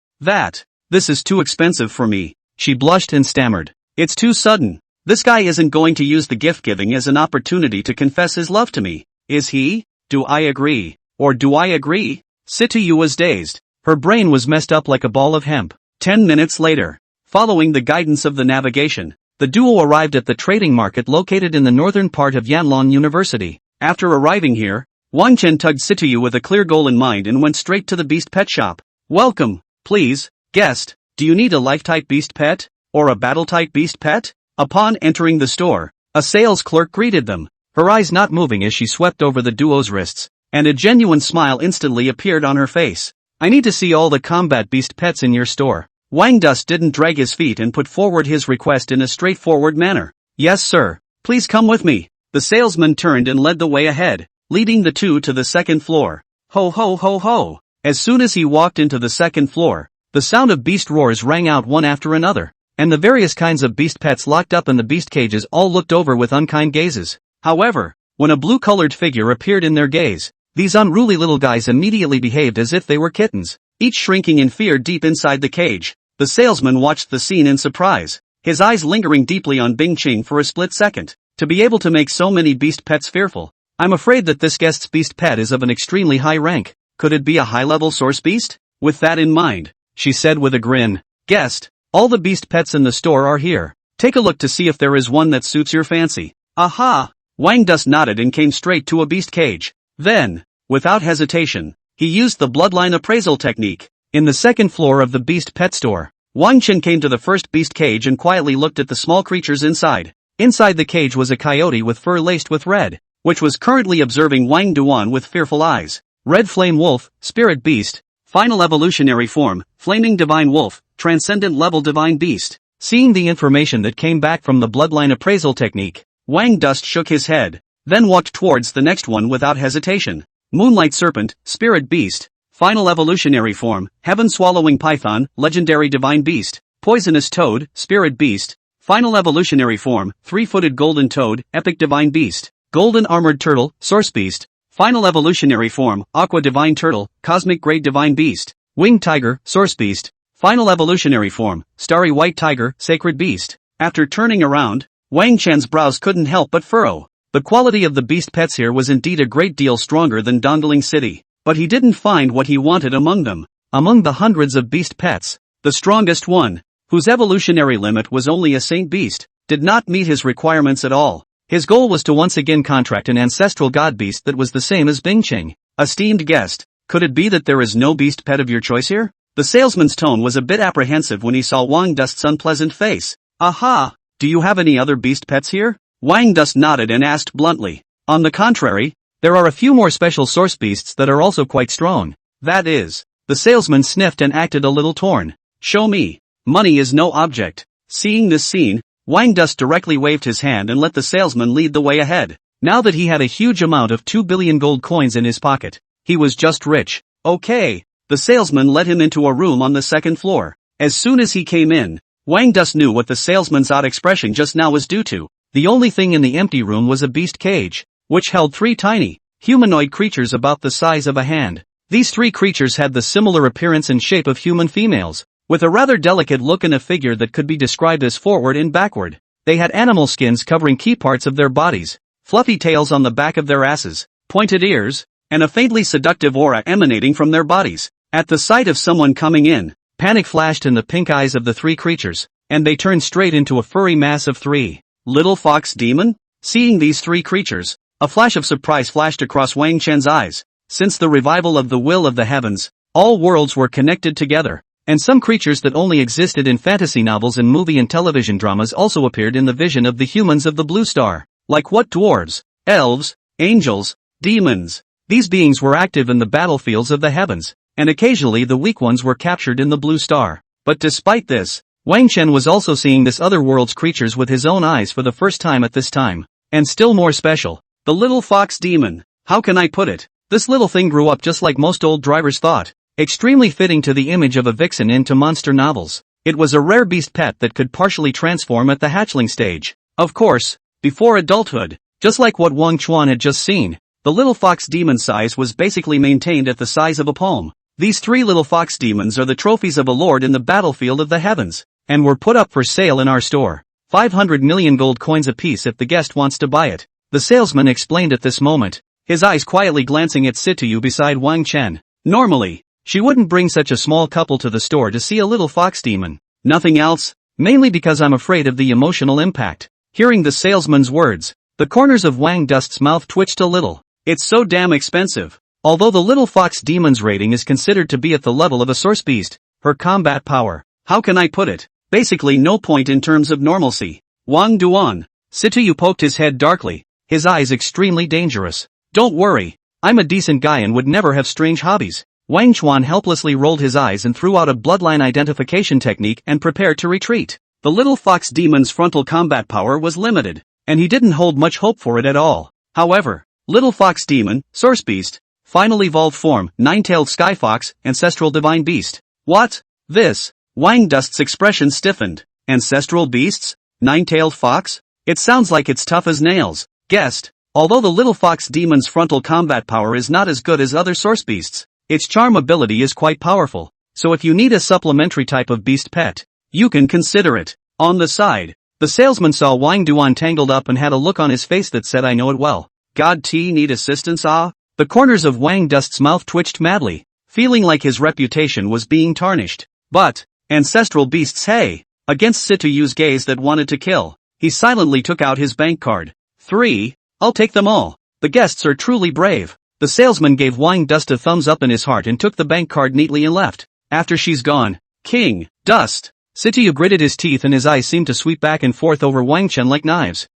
This is too expensive for me. She blushed and stammered. It's too sudden. This guy isn't going to use the gift giving as an opportunity to confess his love to me, is he? Do I agree? Or do I agree? Situ Yu was dazed. Her brain was messed up like a ball of hemp. 10 minutes later, following the guidance of the navigation, the duo arrived at the trading market located in the northern part of Yanon University. After arriving here, Wang Chen tugged Situ Yu with a clear goal in mind and went straight to the beast pet shop. Welcome, please, guest. Do you need a life-type beast pet? Or a battle-type beast pet? Upon entering the store, a sales clerk greeted them, her eyes not moving as she swept over the duo's wrists, and a genuine smile instantly appeared on her face. I need to see all the combat beast pets in your store. Wang Dusk didn't drag his feet and put forward his request in a straightforward manner. Yes sir, please come with me. The salesman turned and led the way ahead, leading the two to the second floor. Ho ho ho ho. As soon as he walked into the second floor, the sound of beast roars rang out one after another, and the various kinds of beast pets locked up in the beast cages all looked over with unkind gazes. However, when a blue-colored figure appeared in their gaze, these unruly little guys immediately behaved as if they were kittens, each shrinking in fear deep inside the cage. The salesman watched the scene in surprise, his eyes lingering deeply on Bing Qing for a split second. To be able to make so many beast pets fearful, I'm afraid that this guest's beast pet is of an extremely high rank. Could it be a high-level source beast? With that in mind, she said with a grin, guest, all the beast pets in the store are here. Take a look to see if there is one that suits your fancy. Aha! Wang Dusk nodded and came straight to a beast cage. Then, without hesitation, he used the bloodline appraisal technique. In the second floor of the beast pet store, Wang Chen came to the first beast cage and quietly looked at the small creatures inside. Inside the cage was a coyote with fur laced with red, which was currently observing Wang Duan with fearful eyes. Red Flame Wolf, Spirit Beast, Final Evolutionary Form, Flaming Divine Wolf, Transcendent Level Divine Beast. Seeing the information that came back from the bloodline appraisal technique, Wang Dusk shook his head, then walked towards the next one without hesitation. Moonlight Serpent, Spirit Beast, Final Evolutionary Form, Heaven Swallowing Python, Legendary Divine Beast, Poisonous Toad, Spirit Beast, Final Evolutionary Form, Three-Footed Golden Toad, Epic Divine Beast, Golden Armored Turtle, Source Beast, Final Evolutionary Form, Aqua Divine Turtle, Cosmic Grade Divine Beast, Winged Tiger, Source Beast, Final Evolutionary Form, Starry White Tiger, Sacred Beast. After turning around, Wang Chen's brows couldn't help but furrow. The quality of the beast pets here was indeed a great deal stronger than Dongling City, but he didn't find what he wanted among them. Among the hundreds of beast pets, the strongest one, whose evolutionary limit was only a saint beast, did not meet his requirements at all. His goal was to once again contract an ancestral god beast that was the same as Bing Qing. Esteemed guest, could it be that there is no beast pet of your choice here? The salesman's tone was a bit apprehensive when he saw Wang Dusk's unpleasant face. Aha! Do you have any other beast pets here? Wang Dusk nodded and asked bluntly. On the contrary, there are a few more special source beasts that are also quite strong. That is. The salesman sniffed and acted a little torn. Show me. Money is no object. Seeing this scene, Wang Dusk directly waved his hand and let the salesman lead the way ahead. Now that he had a huge amount of 2 billion gold coins in his pocket, he was just rich. Okay. The The salesman led him into a room on the second floor. As soon as he came in, Wang Dust knew what the salesman's odd expression just now was due to. The only thing in the empty room was a beast cage, which held 3 tiny, humanoid creatures about the size of a hand. These 3 creatures had the similar appearance and shape of human females, with a rather delicate look and a figure that could be described as forward and backward. They had animal skins covering key parts of their bodies, fluffy tails on the back of their asses, pointed ears, and a faintly seductive aura emanating from their bodies. At the sight of someone coming in, panic flashed in the pink eyes of the 3 creatures, and they turned straight into a furry mass of 3. Little Fox Demon? Seeing these 3 creatures, a flash of surprise flashed across Wang Chen's eyes. Since the revival of the will of the heavens, all worlds were connected together, and some creatures that only existed in fantasy novels and movie and television dramas also appeared in the vision of the humans of the Blue Star. Like what dwarves, elves, angels, demons. These beings were active in the battlefields of the heavens, and occasionally the weak ones were captured in the Blue Star. But despite this, Wang Chen was also seeing this other world's creatures with his own eyes for the first time at this time. And still more special, the little fox demon. How can I put it? This little thing grew up just like most old drivers thought. Extremely fitting to the image of a vixen into monster novels. It was a rare beast pet that could partially transform at the hatchling stage. Of course, before adulthood, just like what Wang Chuan had just seen, the little fox demon size was basically maintained at the size of a palm. These 3 little fox demons are the trophies of a lord in the battlefield of the heavens, and were put up for sale in our store. 500 million gold coins apiece if the guest wants to buy it. The salesman explained at this moment, his eyes quietly glancing at Situ Yu beside Wang Chen. Normally, she wouldn't bring such a small couple to the store to see a little fox demon. Nothing else, mainly because I'm afraid of the emotional impact. Hearing the salesman's words, the corners of Wang Dust's mouth twitched a little. It's so damn expensive. Although the little fox demon's rating is considered to be at the level of a source beast, her combat power, how can I put it? Basically no point in terms of normalcy. Wang Duan. Situ Yu poked his head darkly, his eyes extremely dangerous. Don't worry, I'm a decent guy and would never have strange hobbies. Wang Chuan helplessly rolled his eyes and threw out a bloodline identification technique and prepared to retreat. The little fox demon's frontal combat power was limited, and he didn't hold much hope for it at all. However, little fox demon, source beast, final evolved form, 9-tailed sky fox, ancestral divine beast. What? This? Wang Dust's expression stiffened. Ancestral beasts? 9-tailed fox? It sounds like it's tough as nails. Guessed. Although the little fox demon's frontal combat power is not as good as other source beasts, its charm ability is quite powerful. So if you need a supplementary type of beast pet, you can consider it. On the side, the salesman saw Wang Duan tangled up and had a look on his face that said, I know it well. God T need assistance ah? The corners of Wang Dust's mouth twitched madly, feeling like his reputation was being tarnished. But, ancestral beasts hey! Against Situ Yu's gaze that wanted to kill, he silently took out his bank card. 3. I'll take them all. The guests are truly brave. The salesman gave Wang Dust a thumbs up in his heart and took the bank card neatly and left. After she's gone, King, Dust. Situ Yu gritted his teeth and his eyes seemed to sweep back and forth over Wang Chen like knives.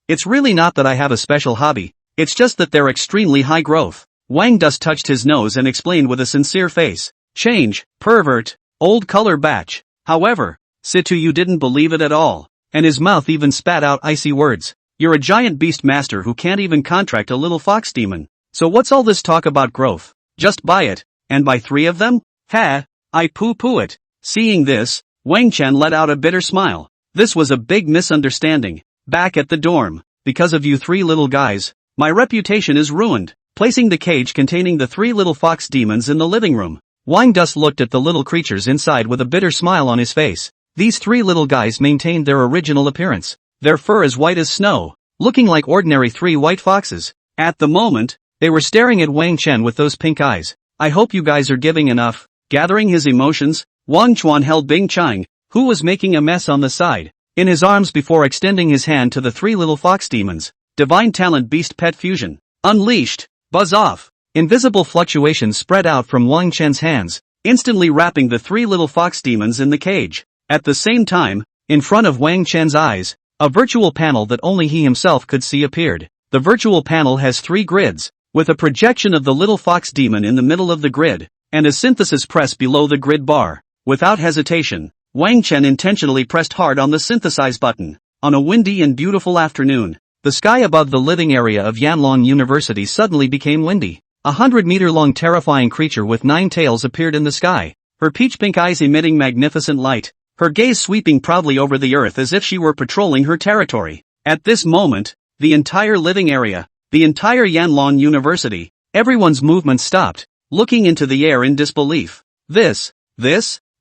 It's really not that I have a special hobby, it's just that they're extremely high growth. Wang Dust touched his nose and explained with a sincere face. Change, pervert, old color batch. However, Situ Yu didn't believe it at all, and his mouth even spat out icy words. You're a giant beast master who can't even contract a little fox demon. So what's all this talk about growth? Just buy it, and buy 3 of them? Ha! I poo-poo it. Seeing this, Wang Chen let out a bitter smile. This was a big misunderstanding. Back at the dorm, because of you 3 little guys, my reputation is ruined. Placing the cage containing the 3 little fox demons in the living room, Wang Dust looked at the little creatures inside with a bitter smile on his face. These 3 little guys maintained their original appearance. Their fur is white as snow, looking like ordinary 3 white foxes. At the moment, they were staring at Wang Chen with those pink eyes. I hope you guys are giving enough. Gathering his emotions, Wang Chuan held Bing Chang, who was making a mess on the side, in his arms before extending his hand to the 3 little fox demons. Divine talent beast pet fusion. Unleashed. Buzz off. Invisible fluctuations spread out from Wang Chen's hands, instantly wrapping the 3 little fox demons in the cage. At the same time, in front of Wang Chen's eyes, a virtual panel that only he himself could see appeared. The virtual panel has 3 grids, with a projection of the little fox demon in the middle of the grid, and a synthesis press below the grid bar. Without hesitation, Wang Chen intentionally pressed hard on the synthesize button. On a windy and beautiful afternoon, the sky above the living area of Yanon University suddenly became windy. 100-meter-long terrifying creature with 9 tails appeared in the sky, her peach-pink eyes emitting magnificent light, her gaze sweeping proudly over the earth as if she were patrolling her territory. At this moment, the entire living area, the entire Yanon University, everyone's movement stopped, looking into the air in disbelief. This,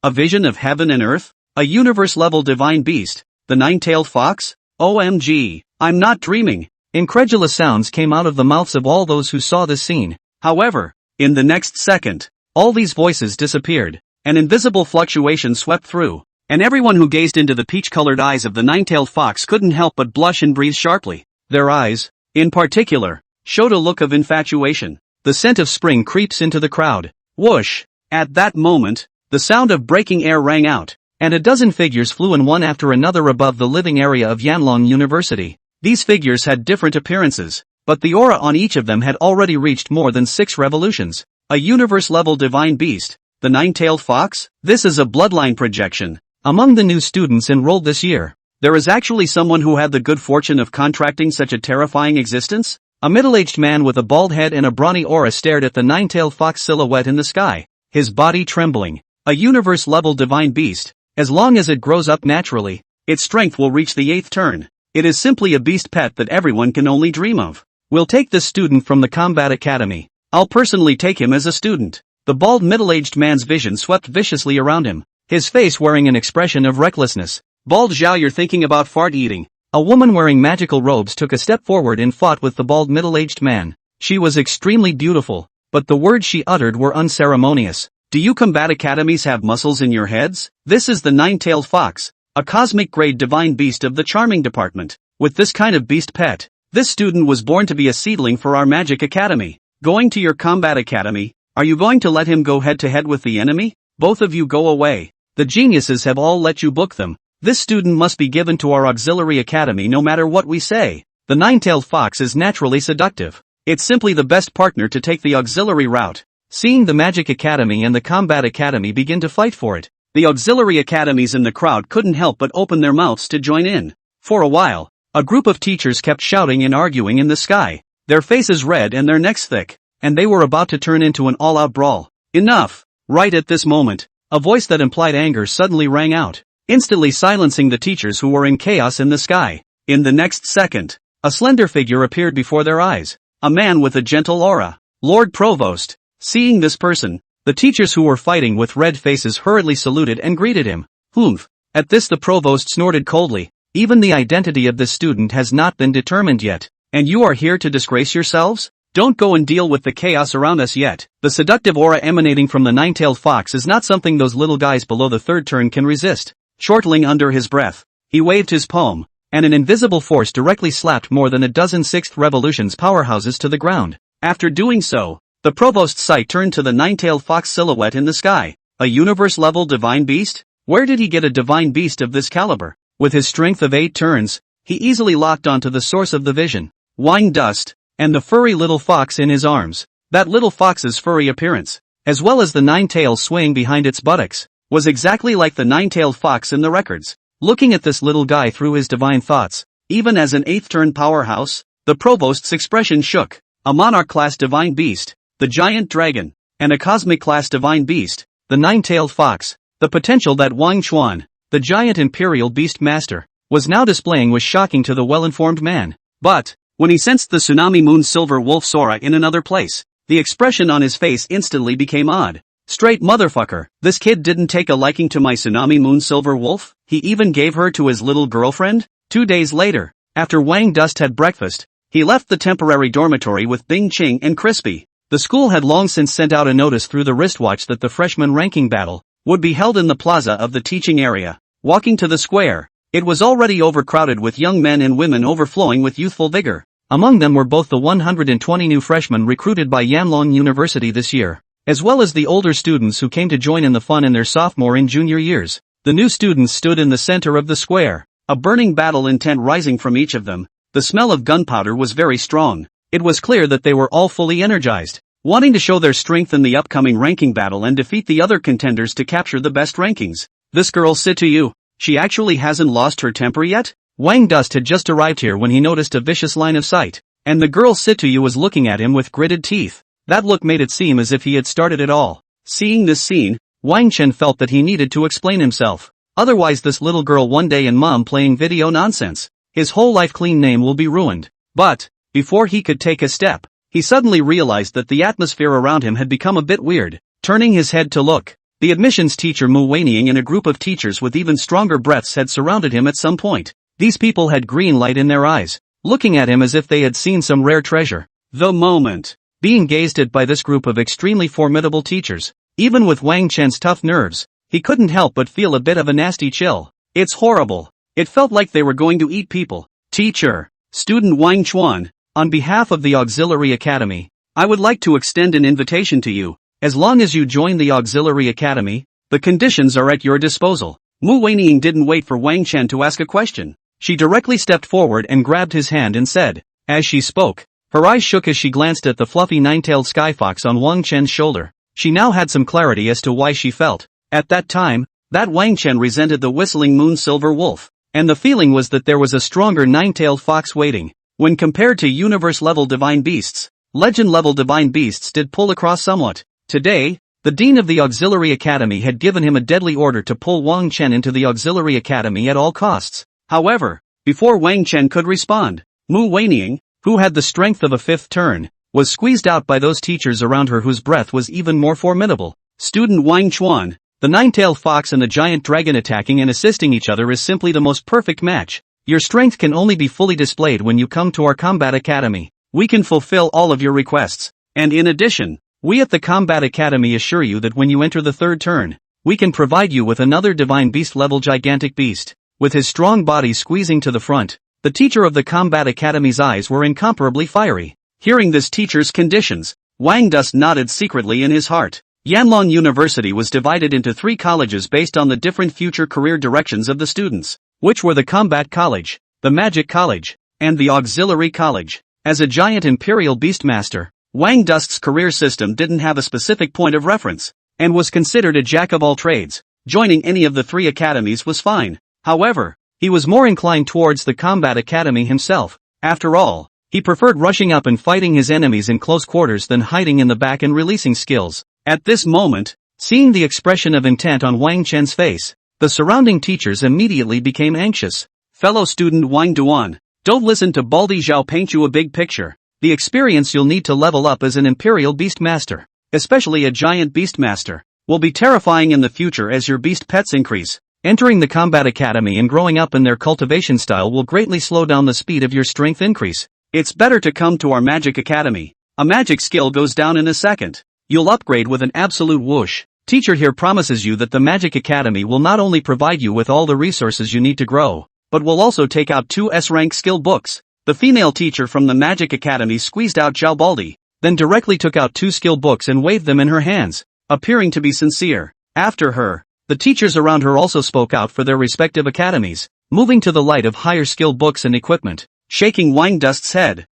a vision of heaven and earth? A universe-level divine beast, the 9-tailed fox? OMG, I'm not dreaming. Incredulous sounds came out of the mouths of all those who saw this scene. However, in the next second, all these voices disappeared. An invisible fluctuation swept through, and everyone who gazed into the peach-colored eyes of the 9-tailed fox couldn't help but blush and breathe sharply. Their eyes, in particular, showed a look of infatuation. The scent of spring creeps into the crowd. Whoosh! At that moment, the sound of breaking air rang out, and a dozen figures flew in one after another above the living area of Yanon University. These figures had different appearances, but the aura on each of them had already reached more than 6 revolutions. A universe-level divine beast, the 9-tailed fox? This is a bloodline projection. Among the new students enrolled this year, there is actually someone who had the good fortune of contracting such a terrifying existence. A middle-aged man with a bald head and a brawny aura stared at the 9-tailed fox silhouette in the sky, his body trembling. A universe-level divine beast. As long as it grows up naturally, its strength will reach the 8th turn. It is simply a beast pet that everyone can only dream of. We'll take this student from the Combat Academy. I'll personally take him as a student. The bald middle-aged man's vision swept viciously around him, his face wearing an expression of recklessness. Bald Zhao, you're thinking about fart eating. A woman wearing magical robes took a step forward and fought with the bald middle-aged man. She was extremely beautiful, but the words she uttered were unceremonious. Do you Combat Academies have muscles in your heads? This is the 9-tailed fox, a cosmic-grade divine beast of the charming department. With this kind of beast pet, this student was born to be a seedling for our magic academy. Going to your Combat Academy? Are you going to let him go head-to-head with the enemy? Both of you go away. The geniuses have all let you book them. This student must be given to our auxiliary academy no matter what we say. The 9-tailed fox is naturally seductive. It's simply the best partner to take the auxiliary route. Seeing the Magic Academy and the Combat Academy begin to fight for it, the auxiliary academies in the crowd couldn't help but open their mouths to join in. For a while, a group of teachers kept shouting and arguing in the sky, their faces red and their necks thick, and they were about to turn into an all-out brawl. Enough! Right at this moment, a voice that implied anger suddenly rang out, instantly silencing the teachers who were in chaos in the sky. In the next second, a slender figure appeared before their eyes, a man with a gentle aura. Lord Provost. Seeing this person, the teachers who were fighting with red faces hurriedly saluted and greeted him. Humph! At this the provost snorted coldly. Even the identity of this student has not been determined yet, and you are here to disgrace yourselves? Don't go and deal with the chaos around us yet. The seductive aura emanating from the 9-tailed fox is not something those little guys below the 3rd turn can resist. Chortling under his breath, he waved his palm, and an invisible force directly slapped more than a dozen 6th revolutions powerhouses to the ground. After doing so, the provost's sight turned to the 9-tailed fox silhouette in the sky. A universe-level divine beast? Where did he get a divine beast of this caliber? With his strength of 8 turns, he easily locked onto the source of the vision, Wang Dust, and the furry little fox in his arms. That little fox's furry appearance, as well as the 9 tails swaying behind its buttocks, was exactly like the 9-tailed fox in the records. Looking at this little guy through his divine thoughts, even as an 8th turn powerhouse, the provost's expression shook. A monarch-class divine beast, the giant dragon, and a cosmic-class divine beast, the 9-tailed fox. The potential that Wang Chuan, the giant imperial beast master, was now displaying was shocking to the well-informed man. But, when he sensed the tsunami moon silver wolf's aura in another place, the expression on his face instantly became odd. Straight motherfucker, this kid didn't take a liking to my tsunami moon silver wolf? He even gave her to his little girlfriend? 2 days later, after Wang Dust had breakfast, he left the temporary dormitory with Bing Qing and Crispy. The school had long since sent out a notice through the wristwatch that the freshman ranking battle would be held in the plaza of the teaching area. Walking to the square, it was already overcrowded with young men and women overflowing with youthful vigor. Among them were both the 120 new freshmen recruited by Yanon University this year, as well as the older students who came to join in the fun in their sophomore and junior years. The new students stood in the center of the square, a burning battle intent rising from each of them. The smell of gunpowder was very strong. It was clear that they were all fully energized, wanting to show their strength in the upcoming ranking battle and defeat the other contenders to capture the best rankings. This girl Situ Yu, she actually hasn't lost her temper yet? Wang Dust had just arrived here when he noticed a vicious line of sight, and the girl Situ Yu was looking at him with gritted teeth. That look made it seem as if he had started it all. Seeing this scene, Wang Chen felt that he needed to explain himself. Otherwise this little girl one day and mom playing video nonsense. His whole life clean name will be ruined. But, before he could take a step, he suddenly realized that the atmosphere around him had become a bit weird. Turning his head to look, the admissions teacher Mu Weining and a group of teachers with even stronger breaths had surrounded him at some point. These people had green light in their eyes, looking at him as if they had seen some rare treasure. The moment, being gazed at by this group of extremely formidable teachers, even with Wang Chen's tough nerves, he couldn't help but feel a bit of a nasty chill. It's horrible. It felt like they were going to eat people. Teacher, student Wang Chuan, on behalf of the Auxiliary Academy, I would like to extend an invitation to you. As long as you join the Auxiliary Academy, the conditions are at your disposal. Mu Weining didn't wait for Wang Chen to ask a question. She directly stepped forward and grabbed his hand and said, as she spoke, her eyes shook as she glanced at the fluffy nine-tailed sky fox on Wang Chen's shoulder. She now had some clarity as to why she felt, at that time, that Wang Chen resented the whistling moon silver wolf, and the feeling was that there was a stronger nine-tailed fox waiting. When compared to universe-level divine beasts, legend-level divine beasts did pull across somewhat. Today, the dean of the Auxiliary Academy had given him a deadly order to pull Wang Chen into the Auxiliary Academy at all costs. However, before Wang Chen could respond, Mu Weining, who had the strength of a fifth turn, was squeezed out by those teachers around her whose breath was even more formidable. Student Wang Chuan, the nine-tailed fox and the giant dragon attacking and assisting each other is simply the most perfect match. Your strength can only be fully displayed when you come to our Combat Academy. We can fulfill all of your requests. And in addition, we at the Combat Academy assure you that when you enter the third turn, we can provide you with another divine beast-level gigantic beast. With his strong body squeezing to the front, the teacher of the Combat Academy's eyes were incomparably fiery. Hearing this teacher's conditions, Wang Dusk nodded secretly in his heart. Yanon University was divided into 3 colleges based on the different future career directions of the students, which were the Combat College, the Magic College, and the Auxiliary College. As a giant imperial beastmaster, Wang Dusk's career system didn't have a specific point of reference, and was considered a jack of all trades. Joining any of the 3 academies was fine. However, he was more inclined towards the Combat Academy himself. After all, he preferred rushing up and fighting his enemies in close quarters than hiding in the back and releasing skills. At this moment, seeing the expression of intent on Wang Chen's face, the surrounding teachers immediately became anxious. Fellow student Wang Duan, don't listen to Baldy Zhao paint you a big picture. The experience you'll need to level up as an Imperial Beastmaster, especially a Giant Beastmaster, will be terrifying in the future as your beast pets increase. Entering the Combat Academy and growing up in their cultivation style will greatly slow down the speed of your strength increase. It's better to come to our Magic Academy. A magic skill goes down in a second. You'll upgrade with an absolute whoosh. Teacher here promises you that the Magic Academy will not only provide you with all the resources you need to grow, but will also take out 2 S-rank skill books. The female teacher from the Magic Academy squeezed out Zhao Baldi, then directly took out 2 skill books and waved them in her hands, appearing to be sincere. After her, the teachers around her also spoke out for their respective academies, moving to the light of higher skill books and equipment. Shaking Wang Dusk's head.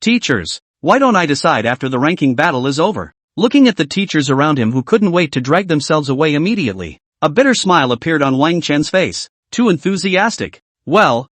Teachers, why don't I decide after the ranking battle is over? Looking at the teachers around him who couldn't wait to drag themselves away immediately, a bitter smile appeared on Wang Chen's face. Too enthusiastic. Well,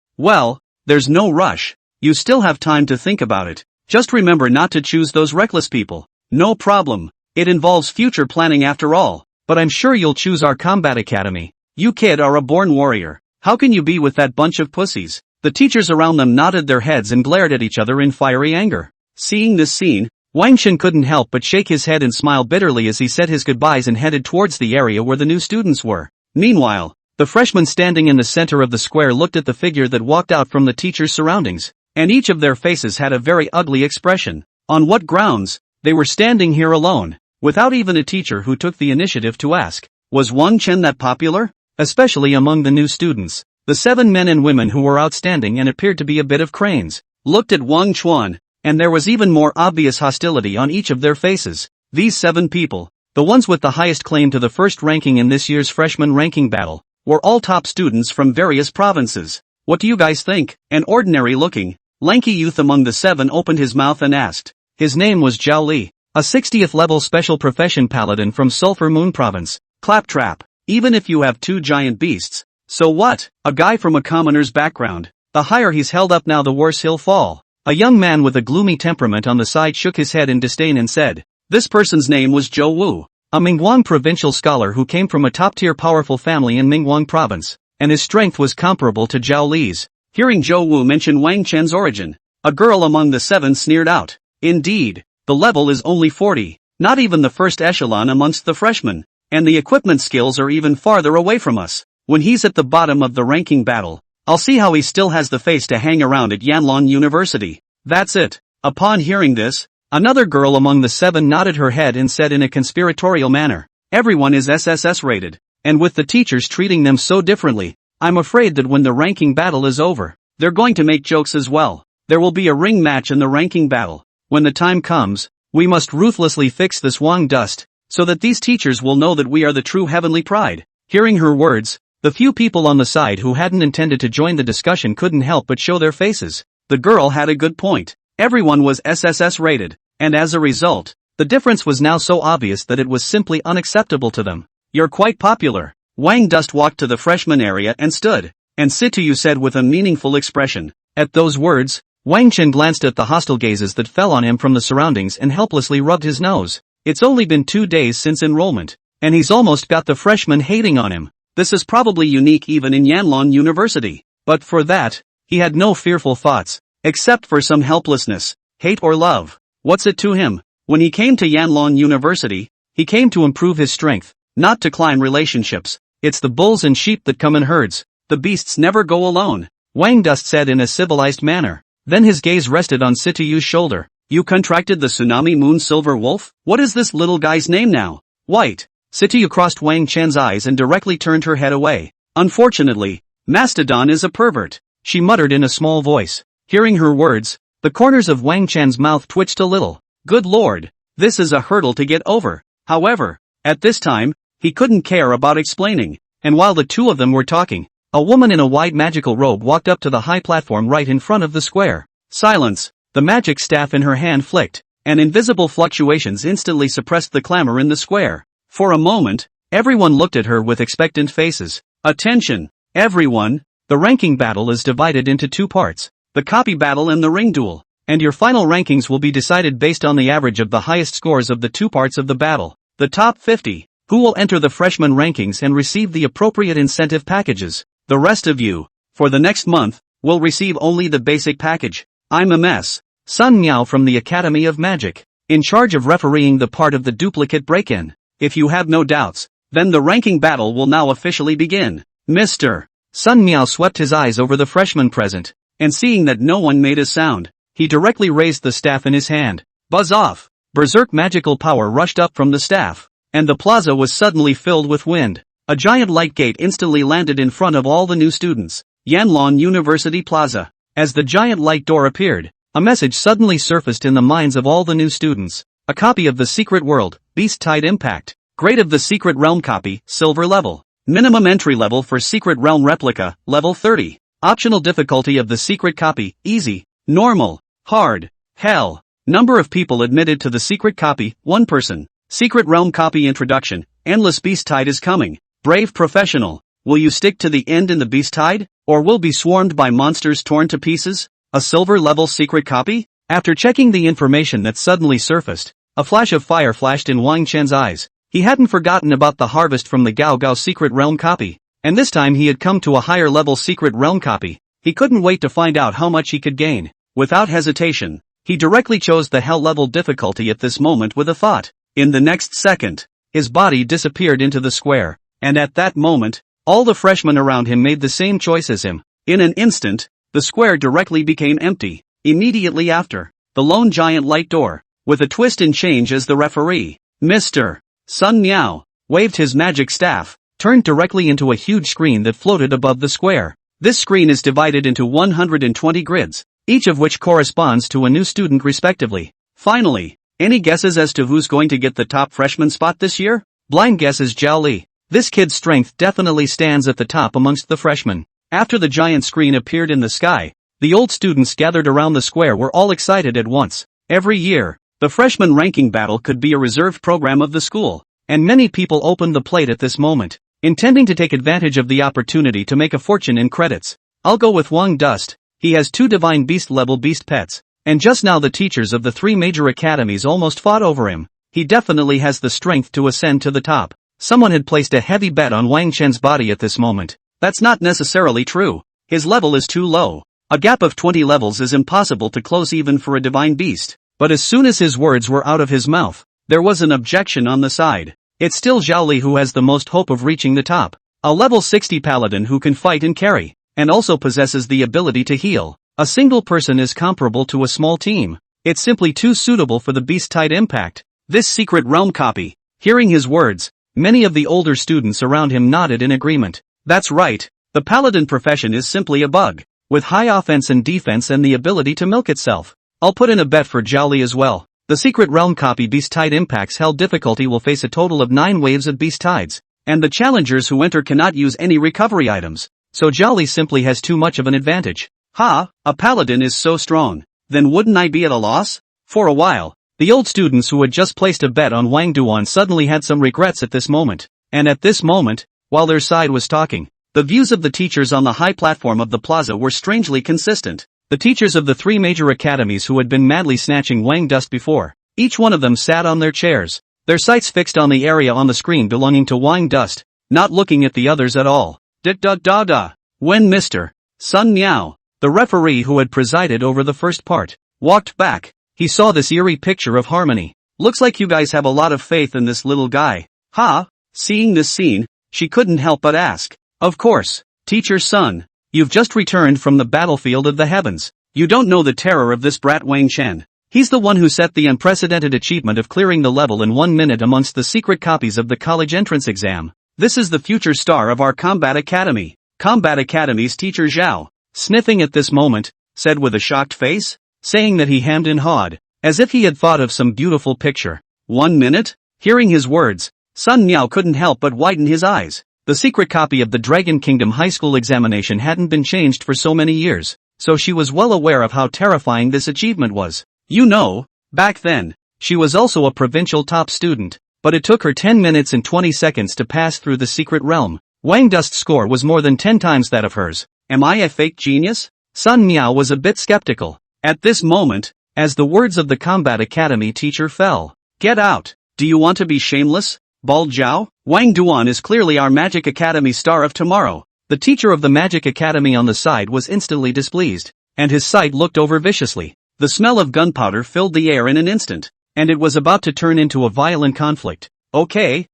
there's no rush. You still have time to think about it. Just remember not to choose those reckless people. No problem. It involves future planning after all. But I'm sure you'll choose our Combat Academy. You kid are a born warrior. How can you be with that bunch of pussies? The teachers around them nodded their heads and glared at each other in fiery anger. Seeing this scene, Wang Chen couldn't help but shake his head and smile bitterly as he said his goodbyes and headed towards the area where the new students were. Meanwhile, the freshmen standing in the center of the square looked at the figure that walked out from the teachers' surroundings, and each of their faces had a very ugly expression. On what grounds? They were standing here alone, without even a teacher who took the initiative to ask, was Wang Chen that popular? Especially among the new students. The 7 men and women who were outstanding and appeared to be a bit of cranes, looked at Wang Chuan, and there was even more obvious hostility on each of their faces. These 7 people, the ones with the highest claim to the first ranking in this year's freshman ranking battle, were all top students from various provinces. What do you guys think? An ordinary-looking, lanky youth among the 7 opened his mouth and asked. His name was Zhao Li, a 60th level special profession paladin from Sulphur Moon Province. Claptrap. Even if you have 2 giant beasts, so what? A guy from a commoner's background. The higher he's held up now the worse he'll fall. A young man with a gloomy temperament on the side shook his head in disdain and said, "This person's name was Zhou Wu, a Mingguang provincial scholar who came from a top-tier powerful family in Mingguang province, and his strength was comparable to Zhao Li's." Hearing Zhou Wu mention Wang Chen's origin, a girl among the seven sneered out. "Indeed, the level is only 40, not even the first echelon amongst the freshmen, and the equipment skills are even farther away from us. When he's at the bottom of the ranking battle, I'll see how he still has the face to hang around at Yanon University." That's it. Upon hearing this, another girl among the seven nodded her head and said in a conspiratorial manner, "Everyone is SSS rated, and with the teachers treating them so differently, I'm afraid that when the ranking battle is over, they're going to make jokes as well. There will be a ring match in the ranking battle. When the time comes, we must ruthlessly fix this Wang dust, so that these teachers will know that we are the true heavenly pride." Hearing her words, the few people on the side who hadn't intended to join the discussion couldn't help but show their faces. The girl had a good point. Everyone was SSS rated, and as a result, the difference was now so obvious that it was simply unacceptable to them. "You're quite popular." Wang Dust walked to the freshman area and stood, and Situ Yu said with a meaningful expression. At those words, Wang Chen glanced at the hostile gazes that fell on him from the surroundings and helplessly rubbed his nose. It's only been 2 days since enrollment, and he's almost got the freshmen hating on him. This is probably unique even in Yanon University. But for that, he had no fearful thoughts, except for some helplessness, hate or love. What's it to him? When he came to Yanon University, he came to improve his strength, not to climb relationships. It's the bulls and sheep that come in herds. The beasts never go alone, Wang Dust said in a civilized manner. Then his gaze rested on Situ Yu's shoulder. "You contracted the tsunami moon silver wolf? What is this little guy's name now?" "White." Situ Yu crossed Wang Chen's eyes and directly turned her head away. "Unfortunately, Mastodon is a pervert," she muttered in a small voice. Hearing her words, the corners of Wang Chen's mouth twitched a little. Good lord, this is a hurdle to get over. However, at this time, he couldn't care about explaining, and while the two of them were talking, a woman in a wide magical robe walked up to the high platform right in front of the square. Silence. The magic staff in her hand flicked, and invisible fluctuations instantly suppressed the clamor in the square. For a moment, everyone looked at her with expectant faces. Attention, everyone, the ranking battle is divided into 2 parts, the copy battle and the ring duel, and your final rankings will be decided based on the average of the highest scores of the 2 parts of the battle. The top 50, who will enter the freshman rankings and receive the appropriate incentive packages. The rest of you, for the next month, will receive only the basic package. I'm MS. Sun Miao from the Academy of Magic, in charge of refereeing the part of the duplicate break-in. If you have no doubts, then the ranking battle will now officially begin. Mr. Sun Miao swept his eyes over the freshmen present, and seeing that no one made a sound, he directly raised the staff in his hand. Buzz off! Berserk magical power rushed up from the staff, and the plaza was suddenly filled with wind. A giant light gate instantly landed in front of all the new students. Yanon University Plaza. As the giant light door appeared, a message suddenly surfaced in the minds of all the new students. A copy of the Secret World, Beast Tide Impact. Grade of the Secret Realm copy, Silver level. Minimum entry level for Secret Realm replica, level 30. Optional difficulty of the secret copy, Easy, Normal, Hard, Hell. Number of people admitted to the secret copy, 1 person. Secret Realm copy introduction, Endless Beast Tide is coming. Brave professional, will you stick to the end in the Beast Tide, or will be swarmed by monsters torn to pieces? A silver level secret copy? After checking the information that suddenly surfaced, a flash of fire flashed in Wang Chen's eyes. He hadn't forgotten about the harvest from the Gao Gao Secret Realm copy, and this time he had come to a higher level Secret Realm copy. He couldn't wait to find out how much he could gain. Without hesitation, he directly chose the Hell level difficulty at this moment with a thought. In the next second, his body disappeared into the square. And at that moment, all the freshmen around him made the same choice as him. In an instant, the square directly became empty. Immediately after, the lone giant light door, with a twist and change as the referee, Mr. Sun Miao, waved his magic staff, turned directly into a huge screen that floated above the square. This screen is divided into 120 grids, each of which corresponds to a new student respectively. Finally, any guesses as to who's going to get the top freshman spot this year? Blind guess is Zhao Li. This kid's strength definitely stands at the top amongst the freshmen. After the giant screen appeared in the sky, the old students gathered around the square were all excited at once. Every year, the freshman ranking battle could be a reserved program of the school, and many people opened the plate at this moment, intending to take advantage of the opportunity to make a fortune in credits. I'll go with Wang Dust. He has 2 divine beast level beast pets, And just now the teachers of the 3 major academies almost fought over him. He definitely has the strength to ascend to the top. Someone had placed a heavy bet on Wang Chen's body at this moment. That's not necessarily true. His level is too low. A gap of 20 levels is impossible to close even for a divine beast. But as soon as his words were out of his mouth, there was an objection on the side. It's still Zhao Li who has the most hope of reaching the top. A level 60 paladin who can fight and carry, and also possesses the ability to heal. A single person is comparable to a small team. It's simply too suitable for the beast-type impact. This secret realm copy. Hearing his words, many of the older students around him nodded in agreement. That's right. The paladin profession is simply a bug, with high offense and defense and the ability to milk itself. I'll put in a bet for Zhao Li as well. The secret realm copy beast-type impacts hell difficulty will face a total of 9 waves of beast tides, and the challengers who enter cannot use any recovery items, so Zhao Li simply has too much of an advantage. Ha, a paladin is so strong. Then wouldn't I be at a loss? For a while, the old students who had just placed a bet on Wang Duan suddenly had some regrets at this moment. And at this moment, while their side was talking, the views of the teachers on the high platform of the plaza were strangely consistent. The teachers of the 3 major academies who had been madly snatching Wang dust before, each one of them sat on their chairs, their sights fixed on the area on the screen belonging to Wang dust, not looking at the others at all. When Mr. Sun Miao, the referee who had presided over the first part, walked back, he saw this eerie picture of harmony. Looks like you guys have a lot of faith in this little guy. Ha! Seeing this scene, she couldn't help but ask. Of course, Teacher Sun, you've just returned from the battlefield of the heavens. You don't know the terror of this brat Wang Chen. He's the one who set the unprecedented achievement of clearing the level in 1 minute amongst the secret copies of the college entrance exam. This is the future star of our Combat Academy. Combat Academy's teacher Zhao, sniffing at this moment, said with a shocked face, saying that he hemmed and hawed, as if he had thought of some beautiful picture. 1 minute? Hearing his words, Sun Miao couldn't help but widen his eyes. The secret copy of the Dragon Kingdom high school examination hadn't been changed for so many years, so she was well aware of how terrifying this achievement was. You know, back then, she was also a provincial top student, but it took her 10 minutes and 20 seconds to pass through the secret realm. Wang Dust's score was more than 10 times that of hers. Am I a fake genius? Sun Miao was a bit skeptical. At this moment, as the words of the Combat Academy teacher fell. Get out! Do you want to be shameless, Bald Zhao? Wang Duan is clearly our Magic Academy star of tomorrow. The teacher of the Magic Academy on the side was instantly displeased, and his sight looked over viciously. The smell of gunpowder filled the air in an instant, and it was about to turn into a violent conflict. Okay.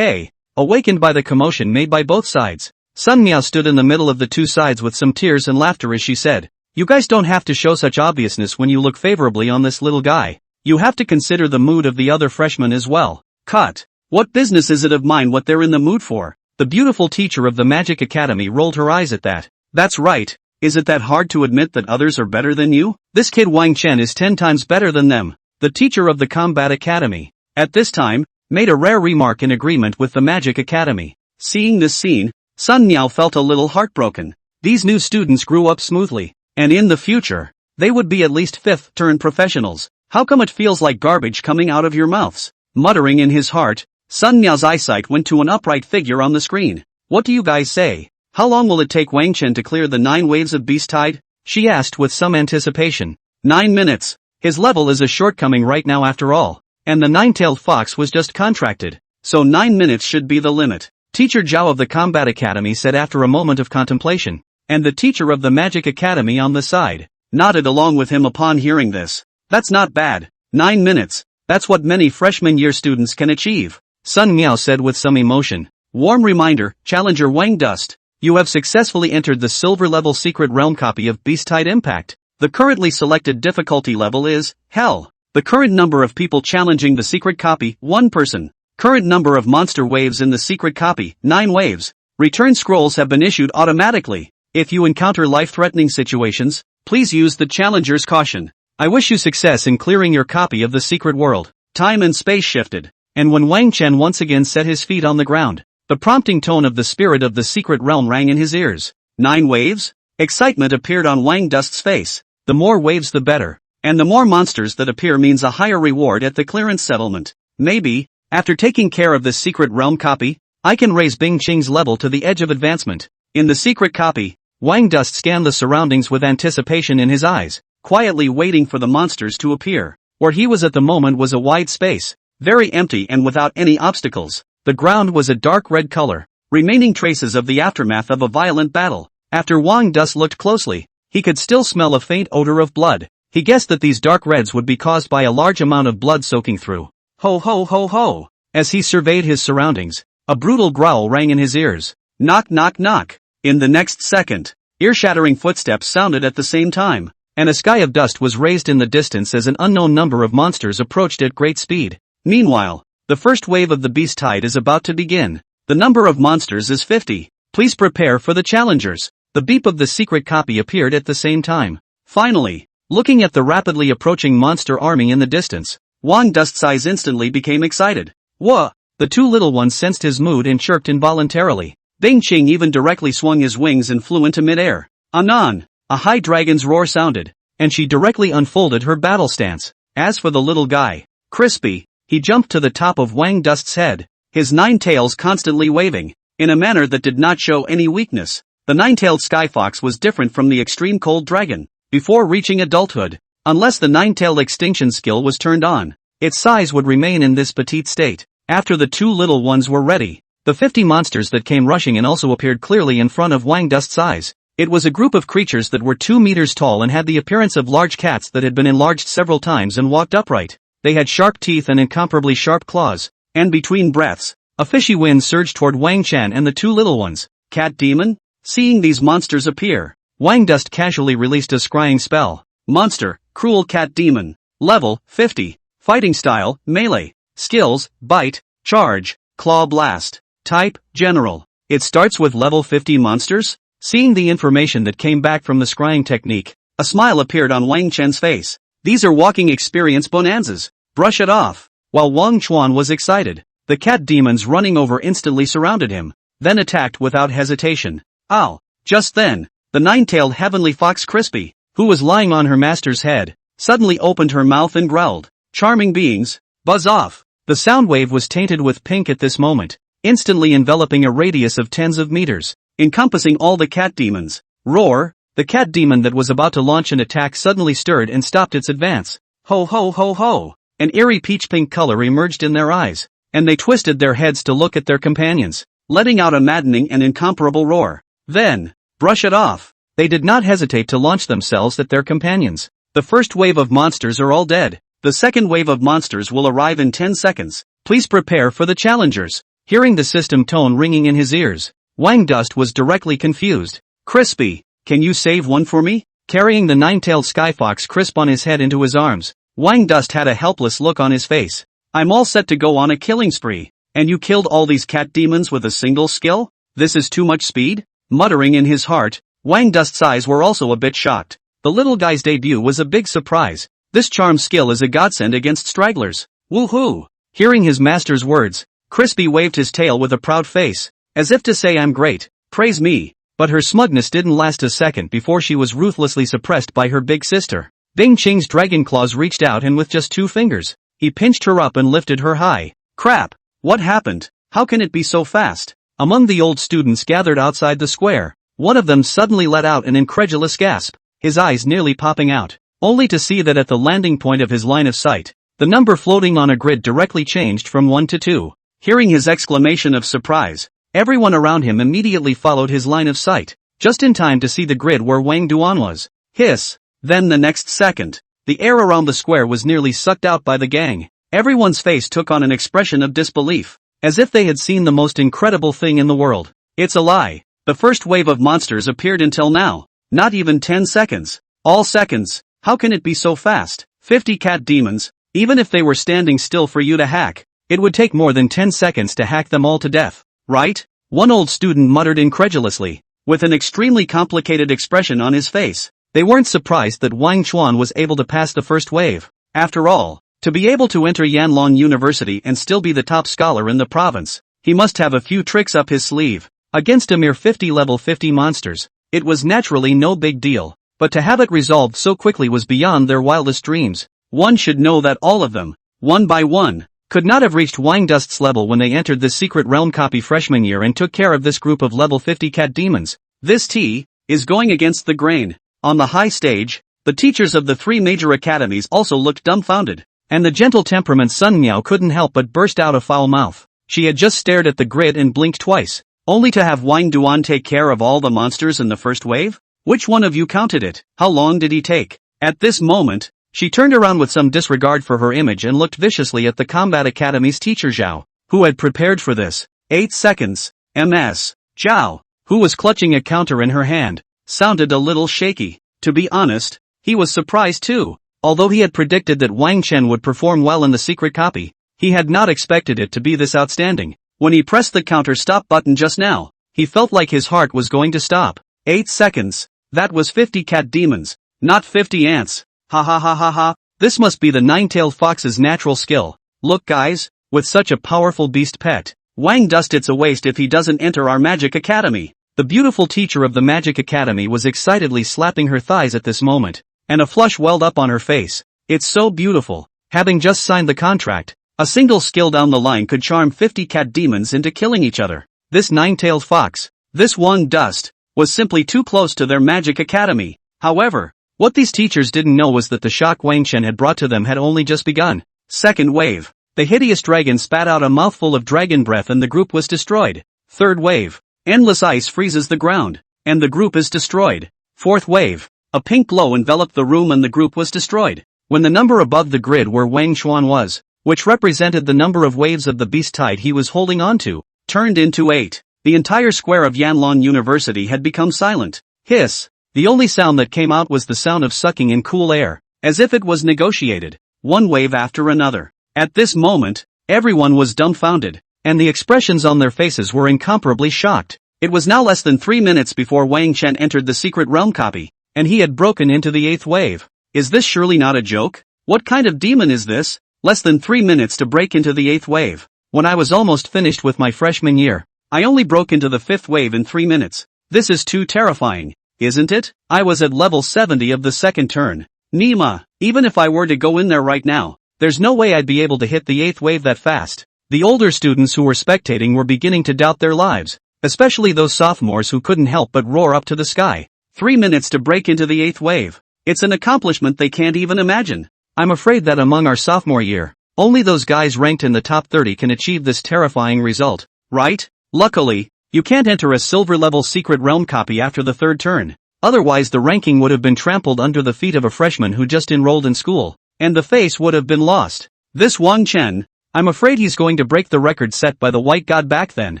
Awakened by the commotion made by both sides, Sun Miao stood in the middle of the two sides with some tears and laughter as she said, "You guys don't have to show such obviousness when you look favorably on this little guy. You have to consider the mood of the other freshmen as well." Cut. What business is it of mine what they're in the mood for? The beautiful teacher of the Magic Academy rolled her eyes at that. That's right. Is it that hard to admit that others are better than you? This kid Wang Chen is 10 times better than them. The teacher of the Combat Academy, at this time, made a rare remark in agreement with the Magic Academy. Seeing this scene, Sun Miao felt a little heartbroken. These new students grew up smoothly, and in the future, they would be at least fifth-turn professionals. How come it feels like garbage coming out of your mouths? Muttering in his heart, Sun Miao's eyesight went to an upright figure on the screen. What do you guys say? How long will it take Wang Chen to clear the 9 waves of Beast Tide? She asked with some anticipation. 9 minutes. His level is a shortcoming right now after all. And the 9-tailed fox was just contracted. So 9 minutes should be the limit. Teacher Zhao of the Combat Academy said after a moment of contemplation. And the teacher of the Magic Academy on the side nodded along with him upon hearing this. That's not bad. 9 minutes. That's what many freshman year students can achieve. Sun Miao said with some emotion. Warm reminder, Challenger Wang Dust. You have successfully entered the silver level secret realm copy of Beast Tide Impact. The currently selected difficulty level is Hell. The current number of people challenging the secret copy, 1 person. Current number of monster waves in the secret copy, 9 waves. Return scrolls have been issued automatically. If you encounter life-threatening situations, please use the challenger's caution. I wish you success in clearing your copy of the secret world. Time and space shifted, and when Wang Chen once again set his feet on the ground, the prompting tone of the spirit of the secret realm rang in his ears. 9 waves? Excitement appeared on Wang Dust's face. The more waves the better. And the more monsters that appear means a higher reward at the clearance settlement. Maybe, after taking care of this secret realm copy, I can raise Bing Qing's level to the edge of advancement. In the secret copy, Wang Dust scanned the surroundings with anticipation in his eyes. quietly waiting for the monsters to appear. Where he was at the moment was a wide space, very empty and without any obstacles. The ground was a dark red color, remaining traces of the aftermath of a violent battle. After Wang Dust looked closely, he could still smell a faint odor of blood. He guessed that these dark reds would be caused by a large amount of blood soaking through. Ho ho ho ho! As he surveyed his surroundings, a brutal growl rang in his ears. Knock knock knock! In the next second, ear-shattering footsteps sounded at the same time, and a sky of dust was raised in the distance as an unknown number of monsters approached at great speed. Meanwhile, the first wave of the beast tide is about to begin. The number of monsters is 50. Please prepare for the challengers. The beep of the secret copy appeared at the same time. Finally, looking at the rapidly approaching monster army in the distance, Wang Dust's eyes instantly became excited. Whoa! The two little ones sensed his mood and chirped involuntarily. Bing Qing even directly swung his wings and flew into midair. Anon! A high dragon's roar sounded, and she directly unfolded her battle stance. As for the little guy, Crispy, he jumped to the top of Wang Dust's head, his 9 tails constantly waving, in a manner that did not show any weakness. The 9-tailed sky fox was different from the extreme cold dragon. Before reaching adulthood, unless the 9-tailed extinction skill was turned on, its size would remain in this petite state. After the two little ones were ready, the 50 monsters that came rushing in also appeared clearly in front of Wang Dust's eyes. It was a group of creatures that were 2 meters tall and had the appearance of large cats that had been enlarged several times and walked upright. They had sharp teeth and incomparably sharp claws, and between breaths, a fishy wind surged toward Wang Chan and the two little ones. Cat demon? Seeing these monsters appear, Wang Dust casually released a scrying spell. Monster, cruel cat demon. Level, 50. Fighting style, melee. Skills, bite, charge, claw blast. Type, general. It starts with level 50 monsters? Seeing the information that came back from the scrying technique, a smile appeared on Wang Chen's face. These are walking experience bonanzas. Brush it off. While Wang Chuan was excited, the cat demons running over instantly surrounded him, then attacked without hesitation. Ow! Just then, the 9-tailed heavenly fox Crispy, who was lying on her master's head, suddenly opened her mouth and growled. Charming beings, buzz off! The sound wave was tainted with pink at this moment, instantly enveloping a radius of tens of meters, encompassing all the cat demons. Roar! The cat demon that was about to launch an attack suddenly stirred and stopped its advance. Ho ho ho ho! An eerie peach-pink color emerged in their eyes, and they twisted their heads to look at their companions, letting out a maddening and incomparable roar. Then, brush it off. They did not hesitate to launch themselves at their companions. The first wave of monsters are all dead. The second wave of monsters will arrive in 10 seconds. Please prepare for the challengers. Hearing the system tone ringing in his ears, Wang Dust was directly confused. Crispy, can you save one for me? Carrying the 9-tailed sky fox Crisp on his head into his arms, Wang Dust had a helpless look on his face. I'm all set to go on a killing spree, and you killed all these cat demons with a single skill? This is too much speed? Muttering in his heart, Wang Dust's eyes were also a bit shocked. The little guy's debut was a big surprise. This charm skill is a godsend against stragglers. Woohoo! Hearing his master's words, Crispy waved his tail with a proud face, as if to say I'm great, praise me. But her smugness didn't last a second before she was ruthlessly suppressed by her big sister. Bing Qing's dragon claws reached out and with just 2 fingers, he pinched her up and lifted her high. Crap! What happened? How can it be so fast? Among the old students gathered outside the square, one of them suddenly let out an incredulous gasp, his eyes nearly popping out, only to see that at the landing point of his line of sight, the number floating on a grid directly changed from 1 to 2. Hearing his exclamation of surprise, everyone around him immediately followed his line of sight, just in time to see the grid where Wang Duan was. Hiss! Then the next second, the air around the square was nearly sucked out by the gang. Everyone's face took on an expression of disbelief, as if they had seen the most incredible thing in the world. It's a lie. The first wave of monsters appeared until now. Not even 10 seconds. All seconds. How can it be so fast? 50 cat demons, even if they were standing still for you to hack, it would take more than 10 seconds to hack them all to death, right? One old student muttered incredulously, with an extremely complicated expression on his face. They weren't surprised that Wang Chuan was able to pass the first wave. After all, to be able to enter Yanlong University and still be the top scholar in the province, he must have a few tricks up his sleeve. Against a mere 50 level 50 monsters, it was naturally no big deal, but to have it resolved so quickly was beyond their wildest dreams. One should know that all of them, one by one, could not have reached Wang Dust's level when they entered the secret realm copy freshman year and took care of this group of level 50 cat demons. This tea is going against the grain. On the high stage, The teachers of the 3 major academies also looked dumbfounded. And the gentle temperament Sun Miao couldn't help but burst out a foul mouth. She had just stared at the grid and blinked twice, only to have Wang Duan take care of all the monsters in the first wave? Which one of you counted it? How long did he take? At this moment, she turned around with some disregard for her image and looked viciously at the Combat Academy's teacher Zhao, who had prepared for this. 8 seconds. Ms. Zhao, who was clutching a counter in her hand, sounded a little shaky. To be honest, he was surprised too. Although he had predicted that Wang Chen would perform well in the secret copy, he had not expected it to be this outstanding. When he pressed the counter stop button just now, he felt like his heart was going to stop. 8 seconds. That was 50 cat demons, not 50 ants. Ha ha ha ha ha. This must be the nine-tailed fox's natural skill. Look guys, with such a powerful beast pet, Wang Dust it's a waste if he doesn't enter our Magic Academy. The beautiful teacher of the Magic Academy was excitedly slapping her thighs at this moment, and a flush welled up on her face. It's so beautiful. Having just signed the contract, a single skill down the line could charm 50 cat demons into killing each other. This nine-tailed fox, this Wang Dust, was simply too close to their Magic Academy. However, what these teachers didn't know was that the shock Wang Chen had brought to them had only just begun. Second wave. The hideous dragon spat out a mouthful of dragon breath and the group was destroyed. Third wave. Endless ice freezes the ground, and the group is destroyed. Fourth wave. A pink glow enveloped the room and the group was destroyed. When the number above the grid where Wang Xuan was, which represented the number of waves of the beast tide he was holding on to, turned into 8, the entire square of Yanon University had become silent. Hiss. The only sound that came out was the sound of sucking in cool air, as if it was negotiated, one wave after another. At this moment, everyone was dumbfounded, and the expressions on their faces were incomparably shocked. It was now less than 3 minutes before Wang Chen entered the secret realm copy, and he had broken into the 8th wave. Is this surely not a joke? What kind of demon is this? Less than 3 minutes to break into the 8th wave. When I was almost finished with my freshman year, I only broke into the 5th wave in 3 minutes. This is too terrifying, isn't it? I was at level 70 of the second turn. Nima, even if I were to go in there right now, there's no way I'd be able to hit the 8th wave that fast. The older students who were spectating were beginning to doubt their lives, especially those sophomores who couldn't help but roar up to the sky. 3 minutes to break into the 8th wave. It's an accomplishment they can't even imagine. I'm afraid that among our sophomore year, only those guys ranked in the top 30 can achieve this terrifying result, right? Luckily, you can't enter a silver-level secret realm copy after the 3rd turn. Otherwise the ranking would have been trampled under the feet of a freshman who just enrolled in school, and the face would have been lost. This Wang Chen, I'm afraid he's going to break the record set by the White God back then.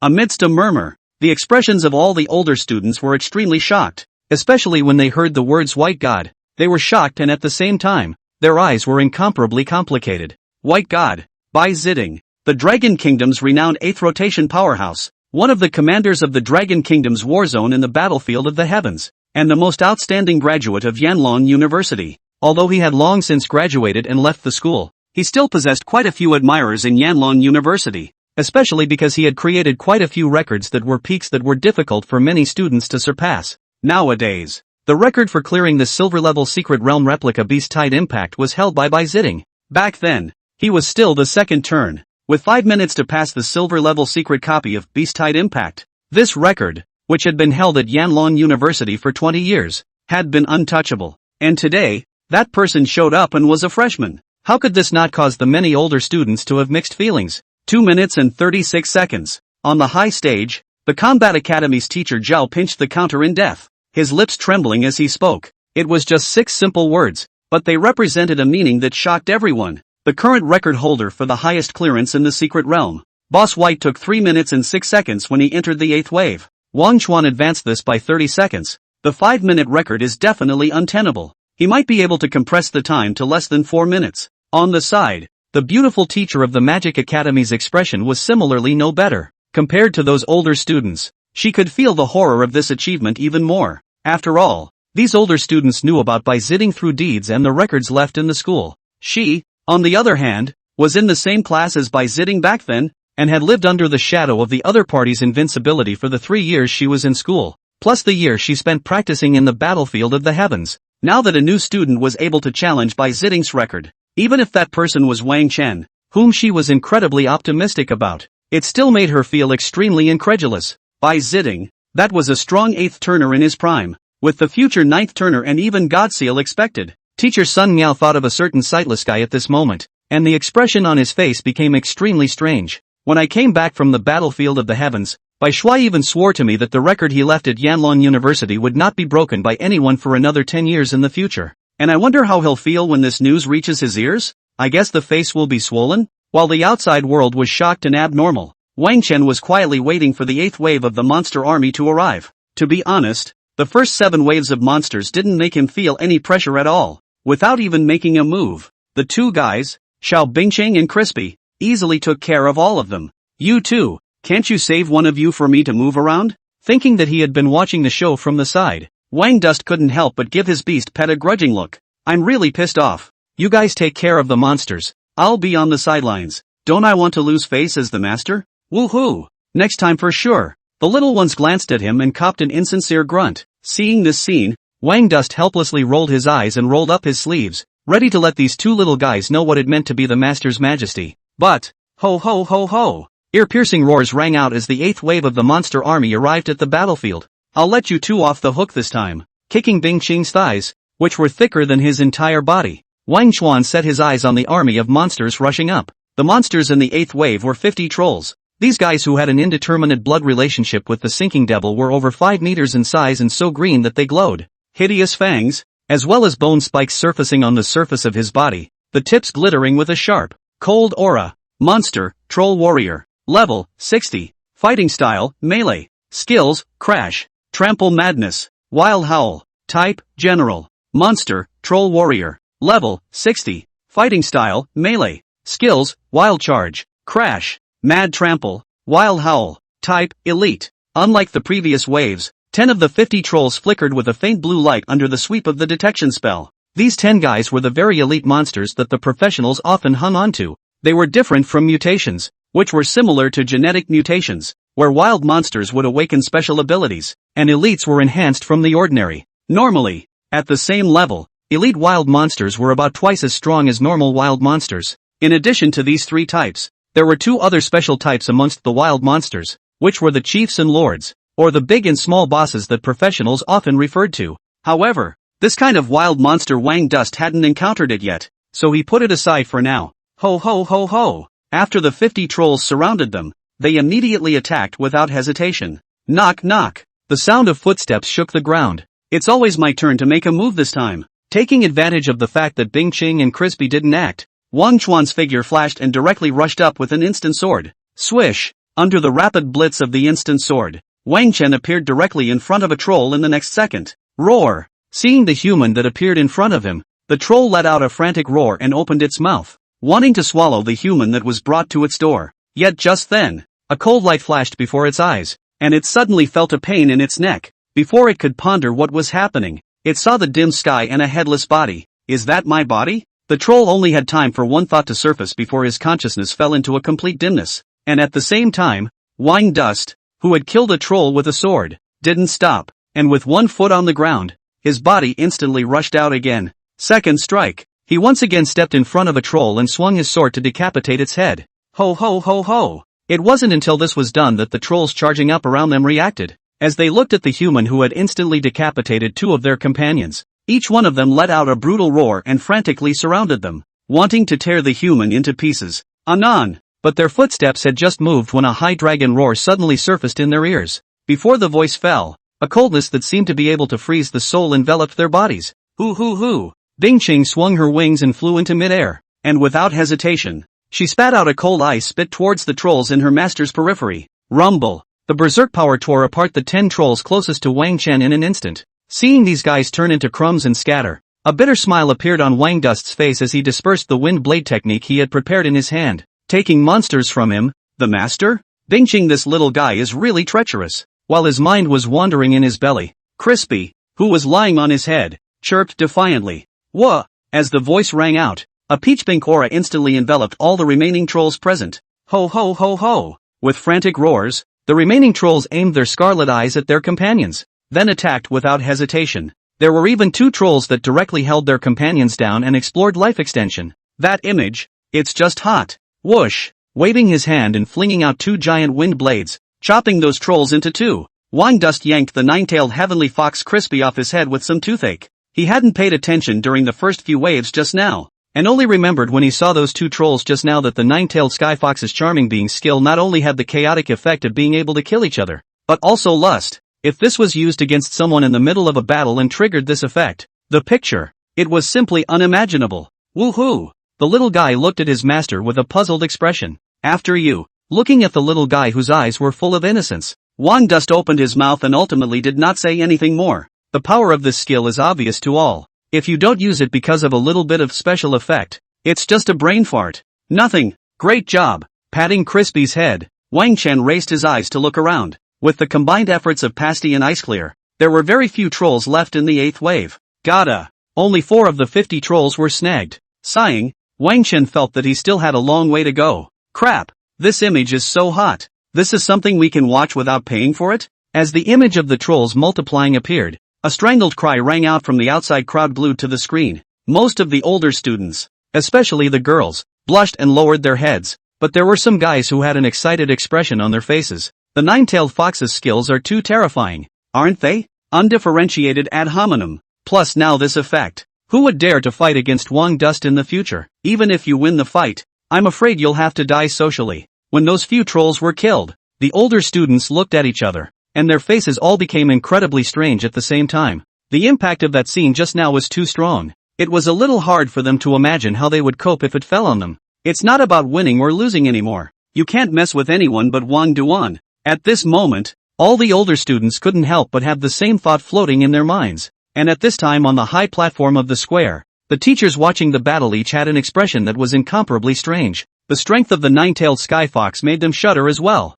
Amidst a murmur, the expressions of all the older students were extremely shocked, especially when they heard the words White God. They were shocked and at the same time, their eyes were incomparably complicated. White God, Bai Ziding, the Dragon Kingdom's renowned 8th rotation powerhouse, one of the commanders of the Dragon Kingdom's war zone in the battlefield of the heavens, and the most outstanding graduate of Yanlong University. Although he had long since graduated and left the school, he still possessed quite a few admirers in Yanlong University, especially because he had created quite a few records that were peaks that were difficult for many students to surpass. Nowadays, the record for clearing the silver-level secret realm replica Beast Tide Impact was held by Bai Ziding. Back then, he was still the second turn, with 5 minutes to pass the silver-level secret copy of Beast Tide Impact. This record, which had been held at Yanlong University for 20 years, had been untouchable. And today, that person showed up and was a freshman. How could this not cause the many older students to have mixed feelings? 2 minutes and 36 seconds. On the high stage, the Combat Academy's teacher Zhao pinched the counter in death, his lips trembling as he spoke. It was just 6 simple words, but they represented a meaning that shocked everyone. The current record holder for the highest clearance in the secret realm, Boss White, took 3 minutes and 6 seconds when he entered the 8th wave. Wang Chuan advanced this by 30 seconds. The 5-minute record is definitely untenable. He might be able to compress the time to less than 4 minutes. On the side, the beautiful teacher of the Magic Academy's expression was similarly no better. Compared to those older students, she could feel the horror of this achievement even more. After all, these older students knew about Bai Ziding through deeds and the records left in the school. She, on the other hand, was in the same class as Bai Ziding back then, and had lived under the shadow of the other party's invincibility for the 3 years she was in school, plus the year she spent practicing in the battlefield of the heavens. Now that a new student was able to challenge Bai Ziding's record, even if that person was Wang Chen, whom she was incredibly optimistic about, it still made her feel extremely incredulous. Bai Ziding, that was a strong 8th turner in his prime. with the future ninth turner and even Godseal expected. Teacher Sun Miao thought of a certain sightless guy at this moment, and the expression on his face became extremely strange. When I came back from the battlefield of the heavens, Bai Shuai even swore to me that the record he left at Yanlong University would not be broken by anyone for another 10 years in the future. And I wonder how he'll feel when this news reaches his ears? I guess the face will be swollen? While the outside world was shocked and abnormal, Wang Chen was quietly waiting for the 8th wave of the monster army to arrive. To be honest, the first 7 waves of monsters didn't make him feel any pressure at all. Without even making a move, the 2 guys, Xiao Bingqing and Crispy, easily took care of all of them. You too, can't you save one of you for me to move around? Thinking that he had been watching the show from the side, Wang Dust couldn't help but give his beast pet a grudging look. I'm really pissed off. You guys take care of the monsters. I'll be on the sidelines. Don't I want to lose face as the master? Woohoo! Next time for sure. The little ones glanced at him and copped an insincere grunt. Seeing this scene, Wang Dust helplessly rolled his eyes and rolled up his sleeves, ready to let these 2 little guys know what it meant to be the master's majesty. But, ho ho ho ho! Ear-piercing roars rang out as the 8th wave of the monster army arrived at the battlefield. I'll let you 2 off the hook this time. Kicking Bing Qing's thighs, which were thicker than his entire body, Wang Chuan set his eyes on the army of monsters rushing up. The monsters in the 8th wave were 50 trolls. These guys who had an indeterminate blood relationship with the sinking devil were over 5 meters in size and so green that they glowed. Hideous fangs, as well as bone spikes surfacing on the surface of his body, the tips glittering with a sharp, cold aura. Monster, Troll Warrior. Level, 60. Fighting style, melee. Skills, Crash. Trample Madness. Wild Howl. Type, General. Monster, Troll Warrior. Level, 60. Fighting style, melee. Skills, Wild Charge. Crash. Mad Trample. Wild Howl. Type, Elite. Unlike the previous waves, 10 of the 50 trolls flickered with a faint blue light under the sweep of the detection spell. These 10 guys were the very elite monsters that the professionals often hung on to. They were different from mutations, which were similar to genetic mutations, where wild monsters would awaken special abilities, and elites were enhanced from the ordinary. Normally, at the same level, elite wild monsters were about twice as strong as normal wild monsters. In addition to these 3 types, there were 2 other special types amongst the wild monsters, which were the chiefs and lords, or the big and small bosses that professionals often referred to. However, this kind of wild monster Wang Dust hadn't encountered it yet, so he put it aside for now. Ho ho ho ho! After the 50 trolls surrounded them, they immediately attacked without hesitation. Knock knock! The sound of footsteps shook the ground. It's always my turn to make a move this time. Taking advantage of the fact that Bing Qing and Crispy didn't act, Wang Chuan's figure flashed and directly rushed up with an instant sword. Swish! Under the rapid blitz of the instant sword, Wang Chen appeared directly in front of a troll in the next second. Roar! Seeing the human that appeared in front of him, the troll let out a frantic roar and opened its mouth, wanting to swallow the human that was brought to its door. Yet just then, a cold light flashed before its eyes, and it suddenly felt a pain in its neck. Before it could ponder what was happening, it saw the dim sky and a headless body. Is that my body? The troll only had time for one thought to surface before his consciousness fell into a complete dimness. And at the same time, Wang Dust, who had killed a troll with a sword, didn't stop, and with 1 foot on the ground, his body instantly rushed out again. Second strike. He once again stepped in front of a troll and swung his sword to decapitate its head. Ho ho ho ho! It wasn't until this was done that the trolls charging up around them reacted. As they looked at the human who had instantly decapitated 2 of their companions, each one of them let out a brutal roar and frantically surrounded them, wanting to tear the human into pieces. Anon! But their footsteps had just moved when a high dragon roar suddenly surfaced in their ears. Before the voice fell, a coldness that seemed to be able to freeze the soul enveloped their bodies. Hoo hoo hoo! Bing Qing swung her wings and flew into midair, and without hesitation, she spat out a cold ice spit towards the trolls in her master's periphery. Rumble! The berserk power tore apart the 10 trolls closest to Wang Chen in an instant. Seeing these guys turn into crumbs and scatter, a bitter smile appeared on Wang Dust's face as he dispersed the wind blade technique he had prepared in his hand. Taking monsters from him, the master? Bing Qing, this little guy is really treacherous. While his mind was wandering in his belly, Crispy, who was lying on his head, chirped defiantly. Wha! As the voice rang out, a peach-pink aura instantly enveloped all the remaining trolls present. Ho ho ho ho! With frantic roars, the remaining trolls aimed their scarlet eyes at their companions, then attacked without hesitation. There were even 2 trolls that directly held their companions down and explored life extension. That image, it's just hot. Whoosh! Waving his hand and flinging out 2 giant wind blades, chopping those trolls into 2. Wang Dust yanked the nine-tailed heavenly fox crispy off his head with some toothache. He hadn't paid attention during the first few waves just now, and only remembered when he saw those two trolls just now that the nine-tailed sky fox's charming being skill not only had the chaotic effect of being able to kill each other, but also lust. If this was used against someone in the middle of a battle and triggered this effect, the picture, it was simply unimaginable. Woohoo! The little guy looked at his master with a puzzled expression. After you. Looking at the little guy whose eyes were full of innocence, Wang Dust opened his mouth and ultimately did not say anything more. The power of this skill is obvious to all. If you don't use it because of a little bit of special effect, it's just a brain fart. Nothing. Great job. Patting Crispy's head, Wang Chen raised his eyes to look around. With the combined efforts of Pasty and Ice Clear, there were very few trolls left in the 8th wave. Gotta. Only 4 of the 50 trolls were snagged. Sighing, Wang Chen felt that he still had a long way to go. Crap. This image is so hot. This is something we can watch without paying for it? As the image of the trolls multiplying appeared, a strangled cry rang out from the outside crowd glued to the screen. Most of the older students, especially the girls, blushed and lowered their heads, but there were some guys who had an excited expression on their faces. The nine-tailed fox's skills are too terrifying, aren't they? Undifferentiated ad hominem. Plus now this effect. Who would dare to fight against Wang Dust in the future? Even if you win the fight, I'm afraid you'll have to die socially. When those few trolls were killed, the older students looked at each other, and their faces all became incredibly strange at the same time. The impact of that scene just now was too strong. It was a little hard for them to imagine how they would cope if it fell on them. It's not about winning or losing anymore. You can't mess with anyone but Wang Duan. At this moment, all the older students couldn't help but have the same thought floating in their minds. And at this time on the high platform of the square, the teachers watching the battle each had an expression that was incomparably strange. The strength of the nine-tailed sky fox made them shudder as well.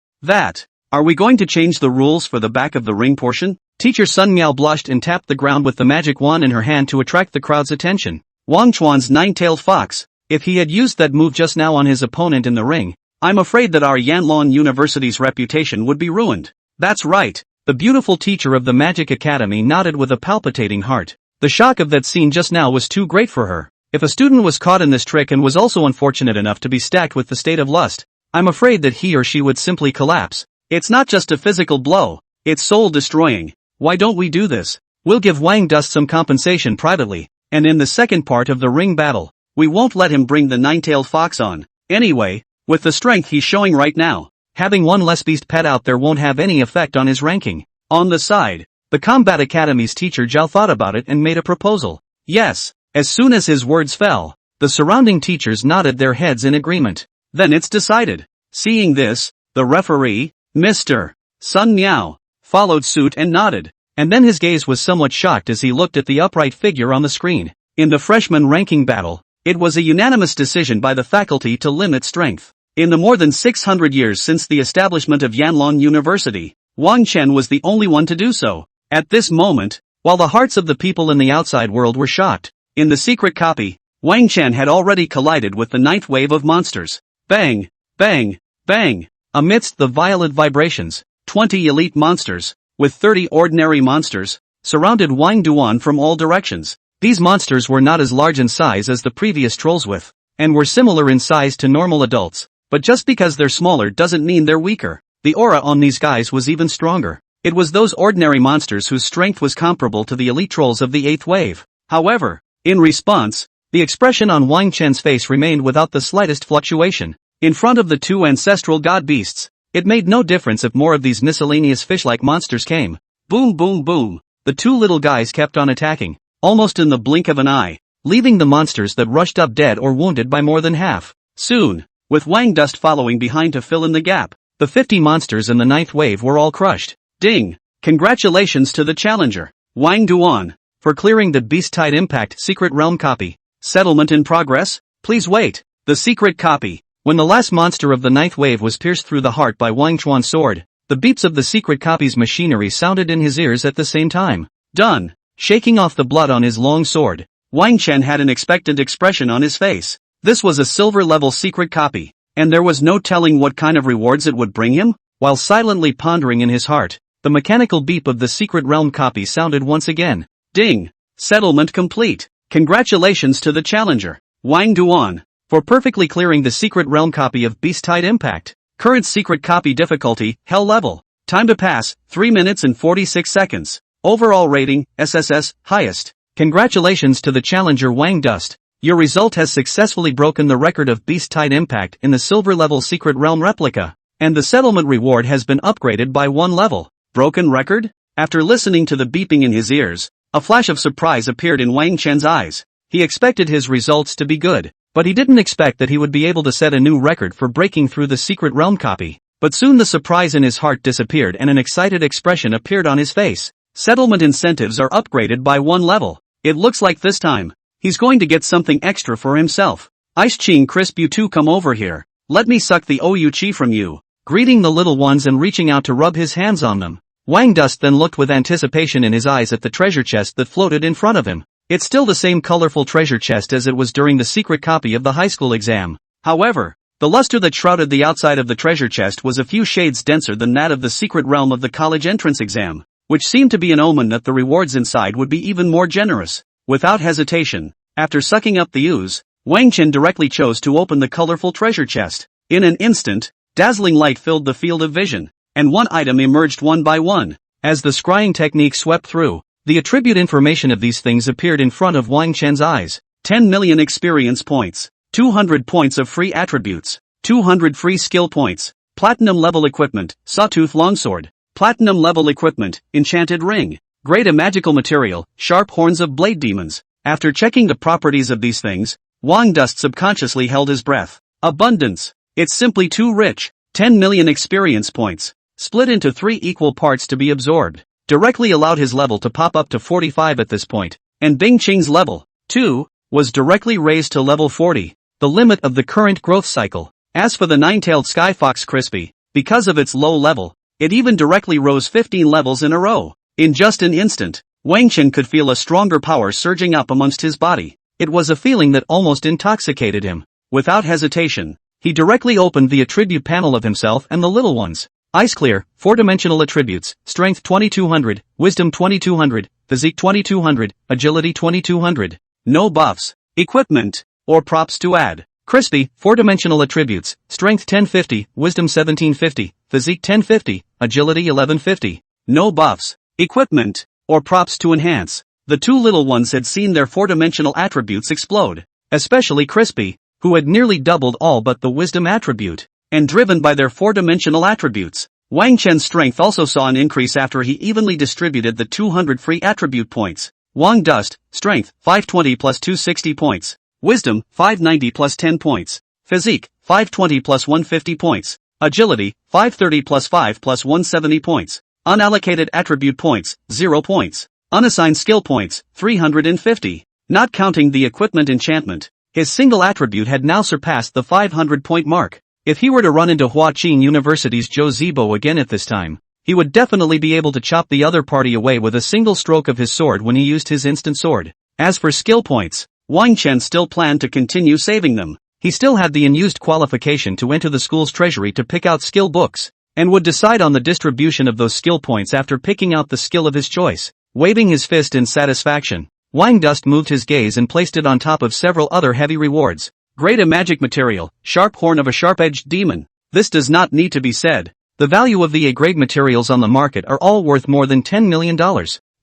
Are we going to change the rules for the back of the ring portion? Teacher Sun Miao blushed and tapped the ground with the magic wand in her hand to attract the crowd's attention. Wang Chuan's nine-tailed fox, if he had used that move just now on his opponent in the ring, I'm afraid that our Yanlong University's reputation would be ruined. That's right. The beautiful teacher of the Magic Academy nodded with a palpitating heart. The shock of that scene just now was too great for her. If a student was caught in this trick and was also unfortunate enough to be stacked with the state of lust, I'm afraid that he or she would simply collapse. It's not just a physical blow, it's soul-destroying. Why don't we do this? We'll give Wang Dust some compensation privately, and in the second part of the ring battle, we won't let him bring the nine-tailed fox on. Anyway, with the strength he's showing right now, having one less beast pet out there won't have any effect on his ranking. On the side, the Combat Academy's teacher Zhao thought about it and made a proposal. Yes. As soon as his words fell, the surrounding teachers nodded their heads in agreement. Then it's decided. Seeing this, the referee, Mr. Sun Miao, followed suit and nodded. And then his gaze was somewhat shocked as he looked at the upright figure on the screen. In the freshman ranking battle, it was a unanimous decision by the faculty to limit strength. In the more than 600 years since the establishment of Yanlong University, Wang Chen was the only one to do so. At this moment, while the hearts of the people in the outside world were shocked, in the secret copy, Wang Chen had already collided with the 9th wave of monsters. Bang! Bang! Bang! Amidst the violent vibrations, 20 elite monsters, with 30 ordinary monsters, surrounded Wang Duan from all directions. These monsters were not as large in size as the previous trolls with, and were similar in size to normal adults, but just because they're smaller doesn't mean they're weaker. The aura on these guys was even stronger. It was those ordinary monsters whose strength was comparable to the elite trolls of the 8th wave. However, in response, the expression on Wang Chen's face remained without the slightest fluctuation. In front of the two ancestral god beasts, it made no difference if more of these miscellaneous fish-like monsters came. Boom boom boom. The two little guys kept on attacking, almost in the blink of an eye, leaving the monsters that rushed up dead or wounded by more than half. Soon, with Wang Dust following behind to fill in the gap, the 50 monsters in the 9th wave were all crushed. Ding! Congratulations to the challenger, Wang Duan, for clearing the Beast-Tide Impact Secret Realm copy. Settlement in progress? Please wait. The secret copy. When the last monster of the 9th wave was pierced through the heart by Wang Chuan's sword, the beeps of the secret copy's machinery sounded in his ears at the same time. Done. Shaking off the blood on his long sword, Wang Chen had an expectant expression on his face. This was a silver-level secret copy, and there was no telling what kind of rewards it would bring him. While silently pondering in his heart, the mechanical beep of the secret realm copy sounded once again. Ding! Settlement complete. Congratulations to the challenger, Wang Duan, for perfectly clearing the secret realm copy of Beast-Tide Impact. Current secret copy difficulty, Hell level. Time to pass, 3 minutes and 46 seconds. Overall rating, SSS, highest. Congratulations to the challenger Wang Dust. Your result has successfully broken the record of beast-tide impact in the silver level secret realm replica. And the settlement reward has been upgraded by 1 level. Broken record? After listening to the beeping in his ears, a flash of surprise appeared in Wang Chen's eyes. He expected his results to be good, but he didn't expect that he would be able to set a new record for breaking through the secret realm copy. But soon the surprise in his heart disappeared and an excited expression appeared on his face. Settlement incentives are upgraded by 1 level. It looks like this time, he's going to get something extra for himself. Ice Qing crisp, you two come over here. Let me suck the OU chi from you. Greeting the little ones and reaching out to rub his hands on them. Wang Dust then looked with anticipation in his eyes at the treasure chest that floated in front of him. It's still the same colorful treasure chest as it was during the secret copy of the high school exam. However, the luster that shrouded the outside of the treasure chest was a few shades denser than that of the secret realm of the college entrance exam, which seemed to be an omen that the rewards inside would be even more generous. Without hesitation, after sucking up the ooze, Wang Chen directly chose to open the colorful treasure chest. In an instant, dazzling light filled the field of vision, and one item emerged one by one. As the scrying technique swept through, the attribute information of these things appeared in front of Wang Chen's eyes. 10 million experience points, 200 points of free attributes, 200 free skill points, platinum level equipment, sawtooth longsword, platinum level equipment, enchanted ring, great a magical material, sharp horns of blade demons. After checking the properties of these things, Wang Dust subconsciously held his breath. Abundance. It's simply too rich. 10 million experience points, split into 3 equal parts to be absorbed, directly allowed his level to pop up to 45 at this point, and Bing Qing's level, too, was directly raised to level 40, the limit of the current growth cycle. As for the nine-tailed sky fox Crispy, because of its low level, it even directly rose 15 levels in a row. In just an instant, Wang Chen could feel a stronger power surging up amongst his body. It was a feeling that almost intoxicated him. Without hesitation, he directly opened the attribute panel of himself and the little ones. Ice clear, 4-dimensional attributes, strength 2200, wisdom 2200, physique 2200, agility 2200. No buffs, equipment, or props to add. Crispy, 4-dimensional attributes, strength 1050, wisdom 1750, physique 1050, agility 1150. No buffs, equipment, or props to enhance. The two little ones had seen their 4-dimensional attributes explode, especially Crispy, who had nearly doubled all but the wisdom attribute, and driven by their 4-dimensional attributes. Wang Chen's strength also saw an increase after he evenly distributed the 200 free attribute points. Wang Dust, strength, 520 plus 260 points. Wisdom, 590 plus 10 points. Physique, 520 plus 150 points. Agility, 530 plus 5 plus 170 points. Unallocated attribute points, 0 points. Unassigned skill points, 350. Not counting the equipment enchantment, his single attribute had now surpassed the 500-point mark. If he were to run into Qing University's Zhou Zibo again at this time, he would definitely be able to chop the other party away with a single stroke of his sword when he used his instant sword. As for skill points, Wang Chen still planned to continue saving them. He still had the unused qualification to enter the school's treasury to pick out skill books, and would decide on the distribution of those skill points after picking out the skill of his choice. Waving his fist in satisfaction, Wang Dust moved his gaze and placed it on top of several other heavy rewards. Great a magic material, sharp horn of a sharp-edged demon. This does not need to be said. The value of the A-grade materials on the market are all worth more than $10 million,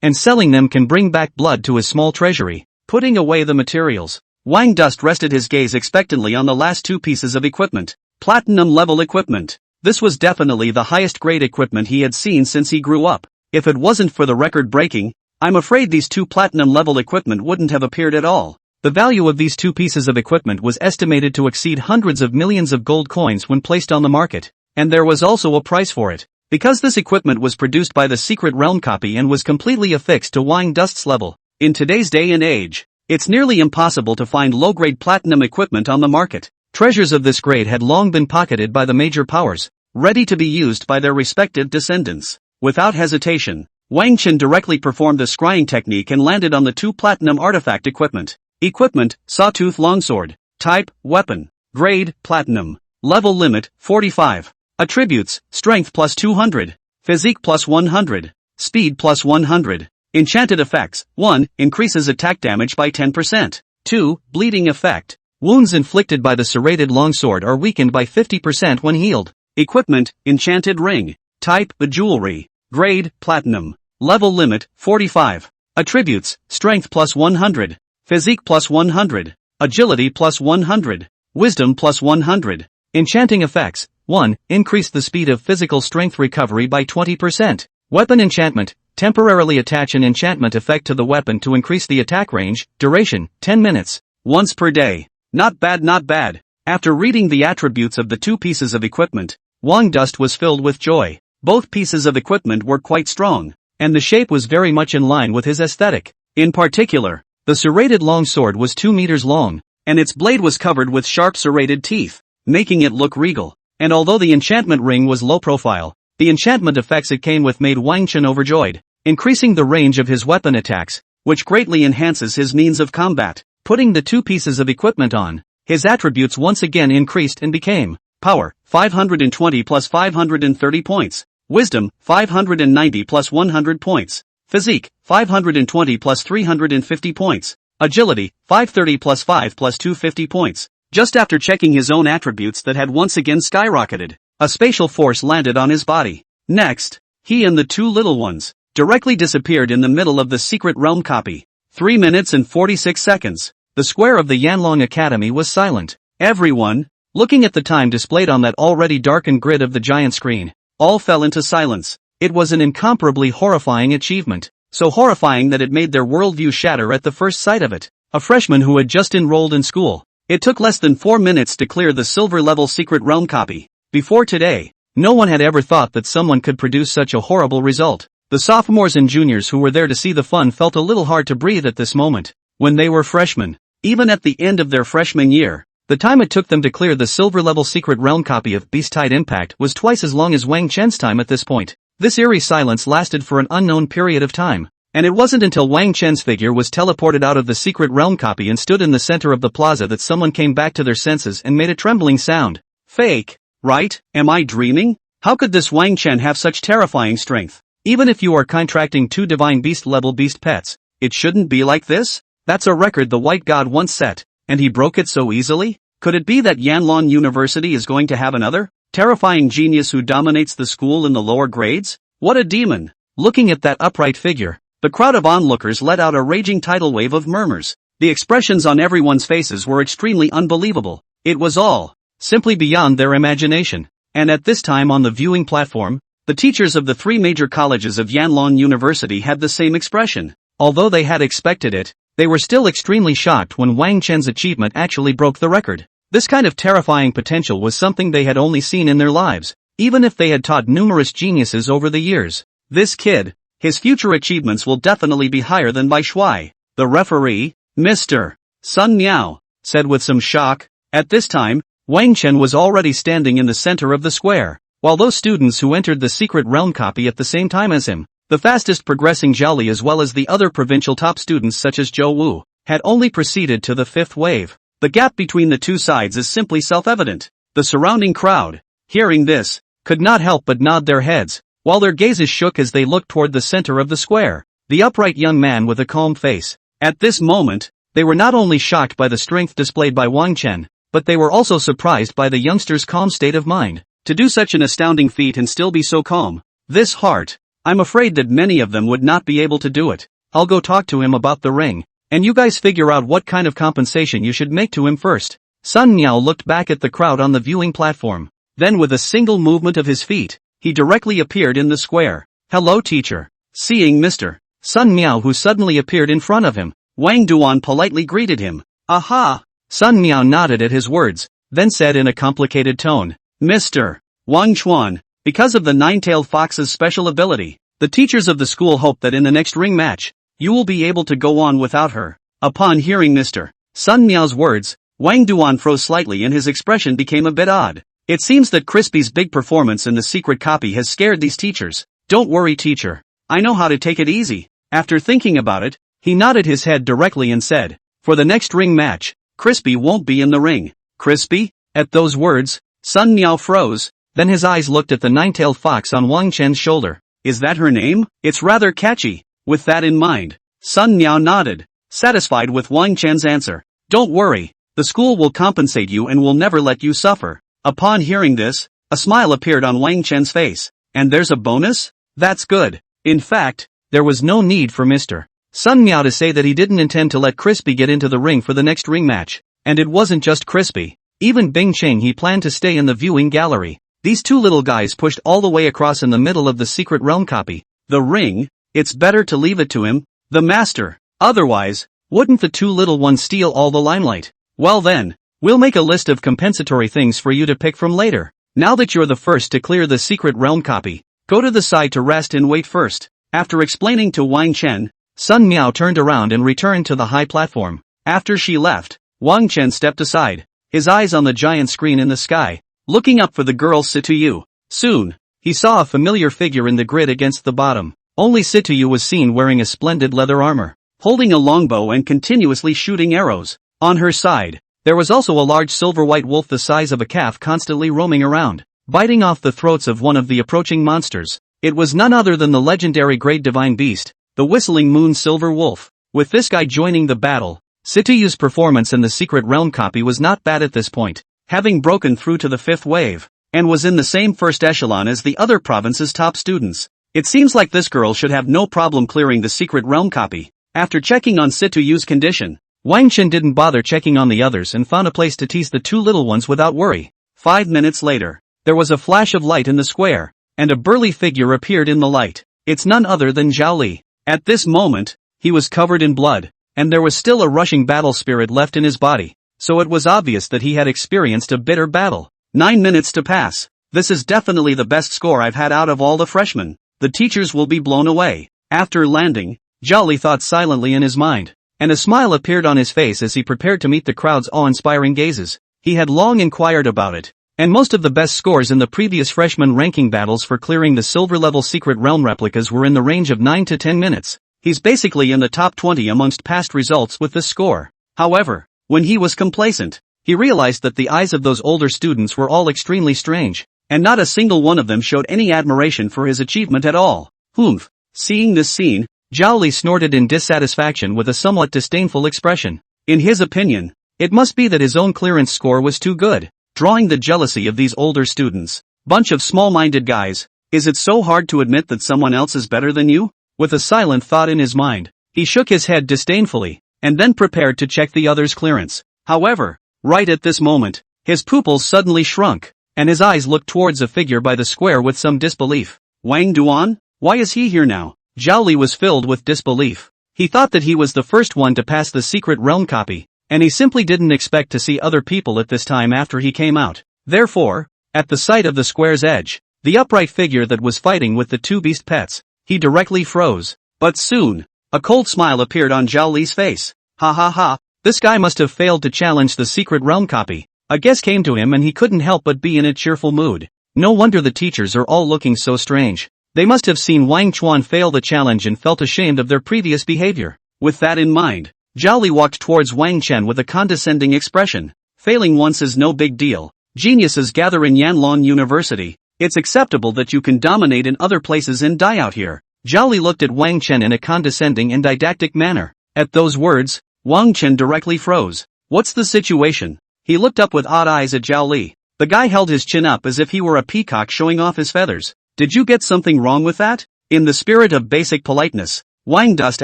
and selling them can bring back blood to his small treasury. Putting away the materials, Wang Dust rested his gaze expectantly on the last two pieces of equipment. Platinum level equipment. This was definitely the highest grade equipment he had seen since he grew up. If it wasn't for the record breaking, I'm afraid these two platinum level equipment wouldn't have appeared at all. The value of these two pieces of equipment was estimated to exceed hundreds of millions of gold coins when placed on the market, and there was also a price for it. Because this equipment was produced by the secret realm copy and was completely affixed to Wang Dust's level, in today's day and age, it's nearly impossible to find low-grade platinum equipment on the market. Treasures of this grade had long been pocketed by the major powers, ready to be used by their respective descendants. Without hesitation, Wang Chen directly performed the scrying technique and landed on the two platinum artifact equipment. Equipment, sawtooth longsword. Type, weapon. Grade, platinum. Level limit, 45. Attributes, strength plus 200. Physique plus 100. Speed plus 100. Enchanted effects, 1. Increases attack damage by 10%. 2. Bleeding effect. Wounds inflicted by the serrated longsword are weakened by 50% when healed. Equipment, enchanted ring. Type, the jewelry. Grade, platinum. Level limit, 45. Attributes, strength plus 100. Physique plus 100. Agility plus 100. Wisdom plus 100. Enchanting effects, 1. Increase the speed of physical strength recovery by 20%. Weapon enchantment, temporarily attach an enchantment effect to the weapon to increase the attack range, duration, 10 minutes. Once per day. Not bad, not bad. After reading the attributes of the two pieces of equipment, Wang Dust was filled with joy. Both pieces of equipment were quite strong, and the shape was very much in line with his aesthetic. In particular, the serrated long sword was 2 meters long, and its blade was covered with sharp serrated teeth, making it look regal. And although the enchantment ring was low profile, the enchantment effects it came with made Wang Chen overjoyed, increasing the range of his weapon attacks, which greatly enhances his means of combat. Putting the two pieces of equipment on, his attributes once again increased and became Power, 520 plus 530 points. Wisdom, 590 plus 100 points. Physique, 520 plus 350 points. Agility, 530 plus 5 plus 250 points. Just after checking his own attributes that had once again skyrocketed, a spatial force landed on his body. Next, he and the two little ones directly disappeared in the middle of the secret realm copy. 3 minutes and 46 seconds. The square of the Yanlong Academy was silent. Everyone, looking at the time displayed on that already darkened grid of the giant screen, all fell into silence. It was an incomparably horrifying achievement, so horrifying that it made their worldview shatter at the first sight of it. A freshman who had just enrolled in school. It took less than 4 minutes to clear the silver-level secret realm copy. Before today, no one had ever thought that someone could produce such a horrible result. The sophomores and juniors who were there to see the fun felt a little hard to breathe at this moment. When they were freshmen, even at the end of their freshman year, the time it took them to clear the silver-level secret realm copy of Beast Tide Impact was twice as long as Wang Chen's time at this point. This eerie silence lasted for an unknown period of time, and it wasn't until Wang Chen's figure was teleported out of the secret realm copy and stood in the center of the plaza that someone came back to their senses and made a trembling sound. Fake, right? Am I dreaming? How could this Wang Chen have such terrifying strength? Even if you are contracting 2 divine beast-level beast pets, it shouldn't be like this? That's a record the White God once set, and he broke it so easily? Could it be that Yanlong University is going to have another terrifying genius who dominates the school in the lower grades? What a demon! Looking at that upright figure, the crowd of onlookers let out a raging tidal wave of murmurs. The expressions on everyone's faces were extremely unbelievable. It was all simply beyond their imagination. And at this time on the viewing platform, the teachers of the 3 major colleges of Yanlong University had the same expression. Although they had expected it, they were still extremely shocked when Wang Chen's achievement actually broke the record. This kind of terrifying potential was something they had only seen in their lives, even if they had taught numerous geniuses over the years. This kid, his future achievements will definitely be higher than Bai Shuai. The referee, Mr. Sun Miao, said with some shock. At this time, Wang Chen was already standing in the center of the square, while those students who entered the secret realm copy at the same time as him, the fastest progressing Zhao Li as well as the other provincial top students such as Zhou Wu, had only proceeded to the 5th wave. The gap between the two sides is simply self-evident. The surrounding crowd, hearing this, could not help but nod their heads, while their gazes shook as they looked toward the center of the square, the upright young man with a calm face. At this moment, they were not only shocked by the strength displayed by Wang Chen, but they were also surprised by the youngster's calm state of mind. To do such an astounding feat and still be so calm. This heart. I'm afraid that many of them would not be able to do it. I'll go talk to him about the ring, and you guys figure out what kind of compensation you should make to him first. Sun Miao looked back at the crowd on the viewing platform. Then with a single movement of his feet, he directly appeared in the square. Hello teacher. Seeing Mr. Sun Miao who suddenly appeared in front of him, Wang Duan politely greeted him. Aha! Sun Miao nodded at his words, then said in a complicated tone, Mr. Wang Chuan, because of the nine-tailed fox's special ability, the teachers of the school hope that in the next ring match, you will be able to go on without her. Upon hearing Mr. Sun Miao's words, Wang Duan froze slightly and his expression became a bit odd. It seems that Crispy's big performance in the secret copy has scared these teachers. Don't worry teacher. I know how to take it easy. After thinking about it, he nodded his head directly and said, for the next ring match, Crispy won't be in the ring. Crispy? At those words, Sun Miao froze, then his eyes looked at the nine-tailed fox on Wang Chen's shoulder. Is that her name? It's rather catchy. With that in mind, Sun Miao nodded, satisfied with Wang Chen's answer. Don't worry, the school will compensate you and will never let you suffer. Upon hearing this, a smile appeared on Wang Chen's face. And there's a bonus? That's good. In fact, there was no need for Mr. Sun Miao to say that he didn't intend to let Crispy get into the ring for the next ring match. And it wasn't just Crispy. Even Bing Cheng he planned to stay in the viewing gallery. These two little guys pushed all the way across in the middle of the secret realm copy. The ring? It's better to leave it to him, the master. Otherwise, wouldn't the two little ones steal all the limelight? Well then, we'll make a list of compensatory things for you to pick from later. Now that you're the first to clear the secret realm copy, go to the side to rest and wait first. After explaining to Wang Chen, Sun Miao turned around and returned to the high platform. After she left, Wang Chen stepped aside, his eyes on the giant screen in the sky, looking up for the girl Situ Yu. Soon, he saw a familiar figure in the grid against the bottom. Only Situ Yu was seen wearing a splendid leather armor, holding a longbow and continuously shooting arrows. On her side, there was also a large silver-white wolf the size of a calf constantly roaming around, biting off the throats of one of the approaching monsters. It was none other than the legendary great divine beast, the whistling moon silver wolf. With this guy joining the battle, Situ Yu's performance in the secret realm copy was not bad at this point, having broken through to the 5th wave, and was in the same first echelon as the other province's top students. It seems like this girl should have no problem clearing the secret realm copy. After checking on Situ Yu's condition, Wang Chen didn't bother checking on the others and found a place to tease the two little ones without worry. 5 minutes later, there was a flash of light in the square, and a burly figure appeared in the light. It's none other than Zhao Li. At this moment, he was covered in blood, and there was still a rushing battle spirit left in his body, so it was obvious that he had experienced a bitter battle. 9 minutes to pass. This is definitely the best score I've had out of all the freshmen. The teachers will be blown away. After landing, Zhao Li thought silently in his mind, and a smile appeared on his face as he prepared to meet the crowd's awe-inspiring gazes. He had long inquired about it, and most of the best scores in the previous freshman ranking battles for clearing the silver-level secret realm replicas were in the range of 9 to 10 minutes. He's basically in the top 20 amongst past results with this score. However, when he was complacent, he realized that the eyes of those older students were all extremely strange, and not a single one of them showed any admiration for his achievement at all. Humph. Seeing this scene, Zhao Li snorted in dissatisfaction with a somewhat disdainful expression. In his opinion, it must be that his own clearance score was too good, drawing the jealousy of these older students. Bunch of small-minded guys. Is it so hard to admit that someone else is better than you? With a silent thought in his mind, he shook his head disdainfully, and then prepared to check the other's clearance. However, right at this moment, his pupils suddenly shrunk, and his eyes looked towards a figure by the square with some disbelief. Wang Duan? Why is he here now? Zhao Li was filled with disbelief. He thought that he was the first one to pass the secret realm copy, and he simply didn't expect to see other people at this time after he came out. Therefore, at the sight of the square's edge, the upright figure that was fighting with the two beast pets, he directly froze. But soon, a cold smile appeared on Zhao Li's face. Ha ha ha, this guy must have failed to challenge the secret realm copy. A guest came to him and he couldn't help but be in a cheerful mood. No wonder the teachers are all looking so strange. They must have seen Wang Chuan fail the challenge and felt ashamed of their previous behavior. With that in mind, Zhao Li walked towards Wang Chen with a condescending expression. Failing once is no big deal. Geniuses gather in Yanon University. It's acceptable that you can dominate in other places and die out here. Zhao Li looked at Wang Chen in a condescending and didactic manner. At those words, Wang Chen directly froze. What's the situation? He looked up with odd eyes at Zhao Li. The guy held his chin up as if he were a peacock showing off his feathers. Did you get something wrong with that? In the spirit of basic politeness, Wang Dust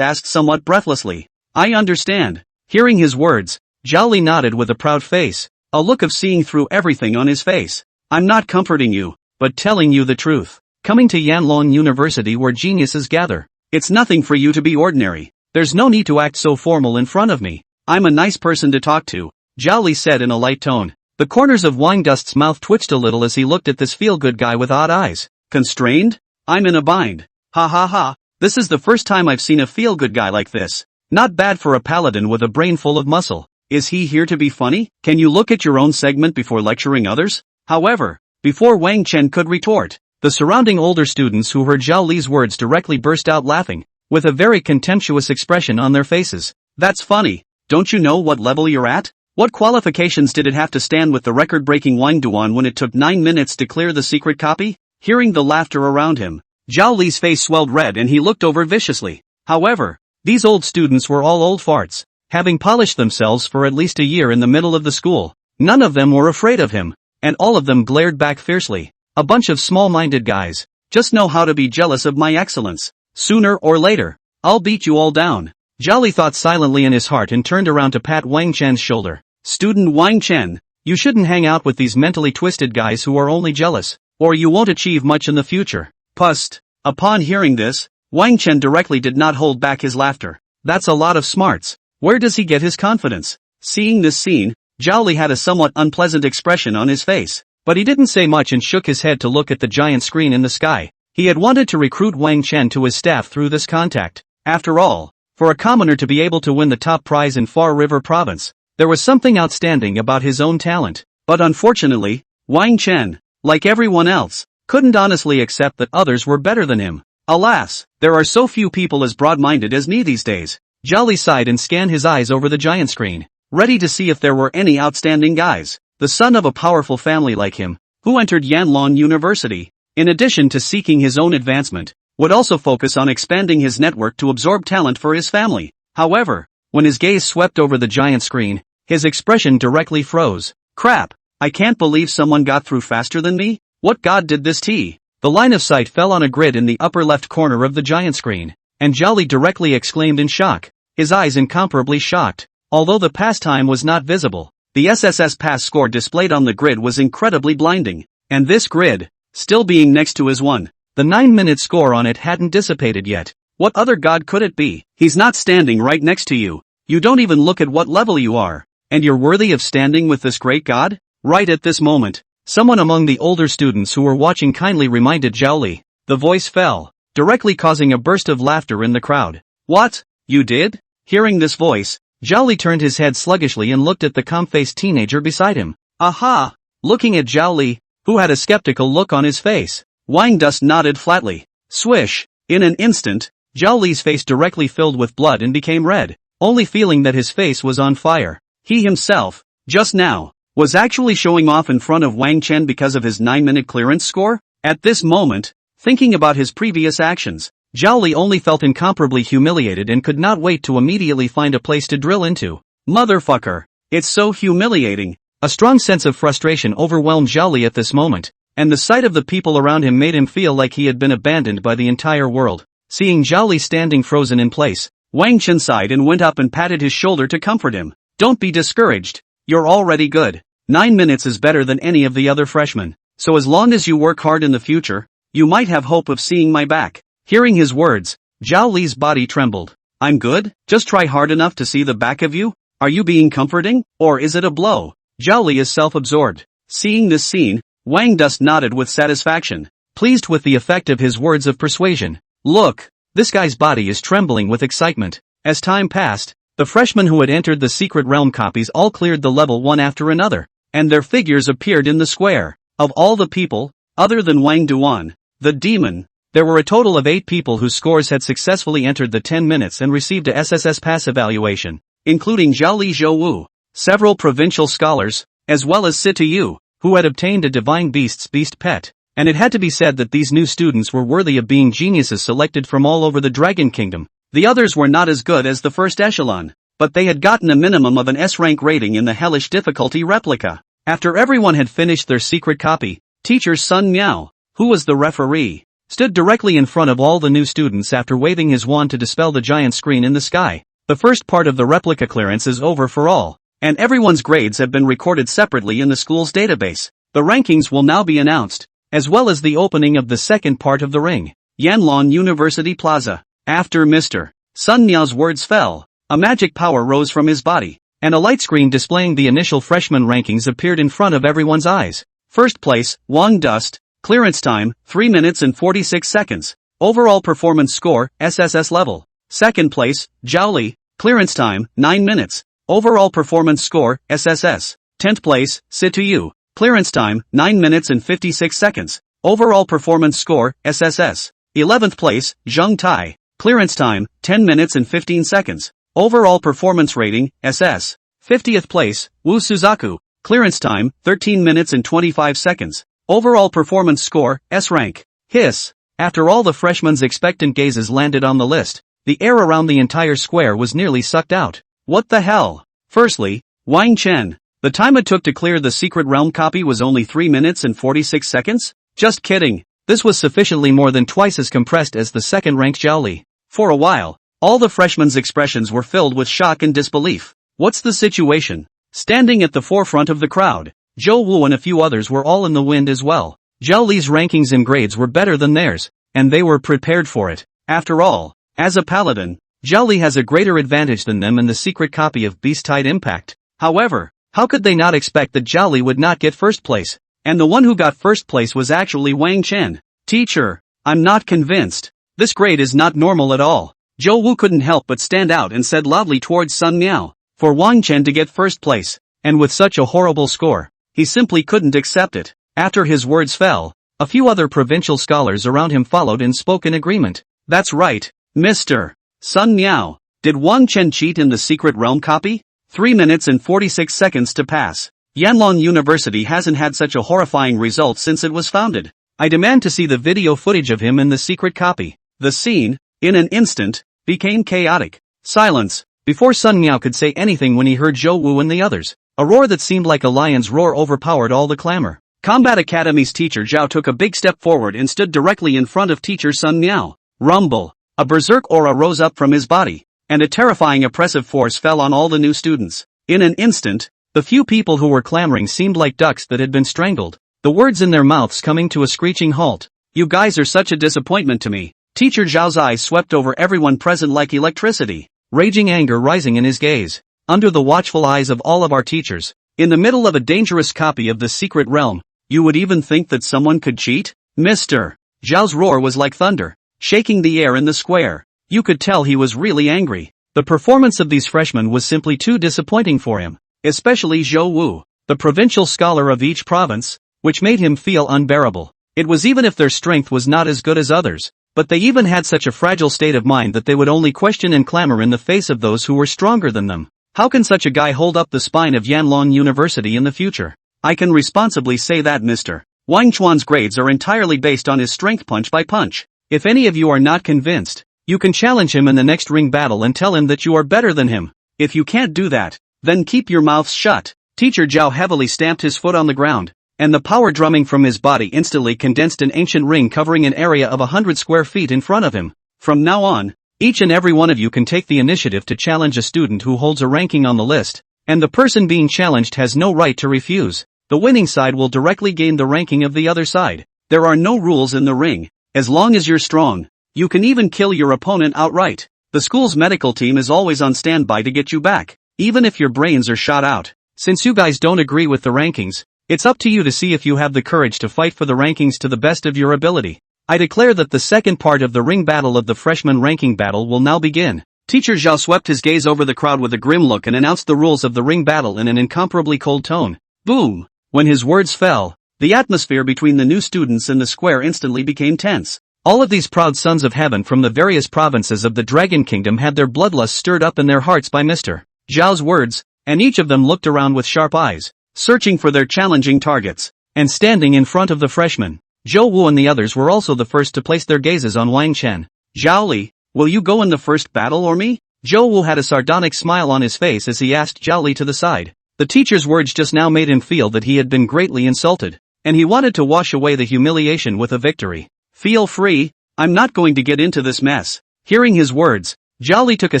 asked somewhat breathlessly. I understand. Hearing his words, Zhao Li nodded with a proud face, a look of seeing through everything on his face. I'm not comforting you, but telling you the truth. Coming to Yanon University where geniuses gather, it's nothing for you to be ordinary. There's no need to act so formal in front of me. I'm a nice person to talk to, Zhao Li said in a light tone. The corners of Wang Dust's mouth twitched a little as he looked at this feel-good guy with odd eyes. Constrained? I'm in a bind. Ha ha ha, this is the first time I've seen a feel-good guy like this. Not bad for a paladin with a brain full of muscle. Is he here to be funny? Can you look at your own segment before lecturing others? However, before Wang Chen could retort, the surrounding older students who heard Zhao Li's words directly burst out laughing, with a very contemptuous expression on their faces. That's funny. Don't you know what level you're at? What qualifications did it have to stand with the record-breaking Wang Duan when it took 9 minutes to clear the secret copy? Hearing the laughter around him, Zhao Li's face swelled red and he looked over viciously. However, these old students were all old farts, having polished themselves for at least a year in the middle of the school. None of them were afraid of him, and all of them glared back fiercely. A bunch of small-minded guys. just know how to be jealous of my excellence. Sooner or later, I'll beat you all down. Zhao thought silently in his heart and turned around to pat Wang Chen's shoulder. Student Wang Chen, you shouldn't hang out with these mentally twisted guys who are only jealous, or you won't achieve much in the future. Pust. Upon hearing this, Wang Chen directly did not hold back his laughter. That's a lot of smarts. Where does he get his confidence? Seeing this scene, Zhao had a somewhat unpleasant expression on his face, but he didn't say much and shook his head to look at the giant screen in the sky. He had wanted to recruit Wang Chen to his staff through this contact. After all, for a commoner to be able to win the top prize in Far River Province, there was something outstanding about his own talent. But unfortunately, Wang Chen, like everyone else, couldn't honestly accept that others were better than him. Alas, there are so few people as broad-minded as me these days. Zhao sighed and scanned his eyes over the giant screen, ready to see if there were any outstanding guys. The son of a powerful family like him, who entered Yanon University, in addition to seeking his own advancement, would also focus on expanding his network to absorb talent for his family. However, when his gaze swept over the giant screen, his expression directly froze. Crap, I can't believe someone got through faster than me? What god did this to? The line of sight fell on a grid in the upper left corner of the giant screen, and Zhao directly exclaimed in shock, his eyes incomparably shocked. Although the pass time was not visible, the SSS pass score displayed on the grid was incredibly blinding, and this grid, still being next to his one, the 9-minute score on it hadn't dissipated yet. What other god could it be? He's not standing right next to you. You don't even look at what level you are, and you're worthy of standing with this great god? Right at this moment, someone among the older students who were watching kindly reminded Zhao. The voice fell, directly causing a burst of laughter in the crowd. What? You did? Hearing this voice, Zhao turned his head sluggishly and looked at the calm-faced teenager beside him. Aha! Looking at Zhao, who had a skeptical look on his face, Wang Dust nodded flatly. Swish! In an instant, Zhao face directly filled with blood and became red, only feeling that his face was on fire. He himself, just now, was actually showing off in front of Wang Chen because of his 9-minute clearance score? At this moment, thinking about his previous actions, Zhao only felt incomparably humiliated and could not wait to immediately find a place to drill into. Motherfucker! It's so humiliating! A strong sense of frustration overwhelmed Zhao at this moment, and the sight of the people around him made him feel like he had been abandoned by the entire world. Seeing Zhao standing frozen in place, Wang Chen sighed and went up and patted his shoulder to comfort him. Don't be discouraged. You're already good. 9 minutes is better than any of the other freshmen, so as long as you work hard in the future, you might have hope of seeing my back. Hearing his words, Zhao body trembled. I'm good? Just try hard enough to see the back of you? Are you being comforting, or is it a blow? Zhao is self-absorbed. Seeing this scene, Wang Dust nodded with satisfaction, pleased with the effect of his words of persuasion. Look, this guy's body is trembling with excitement. As time passed, the freshmen who had entered the secret realm copies all cleared the level one after another, and their figures appeared in the square. Of all the people, other than Wang Duan, the demon, there were a total of 8 people whose scores had successfully entered the 10 minutes and received a SSS pass evaluation, including Zhao Zhouwu, several provincial scholars, as well as Situ Yu, who had obtained a divine beast pet, and it had to be said that these new students were worthy of being geniuses selected from all over the Dragon Kingdom. The others were not as good as the first echelon, but they had gotten a minimum of an S-rank rating in the hellish difficulty replica. After everyone had finished their secret copy, teacher Sun Miao, who was the referee, stood directly in front of all the new students after waving his wand to dispel the giant screen in the sky. The first part of the replica clearance is over for all, and everyone's grades have been recorded separately in the school's database. The rankings will now be announced, as well as the opening of the second part of the ring, Yanlong University Plaza. After Mr. Sun Miao's words fell, a magic power rose from his body, and a light screen displaying the initial freshman rankings appeared in front of everyone's eyes. First place, Wang Dust, clearance time, 3 minutes and 46 seconds. Overall performance score, SSS level. Second place, Zhao Li, clearance time, 9 minutes. Overall performance score, SSS. 10th place, Situ Yu, clearance time, 9 minutes and 56 seconds. Overall performance score, SSS. 11th place, Zheng Tai, clearance time, 10 minutes and 15 seconds. Overall performance rating, SS. 50th place, Wu Suzaku, clearance time, 13 minutes and 25 seconds. Overall performance score, S rank. Hiss. After all the freshmen's expectant gazes landed on the list, the air around the entire square was nearly sucked out. What the hell? Firstly, Wang Chen. The time it took to clear the secret realm copy was only 3 minutes and 46 seconds? Just kidding. This was sufficiently more than twice as compressed as the second-ranked Zhao Li. For a while, all the freshmen's expressions were filled with shock and disbelief. What's the situation? Standing at the forefront of the crowd, Zhou Wu and a few others were all in the wind as well. Zhao Li's rankings and grades were better than theirs, and they were prepared for it. After all, as a paladin, Zhao Li has a greater advantage than them in the secret copy of Beast-Tide Impact. However, how could they not expect that Zhao Li would not get first place? And the one who got first place was actually Wang Chen. Teacher, I'm not convinced. This grade is not normal at all. Zhou Wu couldn't help but stand out and said loudly towards Sun Miao. For Wang Chen to get first place, and with such a horrible score, he simply couldn't accept it. After his words fell, a few other provincial scholars around him followed and spoke in agreement. That's right, Mr. Sun Miao. Did Wang Chen cheat in the secret realm copy? 3 minutes and 46 seconds to pass. Yanon University hasn't had such a horrifying result since it was founded. I demand to see the video footage of him in the secret copy. The scene, in an instant, became chaotic. Silence. Before Sun Miao could say anything when he heard Zhou Wu and the others, a roar that seemed like a lion's roar overpowered all the clamor. Combat Academy's teacher Zhao took a big step forward and stood directly in front of teacher Sun Miao. Rumble. A berserk aura rose up from his body, and a terrifying oppressive force fell on all the new students. In an instant, the few people who were clamoring seemed like ducks that had been strangled, the words in their mouths coming to a screeching halt. You guys are such a disappointment to me. Teacher Zhao's eyes swept over everyone present like electricity, raging anger rising in his gaze. Under the watchful eyes of all of our teachers, in the middle of a dangerous copy of the secret realm, you would even think that someone could cheat? Mr. Zhao's roar was like thunder, shaking the air in the square. You could tell he was really angry. The performance of these freshmen was simply too disappointing for him, especially Zhou Wu, the provincial scholar of each province, which made him feel unbearable. It was even if their strength was not as good as others, but they even had such a fragile state of mind that they would only question and clamor in the face of those who were stronger than them. How can such a guy hold up the spine of Yanon University in the future? I can responsibly say that Mr. Wang Chuan's grades are entirely based on his strength punch by punch. If any of you are not convinced, you can challenge him in the next ring battle and tell him that you are better than him. If you can't do that, then keep your mouths shut. Teacher Zhao heavily stamped his foot on the ground, and the power drumming from his body instantly condensed an ancient ring covering an area of 100 square feet in front of him. From now on, each and every one of you can take the initiative to challenge a student who holds a ranking on the list, and the person being challenged has no right to refuse. The winning side will directly gain the ranking of the other side. There are no rules in the ring. As long as you're strong, you can even kill your opponent outright. The school's medical team is always on standby to get you back, even if your brains are shot out. Since you guys don't agree with the rankings, it's up to you to see if you have the courage to fight for the rankings to the best of your ability. I declare that the second part of the ring battle of the freshman ranking battle will now begin. Teacher Zhao swept his gaze over the crowd with a grim look and announced the rules of the ring battle in an incomparably cold tone. Boom! When his words fell, the atmosphere between the new students and the square instantly became tense. All of these proud sons of heaven from the various provinces of the Dragon Kingdom had their bloodlust stirred up in their hearts by Mr. Zhao's words, and each of them looked around with sharp eyes, searching for their challenging targets. And standing in front of the freshmen, Zhou Wu and the others were also the first to place their gazes on Wang Chen. Zhao Li, will you go in the first battle or me? Zhou Wu had a sardonic smile on his face as he asked Zhao Li to the side. The teacher's words just now made him feel that he had been greatly insulted, and he wanted to wash away the humiliation with a victory. Feel free, I'm not going to get into this mess. Hearing his words, Zhao Li took a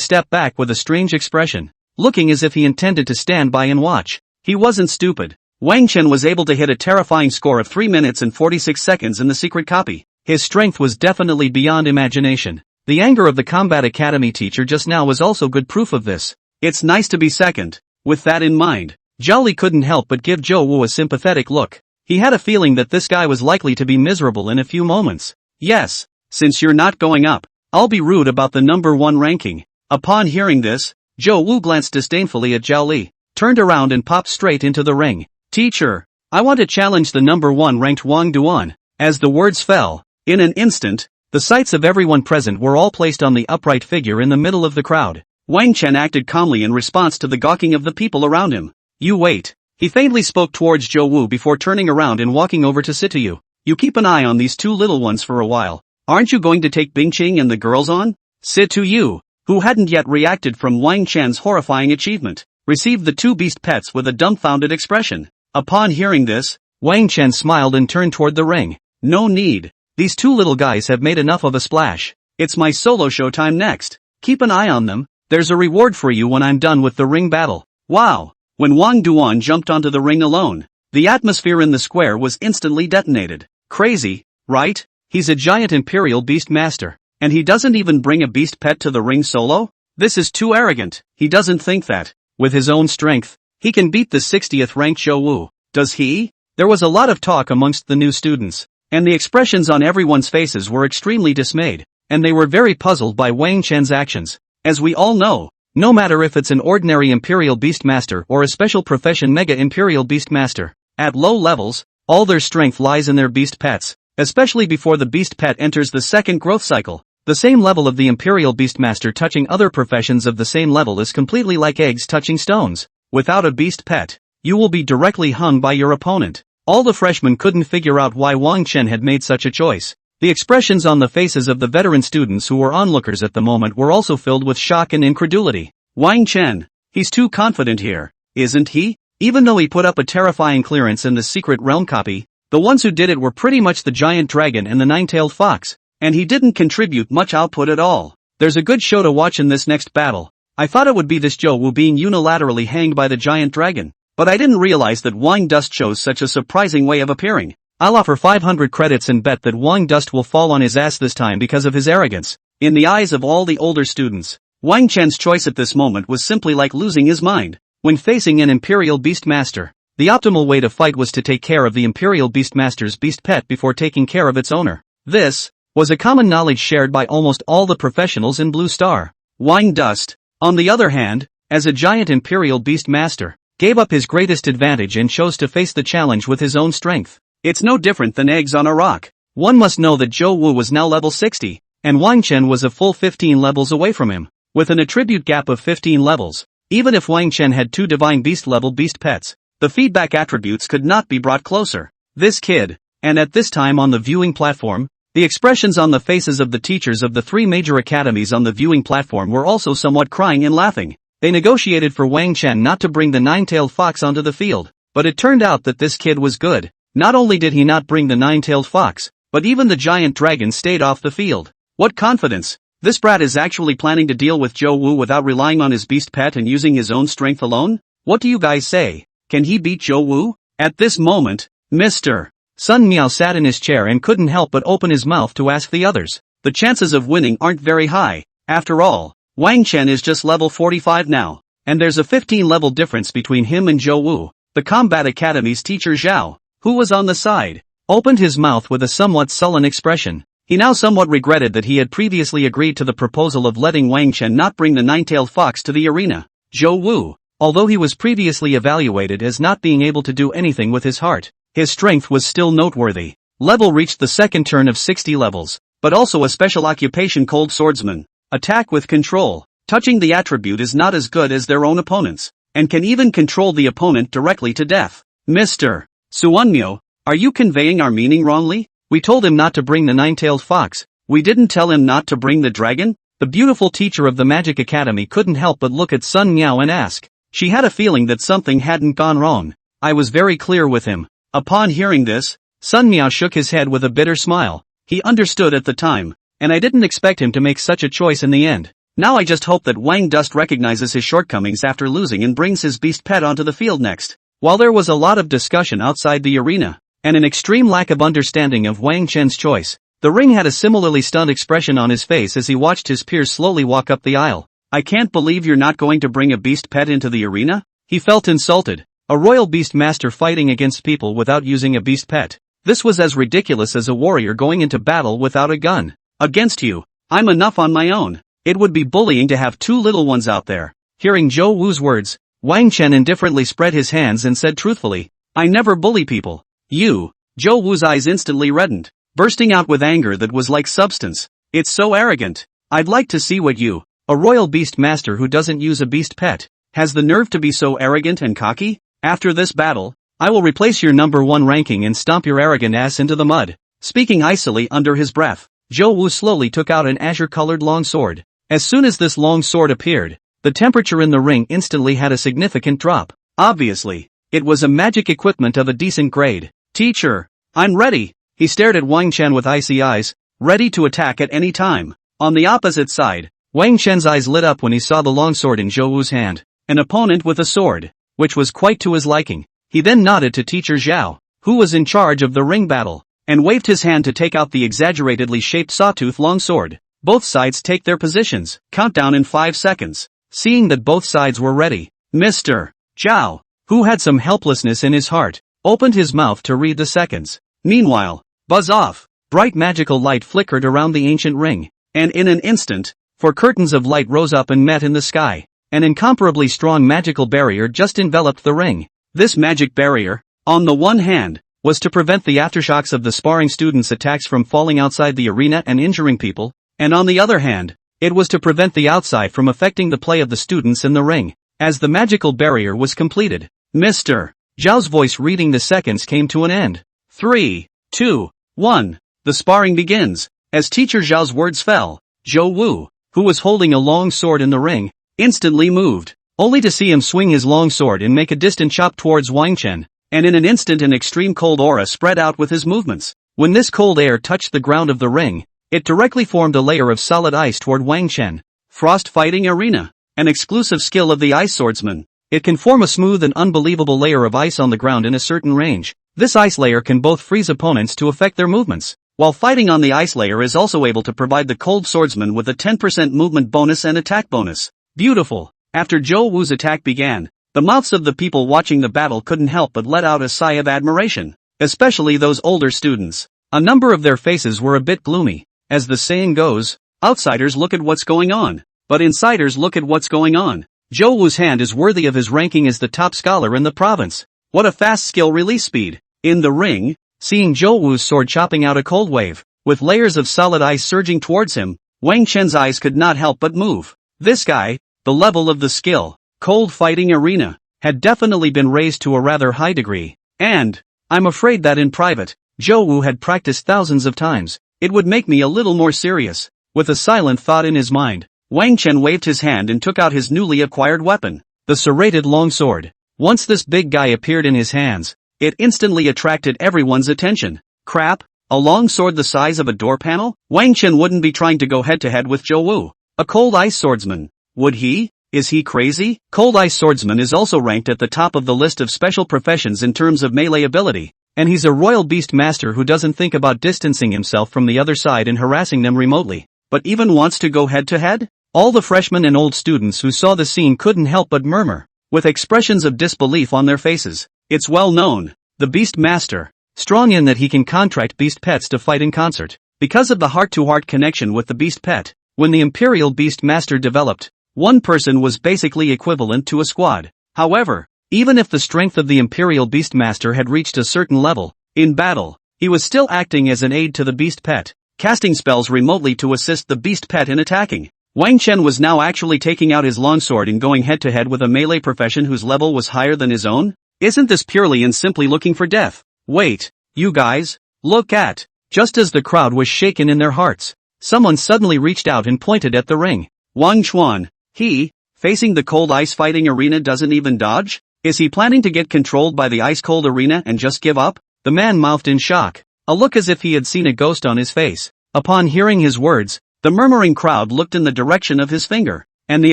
step back with a strange expression, looking as if he intended to stand by and watch. He wasn't stupid. Wang Chen was able to hit a terrifying score of 3 minutes and 46 seconds in the secret copy. His strength was definitely beyond imagination. The anger of the Combat Academy teacher just now was also good proof of this. It's nice to be second. With that in mind, Zhao Li couldn't help but give Zhou Wu a sympathetic look. He had a feeling that this guy was likely to be miserable in a few moments. Yes, since you're not going up, I'll be rude about the number 1 ranking. Upon hearing this, Zhou Wu glanced disdainfully at Zhao Li, turned around and popped straight into the ring. Teacher, I want to challenge the number 1 ranked Wang Duan. As the words fell, in an instant, the sights of everyone present were all placed on the upright figure in the middle of the crowd. Wang Chen acted calmly in response to the gawking of the people around him. You wait. He faintly spoke towards Zhou Wu before turning around and walking over to Situ Yu. You keep an eye on these 2 little ones for a while. Aren't you going to take Qing and the girls on? Situ Yu, who hadn't yet reacted from Wang Chen's horrifying achievement, received the 2 beast pets with a dumbfounded expression. Upon hearing this, Wang Chen smiled and turned toward the ring. No need. These two little guys have made enough of a splash. It's my solo show time next. Keep an eye on them. There's a reward for you when I'm done with the ring battle. Wow! When Wang Duan jumped onto the ring alone, the atmosphere in the square was instantly detonated. Crazy, right? He's a giant imperial beast master, and he doesn't even bring a beast pet to the ring solo? This is too arrogant. He doesn't think that, with his own strength, he can beat the 60th ranked Zhou Wu. Does he? There was a lot of talk amongst the new students, and the expressions on everyone's faces were extremely dismayed, and they were very puzzled by Wang Chen's actions. As we all know, no matter if it's an ordinary Imperial Beastmaster or a special profession Mega Imperial Beastmaster, at low levels, all their strength lies in their beast pets, especially before the beast pet enters the second growth cycle. The same level of the Imperial Beastmaster touching other professions of the same level is completely like eggs touching stones. Without a beast pet, you will be directly hung by your opponent. All the freshmen couldn't figure out why Wang Chen had made such a choice. The expressions on the faces of the veteran students who were onlookers at the moment were also filled with shock and incredulity. Wang Chen, he's too confident here, isn't he? Even though he put up a terrifying clearance in the secret realm copy, the ones who did it were pretty much the giant dragon and the nine-tailed fox, and he didn't contribute much output at all. There's a good show to watch in this next battle. I thought it would be this Zhou Wu being unilaterally hanged by the giant dragon, but I didn't realize that Wang Dust chose such a surprising way of appearing. I'll offer 500 credits and bet that Wang Dust will fall on his ass this time because of his arrogance. In the eyes of all the older students, Wang Chen's choice at this moment was simply like losing his mind. When facing an Imperial Beastmaster, the optimal way to fight was to take care of the Imperial Beastmaster's beast pet before taking care of its owner. This was a common knowledge shared by almost all the professionals in Blue Star. Wang Dust, on the other hand, as a giant Imperial Beastmaster, gave up his greatest advantage and chose to face the challenge with his own strength. It's no different than eggs on a rock. One must know that Zhou Wu was now level 60, and Wang Chen was a full 15 levels away from him, with an attribute gap of 15 levels. Even if Wang Chen had two divine beast level beast pets, the feedback attributes could not be brought closer. This kid, and at this time on the viewing platform, the expressions on the faces of the teachers of the three major academies on the viewing platform were also somewhat crying and laughing. They negotiated for Wang Chen not to bring the nine-tailed fox onto the field, but it turned out that this kid was good. Not only did he not bring the nine-tailed fox, but even the giant dragon stayed off the field. What confidence! This brat is actually planning to deal with Zhou Wu without relying on his beast pet and using his own strength alone? What do you guys say? Can he beat Zhou Wu? At this moment, Mr. Sun Miao sat in his chair and couldn't help but open his mouth to ask the others. The chances of winning aren't very high. After all, Wang Chen is just level 45 now, and there's a 15 level difference between him and Zhou Wu. The Combat Academy's teacher Zhao, who was on the side, opened his mouth with a somewhat sullen expression. He now somewhat regretted that he had previously agreed to the proposal of letting Wang Chen not bring the nine-tailed fox to the arena. Zhou Wu, although he was previously evaluated as not being able to do anything with his heart, his strength was still noteworthy. Level reached the second turn of 60 levels, but also a special occupation Cold Swordsman. Attack with control. Touching the attribute is not as good as their own opponents, and can even control the opponent directly to death. Mr. Suanmyo, are you conveying our meaning wrongly? We told him not to bring the nine-tailed fox. We didn't tell him not to bring the dragon? The beautiful teacher of the Magic Academy couldn't help but look at Sun Miao and ask. She had a feeling that something hadn't gone wrong. I was very clear with him. Upon hearing this, Sun Miao shook his head with a bitter smile. He understood at the time, and I didn't expect him to make such a choice in the end. Now I just hope that Wang Dust recognizes his shortcomings after losing and brings his beast pet onto the field next. While there was a lot of discussion outside the arena, and an extreme lack of understanding of Wang Chen's choice, the ring had a similarly stunned expression on his face as he watched his peers slowly walk up the aisle. I can't believe you're not going to bring a beast pet into the arena? He felt insulted. A royal beast master fighting against people without using a beast pet. This was as ridiculous as a warrior going into battle without a gun. Against you, I'm enough on my own. It would be bullying to have two little ones out there. Hearing Zhou Wu's words, Wang Chen indifferently spread his hands and said truthfully, I never bully people. You. Zhou Wu's eyes instantly reddened, bursting out with anger that was like substance. It's so arrogant. I'd like to see what you, a royal beast master who doesn't use a beast pet, has the nerve to be so arrogant and cocky? After this battle, I will replace your number 1 ranking and stomp your arrogant ass into the mud. Speaking icily under his breath, Zhou Wu slowly took out an azure-colored long sword. As soon as this long sword appeared, the temperature in the ring instantly had a significant drop. Obviously, it was a magic equipment of a decent grade. Teacher, I'm ready. He stared at Wang Chen with icy eyes, ready to attack at any time. On the opposite side, Wang Chen's eyes lit up when he saw the longsword in Zhou Wu's hand, an opponent with a sword, which was quite to his liking. He then nodded to teacher Zhao, who was in charge of the ring battle, and waved his hand to take out the exaggeratedly shaped sawtooth longsword. Both sides take their positions, countdown in 5 seconds. Seeing that both sides were ready, Mr. Zhao, who had some helplessness in his heart, opened his mouth to read the seconds. Meanwhile, buzz off, bright magical light flickered around the ancient ring, and in an instant, 4 curtains of light rose up and met in the sky. An incomparably strong magical barrier just enveloped the ring. This magic barrier, on the one hand, was to prevent the aftershocks of the sparring students' attacks from falling outside the arena and injuring people, and on the other hand, it was to prevent the outside from affecting the play of the students in the ring. As the magical barrier was completed, Mr. Zhao's voice reading the seconds came to an end. 3, 2, 1. The sparring begins. As teacher Zhao's words fell, Zhou Wu, who was holding a long sword in the ring, instantly moved, only to see him swing his long sword and make a distant chop towards Wang Chen, and in an instant an extreme cold aura spread out with his movements. When this cold air touched the ground of the ring, it directly formed a layer of solid ice toward Wang Chen. Frost Fighting Arena, an exclusive skill of the ice swordsman. It can form a smooth and unbelievable layer of ice on the ground in a certain range. This ice layer can both freeze opponents to affect their movements, while fighting on the ice layer is also able to provide the cold swordsman with a 10% movement bonus and attack bonus. Beautiful. After Zhou Wu's attack began, the mouths of the people watching the battle couldn't help but let out a sigh of admiration, especially those older students. A number of their faces were a bit gloomy. As the saying goes, outsiders look at what's going on, but insiders look at what's going on. Zhou Wu's hand is worthy of his ranking as the top scholar in the province. What a fast skill release speed. In the ring, seeing Zhou Wu's sword chopping out a cold wave, with layers of solid ice surging towards him, Wang Chen's eyes could not help but move. This guy, the level of the skill, Cold Fighting Arena, had definitely been raised to a rather high degree, and, I'm afraid that in private, Zhou Wu had practiced thousands of times. It would make me a little more serious. With a silent thought in his mind, Wang Chen waved his hand and took out his newly acquired weapon, the serrated longsword. Once this big guy appeared in his hands, it instantly attracted everyone's attention. Crap, a long sword the size of a door panel? Wang Chen wouldn't be trying to go head-to-head with Zhou Wu, a cold ice swordsman. Would he? Is he crazy? Cold ice swordsman is also ranked at the top of the list of special professions in terms of melee ability, and he's a royal beast master who doesn't think about distancing himself from the other side and harassing them remotely, but even wants to go head-to-head? All the freshmen and old students who saw the scene couldn't help but murmur, with expressions of disbelief on their faces. It's well known, the beast master, strong in that he can contract beast pets to fight in concert. Because of the heart-to-heart connection with the beast pet, when the imperial beast master developed, one person was basically equivalent to a squad. However, even if the strength of the imperial beastmaster had reached a certain level, in battle, he was still acting as an aid to the beast pet, casting spells remotely to assist the beast pet in attacking. Wang Chen was now actually taking out his longsword and going head-to-head with a melee profession whose level was higher than his own? Isn't this purely and simply looking for death? Wait, you guys, look at. Just as the crowd was shaken in their hearts, someone suddenly reached out and pointed at the ring. Wang Chuan. He, facing the cold ice fighting arena, doesn't even dodge? Is he planning to get controlled by the ice-cold arena and just give up? The man mouthed in shock, a look as if he had seen a ghost on his face. Upon hearing his words, the murmuring crowd looked in the direction of his finger, and the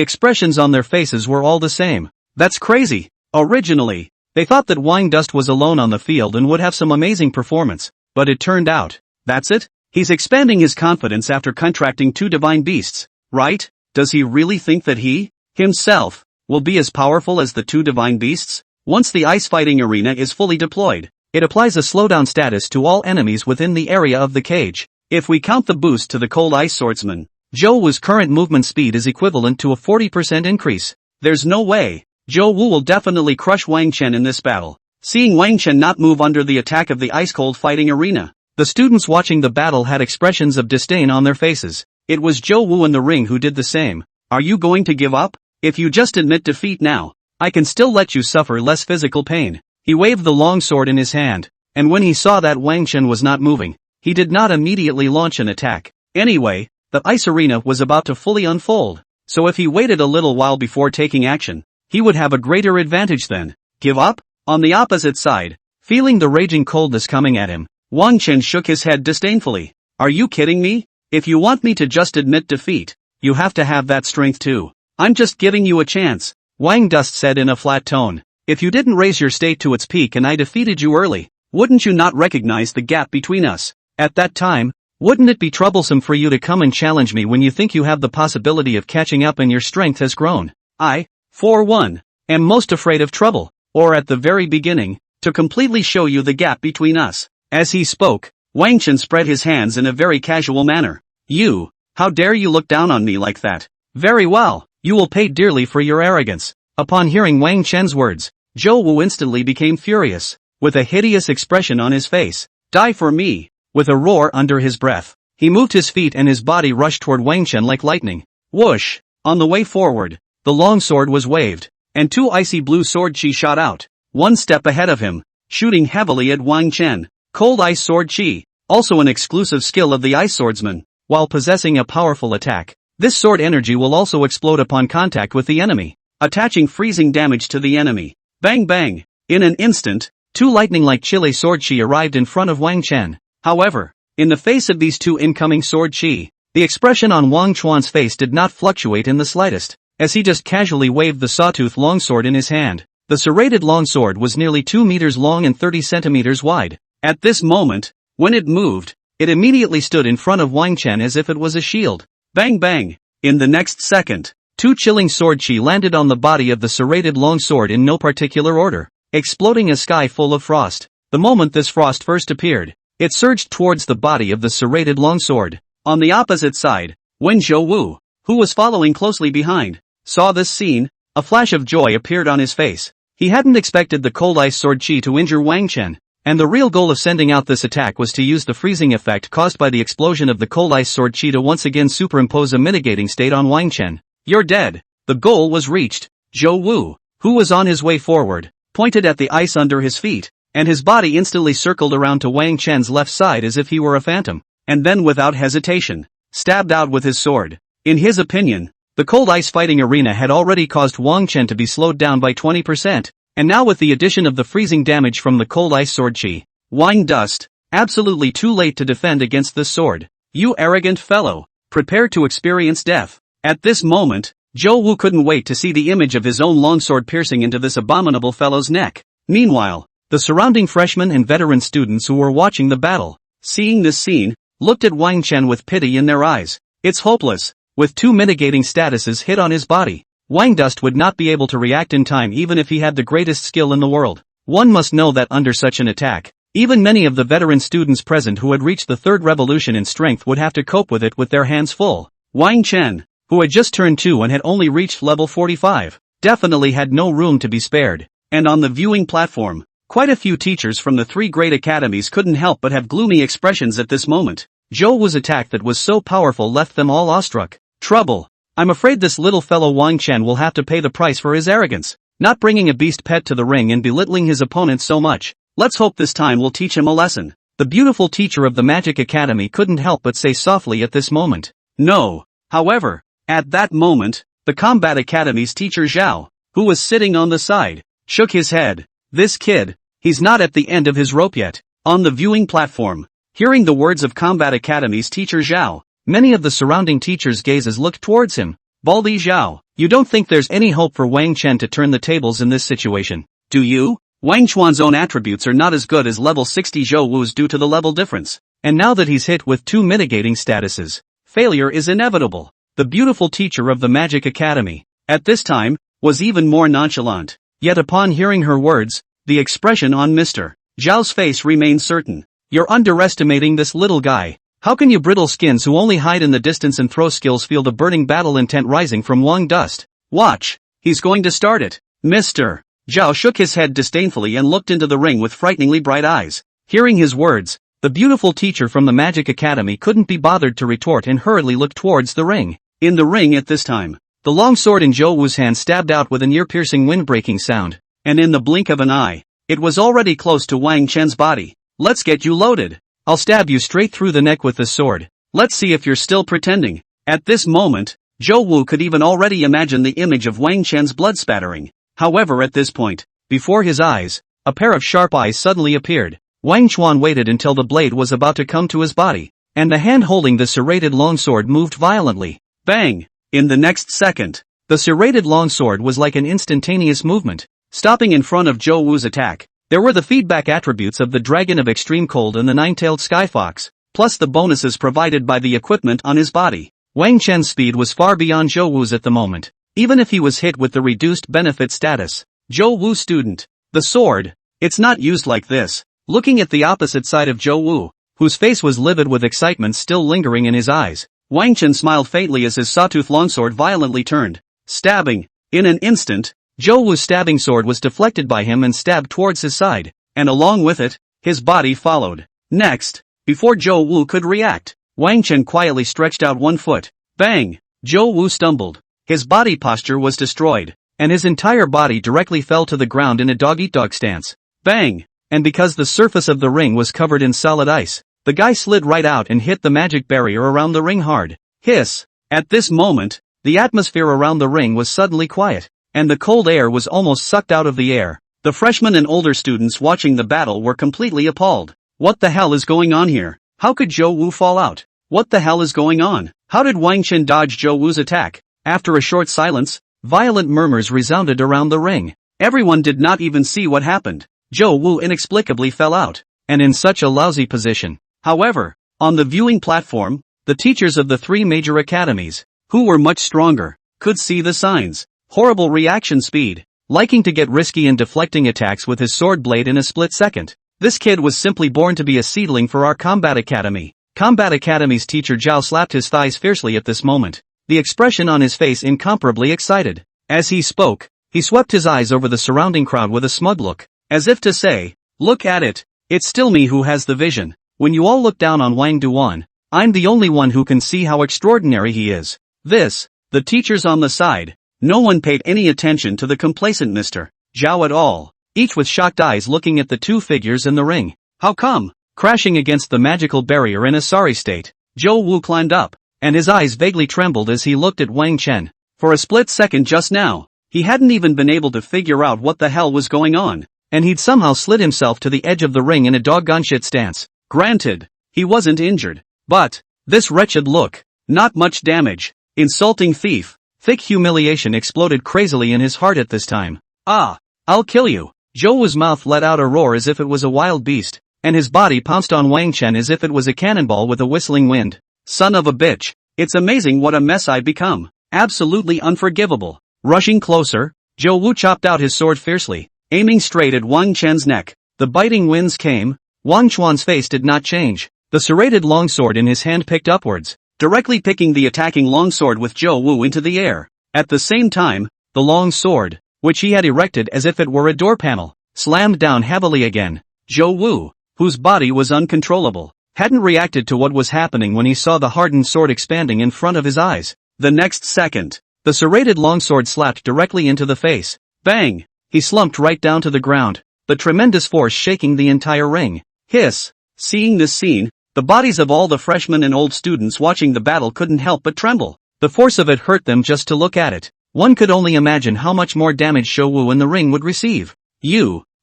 expressions on their faces were all the same. That's crazy. Originally, they thought that Wang Dust was alone on the field and would have some amazing performance, but it turned out, that's it? He's expanding his confidence after contracting 2 divine beasts, right? Does he really think that he, himself, will be as powerful as the 2 divine beasts? Once the ice fighting arena is fully deployed, it applies a slowdown status to all enemies within the area of the cage. If we count the boost to the cold ice swordsman, Zhou Wu's current movement speed is equivalent to a 40% increase. There's no way. Zhou Wu will definitely crush Wang Chen in this battle. Seeing Wang Chen not move under the attack of the ice-cold fighting arena, the students watching the battle had expressions of disdain on their faces. It was Zhou Wu in the ring who did the same. Are you going to give up? If you just admit defeat now, I can still let you suffer less physical pain. He waved the long sword in his hand, and when he saw that Wang Chen was not moving, he did not immediately launch an attack. Anyway, the ice arena was about to fully unfold, so if he waited a little while before taking action, he would have a greater advantage then. Give up? On the opposite side, feeling the raging coldness coming at him, Wang Chen shook his head disdainfully. Are you kidding me? If you want me to just admit defeat, you have to have that strength too. I'm just giving you a chance, Wang Dust said in a flat tone. If you didn't raise your state to its peak and I defeated you early, wouldn't you not recognize the gap between us? At that time, wouldn't it be troublesome for you to come and challenge me when you think you have the possibility of catching up and your strength has grown? I, for one, am most afraid of trouble, or at the very beginning, to completely show you the gap between us. As he spoke, Wang Chen spread his hands in a very casual manner. You, how dare you look down on me like that? Very well, you will pay dearly for your arrogance. Upon hearing Wang Chen's words, Zhou Wu instantly became furious, with a hideous expression on his face. Die for me! With a roar under his breath, he moved his feet and his body rushed toward Wang Chen like lightning. Whoosh! On the way forward, the long sword was waved, and two icy blue sword chi shot out, one step ahead of him, shooting heavily at Wang Chen. Cold Ice Sword Chi, also an exclusive skill of the Ice Swordsman, while possessing a powerful attack. This sword energy will also explode upon contact with the enemy, attaching freezing damage to the enemy. Bang bang! In an instant, two lightning-like chili sword chi arrived in front of Wang Chen. However, in the face of these two incoming sword chi, the expression on Wang Chuan's face did not fluctuate in the slightest, as he just casually waved the sawtooth longsword in his hand. The serrated longsword was nearly 2 meters long and 30 centimeters wide. At this moment, when it moved, it immediately stood in front of Wang Chen as if it was a shield. Bang bang! In the next second, two chilling sword chi landed on the body of the serrated longsword in no particular order, exploding a sky full of frost. The moment this frost first appeared, it surged towards the body of the serrated longsword. On the opposite side, when Zhou Wu, who was following closely behind, saw this scene, a flash of joy appeared on his face. He hadn't expected the cold ice sword chi to injure Wang Chen. And the real goal of sending out this attack was to use the freezing effect caused by the explosion of the cold ice sword chi to once again superimpose a mitigating state on Wang Chen. You're dead. The goal was reached. Zhou Wu, who was on his way forward, pointed at the ice under his feet, and his body instantly circled around to Wang Chen's left side as if he were a phantom, and then without hesitation, stabbed out with his sword. In his opinion, the cold ice fighting arena had already caused Wang Chen to be slowed down by 20%. And now with the addition of the freezing damage from the cold ice sword chi, Wang Dust, absolutely too late to defend against this sword. You arrogant fellow, prepare to experience death. At this moment, Zhou Wu couldn't wait to see the image of his own longsword piercing into this abominable fellow's neck. Meanwhile, the surrounding freshmen and veteran students who were watching the battle, seeing this scene, looked at Wang Chen with pity in their eyes. It's hopeless. With two mitigating statuses hit on his body, Wang Dust would not be able to react in time even if he had the greatest skill in the world. One must know that under such an attack, even many of the veteran students present who had reached the third revolution in strength would have to cope with it with their hands full. Wang Chen, who had just turned 2 and had only reached level 45, definitely had no room to be spared. And on the viewing platform, quite a few teachers from the 3 great academies couldn't help but have gloomy expressions at this moment. Zhou Wu's attack that was so powerful left them all awestruck. Trouble. I'm afraid this little fellow Wang Chen will have to pay the price for his arrogance, not bringing a beast pet to the ring and belittling his opponent so much. Let's hope this time will teach him a lesson. The beautiful teacher of the Magic Academy couldn't help but say softly at this moment. No. However, at that moment, the Combat Academy's teacher Zhao, who was sitting on the side, shook his head. This kid, he's not at the end of his rope yet. On the viewing platform, hearing the words of Combat Academy's teacher Zhao, many of the surrounding teachers' gazes looked towards him. Baldi Zhao, you don't think there's any hope for Wang Chen to turn the tables in this situation, do you? Wang Chuan's own attributes are not as good as level 60 Zhou Wu's due to the level difference, and now that he's hit with 2 mitigating statuses, failure is inevitable. The beautiful teacher of the Magic Academy, at this time, was even more nonchalant. Yet upon hearing her words, the expression on Mr. Zhao's face remained certain. You're underestimating this little guy. How can you brittle skins who only hide in the distance and throw skills feel the burning battle intent rising from Wang Dust? Watch, he's going to start it. Mr. Zhao shook his head disdainfully and looked into the ring with frighteningly bright eyes. Hearing his words, the beautiful teacher from the Magic Academy couldn't be bothered to retort and hurriedly looked towards the ring. In the ring at this time, the long sword in Zhou Wu's hand stabbed out with an ear-piercing wind-breaking sound, and in the blink of an eye, it was already close to Wang Chen's body. Let's get you loaded. I'll stab you straight through the neck with this sword. Let's see if you're still pretending. At this moment, Zhou Wu could even already imagine the image of Wang Chen's blood spattering. However, at this point, before his eyes, a pair of sharp eyes suddenly appeared. Wang Chuan waited until the blade was about to come to his body, and the hand holding the serrated longsword moved violently. Bang! In the next second, the serrated longsword was like an instantaneous movement, stopping in front of Zhou Wu's attack. There were the feedback attributes of the Dragon of Extreme Cold and the Nine-Tailed Skyfox, plus the bonuses provided by the equipment on his body. Wang Chen's speed was far beyond Zhou Wu's at the moment, even if he was hit with the reduced benefit status. Zhou Wu student. The sword. It's not used like this. Looking at the opposite side of Zhou Wu, whose face was livid with excitement still lingering in his eyes, Wang Chen smiled faintly as his sawtooth longsword violently turned, stabbing. In an instant, Zhou Wu's stabbing sword was deflected by him and stabbed towards his side, and along with it, his body followed. Next, before Zhou Wu could react, Wang Chen quietly stretched out one foot. Bang! Zhou Wu stumbled. His body posture was destroyed, and his entire body directly fell to the ground in a dog-eat-dog stance. Bang! And because the surface of the ring was covered in solid ice, the guy slid right out and hit the magic barrier around the ring hard. Hiss! At this moment, the atmosphere around the ring was suddenly quiet, and the cold air was almost sucked out of the air. The freshmen and older students watching the battle were completely appalled. What the hell is going on here? How could Zhou Wu fall out? What the hell is going on? How did Wang Chen dodge Zhou Wu's attack? After a short silence, violent murmurs resounded around the ring. Everyone did not even see what happened. Zhou Wu inexplicably fell out, and in such a lousy position. However, on the viewing platform, the teachers of the three major academies, who were much stronger, could see the signs. Horrible reaction speed, liking to get risky and deflecting attacks with his sword blade in a split second. This kid was simply born to be a seedling for our Combat Academy. Combat Academy's teacher Zhao slapped his thighs fiercely at this moment, the expression on his face incomparably excited. As he spoke, he swept his eyes over the surrounding crowd with a smug look, as if to say, look at it, it's still me who has the vision. When you all look down on Wang Duan, I'm the only one who can see how extraordinary he is. The teachers on the side, no one paid any attention to the complacent Mr. Zhao at all, each with shocked eyes looking at the two figures in the ring. How come? Crashing against the magical barrier in a sorry state, Zhou Wu climbed up, and his eyes vaguely trembled as he looked at Wang Chen. For a split second just now, he hadn't even been able to figure out what the hell was going on, and he'd somehow slid himself to the edge of the ring in a doggone shit stance. Granted, he wasn't injured, but this wretched look, not much damage, insulting thief. Thick humiliation exploded crazily in his heart at this time. Ah, I'll kill you. Zhou Wu's mouth let out a roar as if it was a wild beast, and his body pounced on Wang Chen as if it was a cannonball with a whistling wind. Son of a bitch, it's amazing what a mess I've become. Absolutely unforgivable. Rushing closer, Zhou Wu chopped out his sword fiercely, aiming straight at Wang Chen's neck. The biting winds came. Wang Chuan's face did not change. The serrated longsword in his hand picked upwards, directly picking the attacking longsword with Zhou Wu into the air. At the same time, the long sword, which he had erected as if it were a door panel, slammed down heavily again. Zhou Wu, whose body was uncontrollable, hadn't reacted to what was happening when he saw the hardened sword expanding in front of his eyes. The next second, the serrated longsword slapped directly into the face. Bang! He slumped right down to the ground, the tremendous force shaking the entire ring. Hiss! Seeing this scene, the bodies of all the freshmen and old students watching the battle couldn't help but tremble. The force of it hurt them just to look at it. One could only imagine how much more damage Zhou Wu in the ring would receive.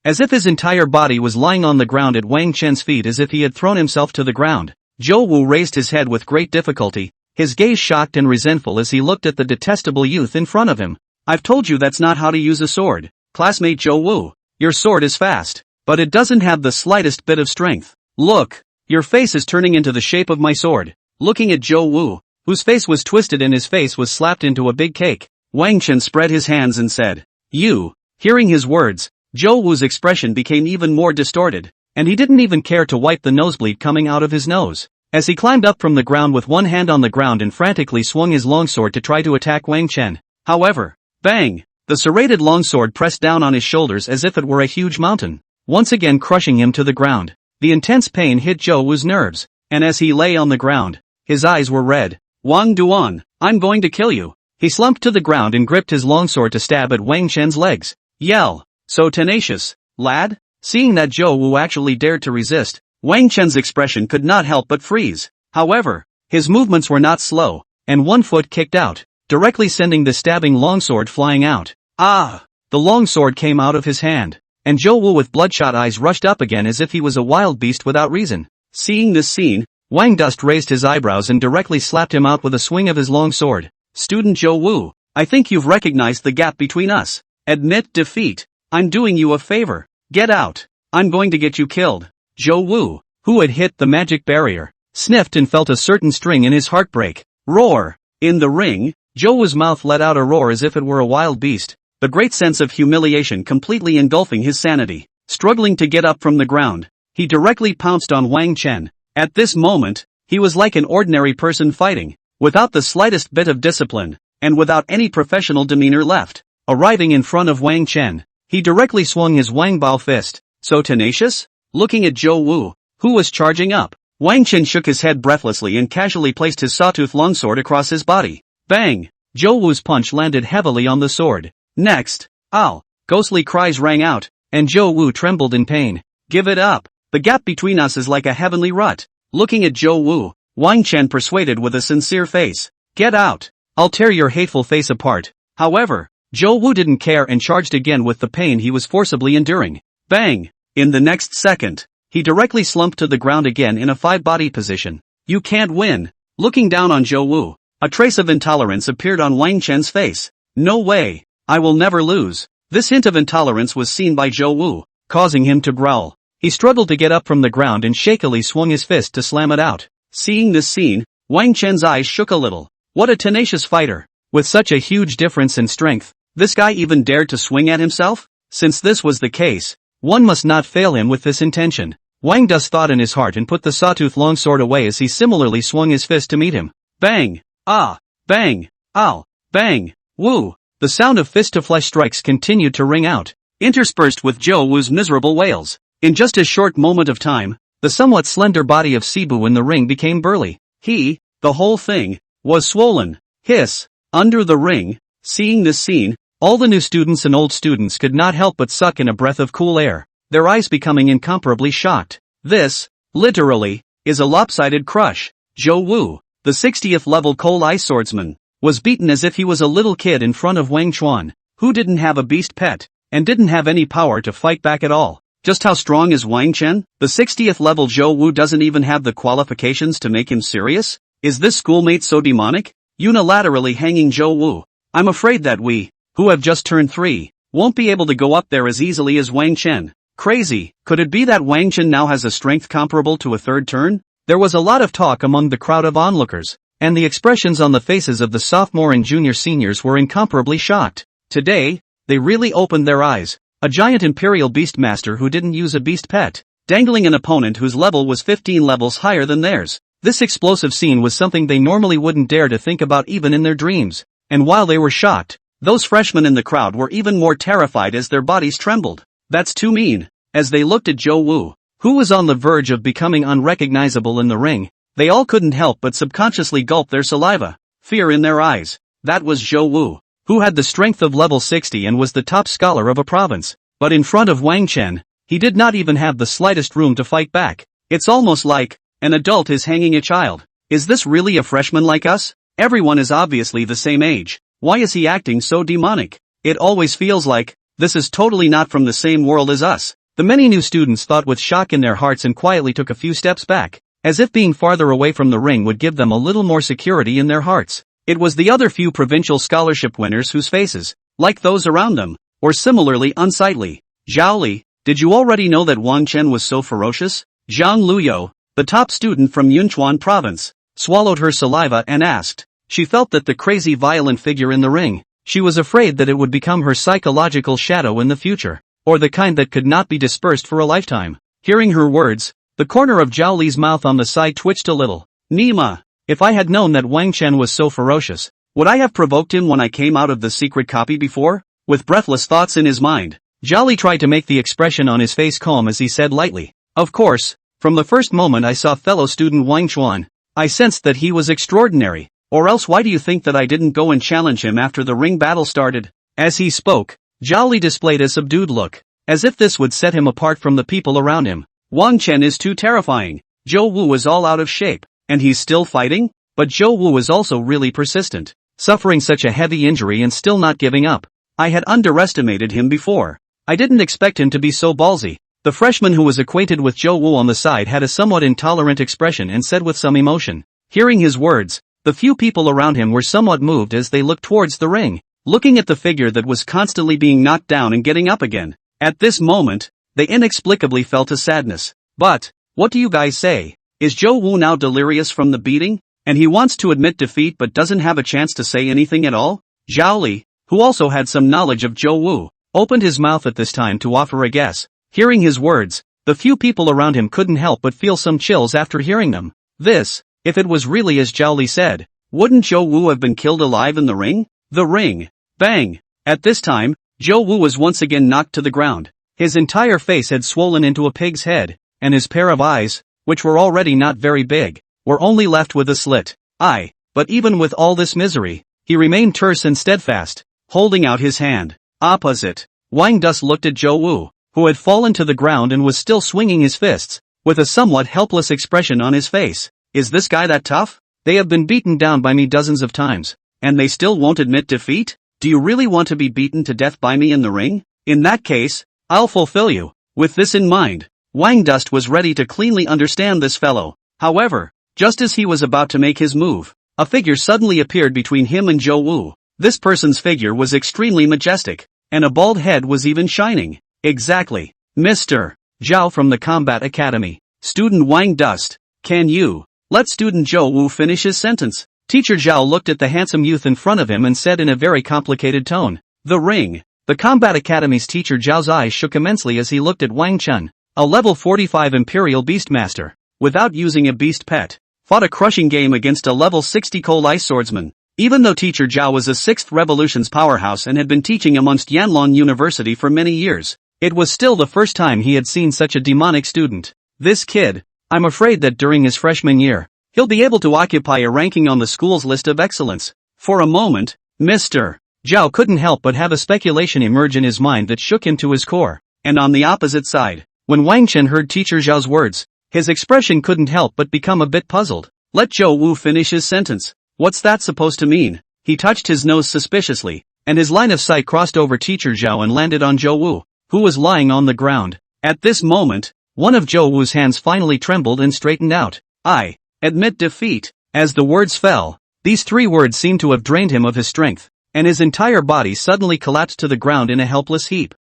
As if his entire body was lying on the ground at Wang Chen's feet as if he had thrown himself to the ground. Zhou Wu raised his head with great difficulty, his gaze shocked and resentful as he looked at the detestable youth in front of him. I've told you that's not how to use a sword, classmate Zhou Wu. Your sword is fast, but it doesn't have the slightest bit of strength. Look, your face is turning into the shape of my sword. Looking at Zhou Wu, whose face was twisted and his face was slapped into a big cake, Wang Chen spread his hands and said, You. Hearing his words, Zhou Wu's expression became even more distorted, and he didn't even care to wipe the nosebleed coming out of his nose. As he climbed up from the ground with one hand on the ground and frantically swung his longsword to try to attack Wang Chen. However, bang! The serrated longsword pressed down on his shoulders as if it were a huge mountain, once again crushing him to the ground. The intense pain hit Zhou Wu's nerves, and as he lay on the ground, his eyes were red. Wang Duan, I'm going to kill you. He slumped to the ground and gripped his longsword to stab at Wang Chen's legs. Yell! So tenacious, lad? Seeing that Zhou Wu actually dared to resist, Wang Chen's expression could not help but freeze. However, his movements were not slow, and one foot kicked out, directly sending the stabbing longsword flying out. Ah! The longsword came out of his hand. and Zhou Wu with bloodshot eyes rushed up again as if he was a wild beast without reason. Seeing this scene, Wang Dust raised his eyebrows and directly slapped him out with a swing of his long sword. Student Zhou Wu, I think you've recognized the gap between us. Admit defeat. I'm doing you a favor. Get out. I'm going to get you killed. Zhou Wu, who had hit the magic barrier, sniffed and felt a certain sting in his heart break. Roar. In the ring, Zhou Wu's mouth let out a roar as if it were a wild beast, the great sense of humiliation completely engulfing his sanity. Struggling to get up from the ground, he directly pounced on Wang Chen. At this moment, he was like an ordinary person fighting, without the slightest bit of discipline, and without any professional demeanor left. Arriving in front of Wang Chen, he directly swung his Wang Bao fist. So tenacious? Looking at Zhou Wu, who was charging up, Wang Chen shook his head breathlessly and casually placed his sawtooth longsword across his body. Bang! Zhou Wu's punch landed heavily on the sword. Next, ow! Ghostly cries rang out, and Zhou Wu trembled in pain. Give it up. The gap between us is like a heavenly rut. Looking at Zhou Wu, Wang Chen persuaded with a sincere face. Get out. I'll tear your hateful face apart. However, Zhou Wu didn't care and charged again with the pain he was forcibly enduring. Bang! In the next second, he directly slumped to the ground again in a five-body position. You can't win. Looking down on Zhou Wu, a trace of intolerance appeared on Wang Chen's face. No way. I will never lose. This hint of intolerance was seen by Zhou Wu, causing him to growl. He struggled to get up from the ground and shakily swung his fist to slam it out. Seeing this scene, Wang Chen's eyes shook a little. What a tenacious fighter. With such a huge difference in strength, this guy even dared to swing at himself? Since this was the case, one must not fail him with this intention. Wang Dust thought in his heart and put the sawtooth longsword away as he similarly swung his fist to meet him. Bang! Ah! Bang! Ow! Bang! Woo! The sound of fist-to-flesh strikes continued to ring out, interspersed with Zhou Wu's miserable wails. In just a short moment of time, the somewhat slender body of Sibu in the ring became burly. The whole thing, was swollen. Hiss. Under the ring. Seeing this scene, all the new students and old students could not help but suck in a breath of cool air, their eyes becoming incomparably shocked. This, literally, is a lopsided crush. Zhou Wu, the 60th level Coal Ice Swordsman, was beaten as if he was a little kid in front of Wang Chuan, who didn't have a beast pet, and didn't have any power to fight back at all. Just how strong is Wang Chen? The 60th level Zhou Wu doesn't even have the qualifications to make him serious? Is this schoolmate so demonic? Unilaterally hanging Zhou Wu. I'm afraid that we, who have just turned 3, won't be able to go up there as easily as Wang Chen. Crazy. Could it be that Wang Chen now has a strength comparable to a third turn? There was a lot of talk among the crowd of onlookers, and the expressions on the faces of the sophomore and junior seniors were incomparably shocked. Today, they really opened their eyes. A giant imperial beastmaster who didn't use a beast pet, dangling an opponent whose level was 15 levels higher than theirs. This explosive scene was something they normally wouldn't dare to think about even in their dreams. And while they were shocked, those freshmen in the crowd were even more terrified as their bodies trembled. That's too mean. As they looked at Zhou Wu, who was on the verge of becoming unrecognizable in the ring, they all couldn't help but subconsciously gulp their saliva, fear in their eyes. That was Zhou Wu, who had the strength of level 60 and was the top scholar of a province. But in front of Wang Chen, he did not even have the slightest room to fight back. It's almost like an adult is hanging a child. Is this really a freshman like us? Everyone is obviously the same age. Why is he acting so demonic? It always feels like this is totally not from the same world as us. The many new students thought with shock in their hearts and quietly took a few steps back, as if being farther away from the ring would give them a little more security in their hearts. It was the other few provincial scholarship winners whose faces, like those around them, were similarly unsightly. Zhao Li, did you already know that Wang Chen was so ferocious? Zhang Luyo, the top student from Yunchuan province, swallowed her saliva and asked. She felt that the crazy violent figure in the ring, she was afraid that it would become her psychological shadow in the future, or the kind that could not be dispersed for a lifetime. Hearing her words, the corner of Zhao Li's mouth on the side twitched a little. Nima, if I had known that Wang Chen was so ferocious, would I have provoked him when I came out of the secret copy before? With breathless thoughts in his mind, Zhao Li tried to make the expression on his face calm as he said lightly. Of course, from the first moment I saw fellow student Wang Chuan, I sensed that he was extraordinary. Or else why do you think that I didn't go and challenge him after the ring battle started? As he spoke, Zhao Li displayed a subdued look, as if this would set him apart from the people around him. Wang Chen is too terrifying. Zhou Wu was all out of shape, and he's still fighting? But Zhou Wu was also really persistent, suffering such a heavy injury and still not giving up. I had underestimated him before. I didn't expect him to be so ballsy. The freshman who was acquainted with Zhou Wu on the side had a somewhat intolerant expression and said with some emotion. Hearing his words, the few people around him were somewhat moved as they looked towards the ring, looking at the figure that was constantly being knocked down and getting up again. At this moment, they inexplicably felt a sadness. But, what do you guys say? Is Zhou Wu now delirious from the beating? And he wants to admit defeat but doesn't have a chance to say anything at all? Zhao Li, who also had some knowledge of Zhou Wu, opened his mouth at this time to offer a guess. Hearing his words, the few people around him couldn't help but feel some chills after hearing them. This, if it was really as Zhao Li said, wouldn't Zhou Wu have been killed alive in the ring? The ring. Bang! At this time, Zhou Wu was once again knocked to the ground. His entire face had swollen into a pig's head, and his pair of eyes, which were already not very big, were only left with a slit eye. But even with all this misery, he remained terse and steadfast, holding out his hand. Opposite, Wang Dust looked at Zhou Wu, who had fallen to the ground and was still swinging his fists, with a somewhat helpless expression on his face. Is this guy that tough? They have been beaten down by me dozens of times, and they still won't admit defeat? Do you really want to be beaten to death by me in the ring? In that case, I'll fulfill you. With this in mind, Wang Dust was ready to cleanly understand this fellow. However, just as he was about to make his move, a figure suddenly appeared between him and Zhou Wu. This person's figure was extremely majestic, and a bald head was even shining. Exactly. Mr. Zhao from the Combat Academy. Student Wang Dust, can you let student Zhou Wu finish his sentence? Teacher Zhao looked at the handsome youth in front of him and said in a very complicated tone. The ring. The Combat Academy's teacher Zhao's eyes shook immensely as he looked at Wang Chen, a level 45 Imperial Beastmaster, without using a beast pet, fought a crushing game against a level 60 Coal Ice Swordsman. Even though teacher Zhao was a 6th Revolution's powerhouse and had been teaching amongst Yanon University for many years, it was still the first time he had seen such a demonic student. This kid, I'm afraid that during his freshman year, he'll be able to occupy a ranking on the school's list of excellence. For a moment, Mr. Zhao couldn't help but have a speculation emerge in his mind that shook him to his core. And on the opposite side, when Wang Chen heard teacher Zhao's words, his expression couldn't help but become a bit puzzled. Let Zhou Wu finish his sentence. What's that supposed to mean? He touched his nose suspiciously, and his line of sight crossed over teacher Zhao and landed on Zhou Wu, who was lying on the ground. At this moment, one of Zhou Wu's hands finally trembled and straightened out. I admit defeat. As the words fell, these 3 words seemed to have drained him of his strength, and his entire body suddenly collapsed to the ground in a helpless heap.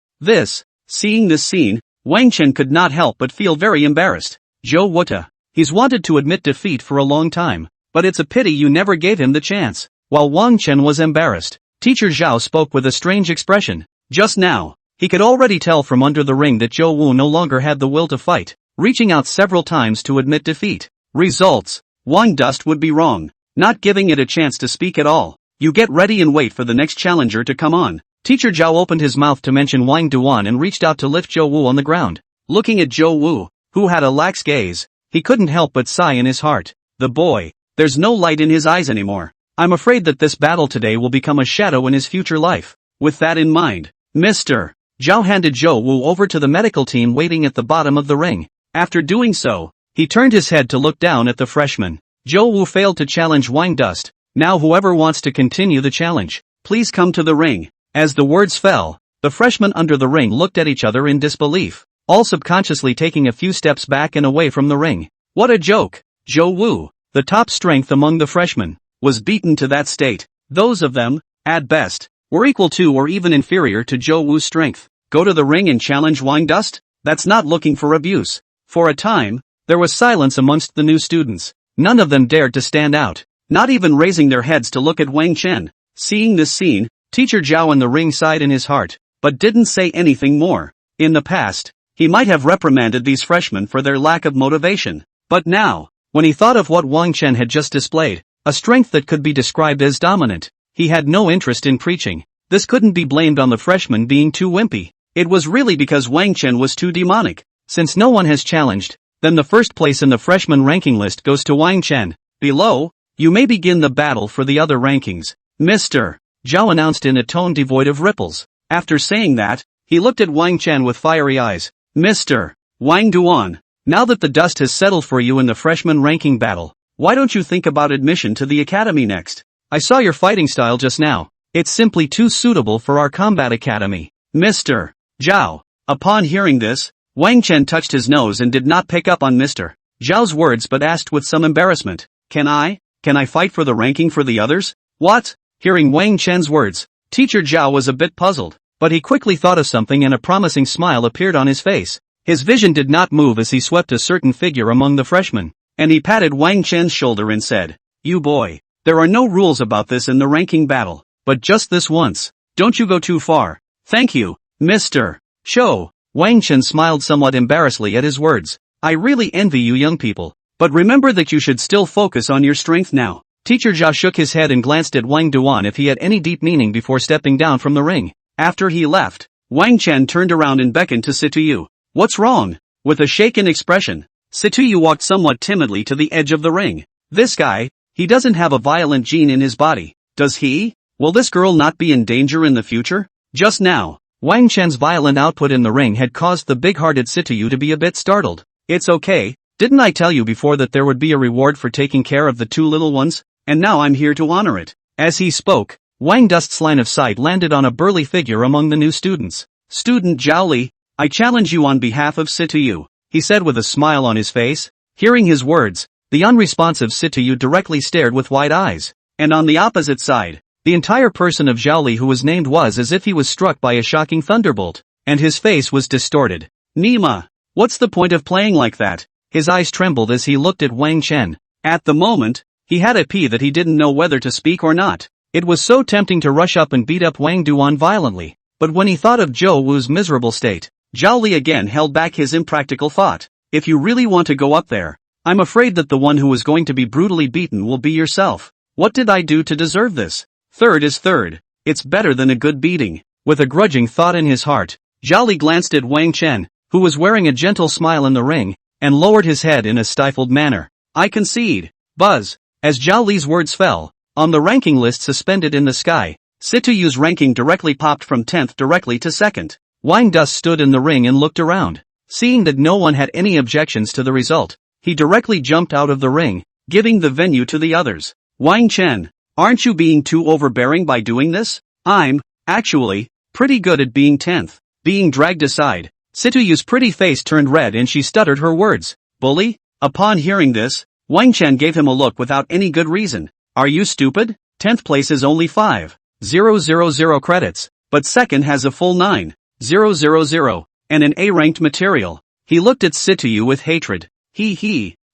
Seeing this scene, Wang Chen could not help but feel very embarrassed. Zhou Wuta. He's wanted to admit defeat for a long time, but it's a pity you never gave him the chance. While Wang Chen was embarrassed, teacher Zhao spoke with a strange expression. Just now, he could already tell from under the ring that Zhou Wu no longer had the will to fight, reaching out several times to admit defeat. Results. Wang Dust would be wrong, not giving it a chance to speak at all. You get ready and wait for the next challenger to come on. Teacher Zhao opened his mouth to mention Wang Duan and reached out to lift Zhou Wu on the ground. Looking at Zhou Wu, who had a lax gaze, he couldn't help but sigh in his heart. The boy, there's no light in his eyes anymore. I'm afraid that this battle today will become a shadow in his future life. With that in mind, Mr. Zhao handed Zhou Wu over to the medical team waiting at the bottom of the ring. After doing so, he turned his head to look down at the freshman. Zhou Wu failed to challenge Wang Dust. Now whoever wants to continue the challenge, please come to the ring. As the words fell, the freshmen under the ring looked at each other in disbelief, all subconsciously taking a few steps back and away from the ring. What a joke! Zhou Wu, the top strength among the freshmen, was beaten to that state. Those of them, at best, were equal to or even inferior to Zhou Wu's strength. Go to the ring and challenge Wang Dust? That's not looking for abuse. For a time, there was silence amongst the new students. None of them dared to stand out, not even raising their heads to look at Wang Chen. Seeing this scene, teacher Zhao in the ring sighed in his heart, but didn't say anything more. In the past, he might have reprimanded these freshmen for their lack of motivation. But now, when he thought of what Wang Chen had just displayed, a strength that could be described as dominant, he had no interest in preaching. This couldn't be blamed on the freshmen being too wimpy. It was really because Wang Chen was too demonic. Since no one has challenged, then the first place in the freshman ranking list goes to Wang Chen. Below, you may begin the battle for the other rankings. Mr. Zhao announced in a tone devoid of ripples. After saying that, he looked at Wang Chen with fiery eyes. Mr. Wang Duan, now that the dust has settled for you in the freshman ranking battle, why don't you think about admission to the academy next? I saw your fighting style just now. It's simply too suitable for our combat academy. Mr. Zhao. Upon hearing this, Wang Chen touched his nose and did not pick up on Mr. Zhao's words but asked with some embarrassment, Can I fight for the ranking for the others? What? Hearing Wang Chen's words, Teacher Zhao was a bit puzzled, but he quickly thought of something and a promising smile appeared on his face. His vision did not move as he swept a certain figure among the freshmen, and he patted Wang Chen's shoulder and said, You boy, there are no rules about this in the ranking battle, but just this once, don't you go too far. Thank you, Mr. Show. Wang Chen smiled somewhat embarrassedly at his words. I really envy you young people, but remember that you should still focus on your strength now. Teacher Zhao shook his head and glanced at Wang Duan if he had any deep meaning before stepping down from the ring. After he left, Wang Chen turned around and beckoned to Situ Yu. What's wrong? With a shaken expression, Situ Yu walked somewhat timidly to the edge of the ring. This guy, he doesn't have a violent gene in his body, does he? Will this girl not be in danger in the future? Just now, Wang Chen's violent output in the ring had caused the big-hearted Situ Yu to be a bit startled. It's okay, didn't I tell you before that there would be a reward for taking care of the two little ones? And now I'm here to honor it. As he spoke, Wang Dust's line of sight landed on a burly figure among the new students. Student Zhao Li, I challenge you on behalf of Situ Yu, he said with a smile on his face. Hearing his words, the unresponsive Situ Yu directly stared with wide eyes. And on the opposite side, the entire person of Zhao Li who was named was as if he was struck by a shocking thunderbolt, and his face was distorted. Nima, what's the point of playing like that? His eyes trembled as he looked at Wang Chen. At the moment, he had a pee that he didn't know whether to speak or not. It was so tempting to rush up and beat up Wang Duan violently, but when he thought of Zhou Wu's miserable state, Zhao Li again held back his impractical thought. If you really want to go up there, I'm afraid that the one who is going to be brutally beaten will be yourself. What did I do to deserve this? Third is third. It's better than a good beating. With a grudging thought in his heart, Zhao Li glanced at Wang Chen, who was wearing a gentle smile in the ring, and lowered his head in a stifled manner. I concede. Buzz. As Zhao Li's words fell, on the ranking list suspended in the sky, Situ Yu's ranking directly popped from 10th directly to 2nd. Wang Dust stood in the ring and looked around. Seeing that no one had any objections to the result, he directly jumped out of the ring, giving the venue to the others. Wang Chen, aren't you being too overbearing by doing this? I'm, actually, pretty good at being 10th. Being dragged aside, Situ Yu's pretty face turned red and she stuttered her words. Bully? Upon hearing this, Wang Chen gave him a look without any good reason. Are you stupid? 10th place is only 5,000 credits, but 2nd has a full 9,000, and an A-ranked material. He looked at Situ Yu with hatred.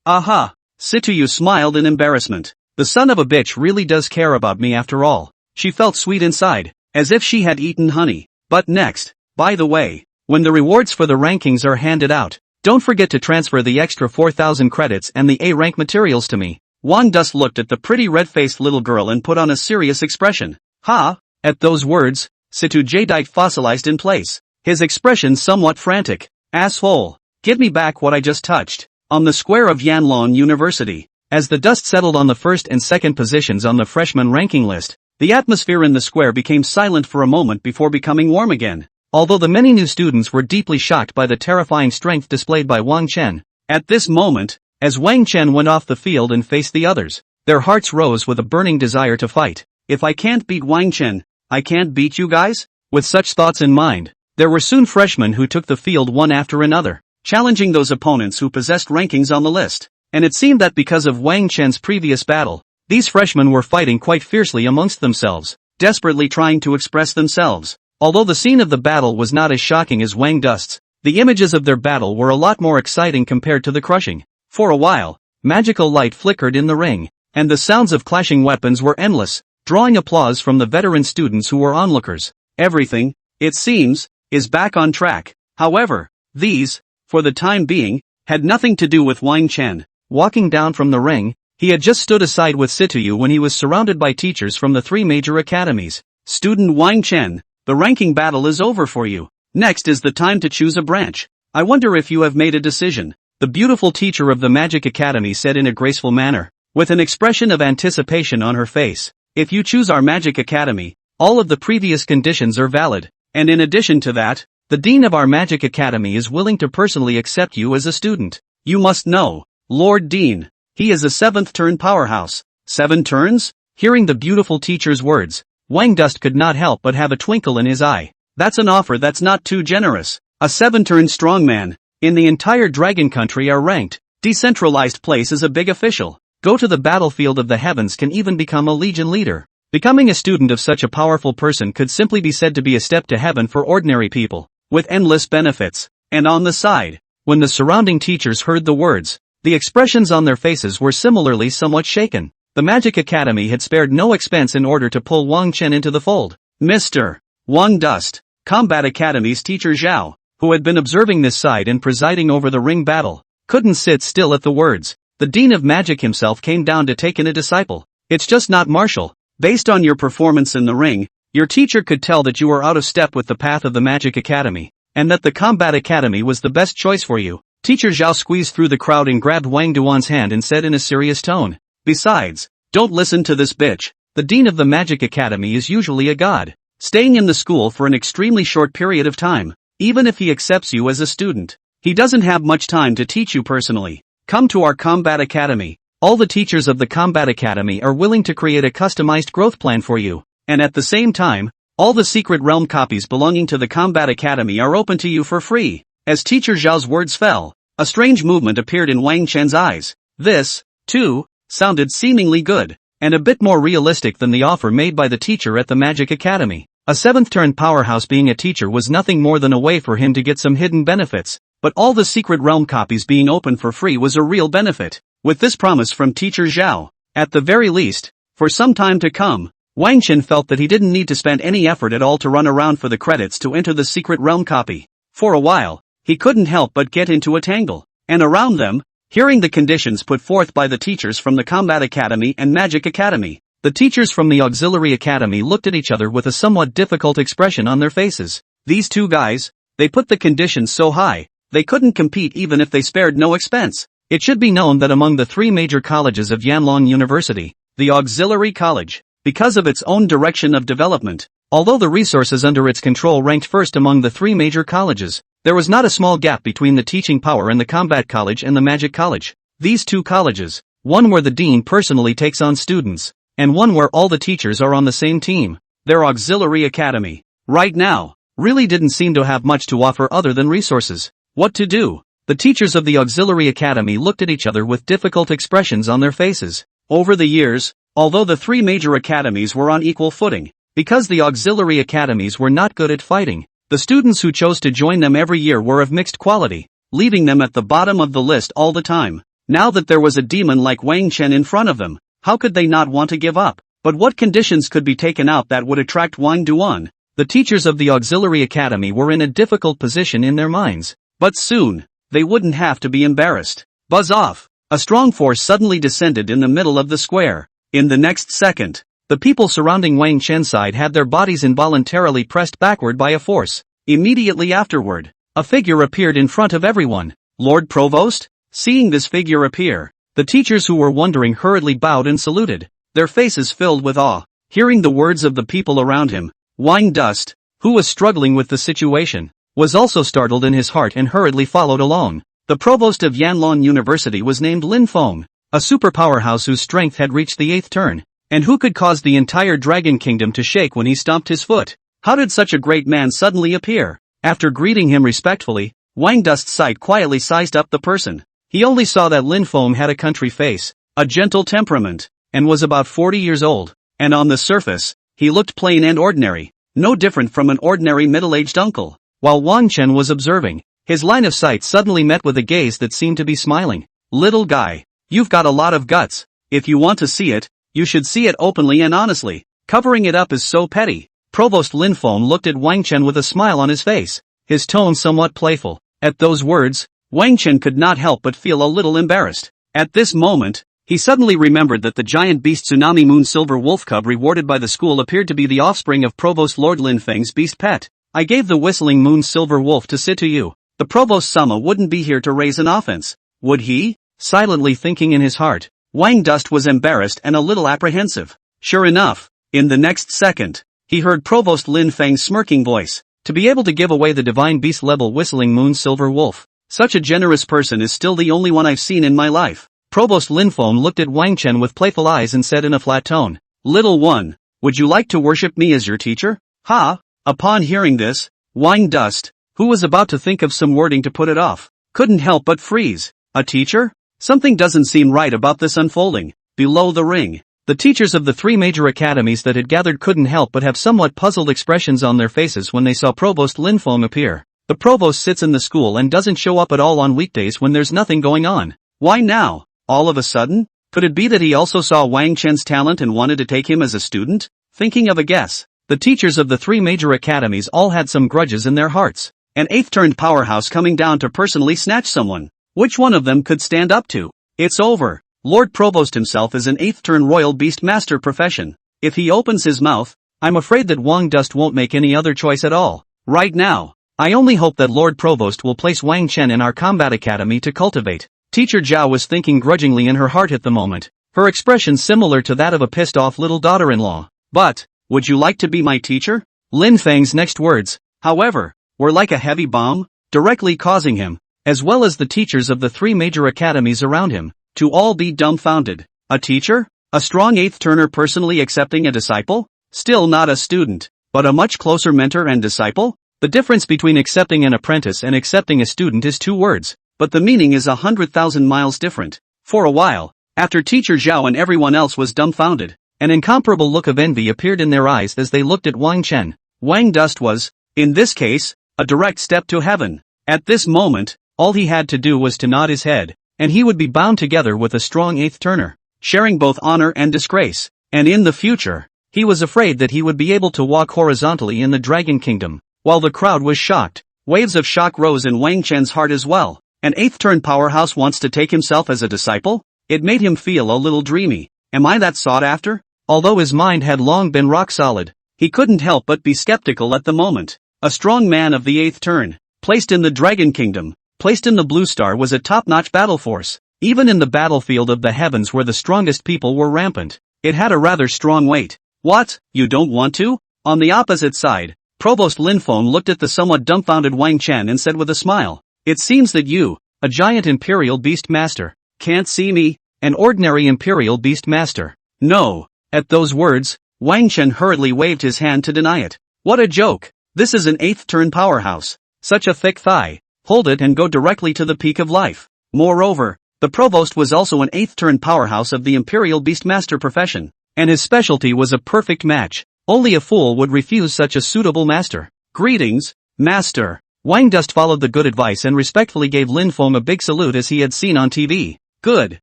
Aha. Situ Yu smiled in embarrassment. The son of a bitch really does care about me after all. She felt sweet inside, as if she had eaten honey. But next, by the way, when the rewards for the rankings are handed out, don't forget to transfer the extra 4,000 credits and the A-rank materials to me. Wang Dust looked at the pretty red-faced little girl and put on a serious expression. Ha! At those words, Situ Jadeite fossilized in place, his expression somewhat frantic. Asshole! Give me back what I just touched. On the square of Yanon University, as the dust settled on the first and second positions on the freshman ranking list, the atmosphere in the square became silent for a moment before becoming warm again. Although the many new students were deeply shocked by the terrifying strength displayed by Wang Chen, at this moment, as Wang Chen went off the field and faced the others, their hearts rose with a burning desire to fight. If I can't beat Wang Chen, I can't beat you guys? With such thoughts in mind, there were soon freshmen who took the field one after another, challenging those opponents who possessed rankings on the list. And it seemed that because of Wang Chen's previous battle, these freshmen were fighting quite fiercely amongst themselves, desperately trying to express themselves. Although the scene of the battle was not as shocking as Wang Dust's, the images of their battle were a lot more exciting compared to the crushing. For a while, magical light flickered in the ring, and the sounds of clashing weapons were endless, drawing applause from the veteran students who were onlookers. Everything, it seems, is back on track. However, these, for the time being, had nothing to do with Wang Chen. Walking down from the ring, he had just stood aside with Situ Yu when he was surrounded by teachers from the three major academies. Student Wang Chen, the ranking battle is over for you. Next is the time to choose a branch. I wonder if you have made a decision. The beautiful teacher of the Magic Academy said in a graceful manner, with an expression of anticipation on her face. If you choose our Magic Academy, all of the previous conditions are valid, and in addition to that, the Dean of our Magic Academy is willing to personally accept you as a student. You must know, Lord Dean, he is a 7th turn powerhouse. 7 turns? Hearing the beautiful teacher's words, Wang Dust could not help but have a twinkle in his eye. That's an offer that's not too generous. A 7-turn strongman in the entire dragon country are ranked. Decentralized place is a big official. Go to the battlefield of the heavens can even become a legion leader. Becoming a student of such a powerful person could simply be said to be a step to heaven for ordinary people, with endless benefits. And on the side, when the surrounding teachers heard the words, the expressions on their faces were similarly somewhat shaken. The Magic Academy had spared no expense in order to pull Wang Chen into the fold. Mr. Wang Dust, Combat Academy's teacher Zhao, who had been observing this side and presiding over the ring battle, couldn't sit still at the words. The Dean of Magic himself came down to take in a disciple. It's just not martial. Based on your performance in the ring, your teacher could tell that you were out of step with the path of the Magic Academy, and that the Combat Academy was the best choice for you. Teacher Zhao squeezed through the crowd and grabbed Wang Duan's hand and said in a serious tone, "Besides, don't listen to this bitch. The Dean of the Magic Academy is usually a god, staying in the school for an extremely short period of time. Even if he accepts you as a student, he doesn't have much time to teach you personally. Come to our Combat Academy. All the teachers of the Combat Academy are willing to create a customized growth plan for you, and at the same time, all the secret realm copies belonging to the Combat Academy are open to you for free." As teacher Zhao's words fell, a strange movement appeared in Wang Chen's eyes. This, too, sounded seemingly good, and a bit more realistic than the offer made by the teacher at the Magic Academy. A 7th-turn powerhouse being a teacher was nothing more than a way for him to get some hidden benefits. But all the secret realm copies being open for free was a real benefit. With this promise from teacher Zhao, at the very least, for some time to come, Wang Chen felt that he didn't need to spend any effort at all to run around for the credits to enter the secret realm copy. For a while, he couldn't help but get into a tangle. And around them, hearing the conditions put forth by the teachers from the Combat Academy and Magic Academy, the teachers from the Auxiliary Academy looked at each other with a somewhat difficult expression on their faces. These two guys, they put the conditions so high, they couldn't compete even if they spared no expense. It should be known that among the 3 major colleges of Yanon University, the Auxiliary College, because of its own direction of development, although the resources under its control ranked first among the 3 major colleges, there was not a small gap between the teaching power in the Combat College and the Magic College. These 2 colleges, one where the dean personally takes on students, and one where all the teachers are on the same team, their Auxiliary Academy, right now, really didn't seem to have much to offer other than resources. What to do? The teachers of the Auxiliary Academy looked at each other with difficult expressions on their faces. Over the years, although the 3 major academies were on equal footing, because the Auxiliary Academies were not good at fighting, the students who chose to join them every year were of mixed quality, leaving them at the bottom of the list all the time. Now that there was a demon like Wang Chen in front of them, how could they not want to give up? But what conditions could be taken out that would attract Wang Duan? The teachers of the Auxiliary Academy were in a difficult position in their minds. But soon, they wouldn't have to be embarrassed. Buzz off! A strong force suddenly descended in the middle of the square. In the next second, the people surrounding Wang Chen's side had their bodies involuntarily pressed backward by a force. Immediately afterward, a figure appeared in front of everyone. Lord Provost? Seeing this figure appear, the teachers who were wondering hurriedly bowed and saluted, their faces filled with awe. Hearing the words of the people around him, Wang Dust, who was struggling with the situation, was also startled in his heart and hurriedly followed along. The provost of Yanlong University was named Lin Feng, a super powerhouse whose strength had reached the 8th turn, and who could cause the entire dragon kingdom to shake when he stomped his foot. How did such a great man suddenly appear? After greeting him respectfully, Wang Dust's sight quietly sized up the person. He only saw that Lin Feng had a country face, a gentle temperament, and was about 40 years old, and on the surface, he looked plain and ordinary, no different from an ordinary middle-aged uncle. While Wang Chen was observing, his line of sight suddenly met with a gaze that seemed to be smiling. Little guy, you've got a lot of guts. If you want to see it, you should see it openly and honestly. Covering it up is so petty. Provost Lin Feng looked at Wang Chen with a smile on his face, his tone somewhat playful. At those words, Wang Chen could not help but feel a little embarrassed. At this moment, he suddenly remembered that the giant beast Tsunami Moon Silver Wolf Cub rewarded by the school appeared to be the offspring of Provost Lord Lin Feng's beast pet. I gave the Whistling Moon Silver Wolf to Situ Yu. The Provost Sama wouldn't be here to raise an offense, would he? Silently thinking in his heart, Wang Dust was embarrassed and a little apprehensive. Sure enough, in the next second, he heard Provost Lin Feng's smirking voice. To be able to give away the divine beast level Whistling Moon Silver Wolf, such a generous person is still the only one I've seen in my life. Provost Lin Feng looked at Wang Chen with playful eyes and said in a flat tone, Little one, would you like to worship me as your teacher? Ha! Upon hearing this, Wang Dust, who was about to think of some wording to put it off, couldn't help but freeze. A teacher? Something doesn't seem right about this unfolding. Below the ring, the teachers of the three major academies that had gathered couldn't help but have somewhat puzzled expressions on their faces when they saw Provost Lin Feng appear. The provost sits in the school and doesn't show up at all on weekdays when there's nothing going on. Why now, all of a sudden? Could it be that he also saw Wang Chen's talent and wanted to take him as a student? Thinking of a guess, the teachers of the three major academies all had some grudges in their hearts. An eighth-turned powerhouse coming down to personally snatch someone. Which one of them could stand up to? It's over. Lord Provost himself is an eighth-turn royal beast master profession. If he opens his mouth, I'm afraid that Wang Dust won't make any other choice at all. Right now, I only hope that Lord Provost will place Wang Chen in our combat academy to cultivate. Teacher Zhao was thinking grudgingly in her heart at the moment, her expression similar to that of a pissed-off little daughter-in-law. But, would you like to be my teacher? Lin Feng's next words, however, were like a heavy bomb, directly causing him, as well as the teachers of the three major academies around him, to all be dumbfounded. A teacher? A strong eighth-turner personally accepting a disciple? Still not a student, but a much closer mentor and disciple? The difference between accepting an apprentice and accepting a student is 2 words, but the meaning is 100,000 miles different. For a while, after Teacher Zhao and everyone else was dumbfounded, an incomparable look of envy appeared in their eyes as they looked at Wang Chen. Wang Dust was, in this case, a direct step to heaven. At this moment, all he had to do was to nod his head, and he would be bound together with a strong eighth-turner, sharing both honor and disgrace. And in the future, he was afraid that he would be able to walk horizontally in the Dragon Kingdom. While the crowd was shocked, waves of shock rose in Wang Chen's heart as well. An eighth-turn powerhouse wants to take himself as a disciple? It made him feel a little dreamy. Am I that sought after? Although his mind had long been rock solid, he couldn't help but be skeptical at the moment. A strong man of the eighth turn, placed in the Dragon Kingdom, placed in the Blue Star was a top-notch battle force. Even in the battlefield of the heavens where the strongest people were rampant, it had a rather strong weight. What, you don't want to? On the opposite side, Provost Lin Feng looked at the somewhat dumbfounded Wang Chen and said with a smile, it seems that you, a giant imperial beast master, can't see me, an ordinary imperial beast master. No. At those words, Wang Chen hurriedly waved his hand to deny it. What a joke. This is an eighth-turn powerhouse. Such a thick thigh. Hold it and go directly to the peak of life. Moreover, the provost was also an eighth-turn powerhouse of the imperial beastmaster profession, and his specialty was a perfect match. Only a fool would refuse such a suitable master. Greetings, master. Wang Dust followed the good advice and respectfully gave Lin Feng a big salute as he had seen on TV. Good.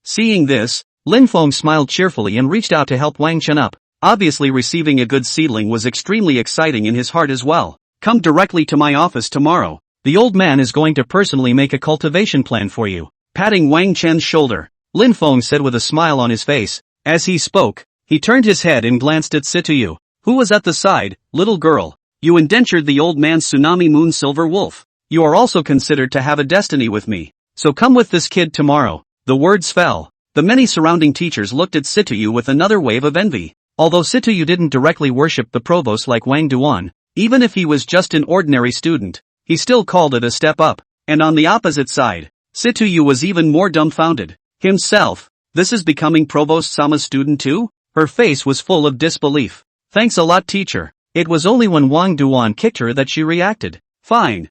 Seeing this, Lin Feng smiled cheerfully and reached out to help Wang Chen up. Obviously receiving a good seedling was extremely exciting in his heart as well. Come directly to my office tomorrow. The old man is going to personally make a cultivation plan for you. Patting Wang Chen's shoulder, Lin Feng said with a smile on his face. As he spoke, he turned his head and glanced at Situ Yu, who was at the side. Little girl, you indentured the old man's tsunami moon silver wolf. You are also considered to have a destiny with me. So come with this kid tomorrow. The words fell. The many surrounding teachers looked at Situ Yu with another wave of envy. Although Situ Yu didn't directly worship the provost like Wang Duan, even if he was just an ordinary student, he still called it a step up. And on the opposite side, Situ Yu was even more dumbfounded. Himself, this is becoming Provost Sama's student too? Her face was full of disbelief. Thanks a lot, teacher. It was only when Wang Duan kicked her that she reacted. Fine.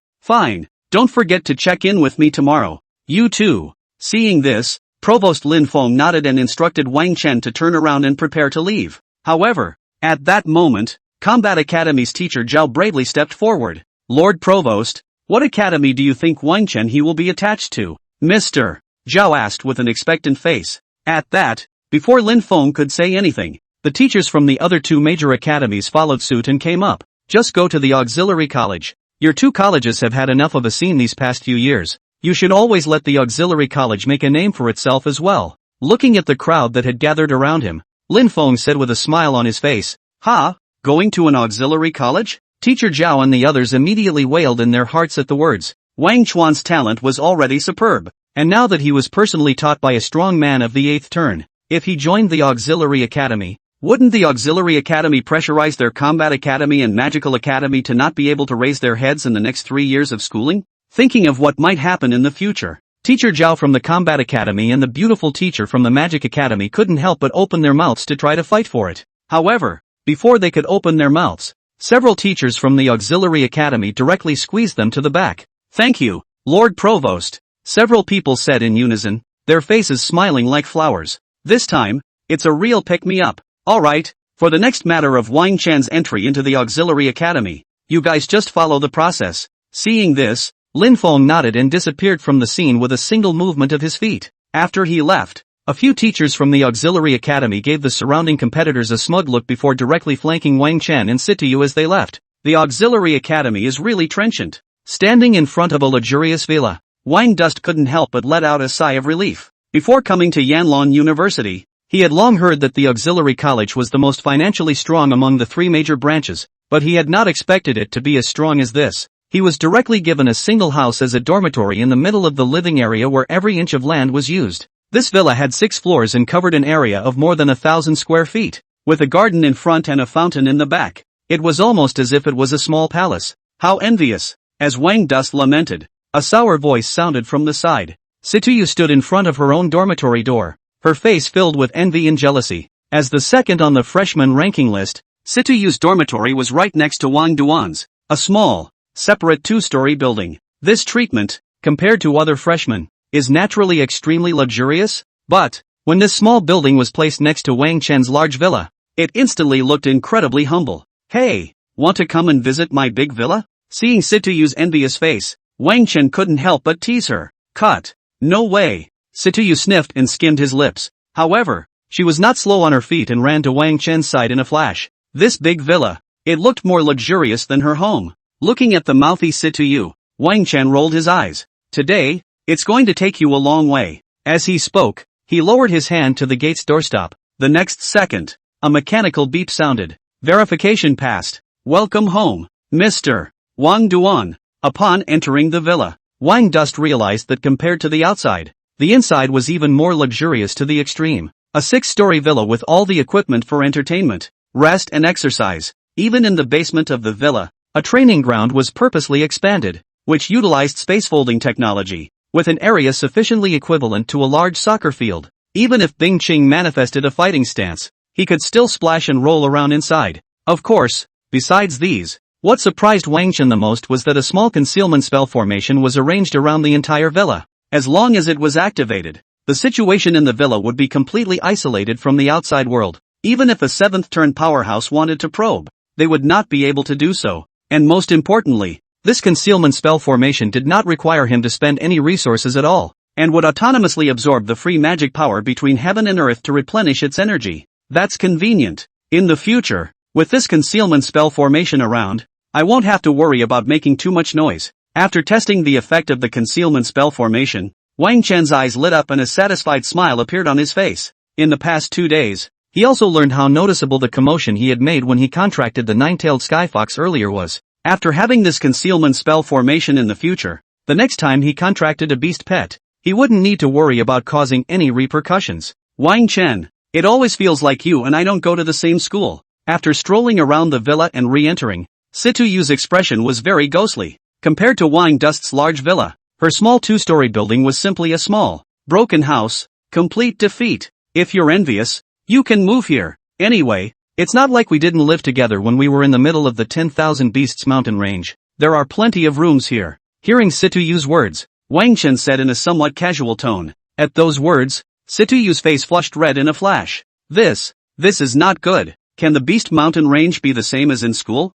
Don't forget to check in with me tomorrow. You too. Seeing this, Provost Lin Feng nodded and instructed Wang Chen to turn around and prepare to leave. However, at that moment, Combat Academy's teacher Zhao bravely stepped forward. Lord Provost, what academy do you think Wang Chen he will be attached to? Mr. Zhao asked with an expectant face. At that, before Lin Feng could say anything, the teachers from the other 2 major academies followed suit and came up. Just go to the auxiliary college. Your 2 colleges have had enough of a scene these past few years. You should always let the auxiliary college make a name for itself as well. Looking at the crowd that had gathered around him, Lin Feng said with a smile on his face. Ha? Going to an auxiliary college? Teacher Zhao and the others immediately wailed in their hearts at the words. Wang Chuan's talent was already superb, and now that he was personally taught by a strong man of the 8th turn, if he joined the auxiliary academy, wouldn't the auxiliary academy pressurize their combat academy and magical academy to not be able to raise their heads in the next 3 years of schooling? Thinking of what might happen in the future, Teacher Zhao from the combat academy and the beautiful teacher from the magic academy couldn't help but open their mouths to try to fight for it. However, before they could open their mouths, Several teachers from the auxiliary academy directly squeezed them to the back. "Thank you, Lord Provost," several people said in unison, their faces smiling like flowers. "This time, it's a real pick-me-up. Alright, for the next matter of Wang Chan's entry into the auxiliary academy, you guys just follow the process." Seeing this, Lin Feng nodded and disappeared from the scene with a single movement of his feet. After he left, a few teachers from the auxiliary academy gave the surrounding competitors a smug look before directly flanking Wang Chen and Situ Yu as they left. The auxiliary academy is really trenchant. Standing in front of a luxurious villa, Wang Dust couldn't help but let out a sigh of relief. Before coming to Yanon University, he had long heard that the auxiliary college was the most financially strong among the three major branches, but he had not expected it to be as strong as this. He was directly given a single house as a dormitory in the middle of the living area where every inch of land was used. This villa had 6 floors and covered an area of more than 1,000 square feet, with a garden in front and a fountain in the back. It was almost as if it was a small palace. How envious! As Wang Dust lamented, a sour voice sounded from the side. Situ Yu stood in front of her own dormitory door, her face filled with envy and jealousy. As the second on the freshman ranking list, Situ Yu's dormitory was right next to Wang Duan's, a small, separate 2-story building. This treatment, compared to other freshmen, is naturally extremely luxurious, but, when this small building was placed next to Wang Chen's large villa, it instantly looked incredibly humble. "Hey, want to come and visit my big villa?" Seeing Situ Yu's envious face, Wang Chen couldn't help but tease her. "Cut. No way." Situ Yu sniffed and skimmed his lips. However, she was not slow on her feet and ran to Wang Chen's side in a flash. This big villa, it looked more luxurious than her home. Looking at the mouthy Situ Yu, Wang Chen rolled his eyes. "Today, it's going to take you a long way." As he spoke, he lowered his hand to the gate's doorstop. The next second, a mechanical beep sounded. Verification passed. "Welcome home, Mr. Wang Duan." Upon entering the villa, Wang Dust realized that compared to the outside, the inside was even more luxurious to the extreme. A 6-story villa with all the equipment for entertainment, rest and exercise. Even in the basement of the villa, a training ground was purposely expanded, which utilized space-folding technology, with an area sufficiently equivalent to a large soccer field. Even if Qing manifested a fighting stance, he could still splash and roll around inside. Of course, besides these, what surprised Wang Chen the most was that a small concealment spell formation was arranged around the entire villa. As long as it was activated, the situation in the villa would be completely isolated from the outside world. Even if a 7th-turn powerhouse wanted to probe, they would not be able to do so. And most importantly, this concealment spell formation did not require him to spend any resources at all, and would autonomously absorb the free magic power between heaven and earth to replenish its energy. That's convenient. In the future, with this concealment spell formation around, I won't have to worry about making too much noise. After testing the effect of the concealment spell formation, Wang Chen's eyes lit up and a satisfied smile appeared on his face. In the past 2 days, he also learned how noticeable the commotion he had made when he contracted the 9-tailed skyfox earlier was. After having this concealment spell formation in the future, the next time he contracted a beast pet, he wouldn't need to worry about causing any repercussions. "Wang Chen, it always feels like you and I don't go to the same school." After strolling around the villa and re-entering, Situ Yu's expression was very ghostly. Compared to Wang Dust's large villa, her small 2-story building was simply a small, broken house. Complete defeat. "If you're envious, you can move here. Anyway, it's not like we didn't live together when we were in the middle of the 10,000 Beasts mountain range. There are plenty of rooms here." Hearing Situ Yu's words, Wang Chen said in a somewhat casual tone. At those words, Situ Yu's face flushed red in a flash. This is not good. Can the Beast mountain range be the same as in school?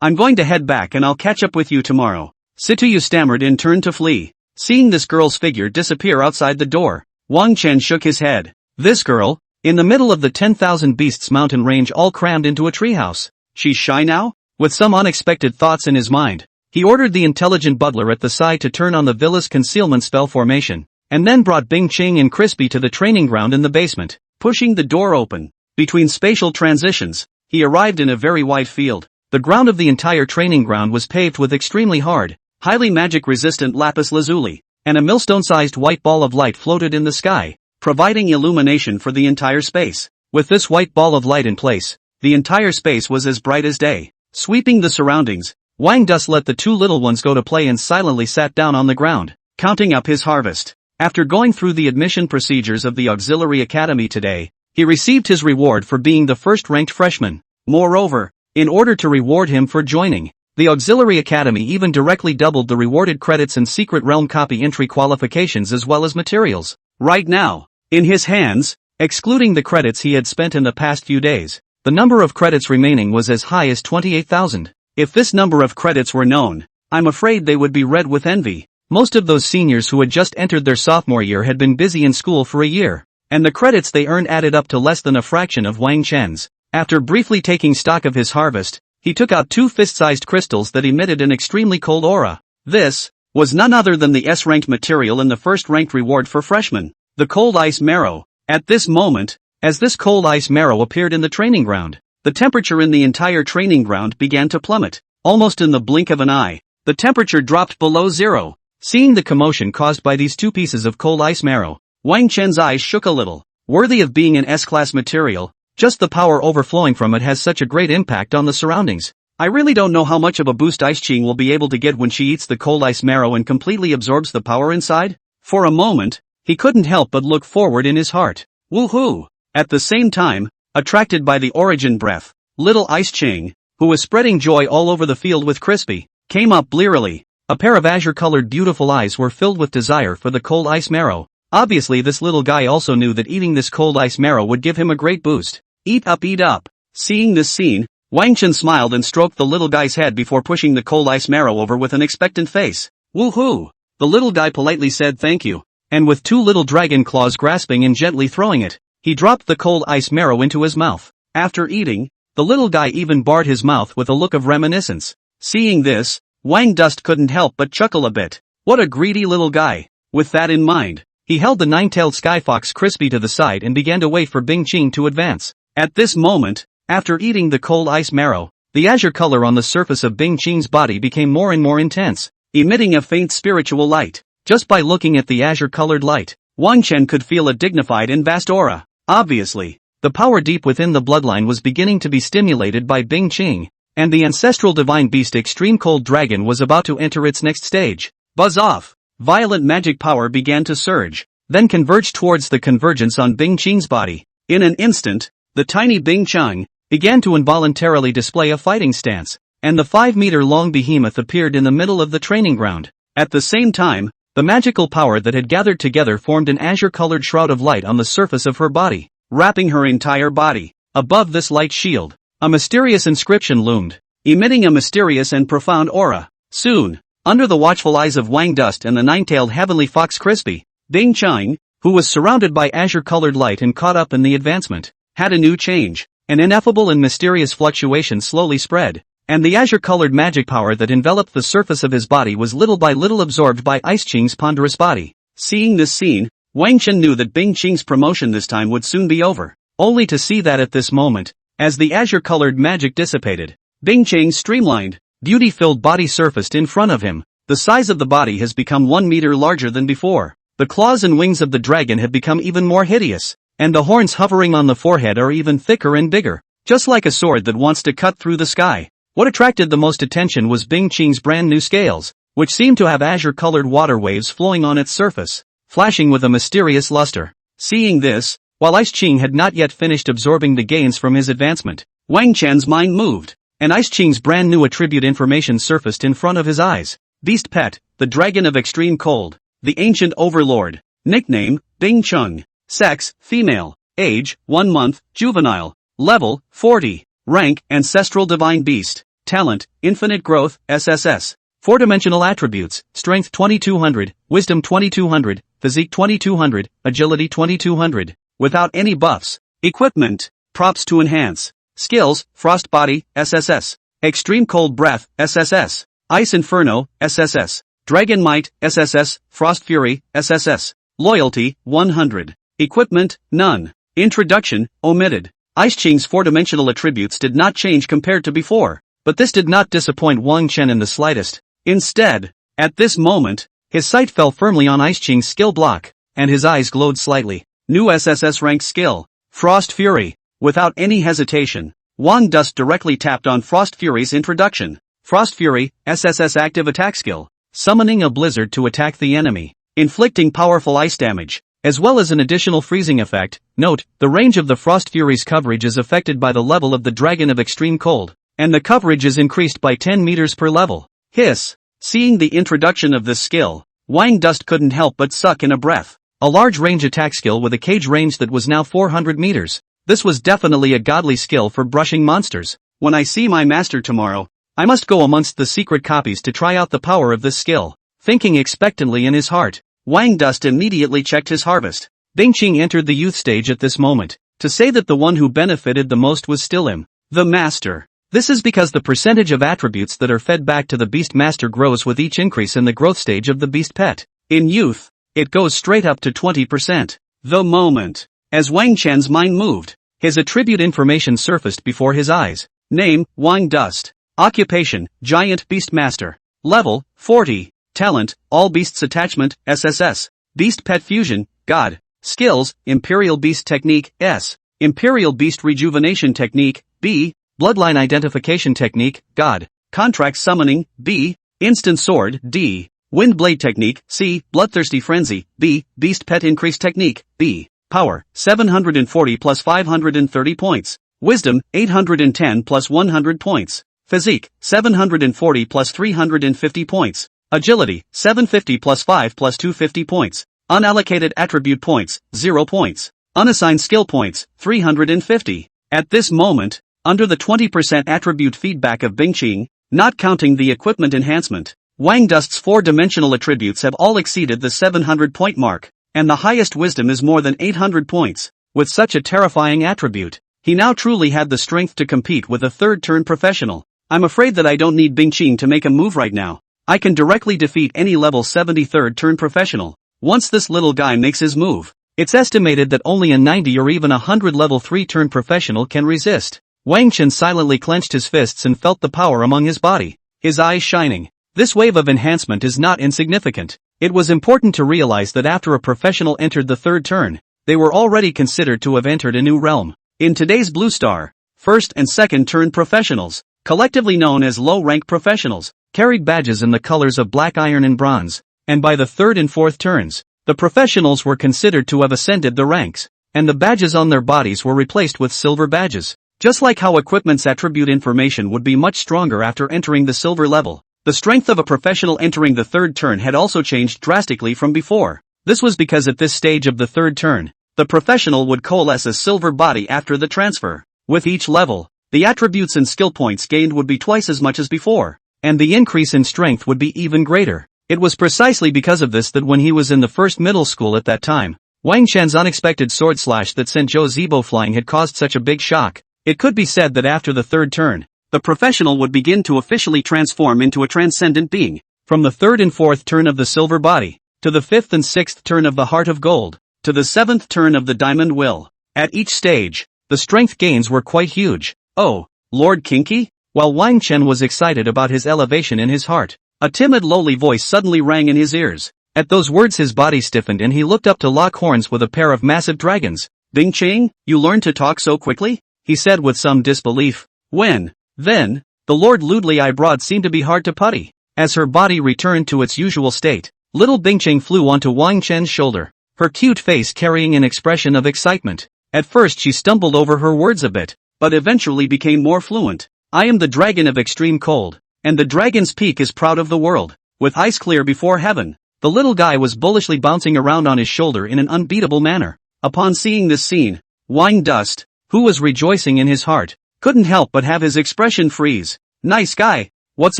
I'm going to head back and I'll catch up with you tomorrow. Situ Yu stammered and turned to flee. Seeing this girl's figure disappear outside the door, Wang Chen shook his head. This girl? In the middle of the 10,000 Beasts mountain range all crammed into a treehouse. She's shy now? With some unexpected thoughts in his mind, he ordered the intelligent butler at the side to turn on the villa's concealment spell formation, and then brought Qing and Crispy to the training ground in the basement. Pushing the door open, between spatial transitions, he arrived in a very wide field. The ground of the entire training ground was paved with extremely hard, highly magic-resistant lapis lazuli, and a millstone-sized white ball of light floated in the sky, providing illumination for the entire space. With this white ball of light in place, the entire space was as bright as day. Sweeping the surroundings, Wang Dust let the 2 little ones go to play and silently sat down on the ground, counting up his harvest. After going through the admission procedures of the Auxiliary Academy today, he received his reward for being the first-ranked freshman. Moreover, in order to reward him for joining. The Auxiliary Academy even directly doubled the rewarded credits and Secret Realm copy entry qualifications as well as materials. Right now, in his hands, excluding the credits he had spent in the past few days, the number of credits remaining was as high as 28,000. If this number of credits were known, I'm afraid they would be red with envy. Most of those seniors who had just entered their sophomore year had been busy in school for a year, and the credits they earned added up to less than a fraction of Wang Chen's. After briefly taking stock of his harvest, he took out 2 fist-sized crystals that emitted an extremely cold aura. This was none other than the S-ranked material and the first-ranked reward for freshmen, the cold ice marrow. At this moment, as this cold ice marrow appeared in the training ground, the temperature in the entire training ground began to plummet. Almost in the blink of an eye, the temperature dropped below zero. Seeing the commotion caused by these 2 pieces of cold ice marrow, Wang Chen's eyes shook a little. Worthy of being an S-class material, just the power overflowing from it has such a great impact on the surroundings. I really don't know how much of a boost Ice Qing will be able to get when she eats the cold ice marrow and completely absorbs the power inside. For a moment, he couldn't help but look forward in his heart. Woohoo! At the same time, attracted by the origin breath, little Ice Qing, who was spreading joy all over the field with Crispy, came up blearily. A pair of azure-colored beautiful eyes were filled with desire for the cold ice marrow. Obviously this little guy also knew that eating this cold ice marrow would give him a great boost. Eat up, eat up. Seeing this scene, Wang Chen smiled and stroked the little guy's head before pushing the cold ice marrow over with an expectant face. Woohoo! The little guy politely said thank you, and with 2 little dragon claws grasping and gently throwing it, he dropped the cold ice marrow into his mouth. After eating, the little guy even barred his mouth with a look of reminiscence. Seeing this, Wang Dust couldn't help but chuckle a bit. What a greedy little guy. With that in mind, he held the 9-tailed skyfox Crispy to the side and began to wait for Bing Qing to advance. At this moment, after eating the cold ice marrow, the azure color on the surface of Bing Qing's body became more and more intense, emitting a faint spiritual light. Just by looking at the azure-colored light, Wang Chen could feel a dignified and vast aura. Obviously, the power deep within the bloodline was beginning to be stimulated by Bing Qing, and the ancestral divine beast Extreme Cold Dragon was about to enter its next stage. Buzz off! Violent magic power began to surge, then converged towards the convergence on Bing Qing's body. In an instant, the tiny Bing Qing began to involuntarily display a fighting stance, and the 5-meter-long behemoth appeared in the middle of the training ground. At the same time, the magical power that had gathered together formed an azure-colored shroud of light on the surface of her body, wrapping her entire body. Above this light shield, a mysterious inscription loomed, emitting a mysterious and profound aura. Soon, under the watchful eyes of Wang Dust and the 9-tailed heavenly fox Crispy, Bing Qing, who was surrounded by azure-colored light and caught up in the advancement, had a new change. An ineffable and mysterious fluctuation slowly spread, and the azure-colored magic power that enveloped the surface of his body was little by little absorbed by Ice Qing's ponderous body. Seeing this scene, Wang Chen knew that Bing Qing's promotion this time would soon be over, only to see that at this moment, as the azure-colored magic dissipated, Bing Qing's streamlined, beauty-filled body surfaced in front of him. The size of the body has become 1 meter larger than before. The claws and wings of the dragon have become even more hideous, and the horns hovering on the forehead are even thicker and bigger, just like a sword that wants to cut through the sky. What attracted the most attention was Bing Qing's brand new scales, which seemed to have azure-colored water waves flowing on its surface, flashing with a mysterious luster. Seeing this, while Ice Qing had not yet finished absorbing the gains from his advancement, Wang Chen's mind moved, and Ice Qing's brand new attribute information surfaced in front of his eyes. Beast Pet, the Dragon of Extreme Cold, the Ancient Overlord. Nickname, Bing Qing. Sex, female. Age, 1 month, juvenile. Level, 40. Rank, Ancestral Divine Beast. Talent, Infinite Growth, SSS. 4-dimensional attributes, Strength 2200, Wisdom 2200, Physique 2200, Agility 2200. Without any buffs. Equipment, Props to enhance. Skills, Frost Body, SSS. Extreme Cold Breath, SSS. Ice Inferno, SSS. Dragon Might, SSS. Frost Fury, SSS. Loyalty, 100. Equipment, none. Introduction, omitted. Ice Qing's 4-dimensional attributes did not change compared to before, but this did not disappoint Wang Chen in the slightest. Instead, at this moment, his sight fell firmly on Ice Qing's skill block, and his eyes glowed slightly. New SSS rank skill, Frost Fury. Without any hesitation, Wang Dust directly tapped on Frost Fury's introduction. Frost Fury, SSS active attack skill, summoning a blizzard to attack the enemy, inflicting powerful ice damage, as well as an additional freezing effect. Note, the range of the Frost Fury's coverage is affected by the level of the Dragon of Extreme Cold, and the coverage is increased by 10 meters per level. Hiss. Seeing the introduction of this skill, Wang Dust couldn't help but suck in a breath. A large range attack skill with a cage range that was now 400 meters. This was definitely a godly skill for brushing monsters. When I see my master tomorrow, I must go amongst the secret copies to try out the power of this skill. Thinking expectantly in his heart, Wang Dust immediately checked his harvest. Qing entered the youth stage at this moment. To say that the one who benefited the most was still him, the master. This is because the percentage of attributes that are fed back to the beast master grows with each increase in the growth stage of the beast pet. In youth, it goes straight up to 20%. The moment, as Wang Chen's mind moved, his attribute information surfaced before his eyes. Name, Wang Dust. Occupation, Giant Beast Master. Level, 40. Talent, All Beasts Attachment, SSS. Beast Pet Fusion, God. Skills, Imperial Beast Technique, S. Imperial Beast Rejuvenation Technique, B. Bloodline Identification Technique, God. Contract Summoning, B. Instant Sword, D. Wind Blade Technique, C. Bloodthirsty Frenzy, B. Beast Pet Increase Technique, B. Power, 740 plus 530 points. Wisdom, 810 plus 100 points. Physique, 740 plus 350 points. Agility, 750 plus 5 plus 250 points. Unallocated attribute points, 0 points. Unassigned skill points, 350. At this moment, under the 20% attribute feedback of Qing, not counting the equipment enhancement, Wang Dust's 4-dimensional attributes have all exceeded the 700-point mark, and the highest wisdom is more than 800 points. With such a terrifying attribute, he now truly had the strength to compete with a third-turn professional. I'm afraid that I don't need Qing to make a move right now. I can directly defeat any level 73rd turn professional. Once this little guy makes his move, it's estimated that only a 90 or even a 100 level 3-turn professional can resist. Wang Chen silently clenched his fists and felt the power among his body, his eyes shining. This wave of enhancement is not insignificant. It was important to realize that after a professional entered the third turn, they were already considered to have entered a new realm. In today's Blue Star, first and second turn professionals, collectively known as low-rank professionals, carried badges in the colors of black iron and bronze, and by the third and fourth turns, the professionals were considered to have ascended the ranks, and the badges on their bodies were replaced with silver badges. Just like how equipment's attribute information would be much stronger after entering the silver level, the strength of a professional entering the third turn had also changed drastically from before. This was because at this stage of the third turn, the professional would coalesce a silver body after the transfer. With each level, the attributes and skill points gained would be twice as much as before, and the increase in strength would be even greater. It was precisely because of this that when he was in the first middle school at that time, Wang Chen's unexpected sword slash that sent Zhou Zibo flying had caused such a big shock. It could be said that after the third turn, the professional would begin to officially transform into a transcendent being. From the third and fourth turn of the silver body, to the fifth and sixth turn of the heart of gold, to the seventh turn of the diamond will. At each stage, the strength gains were quite huge. Oh, Lord Kinky? While Wang Chen was excited about his elevation in his heart, a timid lowly voice suddenly rang in his ears. At those words his body stiffened and he looked up to lock horns with a pair of massive dragons. Qing, you learned to talk so quickly? He said with some disbelief. When? Then, the Lord lewdly eyebrows seemed to be hard to putty. As her body returned to its usual state, little Qing flew onto Wang Chen's shoulder, her cute face carrying an expression of excitement. At first she stumbled over her words a bit, but eventually became more fluent. I am the dragon of extreme cold, and the dragon's peak is proud of the world. With ice clear before heaven, the little guy was bullishly bouncing around on his shoulder in an unbeatable manner. Upon seeing this scene, Wang Dust, who was rejoicing in his heart, couldn't help but have his expression freeze. Nice guy, what's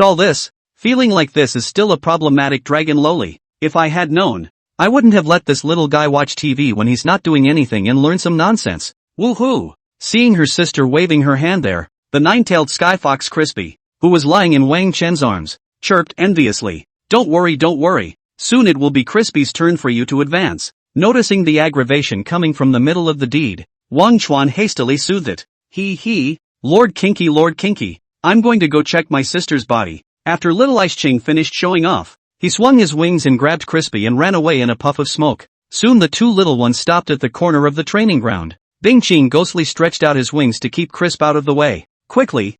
all this? Feeling like this is still a problematic dragon lowly. If I had known, I wouldn't have let this little guy watch TV when he's not doing anything and learn some nonsense. Woohoo! Seeing her sister waving her hand there, the nine-tailed skyfox Crispy, who was lying in Wang Chen's arms, chirped enviously. Don't worry. Soon it will be Crispy's turn for you to advance. Noticing the aggravation coming from the middle of the deed, Wang Chuan hastily soothed it. Lord Kinky, I'm going to go check my sister's body. After little Ice Qing finished showing off, he swung his wings and grabbed Crispy and ran away in a puff of smoke. Soon the two little ones stopped at the corner of the training ground. Qing ghostly stretched out his wings to keep Crisp out of the way. Quickly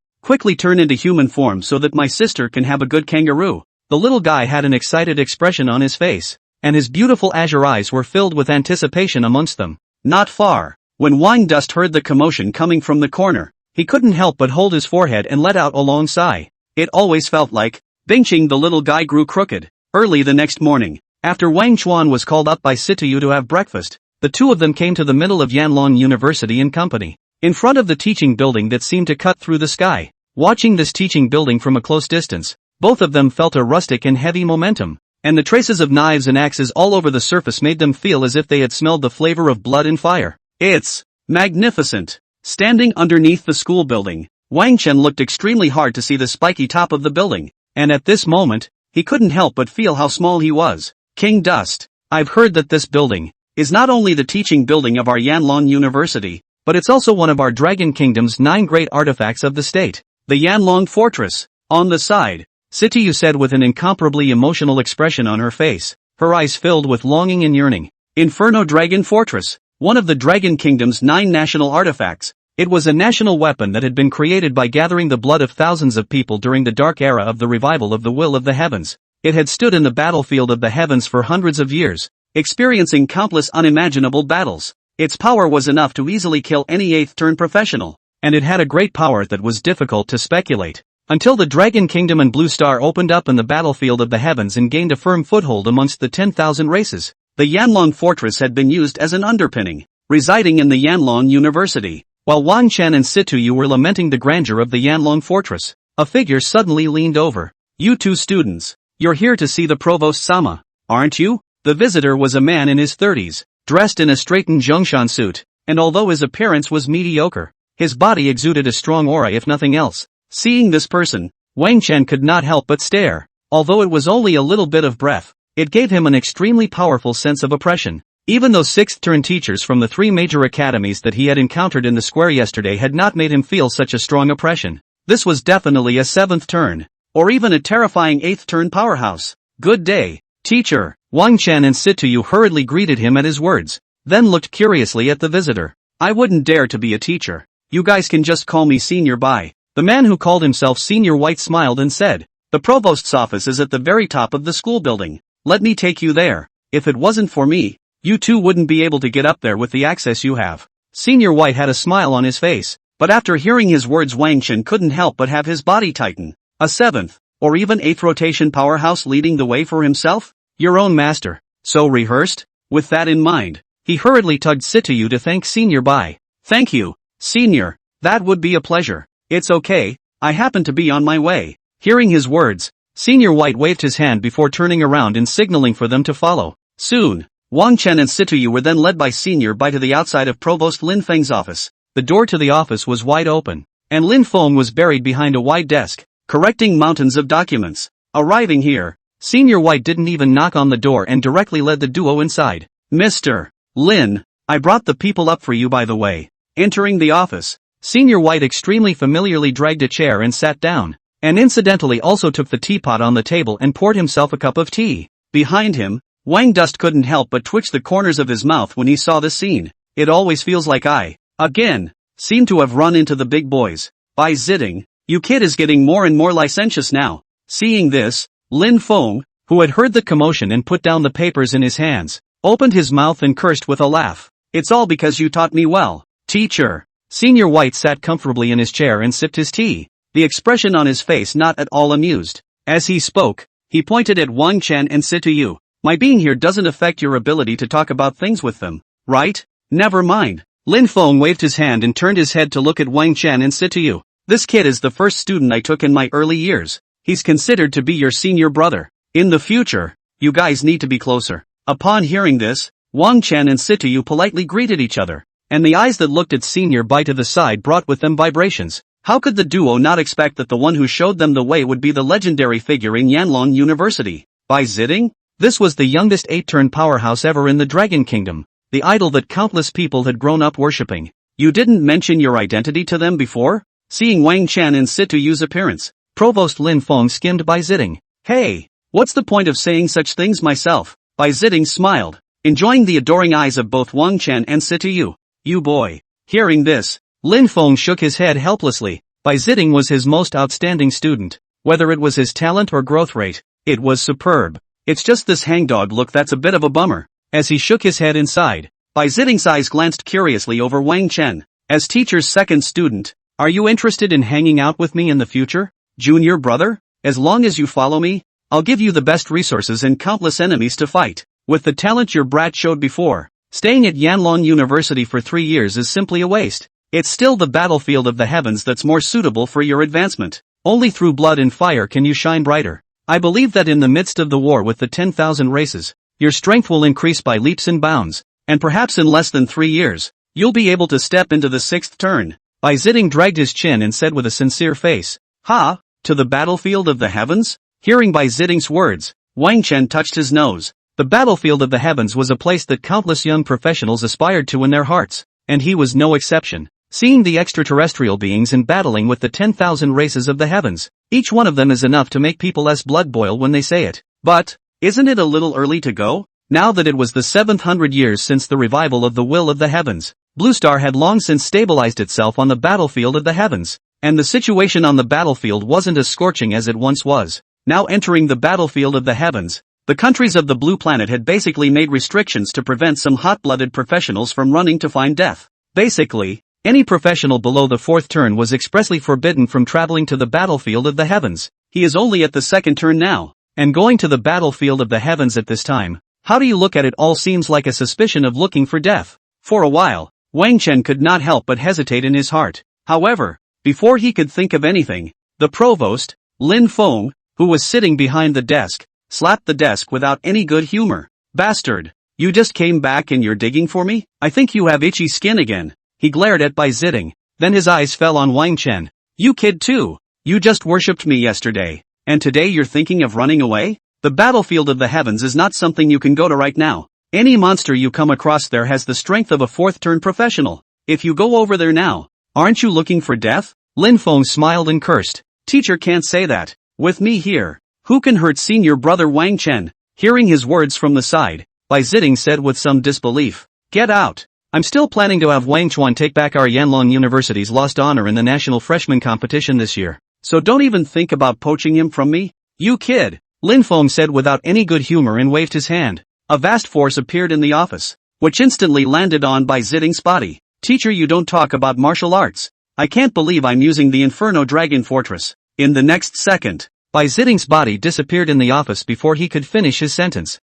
turn into human form so that my sister can have a good kangaroo. The little guy had an excited expression on his face, and his beautiful azure eyes were filled with anticipation amongst them. Not far, when Wang Dust heard the commotion coming from the corner, he couldn't help but hold his forehead and let out a long sigh. It always felt like, Bingqing the little guy grew crooked. Early the next morning, after Wang Chuan was called up by Situ Yu to have breakfast, the two of them came to the middle of Yanon University in company, in front of the teaching building that seemed to cut through the sky. Watching this teaching building from a close distance, both of them felt a rustic and heavy momentum, and the traces of knives and axes all over the surface made them feel as if they had smelled the flavor of blood and fire. It's magnificent. Standing underneath the school building, Wang Chen looked extremely hard to see the spiky top of the building, and at this moment, he couldn't help but feel how small he was. King Dust, I've heard that this building is not only the teaching building of our Yanlong University, but it's also one of our Dragon Kingdom's 9 great artifacts of the state. The Yanlong Fortress. On the side, Situ Yu said with an incomparably emotional expression on her face, her eyes filled with longing and yearning. Inferno Dragon Fortress, one of the Dragon Kingdom's 9 national artifacts. It was a national weapon that had been created by gathering the blood of thousands of people during the dark era of the revival of the will of the heavens. It had stood in the battlefield of the heavens for hundreds of years, experiencing countless unimaginable battles. Its power was enough to easily kill any 8th turn professional, and it had a great power that was difficult to speculate. Until the Dragon Kingdom and Blue Star opened up in the battlefield of the heavens and gained a firm foothold amongst the 10,000 races, the Yanlong Fortress had been used as an underpinning. Residing in the Yanlong University, while Wang Chen and Situ Yu were lamenting the grandeur of the Yanlong Fortress, a figure suddenly leaned over. You two students, you're here to see the Provost-sama, aren't you? The visitor was a man in his 30s, dressed in a straightened Zhongshan suit, and although his appearance was mediocre, his body exuded a strong aura if nothing else. Seeing this person, Wang Chen could not help but stare. Although it was only a little bit of breath, it gave him an extremely powerful sense of oppression. Even though 6th turn teachers from the 3 major academies that he had encountered in the square yesterday had not made him feel such a strong oppression, this was definitely a 7th turn, or even a terrifying 8th turn powerhouse. Good day, teacher. Wang Chen and Situ Yu hurriedly greeted him at his words, then looked curiously at the visitor. I wouldn't dare to be a teacher. You guys can just call me Senior Bai. The man who called himself Senior White smiled and said, the provost's office is at the very top of the school building. Let me take you there. If it wasn't for me, you two wouldn't be able to get up there with the access you have. Senior White had a smile on his face, but after hearing his words Wang Chen couldn't help but have his body tighten. A 7th, or even 8th rotation powerhouse leading the way for himself? Your own master. So rehearsed? With that in mind, he hurriedly tugged Situ Yu to thank Senior Bai. Thank you, Senior. That would be a pleasure. It's okay, I happen to be on my way. Hearing his words, Senior White waved his hand before turning around and signaling for them to follow. Soon, Wang Chen and Situ Yu were then led by Senior Bai to the outside of Provost Lin Feng's office. The door to the office was wide open, and Lin Feng was buried behind a wide desk, correcting mountains of documents. Arriving here, Senior White didn't even knock on the door and directly led the duo inside. Mr. Lin, I brought the people up for you by the way. Entering the office, Senior White extremely familiarly dragged a chair and sat down, and incidentally also took the teapot on the table and poured himself a cup of tea. Behind him, Wang Dust couldn't help but twitch the corners of his mouth when he saw the scene. It always feels like I, again, seem to have run into the big boys. By zitting, you kid is getting more and more licentious now. Seeing this, Lin Feng, who had heard the commotion and put down the papers in his hands, opened his mouth and cursed with a laugh. It's all because you taught me well, teacher. Senior White sat comfortably in his chair and sipped his tea, the expression on his face not at all amused. As he spoke, he pointed at Wang Chen and Situ Yu. My being here doesn't affect your ability to talk about things with them, right? Never mind. Lin Feng waved his hand and turned his head to look at Wang Chen and Situ Yu. This kid is the first student I took in my early years. He's considered to be your senior brother. In the future, you guys need to be closer. Upon hearing this, Wang Chen and Situ Yu politely greeted each other, and the eyes that looked at Senior Bai to the side brought with them vibrations. How could the duo not expect that the one who showed them the way would be the legendary figure in Yanlong University? By zitting? This was the youngest 8-turn powerhouse ever in the Dragon Kingdom, the idol that countless people had grown up worshipping. You didn't mention your identity to them before? Seeing Wang Chen and Situ Yu's appearance, Provost Lin Feng skimmed by zitting. Hey, what's the point of saying such things myself? By zitting smiled, enjoying the adoring eyes of both Wang Chen and Situ Yu. You boy. Hearing this, Lin Feng shook his head helplessly. Bai Zitting was his most outstanding student. Whether it was his talent or growth rate, it was superb. It's just this hangdog look that's a bit of a bummer. As he shook his head inside, Bai Zitting's eyes glanced curiously over Wang Chen. As teacher's second student, Are you interested in hanging out with me in the future, junior brother? As long as you follow me, I'll give you the best resources and countless enemies to fight. With the talent your brat showed before, staying at Yanon University for 3 years is simply a waste. It's still the battlefield of the heavens that's more suitable for your advancement. Only through blood and fire can you shine brighter. I believe that in the midst of the war with the 10,000 races, your strength will increase by leaps and bounds, and perhaps in less than 3 years, you'll be able to step into the 6th turn. Bai Ziding dragged his chin and said with a sincere face, "Ha, to the battlefield of the heavens?" Hearing Bai Ziding's words, Wang Chen touched his nose. The battlefield of the heavens was a place that countless young professionals aspired to in their hearts, and he was no exception. Seeing the extraterrestrial beings and battling with the 10,000 races of the heavens, each one of them is enough to make people's blood boil when they say it. But, isn't it a little early to go? Now that it was the 700 years since the revival of the will of the heavens, Blue Star had long since stabilized itself on the battlefield of the heavens, and the situation on the battlefield wasn't as scorching as it once was. Now entering the battlefield of the heavens, the countries of the blue planet had basically made restrictions to prevent some hot-blooded professionals from running to find death. Basically, any professional below the 4th turn was expressly forbidden from traveling to the battlefield of the heavens. He is only at the 2nd turn now, and going to the battlefield of the heavens at this time. How do you look at it all seems like a suspicion of looking for death. For a while, Wang Chen could not help but hesitate in his heart. However, before he could think of anything, the provost, Lin Feng, who was sitting behind the desk, slapped the desk without any good humor. "Bastard, you just came back and you're digging for me? I think you have itchy skin again." He glared at Bai Ziding, then his eyes fell on Wang Chen. "You kid too. You just worshipped me yesterday, and today you're thinking of running away? The battlefield of the heavens is not something you can go to right now. Any monster you come across there has the strength of a 4th turn professional. If you go over there now, aren't you looking for death?" Lin Feng smiled and cursed. "Teacher can't say that. With me here, who can hurt senior brother Wang Chen?" Hearing his words from the side, Bai Ziding said with some disbelief, "Get out. I'm still planning to have Wang Chuan take back our Yanlong University's lost honor in the national freshman competition this year. So don't even think about poaching him from me, you kid," Lin Feng said without any good humor and waved his hand. A vast force appeared in the office, which instantly landed on Bai Ziding's body. "Teacher, you don't talk about martial arts. I can't believe I'm using the Inferno Dragon Fortress." In the next second, Bai Ziding's body disappeared in the office before he could finish his sentence.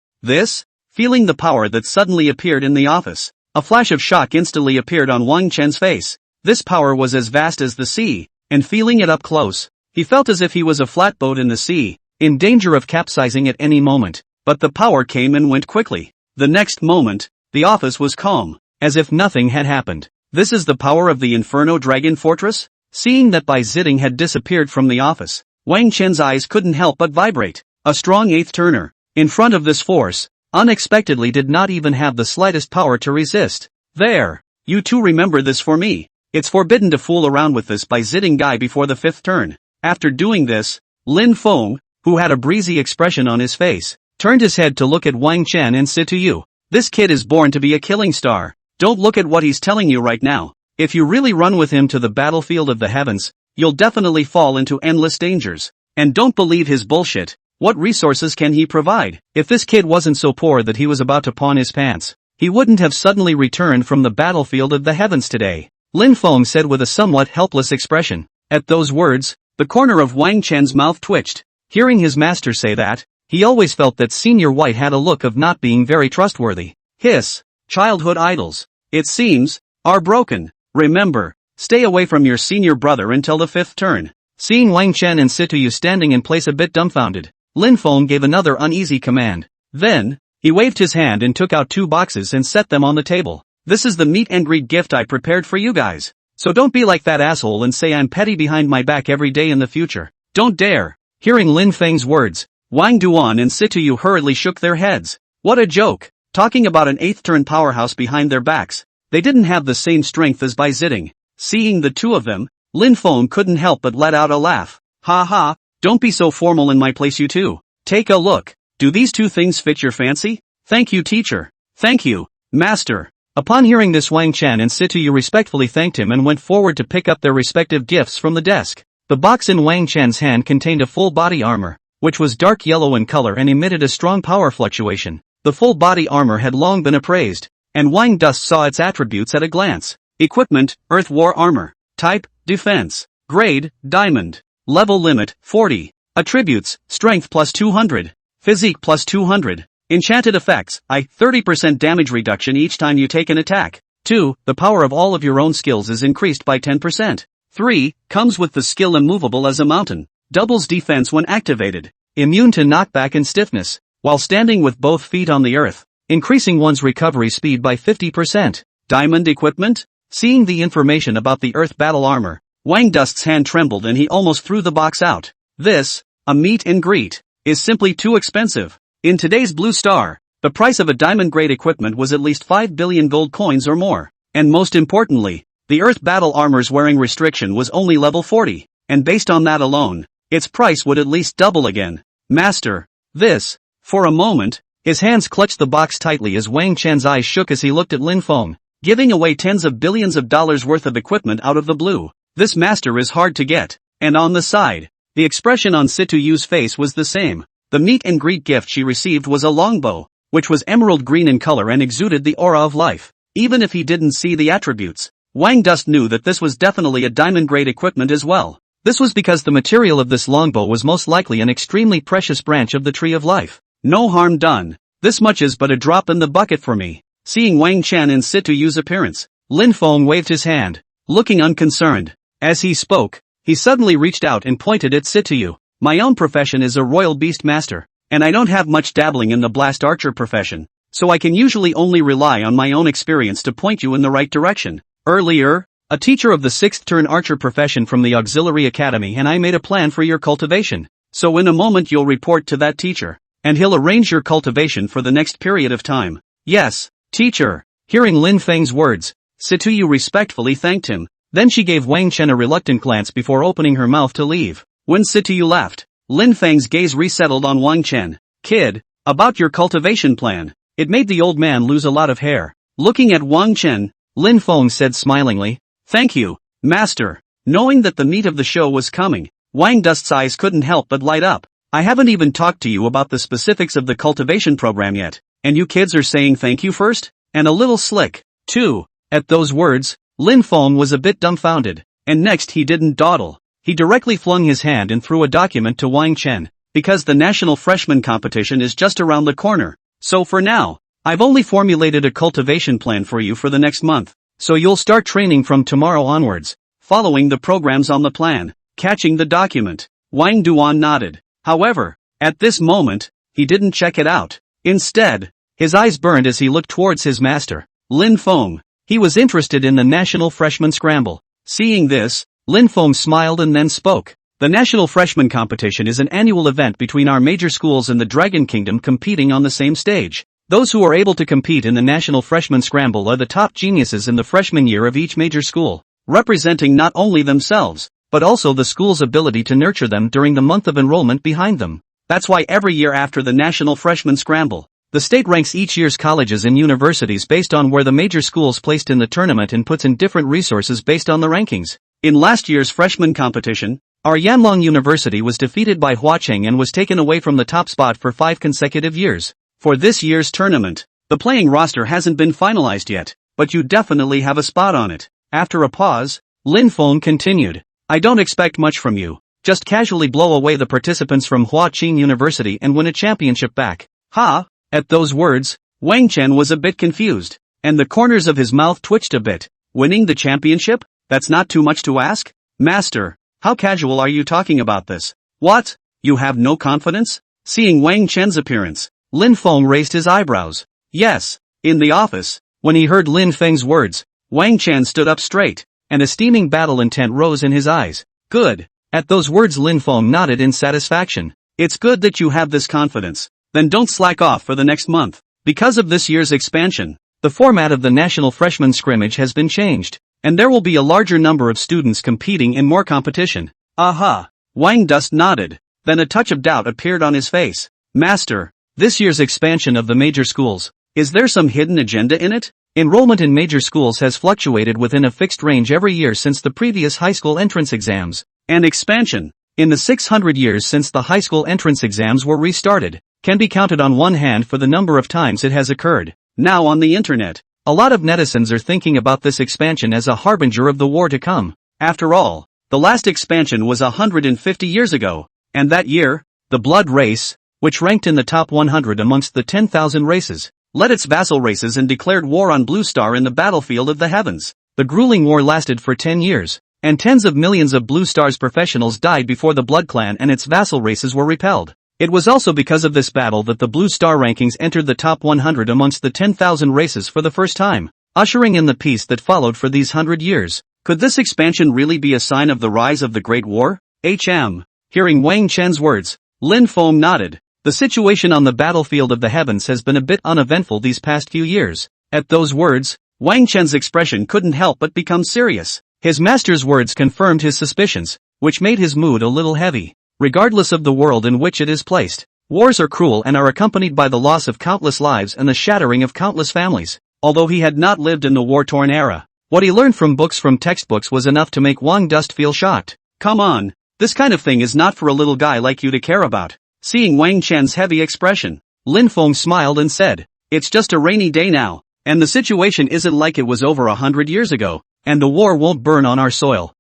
Feeling the power that suddenly appeared in the office, a flash of shock instantly appeared on Wang Chen's face. This power was as vast as the sea, and feeling it up close, he felt as if he was a flatboat in the sea, in danger of capsizing at any moment. But the power came and went quickly. The next moment, the office was calm, as if nothing had happened. This is the power of the Inferno Dragon Fortress? Seeing that Bai Ziding had disappeared from the office, Wang Chen's eyes couldn't help but vibrate. A strong 8th turner, in front of this force, unexpectedly did not even have the slightest power to resist. "There, you two remember this for me. It's forbidden to fool around with this Bai Ziding guy before the 5th turn." After doing this, Lin Feng, who had a breezy expression on his face, turned his head to look at Wang Chen and Situ Yu. "This kid is born to be a killing star. Don't look at what he's telling you right now. If you really run with him to the battlefield of the heavens, you'll definitely fall into endless dangers. And don't believe his bullshit. What resources can he provide? If this kid wasn't so poor that he was about to pawn his pants, he wouldn't have suddenly returned from the battlefield of the heavens today," Lin Feng said with a somewhat helpless expression. At those words, the corner of Wang Chen's mouth twitched. Hearing his master say that, he always felt that Senior White had a look of not being very trustworthy. His childhood idols, it seems, are broken. Remember, stay away from your senior brother until the 5th turn. Seeing Wang Chen and Situ Yu standing in place a bit dumbfounded, Lin Feng gave another uneasy command. Then, he waved his hand and took out 2 boxes and set them on the table. "This is the meet and greet gift I prepared for you guys. So don't be like that asshole and say I'm petty behind my back every day in the future. Don't dare." Hearing Lin Feng's words, Wang Duan and Situ Yu hurriedly shook their heads. What a joke! Talking about an 8th turn powerhouse behind their backs. They didn't have the same strength as Bai Ziding. Seeing the two of them, Lin Feng couldn't help but let out a laugh. "Ha ha, don't be so formal in my place you two. Take a look. Do these 2 things fit your fancy?" "Thank you, teacher." "Thank you, master." Upon hearing this, Wang Chen and Situ Yu respectfully thanked him and went forward to pick up their respective gifts from the desk. The box in Wang Chen's hand contained a full body armor, which was dark yellow in color and emitted a strong power fluctuation. The full body armor had long been appraised, and Wang Dust saw its attributes at a glance. Equipment, Earth War Armor. Type, Defense. Grade, Diamond. Level limit, 40. Attributes, Strength plus 200. Physique plus 200. Enchanted effects, 30% damage reduction each time you take an attack. 2. The power of all of your own skills is increased by 10%. 3. Comes with the skill immovable as a mountain. Doubles defense when activated. Immune to knockback and stiffness, while standing with both feet on the earth, increasing one's recovery speed by 50%. Diamond equipment? Seeing the information about the earth battle armor, Wang Dust's hand trembled and he almost threw the box out. This, a meet and greet, is simply too expensive. In today's Blue Star, the price of a diamond-grade equipment was at least 5 billion gold coins or more. And most importantly, the earth battle armor's wearing restriction was only level 40, and based on that alone, its price would at least double again. Master, this. For a moment, his hands clutched the box tightly as Wang Chen's eyes shook as he looked at Lin Feng, giving away tens of billions of dollars worth of equipment out of the blue. This master is hard to get. And on the side, the expression on Situ Yu's face was the same. The meet and greet gift she received was a longbow, which was emerald green in color and exuded the aura of life. Even if he didn't see the attributes, Wang Dust knew that this was definitely a diamond-grade equipment as well. This was because the material of this longbow was most likely an extremely precious branch of the Tree of Life. No harm done. This much is but a drop in the bucket for me. Seeing Wang Chen in Situ Yu's appearance, Lin Feng waved his hand, looking unconcerned. As he spoke, he suddenly reached out and pointed at Situ Yu. My own profession is a royal beast master, and I don't have much dabbling in the blast archer profession, so I can usually only rely on my own experience to point you in the right direction. Earlier, a teacher of the 6th turn archer profession from the auxiliary academy and I made a plan for your cultivation. So in a moment you'll report to that teacher, and he'll arrange your cultivation for the next period of time. Yes, teacher. Hearing Lin Feng's words, Situ Yu respectfully thanked him. Then she gave Wang Chen a reluctant glance before opening her mouth to leave. When Situ Yu left, Lin Feng's gaze resettled on Wang Chen. Kid, about your cultivation plan. It made the old man lose a lot of hair. Looking at Wang Chen, Lin Feng said smilingly, thank you, master. Knowing that the meat of the show was coming, Wang Dust's eyes couldn't help but light up. I haven't even talked to you about the specifics of the cultivation program yet, and you kids are saying thank you first? And a little slick, too. At those words, Lin Feng was a bit dumbfounded, and next he didn't dawdle. He directly flung his hand and threw a document to Wang Chen, because the national freshman competition is just around the corner. So for now, I've only formulated a cultivation plan for you for the next month, so you'll start training from tomorrow onwards, following the programs on the plan. Catching the document, Wang Duan nodded. However, at this moment, he didn't check it out. Instead, his eyes burned as he looked towards his master, Lin Feng. He was interested in the National Freshman Scramble. Seeing this, Lin Feng smiled and then spoke. The National Freshman Competition is an annual event between our major schools and the Dragon Kingdom competing on the same stage. Those who are able to compete in the National Freshman Scramble are the top geniuses in the freshman year of each major school, representing not only themselves, but also the school's ability to nurture them during the month of enrollment behind them. That's why every year after the National Freshman Scramble, the state ranks each year's colleges and universities based on where the major schools placed in the tournament and puts in different resources based on the rankings. In last year's freshman competition, our Yanlong University was defeated by Qing and was taken away from the top spot for 5 consecutive years. For this year's tournament, the playing roster hasn't been finalized yet, but you definitely have a spot on it. After a pause, Lin Feng continued. I don't expect much from you. Just casually blow away the participants from Qing University and win a championship back. Ha! At those words, Wang Chen was a bit confused, and the corners of his mouth twitched a bit. Winning the championship? That's not too much to ask? Master, how casual are you talking about this? What? You have no confidence? Seeing Wang Chen's appearance, Lin Feng raised his eyebrows. Yes. In the office, when he heard Lin Feng's words, Wang Chen stood up straight, and a steaming battle intent rose in his eyes. Good. At those words Lin Feng nodded in satisfaction. It's good that you have this confidence. Then don't slack off for the next month. Because of this year's expansion, the format of the National Freshman Scrimmage has been changed, and there will be a larger number of students competing in more competition. Aha! Wang Dust nodded. Then a touch of doubt appeared on his face. Master, this year's expansion of the major schools, is there some hidden agenda in it? Enrollment in major schools has fluctuated within a fixed range every year since the previous high school entrance exams. And expansion, in the 600 years since the high school entrance exams were restarted, can be counted on one hand for the number of times it has occurred. Now on the internet, a lot of netizens are thinking about this expansion as a harbinger of the war to come. After all, the last expansion was 150 years ago, and that year, the Blood Race, which ranked in the top 100 amongst the 10,000 races, led its vassal races and declared war on Blue Star in the battlefield of the heavens. The grueling war lasted for 10 years, and tens of millions of Blue Star's professionals died before the Blood Clan and its vassal races were repelled. It was also because of this battle that the Blue Star rankings entered the top 100 amongst the 10,000 races for the first time, ushering in the peace that followed for these 100 years. Could this expansion really be a sign of the rise of the Great War? Hearing Wang Chen's words, Lin Feng nodded. The situation on the battlefield of the heavens has been a bit uneventful these past few years. At those words, Wang Chen's expression couldn't help but become serious. His master's words confirmed his suspicions, which made his mood a little heavy. Regardless of the world in which it is placed, wars are cruel and are accompanied by the loss of countless lives and the shattering of countless families. Although he had not lived in the war-torn era, what he learned from textbooks was enough to make Wang Dust feel shocked. Come on, this kind of thing is not for a little guy like you to care about. Seeing Wang Chen's heavy expression, Lin Feng smiled and said, "It's just a rainy day now, and the situation isn't like it was over 100 years ago, and the war won't burn on our soil."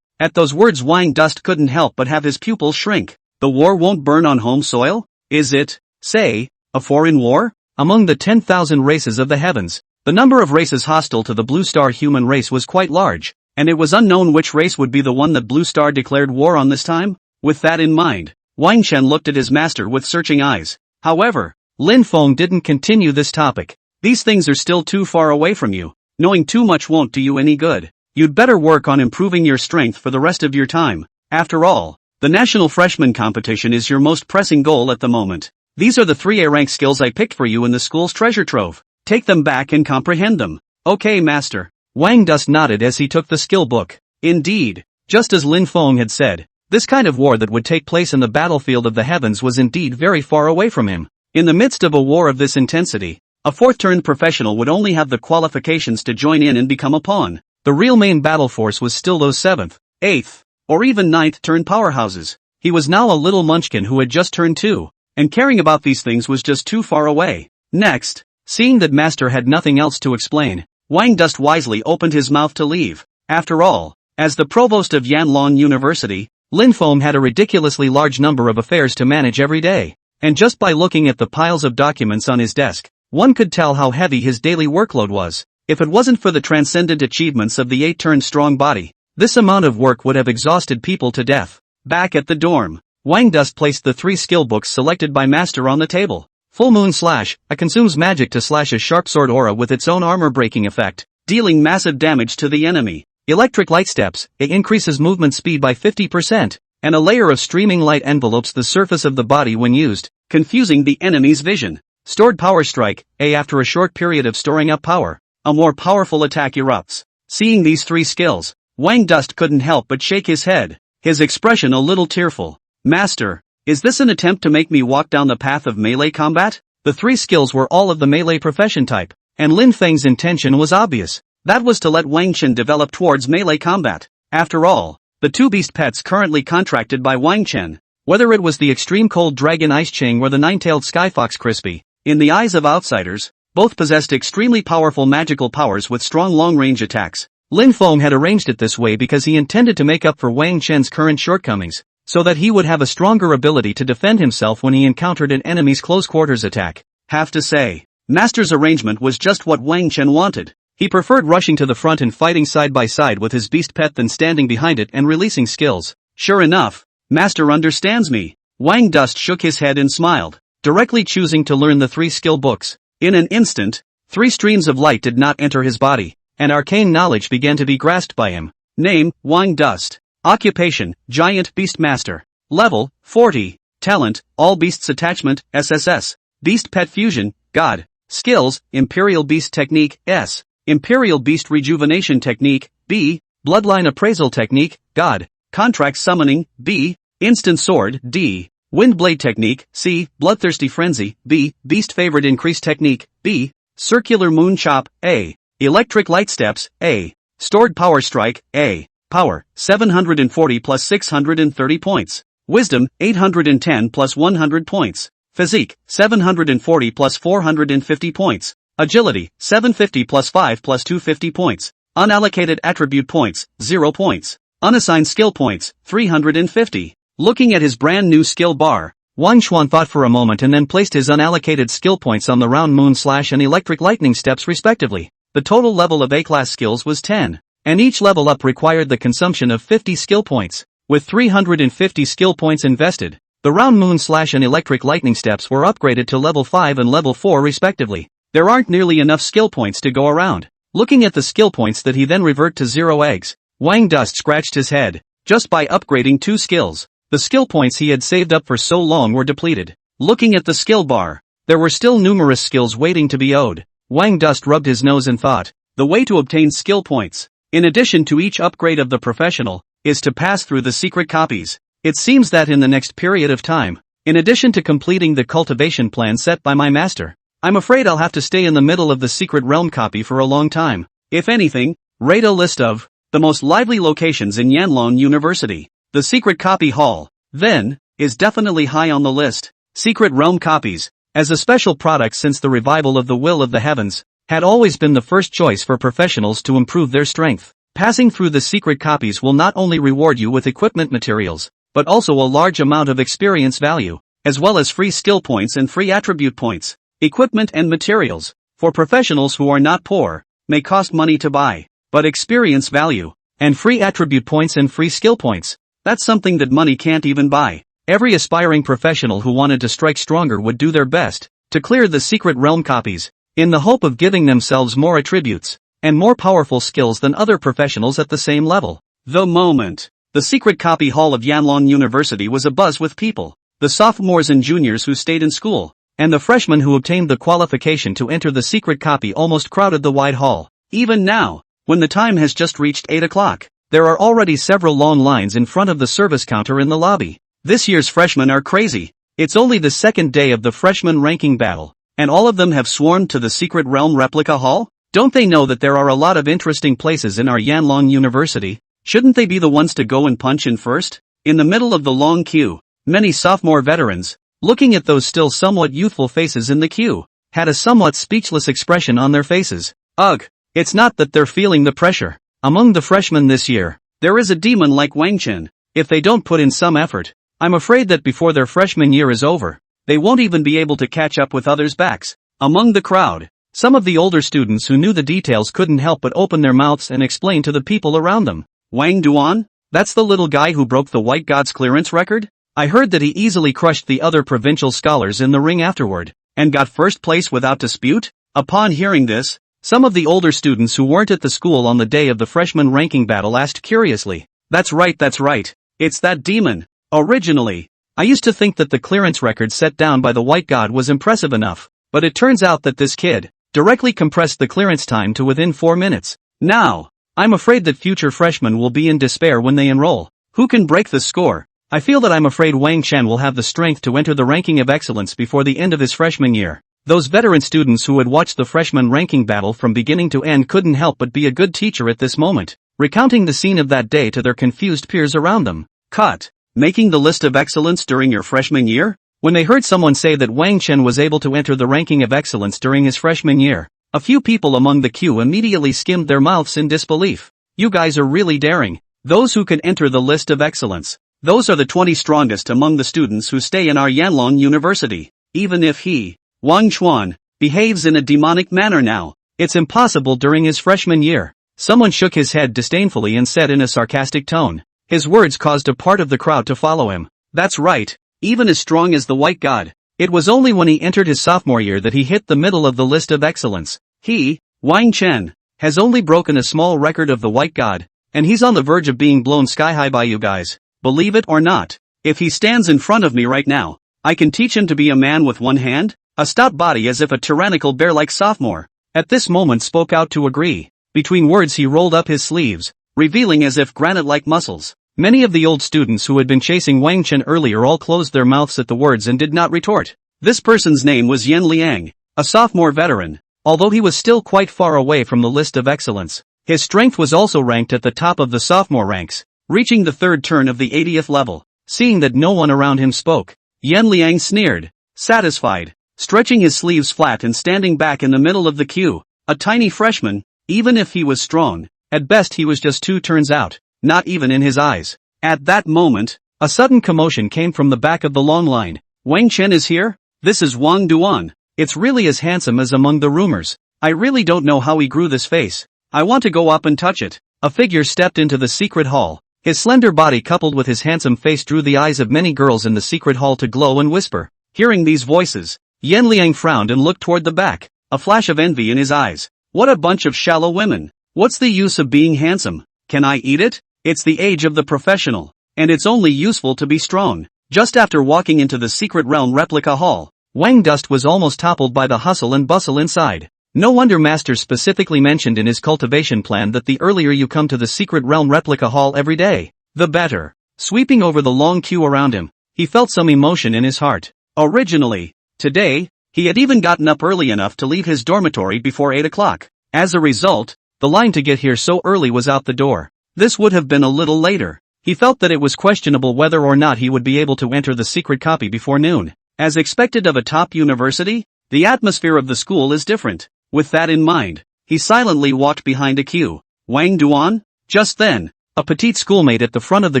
At those words Wang Dust couldn't help but have his pupils shrink. The war won't burn on home soil? Is it, say, a foreign war? Among the 10,000 races of the heavens, the number of races hostile to the Blue Star human race was quite large, and it was unknown which race would be the one that Blue Star declared war on this time. With that in mind, Wang Chen looked at his master with searching eyes. However, Lin Feng didn't continue this topic. These things are still too far away from you. Knowing too much won't do you any good. You'd better work on improving your strength for the rest of your time. After all, the national freshman competition is your most pressing goal at the moment. These are the 3A rank skills I picked for you in the school's treasure trove. Take them back and comprehend them. Okay, master. Wang Dust nodded as he took the skill book. Indeed, just as Lin Feng had said, this kind of war that would take place in the battlefield of the heavens was indeed very far away from him. In the midst of a war of this intensity, a fourth-turned professional would only have the qualifications to join in and become a pawn. The real main battle force was still those 7th, 8th, or even 9th-turned powerhouses. He was now a little munchkin who had just turned 2, and caring about these things was just too far away. Next, seeing that master had nothing else to explain, Wang Dust wisely opened his mouth to leave. After all, as the provost of Yanon University, Lin Feng had a ridiculously large number of affairs to manage every day, and just by looking at the piles of documents on his desk, one could tell how heavy his daily workload was. If it wasn't for the transcendent achievements of the 8-turned strong body, this amount of work would have exhausted people to death. Back at the dorm, Wang Dust placed the 3 skill books selected by master on the table. Full Moon Slash, consumes magic to slash a sharp sword aura with its own armor-breaking effect, dealing massive damage to the enemy. Electric Light Steps, it increases movement speed by 50%, and a layer of streaming light envelopes the surface of the body when used, confusing the enemy's vision. Stored Power Strike, after a short period of storing up power, a more powerful attack erupts. Seeing these 3 skills, Wang Dust couldn't help but shake his head, his expression a little tearful. Master, is this an attempt to make me walk down the path of melee combat? The 3 skills were all of the melee profession type, and Lin Feng's intention was obvious. That was to let Wang Chen develop towards melee combat. After all, the 2 beast pets currently contracted by Wang Chen, whether it was the extreme cold dragon Ice Qing or the 9-tailed Skyfox Crispy, in the eyes of outsiders, both possessed extremely powerful magical powers with strong long-range attacks. Lin Feng had arranged it this way because he intended to make up for Wang Chen's current shortcomings, so that he would have a stronger ability to defend himself when he encountered an enemy's close-quarters attack. Have to say, master's arrangement was just what Wang Chen wanted. He preferred rushing to the front and fighting side by side with his beast pet than standing behind it and releasing skills. Sure enough, master understands me. Wang Dust shook his head and smiled, directly choosing to learn the 3 skill books. In an instant, 3 streams of light did not enter his body, and arcane knowledge began to be grasped by him. Name, Wang Dust. Occupation, Giant Beast Master. Level, 40. Talent, All Beasts Attachment, SSS. Beast Pet Fusion, God. Skills, Imperial Beast Technique, S. Imperial Beast Rejuvenation Technique, B. Bloodline Appraisal Technique, God. Contract Summoning, B. Instant Sword, D. Windblade Technique, C. Bloodthirsty Frenzy, B. Beast Favored Increase Technique, B. Circular Moon Chop, A. Electric Light Steps, A. Stored Power Strike, A. Power, 740 plus 630 points. Wisdom, 810 plus 100 points. Physique, 740 plus 450 points. Agility, 750 plus 5 plus 250 points. Unallocated attribute points, 0 points. Unassigned skill points, 350. Looking at his brand new skill bar, Wang Xuan thought for a moment and then placed his unallocated skill points on the round moon slash and electric lightning steps respectively. The total level of A-class skills was 10, and each level up required the consumption of 50 skill points. With 350 skill points invested, the round moon slash and electric lightning steps were upgraded to level 5 and level 4 respectively. There aren't nearly enough skill points to go around. Looking at the skill points that he then revert to 0 eggs, Wang Dust scratched his head. Just by upgrading 2 skills, the skill points he had saved up for so long were depleted. Looking at the skill bar, there were still numerous skills waiting to be owed. Wang Dust rubbed his nose and thought, the way to obtain skill points, in addition to each upgrade of the professional, is to pass through the secret copies. It seems that in the next period of time, in addition to completing the cultivation plan set by my master, I'm afraid I'll have to stay in the middle of the secret realm copy for a long time. If anything, rate a list of the most lively locations in Yanon University. The secret copy hall, then, is definitely high on the list. Secret realm copies, as a special product since the revival of the Will of the Heavens, had always been the first choice for professionals to improve their strength. Passing through the secret copies will not only reward you with equipment materials, but also a large amount of experience value, as well as free skill points and free attribute points. Equipment and materials, for professionals who are not poor, may cost money to buy, but experience value, and free attribute points and free skill points, that's something that money can't even buy. Every aspiring professional who wanted to strike stronger would do their best to clear the secret realm copies, in the hope of giving themselves more attributes and more powerful skills than other professionals at the same level. The moment the secret copy hall of Yanon University was abuzz with people, the sophomores and juniors who stayed in school, and the freshmen who obtained the qualification to enter the secret copy almost crowded the wide hall. Even now, when the time has just reached 8 o'clock, there are already several long lines in front of the service counter in the lobby. This year's freshmen are crazy. It's only the second day of the freshman ranking battle, and all of them have swarmed to the secret realm replica hall? Don't they know that there are a lot of interesting places in our Yanon University? Shouldn't they be the ones to go and punch in first? In the middle of the long queue, many sophomore veterans, looking at those still somewhat youthful faces in the queue, had a somewhat speechless expression on their faces. Ugh, it's not that they're feeling the pressure. Among the freshmen this year, there is a demon like Wang Chen. If they don't put in some effort, I'm afraid that before their freshman year is over, they won't even be able to catch up with others' backs. Among the crowd, some of the older students who knew the details couldn't help but open their mouths and explain to the people around them. Wang Duan? That's the little guy who broke the White God's clearance record? I heard that he easily crushed the other provincial scholars in the ring afterward, and got first place without dispute? Upon hearing this, some of the older students who weren't at the school on the day of the freshman ranking battle asked curiously, that's right, it's that demon. Originally, I used to think that the clearance record set down by the White God was impressive enough, but it turns out that this kid directly compressed the clearance time to within 4 minutes. Now, I'm afraid that future freshmen will be in despair when they enroll. Who can break the score? I feel that I'm afraid Wang Chen will have the strength to enter the ranking of excellence before the end of his freshman year. Those veteran students who had watched the freshman ranking battle from beginning to end couldn't help but be a good teacher at this moment, recounting the scene of that day to their confused peers around them. Cut. Making the list of excellence during your freshman year? When they heard someone say that Wang Chen was able to enter the ranking of excellence during his freshman year, a few people among the queue immediately skimmed their mouths in disbelief. You guys are really daring. Those who can enter the list of excellence. Those are the 20 strongest among the students who stay in our Yanon University. Even if he, Wang Chuan, behaves in a demonic manner now, it's impossible during his freshman year. Someone shook his head disdainfully and said in a sarcastic tone. His words caused a part of the crowd to follow him. That's right, even as strong as the White God. It was only when he entered his sophomore year that he hit the middle of the list of excellence. He, Wang Chen, has only broken a small record of the White God, and he's on the verge of being blown sky high by you guys. Believe it or not, if he stands in front of me right now, I can teach him to be a man with one hand, a stout body as if a tyrannical bear-like sophomore. At this moment spoke out to agree. Between words he rolled up his sleeves, revealing as if granite-like muscles. Many of the old students who had been chasing Wang Chen earlier all closed their mouths at the words and did not retort. This person's name was Yan Liang, a sophomore veteran. Although he was still quite far away from the list of excellence, his strength was also ranked at the top of the sophomore ranks, reaching the third turn of the 80th level. Seeing that no one around him spoke, Yan Liang sneered, satisfied, stretching his sleeves flat and standing back in the middle of the queue. A tiny freshman, even if he was strong, At best he was just 2 turns out, not even in his eyes. At that moment, a sudden commotion came from the back of the long line. Wang Chen is here? This is Wang Duan. It's really as handsome as among the rumors. I really don't know how he grew this face. I want to go up and touch it. A figure stepped into the secret hall. His slender body coupled with his handsome face drew the eyes of many girls in the secret hall to glow and whisper. Hearing these voices, Yan Liang frowned and looked toward the back, a flash of envy in his eyes. What a bunch of shallow women. What's the use of being handsome? Can I eat it? It's the age of the professional, and it's only useful to be strong. Just after walking into the secret realm replica hall, Wang Dust was almost toppled by the hustle and bustle inside. No wonder Master specifically mentioned in his cultivation plan that the earlier you come to the secret realm replica hall every day, the better. Sweeping over the long queue around him, he felt some emotion in his heart. Originally, today, he had even gotten up early enough to leave his dormitory before 8 o'clock. As a result, the line to get here so early was out the door. This would have been a little later. He felt that it was questionable whether or not he would be able to enter the secret copy before noon. As expected of a top university, the atmosphere of the school is different. With that in mind, he silently walked behind a queue. Wang Duan? Just then, a petite schoolmate at the front of the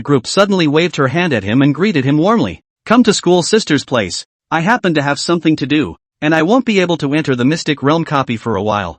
group suddenly waved her hand at him and greeted him warmly. Come to school sister's place. I happen to have something to do, and I won't be able to enter the Mystic Realm copy for a while.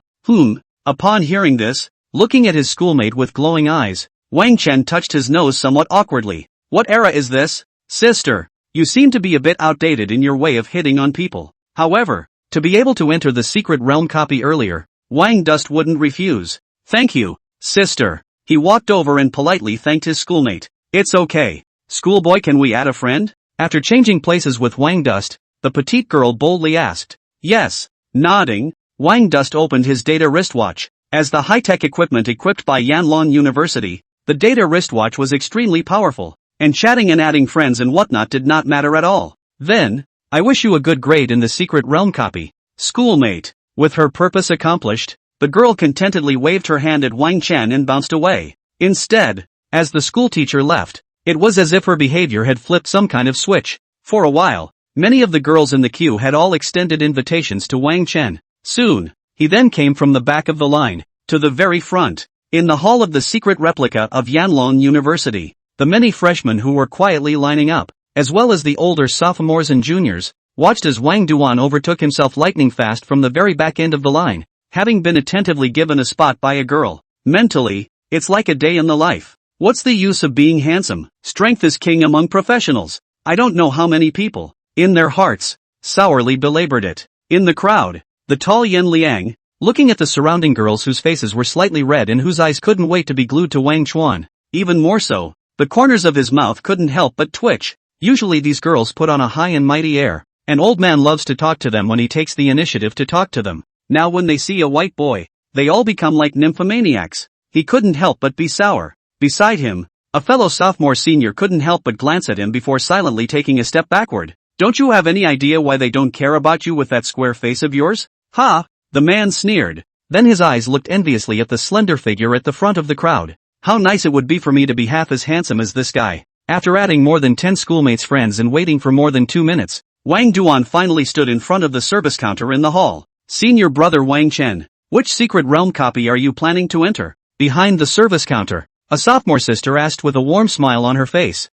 Upon hearing this, looking at his schoolmate with glowing eyes, Wang Chen touched his nose somewhat awkwardly. What era is this? Sister, you seem to be a bit outdated in your way of hitting on people. However, to be able to enter the secret realm copy earlier, Wang Dust wouldn't refuse. Thank you, sister. He walked over and politely thanked his schoolmate. It's okay. Schoolboy, can we add a friend? After changing places with Wang Dust, the petite girl boldly asked. Yes. Nodding, Wang Dust opened his data wristwatch. As the high-tech equipment equipped by Yanlong University, the data wristwatch was extremely powerful, and chatting and adding friends and whatnot did not matter at all. Then, I wish you a good grade in the secret realm copy. Schoolmate. With her purpose accomplished, the girl contentedly waved her hand at Wang Chen and bounced away. Instead, as the schoolteacher left, it was as if her behavior had flipped some kind of switch. For a while, many of the girls in the queue had all extended invitations to Wang Chen. Soon, he then came from the back of the line, to the very front. In the hall of the secret replica of Yanlong University, the many freshmen who were quietly lining up, as well as the older sophomores and juniors, watched as Wang Duan overtook himself lightning fast from the very back end of the line, having been attentively given a spot by a girl. Mentally, it's like a day in the life. What's the use of being handsome? Strength is king among professionals. I don't know how many people, in their hearts, sourly belabored it. In the crowd, the tall Yan Liang, looking at the surrounding girls whose faces were slightly red and whose eyes couldn't wait to be glued to Wang Chuan, even more so, the corners of his mouth couldn't help but twitch. Usually these girls put on a high and mighty air. An old man loves to talk to them when he takes the initiative to talk to them. Now when they see a white boy, they all become like nymphomaniacs. He couldn't help but be sour. Beside him, a fellow sophomore senior couldn't help but glance at him before silently taking a step backward. Don't you have any idea why they don't care about you with that square face of yours? Ha! The man sneered. Then his eyes looked enviously at the slender figure at the front of the crowd. How nice it would be for me to be half as handsome as this guy. After adding more than 10 schoolmates' friends and waiting for more than 2 minutes, Wang Duan finally stood in front of the service counter in the hall. Senior brother Wang Chen, which secret realm copy are you planning to enter? Behind the service counter, a sophomore sister asked with a warm smile on her face.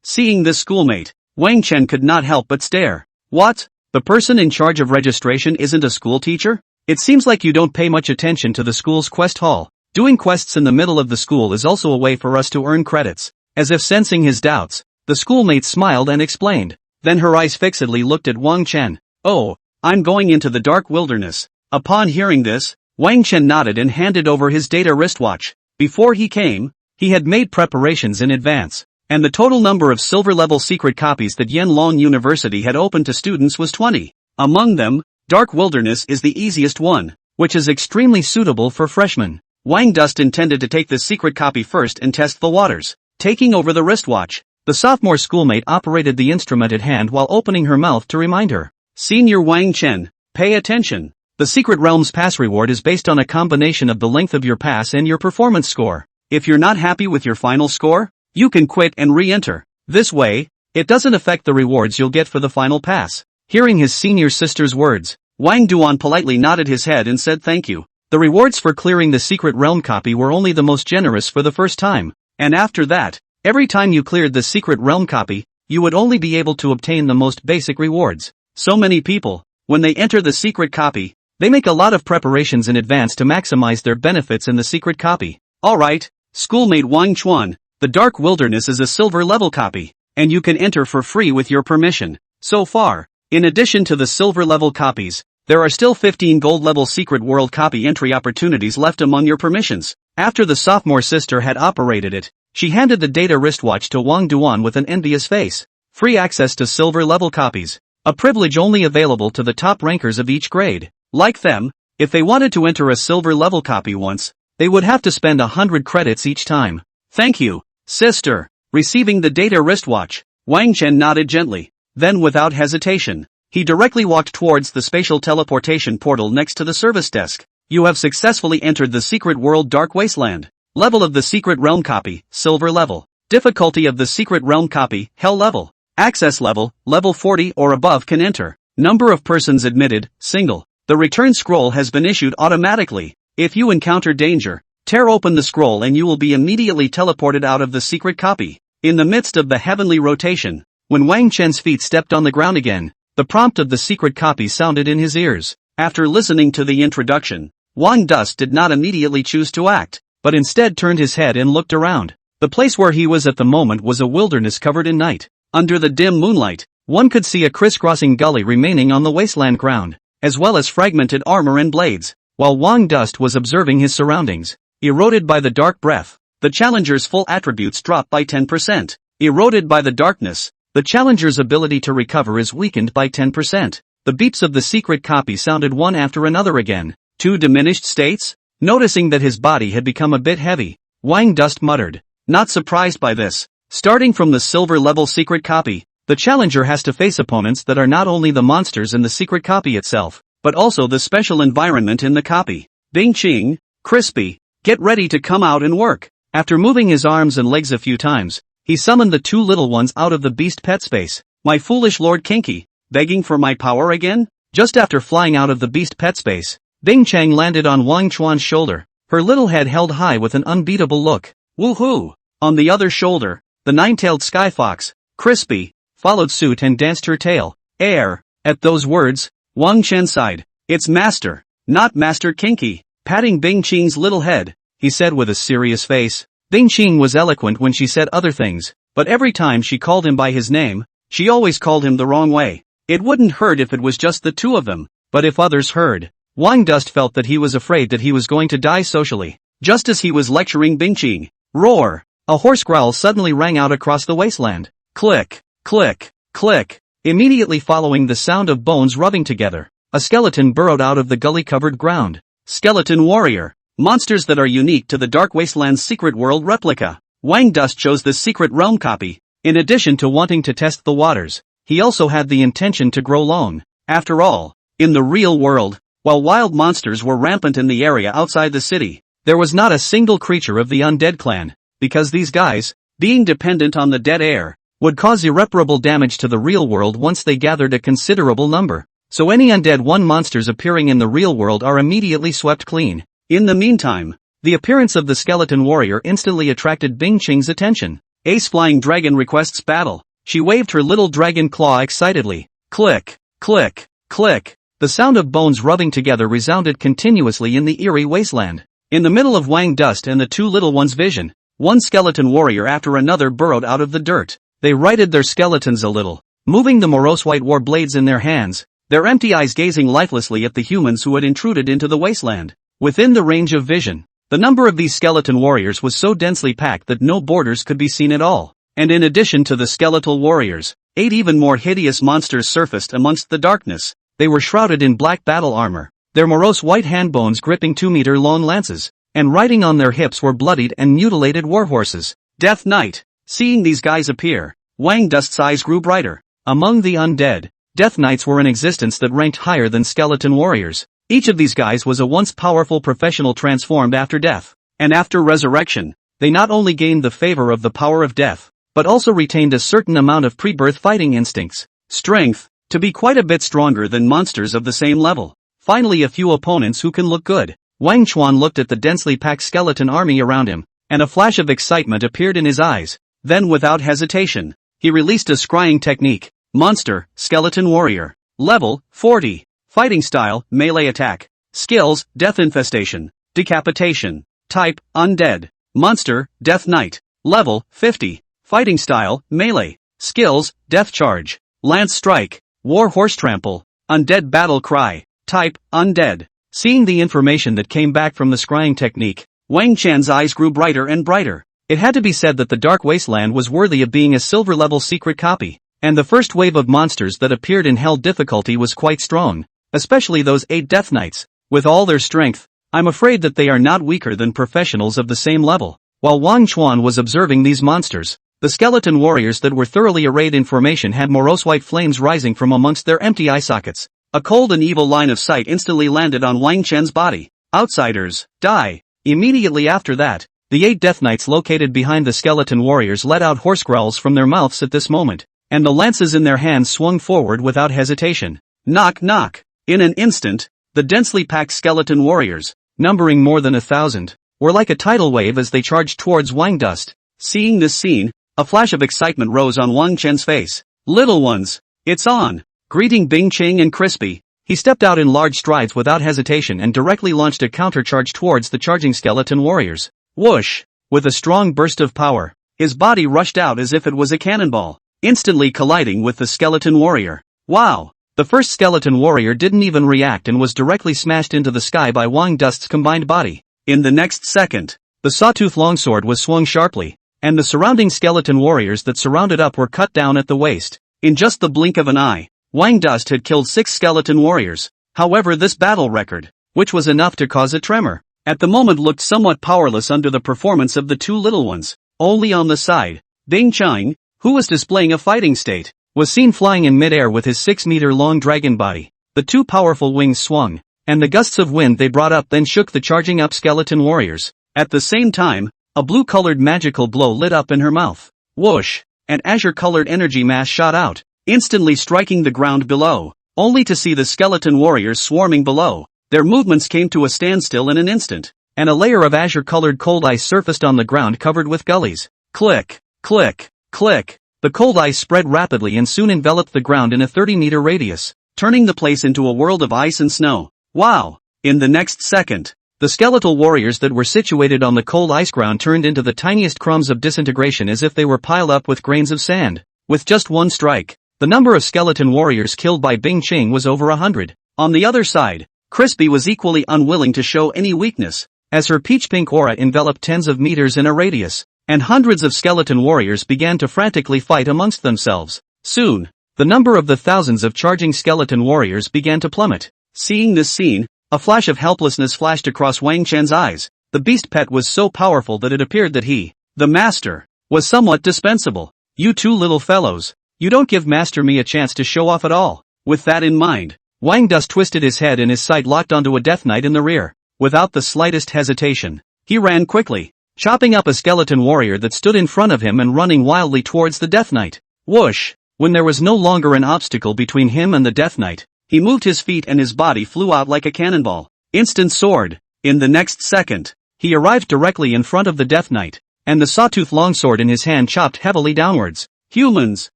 Seeing this schoolmate, Wang Chen could not help but stare. What? The person in charge of registration isn't a school teacher? It seems like you don't pay much attention to the school's quest hall. Doing quests in the middle of the school is also a way for us to earn credits. As if sensing his doubts, the schoolmate smiled and explained. Then her eyes fixedly looked at Wang Chen. Oh, I'm going into the dark wilderness. Upon hearing this, Wang Chen nodded and handed over his data wristwatch. Before he came, he had made preparations in advance, and the total number of silver-level secret copies that Yanlong University had opened to students was 20. Among them, Dark Wilderness is the easiest one, which is extremely suitable for freshmen. Wang Dust intended to take the secret copy first and test the waters. Taking over the wristwatch, the sophomore schoolmate operated the instrument at hand while opening her mouth to remind her. Senior Wang Chen, pay attention. The Secret Realm's pass reward is based on a combination of the length of your pass and your performance score. If you're not happy with your final score, you can quit and re-enter. This way, it doesn't affect the rewards you'll get for the final pass. Hearing his senior sister's words, Wang Duan politely nodded his head and said thank you. The rewards for clearing the secret realm copy were only the most generous for the first time, and after that, every time you cleared the secret realm copy, you would only be able to obtain the most basic rewards. So many people, when they enter the secret copy, they make a lot of preparations in advance to maximize their benefits in the secret copy. Alright, schoolmate Wang Chuan, the Dark Wilderness is a silver level copy, and you can enter for free with your permission. So far, in addition to the silver level copies, there are still 15 gold level secret world copy entry opportunities left among your permissions. After the sophomore sister had operated it, she handed the data wristwatch to Wang Duan with an envious face. Free access to silver level copies, a privilege only available to the top rankers of each grade. Like them, if they wanted to enter a silver level copy once, they would have to spend 100 credits each time. Thank you, sister. Receiving the data wristwatch, Wang Chen nodded gently. Then without hesitation, he directly walked towards the spatial teleportation portal next to the service desk. You have successfully entered the secret world Dark Wasteland. Level of the secret realm copy, silver level. Difficulty of the secret realm copy, hell level. Access level, level 40 or above can enter. Number of persons admitted, single. The return scroll has been issued automatically. If you encounter danger, tear open the scroll and you will be immediately teleported out of the secret copy. In the midst of the heavenly rotation, when Wang Chen's feet stepped on the ground again, the prompt of the secret copy sounded in his ears. After listening to the introduction, Wang Dusk did not immediately choose to act, but instead turned his head and looked around. The place where he was at the moment was a wilderness covered in night. Under the dim moonlight, one could see a crisscrossing gully remaining on the wasteland ground, as well as fragmented armor and blades. While Wang Dusk was observing his surroundings, eroded by the dark breath, the challenger's full attributes drop by 10%. Eroded by the darkness, the challenger's ability to recover is weakened by 10%. The beeps of the secret copy sounded one after another again. 2 diminished states? Noticing that his body had become a bit heavy, Wang Dusk muttered. Not surprised by this. Starting from the silver level secret copy, the challenger has to face opponents that are not only the monsters in the secret copy itself, but also the special environment in the copy. Bing Qing, crispy, get ready to come out and work. After moving his arms and legs a few times, he summoned the 2 little ones out of the beast pet space. My foolish Lord Kinky, begging for my power again? Just after flying out of the beast pet space, Bing Chang landed on Wang Chuan's shoulder, her little head held high with an unbeatable look. Woohoo! On the other shoulder, the 9-tailed sky fox, Crispy, followed suit and danced her tail. Air. At those words, Wang Chen sighed. It's Master, not Master Kinky. Patting Bing Qing's little head, he said with a serious face. Bing Qing was eloquent when she said other things, but every time she called him by his name, she always called him the wrong way. It wouldn't hurt if it was just the 2 of them, but if others heard, Wang Dusk felt that he was afraid that he was going to die socially. Just as he was lecturing Bing Qing, roar! A hoarse growl suddenly rang out across the wasteland. Click, click, click. Immediately following the sound of bones rubbing together, a skeleton burrowed out of the gully-covered ground. Skeleton warrior. Monsters that are unique to the Dark Wasteland's secret world replica. Wang Dusk chose the secret realm copy. In addition to wanting to test the waters, he also had the intention to grow long. After all, in the real world, while wild monsters were rampant in the area outside the city, there was not a single creature of the undead clan, because these guys, being dependent on the dead air, would cause irreparable damage to the real world once they gathered a considerable number. So any undead monsters appearing in the real world are immediately swept clean. In the meantime, the appearance of the skeleton warrior instantly attracted Bing Qing's attention. Ace Flying Dragon requests battle. She waved her little dragon claw excitedly. Click, click, click. The sound of bones rubbing together resounded continuously in the eerie wasteland. In the middle of Wang Dusk and the 2 little ones' vision, one skeleton warrior after another burrowed out of the dirt. They righted their skeletons a little, moving the morose white war blades in their hands, their empty eyes gazing lifelessly at the humans who had intruded into the wasteland. Within the range of vision, the number of these skeleton warriors was so densely packed that no borders could be seen at all. And in addition to the skeletal warriors, 8 even more hideous monsters surfaced amongst the darkness. They were shrouded in black battle armor, their morose white handbones gripping 2-meter-long lances, and riding on their hips were bloodied and mutilated warhorses. Death Knight. Seeing these guys appear, Wang Dusk's eyes grew brighter. Among the undead, Death Knights were in existence that ranked higher than skeleton warriors. Each of these guys was a once powerful professional transformed after death. And after resurrection, they not only gained the favor of the power of death, but also retained a certain amount of pre-birth fighting instincts. Strength, to be quite a bit stronger than monsters of the same level. Finally a few opponents who can look good. Wang Chuan looked at the densely packed skeleton army around him, and a flash of excitement appeared in his eyes. Then without hesitation, he released a scrying technique. Monster, Skeleton Warrior. Level, 40. Fighting style, melee attack. Skills, Death Infestation. Decapitation. Type, Undead. Monster, Death Knight. Level, 50. Fighting style, melee. Skills, Death Charge. Lance Strike. War Horse Trample. Undead Battle Cry. Type, Undead. Seeing the information that came back from the scrying technique, Wang Chan's eyes grew brighter and brighter. It had to be said that the Dark Wasteland was worthy of being a silver-level secret copy, and the first wave of monsters that appeared in Hell difficulty was quite strong, especially those 8 Death Knights. With all their strength, I'm afraid that they are not weaker than professionals of the same level. While Wang Chuan was observing these monsters, the skeleton warriors that were thoroughly arrayed in formation had morose white flames rising from amongst their empty eye sockets. A cold and evil line of sight instantly landed on Wang Chen's body. Outsiders, die. Immediately after that, the 8 Death Knights located behind the skeleton warriors let out hoarse growls from their mouths at this moment, and the lances in their hands swung forward without hesitation. Knock knock. In an instant, the densely packed skeleton warriors, numbering more than 1,000, were like a tidal wave as they charged towards Wang Dust. Seeing this scene, a flash of excitement rose on Wang Chen's face. Little ones, it's on. Greeting Bing Qing and Crispy, he stepped out in large strides without hesitation and directly launched a countercharge towards the charging skeleton warriors. Whoosh! With a strong burst of power, his body rushed out as if it was a cannonball, instantly colliding with the skeleton warrior. Wow! The first skeleton warrior didn't even react and was directly smashed into the sky by Wang Dust's combined body. In the next second, the sawtooth longsword was swung sharply, and the surrounding skeleton warriors that surrounded up were cut down at the waist. In just the blink of an eye, Wang Dust had killed 6 skeleton warriors. However, this battle record, which was enough to cause a tremor, at the moment looked somewhat powerless under the performance of the 2 little ones. Only on the side, Bing Qing, who was displaying a fighting state, was seen flying in midair with his 6-meter-long dragon body. The 2 powerful wings swung, and the gusts of wind they brought up then shook the charging up skeleton warriors. At the same time, a blue-colored magical blow lit up in her mouth. Whoosh! An azure-colored energy mass shot out, instantly striking the ground below, only to see the skeleton warriors swarming below. Their movements came to a standstill in an instant, and a layer of azure-colored cold ice surfaced on the ground covered with gullies. Click, click, click. The cold ice spread rapidly and soon enveloped the ground in a 30-meter radius, turning the place into a world of ice and snow. Wow! In the next second, the skeletal warriors that were situated on the cold ice ground turned into the tiniest crumbs of disintegration as if they were piled up with grains of sand. With just one strike, the number of skeleton warriors killed by Bing Qing was over 100. On the other side, Crispy was equally unwilling to show any weakness, as her peach-pink aura enveloped tens of meters in a radius, and hundreds of skeleton warriors began to frantically fight amongst themselves. Soon, the number of the thousands of charging skeleton warriors began to plummet. Seeing this scene, a flash of helplessness flashed across Wang Chen's eyes. The beast pet was so powerful that it appeared that he, the master, was somewhat dispensable. You 2 little fellows, you don't give Master Me a chance to show off at all. With that in mind, Wang Dust twisted his head and his sight locked onto a Death Knight in the rear. Without the slightest hesitation, he ran quickly, chopping up a skeleton warrior that stood in front of him and running wildly towards the Death Knight. Whoosh! When there was no longer an obstacle between him and the Death Knight, he moved his feet and his body flew out like a cannonball. Instant sword. In the next second, he arrived directly in front of the Death Knight, and the sawtooth longsword in his hand chopped heavily downwards. Humans,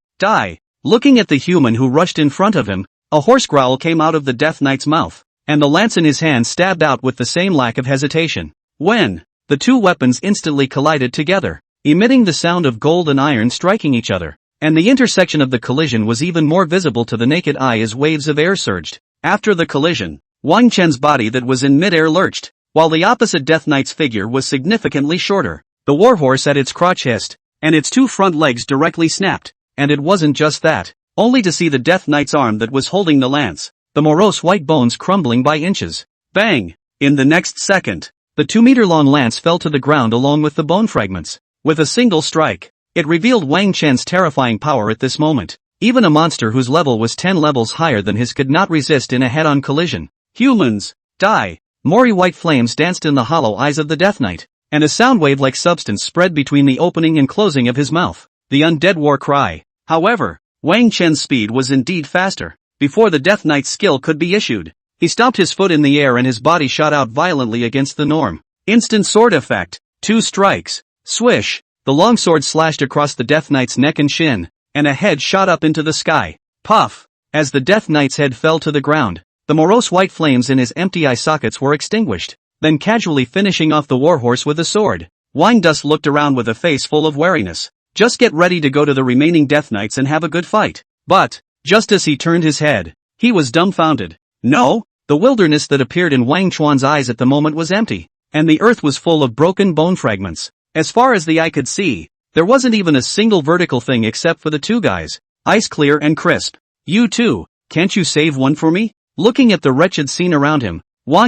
die! Looking at the human who rushed in front of him, a hoarse growl came out of the Death Knight's mouth, and the lance in his hand stabbed out with the same lack of hesitation. When the 2 weapons instantly collided together, emitting the sound of gold and iron striking each other, and the intersection of the collision was even more visible to the naked eye as waves of air surged. After the collision, Wang Chen's body that was in midair lurched, while the opposite Death Knight's figure was significantly shorter. The warhorse at its crotch hissed, and its 2 front legs directly snapped, and it wasn't just that, only to see the Death Knight's arm that was holding the lance, the morose white bones crumbling by inches. Bang! In the next second, the 2-meter-long lance fell to the ground along with the bone fragments. With a single strike, it revealed Wang Chen's terrifying power at this moment. Even a monster whose level was 10 levels higher than his could not resist in a head-on collision. Humans, die! Maury white flames danced in the hollow eyes of the Death Knight, and a sound wave-like substance spread between the opening and closing of his mouth. The undead war cry. However, Wang Chen's speed was indeed faster. Before the Death Knight's skill could be issued, He stomped his foot in the air and his body shot out violently against the norm. Instant sword effect. 2 strikes. Swish. The long sword slashed across the Death Knight's neck and shin, and a head shot up into the sky. Puff. As the Death Knight's head fell to the ground, the morose white flames in his empty eye sockets were extinguished, then casually finishing off the warhorse with a sword. Dust looked around with a face full of wariness. Just get ready to go to the remaining Death Knights and have a good fight. But, just as he turned his head, he was dumbfounded. No, the wilderness that appeared in Wang Chuan's eyes at the moment was empty, and the earth was full of broken bone fragments. As far as the eye could see, there wasn't even a single vertical thing except for the 2 guys, ice clear and crisp. You too, can't you save one for me? Looking at the wretched scene around him,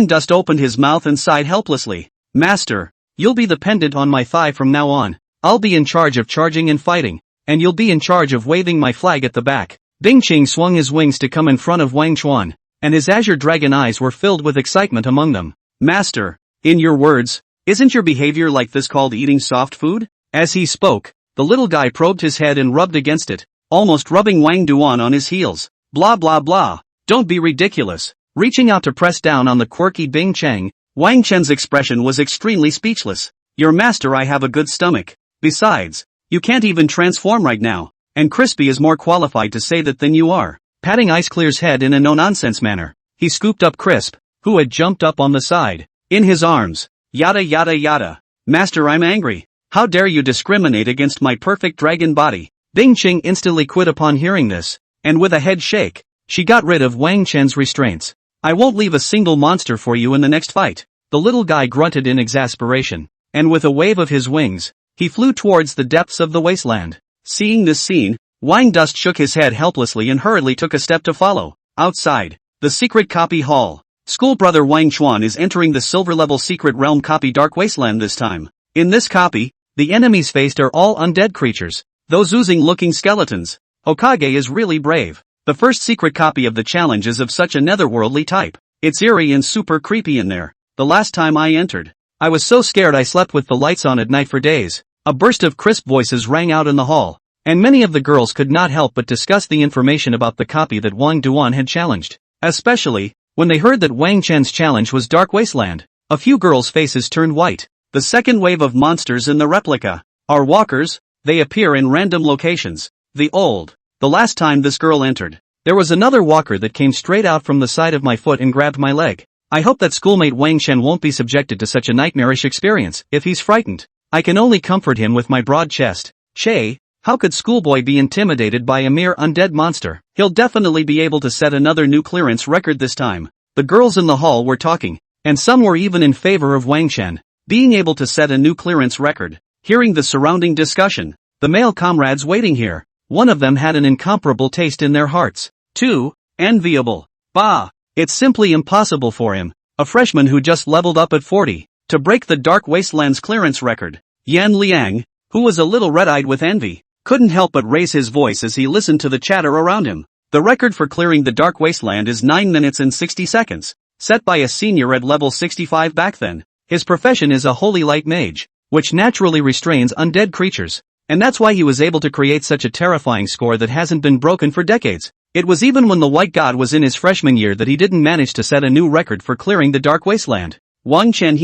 Dust opened his mouth and sighed helplessly. Master, you'll be the pendant on my thigh from now on. I'll be in charge of charging and fighting, and you'll be in charge of waving my flag at the back. Bing Qing swung his wings to come in front of Wang Chuan, and his azure dragon eyes were filled with excitement among them. Master, in your words, isn't your behavior like this called eating soft food? As he spoke, the little guy probed his head and rubbed against it, almost rubbing Wang Duan on his heels. Blah blah blah. Don't be ridiculous. Reaching out to press down on the quirky Bing Cheng, Wang Chen's expression was extremely speechless. Your master, I have a good stomach. Besides, you can't even transform right now, and Crispy is more qualified to say that than you are. Patting Ice Clear's head in a no-nonsense manner, he scooped up Crisp, who had jumped up on the side, in his arms. Yada yada yada. Master, I'm angry. How dare you discriminate against my perfect dragon body? Bing Qing instantly quit upon hearing this, and with a head shake, she got rid of Wang Chen's restraints. I won't leave a single monster for you in the next fight. The little guy grunted in exasperation, and with a wave of his wings, he flew towards the depths of the wasteland. Seeing this scene, Dust shook his head helplessly and hurriedly took a step to follow. Outside, the secret copy hall. Schoolbrother Wang Chuan is entering the silver-level secret realm copy Dark Wasteland this time. In this copy, the enemies faced are all undead creatures, those oozing-looking skeletons. Hokage is really brave. The first secret copy of the challenge is of such a netherworldly type. It's eerie and super creepy in there. The last time I entered, I was so scared I slept with the lights on at night for days. A burst of crisp voices rang out in the hall, and many of the girls could not help but discuss the information about the copy that Wang Duan had challenged. Especially, when they heard that Wang Chen's challenge was Dark Wasteland. A few girls' faces turned white. The second wave of monsters in the replica are walkers. They appear in random locations. The last time this girl entered, there was another walker that came straight out from the side of my foot and grabbed my leg. I hope that schoolmate Wang Chen won't be subjected to such a nightmarish experience. If he's frightened, I can only comfort him with my broad chest. Che, how could schoolboy be intimidated by a mere undead monster? He'll definitely be able to set another new clearance record this time. The girls in the hall were talking, and some were even in favor of Wang Chen being able to set a new clearance record. Hearing the surrounding discussion, the male comrades waiting here, one of them had an incomparable taste in their hearts. Too enviable. Bah! It's simply impossible for him, a freshman who just leveled up at 40, to break the Dark Wasteland's clearance record. Yan Liang, who was a little red-eyed with envy, couldn't help but raise his voice as he listened to the chatter around him. The record for clearing the Dark Wasteland is 9 minutes and 60 seconds, set by a senior at level 65 back then. His profession is a holy light mage, which naturally restrains undead creatures, and that's why he was able to create such a terrifying score that hasn't been broken for decades. It was even when the White God was in his freshman year that he didn't manage to set a new record for clearing the Dark Wasteland. Wang Chen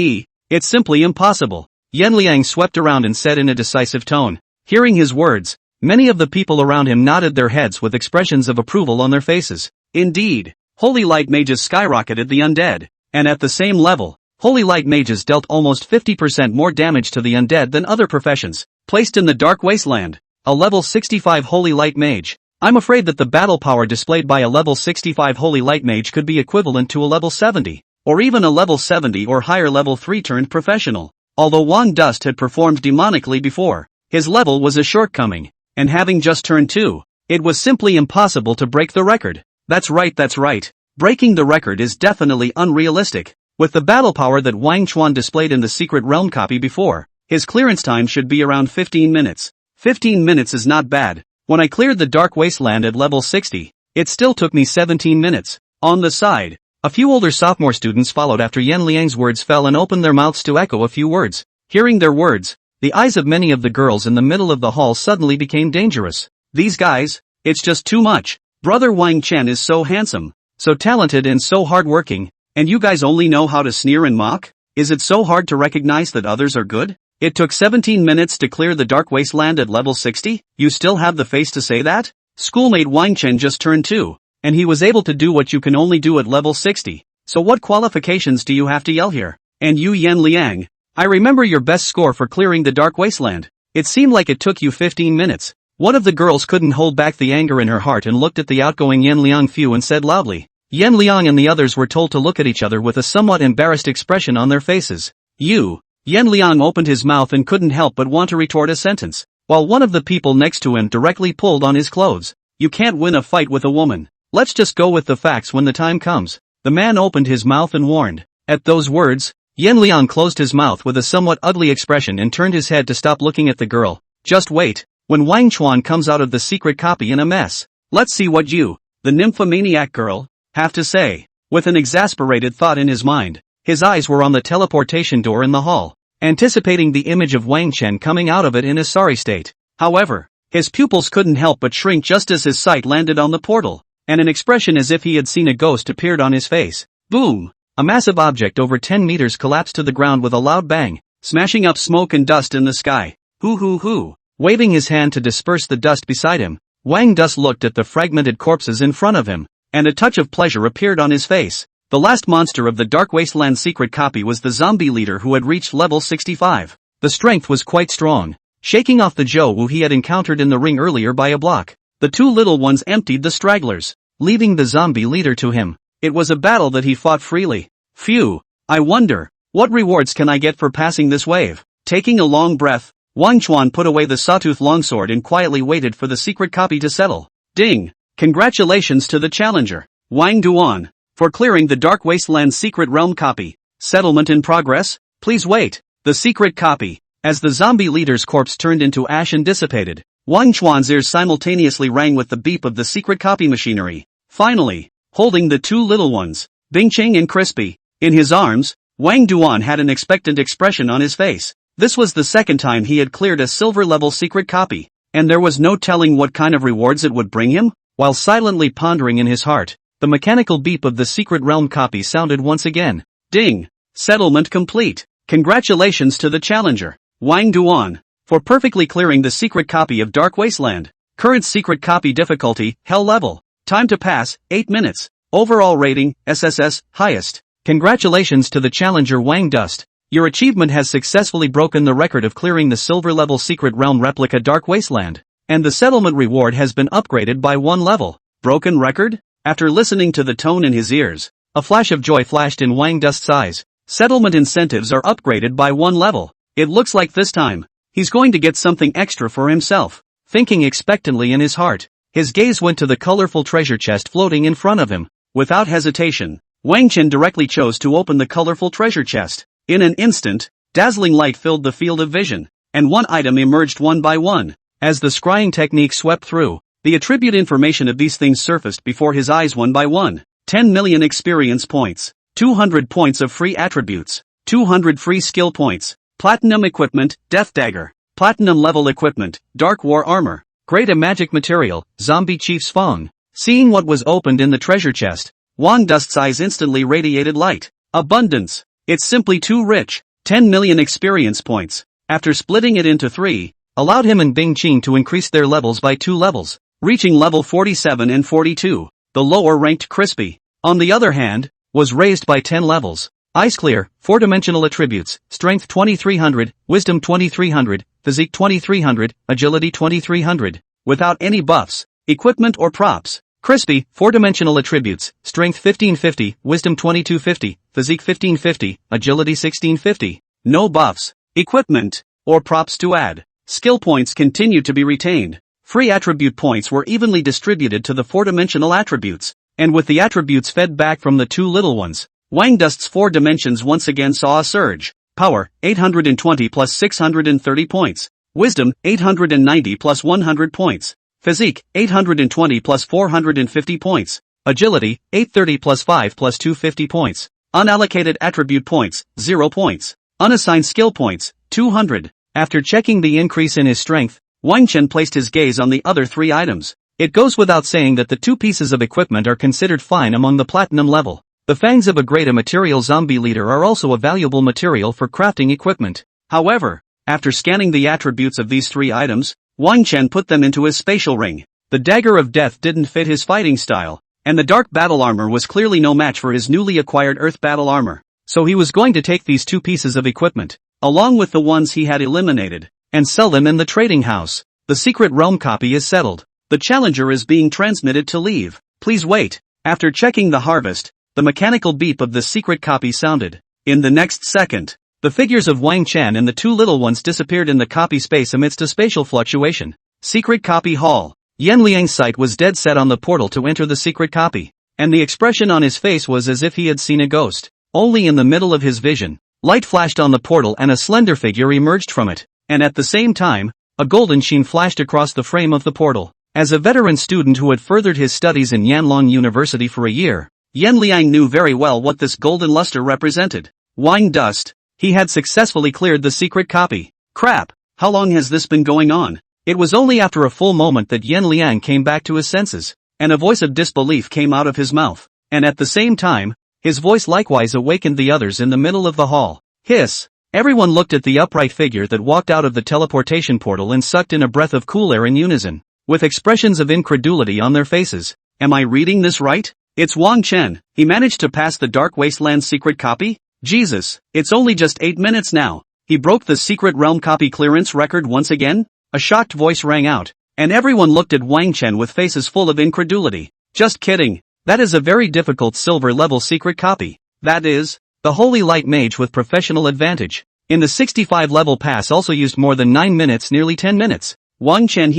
it's simply impossible. Yan Liang swept around and said in a decisive tone. Hearing his words, many of the people around him nodded their heads with expressions of approval on their faces. Indeed, Holy Light Mages skyrocketed the undead, and at the same level, Holy Light Mages dealt almost 50% more damage to the undead than other professions. Placed in the Dark Wasteland, a level 65 Holy Light Mage. I'm afraid that the battle power displayed by a level 65 Holy Light Mage could be equivalent to a level 70, or even a level 70 or higher level 3 turned professional. Although Wang Dust had performed demonically before, his level was a shortcoming, and having just turned 2, it was simply impossible to break the record. That's right. Breaking the record is definitely unrealistic. With the battle power that Wang Chuan displayed in the Secret Realm copy before, his clearance time should be around 15 minutes. 15 minutes is not bad. When I cleared the Dark Wasteland at level 60, it still took me 17 minutes. On the side, a few older sophomore students followed after Yan Liang's words fell and opened their mouths to echo a few words. Hearing their words, the eyes of many of the girls in the middle of the hall suddenly became dangerous. These guys, it's just too much. Brother Wang Chen is so handsome. So talented and so hardworking, and you guys only know how to sneer and mock? Is it so hard to recognize that others are good? It took 17 minutes to clear the Dark Wasteland at level 60? You still have the face to say that? Schoolmate Wang Chen just turned 2, and he was able to do what you can only do at level 60. So what qualifications do you have to yell here? And you Yan Liang, I remember your best score for clearing the Dark Wasteland. It seemed like it took you 15 minutes. One of the girls couldn't hold back the anger in her heart and looked at the outgoing Yan Liang Fu and said loudly. Yan Liang and the others were told to look at each other with a somewhat embarrassed expression on their faces. Yan Liang opened his mouth and couldn't help but want to retort a sentence, while one of the people next to him directly pulled on his clothes. You can't win a fight with a woman. Let's just go with the facts when the time comes. The man opened his mouth and warned. At those words, Yan Liang closed his mouth with a somewhat ugly expression and turned his head to stop looking at the girl. Just wait, when Wang Chuan comes out of the secret copy in a mess. Let's see what you, the nymphomaniac girl, have to say. With an exasperated thought in his mind, his eyes were on the teleportation door in the hall, anticipating the image of Wang Chen coming out of it in a sorry state. However, his pupils couldn't help but shrink just as his sight landed on the portal, and an expression as if he had seen a ghost appeared on his face. Boom! A massive object over 10 meters collapsed to the ground with a loud bang, smashing up smoke and dust in the sky. Hoo. Waving his hand to disperse the dust beside him, Wang Dust looked at the fragmented corpses in front of him, and a touch of pleasure appeared on his face. The last monster of the Dark Wasteland secret copy was the zombie leader who had reached level 65. The strength was quite strong, shaking off the Zhou Wu he had encountered in the ring earlier by a block. The two little ones emptied the stragglers, leaving the zombie leader to him. It was a battle that he fought freely. Phew, I wonder, what rewards can I get for passing this wave? Taking a long breath, Wang Chuan put away the sawtooth longsword and quietly waited for the secret copy to settle. Ding! Congratulations to the challenger, Wang Duan, for clearing the Dark Wasteland secret realm copy. Settlement in progress? Please wait. The secret copy. As the zombie leader's corpse turned into ash and dissipated, Wang Chuan's ears simultaneously rang with the beep of the secret copy machinery. Finally, holding the two little ones, Bingqing and Crispy, in his arms, Wang Duan had an expectant expression on his face. This was the second time he had cleared a silver-level secret copy, and there was no telling what kind of rewards it would bring him. While silently pondering in his heart, the mechanical beep of the secret realm copy sounded once again. Ding! Settlement complete. Congratulations to the challenger, Wang Duan, for perfectly clearing the secret copy of Dark Wasteland. Current secret copy difficulty, Hell level. Time to pass, 8 minutes. Overall rating, SSS, highest. Congratulations to the challenger Wang Dust. Your achievement has successfully broken the record of clearing the silver-level secret realm replica Dark Wasteland, and the settlement reward has been upgraded by 1 level. Broken record? After listening to the tone in his ears, a flash of joy flashed in Wang Dust's eyes. Settlement incentives are upgraded by 1 level. It looks like this time, he's going to get something extra for himself. Thinking expectantly in his heart, his gaze went to the colorful treasure chest floating in front of him. Without hesitation, Wang Chen directly chose to open the colorful treasure chest. In an instant, dazzling light filled the field of vision, and one item emerged one by one. As the scrying technique swept through, the attribute information of these things surfaced before his eyes one by one. 10 million experience points, 200 points of free attributes, 200 free skill points, platinum equipment, death dagger, platinum level equipment, dark war armor, great magic material, zombie chief's fong. Seeing what was opened in the treasure chest, Wang Dust's eyes instantly radiated light. Abundance. It's simply too rich. 10 million experience points, after splitting it into 3, allowed him and Bingqing to increase their levels by 2 levels, reaching level 47 and 42. The lower-ranked Crispy, on the other hand, was raised by 10 levels. Ice Clear, 4-dimensional attributes, Strength 2300, Wisdom 2300, Physique 2300, Agility 2300, without any buffs, equipment or props. Crispy, 4-dimensional attributes, Strength 1550, Wisdom 2250, Physique 1550, Agility 1650. No buffs, equipment, or props to add. Skill points continued to be retained. Free attribute points were evenly distributed to the 4-dimensional attributes, and with the attributes fed back from the two little ones, Wang Dust's 4 dimensions once again saw a surge. Power, 820 plus 630 points. Wisdom, 890 plus 100 points. Physique, 820 plus 450 points. Agility, 830 plus 5 plus 250 points. Unallocated attribute points, 0 points. Unassigned skill points, 200. After checking the increase in his strength, Wang Chen placed his gaze on the other 3 items. It goes without saying that the two pieces of equipment are considered fine among the platinum level. The fangs of a great material zombie leader are also a valuable material for crafting equipment. However, after scanning the attributes of these three items, Wang Chen put them into his spatial ring. The dagger of death didn't fit his fighting style, and the dark battle armor was clearly no match for his newly acquired earth battle armor. So he was going to take these two pieces of equipment, along with the ones he had eliminated, and sell them in the trading house. The secret realm copy is settled. The challenger is being transmitted to leave. Please wait. After checking the harvest, the mechanical beep of the secret copy sounded. In the next second, the figures of Wang Chen and the two little ones disappeared in the copy space amidst a spatial fluctuation. Secret copy hall. Yan Liang's sight was dead set on the portal to enter the secret copy, and the expression on his face was as if he had seen a ghost. Only in the middle of his vision, light flashed on the portal and a slender figure emerged from it, and at the same time, a golden sheen flashed across the frame of the portal. As a veteran student who had furthered his studies in Yanlong University for a year, Yan Liang knew very well what this golden luster represented. Wine dust. He had successfully cleared the secret copy. Crap, how long has this been going on? It was only after a full moment that Yan Liang came back to his senses, and a voice of disbelief came out of his mouth, and at the same time, his voice likewise awakened the others in the middle of the hall. Hiss! Everyone looked at the upright figure that walked out of the teleportation portal and sucked in a breath of cool air in unison, with expressions of incredulity on their faces. Am I reading this right? It's Wang Chen. He managed to pass the Dark Wasteland secret copy? Jesus, it's only just 8 minutes now. He broke the secret realm copy clearance record once again? A shocked voice rang out, and everyone looked at Wang Chen with faces full of incredulity. Just kidding. That is a very difficult silver level secret copy. That is, the Holy Light Mage with professional advantage. In the 65 level pass also used more than 9 minutes, nearly 10 minutes. Wang Chen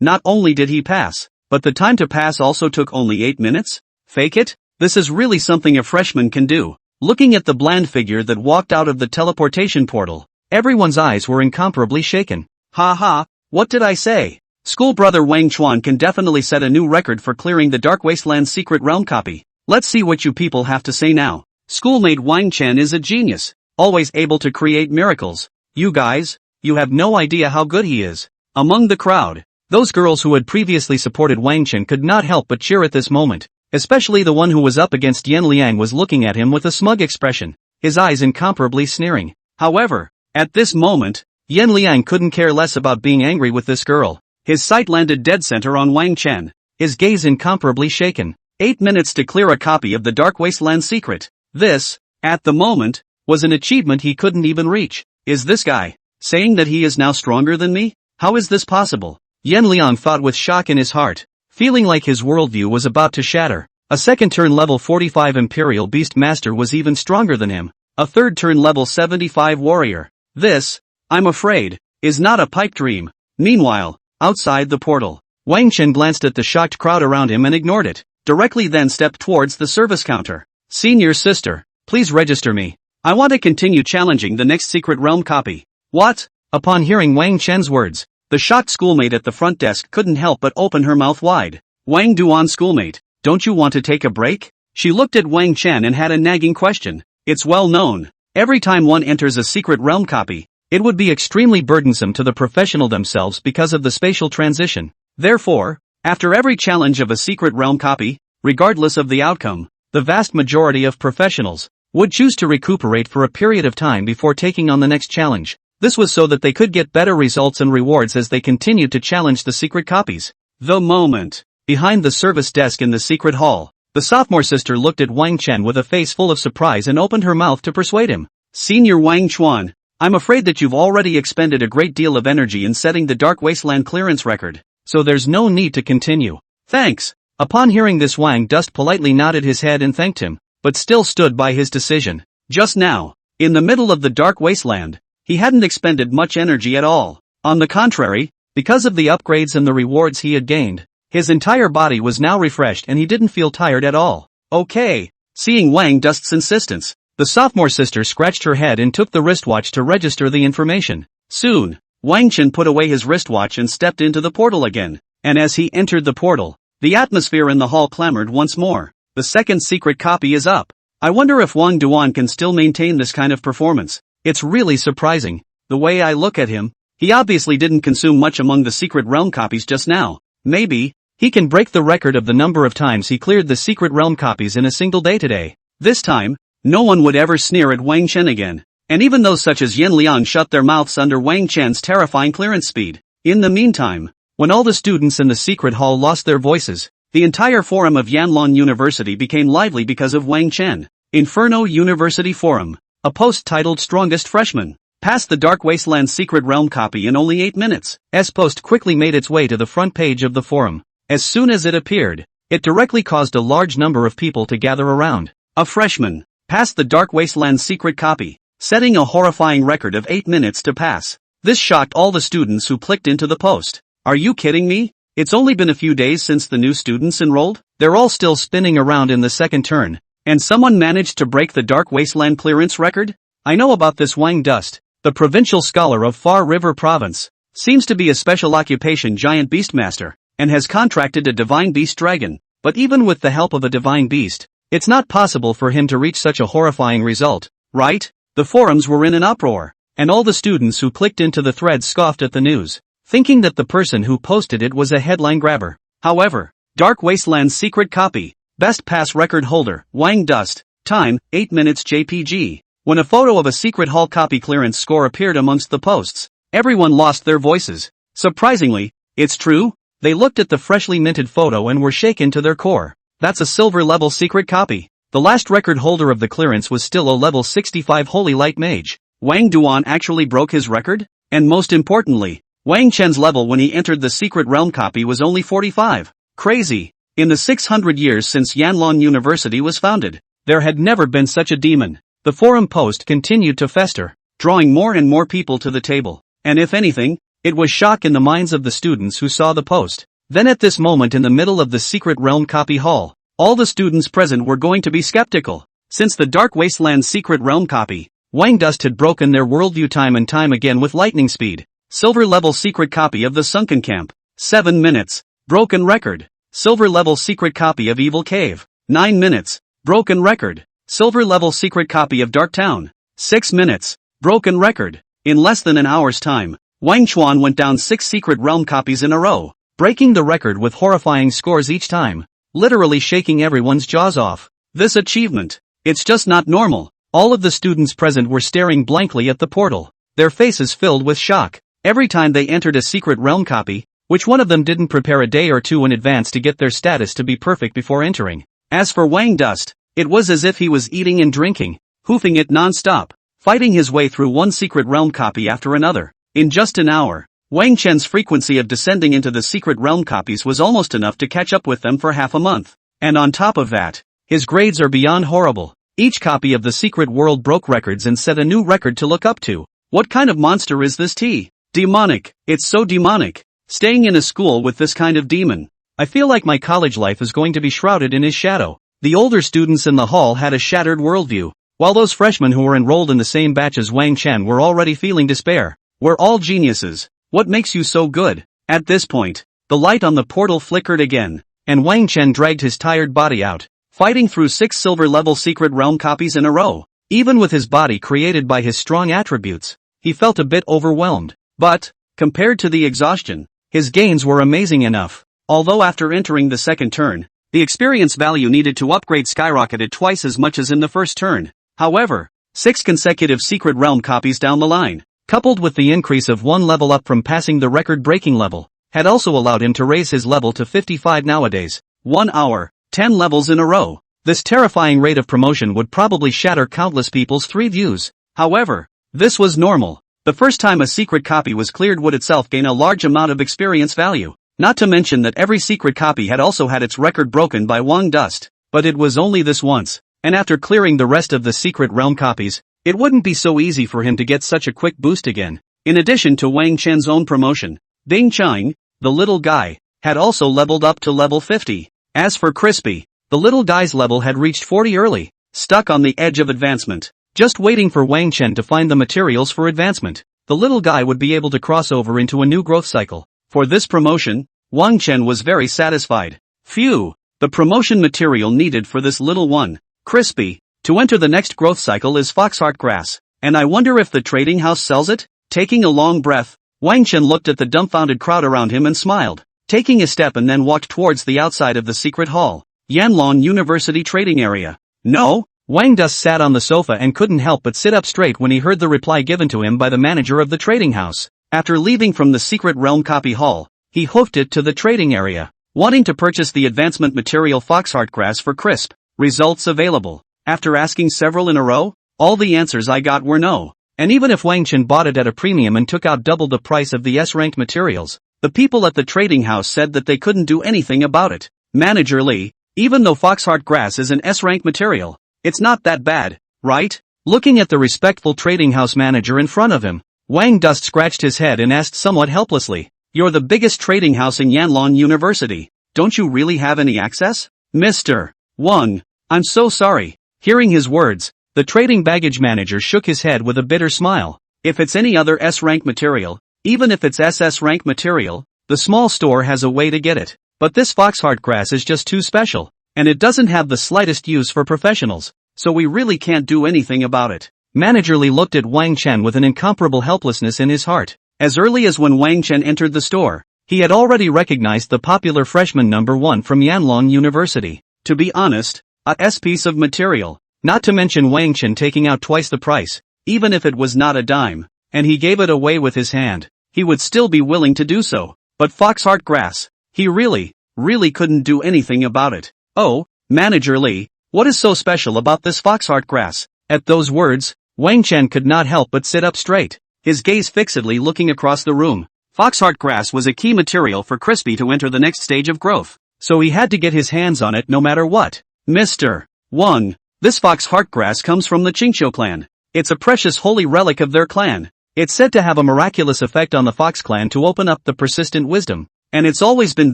not only did he pass, but the time to pass also took only 8 minutes? Fake it? This is really something a freshman can do. Looking at the bland figure that walked out of the teleportation portal, everyone's eyes were incomparably shaken. Ha ha, what did I say? School brother Wang Chuan can definitely set a new record for clearing the Dark Wasteland secret realm copy. Let's see what you people have to say now. Schoolmate Wang Chen is a genius, always able to create miracles. You guys, you have no idea how good he is. Among the crowd, those girls who had previously supported Wang Chen could not help but cheer at this moment, especially the one who was up against Yan Liang was looking at him with a smug expression, his eyes incomparably sneering. However, at this moment, Yan Liang couldn't care less about being angry with this girl. His sight landed dead center on Wang Chen, his gaze incomparably shaken. 8 minutes to clear a copy of the Dark Wasteland secret. This, at the moment, was an achievement he couldn't even reach. Is this guy saying that he is now stronger than me? How is this possible? Yan Liang thought with shock in his heart, feeling like his worldview was about to shatter. A second turn level 45 Imperial Beast Master was even stronger than him. A third turn level 75 Warrior. This, I'm afraid, is not a pipe dream. Meanwhile, outside the portal, Wang Chen glanced at the shocked crowd around him and ignored it, directly then stepped towards the service counter. Senior sister, please register me. I want to continue challenging the next secret realm copy. What? Upon hearing Wang Chen's words, the shocked schoolmate at the front desk couldn't help but open her mouth wide. Wang Duan schoolmate, don't you want to take a break? She looked at Wang Chen and had a nagging question. It's well known, every time one enters a secret realm copy, it would be extremely burdensome to the professional themselves because of the spatial transition. Therefore, after every challenge of a secret realm copy, regardless of the outcome, the vast majority of professionals would choose to recuperate for a period of time before taking on the next challenge. This was so that they could get better results and rewards as they continued to challenge the secret copies. The moment, behind the service desk in the secret hall, the sophomore sister looked at Wang Chen with a face full of surprise and opened her mouth to persuade him. Senior Wang Chuan, I'm afraid that you've already expended a great deal of energy in setting the Dark Wasteland clearance record, so there's no need to continue. Thanks. Upon hearing this, Wang Dust politely nodded his head and thanked him, but still stood by his decision. Just now, in the middle of the Dark Wasteland, he hadn't expended much energy at all. On the contrary, because of the upgrades and the rewards he had gained, his entire body was now refreshed and he didn't feel tired at all. Okay. Seeing Wang Dust's insistence, the sophomore sister scratched her head and took the wristwatch to register the information. Soon, Wang Chen put away his wristwatch and stepped into the portal again, and as he entered the portal, the atmosphere in the hall clamored once more. The second secret copy is up. I wonder if Wang Duan can still maintain this kind of performance. It's really surprising. The way I look at him, he obviously didn't consume much among the secret realm copies just now. Maybe, He can break the record of the number of times he cleared the secret realm copies in a single day today. This time, no one would ever sneer at Wang Chen again. And even those such as Yin Liang shut their mouths under Wang Chen's terrifying clearance speed. In the meantime, when all the students in the secret hall lost their voices, the entire forum of Yanlong University became lively because of Wang Chen. Inferno University Forum. A post titled Strongest Freshman. Passed the Dark Wasteland Secret Realm copy in only 8 minutes. Post quickly made its way to the front page of the forum. As soon as it appeared, it directly caused a large number of people to gather around. A freshman passed the Dark Wasteland secret copy, setting a horrifying record of 8 minutes to pass. This shocked all the students who clicked into the post. Are you kidding me? It's only been a few days since the new students enrolled? They're all still spinning around in the second turn, and someone managed to break the Dark Wasteland clearance record? I know about this Wang Dust, the provincial scholar of Far River Province. Seems to be a special occupation giant beastmaster, and has contracted a divine beast dragon. But even with the help of a divine beast, it's not possible for him to reach such a horrifying result, right? The forums were in an uproar, and all the students who clicked into the thread scoffed at the news, thinking that the person who posted it was a headline grabber. However, Dark Wasteland's secret copy, best pass record holder, Wang Dust, time, 8 minutes JPG. When a photo of a secret hall copy clearance score appeared amongst the posts, everyone lost their voices. Surprisingly, it's true, they looked at the freshly minted photo and were shaken to their core. That's a silver level secret copy. The last record holder of the clearance was still a level 65 Holy Light Mage. Wang Duan actually broke his record? And most importantly, Wang Chen's level when he entered the secret realm copy was only 45. Crazy. In the 600 years since Yanlong University was founded, there had never been such a demon. The forum post continued to fester, drawing more and more people to the table. And if anything, it was shock in the minds of the students who saw the post. Then at this moment in the middle of the secret realm copy hall, all the students present were going to be skeptical. Since the Dark Wasteland secret realm copy, Wang Dust had broken their worldview time and time again with lightning speed. Silver level secret copy of the Sunken Camp, 7 minutes, broken record. Silver level secret copy of Evil Cave, 9 minutes, broken record. Silver level secret copy of Dark Town, 6 minutes, broken record. In less than an hour's time, Wang Chuan went down 6 secret realm copies in a row, breaking the record with horrifying scores each time, literally shaking everyone's jaws off. This achievement, it's just not normal. All of the students present were staring blankly at the portal, their faces filled with shock. Every time they entered a secret realm copy, which one of them didn't prepare a day or two in advance to get their status to be perfect before entering. As for Wang Dust, it was as if he was eating and drinking, hoofing it non-stop, fighting his way through one secret realm copy after another. In just an hour, Wang Chen's frequency of descending into the secret realm copies was almost enough to catch up with them for half a month. And on top of that, his grades are beyond horrible. Each copy of the secret world broke records and set a new record to look up to. What kind of monster is this T? Demonic. It's so demonic. Staying in a school with this kind of demon. I feel like my college life is going to be shrouded in his shadow. The older students in the hall had a shattered worldview, while those freshmen who were enrolled in the same batch as Wang Chen were already feeling despair. We're all geniuses. What makes you so good? At this point, the light on the portal flickered again, and Wang Chen dragged his tired body out, fighting through 6 silver-level secret realm copies in a row. Even with his body created by his strong attributes, he felt a bit overwhelmed. But, compared to the exhaustion, his gains were amazing enough. Although after entering the second turn, the experience value needed to upgrade skyrocketed twice as much as in the first turn. However, 6 consecutive secret realm copies down the line, coupled with the increase of 1 level up from passing the record-breaking level, had also allowed him to raise his level to 55 nowadays. 1 hour, 10 levels in a row. This terrifying rate of promotion would probably shatter countless people's 3 views. However, this was normal. The first time a secret copy was cleared would itself gain a large amount of experience value. Not to mention that every secret copy had also had its record broken by Wang Dust. But it was only this once, and after clearing the rest of the secret realm copies, it wouldn't be so easy for him to get such a quick boost again. In addition to Wang Chen's own promotion, Ding Chang, the little guy, had also leveled up to level 50. As for Crispy, the little guy's level had reached 40 early, stuck on the edge of advancement, just waiting for Wang Chen to find the materials for advancement. The little guy would be able to cross over into a new growth cycle. For this promotion, Wang Chen was very satisfied. Phew, the promotion material needed for this little one, Crispy, to enter the next growth cycle is Foxheart Grass, and I wonder if the trading house sells it? Taking a long breath, Wang Chen looked at the dumbfounded crowd around him and smiled. taking a step and then walked towards the outside of the secret hall. Yanlong University trading area. No? Wang Dust sat on the sofa and couldn't help but sit up straight when he heard the reply given to him by the manager of the trading house. After leaving from the secret realm copy hall, he hoofed it to the trading area, wanting to purchase the advancement material foxheart grass for crisp. Results available. After asking several in a row, all the answers I got were no. And even if Wang Chen bought it at a premium and took out double the price of the S-ranked materials, the people at the trading house said that they couldn't do anything about it. Manager Li, even though foxheart grass is an S-rank material, it's not that bad, right? Looking at the respectful trading house manager in front of him, Wang Dust scratched his head and asked somewhat helplessly, "You're the biggest trading house in Yanlong University. Don't you really have any access?" Mr. Wang, I'm so sorry. Hearing his words, the trading baggage manager shook his head with a bitter smile. If it's any other S-rank material, even if it's SS rank material, the small store has a way to get it. But this foxheart grass is just too special, and it doesn't have the slightest use for professionals, so we really can't do anything about it. Manager Li looked at Wang Chen with an incomparable helplessness in his heart. As early as when Wang Chen entered the store, he had already recognized the popular freshman number 1 from Yanlong University. To be honest, a S piece of material, not to mention Wang Chen taking out twice the price, even if it was not a dime, and he gave it away with his hand, he would still be willing to do so. But foxheart grass, he really couldn't do anything about it. Oh, Manager Li, what is so special about this foxheart grass? At those words, Wang Chen could not help but sit up straight, his gaze fixedly looking across the room. Foxheart grass was a key material for Crispy to enter the next stage of growth, so he had to get his hands on it no matter what. Mr. Wang, this foxheart grass comes from the Qing clan. It's a precious holy relic of their clan. It's said to have a miraculous effect on the Fox clan to open up the persistent wisdom, and it's always been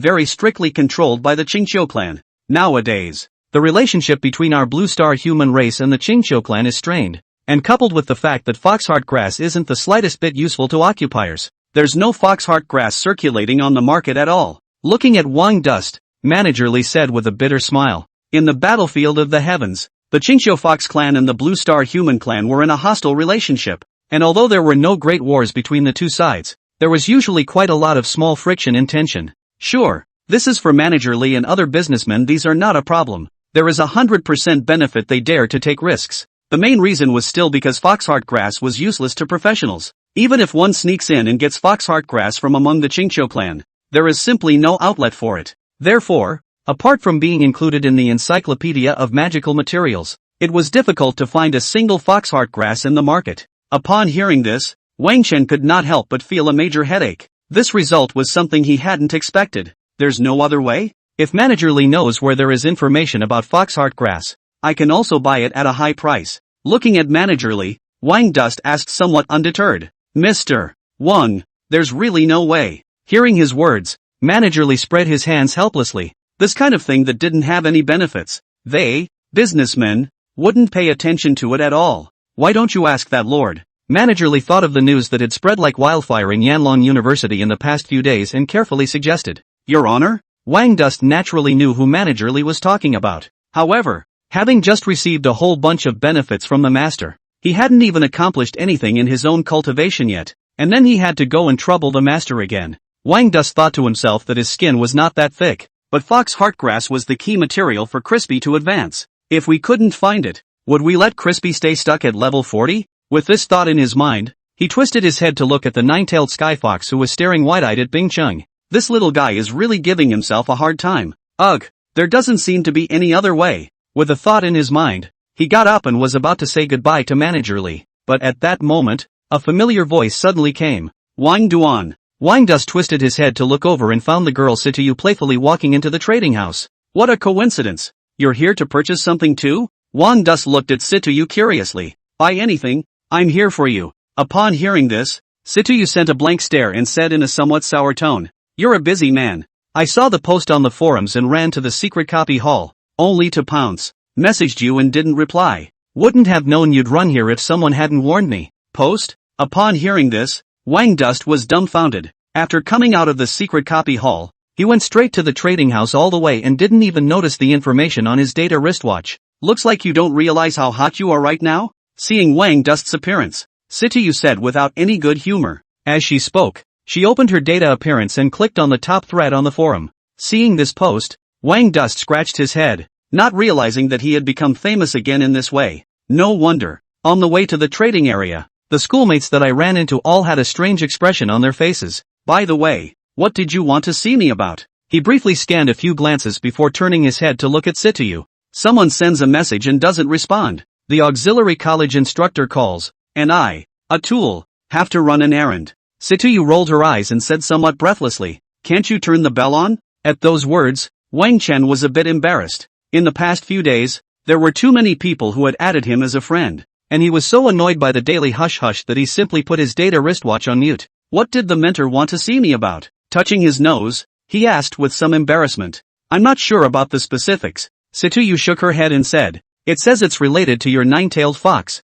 very strictly controlled by the Qing clan. Nowadays, the relationship between our Blue Star human race and the Qing clan is strained, and coupled with the fact that foxheart grass isn't the slightest bit useful to occupiers, there's no foxheart grass circulating on the market at all. Looking at Wang Dust, Manager Li said with a bitter smile, in the battlefield of the heavens, the Qing Fox clan and the Blue Star human clan were in a hostile relationship. And although there were no great wars between the two sides, there was usually quite a lot of small friction and tension. Sure, this is for Manager Li and other businessmen, these are not a problem. There is 100% benefit they dare to take risks. The main reason was still because foxheart grass was useless to professionals. Even if one sneaks in and gets foxheart grass from among the Qing clan, there is simply no outlet for it. Therefore, apart from being included in the Encyclopedia of Magical Materials, it was difficult to find a single foxheart grass in the market. Upon hearing this, Wang Chen could not help but feel a major headache. This result was something he hadn't expected. There's no other way? If Manager Li knows where there is information about foxheart grass, I can also buy it at a high price. Looking at Manager Li, Wang Dust asked somewhat undeterred. Mr. Wang, there's really no way. Hearing his words, Manager Li spread his hands helplessly. This kind of thing that didn't have any benefits, they, businessmen, wouldn't pay attention to it at all. Why don't you ask that, Lord? Manager Li thought of the news that had spread like wildfire in Yanlong University in the past few days and carefully suggested, Your Honor? Wang Dust naturally knew who Manager Li was talking about. However, having just received a whole bunch of benefits from the master, he hadn't even accomplished anything in his own cultivation yet, and then he had to go and trouble the master again. Wang Dust thought to himself that his skin was not that thick, but fox heartgrass was the key material for Crispy to advance. If we couldn't find it, would we let Crispy stay stuck at level 40? With this thought in his mind, he twisted his head to look at the nine-tailed sky fox who was staring wide-eyed at Bing Chung. This little guy is really giving himself a hard time. Ugh, there doesn't seem to be any other way. With a thought in his mind, he got up and was about to say goodbye to Manager Li. But at that moment, a familiar voice suddenly came. Wang Duan. Wang Dust twisted his head to look over and found the girl Situ Yu playfully walking into the trading house. What a coincidence. You're here to purchase something too? Wang Dust looked at Situ Yu curiously. Buy anything, I'm here for you. Upon hearing this, Situ Yu sent a blank stare and said in a somewhat sour tone, You're a busy man. I saw the post on the forums and ran to the secret copy hall, only to pounce. Messaged you and didn't reply. Wouldn't have known you'd run here if someone hadn't warned me. Post? Upon hearing this, Wang Dust was dumbfounded. After coming out of the secret copy hall, he went straight to the trading house all the way and didn't even notice the information on his data wristwatch. Looks like you don't realize how hot you are right now? Seeing Wang Dust's appearance, Situ Yu said without any good humor. As she spoke, She opened her data appearance and clicked on the top thread on the forum. Seeing this post, Wang Dust scratched his head, not realizing that he had become famous again in this way. No wonder. On the way to the trading area, the schoolmates that I ran into all had a strange expression on their faces. By the way, what did you want to see me about? He briefly scanned a few glances before turning his head to look at Situ Yu. Someone sends a message and doesn't respond. The auxiliary college instructor calls, and I, a tool, have to run an errand. Situ Yu rolled her eyes and said somewhat breathlessly, "Can't you turn the bell on?" At those words, Wang Chen was a bit embarrassed. In the past few days, there were too many people who had added him as a friend, and he was so annoyed by the daily hush-hush that he simply put his data wristwatch on mute. What did the mentor want to see me about? Touching his nose, he asked with some embarrassment. I'm not sure about the specifics. Situ Yu shook her head and said, "It says it's related to your nine-tailed fox."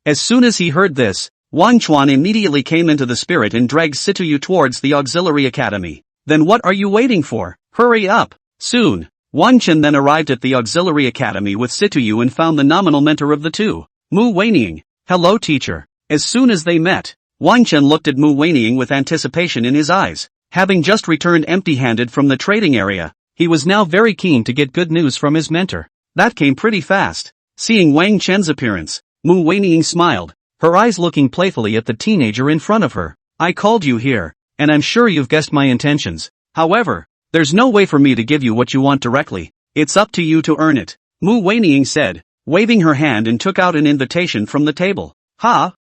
As soon as he heard this, Wang Chuan immediately came into the spirit and dragged Situ Yu towards the auxiliary academy. Then what are you waiting for? Hurry up! Soon, Wang Chen then arrived at the auxiliary academy with Situ Yu and found the nominal mentor of the two, Mu Weining. Hello teacher. As soon as they met, Wang Chen looked at Mu Weining with anticipation in his eyes. Having just returned empty-handed from the trading area, he was now very keen to get good news from his mentor. That came pretty fast. Seeing Wang Chen's appearance, Mu Weining smiled, her eyes looking playfully at the teenager in front of her. I called you here, and I'm sure you've guessed my intentions. However, there's no way for me to give you what you want directly. It's up to you to earn it. Mu Weining said, waving her hand, and took out an invitation from the table.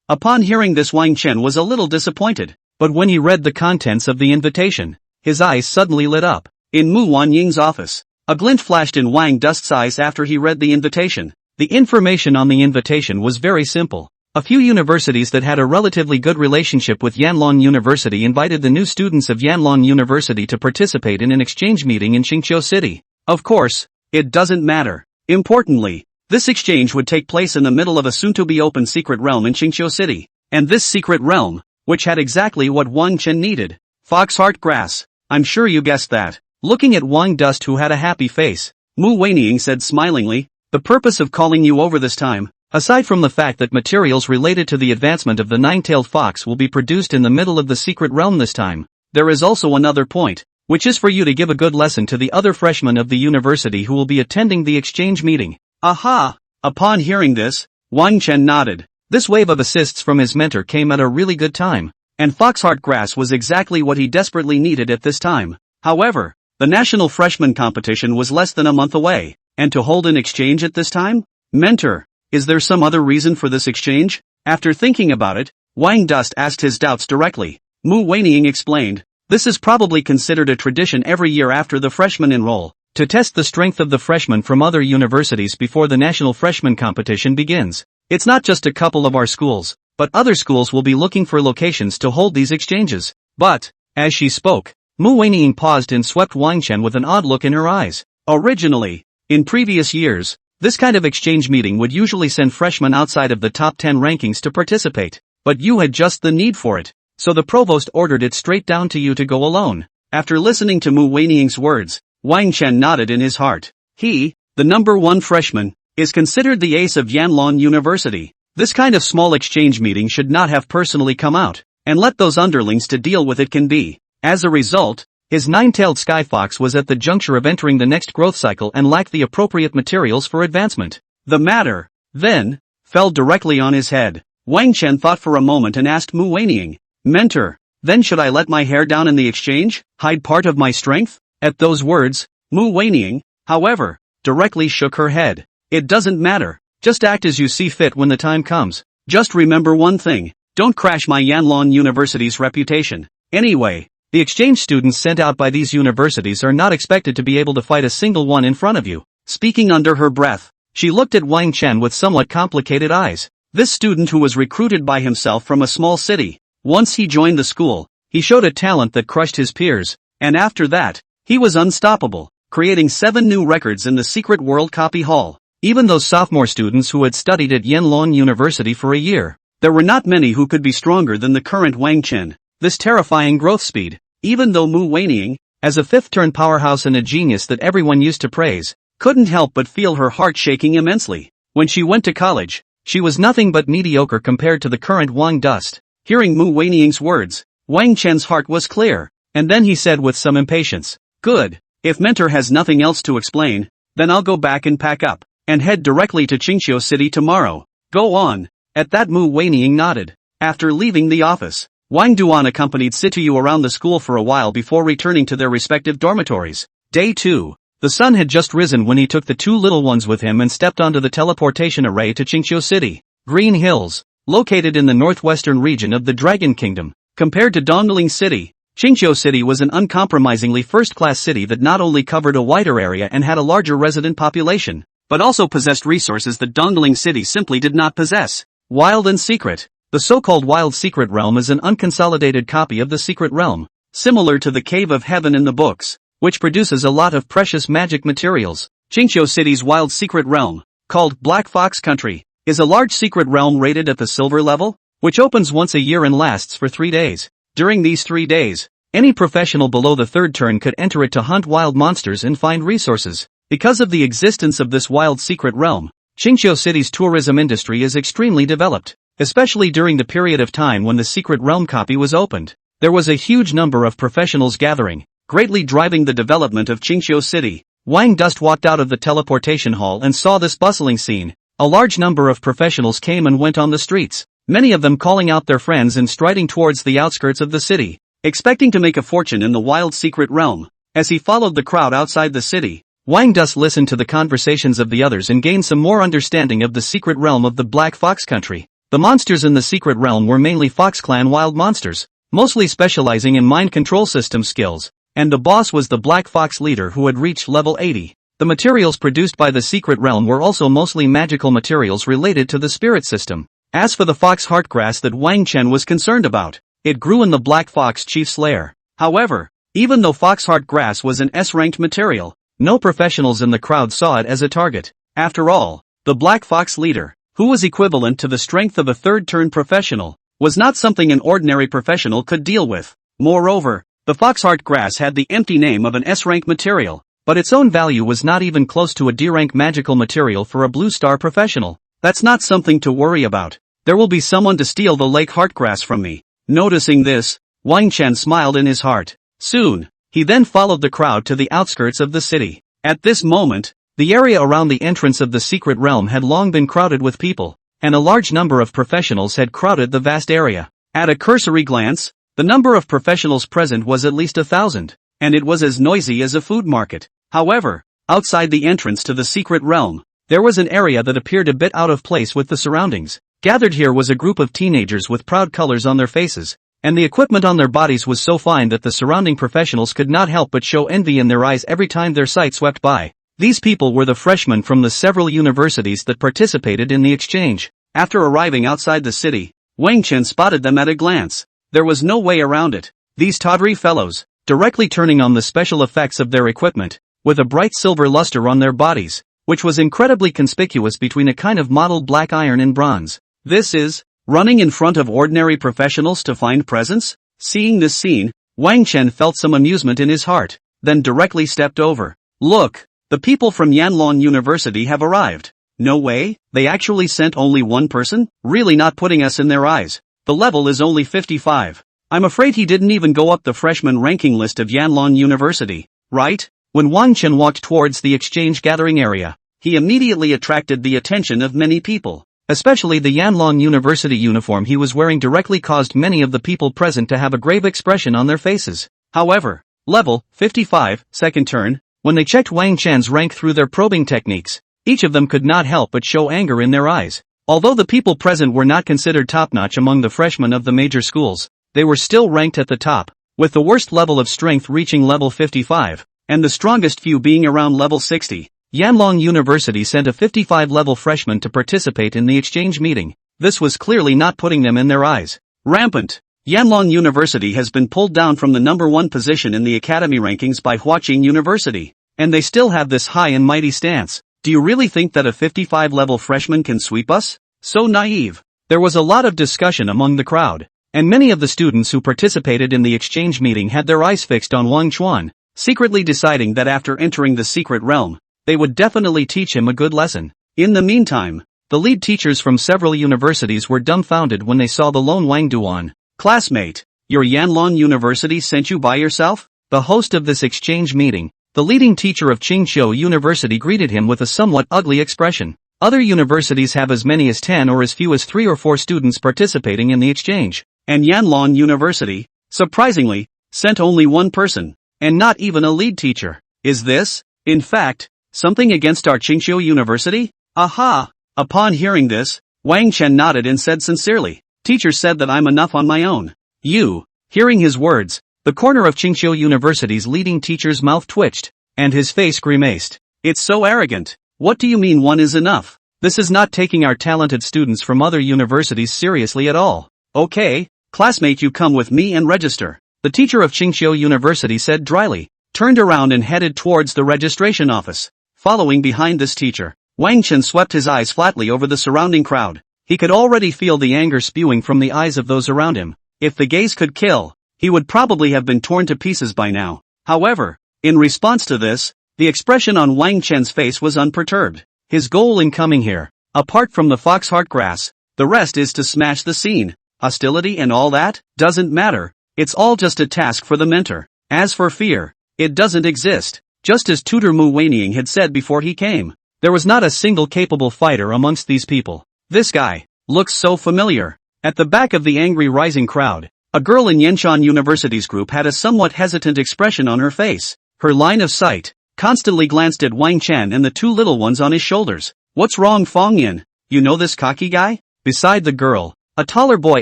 Upon hearing this, Wang Chen was a little disappointed, but when he read the contents of the invitation, his eyes suddenly lit up. In Mu Wanying's office, a glint flashed in Wang Dust's eyes after he read the invitation. The information on the invitation was very simple. A few universities that had a relatively good relationship with Yanlong University invited the new students of Yanlong University to participate in an exchange meeting in Qingqiu City. Of course, it doesn't matter. Importantly, this exchange would take place in the middle of a soon-to-be-open secret realm in Qingqiu City. And this secret realm, which had exactly what Wang Chen needed. Foxheart grass. I'm sure you guessed that. Looking at Wang Dust, who had a happy face, Mu Weining said smilingly, the purpose of calling you over this time, aside from the fact that materials related to the advancement of the nine-tailed fox will be produced in the middle of the secret realm this time, there is also another point, which is for you to give a good lesson to the other freshmen of the university who will be attending the exchange meeting. Aha! Upon hearing this, Wang Chen nodded. This wave of assists from his mentor came at a really good time, and Foxheart grass was exactly what he desperately needed at this time. However, the national freshman competition was less than a month away, and to hold an exchange at this time? Mentor, is there some other reason for this exchange? After thinking about it, Wang Dust asked his doubts directly. Mu Weining explained, this is probably considered a tradition every year after the freshmen enroll, to test the strength of the freshmen from other universities before the national freshman competition begins. It's not just a couple of our schools, but other schools will be looking for locations to hold these exchanges. But, as she spoke, Mu Weining paused and swept Wang Chen with an odd look in her eyes. Originally, in previous years, this kind of exchange meeting would usually send freshmen outside of the top 10 rankings to participate, but you had just the need for it, so the provost ordered it straight down to you to go alone. After listening to Mu Weining's words, Wang Chen nodded in his heart. He, the number one freshman, is considered the ace of Yanlong University. This kind of small exchange meeting should not have personally come out, and let those underlings to deal with it can be. As a result, his nine-tailed skyfox was at the juncture of entering the next growth cycle and lacked the appropriate materials for advancement. The matter, then, fell directly on his head. Wang Chen thought for a moment and asked Mu Weining, Mentor, then should I let my hair down in the exchange, hide part of my strength? At those words, Mu Weining, however, directly shook her head. It doesn't matter, just act as you see fit when the time comes. Just remember one thing, don't crash my Yanlong University's reputation. Anyway, the exchange students sent out by these universities are not expected to be able to fight a single one in front of you. Speaking under her breath, she looked at Wang Chen with somewhat complicated eyes. This student who was recruited by himself from a small city. Once he joined the school, he showed a talent that crushed his peers, and after that, he was unstoppable, creating 7 new records in the Secret World Copy Hall. Even those sophomore students who had studied at Yanlong University for a year, there were not many who could be stronger than the current Wang Chen. This terrifying growth speed, even though Mu Weining, as a fifth-turn powerhouse and a genius that everyone used to praise, couldn't help but feel her heart shaking immensely. When she went to college, she was nothing but mediocre compared to the current Wang Dust. Hearing Mu Weining's words, Wang Chen's heart was clear, and then he said with some impatience, "Good. If Mentor has nothing else to explain, then I'll go back and pack up, and head directly to Qingqiu City tomorrow." "Go on." At that Mu Weining nodded. After leaving the office, Wang Duan accompanied Situ Yu around the school for a while before returning to their respective dormitories. Day 2. The sun had just risen when he took the two little ones with him and stepped onto the teleportation array to Qingqiu City. Green Hills, located in the northwestern region of the Dragon Kingdom. Compared to Dongling City, Qingqiu City was an uncompromisingly first-class city that not only covered a wider area and had a larger resident population, but also possessed resources that Dongling City simply did not possess. Wild and secret. The so-called Wild Secret Realm is an unconsolidated copy of the Secret Realm, similar to the Cave of Heaven in the books, which produces a lot of precious magic materials. Qingqiu City's Wild Secret Realm, called Black Fox Country, is a large secret realm rated at the silver level, which opens once a year and lasts for 3 days. During these 3 days, any professional below the 3rd turn could enter it to hunt wild monsters and find resources. Because of the existence of this wild secret realm, Qingqiu City's tourism industry is extremely developed, especially during the period of time when the secret realm copy was opened. There was a huge number of professionals gathering, greatly driving the development of Qingqiu City. Wang Dust walked out of the teleportation hall and saw this bustling scene. A large number of professionals came and went on the streets, many of them calling out their friends and striding towards the outskirts of the city, expecting to make a fortune in the wild secret realm. As he followed the crowd outside the city, Wang Dus listened to the conversations of the others and gained some more understanding of the secret realm of the Black Fox Country. The monsters in the secret realm were mainly Fox Clan wild monsters, mostly specializing in mind control system skills, and the boss was the Black Fox leader who had reached level 80. The materials produced by the secret realm were also mostly magical materials related to the spirit system. As for the fox heartgrass that Wang Chen was concerned about, it grew in the Black Fox Chief's lair. However, even though fox heartgrass was an S-ranked material, no professionals in the crowd saw it as a target. After all, the Black Fox leader, who was equivalent to the strength of a 3rd turn professional, was not something an ordinary professional could deal with. Moreover, the fox heartgrass had the empty name of an S-rank material, but its own value was not even close to a D-rank magical material for a blue star professional. That's not something to worry about. There will be someone to steal the lake heartgrass from me. Noticing this, Wang Chen smiled in his heart. Soon, he then followed the crowd to the outskirts of the city. At this moment, the area around the entrance of the secret realm had long been crowded with people, and a large number of professionals had crowded the vast area. At a cursory glance, the number of professionals present was at least 1,000, and it was as noisy as a food market. However, outside the entrance to the secret realm, there was an area that appeared a bit out of place with the surroundings. Gathered here was a group of teenagers with proud colors on their faces, and the equipment on their bodies was so fine that the surrounding professionals could not help but show envy in their eyes every time their sight swept by. These people were the freshmen from the several universities that participated in the exchange. After arriving outside the city, Wang Chen spotted them at a glance. There was no way around it. These tawdry fellows, directly turning on the special effects of their equipment, with a bright silver luster on their bodies, which was incredibly conspicuous between a kind of mottled black iron and bronze. This is running in front of ordinary professionals to find presents? Seeing this scene, Wang Chen felt some amusement in his heart, then directly stepped over. Look, the people from Yanon University have arrived. No way, they actually sent only one person? Really not putting us in their eyes. The level is only 55. I'm afraid he didn't even go up the freshman ranking list of Yanon University, right? When Wang Chen walked towards the exchange gathering area, he immediately attracted the attention of many people. Especially the Yanon University uniform he was wearing directly caused many of the people present to have a grave expression on their faces. However, level 55, 2nd turn, when they checked Wang Chen's rank through their probing techniques, each of them could not help but show anger in their eyes. Although the people present were not considered top-notch among the freshmen of the major schools, they were still ranked at the top, with the worst level of strength reaching level 55, and the strongest few being around level 60. Yanon University sent a 55-level freshman to participate in the exchange meeting. This was clearly not putting them in their eyes. Rampant. Yanon University has been pulled down from the number 1 position in the academy rankings by Qing University, and they still have this high and mighty stance. Do you really think that a 55-level freshman can sweep us? So naive. There was a lot of discussion among the crowd, and many of the students who participated in the exchange meeting had their eyes fixed on Wang Chuan, secretly deciding that after entering the secret realm, they would definitely teach him a good lesson. In the meantime, the lead teachers from several universities were dumbfounded when they saw the lone Wang Duan classmate, your Yanlong University sent you by yourself? The host of this exchange meeting, the leading teacher of Qing University, greeted him with a somewhat ugly expression. Other universities have as many as 10 or as few as 3 or 4 students participating in the exchange, and Yanlong University, surprisingly, sent only one person, and not even a lead teacher. Is this, in fact, something against our Qing University? Aha! Upon hearing this, Wang Chen nodded and said sincerely, teacher said that I'm enough on my own. You. Hearing his words, the corner of Qing University's leading teacher's mouth twitched, and his face grimaced. It's so arrogant. What do you mean one is enough? This is not taking our talented students from other universities seriously at all. Okay, classmate, you come with me and register. The teacher of Qing University said dryly, turned around and headed towards the registration office. Following behind this teacher, Wang Chen swept his eyes flatly over the surrounding crowd. He could already feel the anger spewing from the eyes of those around him. If the gaze could kill, he would probably have been torn to pieces by now. However, in response to this, the expression on Wang Chen's face was unperturbed. His goal in coming here, apart from the foxheart grass, the rest is to smash the scene. Hostility and all that, doesn't matter. It's all just a task for the mentor. As for fear, it doesn't exist. Just as Tutor Mu Weining had said before he came, there was not a single capable fighter amongst these people. This guy looks so familiar. At the back of the angry rising crowd, a girl in Yanshan University's group had a somewhat hesitant expression on her face. Her line of sight constantly glanced at Wang Chen and the 2 little ones on his shoulders. What's wrong, Fong Yin? You know this cocky guy? Beside the girl, a taller boy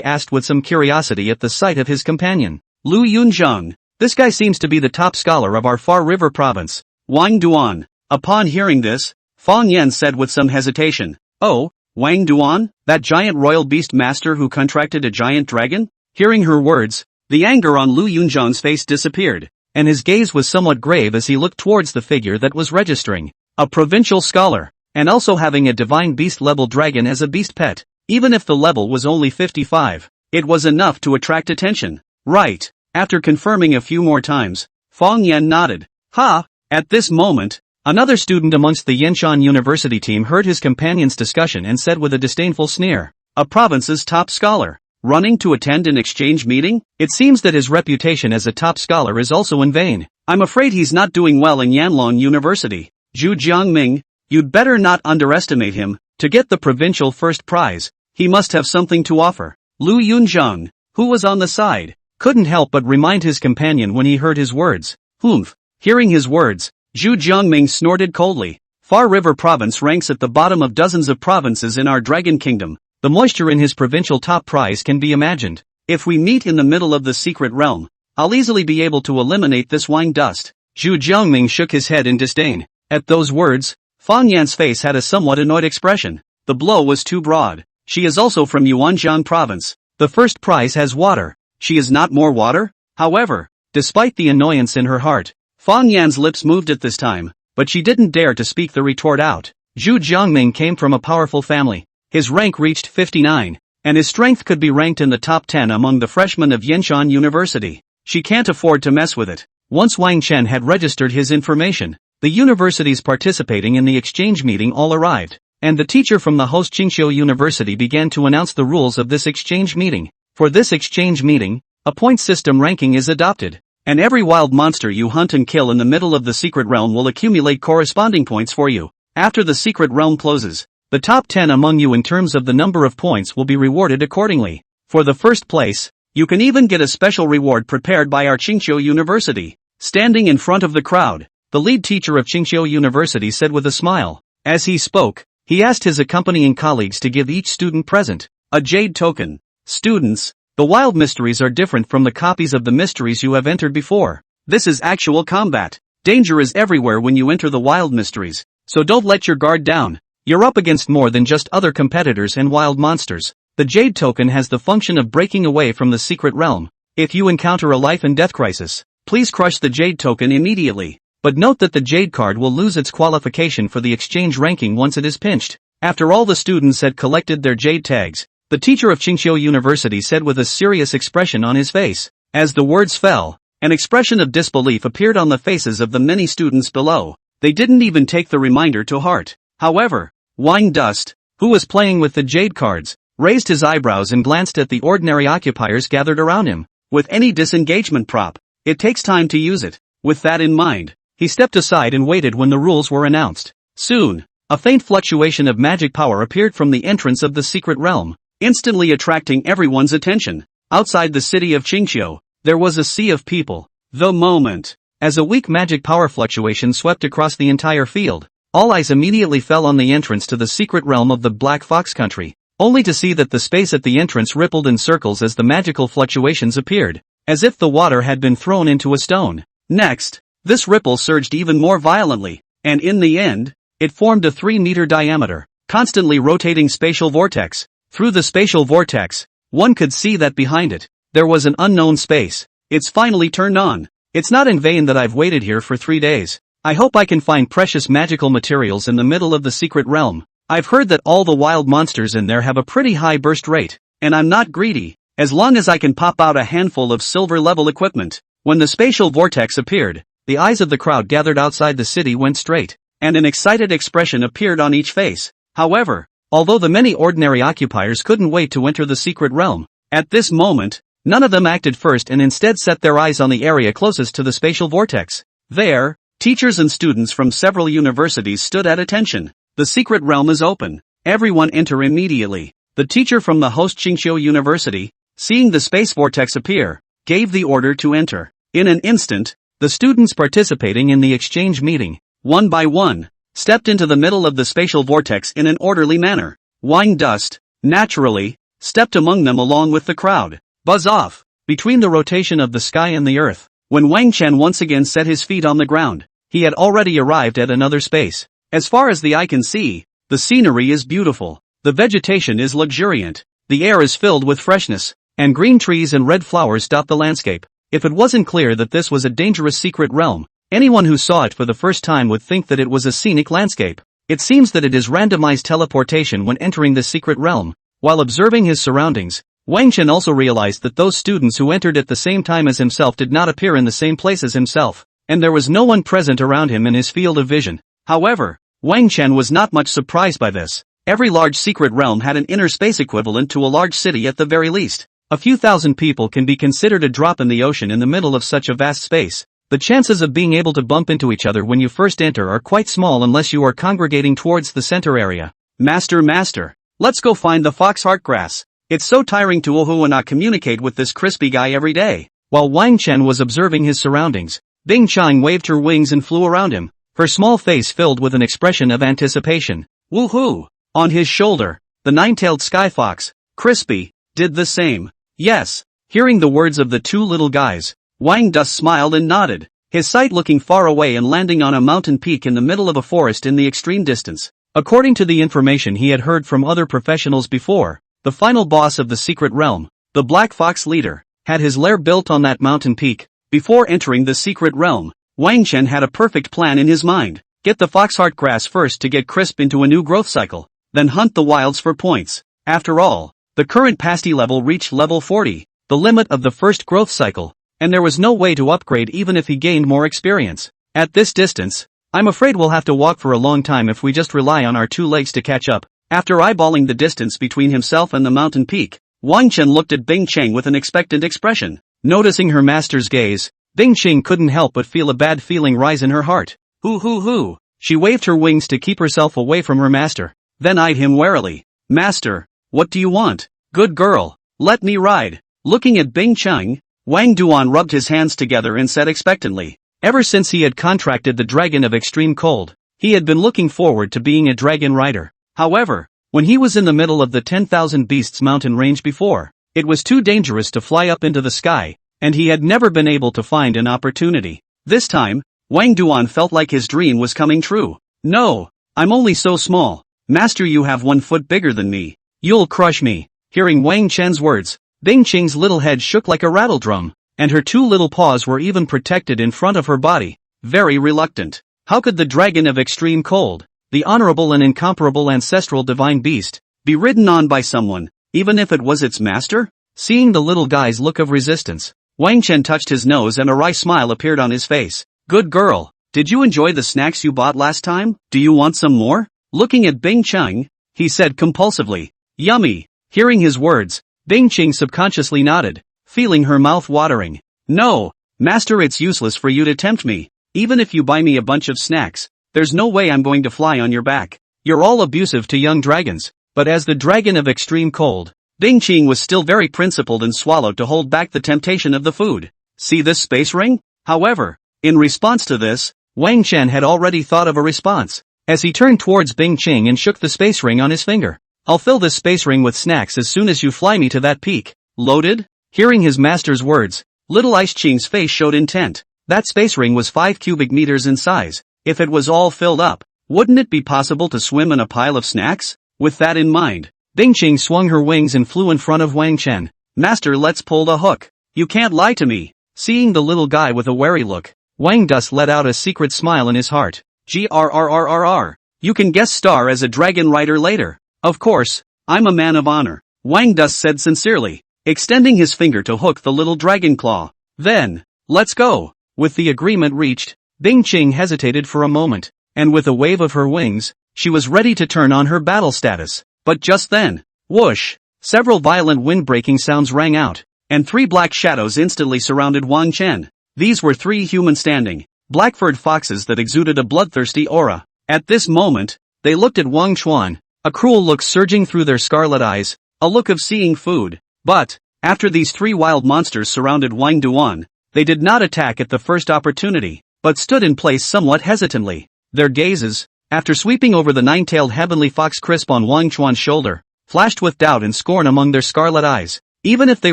asked with some curiosity at the sight of his companion. Lu Yunzheng. This guy seems to be the top scholar of our Far River province. Wang Duan. Upon hearing this, Fong Yin said with some hesitation, oh, Wang Duan, that giant royal beast master who contracted a giant dragon? Hearing her words, the anger on Lu Yunzheng's face disappeared, and his gaze was somewhat grave as he looked towards the figure that was registering. A provincial scholar, and also having a divine beast-level dragon as a beast pet. Even if the level was only 55, it was enough to attract attention. Right. After confirming a few more times, Fong Yan nodded. Ha! At this moment, another student amongst the Yanshan University team heard his companion's discussion and said with a disdainful sneer, a province's top scholar, running to attend an exchange meeting? It seems that his reputation as a top scholar is also in vain. I'm afraid he's not doing well in Yanlong University. Zhu Jiangming, you'd better not underestimate him. To get the provincial first prize, he must have something to offer. Lu Yunzheng, who was on the side, couldn't help but remind his companion when he heard his words. Humph. Hearing his words, Zhu Jiangming snorted coldly. Far River Province ranks at the bottom of dozens of provinces in our Dragon Kingdom. The moisture in his provincial top prize can be imagined. If we meet in the middle of the secret realm, I'll easily be able to eliminate this wine dust. Zhu Jiangming shook his head in disdain. At those words, Fong Yan's face had a somewhat annoyed expression. The blow was too broad. She is also from Yuanjiang province. The first prize has water. She is not more water? However, despite the annoyance in her heart, Fong Yan's lips moved at this time, but she didn't dare to speak the retort out. Zhu Jiangming came from a powerful family. His rank reached 59, and his strength could be ranked in the top 10 among the freshmen of Yanshan University. She can't afford to mess with it. Once Wang Chen had registered his information, the universities participating in the exchange meeting all arrived, and the teacher from the host Qing University began to announce the rules of this exchange meeting. For this exchange meeting, a point system ranking is adopted, and every wild monster you hunt and kill in the middle of the secret realm will accumulate corresponding points for you. After the secret realm closes, the top 10 among you in terms of the number of points will be rewarded accordingly. For the first place, you can even get a special reward prepared by our Qing University. Standing in front of the crowd, the lead teacher of Qing University said with a smile. As he spoke, he asked his accompanying colleagues to give each student present a jade token. Students, the wild mysteries are different from the copies of the mysteries you have entered before. This is actual combat. Danger is everywhere when you enter the wild mysteries, so don't let your guard down. You're up against more than just other competitors and wild monsters. The jade token has the function of breaking away from the secret realm. If you encounter a life and death crisis, please crush the jade token immediately. But note that the jade card will lose its qualification for the exchange ranking once it is pinched. After all the students had collected their jade tags, the teacher of Qing University said with a serious expression on his face. As the words fell, an expression of disbelief appeared on the faces of the many students below. They didn't even take the reminder to heart. However, Wine Dust, who was playing with the jade cards, raised his eyebrows and glanced at the ordinary occupiers gathered around him. with any disengagement prop. It takes time to use it. With that in mind, he stepped aside and waited when the rules were announced. Soon, a faint fluctuation of magic power appeared from the entrance of the secret realm, instantly attracting everyone's attention. Outside the city of Qingqiu, there was a sea of people. The moment, as a weak magic power fluctuation swept across the entire field, all eyes immediately fell on the entrance to the secret realm of the Black Fox country, only to see that the space at the entrance rippled in circles as the magical fluctuations appeared, as if the water had been thrown into a stone. Next, this ripple surged even more violently, and in the end, it formed a 3-meter diameter, constantly rotating spatial vortex. Through the spatial vortex, one could see that behind it, there was an unknown space. It's finally turned on. It's not in vain that I've waited here for 3 days. I hope I can find precious magical materials in the middle of the secret realm. I've heard that all the wild monsters in there have a pretty high burst rate, and I'm not greedy, as long as I can pop out a handful of silver-level equipment. When the spatial vortex appeared, the eyes of the crowd gathered outside the city went straight, and an excited expression appeared on each face. However, although the many ordinary occupiers couldn't wait to enter the secret realm, at this moment, none of them acted first and instead set their eyes on the area closest to the spatial vortex. There, teachers and students from several universities stood at attention. The secret realm is open. Everyone enter immediately. The teacher from the host Qingqiu University, seeing the space vortex appear, gave the order to enter. In an instant, the students participating in the exchange meeting, one by one, stepped into the middle of the spatial vortex in an orderly manner. Wang Dust, naturally, stepped among them along with the crowd. Buzz off, between the rotation of the sky and the earth. When Wang Chen once again set his feet on the ground, he had already arrived at another space. As far as the eye can see, the scenery is beautiful. The vegetation is luxuriant. The air is filled with freshness, and green trees and red flowers dot the landscape. If it wasn't clear that this was a dangerous secret realm, anyone who saw it for the first time would think that it was a scenic landscape. It seems that it is randomized teleportation when entering the secret realm. While observing his surroundings, Wang Chen also realized that those students who entered at the same time as himself did not appear in the same place as himself, and there was no one present around him in his field of vision. However, Wang Chen was not much surprised by this. Every large secret realm had an inner space equivalent to a large city at the very least. A few thousand people can be considered a drop in the ocean in the middle of such a vast space. The chances of being able to bump into each other when you first enter are quite small unless you are congregating towards the center area. Master, let's go find the fox heart grass. It's so tiring to and not communicate with this crispy guy every day. While Wang Chen was observing his surroundings, Bing Chang waved her wings and flew around him, her small face filled with an expression of anticipation. Woohoo! On his shoulder, the nine-tailed sky fox, Crispy, did the same. Yes. Hearing the words of the two little guys, Wang Dust smiled and nodded, his sight looking far away and landing on a mountain peak in the middle of a forest in the extreme distance. According to the information he had heard from other professionals before, the final boss of the secret realm, the Black Fox leader, had his lair built on that mountain peak. Before entering the secret realm, Wang Chen had a perfect plan in his mind. Get the foxheart grass first to get crisp into a new growth cycle, then hunt the wilds for points. After all, the current pasty level reached level 40, the limit of the first growth cycle, and there was no way to upgrade even if he gained more experience. At this distance, I'm afraid we'll have to walk for a long time if we just rely on our 2 legs to catch up. After eyeballing the distance between himself and the mountain peak, Wang Chen looked at Bing Cheng with an expectant expression. Noticing her master's gaze, Bing Cheng couldn't help but feel a bad feeling rise in her heart. Hoo. She waved her wings to keep herself away from her master, then eyed him warily. Master, what do you want? Good girl, let me ride. Looking at Bing Cheng, Wang Duan rubbed his hands together and said expectantly. Ever since he had contracted the dragon of extreme cold, he had been looking forward to being a dragon rider. However, when he was in the middle of the 10,000 Beasts mountain range before, it was too dangerous to fly up into the sky, and he had never been able to find an opportunity. This time, Wang Duan felt like his dream was coming true. No, I'm only so small. Master, you have 1 foot bigger than me. You'll crush me. Hearing Wang Chen's words, Bing Cheng's little head shook like a rattle drum, and her 2 little paws were even protected in front of her body, very reluctant. How could the dragon of extreme cold, the honorable and incomparable ancestral divine beast, be ridden on by someone, even if it was its master? Seeing the little guy's look of resistance, Wang Chen touched his nose and a wry smile appeared on his face. Good girl, did you enjoy the snacks you bought last time? Do you want some more? Looking at Bing Cheng, he said compulsively. Yummy. Hearing his words, Bing Cheng subconsciously nodded. feeling her mouth watering. No, master, it's useless for you to tempt me. Even if you buy me a bunch of snacks, there's no way I'm going to fly on your back. You're all abusive to young dragons. But as the dragon of extreme cold, Bing Qing was still very principled and swallowed to hold back the temptation of the food. See this space ring? However, in response to this, Wang Chen had already thought of a response. As he turned towards Bing Qing and shook the space ring on his finger. I'll fill this space ring with snacks as soon as you fly me to that peak. Loaded? Hearing his master's words, little Ice Qing's face showed intent. That space ring was 5 cubic meters in size. If it was all filled up, wouldn't it be possible to swim in a pile of snacks? With that in mind, Bing Qing swung her wings and flew in front of Wang Chen. Master, let's pull the hook. You can't lie to me. Seeing the little guy with a wary look, Wang Dusk let out a secret smile in his heart. Grrrrrr. You can guest star as a dragon rider later. Of course, I'm a man of honor, Wang Dusk said sincerely, extending his finger to hook the little dragon claw. Then, let's go. With the agreement reached, Bing Qing hesitated for a moment, and with a wave of her wings, she was ready to turn on her battle status. But just then, whoosh, several violent wind-breaking sounds rang out, and 3 black shadows instantly surrounded Wang Chen. These were 3 human standing, black-furred foxes that exuded a bloodthirsty aura. At this moment, they looked at Wang Chuan, a cruel look surging through their scarlet eyes, a look of seeing food. But, after these 3 wild monsters surrounded Wang Duan, they did not attack at the first opportunity, but stood in place somewhat hesitantly. Their gazes, after sweeping over the 9-tailed heavenly fox crisp on Wang Chuan's shoulder, flashed with doubt and scorn among their scarlet eyes. Even if they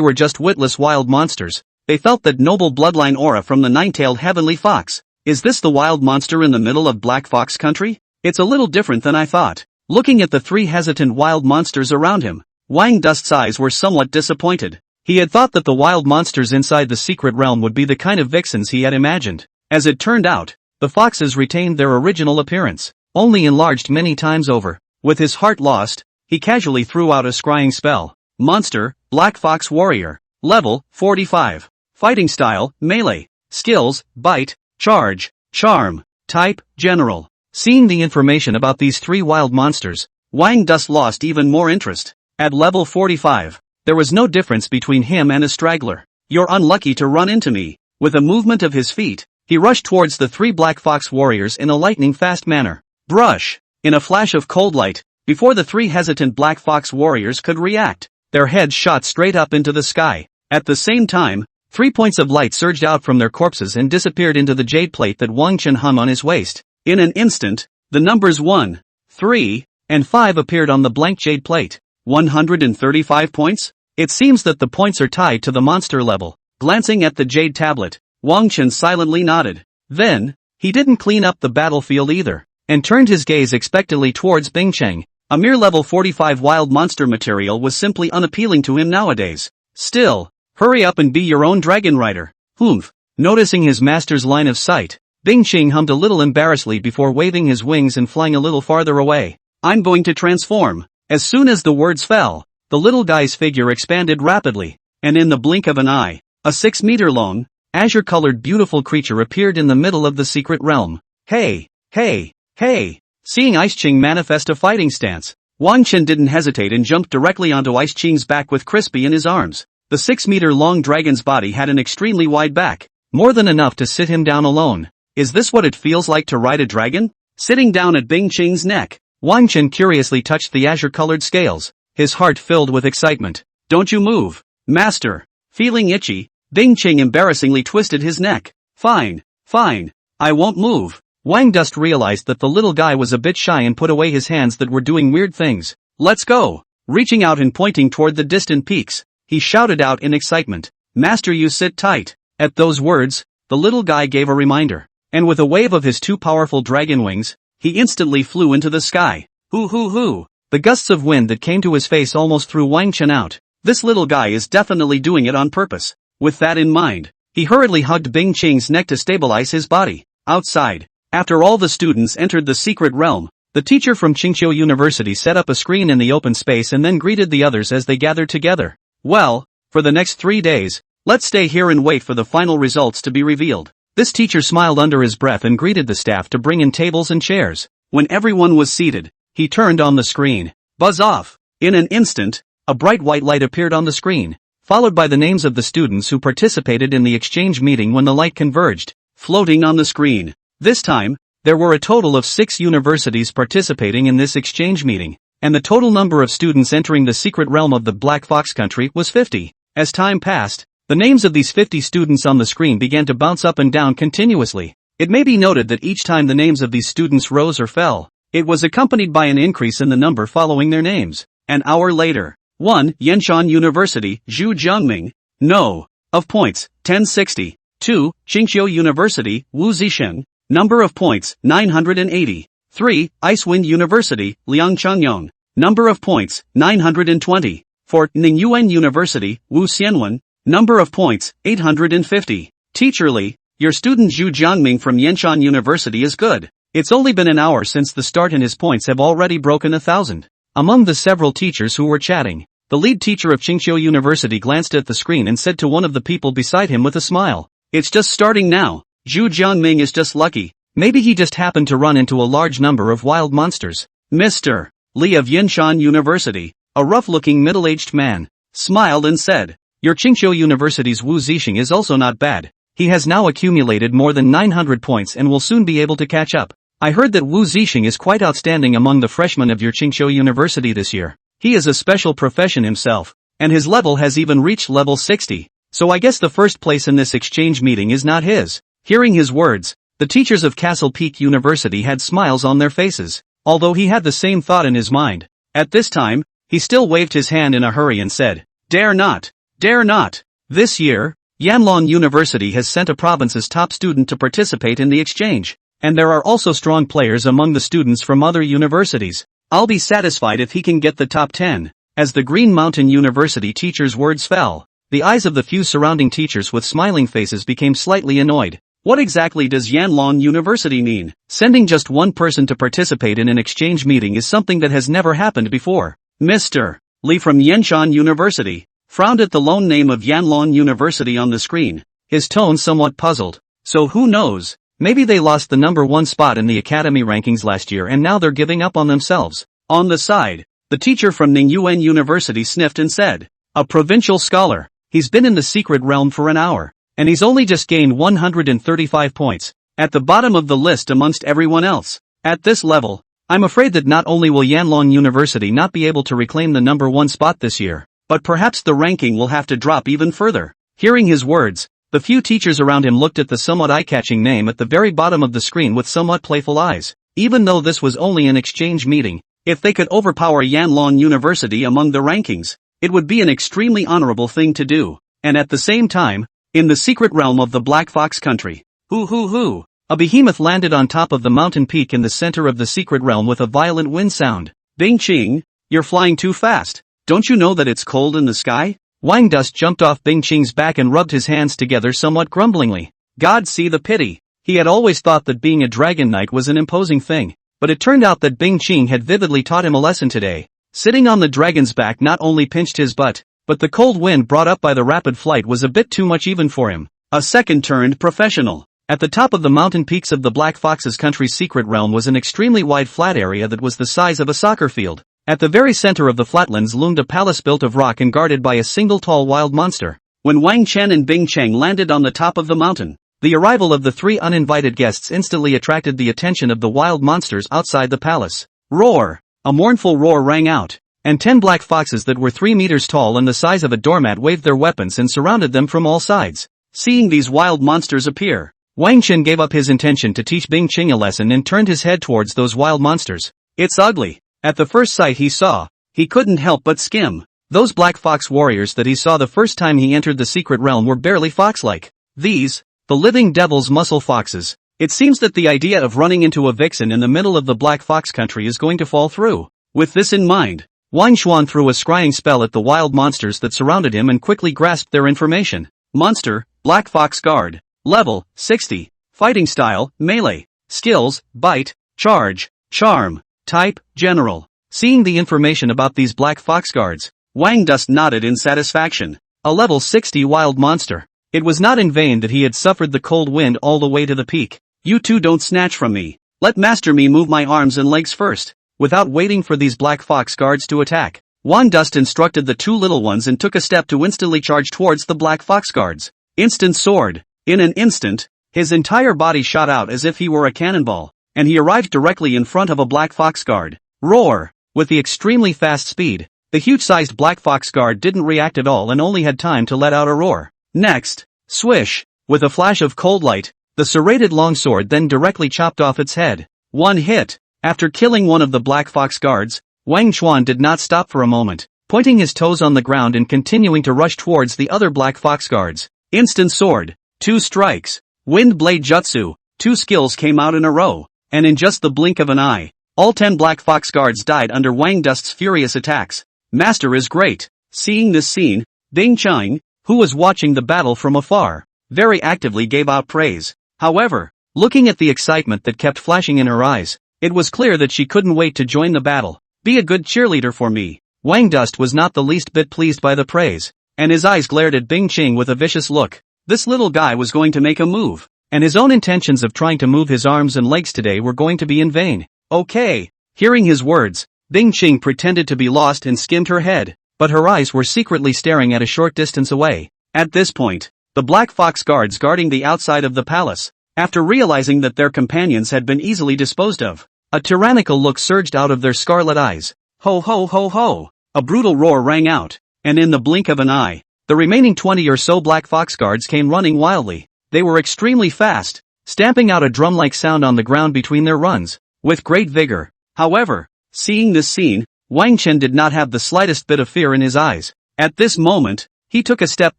were just witless wild monsters, they felt that noble bloodline aura from the 9-tailed heavenly fox. Is this the wild monster in the middle of Black Fox country? It's a little different than I thought. Looking at the 3 hesitant wild monsters around him, Wang Dusk's eyes were somewhat disappointed. He had thought that the wild monsters inside the secret realm would be the kind of vixens he had imagined. As it turned out, the foxes retained their original appearance, only enlarged many times over. With his heart lost, he casually threw out a scrying spell. Monster, Black Fox Warrior. Level, 45. Fighting style, melee. Skills, bite, charge, charm. Type, general. Seeing the information about these 3 wild monsters, Wang Dusk lost even more interest. At level 45, there was no difference between him and a straggler. You're unlucky to run into me. With a movement of his feet, he rushed towards the 3 Black Fox warriors in a lightning-fast manner. Brush! In a flash of cold light, before the 3 hesitant Black Fox warriors could react, their heads shot straight up into the sky. At the same time, 3 points of light surged out from their corpses and disappeared into the jade plate that Wang Chen hung on his waist. In an instant, the numbers 1, 3, and 5 appeared on the blank jade plate. 135 points? It seems that the points are tied to the monster level. Glancing at the jade tablet, Wang Chen silently nodded. Then, he didn't clean up the battlefield either, and turned his gaze expectantly towards Bing Qing. A mere level 45 wild monster material was simply unappealing to him nowadays. Still, hurry up and be your own dragon rider. Humph. Noticing his master's line of sight, Bing Qing hummed a little embarrassedly before waving his wings and flying a little farther away. I'm going to transform. As soon as the words fell, the little guy's figure expanded rapidly, and in the blink of an eye, a 6-meter-long, azure-colored beautiful creature appeared in the middle of the secret realm. Hey, hey, hey! Seeing Ice Qing manifest a fighting stance, Wang Chen didn't hesitate and jumped directly onto Ice Qing's back with Crispy in his arms. The 6-meter-long dragon's body had an extremely wide back, more than enough to sit him down alone. Is this what it feels like to ride a dragon? Sitting down at Bing Qing's neck, Wang Chen curiously touched the azure-colored scales, his heart filled with excitement. Don't you move, master. Feeling itchy, Bing Qing embarrassingly twisted his neck. Fine, fine, I won't move. Wang Dusk realized that the little guy was a bit shy and put away his hands that were doing weird things. Let's go. Reaching out and pointing toward the distant peaks, he shouted out in excitement. Master, you sit tight. At those words, the little guy gave a reminder, and with a wave of his 2 powerful dragon wings, he instantly flew into the sky. Hoo hoo hoo. The gusts of wind that came to his face almost threw Wang Chen out. This little guy is definitely doing it on purpose. With that in mind, he hurriedly hugged Bing Qing's neck to stabilize his body. Outside, after all the students entered the secret realm, the teacher from Qingqiu University set up a screen in the open space and then greeted the others as they gathered together. Well, for the next 3 days, let's stay here and wait for the final results to be revealed. This teacher smiled under his breath and greeted the staff to bring in tables and chairs. When everyone was seated, he turned on the screen. Buzz off. In an instant, a bright white light appeared on the screen. followed by the names of the students who participated in the exchange meeting when the light converged, floating on the screen. This time, there were a total of 6 universities participating in this exchange meeting, and the total number of students entering the secret realm of the Black Fox country was 50. As time passed, the names of these 50 students on the screen began to bounce up and down continuously. It may be noted that each time the names of these students rose or fell, it was accompanied by an increase in the number following their names. An hour later, 1. Yanshan University, Zhu Jiangming, no. Of points, 1060. 2. Qingqiu University, Wu Zixing, number of points, 980. 3. Icewind University, Liang Changyong, number of points, 920. 4. Ningyuan University, Wu Xianwen, number of points, 850. Teacher Li, your student Zhu Jiangming from Yanshan University is good. It's only been an hour since the start and his points have already broken 1,000. Among the several teachers who were chatting, the lead teacher of Qingqiu University glanced at the screen and said to one of the people beside him with a smile, "It's just starting now. Zhu Jiangming is just lucky. Maybe he just happened to run into a large number of wild monsters." Mr. Li of Yanshan University, a rough-looking middle-aged man, smiled and said, "Your Qingqiu University's Wu Zixing is also not bad. He has now accumulated more than 900 points and will soon be able to catch up. I heard that Wu Zixing is quite outstanding among the freshmen of your Qingqiu University this year. He is a special profession himself, and his level has even reached level 60, so I guess the first place in this exchange meeting is not his." Hearing his words, the teachers of Castle Peak University had smiles on their faces, although he had the same thought in his mind. At this time, he still waved his hand in a hurry and said, "Dare not! Dare not!" This year, Yanlong University has sent a province's top student to participate in the exchange, and there are also strong players among the students from other universities. I'll be satisfied if he can get the top 10. As the Green Mountain University teacher's words fell, the eyes of the few surrounding teachers with smiling faces became slightly annoyed. What exactly does Yanlong University mean? Sending just one person to participate in an exchange meeting is something that has never happened before. Mr. Li from Yanshan University frowned at the lone name of Yanlong University on the screen, his tone somewhat puzzled. So who knows? Maybe they lost the number 1 spot in the academy rankings last year and now they're giving up on themselves. On the side, the teacher from Ningyuan University sniffed and said, "A provincial scholar. He's been in the secret realm for an hour, and he's only just gained 135 points, at the bottom of the list amongst everyone else. At this level, I'm afraid that not only will Yanlong University not be able to reclaim the number 1 spot this year, but perhaps the ranking will have to drop even further." Hearing his words, the few teachers around him looked at the somewhat eye-catching name at the very bottom of the screen with somewhat playful eyes. Even though this was only an exchange meeting, if they could overpower Yanlong University among the rankings, it would be an extremely honorable thing to do. And at the same time, in the secret realm of the Black Fox country, hoo, a behemoth landed on top of the mountain peak in the center of the secret realm with a violent wind sound. "Bing Qing, you're flying too fast. Don't you know that it's cold in the sky?" Wang Dust jumped off Bing Qing's back and rubbed his hands together somewhat grumblingly. God see the pity. He had always thought that being a dragon knight was an imposing thing, but it turned out that Bing Qing had vividly taught him a lesson today. Sitting on the dragon's back not only pinched his butt, but the cold wind brought up by the rapid flight was a bit too much even for him. A second turned professional. At the top of the mountain peaks of the Black Fox's country's secret realm was an extremely wide flat area that was the size of a soccer field. At the very center of the flatlands loomed a palace built of rock and guarded by a single tall wild monster. When Wang Chen and Bing Cheng landed on the top of the mountain, the arrival of the 3 uninvited guests instantly attracted the attention of the wild monsters outside the palace. Roar! A mournful roar rang out, and 10 black foxes that were 3 meters tall and the size of a doormat waved their weapons and surrounded them from all sides. Seeing these wild monsters appear, Wang Chen gave up his intention to teach Bing Cheng a lesson and turned his head towards those wild monsters. "It's ugly." At the first sight he saw, he couldn't help but skim. Those black fox warriors that he saw the first time he entered the secret realm were barely fox-like. These, the living devil's muscle foxes. It seems that the idea of running into a vixen in the middle of the Black Fox country is going to fall through. With this in mind, Wang Xuan threw a scrying spell at the wild monsters that surrounded him and quickly grasped their information. Monster, Black Fox Guard. Level, 60. Fighting style, melee. Skills, bite, charge, charm. Type, general. Seeing the information about these Black Fox Guards, Wang Dust nodded in satisfaction. A level 60 wild monster. It was not in vain that he had suffered the cold wind all the way to the peak. "You two don't snatch from me. Let Master Me move my arms and legs first." Without waiting for these Black Fox Guards to attack, Wang Dust instructed the two little ones and took a step to instantly charge towards the Black Fox guards. Instant sword. In an instant, his entire body shot out as if he were a cannonball, and he arrived directly in front of a Black Fox guard. Roar! With the extremely fast speed, the huge-sized Black Fox guard didn't react at all and only had time to let out a roar. Next, swish! With a flash of cold light, the serrated longsword then directly chopped off its head. One hit. After killing one of the Black Fox guards, Wang Chuan did not stop for a moment, pointing his toes on the ground and continuing to rush towards the other Black Fox guards. Instant sword. 2 strikes. Wind blade jutsu. 2 skills came out in a row, and in just the blink of an eye, all 10 Black Fox guards died under Wang Dust's furious attacks. Master is great. Seeing this scene, Bing Chang, who was watching the battle from afar, very actively gave out praise. However, looking at the excitement that kept flashing in her eyes, it was clear that she couldn't wait to join the battle. Be a good cheerleader for me. Wang Dust was not the least bit pleased by the praise, and his eyes glared at Bing Ching with a vicious look. This little guy was going to make a move, and his own intentions of trying to move his arms and legs today were going to be in vain. Okay. Hearing his words, Bing Ching pretended to be lost and skimmed her head, but her eyes were secretly staring at a short distance away. At this point, the Black Fox guards guarding the outside of the palace, after realizing that their companions had been easily disposed of, a tyrannical look surged out of their scarlet eyes. Ho ho ho ho! A brutal roar rang out, and in the blink of an eye, the remaining 20 or so Black Fox guards came running wildly. They were extremely fast, stamping out a drum-like sound on the ground between their runs, with great vigor. However, seeing this scene, Wang Chen did not have the slightest bit of fear in his eyes. At this moment, he took a step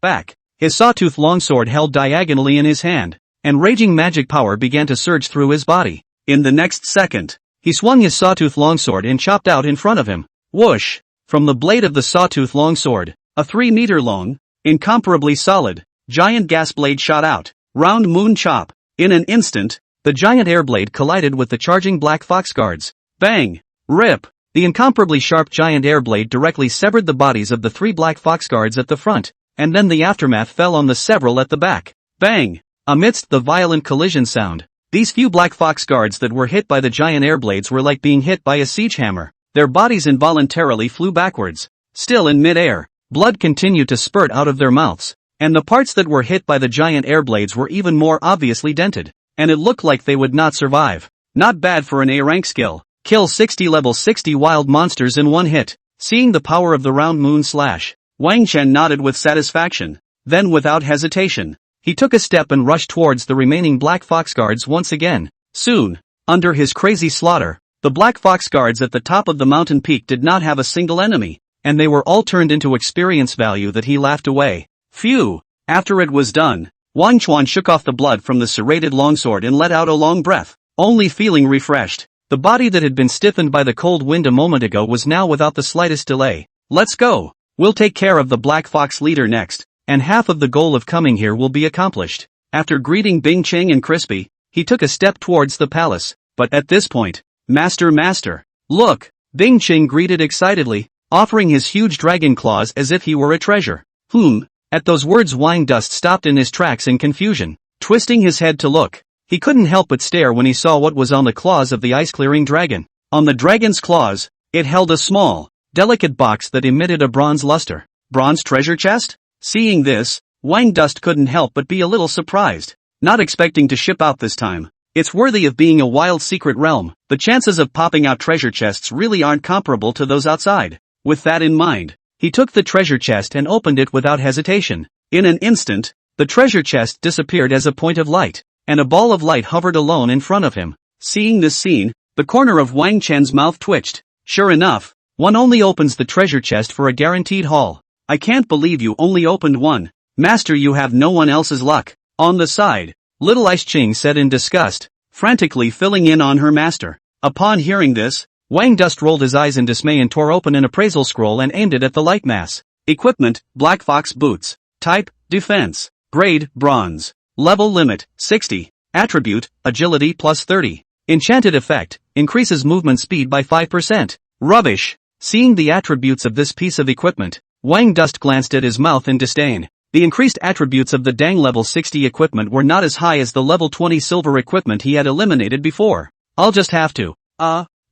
back, his sawtooth longsword held diagonally in his hand, and raging magic power began to surge through his body. In the next second, he swung his sawtooth longsword and chopped out in front of him. Whoosh! From the blade of the sawtooth longsword, a 3-meter-long, incomparably solid, giant gas blade shot out. Round moon chop. In an instant, the giant air blade collided with the charging Black Fox guards. Bang! Rip! The incomparably sharp giant air blade directly severed the bodies of the 3 Black Fox guards at the front, and then the aftermath fell on the several at the back. Bang! Amidst the violent collision sound, these few Black Fox guards that were hit by the giant air blades were like being hit by a siege hammer. Their bodies involuntarily flew backwards. Still in mid-air, blood continued to spurt out of their mouths, and the parts that were hit by the giant air blades were even more obviously dented, and it looked like they would not survive. Not bad for an A-rank skill. Kill 60 level 60 wild monsters in one hit. Seeing the power of the round moon slash, Wang Chen nodded with satisfaction. Then without hesitation, he took a step and rushed towards the remaining Black Fox guards once again. Soon, under his crazy slaughter, the Black Fox guards at the top of the mountain peak did not have a single enemy, and they were all turned into experience value that he laughed away. Phew! After it was done, Wang Chuan shook off the blood from the serrated longsword and let out a long breath, only feeling refreshed. The body that had been stiffened by the cold wind a moment ago was now without the slightest delay. Let's go! We'll take care of the Black Fox leader next, and half of the goal of coming here will be accomplished. After greeting Bing Cheng and Crispy, he took a step towards the palace, but at this point, Master, look! Bing Cheng greeted excitedly, offering his huge dragon claws as if he were a treasure. At those words Wang Dust stopped in his tracks in confusion, twisting his head to look. He couldn't help but stare when he saw what was on the claws of the ice-clearing dragon. On the dragon's claws, it held a small, delicate box that emitted a bronze luster. Bronze treasure chest? Seeing this, Wang Dust couldn't help but be a little surprised. Not expecting to ship out this time. It's worthy of being a wild secret realm. The chances of popping out treasure chests really aren't comparable to those outside. With that in mind, he took the treasure chest and opened it without hesitation. In an instant, the treasure chest disappeared as a point of light, and a ball of light hovered alone in front of him. Seeing this scene, the corner of Wang Chen's mouth twitched. Sure enough, one only opens the treasure chest for a guaranteed haul. I can't believe you only opened one. Master, you have no one else's luck. On the side, Little Ice Qing said in disgust, frantically filling in on her master. Upon hearing this, Wang Dust rolled his eyes in dismay and tore open an appraisal scroll and aimed it at the light mass. Equipment, Black Fox boots. Type, defense. Grade, bronze. Level limit, 60. Attribute, agility plus 30. Enchanted effect, increases movement speed by 5%. Rubbish. Seeing the attributes of this piece of equipment, Wang Dust glanced at his mouth in disdain. The increased attributes of the dang level 60 equipment were not as high as the level 20 silver equipment he had eliminated before. I'll just have to,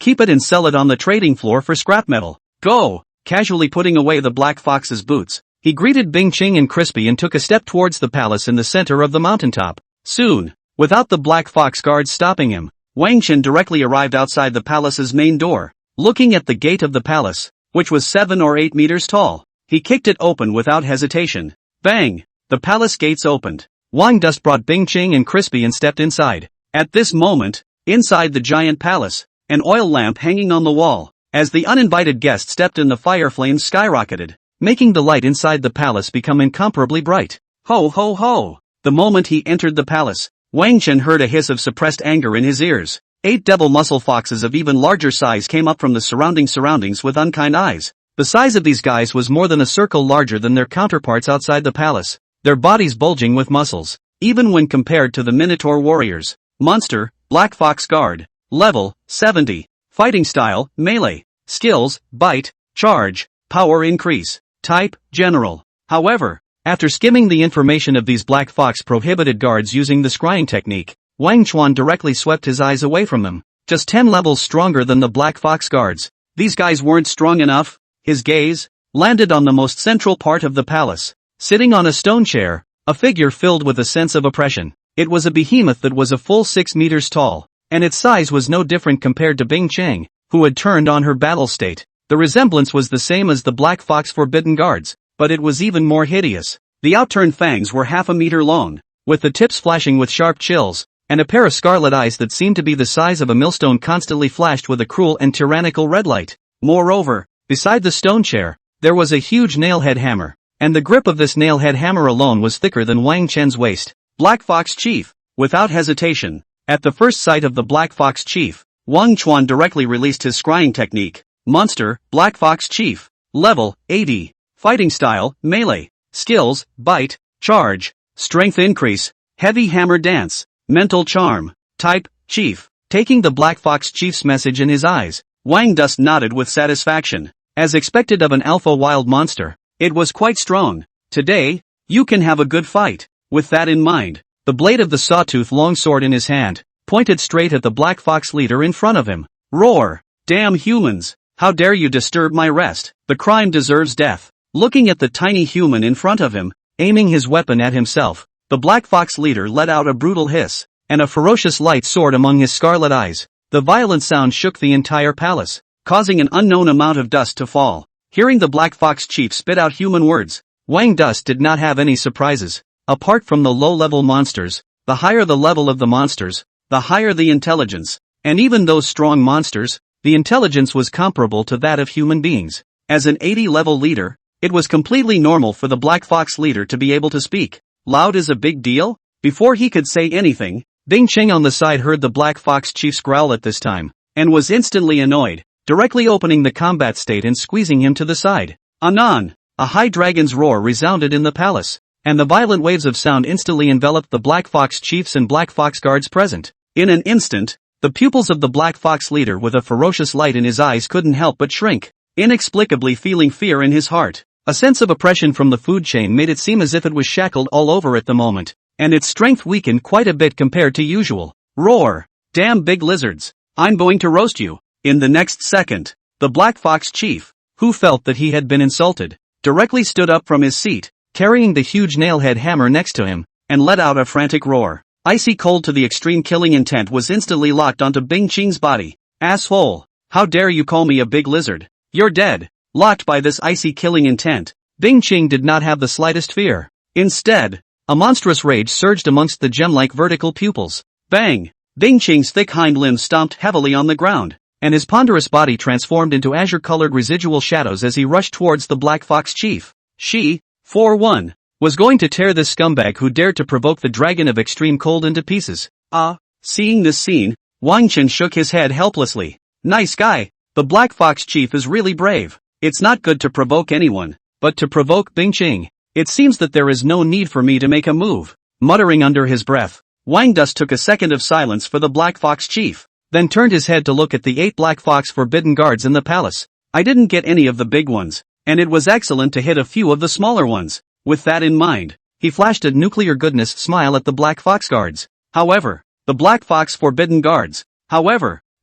keep it and sell it on the trading floor for scrap metal. Go! casually putting away the Black Fox's boots. He greeted Bing Qing and Crispy and took a step towards the palace in the center of the mountaintop. Soon, without the Black Fox guards stopping him, Wang Chen directly arrived outside the palace's main door. Looking at the gate of the palace, which was 7 or 8 meters tall, he kicked it open without hesitation. Bang! The palace gates opened. Wang Dust brought Bing Qing and Crispy and stepped inside. At this moment, inside the giant palace, an oil lamp hanging on the wall. As the uninvited guest stepped in, the fire flames skyrocketed, making the light inside the palace become incomparably bright. Ho ho ho! The moment he entered the palace, Wang Chen heard a hiss of suppressed anger in his ears. 8 devil muscle foxes of even larger size came up from the surroundings with unkind eyes. The size of these guys was more than a circle larger than their counterparts outside the palace, their bodies bulging with muscles, even when compared to the Minotaur warriors. Monster, Black Fox Guard, level 70, fighting style, melee, skills, bite, charge, power increase, type, general. However, after skimming the information of these Black Fox prohibited guards using the scrying technique, Wang Chuan directly swept his eyes away from them. Just 10 levels stronger than the Black Fox guards. These guys weren't strong enough. His gaze landed on the most central part of the palace. Sitting on a stone chair, a figure filled with a sense of oppression. It was a behemoth that was a full 6 meters tall, and its size was no different compared to Bing Cheng, who had turned on her battle state. The resemblance was the same as the Black Fox forbidden guards, but it was even more hideous. The outturned fangs were half a meter long, with the tips flashing with sharp chills, and a pair of scarlet eyes that seemed to be the size of a millstone constantly flashed with a cruel and tyrannical red light. Moreover, beside the stone chair, there was a huge nail-head hammer, and the grip of this nail-head hammer alone was thicker than Wang Chen's waist. Black Fox Chief, without hesitation. At the first sight of the Black Fox Chief, Wang Chuan directly released his scrying technique. Monster, Black Fox Chief, level 80, fighting style, melee, skills, bite, charge, strength increase, heavy hammer dance, mental charm, type, chief. Taking the Black Fox Chief's message in his eyes, Wang Dust nodded with satisfaction. As expected of an alpha wild monster, it was quite strong. Today, you can have a good fight. With that in mind, the blade of the sawtooth longsword in his hand pointed straight at the Black Fox leader in front of him. Roar! Damn humans! How dare you disturb my rest? The crime deserves death. Looking at the tiny human in front of him, aiming his weapon at himself, the Black Fox leader let out a brutal hiss, and a ferocious light soared among his scarlet eyes. The violent sound shook the entire palace, causing an unknown amount of dust to fall. Hearing the Black Fox Chief spit out human words, Wang Dust did not have any surprises. Apart from the low-level monsters, the higher the level of the monsters, the higher the intelligence, and even those strong monsters, the intelligence was comparable to that of human beings. As an 80-level leader, it was completely normal for the Black Fox leader to be able to speak. Loud is a big deal? Before he could say anything, Bing Cheng on the side heard the Black Fox Chief's growl at this time, and was instantly annoyed, directly opening the combat state and squeezing him to the side. Anon! A high dragon's roar resounded in the palace, and the violent waves of sound instantly enveloped the Black Fox Chiefs and Black Fox guards present. In an instant, the pupils of the Black Fox leader with a ferocious light in his eyes couldn't help but shrink, inexplicably feeling fear in his heart. A sense of oppression from the food chain made it seem as if it was shackled all over at the moment, and its strength weakened quite a bit compared to usual. Roar! Damn big lizards! I'm going to roast you! In the next second, the Black Fox Chief, who felt that he had been insulted, directly stood up from his seat, carrying the huge nail-head hammer next to him, and let out a frantic roar. Icy cold to the extreme killing intent was instantly locked onto Bing Qing's body. Asshole! How dare you call me a big lizard? You're dead! Locked by this icy killing intent, Bing Qing did not have the slightest fear. Instead, a monstrous rage surged amongst the gem-like vertical pupils. Bang! Bing Qing's thick hind limbs stomped heavily on the ground, and his ponderous body transformed into azure-colored residual shadows as he rushed towards the Black Fox Chief. She, for one, was going to tear this scumbag who dared to provoke the dragon of extreme cold into pieces. Seeing this scene, Wang Chen shook his head helplessly. Nice guy, the Black Fox Chief is really brave. It's not good to provoke anyone, but to provoke Bing Qing. It seems that there is no need for me to make a move. Muttering under his breath, Wang Dust took a second of silence for the Black Fox Chief, then turned his head to look at the 8 Black Fox forbidden guards in the palace. I didn't get any of the big ones, and it was excellent to hit a few of the smaller ones. With that in mind, he flashed a nuclear goodness smile at the Black Fox guards. However, the Black Fox forbidden guards,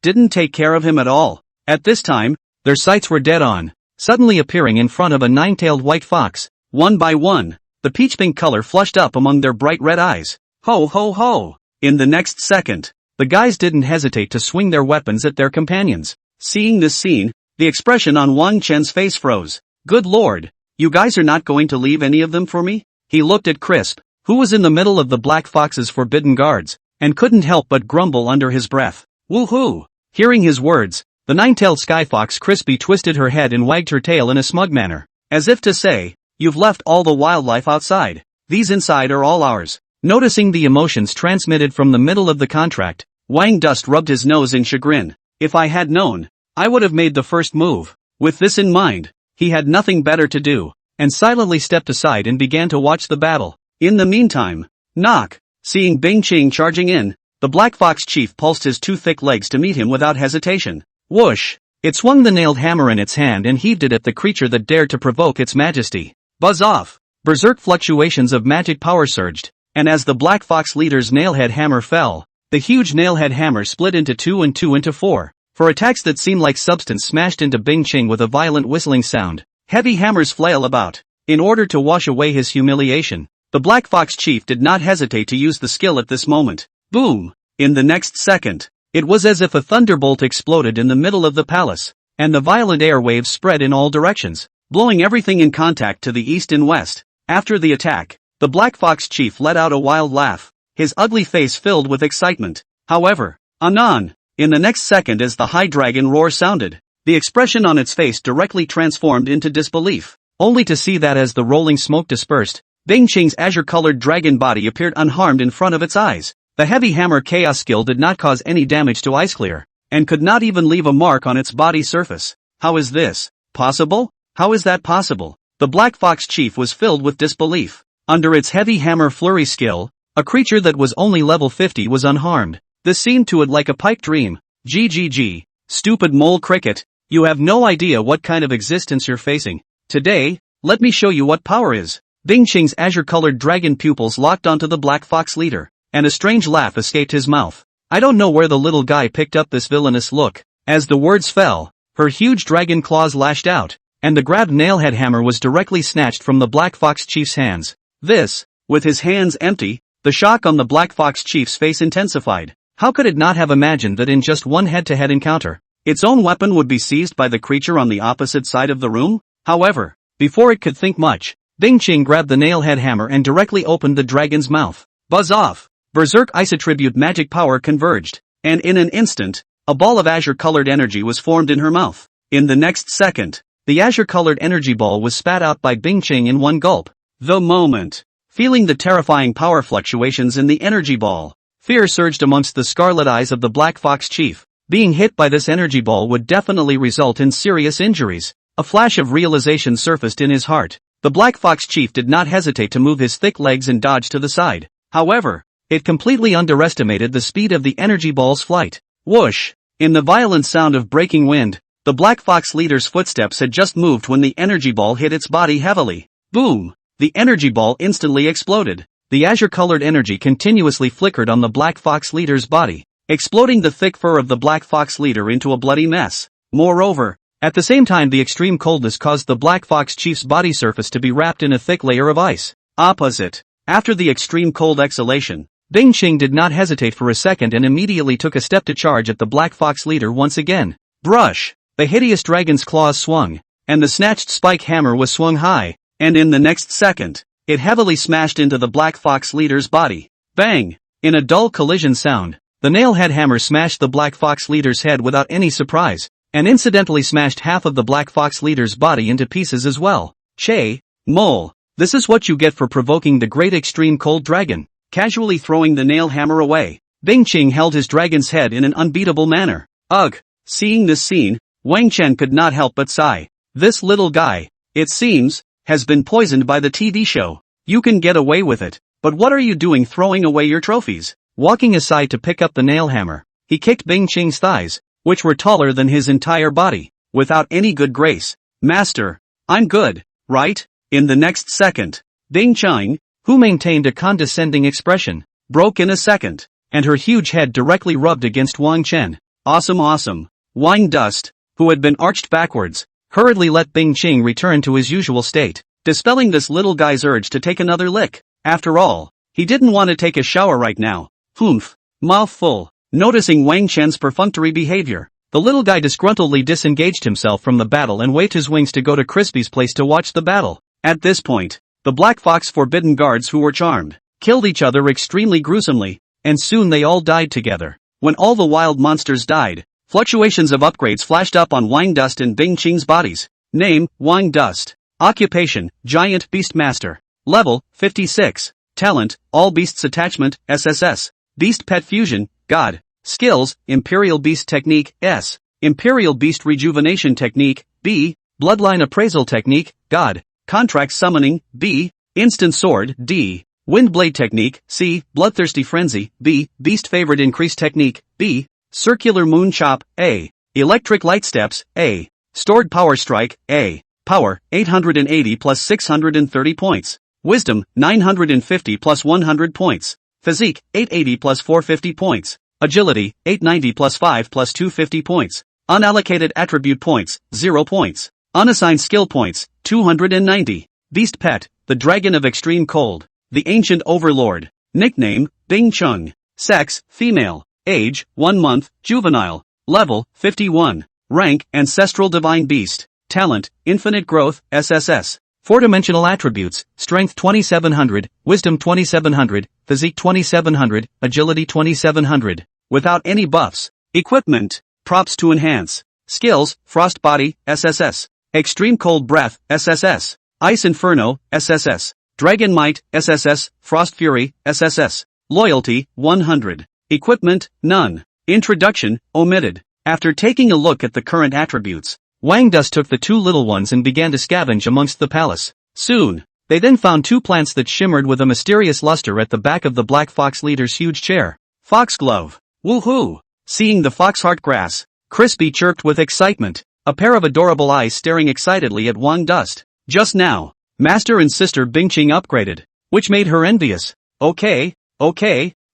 didn't take care of him at all. At this time, their sights were dead on suddenly appearing in front of a nine-tailed white fox. One by one, the peach-pink color flushed up among their bright red eyes. Ho ho ho! In the next second, the guys didn't hesitate to swing their weapons at their companions. Seeing this scene, the expression on Wang Chen's face froze. Good lord, you guys are not going to leave any of them for me? He looked at Crisp, who was in the middle of the Black Fox's forbidden guards, and couldn't help but grumble under his breath. Woohoo! Hearing his words, the nine-tailed sky fox Crispy twisted her head and wagged her tail in a smug manner, as if to say, you've left all the wildlife outside. These inside are all ours. Noticing the emotions transmitted from the middle of the contract, Wang Dust rubbed his nose in chagrin. If I had known, I would have made the first move. With this in mind, he had nothing better to do, and silently stepped aside and began to watch the battle. In the meantime, knock! Seeing Bing Qing charging in, the Black Fox chief pulsed his two thick legs to meet him without hesitation. Whoosh! It swung the nailed hammer in its hand and heaved it at the creature that dared to provoke its majesty. Buzz off! Berserk fluctuations of magic power surged, and as the Black Fox leader's nailhead hammer fell, the huge nailhead hammer split into two and two into four. For attacks that seemed like substance smashed into Bing Qing with a violent whistling sound. Heavy hammers flail about. In order to wash away his humiliation, the Black Fox chief did not hesitate to use the skill at this moment. Boom! In the next second, it was as if a thunderbolt exploded in the middle of the palace, and the violent air waves spread in all directions, blowing everything in contact to the east and west. After the attack, the Black Fox chief let out a wild laugh, his ugly face filled with excitement. However, anon! In the next second as the high dragon roar sounded, the expression on its face directly transformed into disbelief, only to see that as the rolling smoke dispersed, Bing Qing's azure-colored dragon body appeared unharmed in front of its eyes. The heavy hammer chaos skill did not cause any damage to Ice Clear, and could not even leave a mark on its body surface. How is this possible? How is that possible? The Black Fox chief was filled with disbelief. Under its heavy hammer flurry skill, a creature that was only level 50 was unharmed. This seemed to it like a pipe dream. GGG, stupid mole cricket, you have no idea what kind of existence you're facing. Today, let me show you what power is. Bing Qing's azure-colored dragon pupils locked onto the Black Fox leader, and a strange laugh escaped his mouth. I don't know where the little guy picked up this villainous look. As the words fell, her huge dragon claws lashed out, and the grabbed nailhead hammer was directly snatched from the Black Fox chief's hands. This, with his hands empty, the shock on the Black Fox chief's face intensified. How could it not have imagined that in just one head-to-head encounter, its own weapon would be seized by the creature on the opposite side of the room? However, before it could think much, Bing Qing grabbed the nailhead hammer and directly opened the dragon's mouth. Buzz off! Berserk Ice Attribute magic power converged, and in an instant, a ball of azure-colored energy was formed in her mouth. In the next second, the azure-colored energy ball was spat out by Bing Qing in one gulp. The moment, feeling the terrifying power fluctuations in the energy ball, fear surged amongst the scarlet eyes of the Black Fox chief. Being hit by this energy ball would definitely result in serious injuries. A flash of realization surfaced in his heart. The Black Fox chief did not hesitate to move his thick legs and dodge to the side. However, it completely underestimated the speed of the energy ball's flight. Whoosh! In the violent sound of breaking wind, the Black Fox leader's footsteps had just moved when the energy ball hit its body heavily. Boom! The energy ball instantly exploded. The azure-colored energy continuously flickered on the Black Fox leader's body, exploding the thick fur of the Black Fox leader into a bloody mess. Moreover, at the same time the extreme coldness caused the Black Fox chief's body surface to be wrapped in a thick layer of ice. Opposite. After the extreme cold exhalation, Bing Qing did not hesitate for a second and immediately took a step to charge at the Black Fox leader once again. Brush! The hideous dragon's claws swung, and the snatched spike hammer was swung high, and in the next second, it heavily smashed into the Black Fox leader's body. Bang! In a dull collision sound, the nailhead hammer smashed the Black Fox leader's head without any surprise, and incidentally smashed half of the Black Fox leader's body into pieces as well. Che, mole, this is what you get for provoking the great extreme cold dragon. Casually throwing the nail hammer away, Bing Qing held his dragon's head in an unbeatable manner. Ugh! Seeing this scene, Wang Chen could not help but sigh. This little guy, it seems, has been poisoned by the TV show. You can get away with it, but what are you doing throwing away your trophies? Walking aside to pick up the nail hammer, he kicked Bing Qing's thighs, which were taller than his entire body, without any good grace. Master, I'm good, right? In the next second, Bing Qing, who maintained a condescending expression, broke in a second, and her huge head directly rubbed against Wang Chen. Awesome awesome. Wang Dust, who had been arched backwards, hurriedly let Bing Qing return to his usual state, dispelling this little guy's urge to take another lick. After all, he didn't want to take a shower right now. Humph. Mouth full. Noticing Wang Chen's perfunctory behavior, the little guy disgruntledly disengaged himself from the battle and waved his wings to go to Crispy's place to watch the battle. At this point, the Black Fox Forbidden Guards who were charmed, killed each other extremely gruesomely, and soon they all died together. When all the wild monsters died, fluctuations of upgrades flashed up on Wang Dust and Bing Qing's bodies. Name, Wang Dust. Occupation, Giant Beast Master. Level, 56. Talent, All Beasts Attachment, SSS. Beast Pet Fusion, God. Skills, Imperial Beast Technique, S. Imperial Beast Rejuvenation Technique, B. Bloodline Appraisal Technique, God. Contract Summoning, B. Instant Sword, D. Windblade Technique, C. Bloodthirsty Frenzy, B. Beast Favorite Increase Technique, B. Circular Moon Chop, A. Electric Light Steps, A. Stored Power Strike, A. Power, 880 plus 630 points. Wisdom, 950 plus 100 points. Physique, 880 plus 450 points. Agility, 890 plus 5 plus 250 points. Unallocated attribute points, 0 points. Unassigned skill points, 290. Beast Pet, the Dragon of Extreme Cold. The Ancient Overlord. Nickname, Bing Chung. Sex, female. Age, 1 month, juvenile. Level, 51. Rank, Ancestral Divine Beast. Talent, Infinite Growth, SSS. 4-dimensional attributes, Strength 2700, Wisdom 2700, Physique 2700, Agility 2700. Without any buffs. Equipment, Props to enhance. Skills, Frost Body, SSS. Extreme Cold Breath, SSS. Ice Inferno, SSS. Dragon Might, SSS. Frost Fury, SSS. Loyalty, 100. Equipment, none. Introduction, omitted. After taking a look at the current attributes, Wang Dust took the 2 little ones and began to scavenge amongst the palace. Soon, they then found 2 plants that shimmered with a mysterious luster at the back of the Black Fox leader's huge chair. Foxglove. Woohoo! Seeing the foxheart grass, Crispy chirped with excitement, a pair of adorable eyes staring excitedly at Wang Dust. Just now, Master and Sister Bing Qing upgraded, which made her envious. Okay,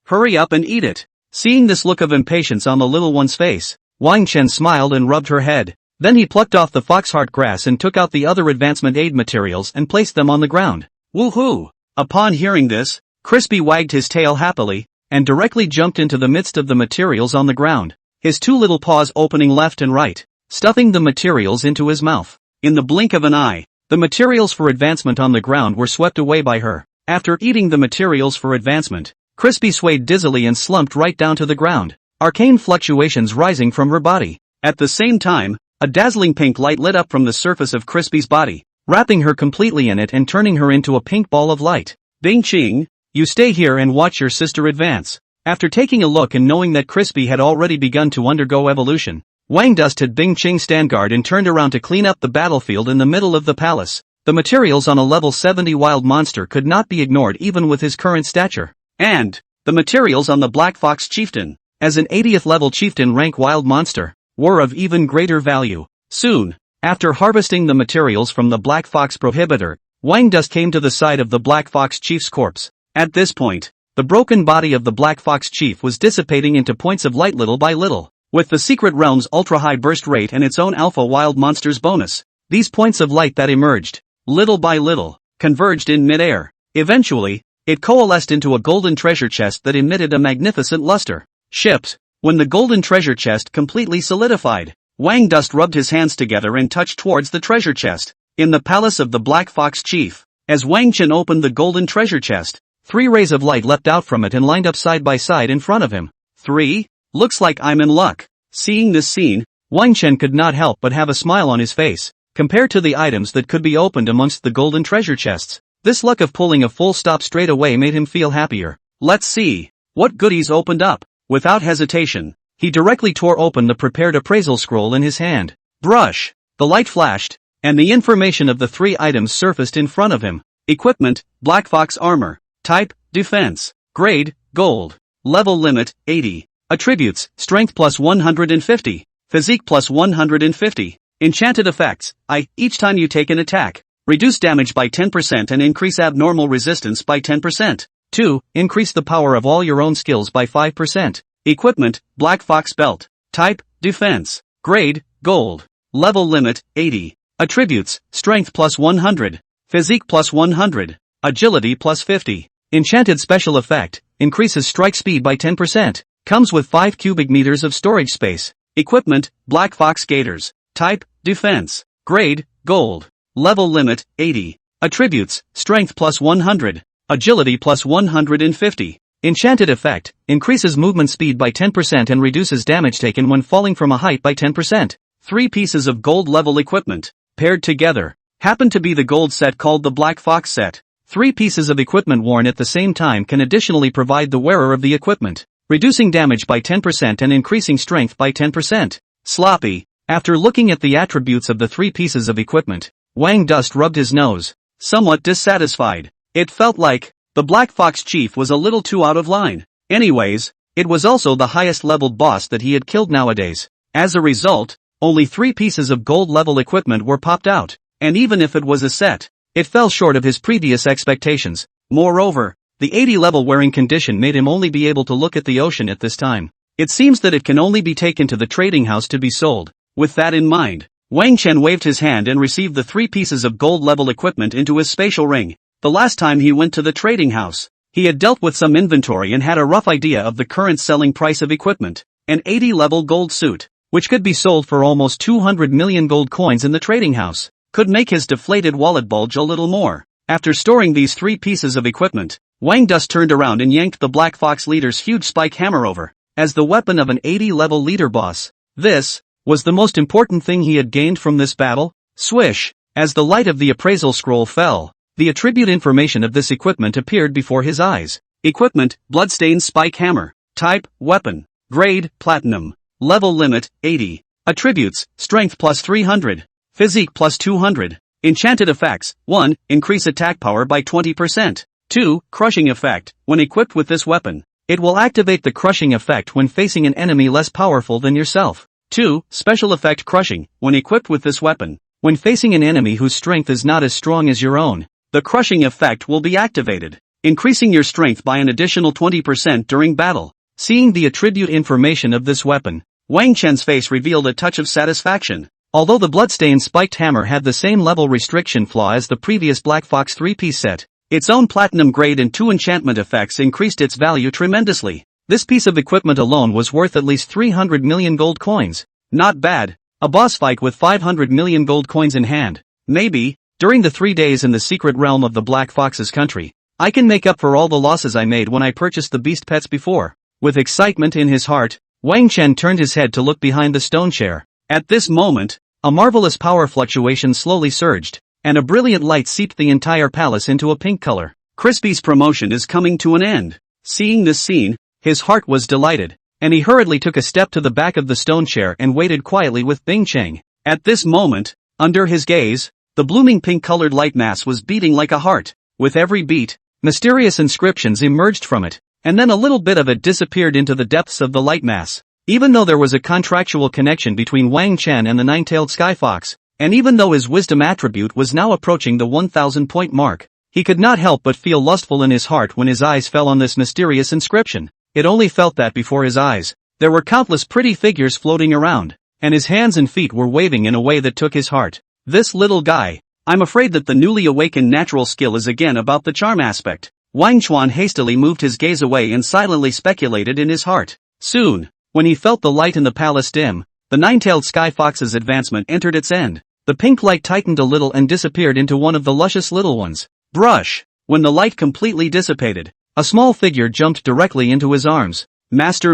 hurry up and eat it. Seeing this look of impatience on the little one's face, Wang Chen smiled and rubbed her head. Then he plucked off the foxheart grass and took out the other advancement aid materials and placed them on the ground. Woohoo! Upon hearing this, Crispy wagged his tail happily, and directly jumped into the midst of the materials on the ground, his 2 little paws opening left and right, stuffing the materials into his mouth. In the blink of an eye, the materials for advancement on the ground were swept away by her. After eating the materials for advancement, Crispy swayed dizzily and slumped right down to the ground, arcane fluctuations rising from her body. At the same time, a dazzling pink light lit up from the surface of Crispy's body, wrapping her completely in it and turning her into a pink ball of light. Bing Qing, you stay here and watch your sister advance. After taking a look and knowing that Crispy had already begun to undergo evolution, Wang Dust had Bing Qing stand guard and turned around to clean up the battlefield in the middle of the palace. The materials on a level 70 wild monster could not be ignored even with his current stature. And the materials on the Black Fox Chieftain, as an 80th level chieftain rank wild monster, were of even greater value. Soon, after harvesting the materials from the Black Fox Prohibitor, Wang Dust came to the side of the Black Fox Chief's corpse. At this point, the broken body of the Black Fox Chief was dissipating into points of light little by little. With the Secret Realm's ultra-high burst rate and its own alpha wild monsters bonus, these points of light that emerged, little by little, converged in mid-air. Eventually, it coalesced into a golden treasure chest that emitted a magnificent luster. Shipped. When the golden treasure chest completely solidified, Wang Dust rubbed his hands together and touched towards the treasure chest. In the palace of the Black Fox Chief, as Wang Chen opened the golden treasure chest, 3 rays of light leapt out from it and lined up side by side in front of him. 3? Looks like I'm in luck. Seeing this scene, Wang Chen could not help but have a smile on his face. Compared to the items that could be opened amongst the golden treasure chests, this luck of pulling a full stop straight away made him feel happier. Let's see what goodies opened up. Without hesitation, he directly tore open the prepared appraisal scroll in his hand. Brush. The light flashed, and the information of the 3 items surfaced in front of him. Equipment, Black Fox Armor. Type, Defense. Grade, Gold. Level limit, 80. Attributes, Strength plus 150. Physique plus 150. Enchanted effects, each time you take an attack, reduce damage by 10% and increase abnormal resistance by 10%. 2. Increase the power of all your own skills by 5%. Equipment, Black Fox Belt. Type, Defense. Grade, Gold. Level limit, 80. Attributes, strength plus 100. Physique plus 100. Agility plus 50. Enchanted special effect, increases strike speed by 10%. Comes with 5 cubic meters of storage space. Equipment, Black Fox Gaiters. Type, defense. Grade, gold. Level limit, 80. Attributes, strength plus 100. Agility plus 150. Enchanted effect, increases movement speed by 10% and reduces damage taken when falling from a height by 10%. 3 pieces of gold level equipment, paired together, happen to be the gold set called the Black Fox set. 3 pieces of equipment worn at the same time can additionally provide the wearer of the equipment, reducing damage by 10% and increasing strength by 10%. Sloppy. After looking at the attributes of the 3 pieces of equipment, Wang Dust rubbed his nose, somewhat dissatisfied. It felt like the Black Fox chief was a little too out of line. Anyways, it was also the highest leveled boss that he had killed nowadays. As a result, only 3 pieces of gold level equipment were popped out, and even if it was a set, it fell short of his previous expectations. Moreover, the 80 level wearing condition made him only be able to look at the ocean at this time. It seems that it can only be taken to the trading house to be sold. With that in mind, Wang Chen waved his hand and received the 3 pieces of gold level equipment into his spatial ring. The last time he went to the trading house, he had dealt with some inventory and had a rough idea of the current selling price of equipment. An 80 level gold suit, which could be sold for almost 200 million gold coins in the trading house, could make his deflated wallet bulge a little more. After storing these 3 pieces of equipment, Wang Dust turned around and yanked the Black Fox leader's huge spike hammer over, as the weapon of an 80 level leader boss. This was the most important thing he had gained from this battle. Swish! As the light of the appraisal scroll fell, the attribute information of this equipment appeared before his eyes. Equipment, Bloodstained Spike Hammer. Type, Weapon. Grade, Platinum. Level limit, 80. Attributes, Strength plus 300. Physique plus 200. Enchanted effects, 1. Increase attack power by 20%. 2. Crushing effect. When equipped with this weapon, it will activate the crushing effect when facing an enemy less powerful than yourself. 2. Special effect Crushing. When equipped with this weapon, when facing an enemy whose strength is not as strong as your own, the crushing effect will be activated, increasing your strength by an additional 20% during battle. Seeing the attribute information of this weapon, Wang Chen's face revealed a touch of satisfaction. Although the bloodstained spiked hammer had the same level restriction flaw as the previous Black Fox 3-piece set, its own platinum grade and 2 enchantment effects increased its value tremendously. This piece of equipment alone was worth at least 300 million gold coins. Not bad. A boss fight with 500 million gold coins in hand. Maybe, during the 3 days in the secret realm of the Black Fox's country, I can make up for all the losses I made when I purchased the beast pets before. With excitement in his heart, Wang Chen turned his head to look behind the stone chair. At this moment, a marvelous power fluctuation slowly surged, and a brilliant light seeped the entire palace into a pink color. Crispy's promotion is coming to an end. Seeing this scene, his heart was delighted, and he hurriedly took a step to the back of the stone chair and waited quietly with Bing Cheng. At this moment, under his gaze, the blooming pink-colored light mass was beating like a heart. With every beat, mysterious inscriptions emerged from it, and then a little bit of it disappeared into the depths of the light mass. Even though there was a contractual connection between Wang Chen and the nine-tailed sky fox, and even though his wisdom attribute was now approaching the 1,000-point mark, he could not help but feel lustful in his heart when his eyes fell on this mysterious inscription. It only felt that before his eyes, there were countless pretty figures floating around, and his hands and feet were waving in a way that took his heart. This little guy, I'm afraid that the newly awakened natural skill is again about the charm aspect. Wang Chuan hastily moved his gaze away and silently speculated in his heart. Soon, when he felt the light in the palace dim, the nine-tailed sky fox's advancement entered its end. The pink light tightened a little and disappeared into one of the luscious little ones. Brush! When the light completely dissipated, a small figure jumped directly into his arms. Master,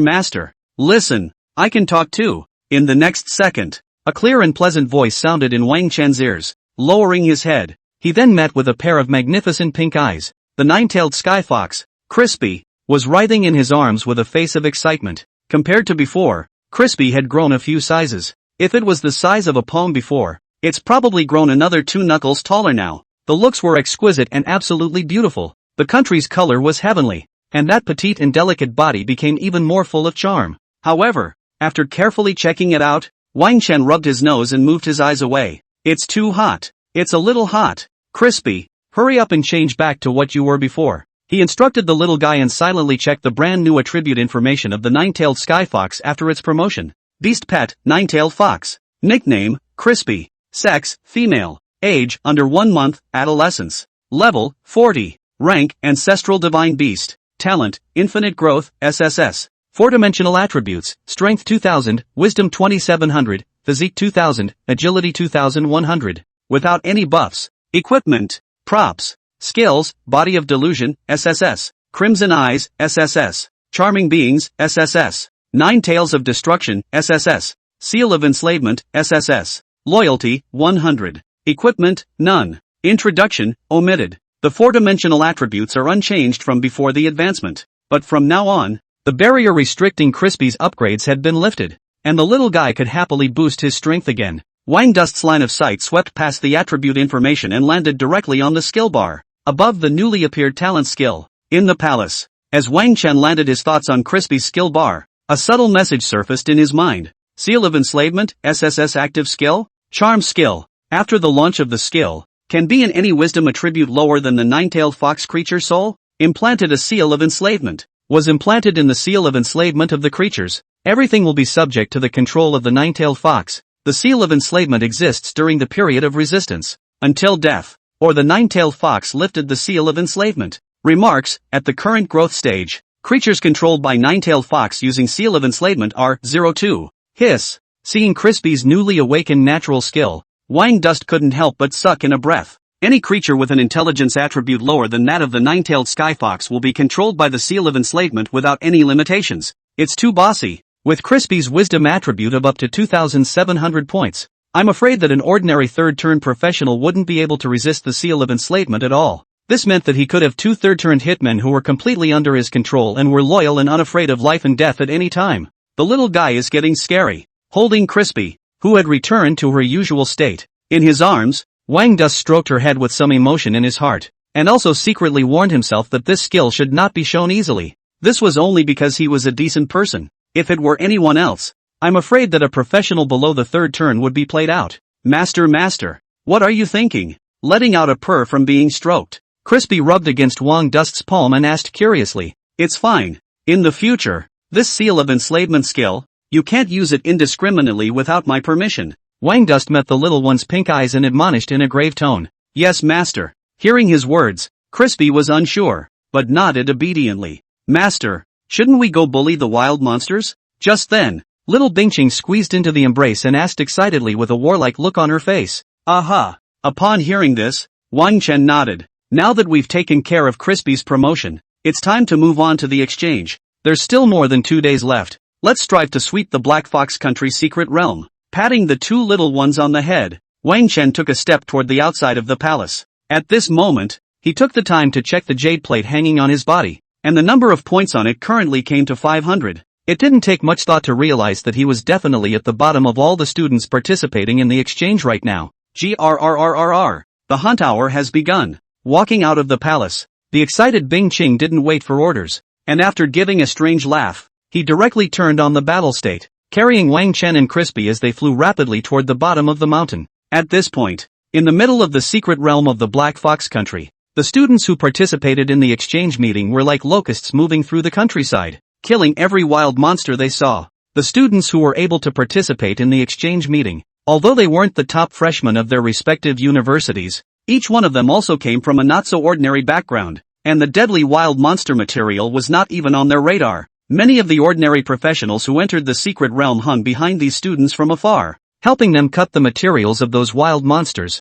listen, I can talk too. In the next second, a clear and pleasant voice sounded in Wang Chen's ears. Lowering his head, he then met with a pair of magnificent pink eyes. The nine-tailed sky fox, Crispy, was writhing in his arms with a face of excitement. Compared to before, Crispy had grown a few sizes. If it was the size of a palm before, it's probably grown another 2 knuckles taller now. The looks were exquisite and absolutely beautiful. The country's color was heavenly, and that petite and delicate body became even more full of charm. However, after carefully checking it out, Wang Chen rubbed his nose and moved his eyes away. It's too hot. It's a little hot. Crispy, hurry up and change back to what you were before. He instructed the little guy and silently checked the brand new attribute information of the nine-tailed sky fox after its promotion. Beast pet, nine-tailed fox. Nickname, Crispy. Sex, female. Age, under 1 month, adolescence. Level, 40. Rank, ancestral divine beast. Talent, infinite growth, SSS. 4-dimensional attributes, strength 2000, wisdom 2700, physique 2000, agility 2100. Without any buffs. Equipment. Props. Skills, body of delusion, SSS. Crimson eyes, SSS. Charming beings, SSS. 9 tails of destruction, SSS. Seal of enslavement, SSS. Loyalty, 100. Equipment, none. Introduction, omitted. The 4-dimensional attributes are unchanged from before the advancement. But from now on, the barrier restricting Crispy's upgrades had been lifted, and the little guy could happily boost his strength again. Wang Dust's line of sight swept past the attribute information and landed directly on the skill bar, above the newly appeared talent skill. In the palace. As Wang Chen landed his thoughts on Crispy's skill bar, a subtle message surfaced in his mind. Seal of enslavement, SSS active skill? Charm skill. After the launch of the skill, can be in any wisdom attribute lower than the 9-tailed fox creature soul? Implanted a seal of enslavement. Was implanted in the seal of enslavement of the creatures. Everything will be subject to the control of the 9-tailed fox. The seal of enslavement exists during the period of resistance. Until death. Or the 9-tailed fox lifted the seal of enslavement. Remarks, at the current growth stage, creatures controlled by 9-tailed fox using seal of enslavement are 02. Hiss. Seeing Crispy's newly awakened natural skill, Wang Dust couldn't help but suck in a breath. Any creature with an intelligence attribute lower than that of the 9-tailed skyfox will be controlled by the seal of enslavement without any limitations. It's too bossy. With Crispy's wisdom attribute of up to 2,700 points, I'm afraid that an ordinary third-turn professional wouldn't be able to resist the seal of enslavement at all. This meant that he could have 2 third-turn hitmen who were completely under his control and were loyal and unafraid of life and death at any time. The little guy is getting scary. Holding Crispy, who had returned to her usual state, in his arms, Wang Dust stroked her head with some emotion in his heart, and also secretly warned himself that this skill should not be shown easily. This was only because he was a decent person. If it were anyone else, I'm afraid that a professional below the third turn would be played out. Master, what are you thinking? Letting out a purr from being stroked. Crispy rubbed against Wang Dust's palm and asked curiously. It's fine. In the future, this seal of enslavement skill, you can't use it indiscriminately without my permission. Wang Dust met the little one's pink eyes and admonished in a grave tone. Yes, master. Hearing his words, Crispy was unsure, but nodded obediently. Master, shouldn't we go bully the wild monsters? Just then, little Bingqing squeezed into the embrace and asked excitedly with a warlike look on her face. Aha! Upon hearing this, Wang Chen nodded. Now that we've taken care of Crispy's promotion, it's time to move on to the exchange. There's still more than 2 days left. Let's strive to sweep the Black Fox Country secret realm. Patting the 2 little ones on the head, Wang Chen took a step toward the outside of the palace. At this moment, he took the time to check the jade plate hanging on his body, and the number of points on it currently came to 500. It didn't take much thought to realize that he was definitely at the bottom of all the students participating in the exchange right now. Grrrrrr. The hunt hour has begun. Walking out of the palace, the excited Bingqing didn't wait for orders, and after giving a strange laugh, he directly turned on the battle state, carrying Wang Chen and Crispy as they flew rapidly toward the bottom of the mountain. At this point, in the middle of the secret realm of the Black Fox Country, the students who participated in the exchange meeting were like locusts moving through the countryside, killing every wild monster they saw. The students who were able to participate in the exchange meeting, although they weren't the top freshmen of their respective universities, each one of them also came from a not-so-ordinary background, and the deadly wild monster material was not even on their radar. Many of the ordinary professionals who entered the secret realm hung behind these students from afar, helping them cut the materials of those wild monsters.